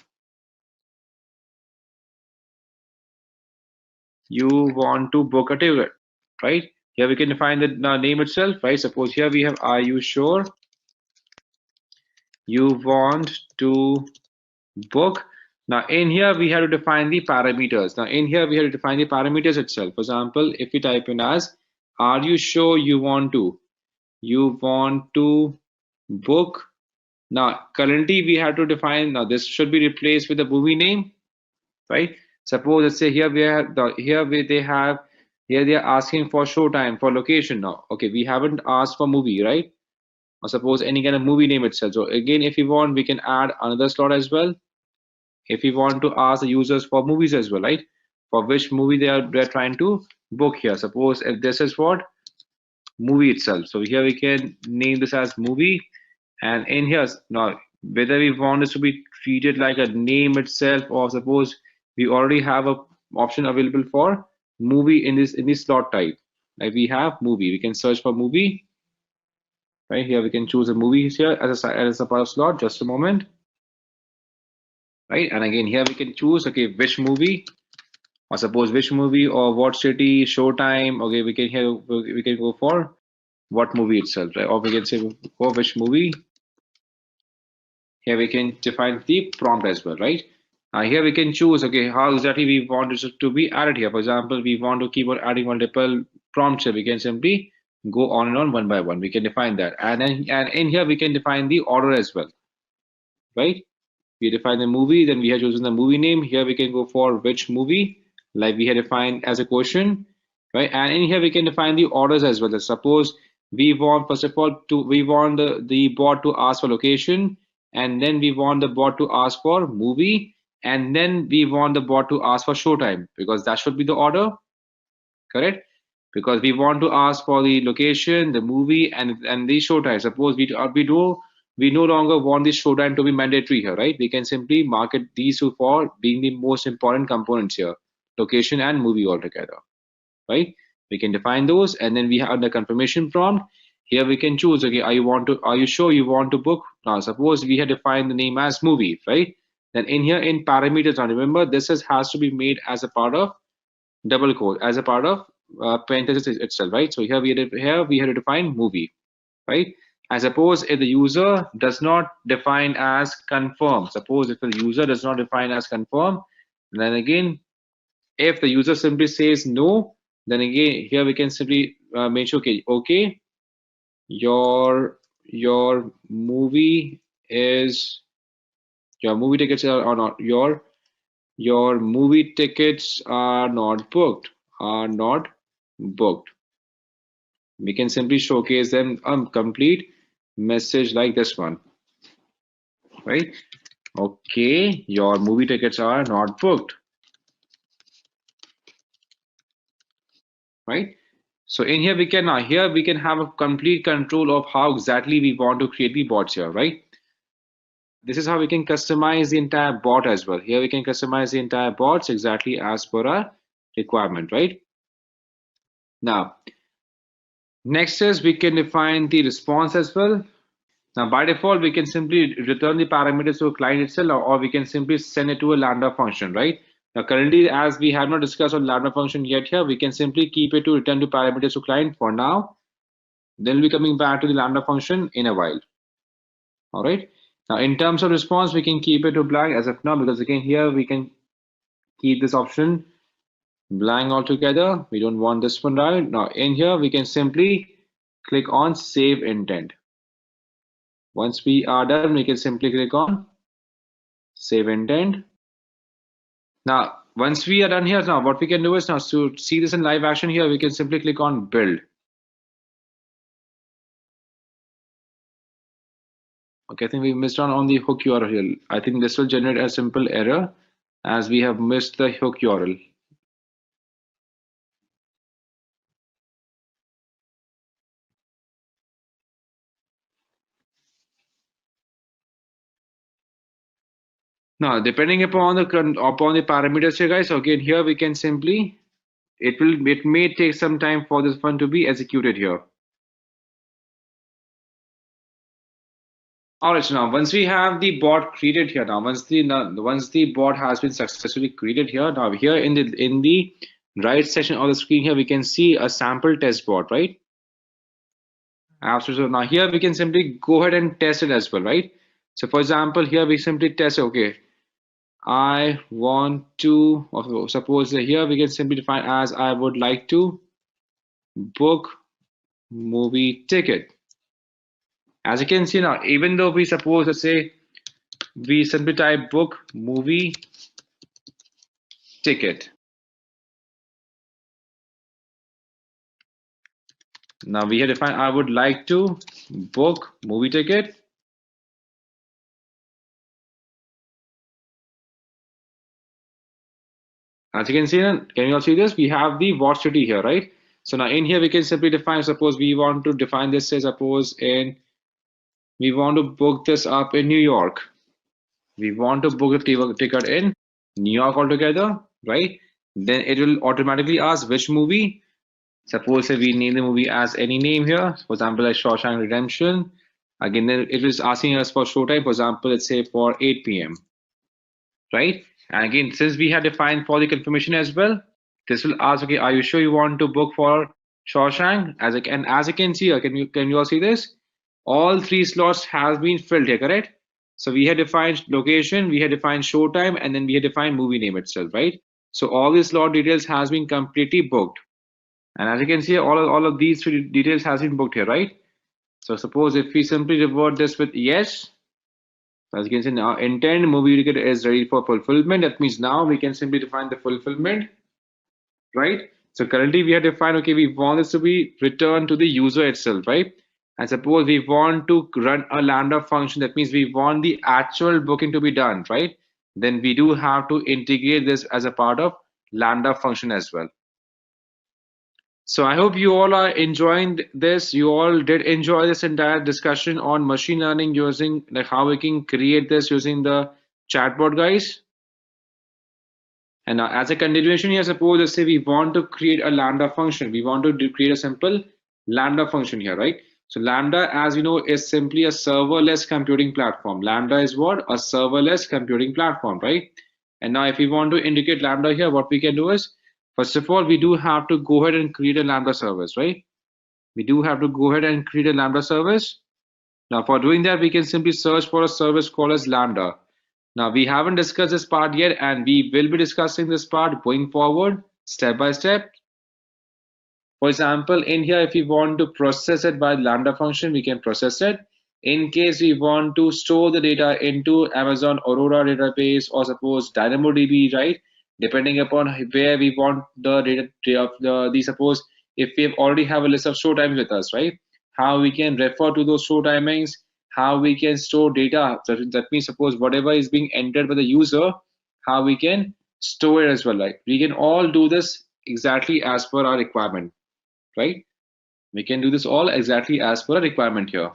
you want to book a ticket, right? Here we can define the name itself, right? Suppose here we have, are you sure you want to book? Now in here we have to define the parameters. Now in here we have to define the parameters itself. For example, if we type in as, are you sure you want to book? Now currently we have to define, now this should be replaced with the movie name, right? Suppose let's say here they are asking for show time, for location. Now okay, we haven't asked for movie, right? Or suppose any kind of movie name itself. So again, if you want, we can add another slot as well. If we want to ask the users for movies as well, right? For which movie they're trying to book here. Suppose if this is what movie itself. So here we can name this as movie, and in here now whether we want this to be treated like a name itself, or suppose we already have a option available for movie in this slot type. Like we have movie, we can search for movie. Right here we can choose a movie here as a part of slot. Just a moment. Right, and again here we can choose, okay, which movie or suppose which movie or what city, showtime. Okay, we can go for what movie itself, right? Or we can say for which movie. Here we can define the prompt as well, right? Here we can choose, okay, how exactly we want it to be added here. For example, we want to keep on adding multiple prompts here. We can simply go on and on one by one. We can define that. And in here we can define the order as well, right? We define the movie, then we have chosen the movie name. Here we can go for which movie, like we have defined as a question, right? And in here we can define the orders as well. Suppose we want, first of all, we want the bot to ask for location, and then we want the bot to ask for movie, and then we want the bot to ask for showtime, because that should be the order, correct? Because we want to ask for the location, the movie, and the showtime. Suppose we no longer want this showtime to be mandatory here, right? We can simply mark it these two for being the most important components here, location and movie altogether, right? We can define those, and then we have the confirmation prompt. Here we can choose, okay, are you sure you want to book? Now suppose we have defined the name as movie, right? Then in here in parameters, now remember this has to be made as a part of double quote, as a part of parenthesis itself, right? So here we have to define movie, right? And suppose if the user does not define as confirm, suppose if the user does not define as confirm, then again, if the user simply says no, then again here we can simply make sure, okay, your movie tickets are not your movie tickets are not booked. We can simply showcase them complete message like this one, right? Okay, your movie tickets are not booked, right? So in here we can have a complete control of how exactly we want to create the bots here, right? This is how we can customize the entire bot as well. Here we can customize the entire bots exactly as per our requirement, right? Now, next is we can define the response as well. Now, by default, we can simply return the parameters to a client itself, or we can simply send it to a Lambda function, right? Now, currently, as we have not discussed on Lambda function yet here, we can simply keep it to return to parameters to client for now. Then we'll be coming back to the Lambda function in a while. All right. Now, in terms of response, we can keep it to blank as of now, because again, here we can keep this option blank altogether. We don't want this one, right? Now, in here, we can simply click on save intent. Once we are done, we can simply click on save intent. Now, once we are done here, now what we can do is, now to see this in live action here, we can simply click on build. Okay, I think we missed on the hook URL here. I think this will generate a simple error as we have missed the hook URL. Now, depending upon the parameters here, guys. So again, here we can simply it may take some time for this one to be executed here. All right, so now once we have the bot created here, now once the bot has been successfully created here, now here in the right section of the screen here, we can see a sample test bot, right? Absolutely. Now here we can simply go ahead and test it as well, right? So for example, here we simply test, okay, I want to, suppose here we can simply define as I would like to book movie ticket. As you can see now, even though we suppose, let's say, we simply type book movie ticket. Now we have defined I would like to book movie ticket. As you can see, can you all see this? We have the what city here, right? So now in here we can simply define, suppose we want to define this as, suppose we want to book this up in New York. We want to book a ticket in New York altogether, right? Then it will automatically ask which movie. Suppose if we name the movie as any name here, for example, like Shawshank Redemption. Again, then it is asking us for showtime, for example, let's say for 8 p.m. right? And again, since we had defined for the confirmation as well, this will ask, okay, are you sure you want to book for Shawshank? As you can see, can you all see this? All 3 slots has been filled here, correct? So we had defined location, we had defined show time, and then we had defined movie name itself, right? So all these slot details has been completely booked. And as you can see, all of these 3 details has been booked here, right? So suppose if we simply revert this with yes, as you can see now, intent movie ticket is ready for fulfillment. That means now we can simply define the fulfillment, right? So currently we have defined, okay, we want this to be returned to the user itself, right? And suppose we want to run a lambda function, that means we want the actual booking to be done, right? Then we do have to integrate this as a part of lambda function as well. So I hope you all are enjoying this. You all did enjoy this entire discussion on machine learning using like how we can create this using the chatbot, guys. And now as a continuation here, suppose let's say we want to create a lambda function. We want to create a simple lambda function here, right? So lambda, as you know, is simply a serverless computing platform. Lambda is what? A serverless computing platform, right? And now if we want to indicate lambda here, what we can do is, first of all, we do have to go ahead and create a lambda service, right? We do have to go ahead and create a lambda service. Now for doing that, we can simply search for a service called as lambda. Now we haven't discussed this part yet, and we will be discussing this part going forward step by step. For example, in here, if we want to process it by lambda function, we can process it. In case we want to store the data into Amazon Aurora database or suppose DynamoDB, right? Depending upon where we want the data of suppose if we already have a list of show times with us, right? How we can refer to those show timings, how we can store data. That means suppose whatever is being entered by the user, how we can store it as well. Like we can all do this exactly as per our requirement, right? We can do this all exactly as per a requirement here.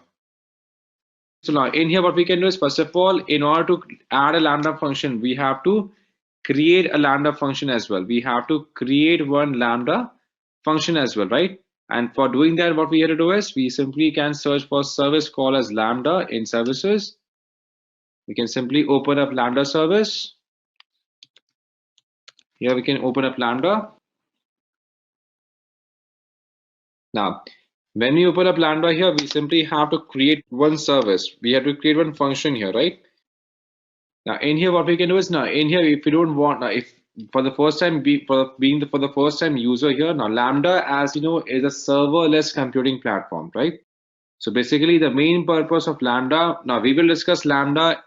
So now in here, what we can do is, first of all, in order to add a lambda function, we have to create a lambda function as well. We have to create one lambda function as well, right? And for doing that, what we have to do is we simply can search for service called as lambda in services. We can simply open up lambda service. Here we can open up lambda. Now, when we open up lambda here, we simply have to create one service. We have to create one function here, right? Now in here, what we can do is, now in here, if we don't want, now if for the first time, for the first time user here, now lambda, as you know, is a serverless computing platform, right? So basically the main purpose of lambda, now we will discuss lambda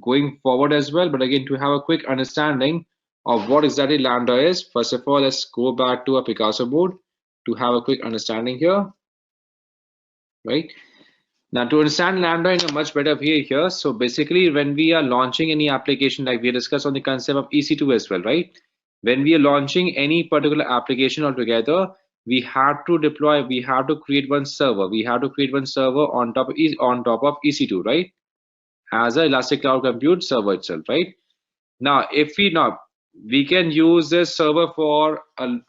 going forward as well, but again, to have a quick understanding of what exactly lambda is, first of all, let's go back to a Picasso mode to have a quick understanding here, right? Now to understand lambda in a much better way here, so basically when we are launching any application, like we discussed on the concept of EC2 as well, right? When we are launching any particular application altogether, we have to deploy, we have to create one server. We have to create one server on top of EC2, right? As an Elastic Cloud Compute server itself, right? Now, if we can use this server for,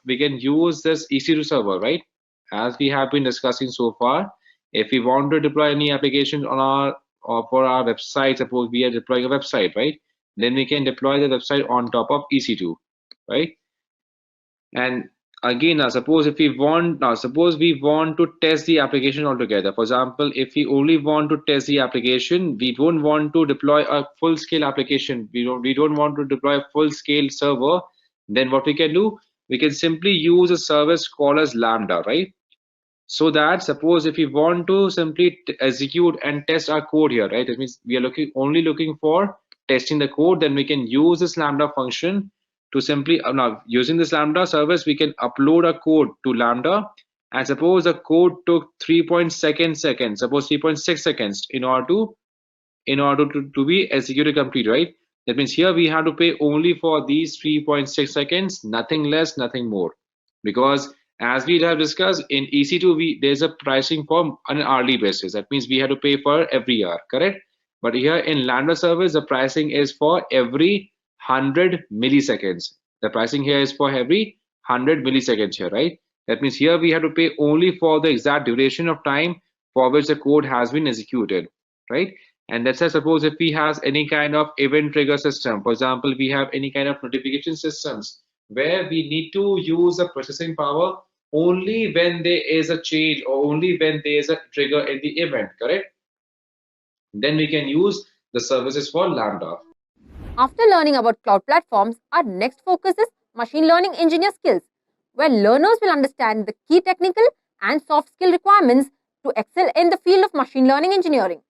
we can use this EC2 server, right? As we have been discussing so far. If we want to deploy any application on our or for our website, suppose we are deploying a website, right? Then we can deploy the website on top of EC2, right? And again, now suppose we want to test the application altogether. For example, if we only want to test the application, we don't want to deploy a full-scale application. We don't want to deploy a full-scale server. Then what we can do? We can simply use a service called as lambda, right? So that suppose if we want to simply execute and test our code here, right? That means we are only looking for testing the code. Then we can use this lambda function to simply now using this lambda service, we can upload a code to lambda. And suppose the code took 3.2 seconds, suppose 3.6 seconds in order to be executed complete, right? That means here we have to pay only for these 3.6 seconds, nothing less, nothing more, because as we have discussed in EC2, there's a pricing for an hourly basis. That means we have to pay for every hour, correct? But here in lambda service, the pricing is for every 100 milliseconds. The pricing here is for every 100 milliseconds here, right? That means here we have to pay only for the exact duration of time for which the code has been executed, right? And let's say suppose if we has any kind of event trigger system, for example, we have any kind of notification systems where we need to use the processing power only when there is a change or only when there is a trigger in the event, correct? Then we can use the services for Lambda. After learning about cloud platforms, our next focus is machine learning engineer skills, where learners will understand the key technical and soft skill requirements to excel in the field of machine learning engineering.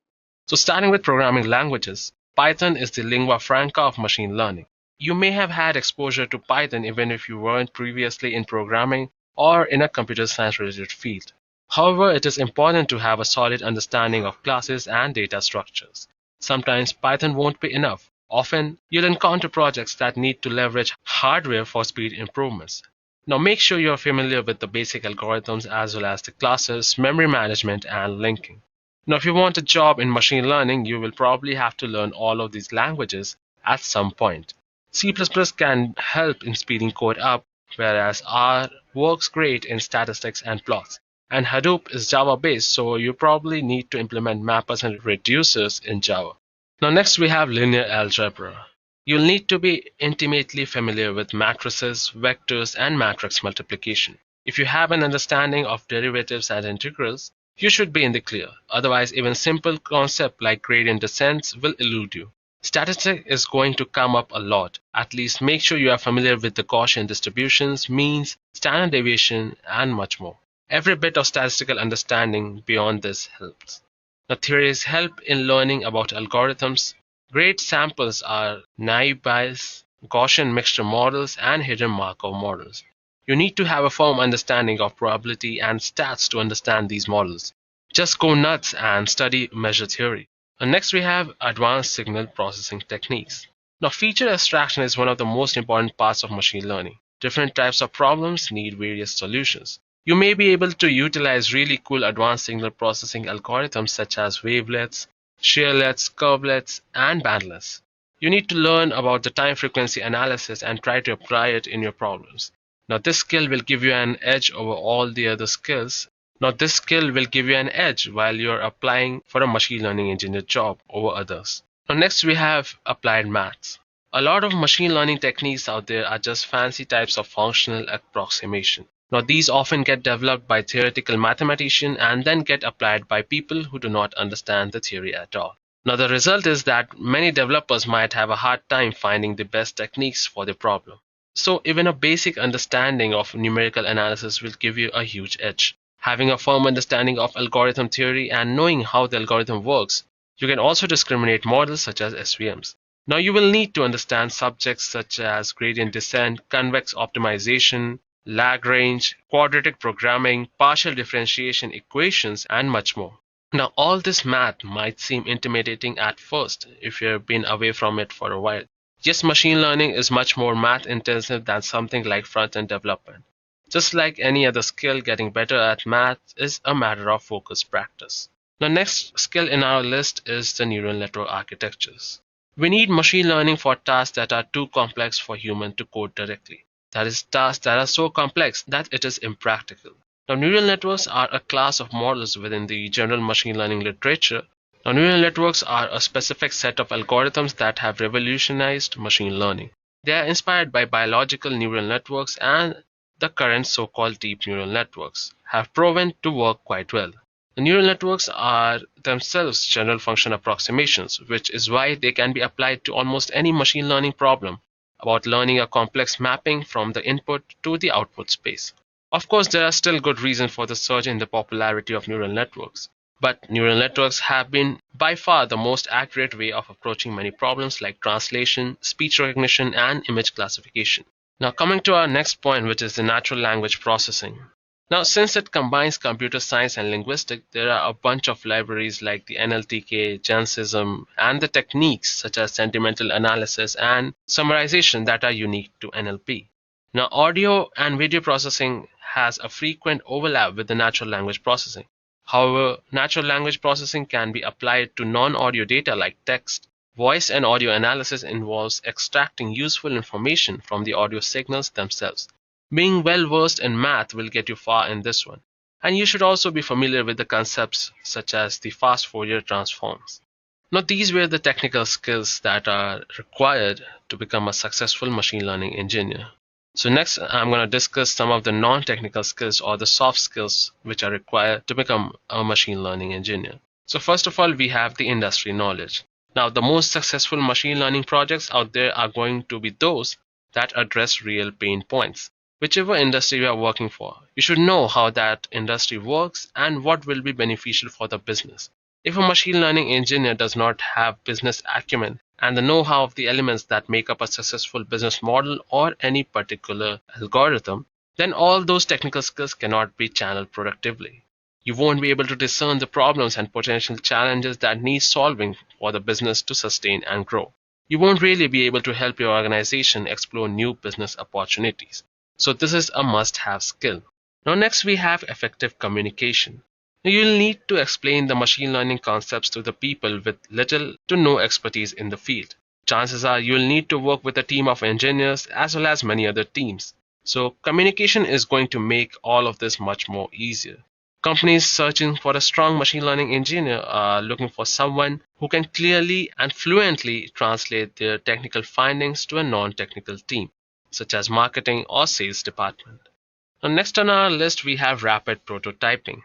So starting with programming languages, Python is the lingua franca of machine learning. You may have had exposure to Python even if you weren't previously in programming or in a computer science related field. However, it is important to have a solid understanding of classes and data structures. Sometimes Python won't be enough. Often, you'll encounter projects that need to leverage hardware for speed improvements. Now make sure you're familiar with the basic algorithms as well as the classes, memory management, and linking. Now, if you want a job in machine learning, you will probably have to learn all of these languages at some point. C++ can help in speeding code up, whereas R works great in statistics and plots. And Hadoop is Java-based, so you probably need to implement mappers and reducers in Java. Now, next we have linear algebra. You'll need to be intimately familiar with matrices, vectors, and matrix multiplication. If you have an understanding of derivatives and integrals, you should be in the clear. Otherwise, even simple concepts like gradient descents will elude you. Statistics is going to come up a lot. At least make sure you are familiar with the Gaussian distributions, means, standard deviation, and much more. Every bit of statistical understanding beyond this helps. Now, theories help in learning about algorithms. Great samples are naive Bayes, Gaussian mixture models, and hidden Markov models. You need to have a firm understanding of probability and stats to understand these models. Just go nuts and study measure theory. And next we have advanced signal processing techniques. Now, feature abstraction is one of the most important parts of machine learning. Different types of problems need various solutions. You may be able to utilize really cool advanced signal processing algorithms such as wavelets, shearlets, curvelets, and bandlets. You need to learn about the time frequency analysis and try to apply it in your problems. Now, this skill will give you an edge over all the other skills. Now, this skill will give you an edge while you're applying for a machine learning engineer job over others. Now, next we have applied maths. A lot of machine learning techniques out there are just fancy types of functional approximation. Now, these often get developed by theoretical mathematicians and then get applied by people who do not understand the theory at all. Now, the result is that many developers might have a hard time finding the best techniques for their problem. So even a basic understanding of numerical analysis will give you a huge edge. Having a firm understanding of algorithm theory and knowing how the algorithm works, you can also discriminate models such as SVMs. Now you will need to understand subjects such as gradient descent, convex optimization, Lagrange, quadratic programming, partial differentiation equations, and much more. Now all this math might seem intimidating at first if you've been away from it for a while. Yes, machine learning is much more math intensive than something like front-end development. Just like any other skill, getting better at math is a matter of focused practice. The next skill in our list is the neural network architectures. We need machine learning for tasks that are too complex for humans to code directly. That is, tasks that are so complex that it is impractical. Now, neural networks are a class of models within the general machine learning literature. Now, neural networks are a specific set of algorithms that have revolutionized machine learning. They are inspired by biological neural networks, and the current so-called deep neural networks have proven to work quite well. The neural networks are themselves general function approximations, which is why they can be applied to almost any machine learning problem about learning a complex mapping from the input to the output space. Of course, there are still good reasons for the surge in the popularity of neural networks. But neural networks have been by far the most accurate way of approaching many problems like translation, speech recognition, and image classification. Now coming to our next point, which is the natural language processing. Now since it combines computer science and linguistics, there are a bunch of libraries like the NLTK, and the techniques such as sentimental analysis and summarization that are unique to NLP. Now audio and video processing has a frequent overlap with the natural language processing. However, natural language processing can be applied to non-audio data like text. Voice and audio analysis involves extracting useful information from the audio signals themselves. Being well versed in math will get you far in this one. And you should also be familiar with the concepts such as the fast Fourier transforms. Now, these were the technical skills that are required to become a successful machine learning engineer. So next, I'm going to discuss some of the non-technical skills or the soft skills which are required to become a machine learning engineer. So first of all, we have the industry knowledge. Now, the most successful machine learning projects out there are going to be those that address real pain points. Whichever industry you are working for, you should know how that industry works and what will be beneficial for the business. If a machine learning engineer does not have business acumen and the know-how of the elements that make up a successful business model or any particular algorithm, then all those technical skills cannot be channeled productively. You won't be able to discern the problems and potential challenges that need solving for the business to sustain and grow. You won't really be able to help your organization explore new business opportunities. So this is a must-have skill. Now next we have effective communication. You'll need to explain the machine learning concepts to the people with little to no expertise in the field. Chances are you'll need to work with a team of engineers as well as many other teams. So communication is going to make all of this much more easier. Companies searching for a strong machine learning engineer are looking for someone who can clearly and fluently translate their technical findings to a non-technical team, such as marketing or sales department. Now, next on our list, we have rapid prototyping.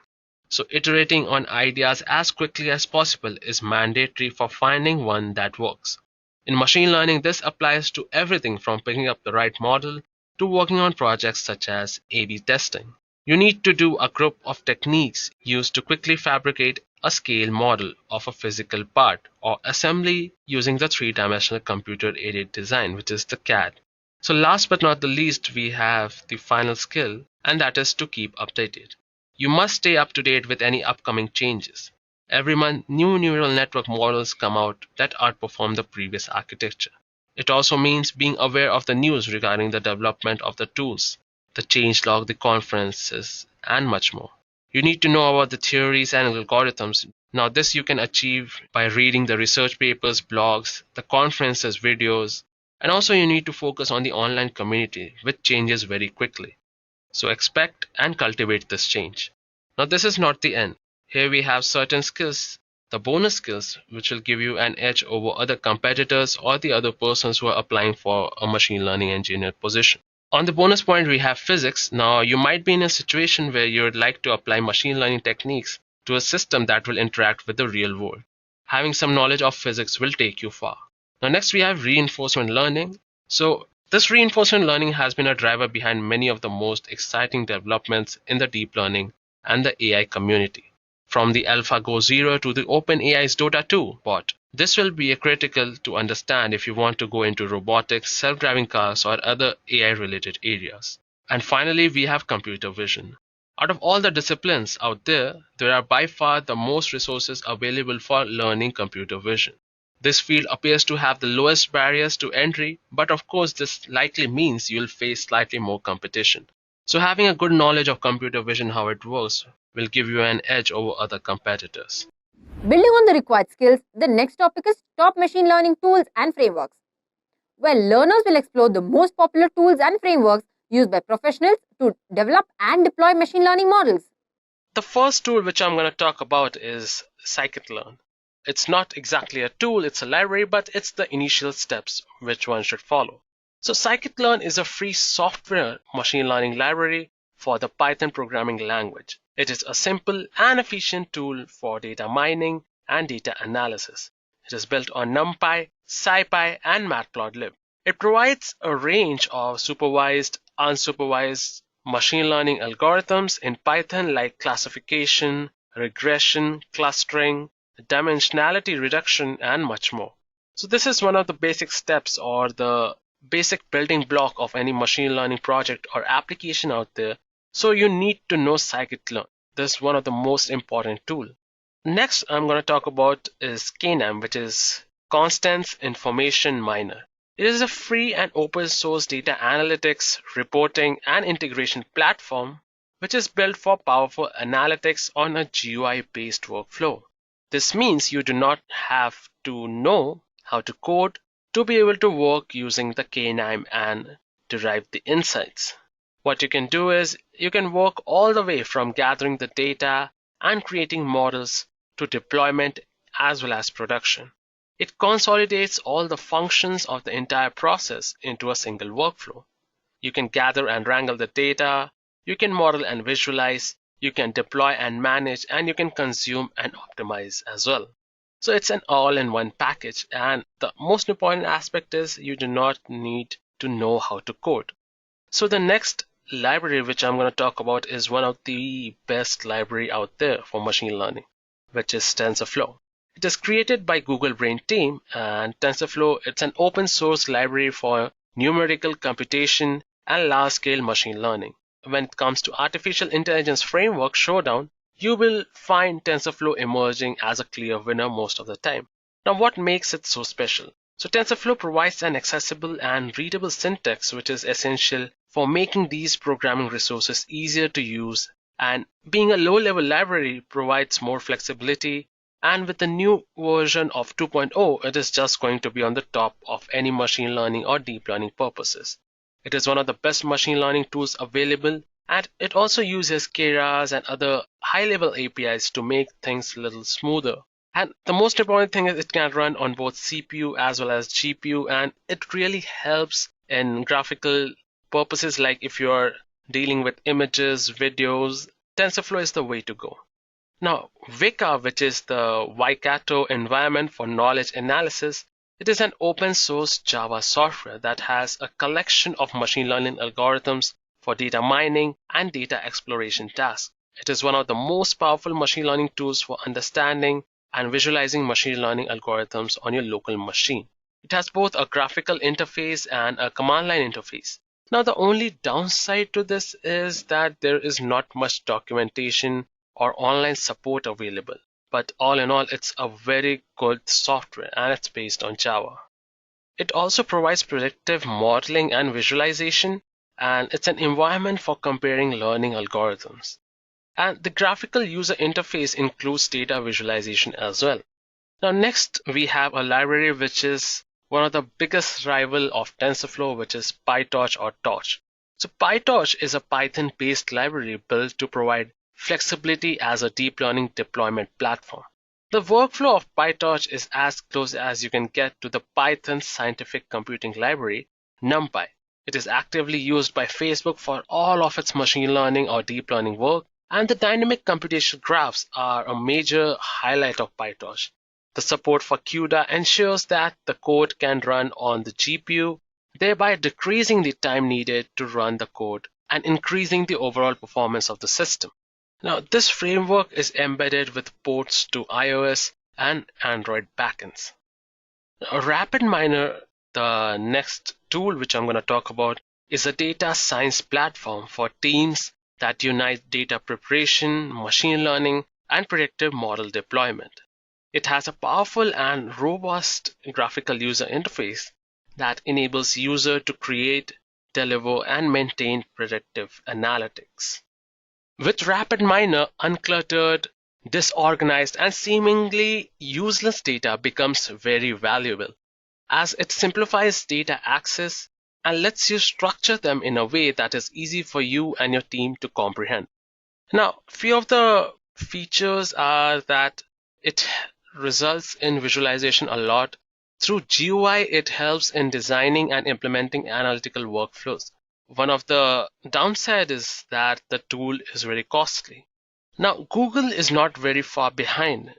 So iterating on ideas as quickly as possible is mandatory for finding one that works. In machine learning, this applies to everything from picking up the right model to working on projects such as A/B testing. You need to do a group of techniques used to quickly fabricate a scale model of a physical part or assembly using the three-dimensional computer-aided design, which is the CAD. So last but not the least, we have the final skill, and that is to keep updated. You must stay up to date with any upcoming changes. Every month, new neural network models come out that outperform the previous architecture. It also means being aware of the news regarding the development of the tools, the changelog, the conferences, and much more. You need to know about the theories and algorithms. Now, this you can achieve by reading the research papers, blogs, the conferences, videos, and also you need to focus on the online community, which changes very quickly. So expect and cultivate this change. Now this is not the end. Here we have certain skills, the bonus skills, which will give you an edge over other competitors or the other persons who are applying for a machine learning engineer position. On the bonus point, we have physics. Now you might be in a situation where you would like to apply machine learning techniques to a system that will interact with the real world. Having some knowledge of physics will take you far. Now next we have reinforcement learning. So this reinforcement learning has been a driver behind many of the most exciting developments in the deep learning and the AI community. From the AlphaGo Zero to the OpenAI's Dota 2 bot, this will be critical to understand if you want to go into robotics, self-driving cars, or other AI-related areas. And finally, we have computer vision. Out of all the disciplines out there, there are by far the most resources available for learning computer vision. This field appears to have the lowest barriers to entry, but of course this likely means you'll face slightly more competition. So having a good knowledge of computer vision, how it works, will give you an edge over other competitors. Building on the required skills, the next topic is top machine learning tools and frameworks, where learners will explore the most popular tools and frameworks used by professionals to develop and deploy machine learning models. The first tool which I'm going to talk about is scikit-learn. It's not exactly a tool, it's a library, but it's the initial steps which one should follow. So scikit-learn is a free software machine learning library for the Python programming language. It is a simple and efficient tool for data mining and data analysis. It is built on NumPy, SciPy, and Matplotlib. It provides a range of supervised, unsupervised machine learning algorithms in Python like classification, regression, clustering, dimensionality reduction, and much more. So this is one of the basic steps or the basic building block of any machine learning project or application out there. So you need to know scikit-learn. This is one of the most important tools. Next I'm going to talk about is KNN, which is Constants Information Miner. It is a free and open source data analytics, reporting, and integration platform which is built for powerful analytics on a GUI-based workflow. This means you do not have to know how to code to be able to work using the KNN and derive the insights. What you can do is you can work all the way from gathering the data and creating models to deployment as well as production. It consolidates all the functions of the entire process into a single workflow. You can gather and wrangle the data, you can model and visualize, you can deploy and manage, and you can consume and optimize as well. So it's an all-in-one package, and the most important aspect is you do not need to know how to code. So the next library which I'm going to talk about is one of the best library out there for machine learning, which is TensorFlow. It is created by Google Brain team, and TensorFlow, it's an open source library for numerical computation and large-scale machine learning. When it comes to artificial intelligence framework showdown, you will find TensorFlow emerging as a clear winner most of the time. Now, what makes it so special? So TensorFlow provides an accessible and readable syntax, which is essential for making these programming resources easier to use, and being a low-level library provides more flexibility. And with the new version of 2.0, it is just going to be on the top of any machine learning or deep learning purposes. It is one of the best machine learning tools available, and it also uses Keras and other high-level APIs to make things a little smoother. And the most important thing is it can run on both CPU as well as GPU, and it really helps in graphical purposes, like if you're dealing with images, videos, TensorFlow is the way to go. Now, 𝐓𝐫𝐞𝐬, which is the 𝐓𝐫𝐞𝐡 environment for knowledge analysis, it is an open source Java software that has a collection of machine learning algorithms for data mining and data exploration tasks. It is one of the most powerful machine learning tools for understanding and visualizing machine learning algorithms on your local machine. It has both a graphical interface and a command line interface. Now, the only downside to this is that there is not much documentation or online support available. But all in all, it's a very good software, and it's based on Java. It also provides predictive modeling and visualization, and it's an environment for comparing learning algorithms. And the graphical user interface includes data visualization as well. Now, next we have a library which is one of the biggest rival of TensorFlow, which is PyTorch or Torch. So PyTorch is a Python-based library built to provide flexibility as a deep learning deployment platform. The workflow of PyTorch is as close as you can get to the Python scientific computing library, NumPy. It is actively used by Facebook for all of its machine learning or deep learning work, and the dynamic computational graphs are a major highlight of PyTorch. The support for CUDA ensures that the code can run on the GPU, thereby decreasing the time needed to run the code and increasing the overall performance of the system. Now, this framework is embedded with ports to iOS and Android backends. Now, RapidMiner, the next tool which I'm going to talk about, is a data science platform for teams that unite data preparation, machine learning, and predictive model deployment. It has a powerful and robust graphical user interface that enables users to create, deliver, and maintain predictive analytics. With RapidMiner, uncluttered, disorganized, and seemingly useless data becomes very valuable, as it simplifies data access and lets you structure them in a way that is easy for you and your team to comprehend. Now, few of the features are that it results in visualization a lot. Through GUI, it helps in designing and implementing analytical workflows. One of the downsides is that the tool is very costly. Now, Google is not very far behind.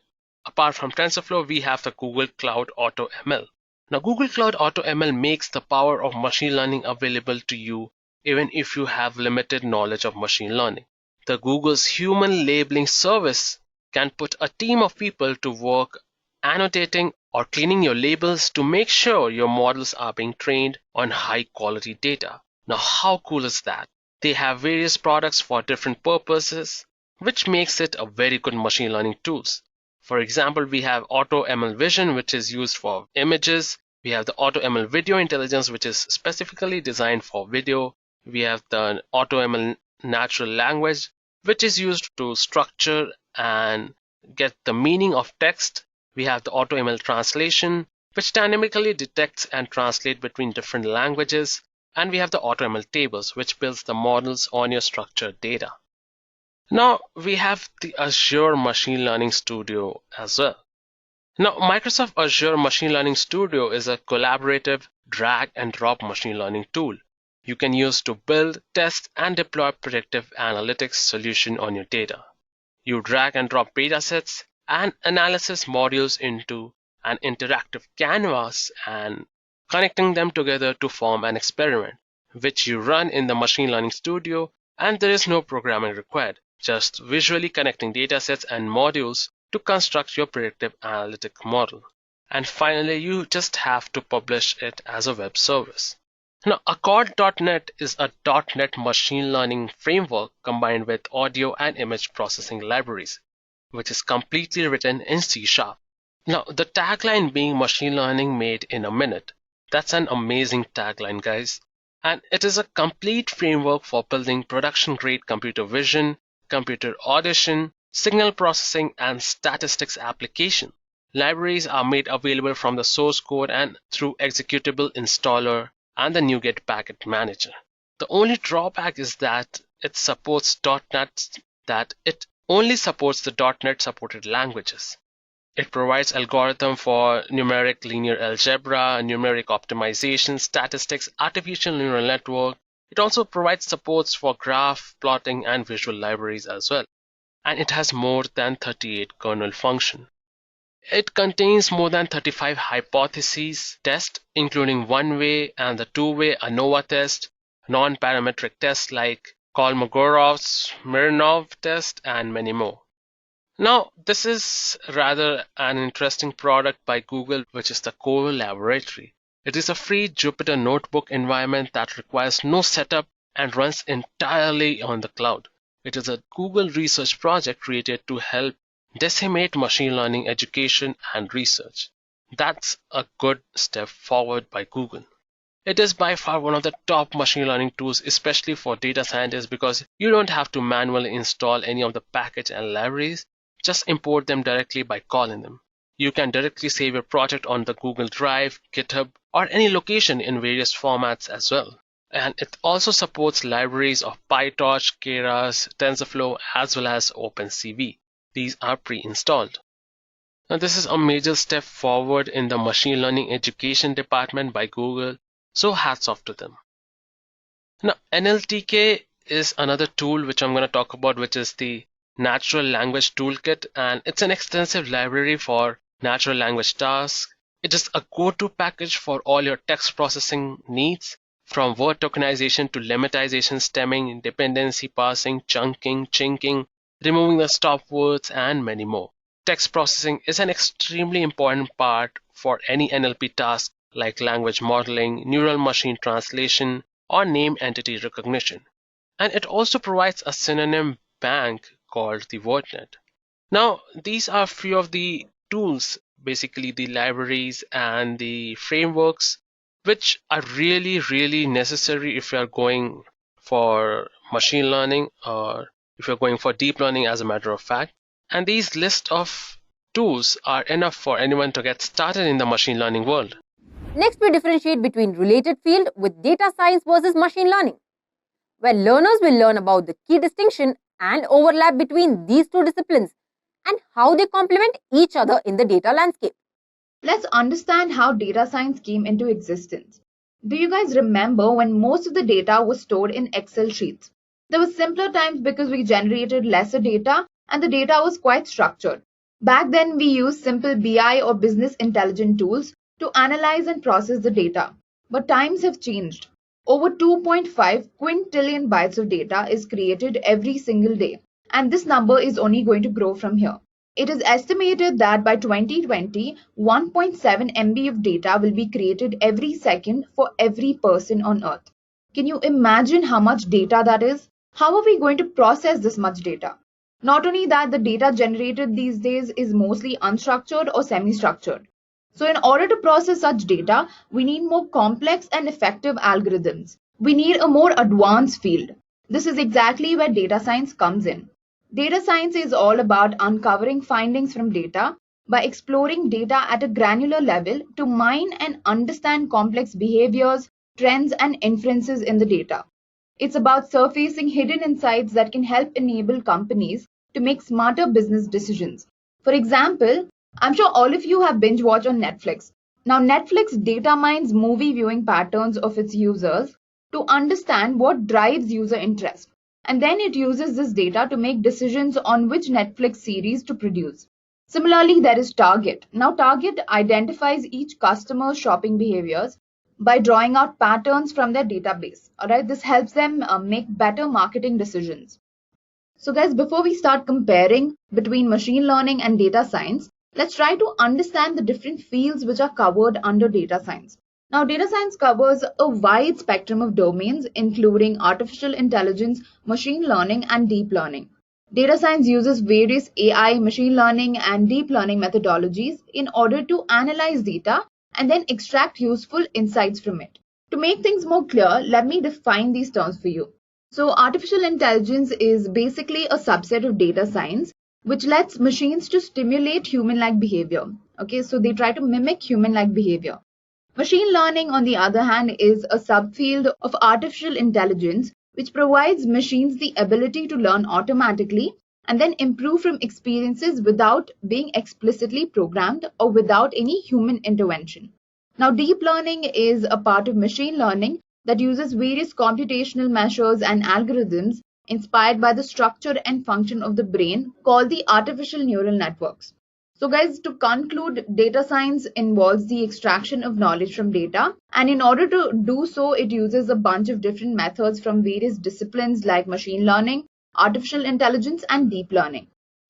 Apart from TensorFlow, we have the Google Cloud AutoML. Now, Google Cloud AutoML makes the power of machine learning available to you even if you have limited knowledge of machine learning. The Google's human labeling service can put a team of people to work annotating or cleaning your labels to make sure your models are being trained on high quality data. Now, how cool is that? They have various products for different purposes, which makes it a very good machine learning tools. For example, we have AutoML Vision, which is used for images. We have the AutoML Video Intelligence, which is specifically designed for video. We have the AutoML Natural Language, which is used to structure and get the meaning of text. We have the AutoML Translation, which dynamically detects and translates between different languages. And we have the AutoML Tables, which builds the models on your structured data. Now, we have the Azure Machine Learning Studio as well. Now, Microsoft Azure Machine Learning Studio is a collaborative drag and drop machine learning tool you can use to build, test, and deploy predictive analytics solution on your data. You drag and drop datasets and analysis modules into an interactive canvas and connecting them together to form an experiment, which you run in the Machine Learning Studio, and there is no programming required, just visually connecting datasets and modules to construct your predictive analytic model. And finally, you just have to publish it as a web service. Now, Accord.NET is a .NET machine learning framework combined with audio and image processing libraries, which is completely written in C#. Now, the tagline being machine learning made in a minute. That's an amazing tagline, guys. And it is a complete framework for building production-grade computer vision, computer audition, signal processing, and statistics application. Libraries are made available from the source code and through executable installer and the NuGet package manager. The only drawback is that it supports .NET, that it only supports the .NET supported languages. It provides algorithm for numeric linear algebra, numeric optimization, statistics, artificial neural network. It also provides supports for graph, plotting, and visual libraries as well. And it has more than 38 kernel functions. It contains more than 35 hypotheses tests, including one-way and the two-way ANOVA test, non-parametric tests like Kolmogorov's-Smirnov test, and many more. Now, this is rather an interesting product by Google, which is the Core Laboratory. It is a free Jupyter Notebook environment that requires no setup and runs entirely on the cloud. It is a Google research project created to help decimate machine learning education and research. That's a good step forward by Google. It is by far one of the top machine learning tools, especially for data scientists, because you don't have to manually install any of the package and libraries. Just import them directly by calling them. You can directly save your project on the Google Drive, GitHub, or any location in various formats as well. And it also supports libraries of PyTorch, Keras, TensorFlow, as well as OpenCV. These are pre-installed. Now, this is a major step forward in the machine learning education department by Google, so hats off to them. Now, NLTK is another tool which I'm going to talk about, which is the Natural Language Toolkit, and it's an extensive library for natural language tasks. It is a go-to package for all your text processing needs, from word tokenization to lemmatization, stemming, dependency parsing, chunking, chinking, removing the stop words, and many more. Text processing is an extremely important part for any NLP task like language modeling, neural machine translation, or name entity recognition. And it also provides a synonym bank called the WordNet. Now, these are a few of the tools, basically the libraries and the frameworks, which are really necessary if you are going for machine learning or if you're going for deep learning, as a matter of fact. And these list of tools are enough for anyone to get started in the machine learning world. Next, we differentiate between related field with data science versus machine learning, where learners will learn about the key distinction and overlap between these two disciplines and how they complement each other in the data landscape. Let's understand how data science came into existence. Do you guys remember when most of the data was stored in Excel sheets? There were simpler times because we generated lesser data and the data was quite structured. Back then, we used simple BI or business intelligence tools to analyze and process the data. But times have changed. Over 2.5 quintillion bytes of data is created every single day, and this number is only going to grow from here. It is estimated that by 2020, 1.7 MB of data will be created every second for every person on Earth. Can you imagine how much data that is? How are we going to process this much data? Not only that, the data generated these days is mostly unstructured or semi-structured. So in order to process such data, we need more complex and effective algorithms. We need a more advanced field. This is exactly where data science comes in. Data science is all about uncovering findings from data by exploring data at a granular level to mine and understand complex behaviors, trends, and inferences in the data. It's about surfacing hidden insights that can help enable companies to make smarter business decisions. For example, I'm sure all of you have binge watched on Netflix. Now, Netflix data mines movie viewing patterns of its users to understand what drives user interest. And then it uses this data to make decisions on which Netflix series to produce. Similarly, there is Target. Now, Target identifies each customer's shopping behaviors by drawing out patterns from their database. All right, this helps them make better marketing decisions. So guys, before we start comparing between machine learning and data science, let's try to understand the different fields which are covered under data science. Now, data science covers a wide spectrum of domains, including artificial intelligence, machine learning, and deep learning. Data science uses various AI, machine learning, and deep learning methodologies in order to analyze data and then extract useful insights from it. To make things more clear, let me define these terms for you. So, artificial intelligence is basically a subset of data science which lets machines to stimulate human-like behavior. Okay, so they try to mimic human-like behavior. Machine learning, on the other hand, is a subfield of artificial intelligence which provides machines the ability to learn automatically and then improve from experiences without being explicitly programmed or without any human intervention. Now, deep learning is a part of machine learning that uses various computational measures and algorithms inspired by the structure and function of the brain called the artificial neural networks. So guys, to conclude, data science involves the extraction of knowledge from data, and in order to do so, it uses a bunch of different methods from various disciplines like machine learning, artificial intelligence, and deep learning.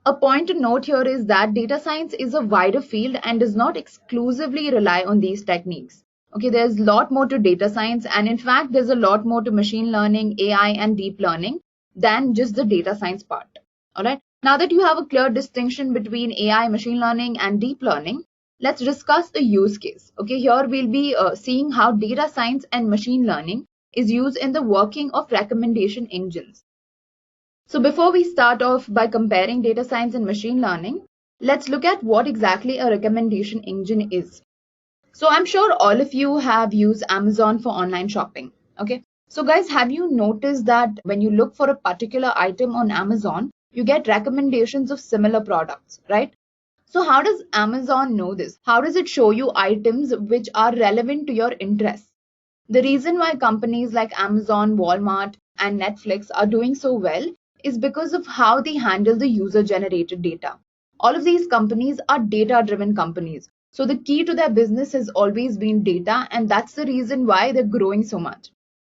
A point to note here is that data science is a wider field and does not exclusively rely on these techniques. Okay, there's a lot more to data science, and in fact, there's a lot more to machine learning, AI, and deep learning than just the data science part. All right. Now that you have a clear distinction between AI, machine learning, and deep learning, let's discuss a use case. Okay, here we'll be seeing how data science and machine learning is used in the working of recommendation engines. So before we start off by comparing data science and machine learning, let's look at what exactly a recommendation engine is. So I'm sure all of you have used Amazon for online shopping. Okay, so guys, have you noticed that when you look for a particular item on Amazon, you get recommendations of similar products, right? So how does Amazon know this? How does it show you items which are relevant to your interests? The reason why companies like Amazon, Walmart, and Netflix are doing so well is because of how they handle the user-generated data. All of these companies are data-driven companies. So the key to their business has always been data, and that's the reason why they're growing so much.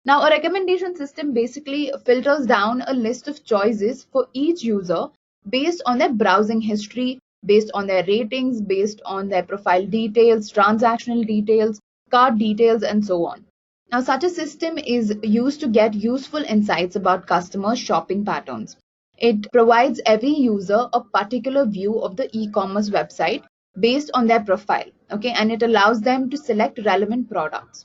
Now, a recommendation system basically filters down a list of choices for each user based on their browsing history, based on their ratings, based on their profile details, transactional details, card details, and so on. Now, such a system is used to get useful insights about customers' shopping patterns. It provides every user a particular view of the e-commerce website based on their profile, okay, and it allows them to select relevant products.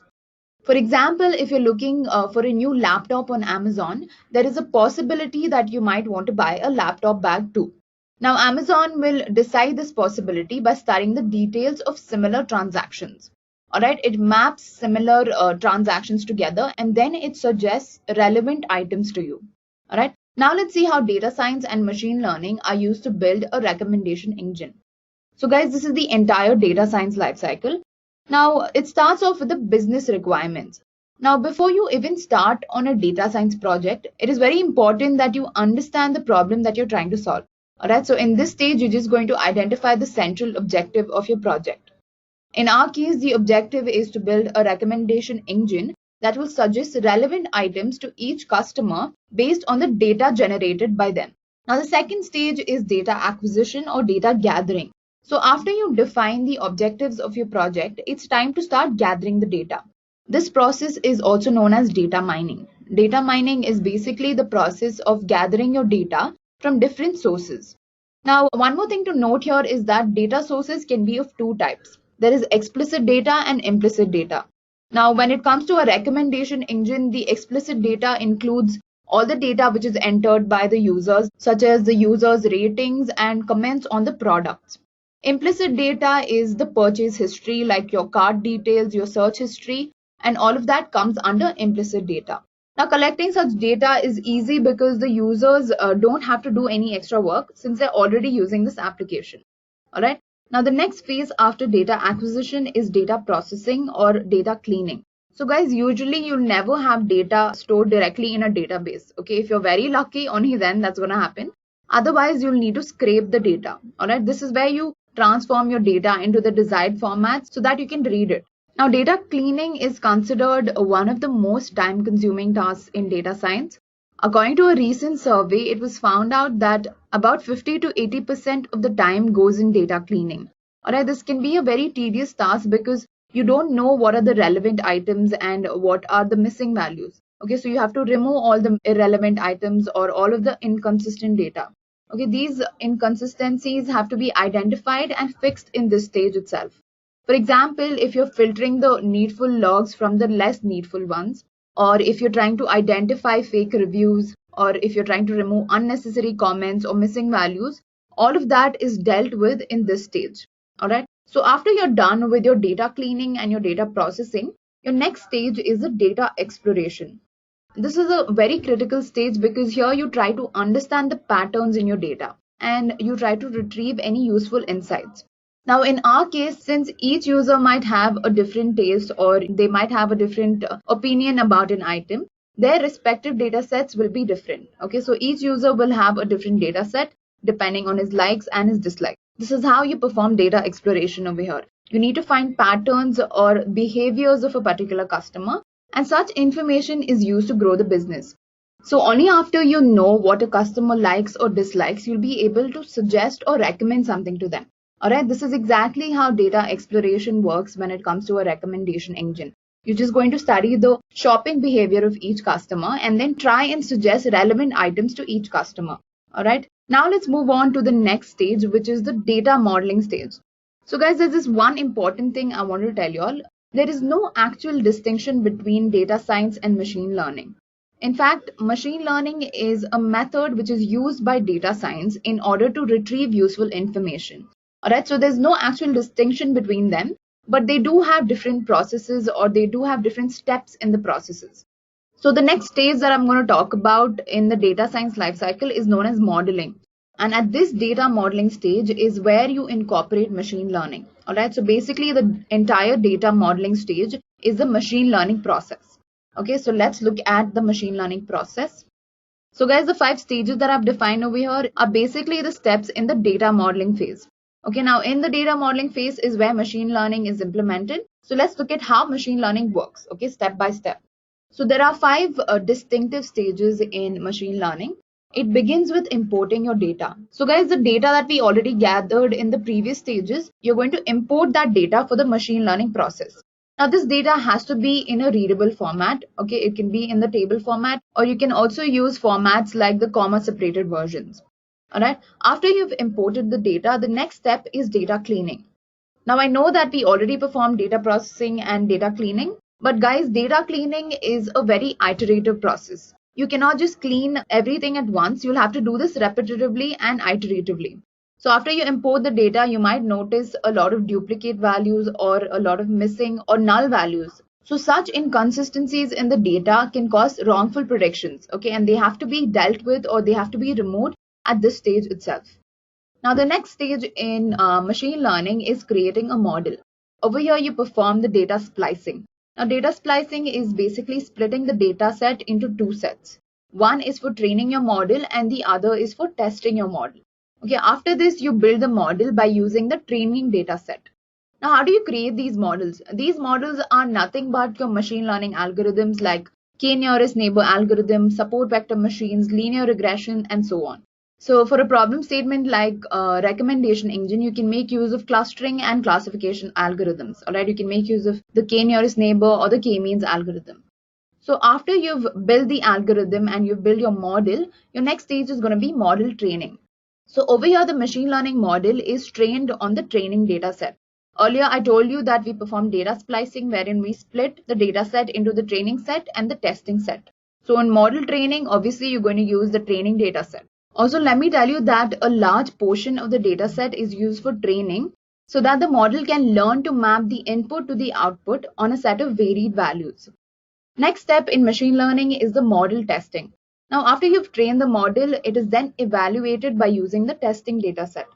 For example, if you're looking for a new laptop on Amazon, there is a possibility that you might want to buy a laptop bag too. Now, Amazon will decide this possibility by studying the details of similar transactions. All right, it maps similar transactions together and then it suggests relevant items to you. All right, now let's see how data science and machine learning are used to build a recommendation engine. So guys, this is the entire data science lifecycle. Now, it starts off with the business requirements. Now, before you even start on a data science project, it is very important that you understand the problem that you're trying to solve. All right, so in this stage, you're just going to identify the central objective of your project. In our case, the objective is to build a recommendation engine that will suggest relevant items to each customer based on the data generated by them. Now, the second stage is data acquisition or data gathering. So after you define the objectives of your project, it's time to start gathering the data. This process is also known as data mining. Data mining is basically the process of gathering your data from different sources. Now, one more thing to note here is that data sources can be of two types. There is explicit data and implicit data. Now, when it comes to a recommendation engine, the explicit data includes all the data which is entered by the users, such as the users' ratings and comments on the products. Implicit data is the purchase history, like your card details, your search history, and all of that comes under implicit data. Now, collecting such data is easy because the users don't have to do any extra work since they're already using this application. All right. Now, the next phase after data acquisition is data processing or data cleaning. So guys, usually you'll never have data stored directly in a database. Okay, if you're very lucky, only then that's going to happen. Otherwise, you'll need to scrape the data. All right, this is where you transform your data into the desired format so that you can read it. Now, data cleaning is considered one of the most time-consuming tasks in data science. According to a recent survey, it was found out that about 50 to 80% of the time goes in data cleaning. Alright, this can be a very tedious task because you don't know what are the relevant items and what are the missing values. Okay, so you have to remove all the irrelevant items or all of the inconsistent data. Okay, these inconsistencies have to be identified and fixed in this stage itself. For example, if you're filtering the needful logs from the less needful ones, or if you're trying to identify fake reviews, or if you're trying to remove unnecessary comments or missing values, all of that is dealt with in this stage. All right. So after you're done with your data cleaning and your data processing, your next stage is the data exploration. This is a very critical stage because here you try to understand the patterns in your data and you try to retrieve any useful insights. Now, in our case, since each user might have a different taste or they might have a different opinion about an item, their respective data sets will be different. Okay, so each user will have a different data set depending on his likes and his dislikes. This is how you perform data exploration over here. You need to find patterns or behaviors of a particular customer, and such information is used to grow the business. So only after you know what a customer likes or dislikes, you'll be able to suggest or recommend something to them. Alright, this is exactly how data exploration works when it comes to a recommendation engine. You're just going to study the shopping behavior of each customer and then try and suggest relevant items to each customer. Alright, now let's move on to the next stage, which is the data modeling stage. So guys, there's this one important thing I want to tell you all. There is no actual distinction between data science and machine learning. In fact, machine learning is a method which is used by data science in order to retrieve useful information. Alright, so there's no actual distinction between them, but they do have different processes or they do have different steps in the processes. So the next stage that I'm going to talk about in the data science lifecycle is known as modeling. And at this data modeling stage is where you incorporate machine learning. Alright, so basically the entire data modeling stage is the machine learning process. Okay, so let's look at the machine learning process. So guys, the 5 stages that I've defined over here are basically the steps in the data modeling phase. Okay, now in the data modeling phase is where machine learning is implemented. So let's look at how machine learning works, okay, step by step. So there are 5 distinctive stages in machine learning. It begins with importing your data. So guys, the data that we already gathered in the previous stages, you're going to import that data for the machine learning process. Now this data has to be in a readable format. Okay, it can be in the table format, or you can also use formats like the comma separated versions. Alright, after you've imported the data, the next step is data cleaning. Now I know that we already performed data processing and data cleaning, but guys, data cleaning is a very iterative process. You cannot just clean everything at once. You'll have to do this repetitively and iteratively. So after you import the data, you might notice a lot of duplicate values or a lot of missing or null values. So such inconsistencies in the data can cause wrongful predictions, okay, and they have to be dealt with or they have to be removed at this stage itself. Now the next stage in machine learning is creating a model. Over here you perform the data splicing. Now data splicing is basically splitting the data set into 2 sets. One is for training your model and the other is for testing your model. Okay, after this you build the model by using the training data set. Now how do you create these models? These models are nothing but your machine learning algorithms like K-nearest neighbor algorithm, support vector machines, linear regression, and so on. So for a problem statement like recommendation engine, you can make use of clustering and classification algorithms. Alright, you can make use of the k-nearest neighbor or the k-means algorithm. So after you've built the algorithm and you've built your model, your next stage is going to be model training. So over here, the machine learning model is trained on the training data set. Earlier, I told you that we perform data splicing wherein we split the data set into the training set and the testing set. So in model training, obviously, you're going to use the training data set. Also, let me tell you that a large portion of the data set is used for training so that the model can learn to map the input to the output on a set of varied values. Next step in machine learning is the model testing. Now, after you've trained the model, it is then evaluated by using the testing data set.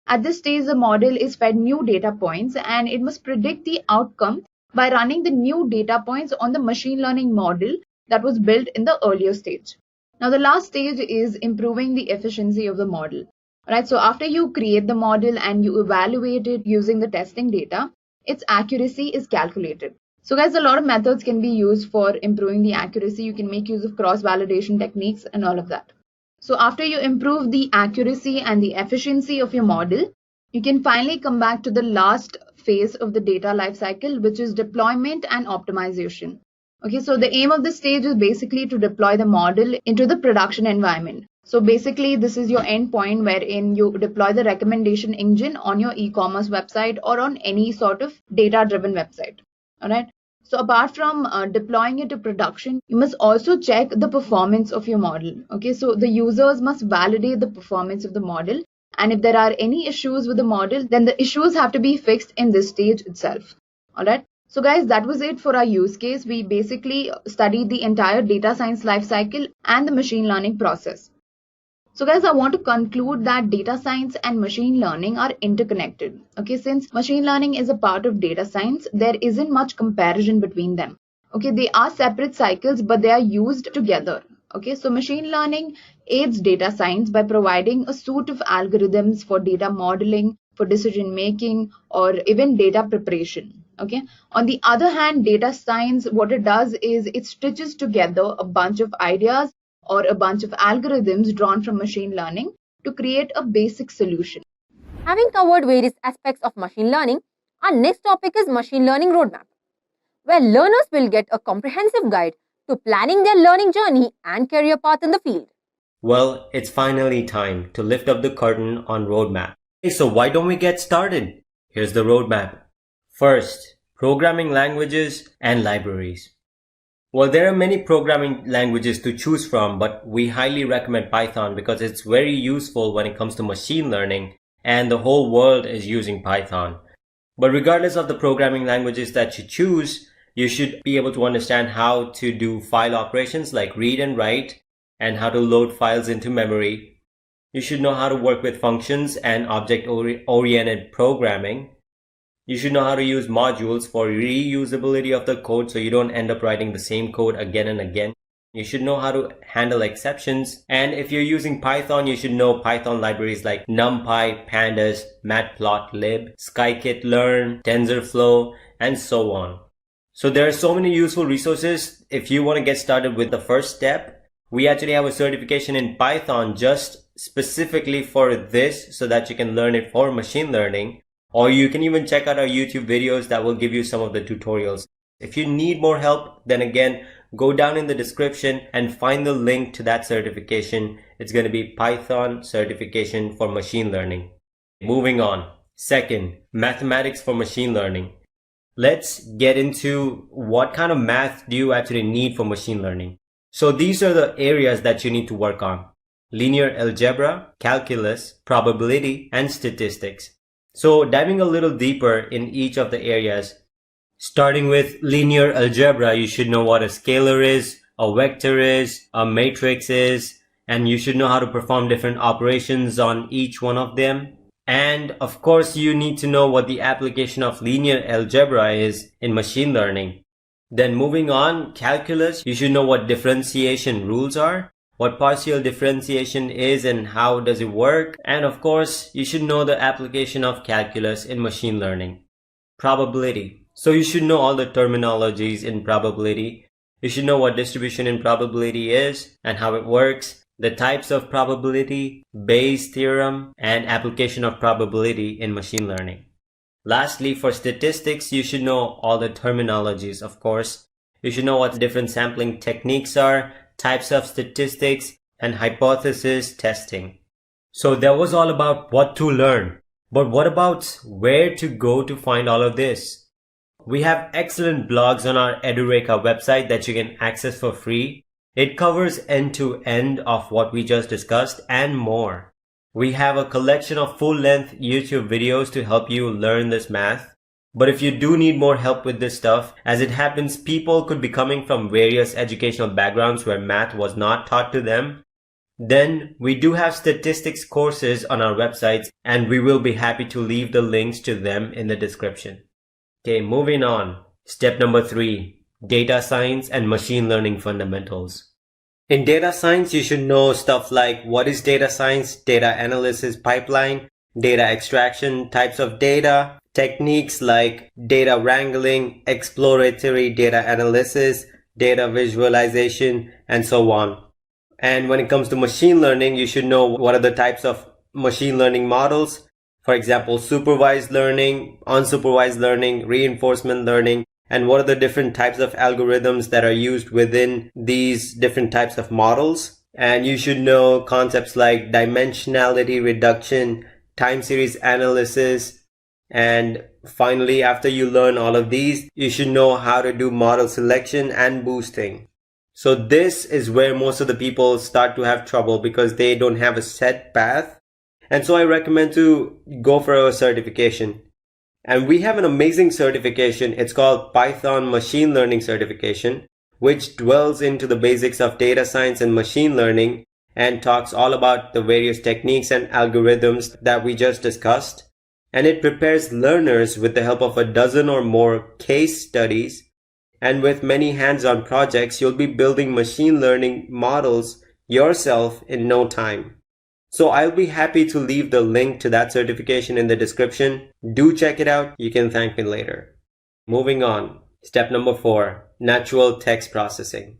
At this stage, the model is fed new data points and it must predict the outcome by running the new data points on the machine learning model that was built in the earlier stage. Now, the last stage is improving the efficiency of the model. Right, so after you create the model and you evaluate it using the testing data, its accuracy is calculated. So guys, a lot of methods can be used for improving the accuracy. You can make use of cross-validation techniques and all of that. So after you improve the accuracy and the efficiency of your model, you can finally come back to the last phase of the data lifecycle, which is deployment and optimization. Okay, so the aim of this stage is basically to deploy the model into the production environment. So basically, this is your endpoint wherein you deploy the recommendation engine on your e-commerce website or on any sort of data-driven website. All right. So apart from deploying it to production, you must also check the performance of your model. Okay, so the users must validate the performance of the model. And if there are any issues with the model, then the issues have to be fixed in this stage itself. All right. So guys, that was it for our use case. We basically studied the entire data science lifecycle and the machine learning process. So guys, I want to conclude that data science and machine learning are interconnected. Okay, since machine learning is a part of data science, there isn't much comparison between them. Okay, they are separate cycles, but they are used together. Okay, so machine learning aids data science by providing a suite of algorithms for data modeling, for decision making, or even data preparation. Okay, on the other hand, data science, what it does is it stitches together a bunch of ideas or a bunch of algorithms drawn from machine learning to create a basic solution. Having covered various aspects of machine learning, our next topic is Machine Learning Roadmap, where learners will get a comprehensive guide to planning their learning journey and career path in the field. Well, it's finally time to lift up the curtain on roadmap. Okay, so why don't we get started? Here's the roadmap. First, programming languages and libraries. Well, there are many programming languages to choose from, but we highly recommend Python because it's very useful when it comes to machine learning, and the whole world is using Python. But regardless of the programming languages that you choose, you should be able to understand how to do file operations like read and write, and how to load files into memory. You should know how to work with functions and object-oriented programming. You should know how to use modules for reusability of the code so you don't end up writing the same code again and again. You should know how to handle exceptions. And if you're using Python, you should know Python libraries like NumPy, Pandas, Matplotlib, scikit-learn, TensorFlow, and so on. So there are so many useful resources. If you want to get started with the first step, we actually have a certification in Python just specifically for this so that you can learn it for machine learning. Or you can even check out our YouTube videos that will give you some of the tutorials. If you need more help, then again, go down in the description and find the link to that certification. It's going to be Python certification for machine learning. Moving on. Second, mathematics for machine learning. Let's get into what kind of math do you actually need for machine learning. So these are the areas that you need to work on: linear algebra, calculus, probability, and statistics. So diving a little deeper in each of the areas, starting with linear algebra, you should know what a scalar is, a vector is, a matrix is, and you should know how to perform different operations on each one of them. And of course, you need to know what the application of linear algebra is in machine learning. Then moving on, calculus, you should know what differentiation rules are, what partial differentiation is and how does it work. And of course, you should know the application of calculus in machine learning. Probability. So you should know all the terminologies in probability. You should know what distribution in probability is and how it works, the types of probability, Bayes' theorem, and application of probability in machine learning. Lastly, for statistics, you should know all the terminologies, of course. You should know what different sampling techniques are, types of statistics, and hypothesis testing. So that was all about what to learn. But what about where to go to find all of this? We have excellent blogs on our Edureka website that you can access for free. It covers end-to-end of what we just discussed and more. We have a collection of full-length YouTube videos to help you learn this math. But if you do need more help with this stuff, as it happens, people could be coming from various educational backgrounds where math was not taught to them. Then we do have statistics courses on our websites, and we will be happy to leave the links to them in the description. Okay, moving on. Step number 3, data science and machine learning fundamentals. In data science, you should know stuff like what is data science, data analysis pipeline, data extraction, types of data, techniques like data wrangling, exploratory data analysis, data visualization, and so on. And when it comes to machine learning, you should know what are the types of machine learning models. For example, supervised learning, unsupervised learning, reinforcement learning, and what are the different types of algorithms that are used within these different types of models. And you should know concepts like dimensionality reduction, time series analysis, and finally, after you learn all of these, you should know how to do model selection and boosting. So this is where most of the people start to have trouble because they don't have a set path. And so I recommend to go for a certification. And we have an amazing certification. It's called Python Machine Learning Certification, which dwells into the basics of data science and machine learning and talks all about the various techniques and algorithms that we just discussed. And it prepares learners with the help of a dozen or more case studies. And with many hands-on projects, you'll be building machine learning models yourself in no time. So I'll be happy to leave the link to that certification in the description. Do check it out. You can thank me later. Moving on. Step number 4, natural text processing.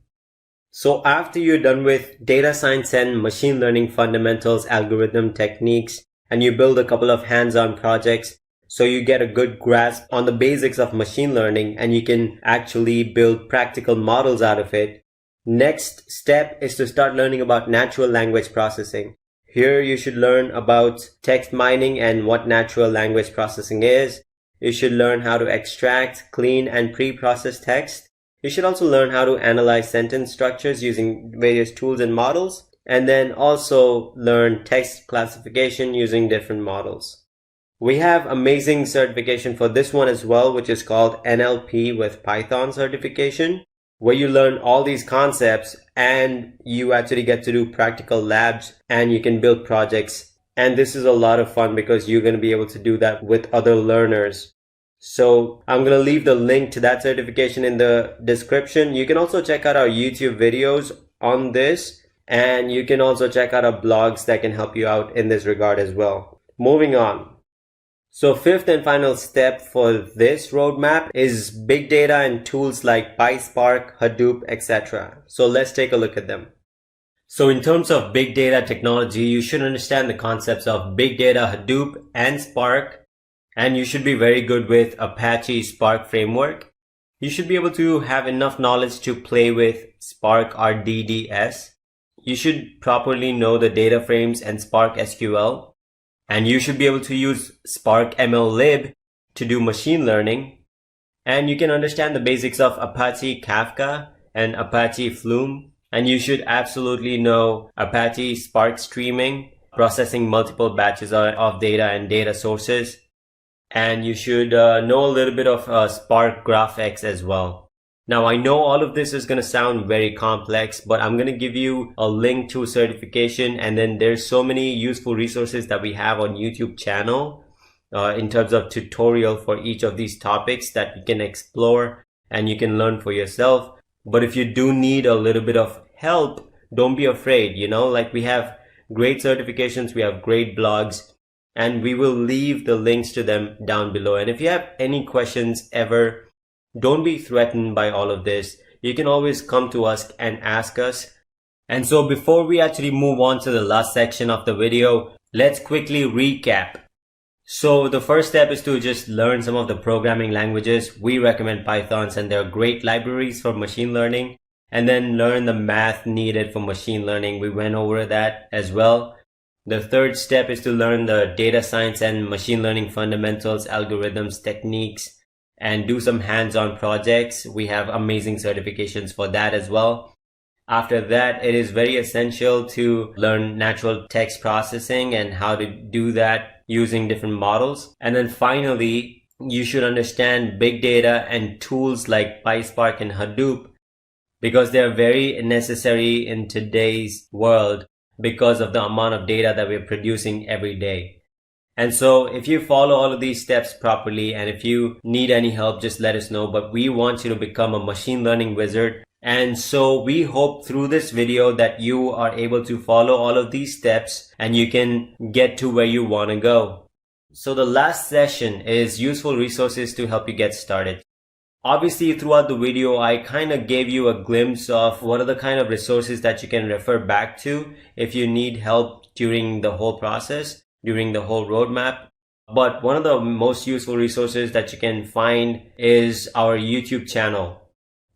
So after you're done with data science and machine learning fundamentals, algorithm techniques, and you build a couple of hands-on projects, so you get a good grasp on the basics of machine learning and you can actually build practical models out of it. Next step is to start learning about natural language processing. Here you should learn about text mining and what natural language processing is. You should learn how to extract, clean, and pre-process text. You should also learn how to analyze sentence structures using various tools and models. And then also learn text classification using different models. We have amazing certification for this one as well, which is called NLP with Python certification, where you learn all these concepts and you actually get to do practical labs and you can build projects. And this is a lot of fun because you're going to be able to do that with other learners. So I'm going to leave the link to that certification in the description. You can also check out our YouTube videos on this, and you can also check out our blogs that can help you out in this regard as well. Moving on. So fifth and final step for this roadmap is big data and tools like PySpark, Hadoop, etc. So let's take a look at them. So in terms of big data technology, you should understand the concepts of big data, Hadoop, and Spark. And you should be very good with Apache Spark framework. You should be able to have enough knowledge to play with Spark RDDS. You should properly know the data frames and Spark SQL. And you should be able to use Spark MLlib to do machine learning. And you can understand the basics of Apache Kafka and Apache Flume. And you should absolutely know Apache Spark Streaming, processing multiple batches of data and data sources. And you should know a little bit of Spark GraphX as well. Now, I know all of this is going to sound very complex, but I'm going to give you a link to certification. And then there's so many useful resources that we have on YouTube channel in terms of tutorial for each of these topics that you can explore and you can learn for yourself. But if you do need a little bit of help, don't be afraid. Like we have great certifications, we have great blogs, and we will leave the links to them down below. And if you have any questions ever, don't be threatened by all of this. You can always come to us and ask us. And so before we actually move on to the last section of the video, let's quickly recap. So the first step is to just learn some of the programming languages. We recommend Python, and they're great libraries for machine learning. And then learn the math needed for machine learning. We went over that as well. The third step is to learn the data science and machine learning fundamentals, algorithms, techniques, and do some hands-on projects. We have amazing certifications for that as well. After that, it is very essential to learn natural text processing and how to do that using different models. And then finally, you should understand big data and tools like PySpark and Hadoop because they're very necessary in today's world because of the amount of data that we're producing every day. And so if you follow all of these steps properly, and if you need any help, just let us know. But we want you to become a machine learning wizard. And so we hope through this video that you are able to follow all of these steps and you can get to where you want to go. So the last session is useful resources to help you get started. Obviously, throughout the video, I kind of gave you a glimpse of what are the kind of resources that you can refer back to if you need help during the whole process, during the whole roadmap. But one of the most useful resources that you can find is our YouTube channel.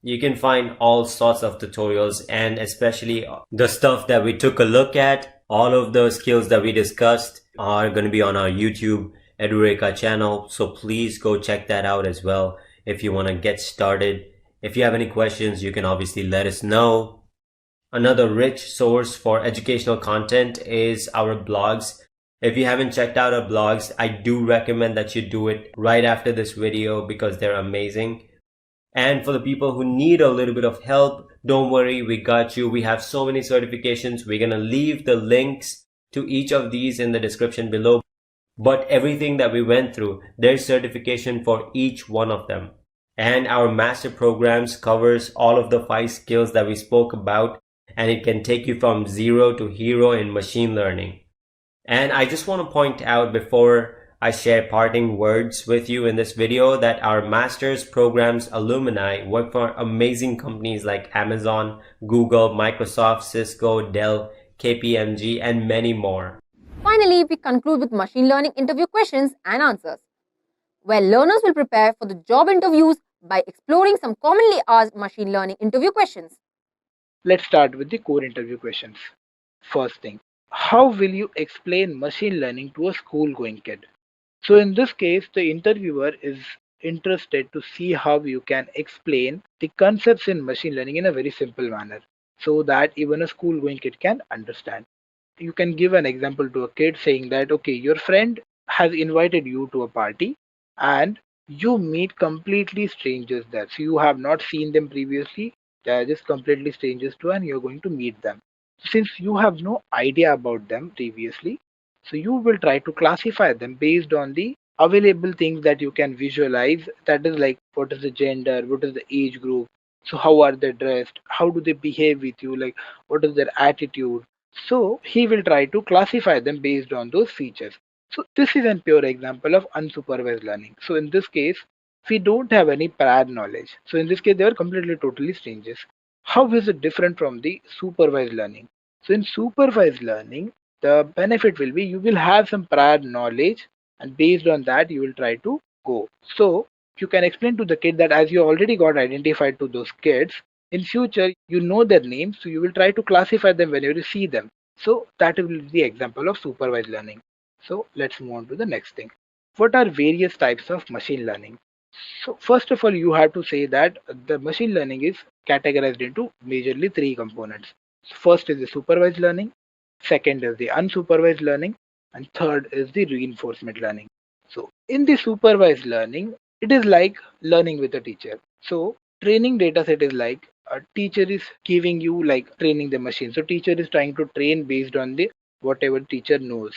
You can find all sorts of tutorials, and especially the stuff that we took a look at. All of the skills that we discussed are going to be on our YouTube Edureka channel. So please go check that out as well if you want to get started. If you have any questions, you can obviously let us know. Another rich source for educational content is our blogs. If you haven't checked out our blogs, I do recommend that you do it right after this video because they're amazing. And for the people who need a little bit of help, don't worry, we got you. We have so many certifications. We're going to leave the links to each of these in the description below. But everything that we went through, there's certification for each one of them. And our master programs covers all of the 5 skills that we spoke about, and it can take you from zero to hero in machine learning. And I just want to point out before I share parting words with you in this video that our master's programs alumni work for amazing companies like Amazon, Google, Microsoft, Cisco, Dell, KPMG, and many more. Finally, we conclude with machine learning interview questions and answers, where learners will prepare for the job interviews by exploring some commonly asked machine learning interview questions. Let's start with the core interview questions. First thing, how will you explain machine learning to a school-going kid? So in this case, the interviewer is interested to see how you can explain the concepts in machine learning in a very simple manner so that even a school-going kid can understand. You can give an example to a kid saying that, okay, your friend has invited you to a party and you meet completely strangers there. So you have not seen them previously. They are just completely strangers to, and you're going to meet them. Since you have no idea about them previously, so you will try to classify them based on the available things that you can visualize. That is like, what is the gender, what is the age group, so how are they dressed, how do they behave with you, like what is their attitude. So he will try to classify them based on those features. So this is a pure example of unsupervised learning. So in this case, we don't have any prior knowledge. So in this case, they are completely totally strangers. How is it different from the supervised learning? So in supervised learning, the benefit will be you will have some prior knowledge, and based on that, you will try to go. So you can explain to the kid that as you already got identified to those kids, in future, you know their names, so you will try to classify them whenever you see them. So that will be the example of supervised learning. So let's move on to the next thing. What are various types of machine learning? So first of all, you have to say that the machine learning is categorized into majorly 3 components. First is the supervised learning, second is the unsupervised learning, and third is the reinforcement learning. So in the supervised learning, it is like learning with a teacher. So training data set is like a teacher is giving you like training the machine. So teacher is trying to train based on the whatever teacher knows.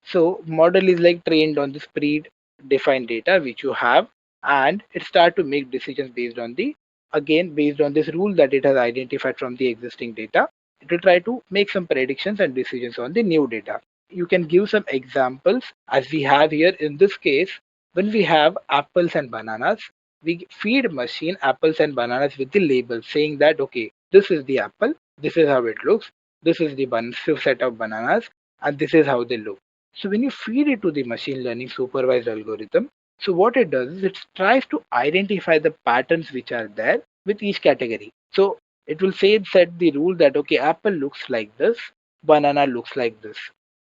So model is like trained on this predefined data which you have, and it start to make decisions based on the, again, based on this rule that it has identified from the existing data. It will try to make some predictions and decisions on the new data. You can give some examples as we have here. In this case, when we have apples and bananas, we feed machine apples and bananas with the label saying that, okay, this is the apple, this is how it looks, this is the set of bananas, and this is how they look. So when you feed it to the machine learning supervised algorithm, so what it does is it tries to identify the patterns which are there with each category. So it will set the rule that, okay, apple looks like this, banana looks like this.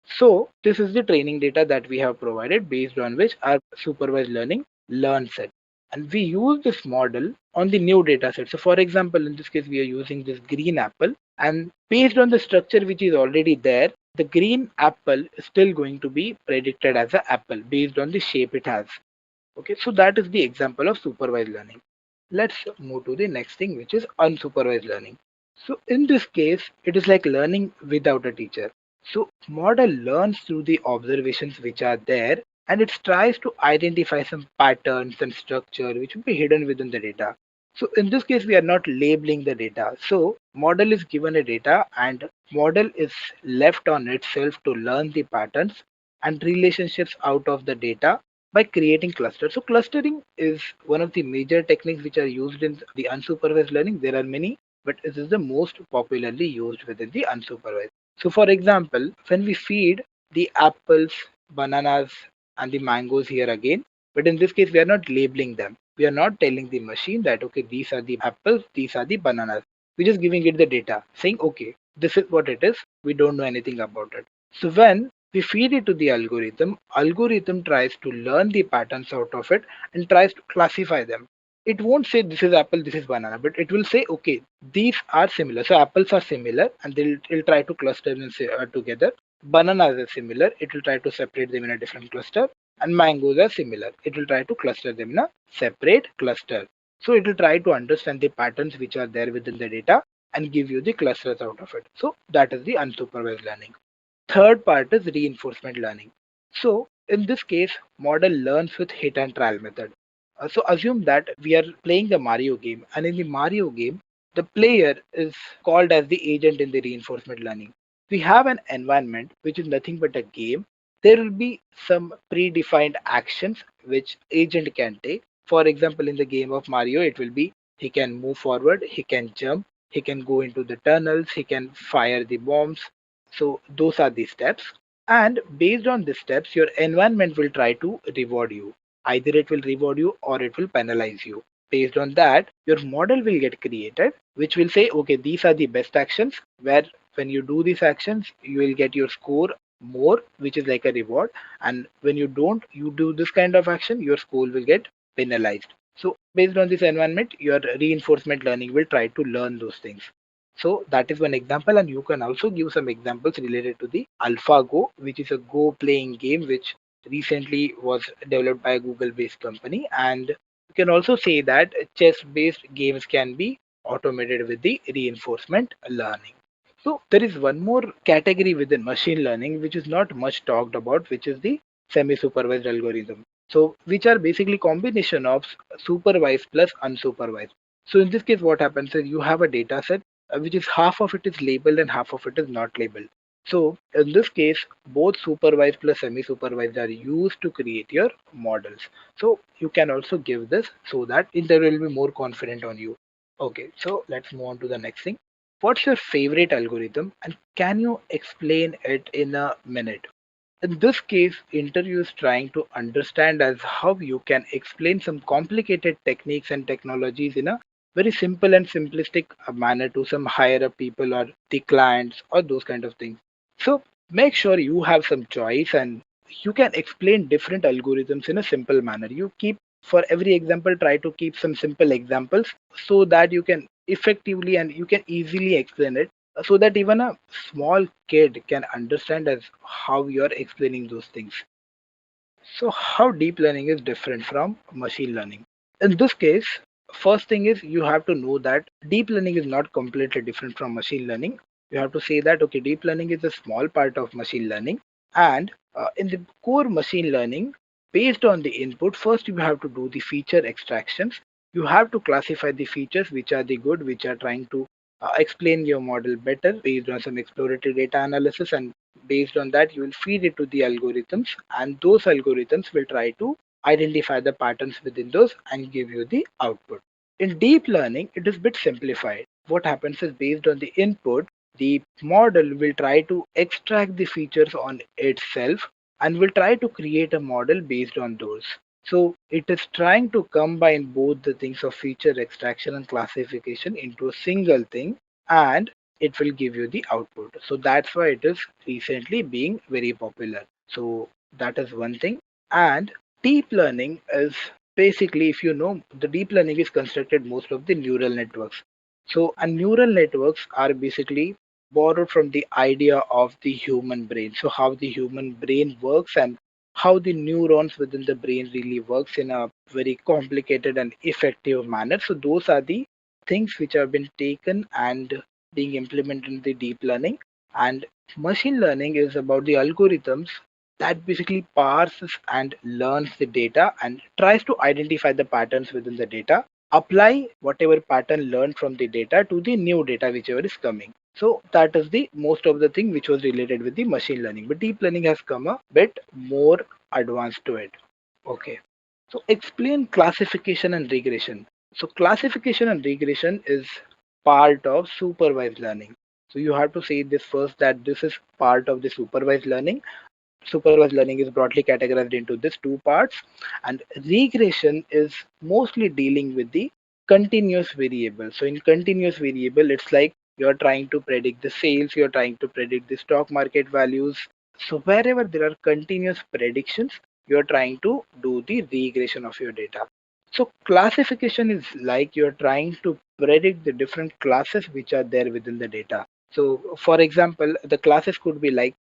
So this is the training data that we have provided based on which our supervised learning learns it. And we use this model on the new data set. So for example, in this case, we are using this green apple, and based on the structure which is already there, the green apple is still going to be predicted as an apple based on the shape it has. Okay, so that is the example of supervised learning. Let's move to the next thing, which is unsupervised learning. So in this case, it is like learning without a teacher. So model learns through the observations which are there, and it tries to identify some patterns and structure which will be hidden within the data. So in this case, we are not labeling the data. So model is given a data and model is left on itself to learn the patterns and relationships out of the data by creating clusters. So clustering is one of the major techniques which are used in the unsupervised learning. There are many, but it is the most popularly used within the unsupervised. So for example, when we feed the apples, bananas, and the mangoes here again, but in this case, we are not labeling them. We are not telling the machine that, okay, these are the apples, these are the bananas. We're just giving it the data, saying, okay, this is what it is. We don't know anything about it. So when we feed it to the algorithm tries to learn the patterns out of it and tries to classify them. It won't say this is apple, this is banana, but it will say, okay, these are similar. So apples are similar, and it'll try to cluster them together. Bananas are similar. It will try to separate them in a different cluster. And mangoes are similar. It will try to cluster them in a separate cluster. So it will try to understand the patterns which are there within the data and give you the clusters out of it. So that is the unsupervised learning. Third part is reinforcement learning. So in this case, model learns with hit and trial method. So assume that we are playing the Mario game, and in the Mario game, the player is called as the agent in the reinforcement learning. We have an environment which is nothing but a game. There will be some predefined actions which agent can take. For example, in the game of Mario, it will be he can move forward, he can jump, he can go into the tunnels, he can fire the bombs. So those are the steps. And based on the steps, your environment will try to reward you. Either it will reward you or it will penalize you. Based on that, your model will get created, which will say, okay, these are the best actions, where when you do these actions, you will get your score more, which is like a reward. And when you do this kind of action, your score will get penalized. So based on this environment, your reinforcement learning will try to learn those things. So that is one example, and you can also give some examples related to the AlphaGo, which is a Go playing game which recently was developed by a Google-based company. And you can also say that chess-based games can be automated with the reinforcement learning. So there is one more category within machine learning which is not much talked about, which is the semi-supervised algorithm. So which are basically combination of supervised plus unsupervised. So in this case, what happens is you have a data set which is half of it is labeled and half of it is not labeled. So in this case, both supervised plus semi-supervised are used to create your models. So you can also give this so that it will be more confident on you. Okay, so let's move on to the next thing. What's your favorite algorithm and can you explain it in a minute? In this case, interview is trying to understand as how you can explain some complicated techniques and technologies in a very simple and simplistic manner to some higher up people or the clients or those kind of things. So make sure you have some choice and you can explain different algorithms in a simple manner. You keep for every example, try to keep some simple examples so that you can effectively and you can easily explain it so that even a small kid can understand as how you're explaining those things. So how deep learning is different from machine learning? In this case, first thing is you have to know that deep learning is not completely different from machine learning. You have to say that, okay, deep learning is a small part of machine learning. And in the core machine learning, based on the input, first you have to do the feature extractions. You have to classify the features which are the good, which are trying to explain your model better based on some exploratory data analysis, and based on that you will feed it to the algorithms, and those algorithms will try to identify the patterns within those and give you the output. In deep learning, it is a bit simplified. What happens is based on the input, the model will try to extract the features on itself and will try to create a model based on those. So it is trying to combine both the things of feature extraction and classification into a single thing, and it will give you the output. So that's why it is recently being very popular. So that is one thing. And deep learning is basically, if you know, the deep learning is constructed most of the neural networks. So and neural networks are basically borrowed from the idea of the human brain. So how the human brain works and how the neurons within the brain really works in a very complicated and effective manner. So those are the things which have been taken and being implemented in the deep learning. And machine learning is about the algorithms that basically parses and learns the data and tries to identify the patterns within the data, apply whatever pattern learned from the data to the new data whichever is coming. So that is the most of the thing which was related with the machine learning, but deep learning has come a bit more advanced to it. Okay, so explain classification and regression. So classification and regression is part of supervised learning. So you have to say this first, that this is part of the supervised learning. Supervised learning is broadly categorized into these two parts, and regression is mostly dealing with the continuous variable. So in continuous variable, it's like you're trying to predict the sales, you're trying to predict the stock market values. So wherever there are continuous predictions, you're trying to do the regression of your data. So classification is like you're trying to predict the different classes which are there within the data. So for example, the classes could be like,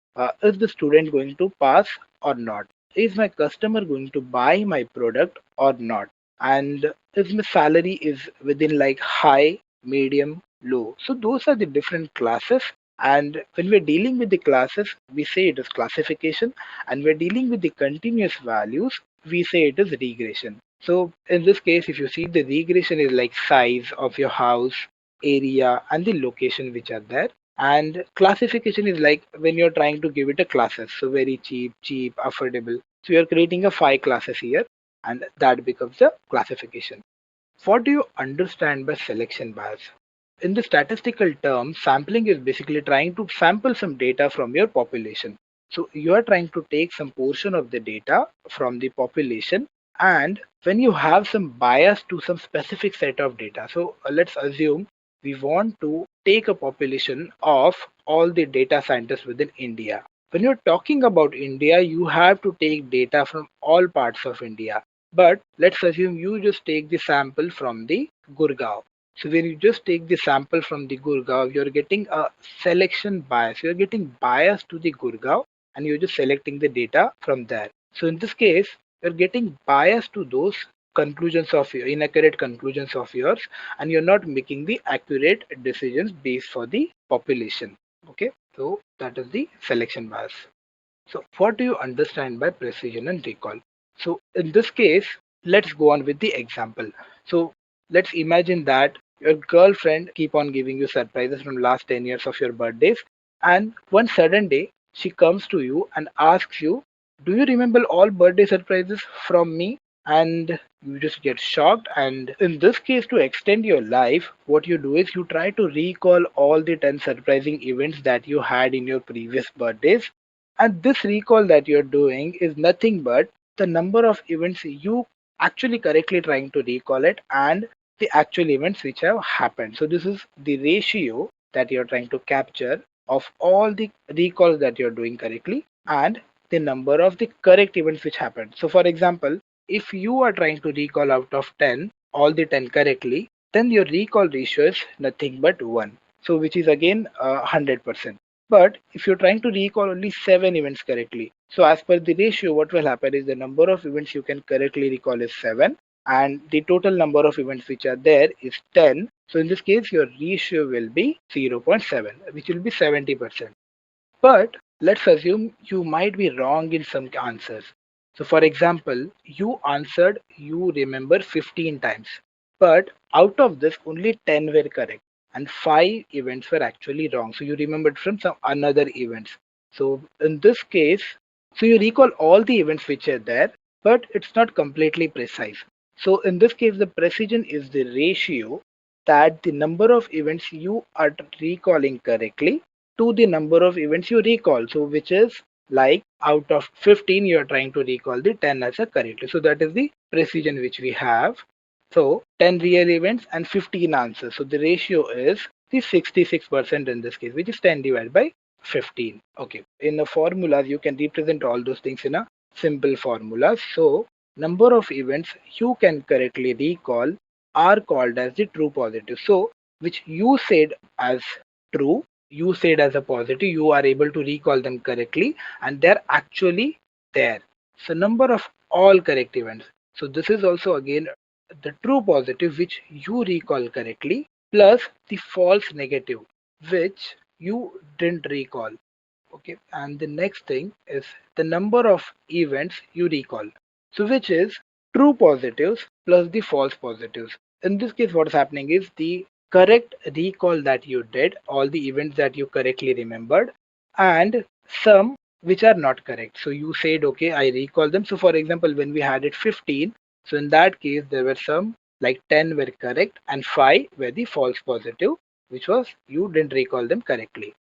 is the student going to pass or not? Is my customer going to buy my product or not? And if my salary is within like high, medium, low. So those are the different classes. And when we're dealing with the classes, we say it is classification. And we're dealing with the continuous values, we say it is regression. So in this case, if you see, the regression is like size of your house, area, and the location which are there. And classification is like when you're trying to give it a classes. So very cheap, affordable. So you're creating a 5 classes here, and that becomes the classification. What do you understand by selection bias? In the statistical term, sampling is basically trying to sample some data from your population. So you are trying to take some portion of the data from the population, and when you have some bias to some specific set of data. So let's assume we want to take a population of all the data scientists within India. When you're talking about India, you have to take data from all parts of India. But let's assume you just take the sample from the Gurgaon. So when you just take the sample from the Gurgaon, you're getting a selection bias. You're getting bias to the Gurgaon, and you're just selecting the data from there. So in this case, you're getting bias to those conclusions of your inaccurate conclusions of yours, and you're not making the accurate decisions based for the population. Okay, so that is the selection bias. So what do you understand by precision and recall? So in this case, let's go on with the example. So let's imagine that your girlfriend keep on giving you surprises from last 10 years of your birthdays, and one sudden day she comes to you and asks you, do you remember all birthday surprises from me? And you just get shocked. And in this case, to extend your life, what you do is you try to recall all the 10 surprising events that you had in your previous birthdays, and this recall that you're doing is nothing but the number of events you actually correctly trying to recall it, and the actual events which have happened. So this is the ratio that you're trying to capture of all the recalls that you're doing correctly and the number of the correct events which happened. So for example, if you are trying to recall out of 10 all the 10 correctly, then your recall ratio is nothing but 1. So which is again 100%. But if you're trying to recall only 7 events correctly, so as per the ratio, what will happen is the number of events you can correctly recall is 7, and the total number of events which are there is 10. So in this case, your ratio will be 0.7, which will be 70%. But let's assume you might be wrong in some answers. So for example, you answered, you remember 15 times, but out of this, only 10 were correct and 5 events were actually wrong. So you remembered from some another events. So in this case, so you recall all the events which are there, but it's not completely precise. So in this case, the precision is the ratio that the number of events you are recalling correctly to the number of events you recall. So which is like out of 15, you are trying to recall the 10 as a correctly. So that is the precision which we have. So 10 real events and 15 answers. So the ratio is the 66% in this case, which is 10 divided by 15. Okay. In the formulas, you can represent all those things in a simple formula. So number of events you can correctly recall are called as the true positive. So which you said as true, you said as a positive, you are able to recall them correctly, and they're actually there. So number of all correct events. So this is also again the true positive which you recall correctly plus the false negative. which you didn't recall. Okay, and the next thing is the number of events you recall. So which is true positives plus the false positives. In this case, what's happening is the correct recall that you did, all the events that you correctly remembered, and some which are not correct. So you said, okay, I recall them. So for example, when we had it 15, so in that case, there were some like 10 were correct and 5 were the false positive, which was you didn't recall them correctly.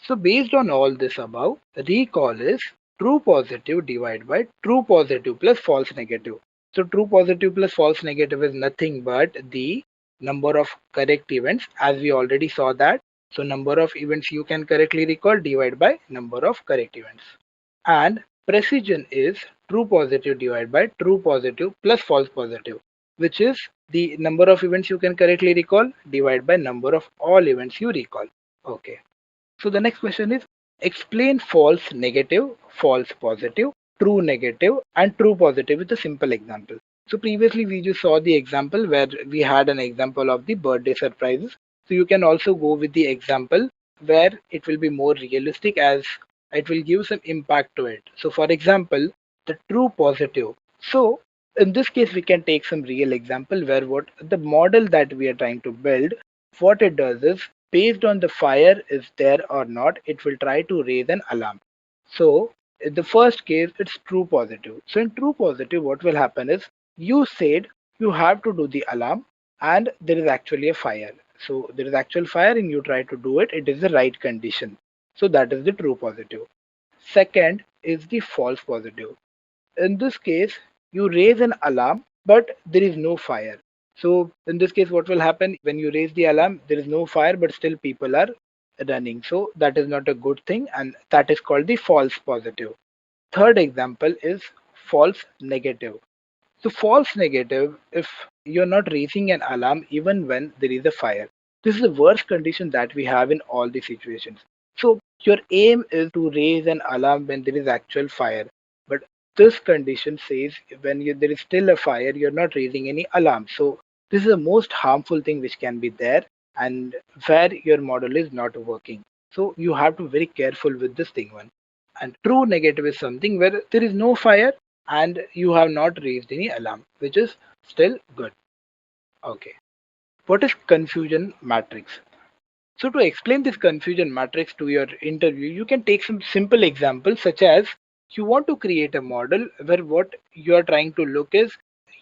So based on all this above, recall is true positive divided by true positive plus false negative. So true positive plus false negative is nothing but the number of correct events, as we already saw that. So number of events you can correctly recall divided by number of correct events. And precision is true positive divided by true positive plus false positive, which is the number of events you can correctly recall divided by number of all events you recall. Okay. So the next question is explain false negative, false positive, true negative, and true positive with a simple example. So previously we just saw the example where we had an example of the birthday surprises. So you can also go with the example where it will be more realistic, as it will give some impact to it. So for example, the true positive. So in this case, we can take some real example where what the model that we are trying to build, what it does is based on the fire is there or not, it will try to raise an alarm. So in the first case, it's true positive. So in true positive, what will happen is you said you have to do the alarm and there is actually a fire. So there is actual fire and you try to do it. It is the right condition. So that is the true positive. Second is the false positive. In this case, you raise an alarm, but there is no fire. So in this case, what will happen when you raise the alarm? There is no fire, but still people are running. So that is not a good thing, and that is called the false positive. Third example is false negative. So false negative, if you're not raising an alarm even when there is a fire. This is the worst condition that we have in all the situations. So your aim is to raise an alarm when there is actual fire. But this condition says when there is still a fire, you're not raising any alarm. So this is the most harmful thing which can be there, and where your model is not working. So you have to be very careful with this thing one. And true negative is something where there is no fire and you have not raised any alarm, which is still good. Okay. What is confusion matrix? So to explain this confusion matrix to your interview, you can take some simple examples such as you want to create a model where what you are trying to look is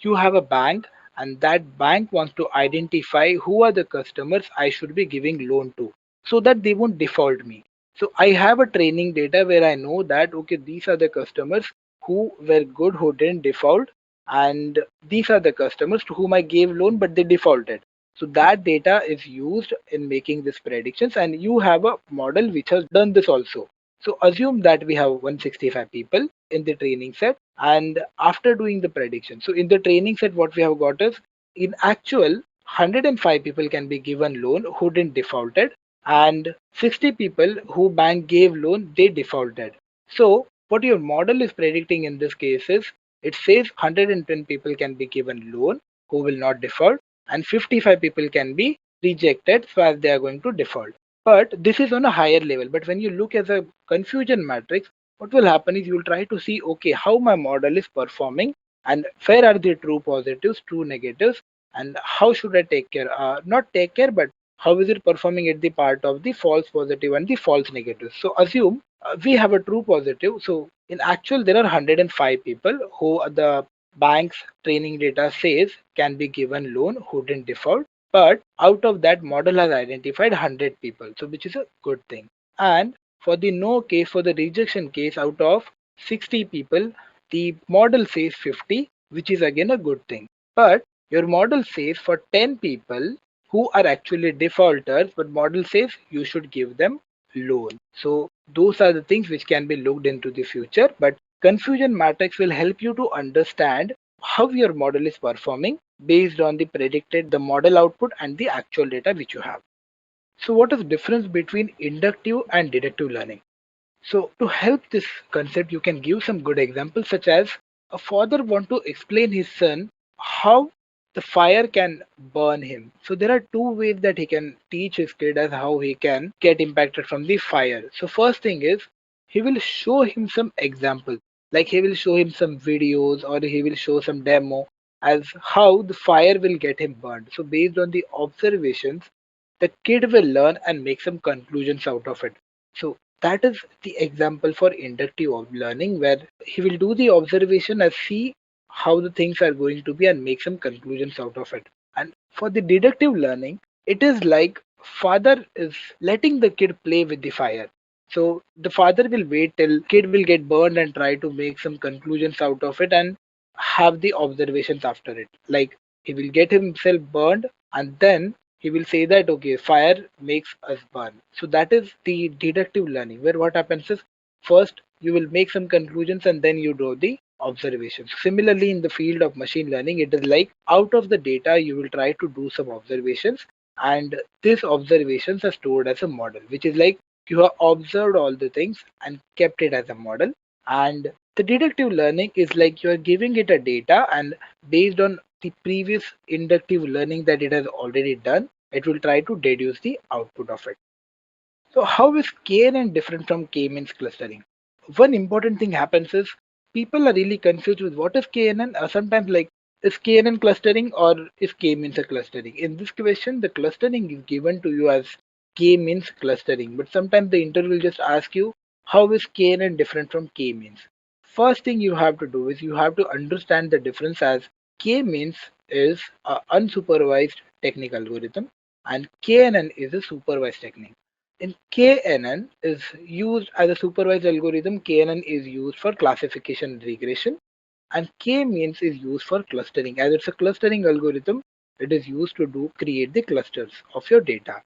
you have a bank and that bank wants to identify who are the customers I should be giving loan to so that they won't default me. So I have a training data where I know that okay, these are the customers who were good, who didn't default, and these are the customers to whom I gave loan but they defaulted. So that data is used in making these predictions, and you have a model which has done this also. So assume that we have 165 people in the training set, and after doing the prediction, so in the training set, what we have got is in actual 105 people can be given loan who didn't defaulted, and 60 people who bank gave loan they defaulted. So what your model is predicting in this case is it says 110 people can be given loan who will not default and 55 people can be rejected so as they are going to default. But this is on a higher level. But when you look at a confusion matrix, what will happen is you will try to see, okay, how my model is performing and where are the true positives, true negatives, and how should I take care, not take care, but how is it performing at the part of the false positive and the false negative. So assume we have a true positive. So in actual, there are 105 people who the bank's training data says can be given loan who didn't default, but out of that model has identified 100 people, so which is a good thing. And for the no case, for the rejection case, out of 60 people the model says 50, which is again a good thing. But your model says for 10 people who are actually defaulters, but model says you should give them loan. So those are the things which can be looked into the future, but confusion matrix will help you to understand how your model is performing based on the predicted, the model output and the actual data which you have. So what is the difference between inductive and deductive learning? So to help this concept, you can give some good examples such as a father want to explain his son how the fire can burn him. So there are two ways that he can teach his kid as how he can get impacted from the fire. So first thing is he will show him some examples, like he will show him some videos or he will show some demo as how the fire will get him burned. So based on the observations, the kid will learn and make some conclusions out of it. So that is the example for inductive learning, where he will do the observation and see how the things are going to be and make some conclusions out of it. And for the deductive learning, it is like father is letting the kid play with the fire. So the father will wait till kid will get burned and try to make some conclusions out of it and have the observations after it. Like he will get himself burned and then he will say that okay, fire makes us burn. So that is the deductive learning, where what happens is first you will make some conclusions and then you draw the observations. Similarly, in the field of machine learning, it is like out of the data you will try to do some observations, and these observations are stored as a model, which is like you have observed all the things and kept it as a model. And the deductive learning is like you are giving it a data, and based on the previous inductive learning that it has already done, it will try to deduce the output of it. So how is KNN different from K-means clustering? One important thing happens is people are really confused with what is KNN. Sometimes like is KNN clustering or is K-means a clustering? In this question, the clustering is given to you as K-means clustering, but sometimes the interview will just ask you how is KNN different from K-means. First thing you have to do is you have to understand the difference, as K-means is a unsupervised technique algorithm and KNN is a supervised technique. In KNN is used as a supervised algorithm. KNN is used for classification and regression, and K-means is used for clustering. As it's a clustering algorithm, it is used to create the clusters of your data.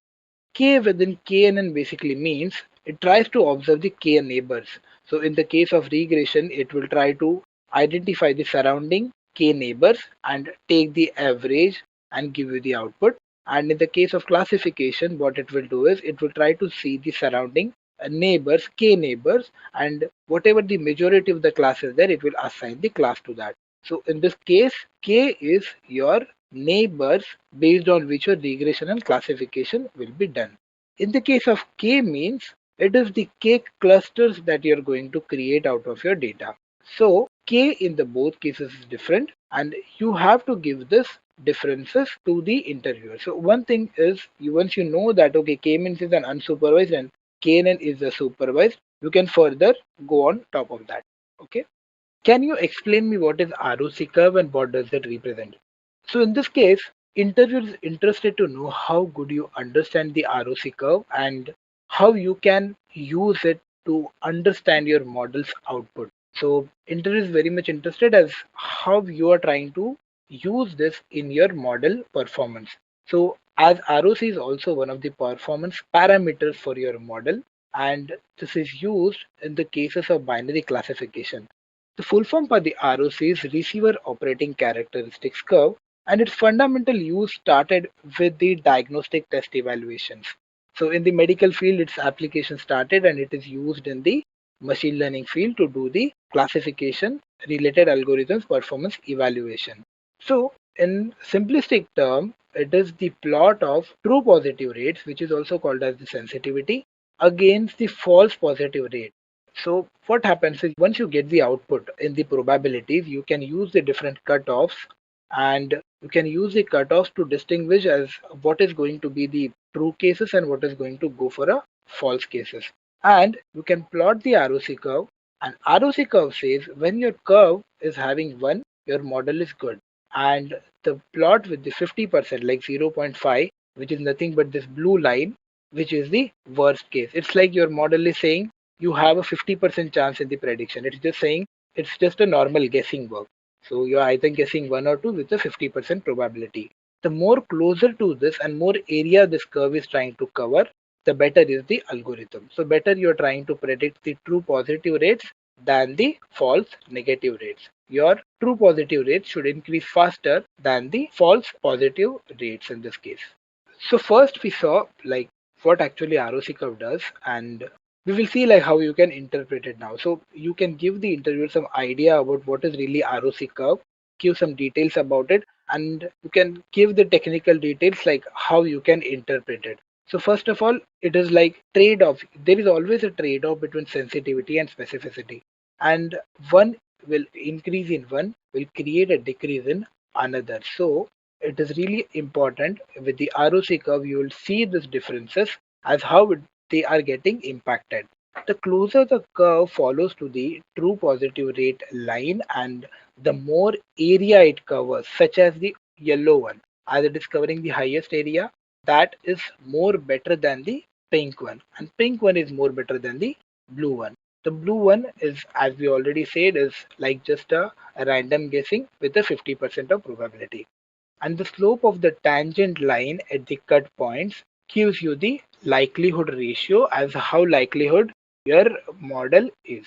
K within KNN basically means it tries to observe the K neighbors. So in the case of regression, it will try to identify the surrounding K neighbors and take the average and give you the output. And in the case of classification, what it will do is it will try to see the surrounding neighbors, K neighbors, and whatever the majority of the class is there, it will assign the class to that. So in this case, K is your neighbors based on which your regression and classification will be done. In the case of K means, it is the K clusters that you're going to create out of your data. So K in the both cases is different, and you have to give this differences to the interviewer. So one thing is, once you know that okay, K means is an unsupervised and KNN is a supervised, you can further go on top of that. Okay. Can you explain me what is ROC curve and what does it represent? So in this case, interviewer is interested to know how good you understand the ROC curve and how you can use it to understand your model's output. So interviewer is very much interested as how you are trying to use this in your model performance. So as ROC is also one of the performance parameters for your model, and this is used in the cases of binary classification. The full form for the ROC is Receiver Operating Characteristics Curve, and its fundamental use started with the diagnostic test evaluations. So in the medical field, its application started and it is used in the machine learning field to do the classification related algorithms performance evaluation. So in simplistic term, it is the plot of true positive rates, which is also called as the sensitivity, against the false positive rate. So what happens is once you get the output in the probabilities, you can use the different cutoffs, and you can use the cutoffs to distinguish as what is going to be the true cases and what is going to go for a false cases. And you can plot the ROC curve, and ROC curve says when your curve is having 1, your model is good. And the plot with the 50% like 0.5, which is nothing but this blue line, which is the worst case. It's like your model is saying you have a 50% chance in the prediction. It's just saying it's just a normal guessing work. So you're either guessing 1 or 2 with a 50% probability. The more closer to this and more area this curve is trying to cover, the better is the algorithm. So better you're trying to predict the true positive rates than the false negative rates. Your true positive rates should increase faster than the false positive rates in this case. So first we saw like what actually ROC curve does, and we will see like how you can interpret it now. So you can give the interviewer some idea about what is really ROC curve, give some details about it, and you can give the technical details like how you can interpret it. So first of all, it is like trade-off. There is always a trade-off between sensitivity and specificity, and one will increase in one will create a decrease in another. So it is really important with the ROC curve. You will see these differences as how they are getting impacted. The closer the curve follows to the true positive rate line and the more area it covers, such as the yellow one, as it is covering the highest area, that is more better than the pink one, and pink one is more better than the blue one. The blue one is, as we already said, is like just a random guessing with a 50% of probability. And the slope of the tangent line at the cut points gives you the likelihood ratio as how likelihood your model is.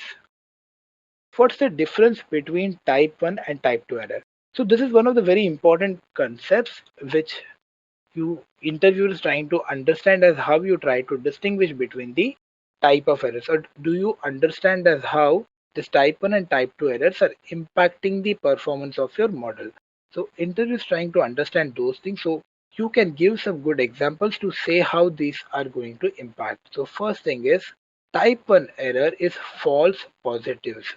What's the difference between type 1 and type 2 error? So this is one of the very important concepts which you interviewers trying to understand as how you try to distinguish between the type of errors, or do you understand as how this type 1 and type 2 errors are impacting the performance of your model. So interviewers trying to understand those things, so you can give some good examples to say how these are going to impact. So first thing is type 1 error is false positives.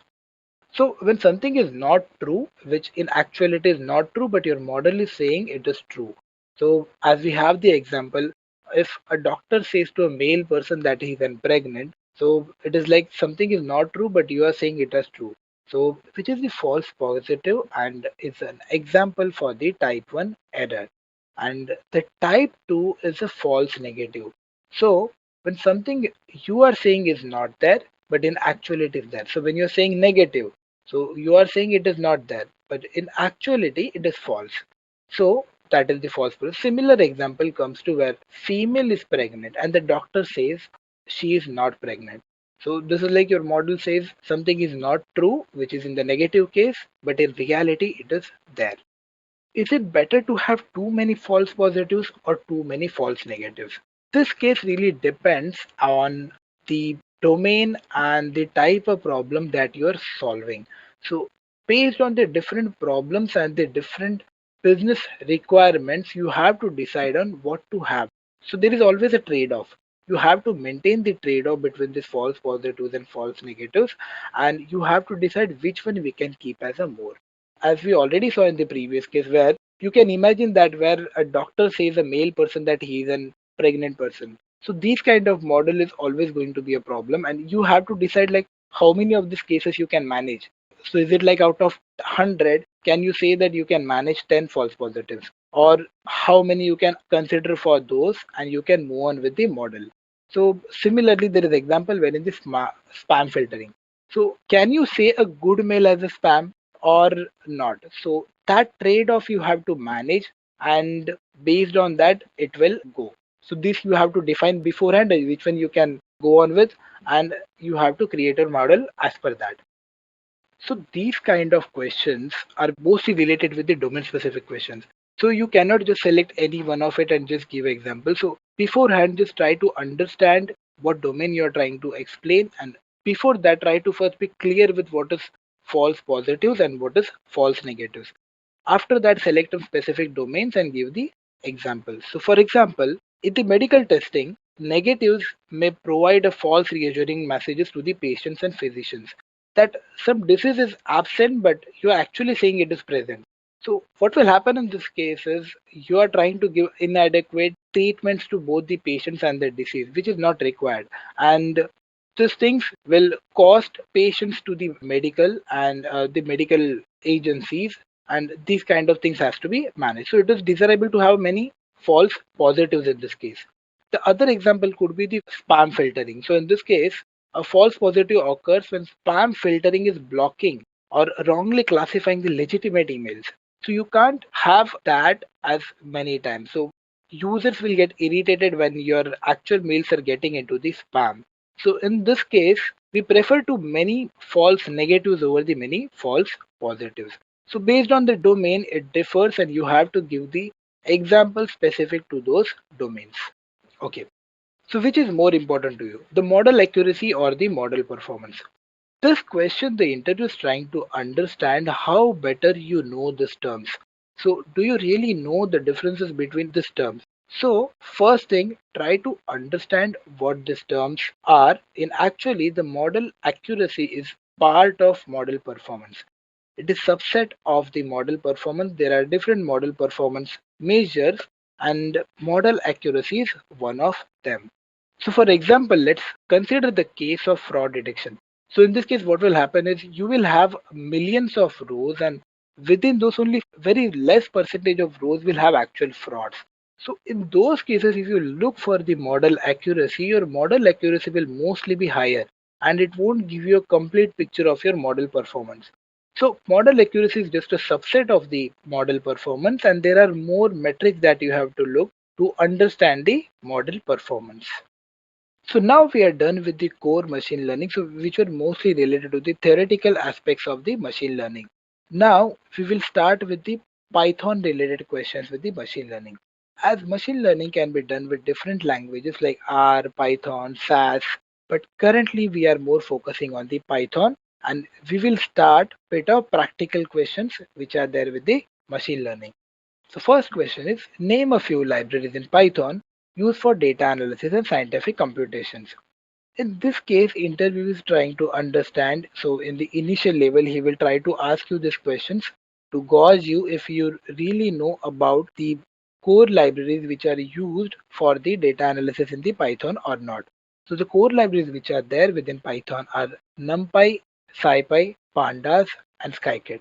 So when something is not true, which in actuality is not true, but your model is saying it is true. So as we have the example, if a doctor says to a male person that he is pregnant, so it is like something is not true, but you are saying it is true. So which is the false positive and is an example for the type 1 error. And the type 2 is a false negative. So when something you are saying is not there, but in actuality is there. So when you're saying negative, so you are saying it is not there, but in actuality it is false. So that is the false positive. Similar example comes to where female is pregnant and the doctor says she is not pregnant. So this is like your model says something is not true, which is in the negative case, but in reality it is there. Is it better to have too many false positives or too many false negatives? This case really depends on the domain and the type of problem that you are solving. So based on the different problems and the different business requirements, you have to decide on what to have. So there is always a trade-off. You have to maintain the trade-off between these false positives and false negatives, and you have to decide which one we can keep as a more. As we already saw in the previous case, where you can imagine that where a doctor says a male person that he is a pregnant person. So these kind of model is always going to be a problem, and you have to decide like how many of these cases you can manage. So is it like out of 100, can you say that you can manage 10 false positives, or how many you can consider for those and you can move on with the model. So similarly, there is example wherein the spam filtering. So can you say a good mail as a spam or not? So that trade-off you have to manage, and based on that it will go. So this you have to define beforehand which one you can go on with, and you have to create a model as per that. So these kind of questions are mostly related with the domain specific questions. So you cannot just select any one of it and just give example. So beforehand, just try to understand what domain you're trying to explain, and before that try to first be clear with what is false positives and what is false negatives. After that, select some specific domains and give the examples. So for example, in the medical testing, negatives may provide a false reassuring messages to the patients and physicians that some disease is absent, but you are actually saying it is present. So what will happen in this case is you are trying to give inadequate treatments to both the patients and the disease, which is not required. And these things will cost patients to the medical and the medical agencies, and these kind of things has to be managed. So it is desirable to have many false positives in this case. The other example could be the spam filtering. So in this case, a false positive occurs when spam filtering is blocking or wrongly classifying the legitimate emails. So you can't have that as many times. So users will get irritated when your actual mails are getting into the spam. So in this case, we prefer to many false negatives over the many false positives. So based on the domain, it differs, and you have to give the example specific to those domains. Okay. So which is more important to you, the model accuracy or the model performance? This question, the interviewer is trying to understand how better you know these terms. So do you really know the differences between these terms? So first thing, try to understand what these terms are. In actually, the model accuracy is part of model performance. It is subset of the model performance. There are different model performance measures and model accuracy is one of them. So for example, let's consider the case of fraud detection. So in this case, what will happen is you will have millions of rows, and within those only very less percentage of rows will have actual frauds. So in those cases, if you look for the model accuracy, your model accuracy will mostly be higher and it won't give you a complete picture of your model performance. So model accuracy is just a subset of the model performance, and there are more metrics that you have to look to understand the model performance. So now we are done with the core machine learning, so which were mostly related to the theoretical aspects of the machine learning. Now we will start with the Python related questions with the machine learning. As machine learning can be done with different languages like R, Python, SAS, but currently we are more focusing on the Python, and we will start with our practical questions which are there with the machine learning. So first question is, name a few libraries in Python used for data analysis and scientific computations. In this case, interview is trying to understand. So in the initial level, he will try to ask you these questions to gauge you if you really know about the core libraries which are used for the data analysis in the Python or not. So the core libraries which are there within Python are NumPy, SciPy, Pandas, and Scikit.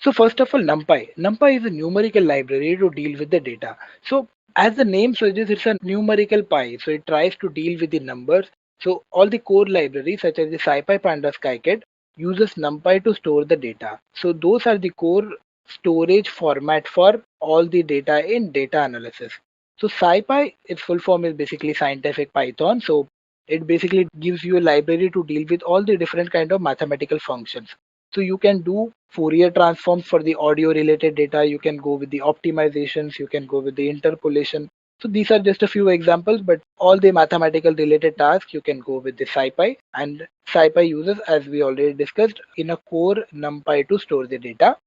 So first of all, NumPy. NumPy is a numerical library to deal with the data. So as the name suggests, it's a numerical pie. So it tries to deal with the numbers. So all the core libraries such as the SciPy, Pandas, Scikit uses NumPy to store the data. So those are the core storage format for all the data in data analysis. So SciPy, its full form is basically scientific Python. So it basically gives you a library to deal with all the different kind of mathematical functions. So you can do Fourier transforms for the audio related data. You can go with the optimizations. You can go with the interpolation. So these are just a few examples, but all the mathematical related tasks you can go with the SciPy, and SciPy uses, as we already discussed, in a core NumPy to store the data.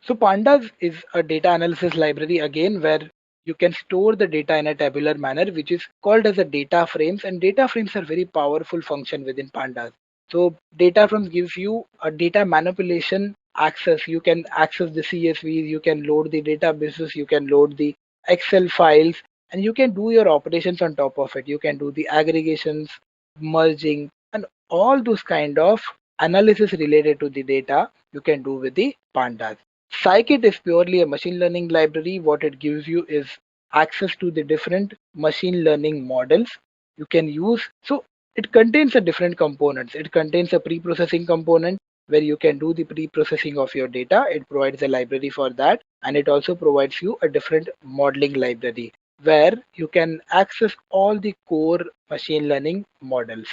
So Pandas is a data analysis library again where you can store the data in a tabular manner, which is called as a data frames, and data frames are very powerful function within Pandas. So data frames gives you a data manipulation access. You can access the CSVs, you can load the databases, you can load the Excel files, and you can do your operations on top of it. You can do the aggregations, merging, and all those kind of analysis related to the data you can do with the Pandas. Scikit is purely a machine learning library. What it gives you is access to the different machine learning models you can use. So it contains a different components. It contains a pre-processing component where you can do the pre-processing of your data. It provides a library for that, and it also provides you a different modeling library where you can access all the core machine learning models.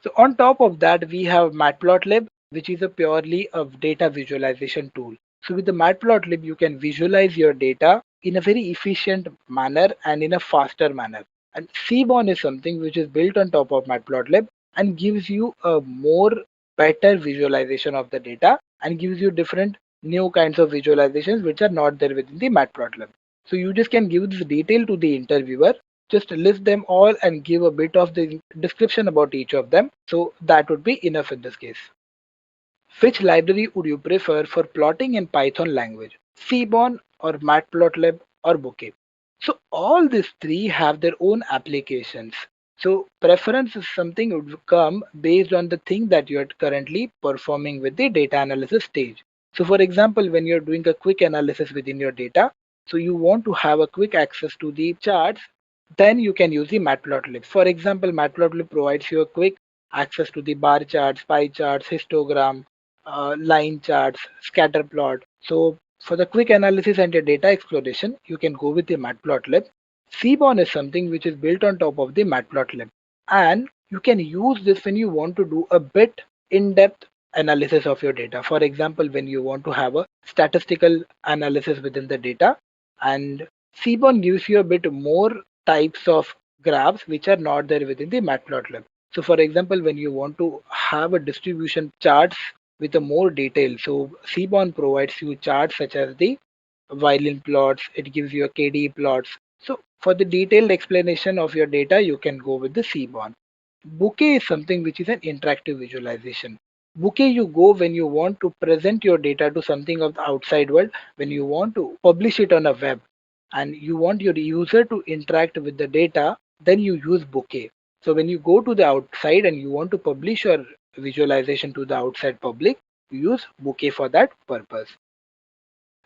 So on top of that, we have Matplotlib, which is a purely a data visualization tool. So with the Matplotlib, you can visualize your data in a very efficient manner and in a faster manner. And Seaborn is something which is built on top of Matplotlib and gives you a more better visualization of the data and gives you different new kinds of visualizations which are not there within the Matplotlib. So you just can give this detail to the interviewer, just list them all and give a bit of the description about each of them. So that would be enough in this case. Which library would you prefer for plotting in Python language? Seaborn or Matplotlib or Bouquet? So all these three have their own applications. So preference is something that would come based on the thing that you are currently performing with the data analysis stage. So for example, when you're doing a quick analysis within your data, so you want to have a quick access to the charts, then you can use the Matplotlib. For example, Matplotlib provides you a quick access to the bar charts, pie charts, histogram, line charts, scatter plot. So for the quick analysis and your data exploration, you can go with the Matplotlib. Seaborn is something which is built on top of the Matplotlib, and you can use this when you want to do a bit in-depth analysis of your data. For example, when you want to have a statistical analysis within the data, and Seaborn gives you a bit more types of graphs which are not there within the Matplotlib. So for example, when you want to have a distribution charts with a more detail, so Seaborn provides you charts such as the violin plots, it gives you a KDE plots. So for the detailed explanation of your data, you can go with the Seaborn. Bouquet is something which is an interactive visualization. Bouquet you go when you want to present your data to something of the outside world, when you want to publish it on a web and you want your user to interact with the data, then you use Bouquet. So when you go to the outside and you want to publish your visualization to the outside public, you use Bouquet for that purpose.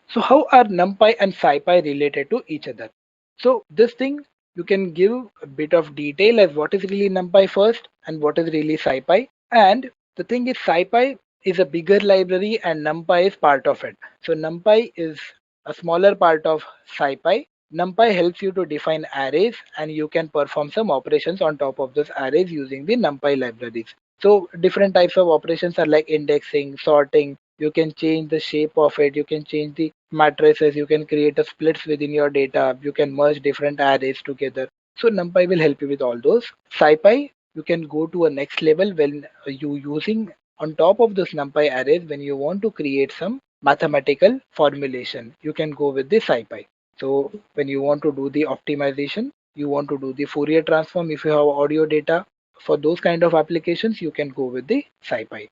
So how are NumPy and SciPy related to each other? So this thing you can give a bit of detail as what is really NumPy first and what is really SciPy. And the thing is SciPy is a bigger library and NumPy is part of it. So NumPy is a smaller part of SciPy. NumPy helps you to define arrays and you can perform some operations on top of those arrays using the NumPy libraries. So different types of operations are like indexing, sorting. You can change the shape of it. You can change the matrices. You can create a splits within your data. You can merge different arrays together. So NumPy will help you with all those. SciPy, you can go to a next level when you using on top of those NumPy arrays when you want to create some mathematical formulation. You can go with the SciPy. So when you want to do the optimization, you want to do the Fourier transform. If you have audio data, for those kind of applications, you can go with the SciPy.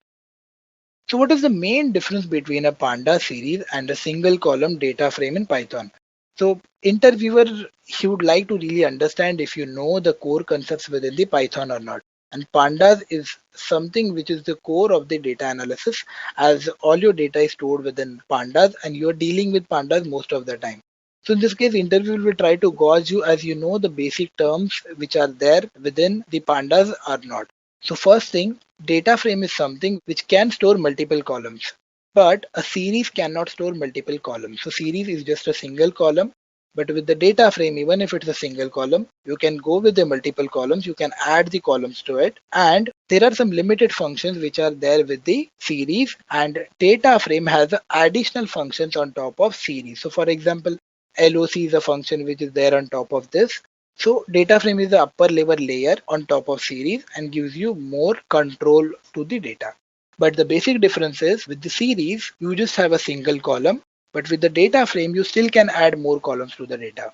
So what is the main difference between a Panda series and a single column data frame in Python? So interviewer, he would like to really understand if you know the core concepts within the Python or not. And Pandas is something which is the core of the data analysis, as all your data is stored within Pandas and you're dealing with Pandas most of the time. So in this case, interviewer will try to gauge you as you know the basic terms which are there within the Pandas or not. So first thing, data frame is something which can store multiple columns, but a series cannot store multiple columns. So series is just a single column, but with the data frame, even if it's a single column, you can go with the multiple columns, you can add the columns to it. And there are some limited functions which are there with the series, and data frame has additional functions on top of series. So for example, LOC is a function which is there on top of this. So data frame is the upper level layer on top of series and gives you more control to the data. But the basic difference is with the series, you just have a single column, but with the data frame, you still can add more columns to the data.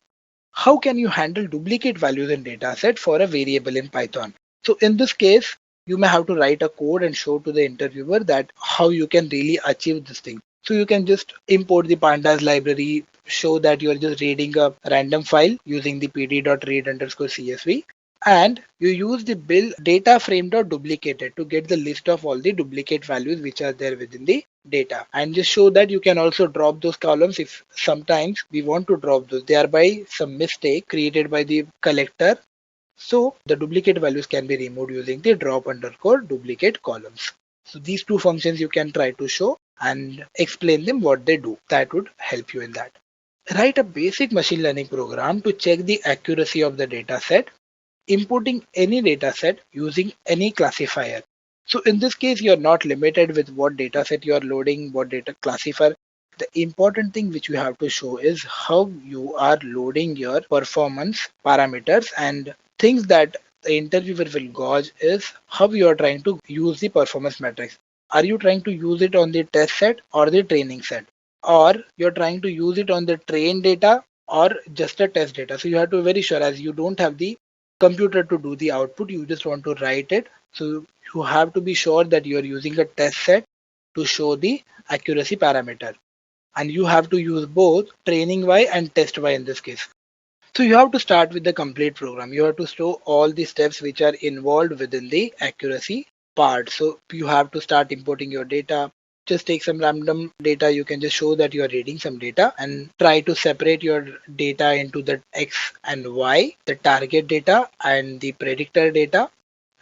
How can you handle duplicate values in data set for a variable in Python? So in this case, you may have to write a code and show to the interviewer that how you can really achieve this thing. So you can just import the pandas library, show that you are just reading a random file using the pd.read_csv, and you use the build data frame.duplicated to get the list of all the duplicate values which are there within the data, and just show that you can also drop those columns if sometimes we want to drop those. They are by some mistake created by the collector. So the duplicate values can be removed using the drop_duplicate columns. So these two functions you can try to show and explain them what they do. That would help you in that. Write a basic machine learning program to check the accuracy of the data set, importing any data set using any classifier. So in this case, you're not limited with what data set you're loading, what data classifier. The important thing which you have to show is how you are loading your performance parameters, and things that the interviewer will gauge is how you are trying to use the performance metrics. Are you trying to use it on the test set or the training set? Or you're trying to use it on the trained data or just a test data? So you have to be very sure, as you don't have the computer to do the output, you just want to write it. So you have to be sure that you are using a test set to show the accuracy parameter. And you have to use both training Y and test Y in this case. So you have to start with the complete program. You have to show all the steps which are involved within the accuracy part. So you have to start importing your data. Just take some random data. You can just show that you are reading some data and try to separate your data into the X and Y, the target data and the predictor data,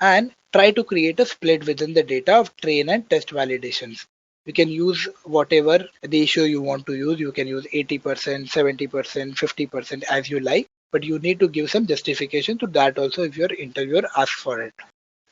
and try to create a split within the data of train and test validations. You can use whatever ratio you want to use. You can use 80%, 70%, 50% as you like, but you need to give some justification to that also if your interviewer asks for it.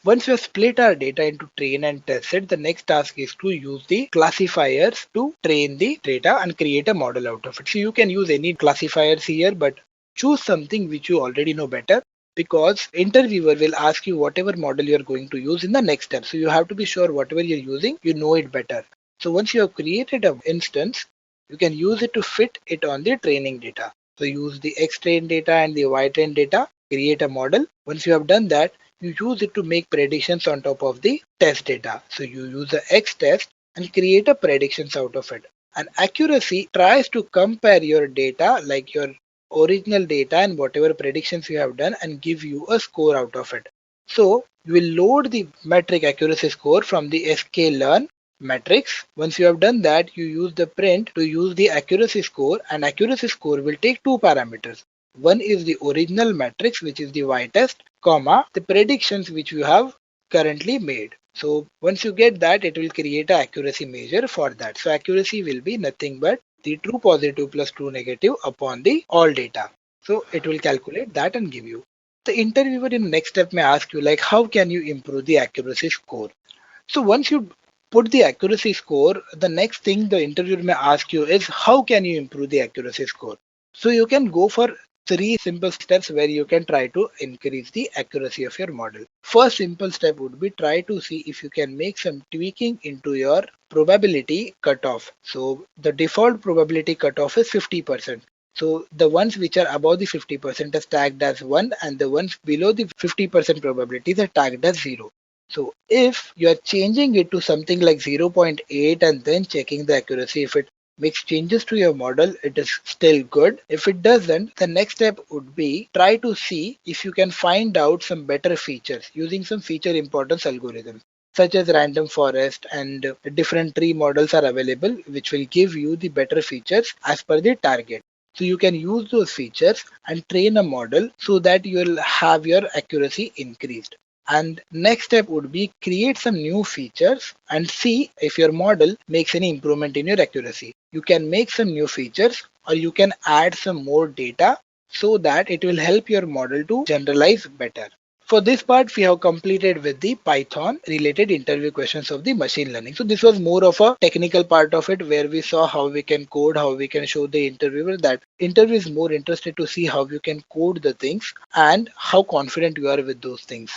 Once we have split our data into train and test set, the next task is to use the classifiers to train the data and create a model out of it. So you can use any classifiers here, but choose something which you already know better, because interviewer will ask you whatever model you're going to use in the next step. So you have to be sure whatever you're using, you know it better. So once you have created an instance, you can use it to fit it on the training data. So use the X train data and the Y train data, create a model. Once you have done that, you use it to make predictions on top of the test data. So you use the X test and create a predictions out of it. And accuracy tries to compare your data, like your original data and whatever predictions you have done, and give you a score out of it. So you will load the metric accuracy score from the sklearn matrix. Once you have done that, you use the print to use the accuracy score, and accuracy score will take two parameters. One is the original matrix, which is the y-test, comma the predictions which you have currently made. So once you get that, it will create an accuracy measure for that. So accuracy will be nothing but the true positive plus true negative upon the all data. So it will calculate that and give you. The interviewer in the next step may ask you like, how can you improve the accuracy score? So once you put the accuracy score, the next thing the interviewer may ask you is, how can you improve the accuracy score? So you can go for three simple steps where you can try to increase the accuracy of your model. First simple step would be try to see if you can make some tweaking into your probability cutoff. So the default probability cutoff is 50%. So the ones which are above the 50% is tagged as 1, and the ones below the 50% probabilities are tagged as 0. So if you are changing it to something like 0.8 and then checking the accuracy, if it makes changes to your model, it is still good. If it doesn't, the next step would be try to see if you can find out some better features using some feature importance algorithms, such as random forest, and different tree models are available which will give you the better features as per the target. So you can use those features and train a model so that you will have your accuracy increased. And next step would be create some new features and see if your model makes any improvement in your accuracy. You can make some new features or you can add some more data so that it will help your model to generalize better. For this part, we have completed with the Python related interview questions of the machine learning. So this was more of a technical part of it where we saw how we can code, how we can show the interviewer that interview is more interested to see how you can code the things and how confident you are with those things.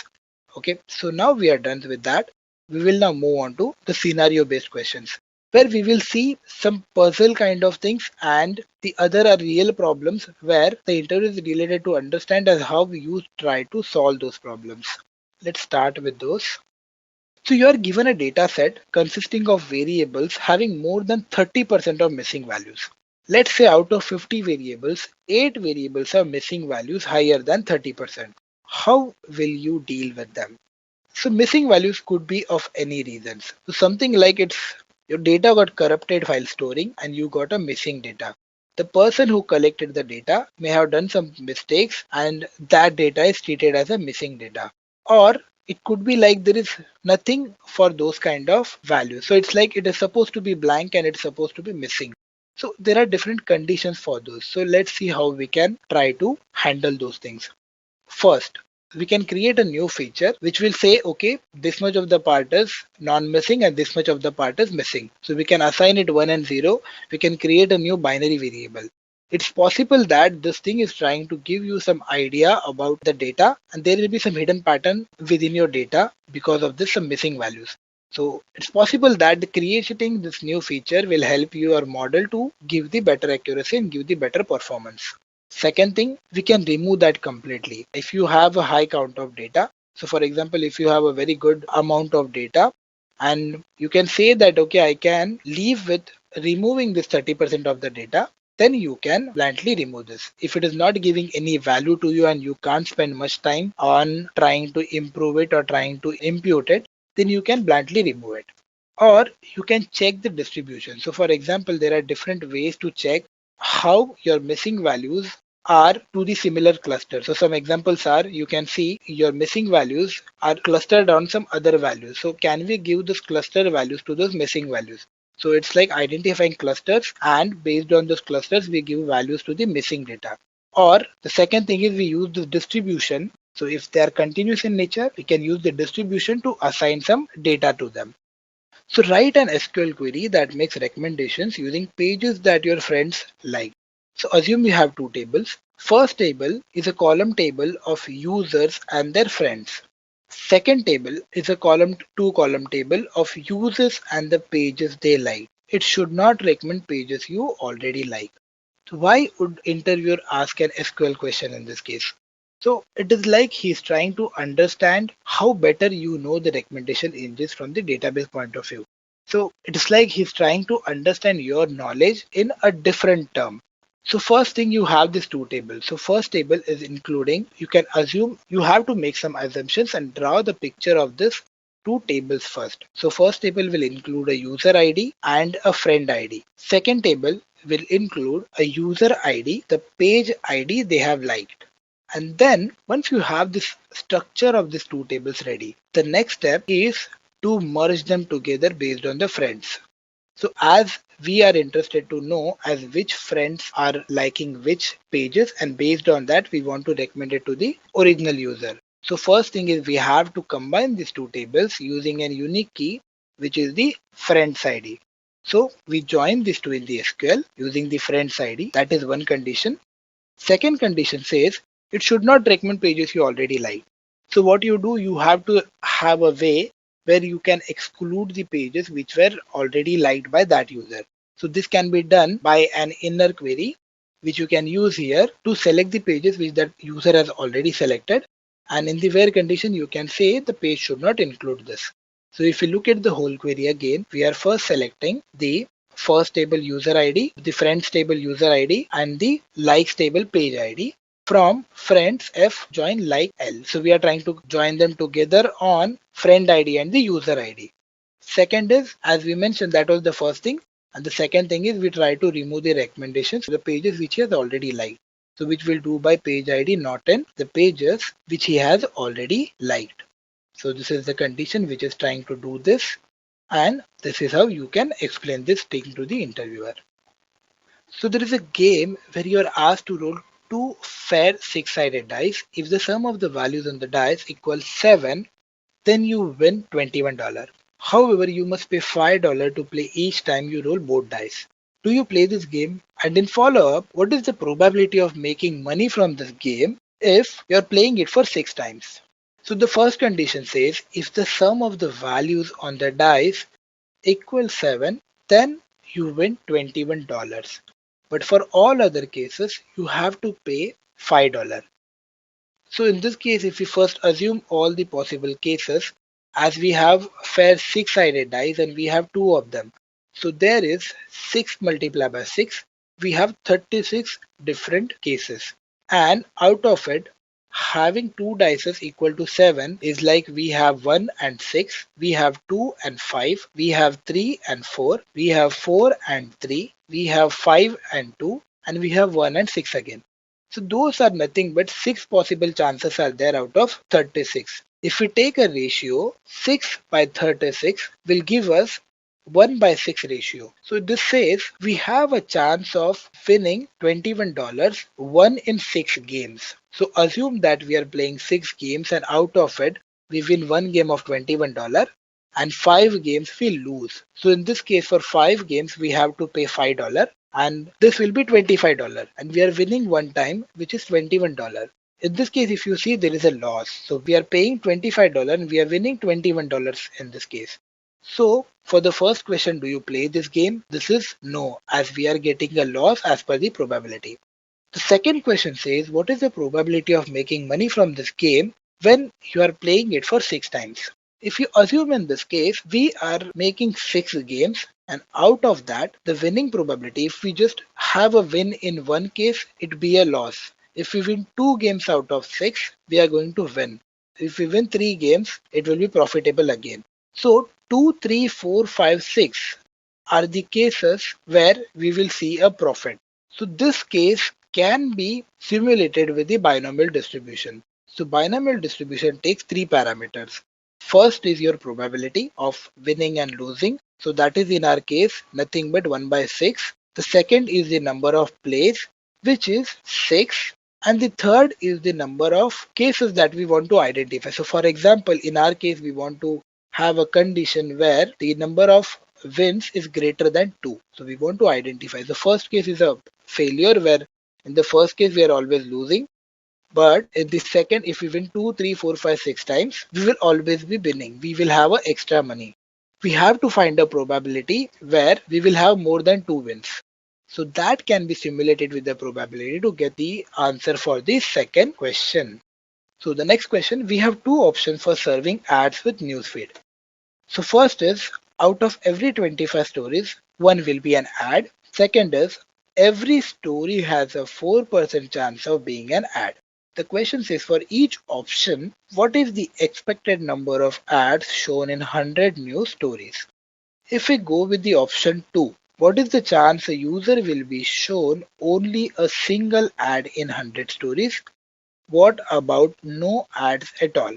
Okay, so now we are done with that. We will now move on to the scenario based questions where we will see some puzzle kind of things, and the other are real problems where the interview is related to understand as how you try to solve those problems. Let's start with those. So you are given a data set consisting of variables having more than 30% of missing values. Let's say out of 50 variables, 8 variables have missing values higher than 30%. How will you deal with them? So missing values could be of any reasons. So something like it's your data got corrupted while storing and you got a missing data. The person who collected the data may have done some mistakes and that data is treated as a missing data. Or it could be like there is nothing for those kind of values. So it's like it is supposed to be blank and it's supposed to be missing. So there are different conditions for those. So let's see how we can try to handle those things. First, we can create a new feature which will say, okay, this much of the part is non-missing and this much of the part is missing. So we can assign it 1 and 0. We can create a new binary variable. It's possible that this thing is trying to give you some idea about the data, and there will be some hidden pattern within your data because of this some missing values. So it's possible that creating this new feature will help your model to give the better accuracy and give the better performance. Second thing, we can remove that completely. If you have a high count of data, so for example, if you have a very good amount of data and you can say that, okay, I can leave with removing this 30% of the data, then you can bluntly remove this. If it is not giving any value to you and you can't spend much time on trying to improve it or trying to impute it, then you can bluntly remove it. Or you can check the distribution. So for example, there are different ways to check how your missing values are to the similar cluster. So some examples are, you can see your missing values are clustered on some other values. So can we give those cluster values to those missing values? So it's like identifying clusters, and based on those clusters, we give values to the missing data. Or the second thing is we use the distribution. So if they are continuous in nature, we can use the distribution to assign some data to them. So write an SQL query that makes recommendations using pages that your friends like. So assume you have two tables. First table is a column table of users and their friends. Second table is a two column table of users and the pages they like. it should not recommend pages you already like. So why would interviewer ask an SQL question in this case? So it is like he's trying to understand how better you know the recommendation engines from the database point of view. So it's like he's trying to understand your knowledge in a different term. So first thing, you have these two tables. So first table is including, you can assume, you have to make some assumptions and draw the picture of this two tables first. So first table will include a user ID and a friend ID. Second table will include a user ID, the page ID they have liked. And then once you have this structure of these two tables ready, the next step is to merge them together based on the friends. So as we are interested to know as which friends are liking which pages, and based on that we want to recommend it to the original user. So first thing is we have to combine these two tables using a unique key, which is the friends ID. So we join these two in the SQL using the friends ID. That is one condition. Second condition says it should not recommend pages you already like. So what you do, you have to have a way where you can exclude the pages which were already liked by that user. So this can be done by an inner query, which you can use here to select the pages which that user has already selected. And in the where condition, you can say the page should not include this. So if you look at the whole query again, we are first selecting the first table user ID, the friends table user ID, and the likes table page ID from friends F join like L. So we are trying to join them together on friend ID and the user ID. Second is, as we mentioned, that was the first thing. And the second thing is we try to remove the recommendations, the pages which he has already liked. So which we'll do by page ID, not in the pages which he has already liked. So this is the condition which is trying to do this. And this is how you can explain this thing to the interviewer. So there is a game where you are asked to roll two fair six-sided dice. If the sum of the values on the dice equals 7, then you win $21. However, you must pay $5 to play each time you roll both dice. Do you play this game? And in follow-up, what is the probability of making money from this game if you're playing it for 6 times? So the first condition says if the sum of the values on the dice equals 7, then you win $21. But for all other cases, you have to pay $5. So in this case, if we first assume all the possible cases, as we have fair six-sided dice and we have two of them. So there is 6 multiplied by 6. We have 36 different cases. And out of it, having two dices equal to 7 is like we have 1 and 6, we have 2 and 5, we have 3 and 4, we have 4 and 3, we have 5 and 2, and we have 1 and 6 again. So those are nothing but 6 possible chances are there out of 36. If we take a ratio, 6 by 36 will give us 1 by 6 ratio. So this says we have a chance of winning $21 1 in 6 games. So assume that we are playing 6 games and out of it we win 1 game of $21 and 5 games we lose. So in this case for 5 games we have to pay $5 and this will be $25 and we are winning one time, which is $21. In this case, if you see, there is a loss. So we are paying $25 and we are winning $21 in this case. So for the first question, do you play this game? This is no, as we are getting a loss as per the probability. The second question says, what is the probability of making money from this game when you are playing it for 6 times? If you assume in this case, we are making 6 games and out of that, the winning probability, if we just have a win in one case, it be a loss. If we win 2 games out of 6, we are going to win. If we win 3 games, it will be profitable again. So 2, 3, 4, 5, 6 are the cases where we will see a profit. So this case can be simulated with the binomial distribution. So binomial distribution takes 3 parameters. First is your probability of winning and losing. So that is in our case nothing but 1 by 6. The second is the number of plays, which is 6. And the third is the number of cases that we want to identify. So for example, in our case, we want to have a condition where the number of wins is greater than 2. So we want to identify. The first case is a failure where in the first case we are always losing. But in the second, if we win 2, 3, 4, 5, 6 times, we will always be winning. We will have a extra money. we have to find a probability where we will have more than 2 wins. So that can be simulated with the probability to get the answer for the second question. So the next question, we have two options for serving ads with newsfeed. So first is, out of every 25 stories, one will be an ad. Second is, every story has a 4% chance of being an ad. The question says, for each option, what is the expected number of ads shown in 100 news stories? If we go with the option 2, what is the chance a user will be shown only a single ad in 100 stories? What about no ads at all?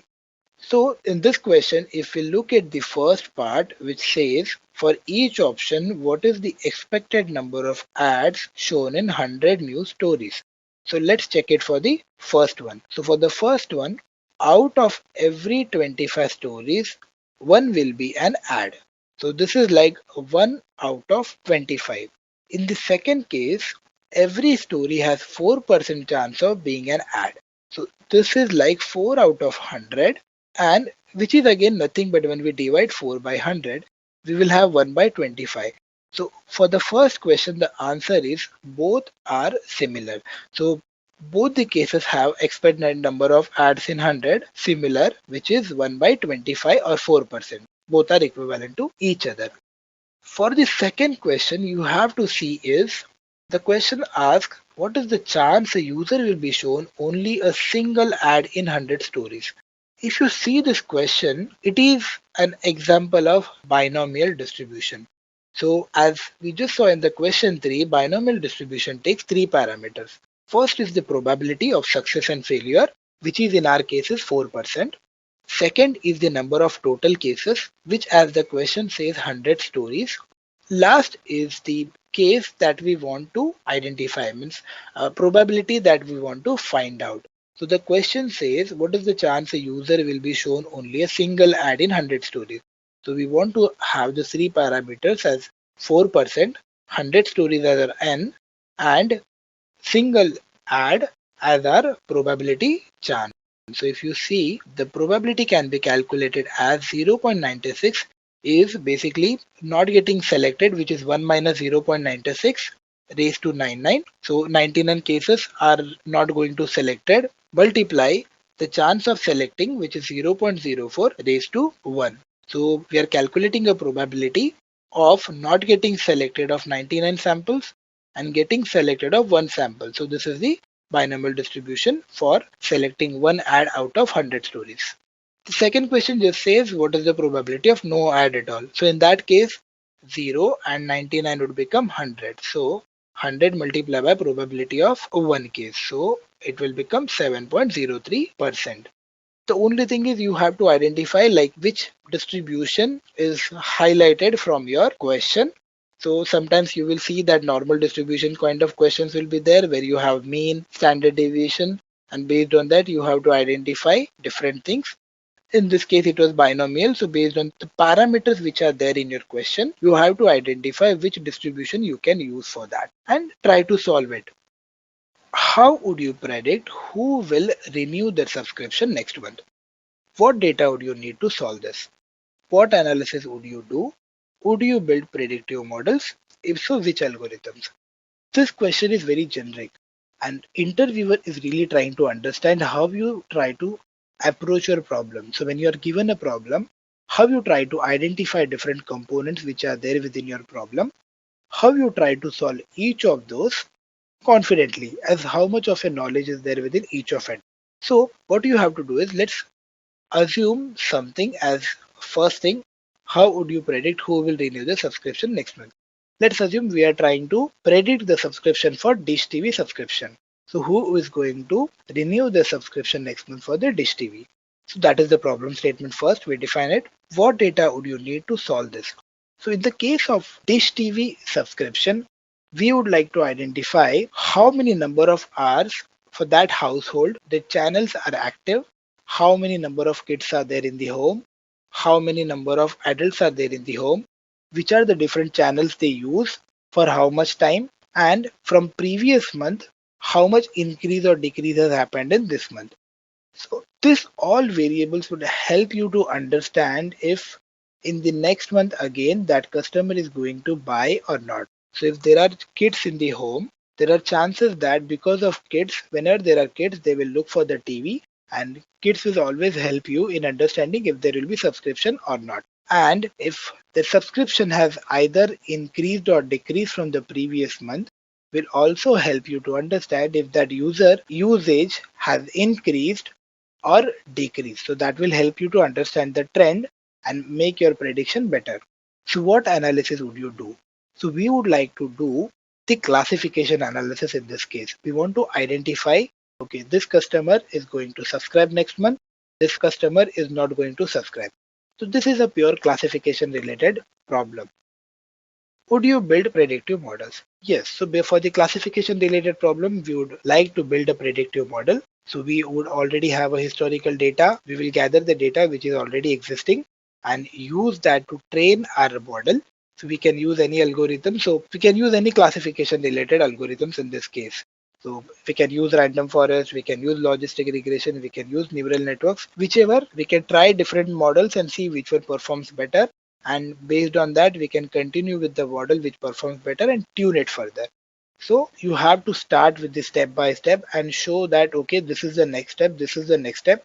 So in this question, if we look at the first part, which says for each option, what is the expected number of ads shown in 100 news stories? So let's check it for the first one. So for the first one, out of every 25 stories, one will be an ad. So this is like 1 out of 25. In the second case, every story has 4% chance of being an ad. So this is like 4 out of 100, and which is again nothing but when we divide 4 by 100, we will have 1 by 25. So for the first question, the answer is both are similar. So both the cases have expected number of ads in 100 similar, which is 1 by 25 or 4%. Both are equivalent to each other. For the second question, you have to see is, the question asks, what is the chance a user will be shown only a single ad in 100 stories? If you see this question, it is an example of binomial distribution. So as we just saw in the question 3, binomial distribution takes 3 parameters. First is the probability of success and failure, which is in our case is 4%. Second is the number of total cases, which as the question says 100 stories. Last is the case that we want to identify, means probability that we want to find out. So the question says, what is the chance a user will be shown only a single ad in 100 stories? So we want to have the 3 parameters as 4%, 100 stories as our n, and single ad as our probability chance. So if you see, the probability can be calculated as 0.96 is basically not getting selected, which is 1 minus 0.96 raised to 99. So 99 cases are not going to selected. Multiply the chance of selecting, which is 0.04 raised to 1. So we are calculating a probability of not getting selected of 99 samples and getting selected of 1 sample. So this is the binomial distribution for selecting 1 ad out of 100 stories. The second question just says, what is the probability of no ad at all? So in that case, 0 and 99 would become 100. So 100 multiplied by probability of 1 case. So it will become 7.03%. The only thing is you have to identify like which distribution is highlighted from your question. So sometimes you will see that normal distribution kind of questions will be there where you have mean, standard deviation, and based on that you have to identify different things. In this case, it was binomial. So based on the parameters which are there in your question, you have to identify which distribution you can use for that and try to solve it. How would you predict who will renew their subscription next month? What data would you need to solve this? What analysis would you do? Would you build predictive models? If so, which algorithms? This question is very generic, and interviewer is really trying to understand how you try to approach your problem. So when you are given a problem, how you try to identify different components which are there within your problem, how you try to solve each of those confidently, as how much of a knowledge is there within each of it. So what you have to do is, let's assume something as first thing, how would you predict who will renew the subscription next month? Let's assume we are trying to predict the subscription for Dish TV subscription. So who is going to renew the subscription next month for the Dish TV? So that is the problem statement. First, we define it. What data would you need to solve this? So in the case of Dish TV subscription, we would like to identify how many number of hours for that household the channels are active, how many number of kids are there in the home, how many number of adults are there in the home, which are the different channels they use, for how much time, and from previous month, how much increase or decrease has happened in this month. So this all variables would help you to understand if in the next month again that customer is going to buy or not. So if there are kids in the home, there are chances that because of kids, whenever there are kids, they will look for the TV, and kids will always help you in understanding if there will be subscription or not. And if the subscription has either increased or decreased from the previous month, will also help you to understand if that user usage has increased or decreased. So that will help you to understand the trend and make your prediction better. So what analysis would you do? So we would like to do the classification analysis in this case. We want to identify, okay, this customer is going to subscribe next month, this customer is not going to subscribe. So this is a pure classification related problem. Would you build predictive models? Yes. So for the classification related problem, we would like to build a predictive model. So we would already have a historical data. We will gather the data which is already existing and use that to train our model. So we can use any algorithm. So we can use any classification related algorithms in this case. So we can use random forest, we can use logistic regression, we can use neural networks, whichever. We can try different models and see which one performs better. And based on that, we can continue with the model which performs better and tune it further. So you have to start with the step by step and show that, okay, this is the next step, this is the next step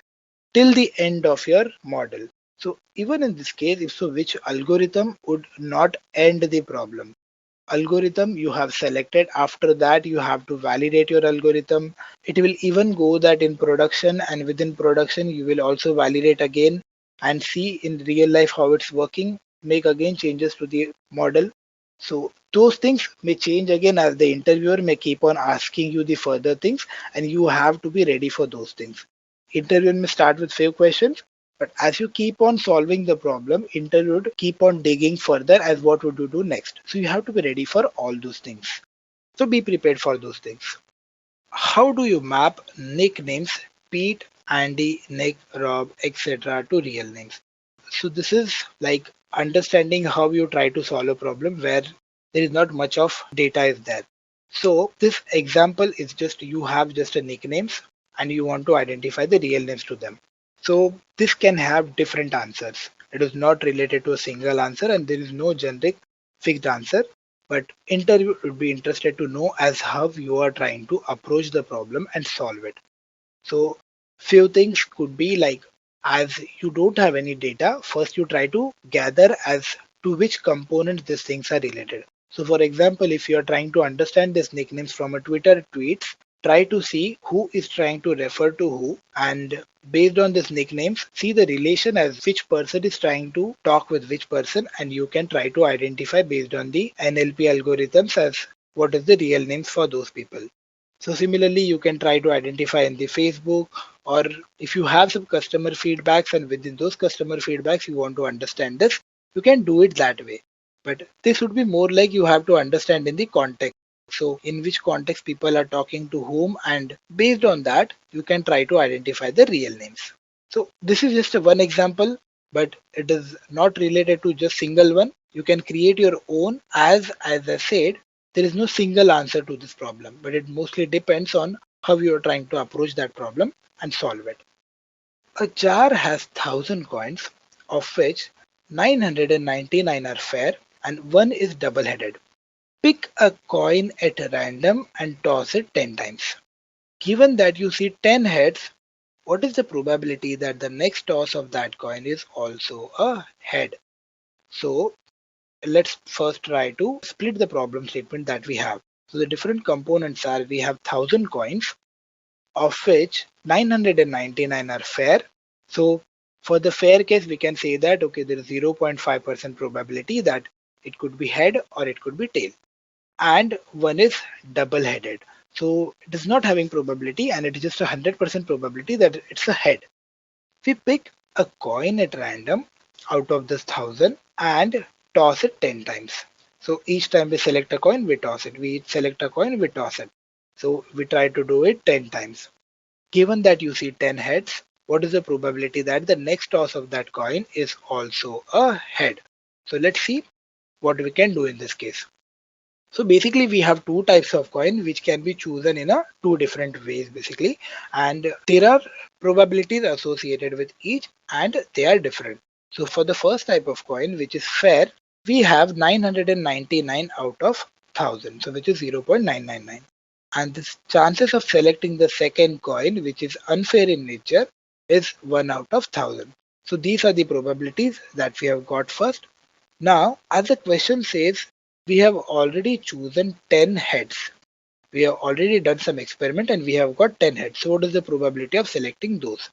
till the end of your model. So even in this case, if so, which algorithm would not end the problem? Algorithm you have selected, after that you have to validate your algorithm. It will even go that in production, and within production you will also validate again and see in real life how it's working, make again changes to the model. So those things may change again as the interviewer may keep on asking you the further things, and you have to be ready for those things. Interviewer may start with few questions, but as you keep on solving the problem, interviewer would keep on digging further as what would you do next. So you have to be ready for all those things. So be prepared for those things. How do you map nicknames Pete, Andy, Nick, Rob, etc. to real names? So this is like understanding how you try to solve a problem where there is not much of data is there. So this example is just you have just a nicknames and you want to identify the real names to them. So this can have different answers. It is not related to a single answer and there is no generic fixed answer. But interview would be interested to know as how you are trying to approach the problem and solve it. So few things could be like, as you don't have any data, first you try to gather as to which components these things are related. So for example, if you are trying to understand these nicknames from a Twitter tweets, try to see who is trying to refer to who, and based on these nicknames, see the relation as which person is trying to talk with which person, and you can try to identify based on the NLP algorithms as what is the real names for those people. So similarly, you can try to identify in the Facebook, or if you have some customer feedbacks and within those customer feedbacks you want to understand this, you can do it that way. But this would be more like you have to understand in the context. So in which context people are talking to whom, and based on that, you can try to identify the real names. So this is just a one example, but it is not related to just single one. You can create your own as I said, there is no single answer to this problem, but it mostly depends on how you are trying to approach that problem and solve it. A jar has 1,000 coins, of which 999 are fair and one is double-headed. Pick a coin at random and toss it 10 times. Given that you see 10 heads, what is the probability that the next toss of that coin is also a head? So let's first try to split the problem statement that we have. So the different components are, we have 1,000 coins, of which 999 are fair. So for the fair case, we can say that, okay, there is 0.5% probability that it could be head or it could be tail. And one is double-headed. So it is not having probability and it is just 100% probability that it's a head. We pick a coin at random out of this 1,000 and toss it 10 times. So each time we select a coin, we toss it. We select a coin, we toss it. So we try to do it 10 times. Given that you see 10 heads, what is the probability that the next toss of that coin is also a head? So let's see what we can do in this case. So basically we have two types of coin which can be chosen in two different ways basically, and there are probabilities associated with each and they are different. So for the first type of coin, which is fair, we have 999 out of 1000, so which is 0.999. And the chances of selecting the second coin, which is unfair in nature, is 1 out of 1000. So these are the probabilities that we have got first. Now, as the question says, we have already chosen 10 heads. We have already done some experiment and we have got 10 heads. So what is the probability of selecting those?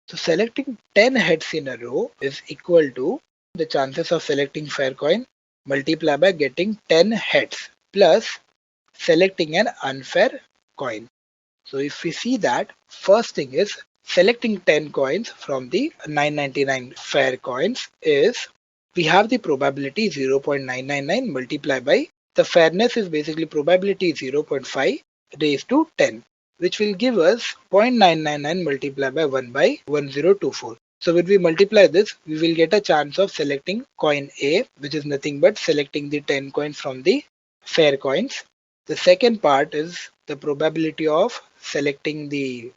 So selecting 10 heads in a row is equal to the chances of selecting fair coin multiplied by getting 10 heads plus selecting an unfair coin. So if we see that, first thing is selecting 10 coins from the 999 fair coins is, we have the probability 0.999 multiplied by, the fairness is basically probability 0.5 raised to 10, which will give us 0.999 multiplied by 1 by 1024. So when we multiply this, we will get a chance of selecting coin A, which is nothing but selecting the 10 coins from the fair coins. The second part is the probability of selecting the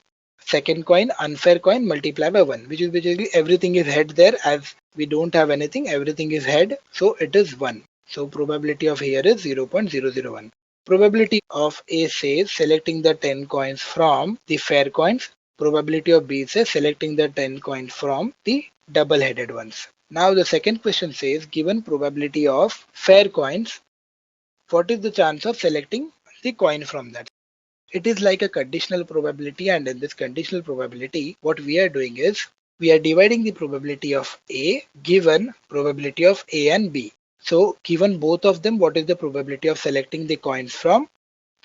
second coin, unfair coin, multiplied by 1, which is basically everything is head there, as we don't have anything, everything is head, so it is 1. So probability of here is 0.001. Probability of A says selecting the 10 coins from the fair coins. Probability of B says selecting the 10 coins from the double-headed ones. Now the second question says, given probability of fair coins, what is the chance of selecting the coin from that? It is like a conditional probability, and in this conditional probability, what we are doing is we are dividing the probability of A given probability of A and B. So given both of them, what is the probability of selecting the coins from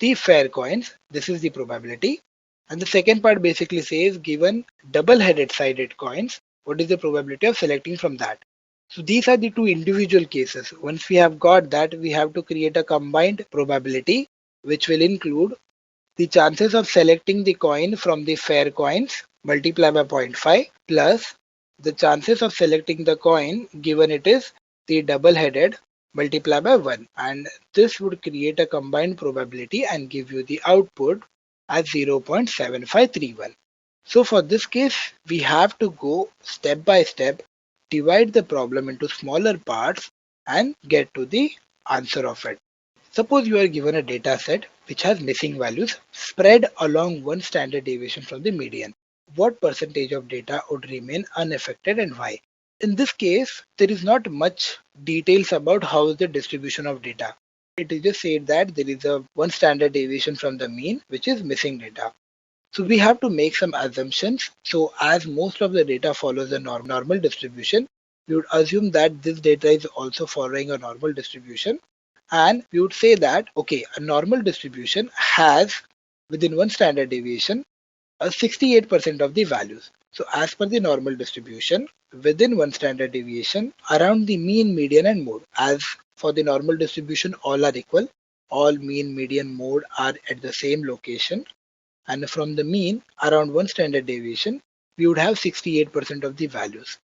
the fair coins? This is the probability. And the second part basically says, given double-headed sided coins, what is the probability of selecting from that? So these are the two individual cases. Once we have got that, we have to create a combined probability, which will include the chances of selecting the coin from the fair coins multiplied by 0.5 plus the chances of selecting the coin given it is the double-headed multiplied by 1, and this would create a combined probability and give you the output as 0.7531. So for this case, we have to go step by step, divide the problem into smaller parts and get to the answer of it. Suppose you are given a data set which has missing values spread along one standard deviation from the median. What percentage of data would remain unaffected and why? In this case, there is not much details about how is the distribution of data. It is just said that there is a one standard deviation from the mean which is missing data. So we have to make some assumptions. So as most of the data follows a normal distribution, we would assume that this data is also following a normal distribution. And we would say that, okay, a normal distribution has within one standard deviation 68% of the values. So as per the normal distribution, within one standard deviation, around the mean, median and mode. As for the normal distribution, all are equal. All mean, median, mode are at the same location. And from the mean, around one standard deviation, we would have 68% of the values.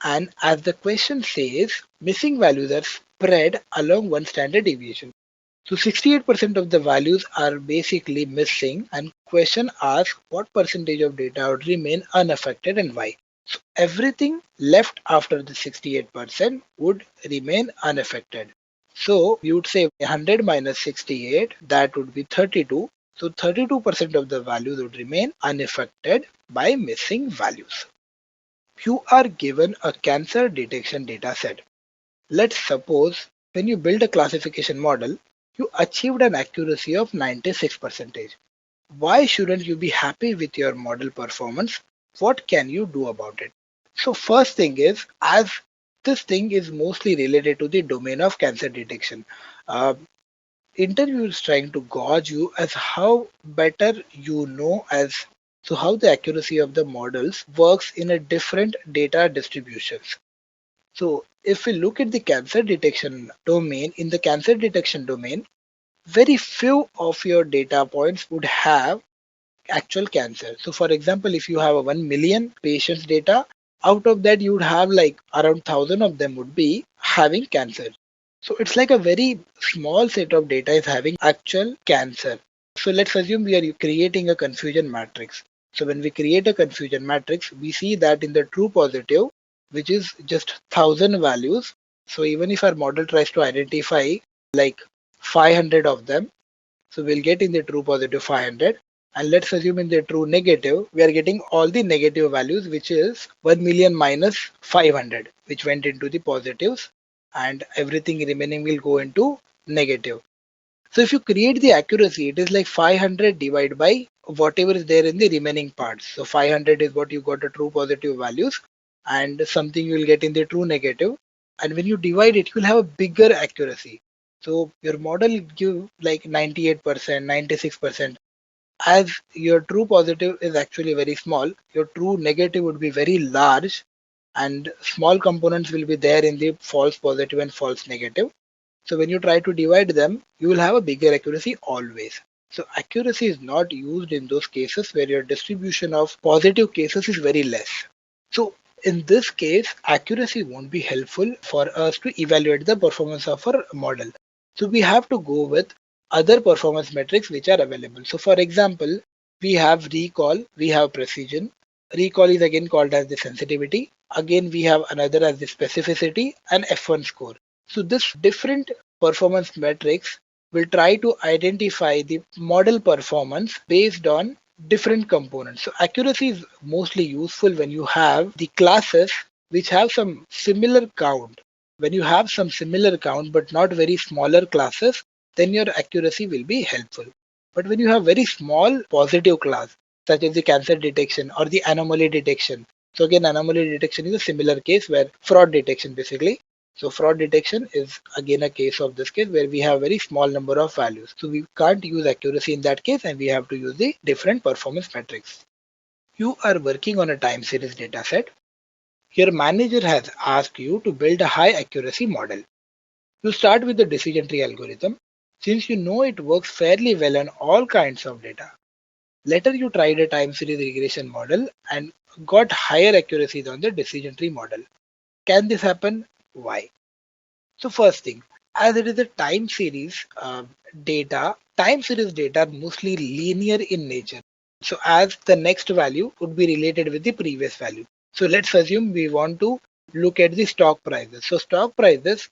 And as the question says, missing values are spread along one standard deviation. So 68% of the values are basically missing, and question asks what percentage of data would remain unaffected and why. So everything left after the 68% would remain unaffected. So we would say 100 minus 68, that would be 32. So 32% of the values would remain unaffected by missing values. You are given a cancer detection data set. Let's suppose when you build a classification model, you achieved an accuracy of 96%. Why shouldn't you be happy with your model performance? What can you do about it? So first thing is, as this thing is mostly related to the domain of cancer detection, interview is trying to gauge you as how better you know as so how the accuracy of the models works in a different data distributions. So if we look at the cancer detection domain, in the cancer detection domain, very few of your data points would have actual cancer. So for example, if you have a 1 million patients data, out of that you would have like around 1000 of them would be having cancer. So it's like a very small set of data is having actual cancer. So let's assume we are creating a confusion matrix. So when we create a confusion matrix, we see that in the true positive, which is just 1000 values. So even if our model tries to identify like 500 of them, so we'll get in the true positive 500. And let's assume in the true negative, we are getting all the negative values, which is 1 million minus 500, which went into the positives, and everything remaining will go into negative. So if you create the accuracy, it is like 500 divided by whatever is there in the remaining parts. So 500 is what you got the true positive values, and something you will get in the true negative. And when you divide it, you'll have a bigger accuracy. So your model give like 98%, 96%. As your true positive is actually very small, your true negative would be very large, and small components will be there in the false positive and false negative. So when you try to divide them, you will have a bigger accuracy always. So accuracy is not used in those cases where your distribution of positive cases is very less. So in this case, accuracy won't be helpful for us to evaluate the performance of our model. So we have to go with other performance metrics which are available. So for example, we have recall, we have precision. Recall is again called as the sensitivity. Again, we have another as the specificity and F1 score. So this different performance metrics will try to identify the model performance based on different components. So accuracy is mostly useful when you have the classes which have some similar count. When you have some similar count but not very smaller classes, then your accuracy will be helpful. But when you have very small positive class, such as the cancer detection or the anomaly detection. So again, anomaly detection is a similar case where fraud detection basically. So fraud detection is again a case of this case where we have very small number of values. So we can't use accuracy in that case, and we have to use the different performance metrics. You are working on a time series dataset. Your manager has asked you to build a high accuracy model. You start with the decision tree algorithm since you know it works fairly well on all kinds of data. Later you tried a time series regression model and got higher accuracies on the decision tree model. Can this happen? Why? So first thing, as it is a time series data, time series data are mostly linear in nature. So as the next value would be related with the previous value. So let's assume we want to look at the stock prices. So stock prices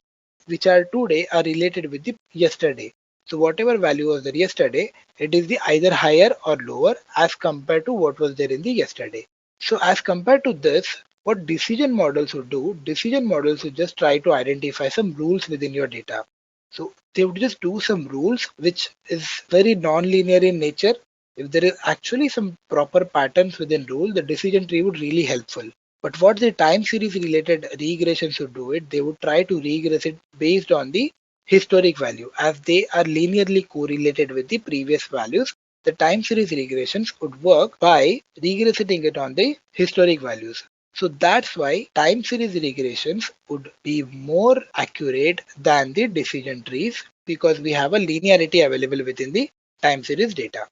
which are today are related with the yesterday. So whatever value was there yesterday, it is the either higher or lower as compared to what was there in the yesterday. So as compared to this, what decision models would do, decision models would just try to identify some rules within your data. So they would just do some rules which is very non-linear in nature. If there is actually some proper patterns within rule, the decision tree would really helpful. But what the time series related regressions would do it, they would try to regress it based on the historic value. As they are linearly correlated with the previous values, the time series regressions would work by regressing it on the historic values. So that's why time series regressions would be more accurate than the decision trees because we have a linearity available within the time series data.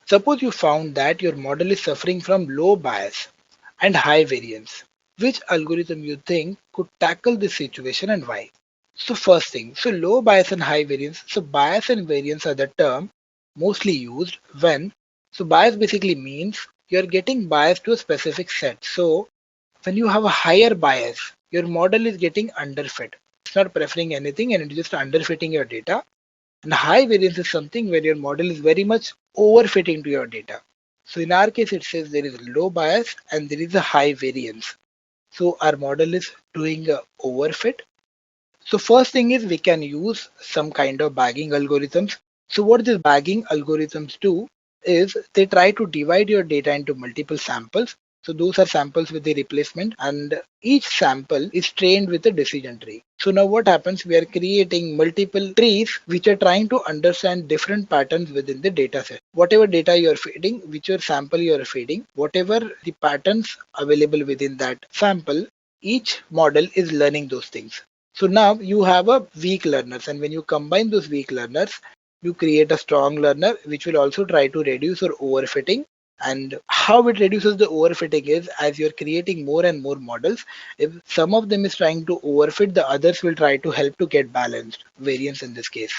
Suppose you found that your model is suffering from low bias and high variance. Which algorithm you think could tackle this situation and why? So first thing, so low bias and high variance. So bias and variance are the term mostly used when, so bias basically means you're getting bias to a specific set. So when you have a higher bias, your model is getting underfit. It's not preferring anything and it's just underfitting your data. And high variance is something where your model is very much overfitting to your data. So in our case, it says there is low bias and there is a high variance. So our model is doing a overfit. So first thing is we can use some kind of bagging algorithms. So what these bagging algorithms do is they try to divide your data into multiple samples. So those are samples with the replacement and each sample is trained with a decision tree. So now what happens? We are creating multiple trees which are trying to understand different patterns within the data set. Whatever data you are feeding, whichever sample you are feeding, whatever the patterns available within that sample, each model is learning those things. So now you have a weak learners and when you combine those weak learners, you create a strong learner which will also try to reduce your overfitting. And how it reduces the overfitting is as you're creating more and more models, if some of them is trying to overfit, the others will try to help to get balanced variance in this case.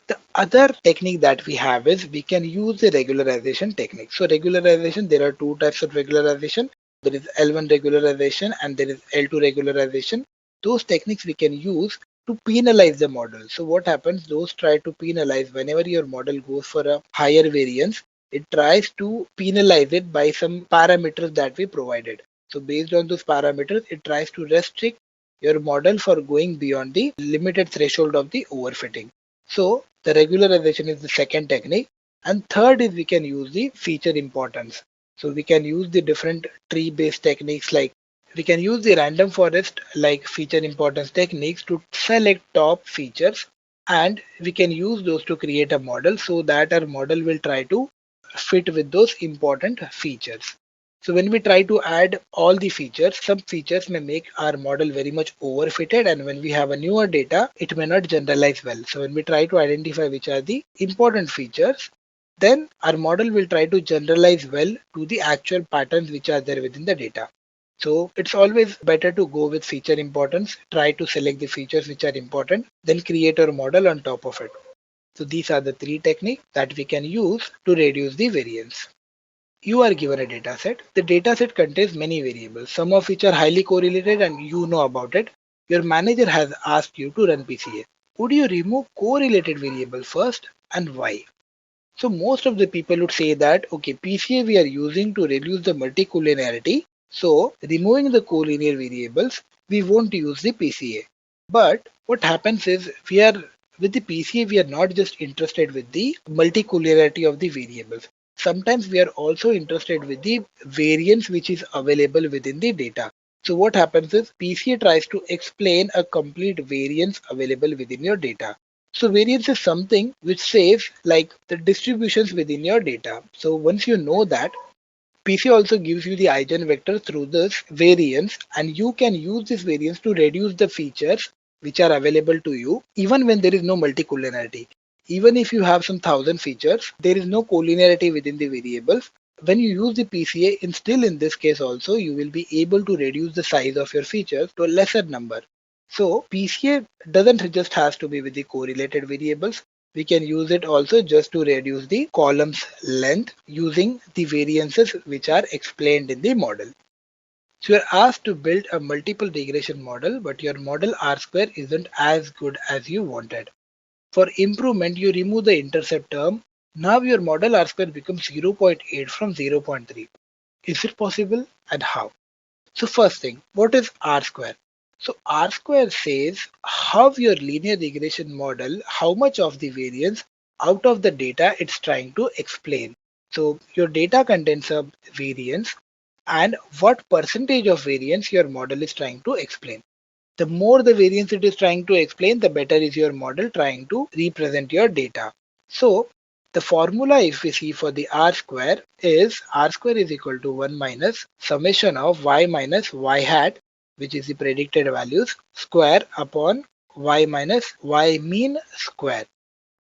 The other technique that we have is we can use the regularization technique. So regularization, there are two types of regularization. There is L1 regularization and there is L2 regularization. Those techniques we can use to penalize the model. So what happens? Those try to penalize whenever your model goes for a higher variance. It tries to penalize it by some parameters that we provided. So based on those parameters, it tries to restrict your model for going beyond the limited threshold of the overfitting. So the regularization is the second technique. And third is we can use the feature importance. So we can use the different tree-based techniques, like we can use the random forest like feature importance techniques to select top features, and we can use those to create a model so that our model will try to fit with those important features. So when we try to add all the features, some features may make our model very much overfitted, and when we have a newer data, it may not generalize well. So when we try to identify which are the important features, then our model will try to generalize well to the actual patterns which are there within the data. So it's always better to go with feature importance, try to select the features which are important, then create our model on top of it. So these are the three techniques that we can use to reduce the variance. You are given a data set. The data set contains many variables, some of which are highly correlated and you know about it. Your manager has asked you to run PCA. Would you remove correlated variable first and why? So most of the people would say that, okay, PCA we are using to reduce the multicollinearity. So removing the collinear variables, we won't use the PCA. But what happens is with the PCA, we are not just interested with the multicollinearity of the variables. Sometimes we are also interested with the variance which is available within the data. So what happens is PCA tries to explain a complete variance available within your data. So variance is something which says like the distributions within your data. So once you know that, PC also gives you the eigenvector through this variance, and you can use this variance to reduce the features which are available to you even when there is no multicollinearity. Even if you have some 1,000 features, there is no collinearity within the variables. When you use the PCA, still in this case also, you will be able to reduce the size of your features to a lesser number. So PCA doesn't just has to be with the correlated variables. We can use it also just to reduce the column's length using the variances which are explained in the model. So you're asked to build a multiple regression model, but your model R-square isn't as good as you wanted. For improvement, you remove the intercept term. Now your model R-square becomes 0.8 from 0.3. Is it possible and how? So first thing, what is R-square? So R-square says how your linear regression model, how much of the variance out of the data it's trying to explain. So your data contains a variance and what percentage of variance your model is trying to explain. The more the variance it is trying to explain, the better is your model trying to represent your data. So the formula if we see for the R square is R square is equal to 1 minus summation of y minus y hat, which is the predicted values, square upon y minus y mean square.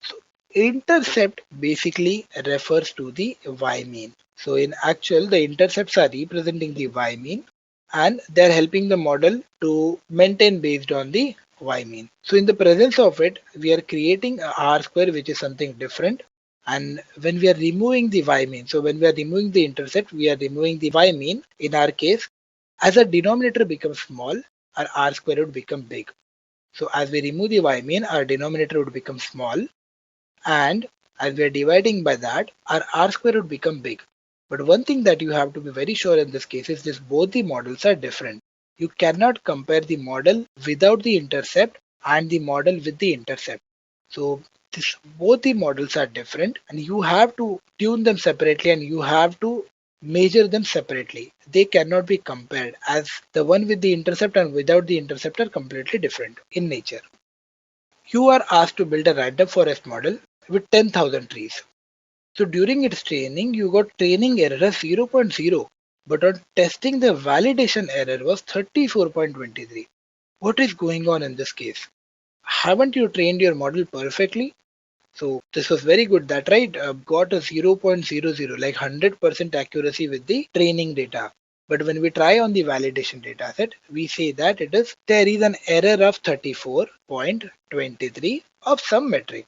So intercept basically refers to the y mean. So in actual, the intercepts are representing the y mean, and they're helping the model to maintain based on the y mean. So in the presence of it, we are creating a R square, which is something different. And when we are removing the y mean, so when we are removing the intercept, we are removing the y mean. In our case, as a denominator becomes small, our R square would become big. So as we remove the y mean, our denominator would become small. And as we are dividing by that, our R square would become big. But one thing that you have to be very sure in this case is this: both the models are different. You cannot compare the model without the intercept and the model with the intercept. So both the models are different and you have to tune them separately and you have to measure them separately. They cannot be compared, as the one with the intercept and without the intercept are completely different in nature. You are asked to build a random forest model with 10,000 trees. So during its training, you got training error as 0.0, but on testing, the validation error was 34.23. What is going on in this case? Haven't you trained your model perfectly? So this was very good. That right, got a 0.00, like 100% accuracy with the training data. But when we try on the validation data set, we say that there is an error of 34.23 of some metric.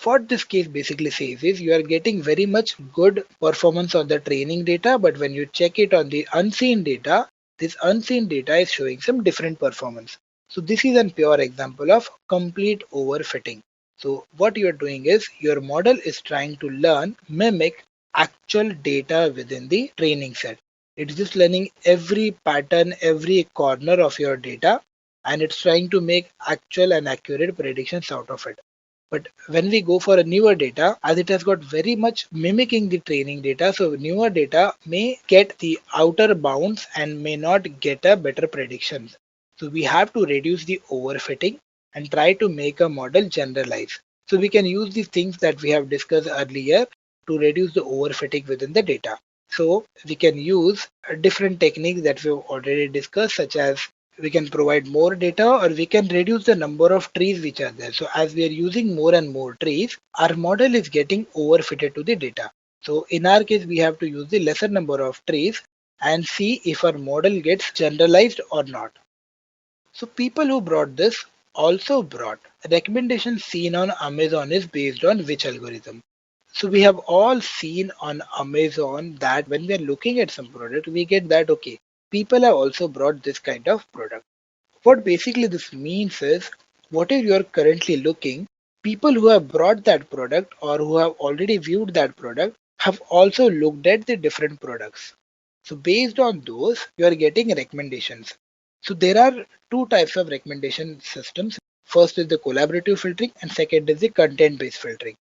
what this case basically says is you are getting very much good performance on the training data, but when you check it on the unseen data, this unseen data is showing some different performance. So this is a pure example of complete overfitting. So what you're doing is your model is trying to mimic actual data within the training set. It's just learning every pattern, every corner of your data, and it's trying to make actual and accurate predictions out of it. But when we go for a newer data, as it has got very much mimicking the training data, so newer data may get the outer bounds and may not get a better prediction. So we have to reduce the overfitting and try to make a model generalize. So we can use these things that we have discussed earlier to reduce the overfitting within the data. So we can use different techniques that we've already discussed, such as we can provide more data or we can reduce the number of trees which are there. So as we are using more and more trees, our model is getting overfitted to the data. So in our case, we have to use the lesser number of trees and see if our model gets generalized or not. So people who brought this also brought recommendations seen on Amazon is based on which algorithm. So we have all seen on Amazon that when we are looking at some product, we get that, okay, people have also brought this kind of product. What basically this means is, whatever you are currently looking, people who have brought that product or who have already viewed that product have also looked at the different products. So based on those, you are getting recommendations. So there are two types of recommendation systems. First is the collaborative filtering and second is the content-based filtering.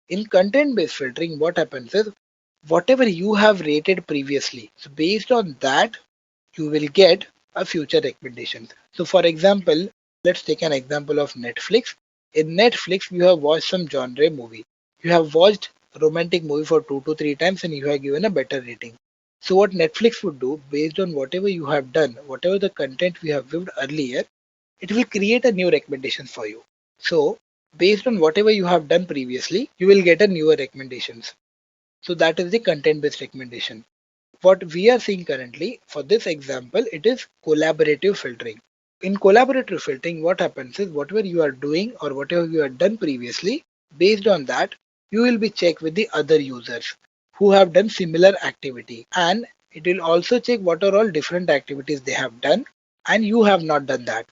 In content-based filtering, what happens is whatever you have rated previously, so based on that, you will get a future recommendation. So for example, let's take an example of Netflix. In Netflix, you have watched some genre movie. You have watched romantic movie for 2 to 3 times and you have given a better rating. So what Netflix would do, based on whatever you have done, whatever the content we have viewed earlier, it will create a new recommendation for you. So based on whatever you have done previously, you will get a newer recommendations. So that is the content-based recommendation. What we are seeing currently for this example, it is collaborative filtering. In collaborative filtering, what happens is whatever you are doing or whatever you have done previously, based on that, you will be checked with the other users who have done similar activity, and it will also check what are all different activities they have done and you have not done that.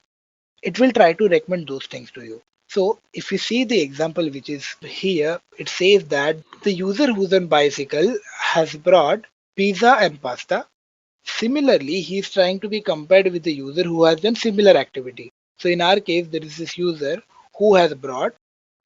It will try to recommend those things to you. So if you see the example which is here, it says that the user who's on bicycle has brought pizza and pasta. Similarly, he is trying to be compared with the user who has done similar activity. So in our case, there is this user who has brought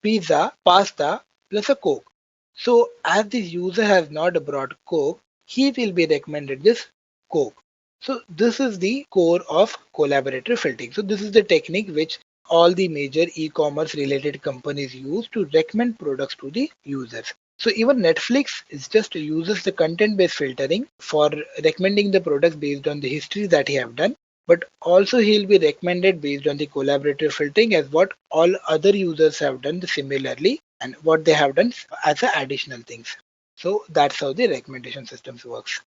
pizza, pasta plus a Coke. So as this user has not brought Coke, he will be recommended this Coke. So this is the core of collaborative filtering. So this is the technique which all the major e-commerce related companies use to recommend products to the users. So even Netflix is just uses the content-based filtering for recommending the products based on the history that he have done, but also he'll be recommended based on the collaborative filtering as what all other users have done similarly and what they have done as additional things. So that's how the recommendation systems works.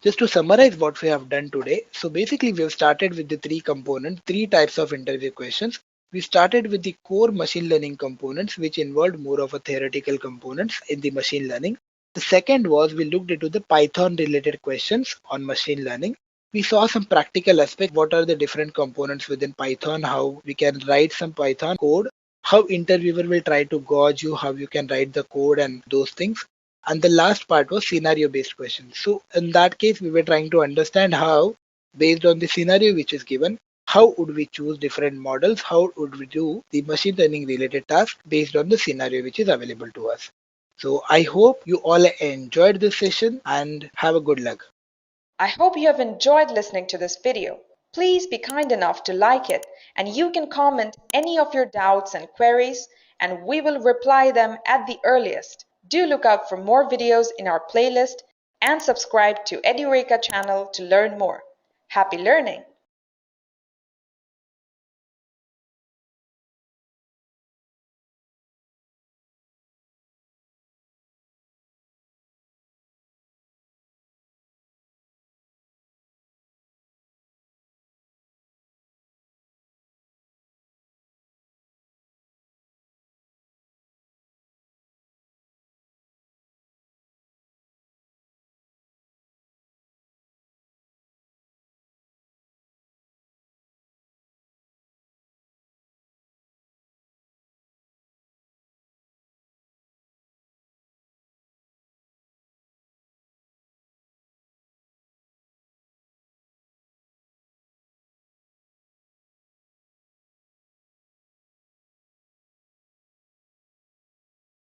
Just to summarize what we have done today, so basically we have started with the three components, three types of interview questions. We started with the core machine learning components, which involved more of a theoretical components in the machine learning. The second was we looked into the Python related questions on machine learning. We saw some practical aspects, what are the different components within Python, how we can write some Python code, how interviewer will try to gauge you, how you can write the code and those things. And the last part was scenario based questions. So in that case, we were trying to understand how, based on the scenario which is given, how would we choose different models? How would we do the machine learning related task based on the scenario which is available to us? So I hope you all enjoyed this session and have a good luck. I hope you have enjoyed listening to this video. Please be kind enough to like it, and you can comment any of your doubts and queries, and we will reply them at the earliest. Do look out for more videos in our playlist and subscribe to Edureka channel to learn more. Happy learning!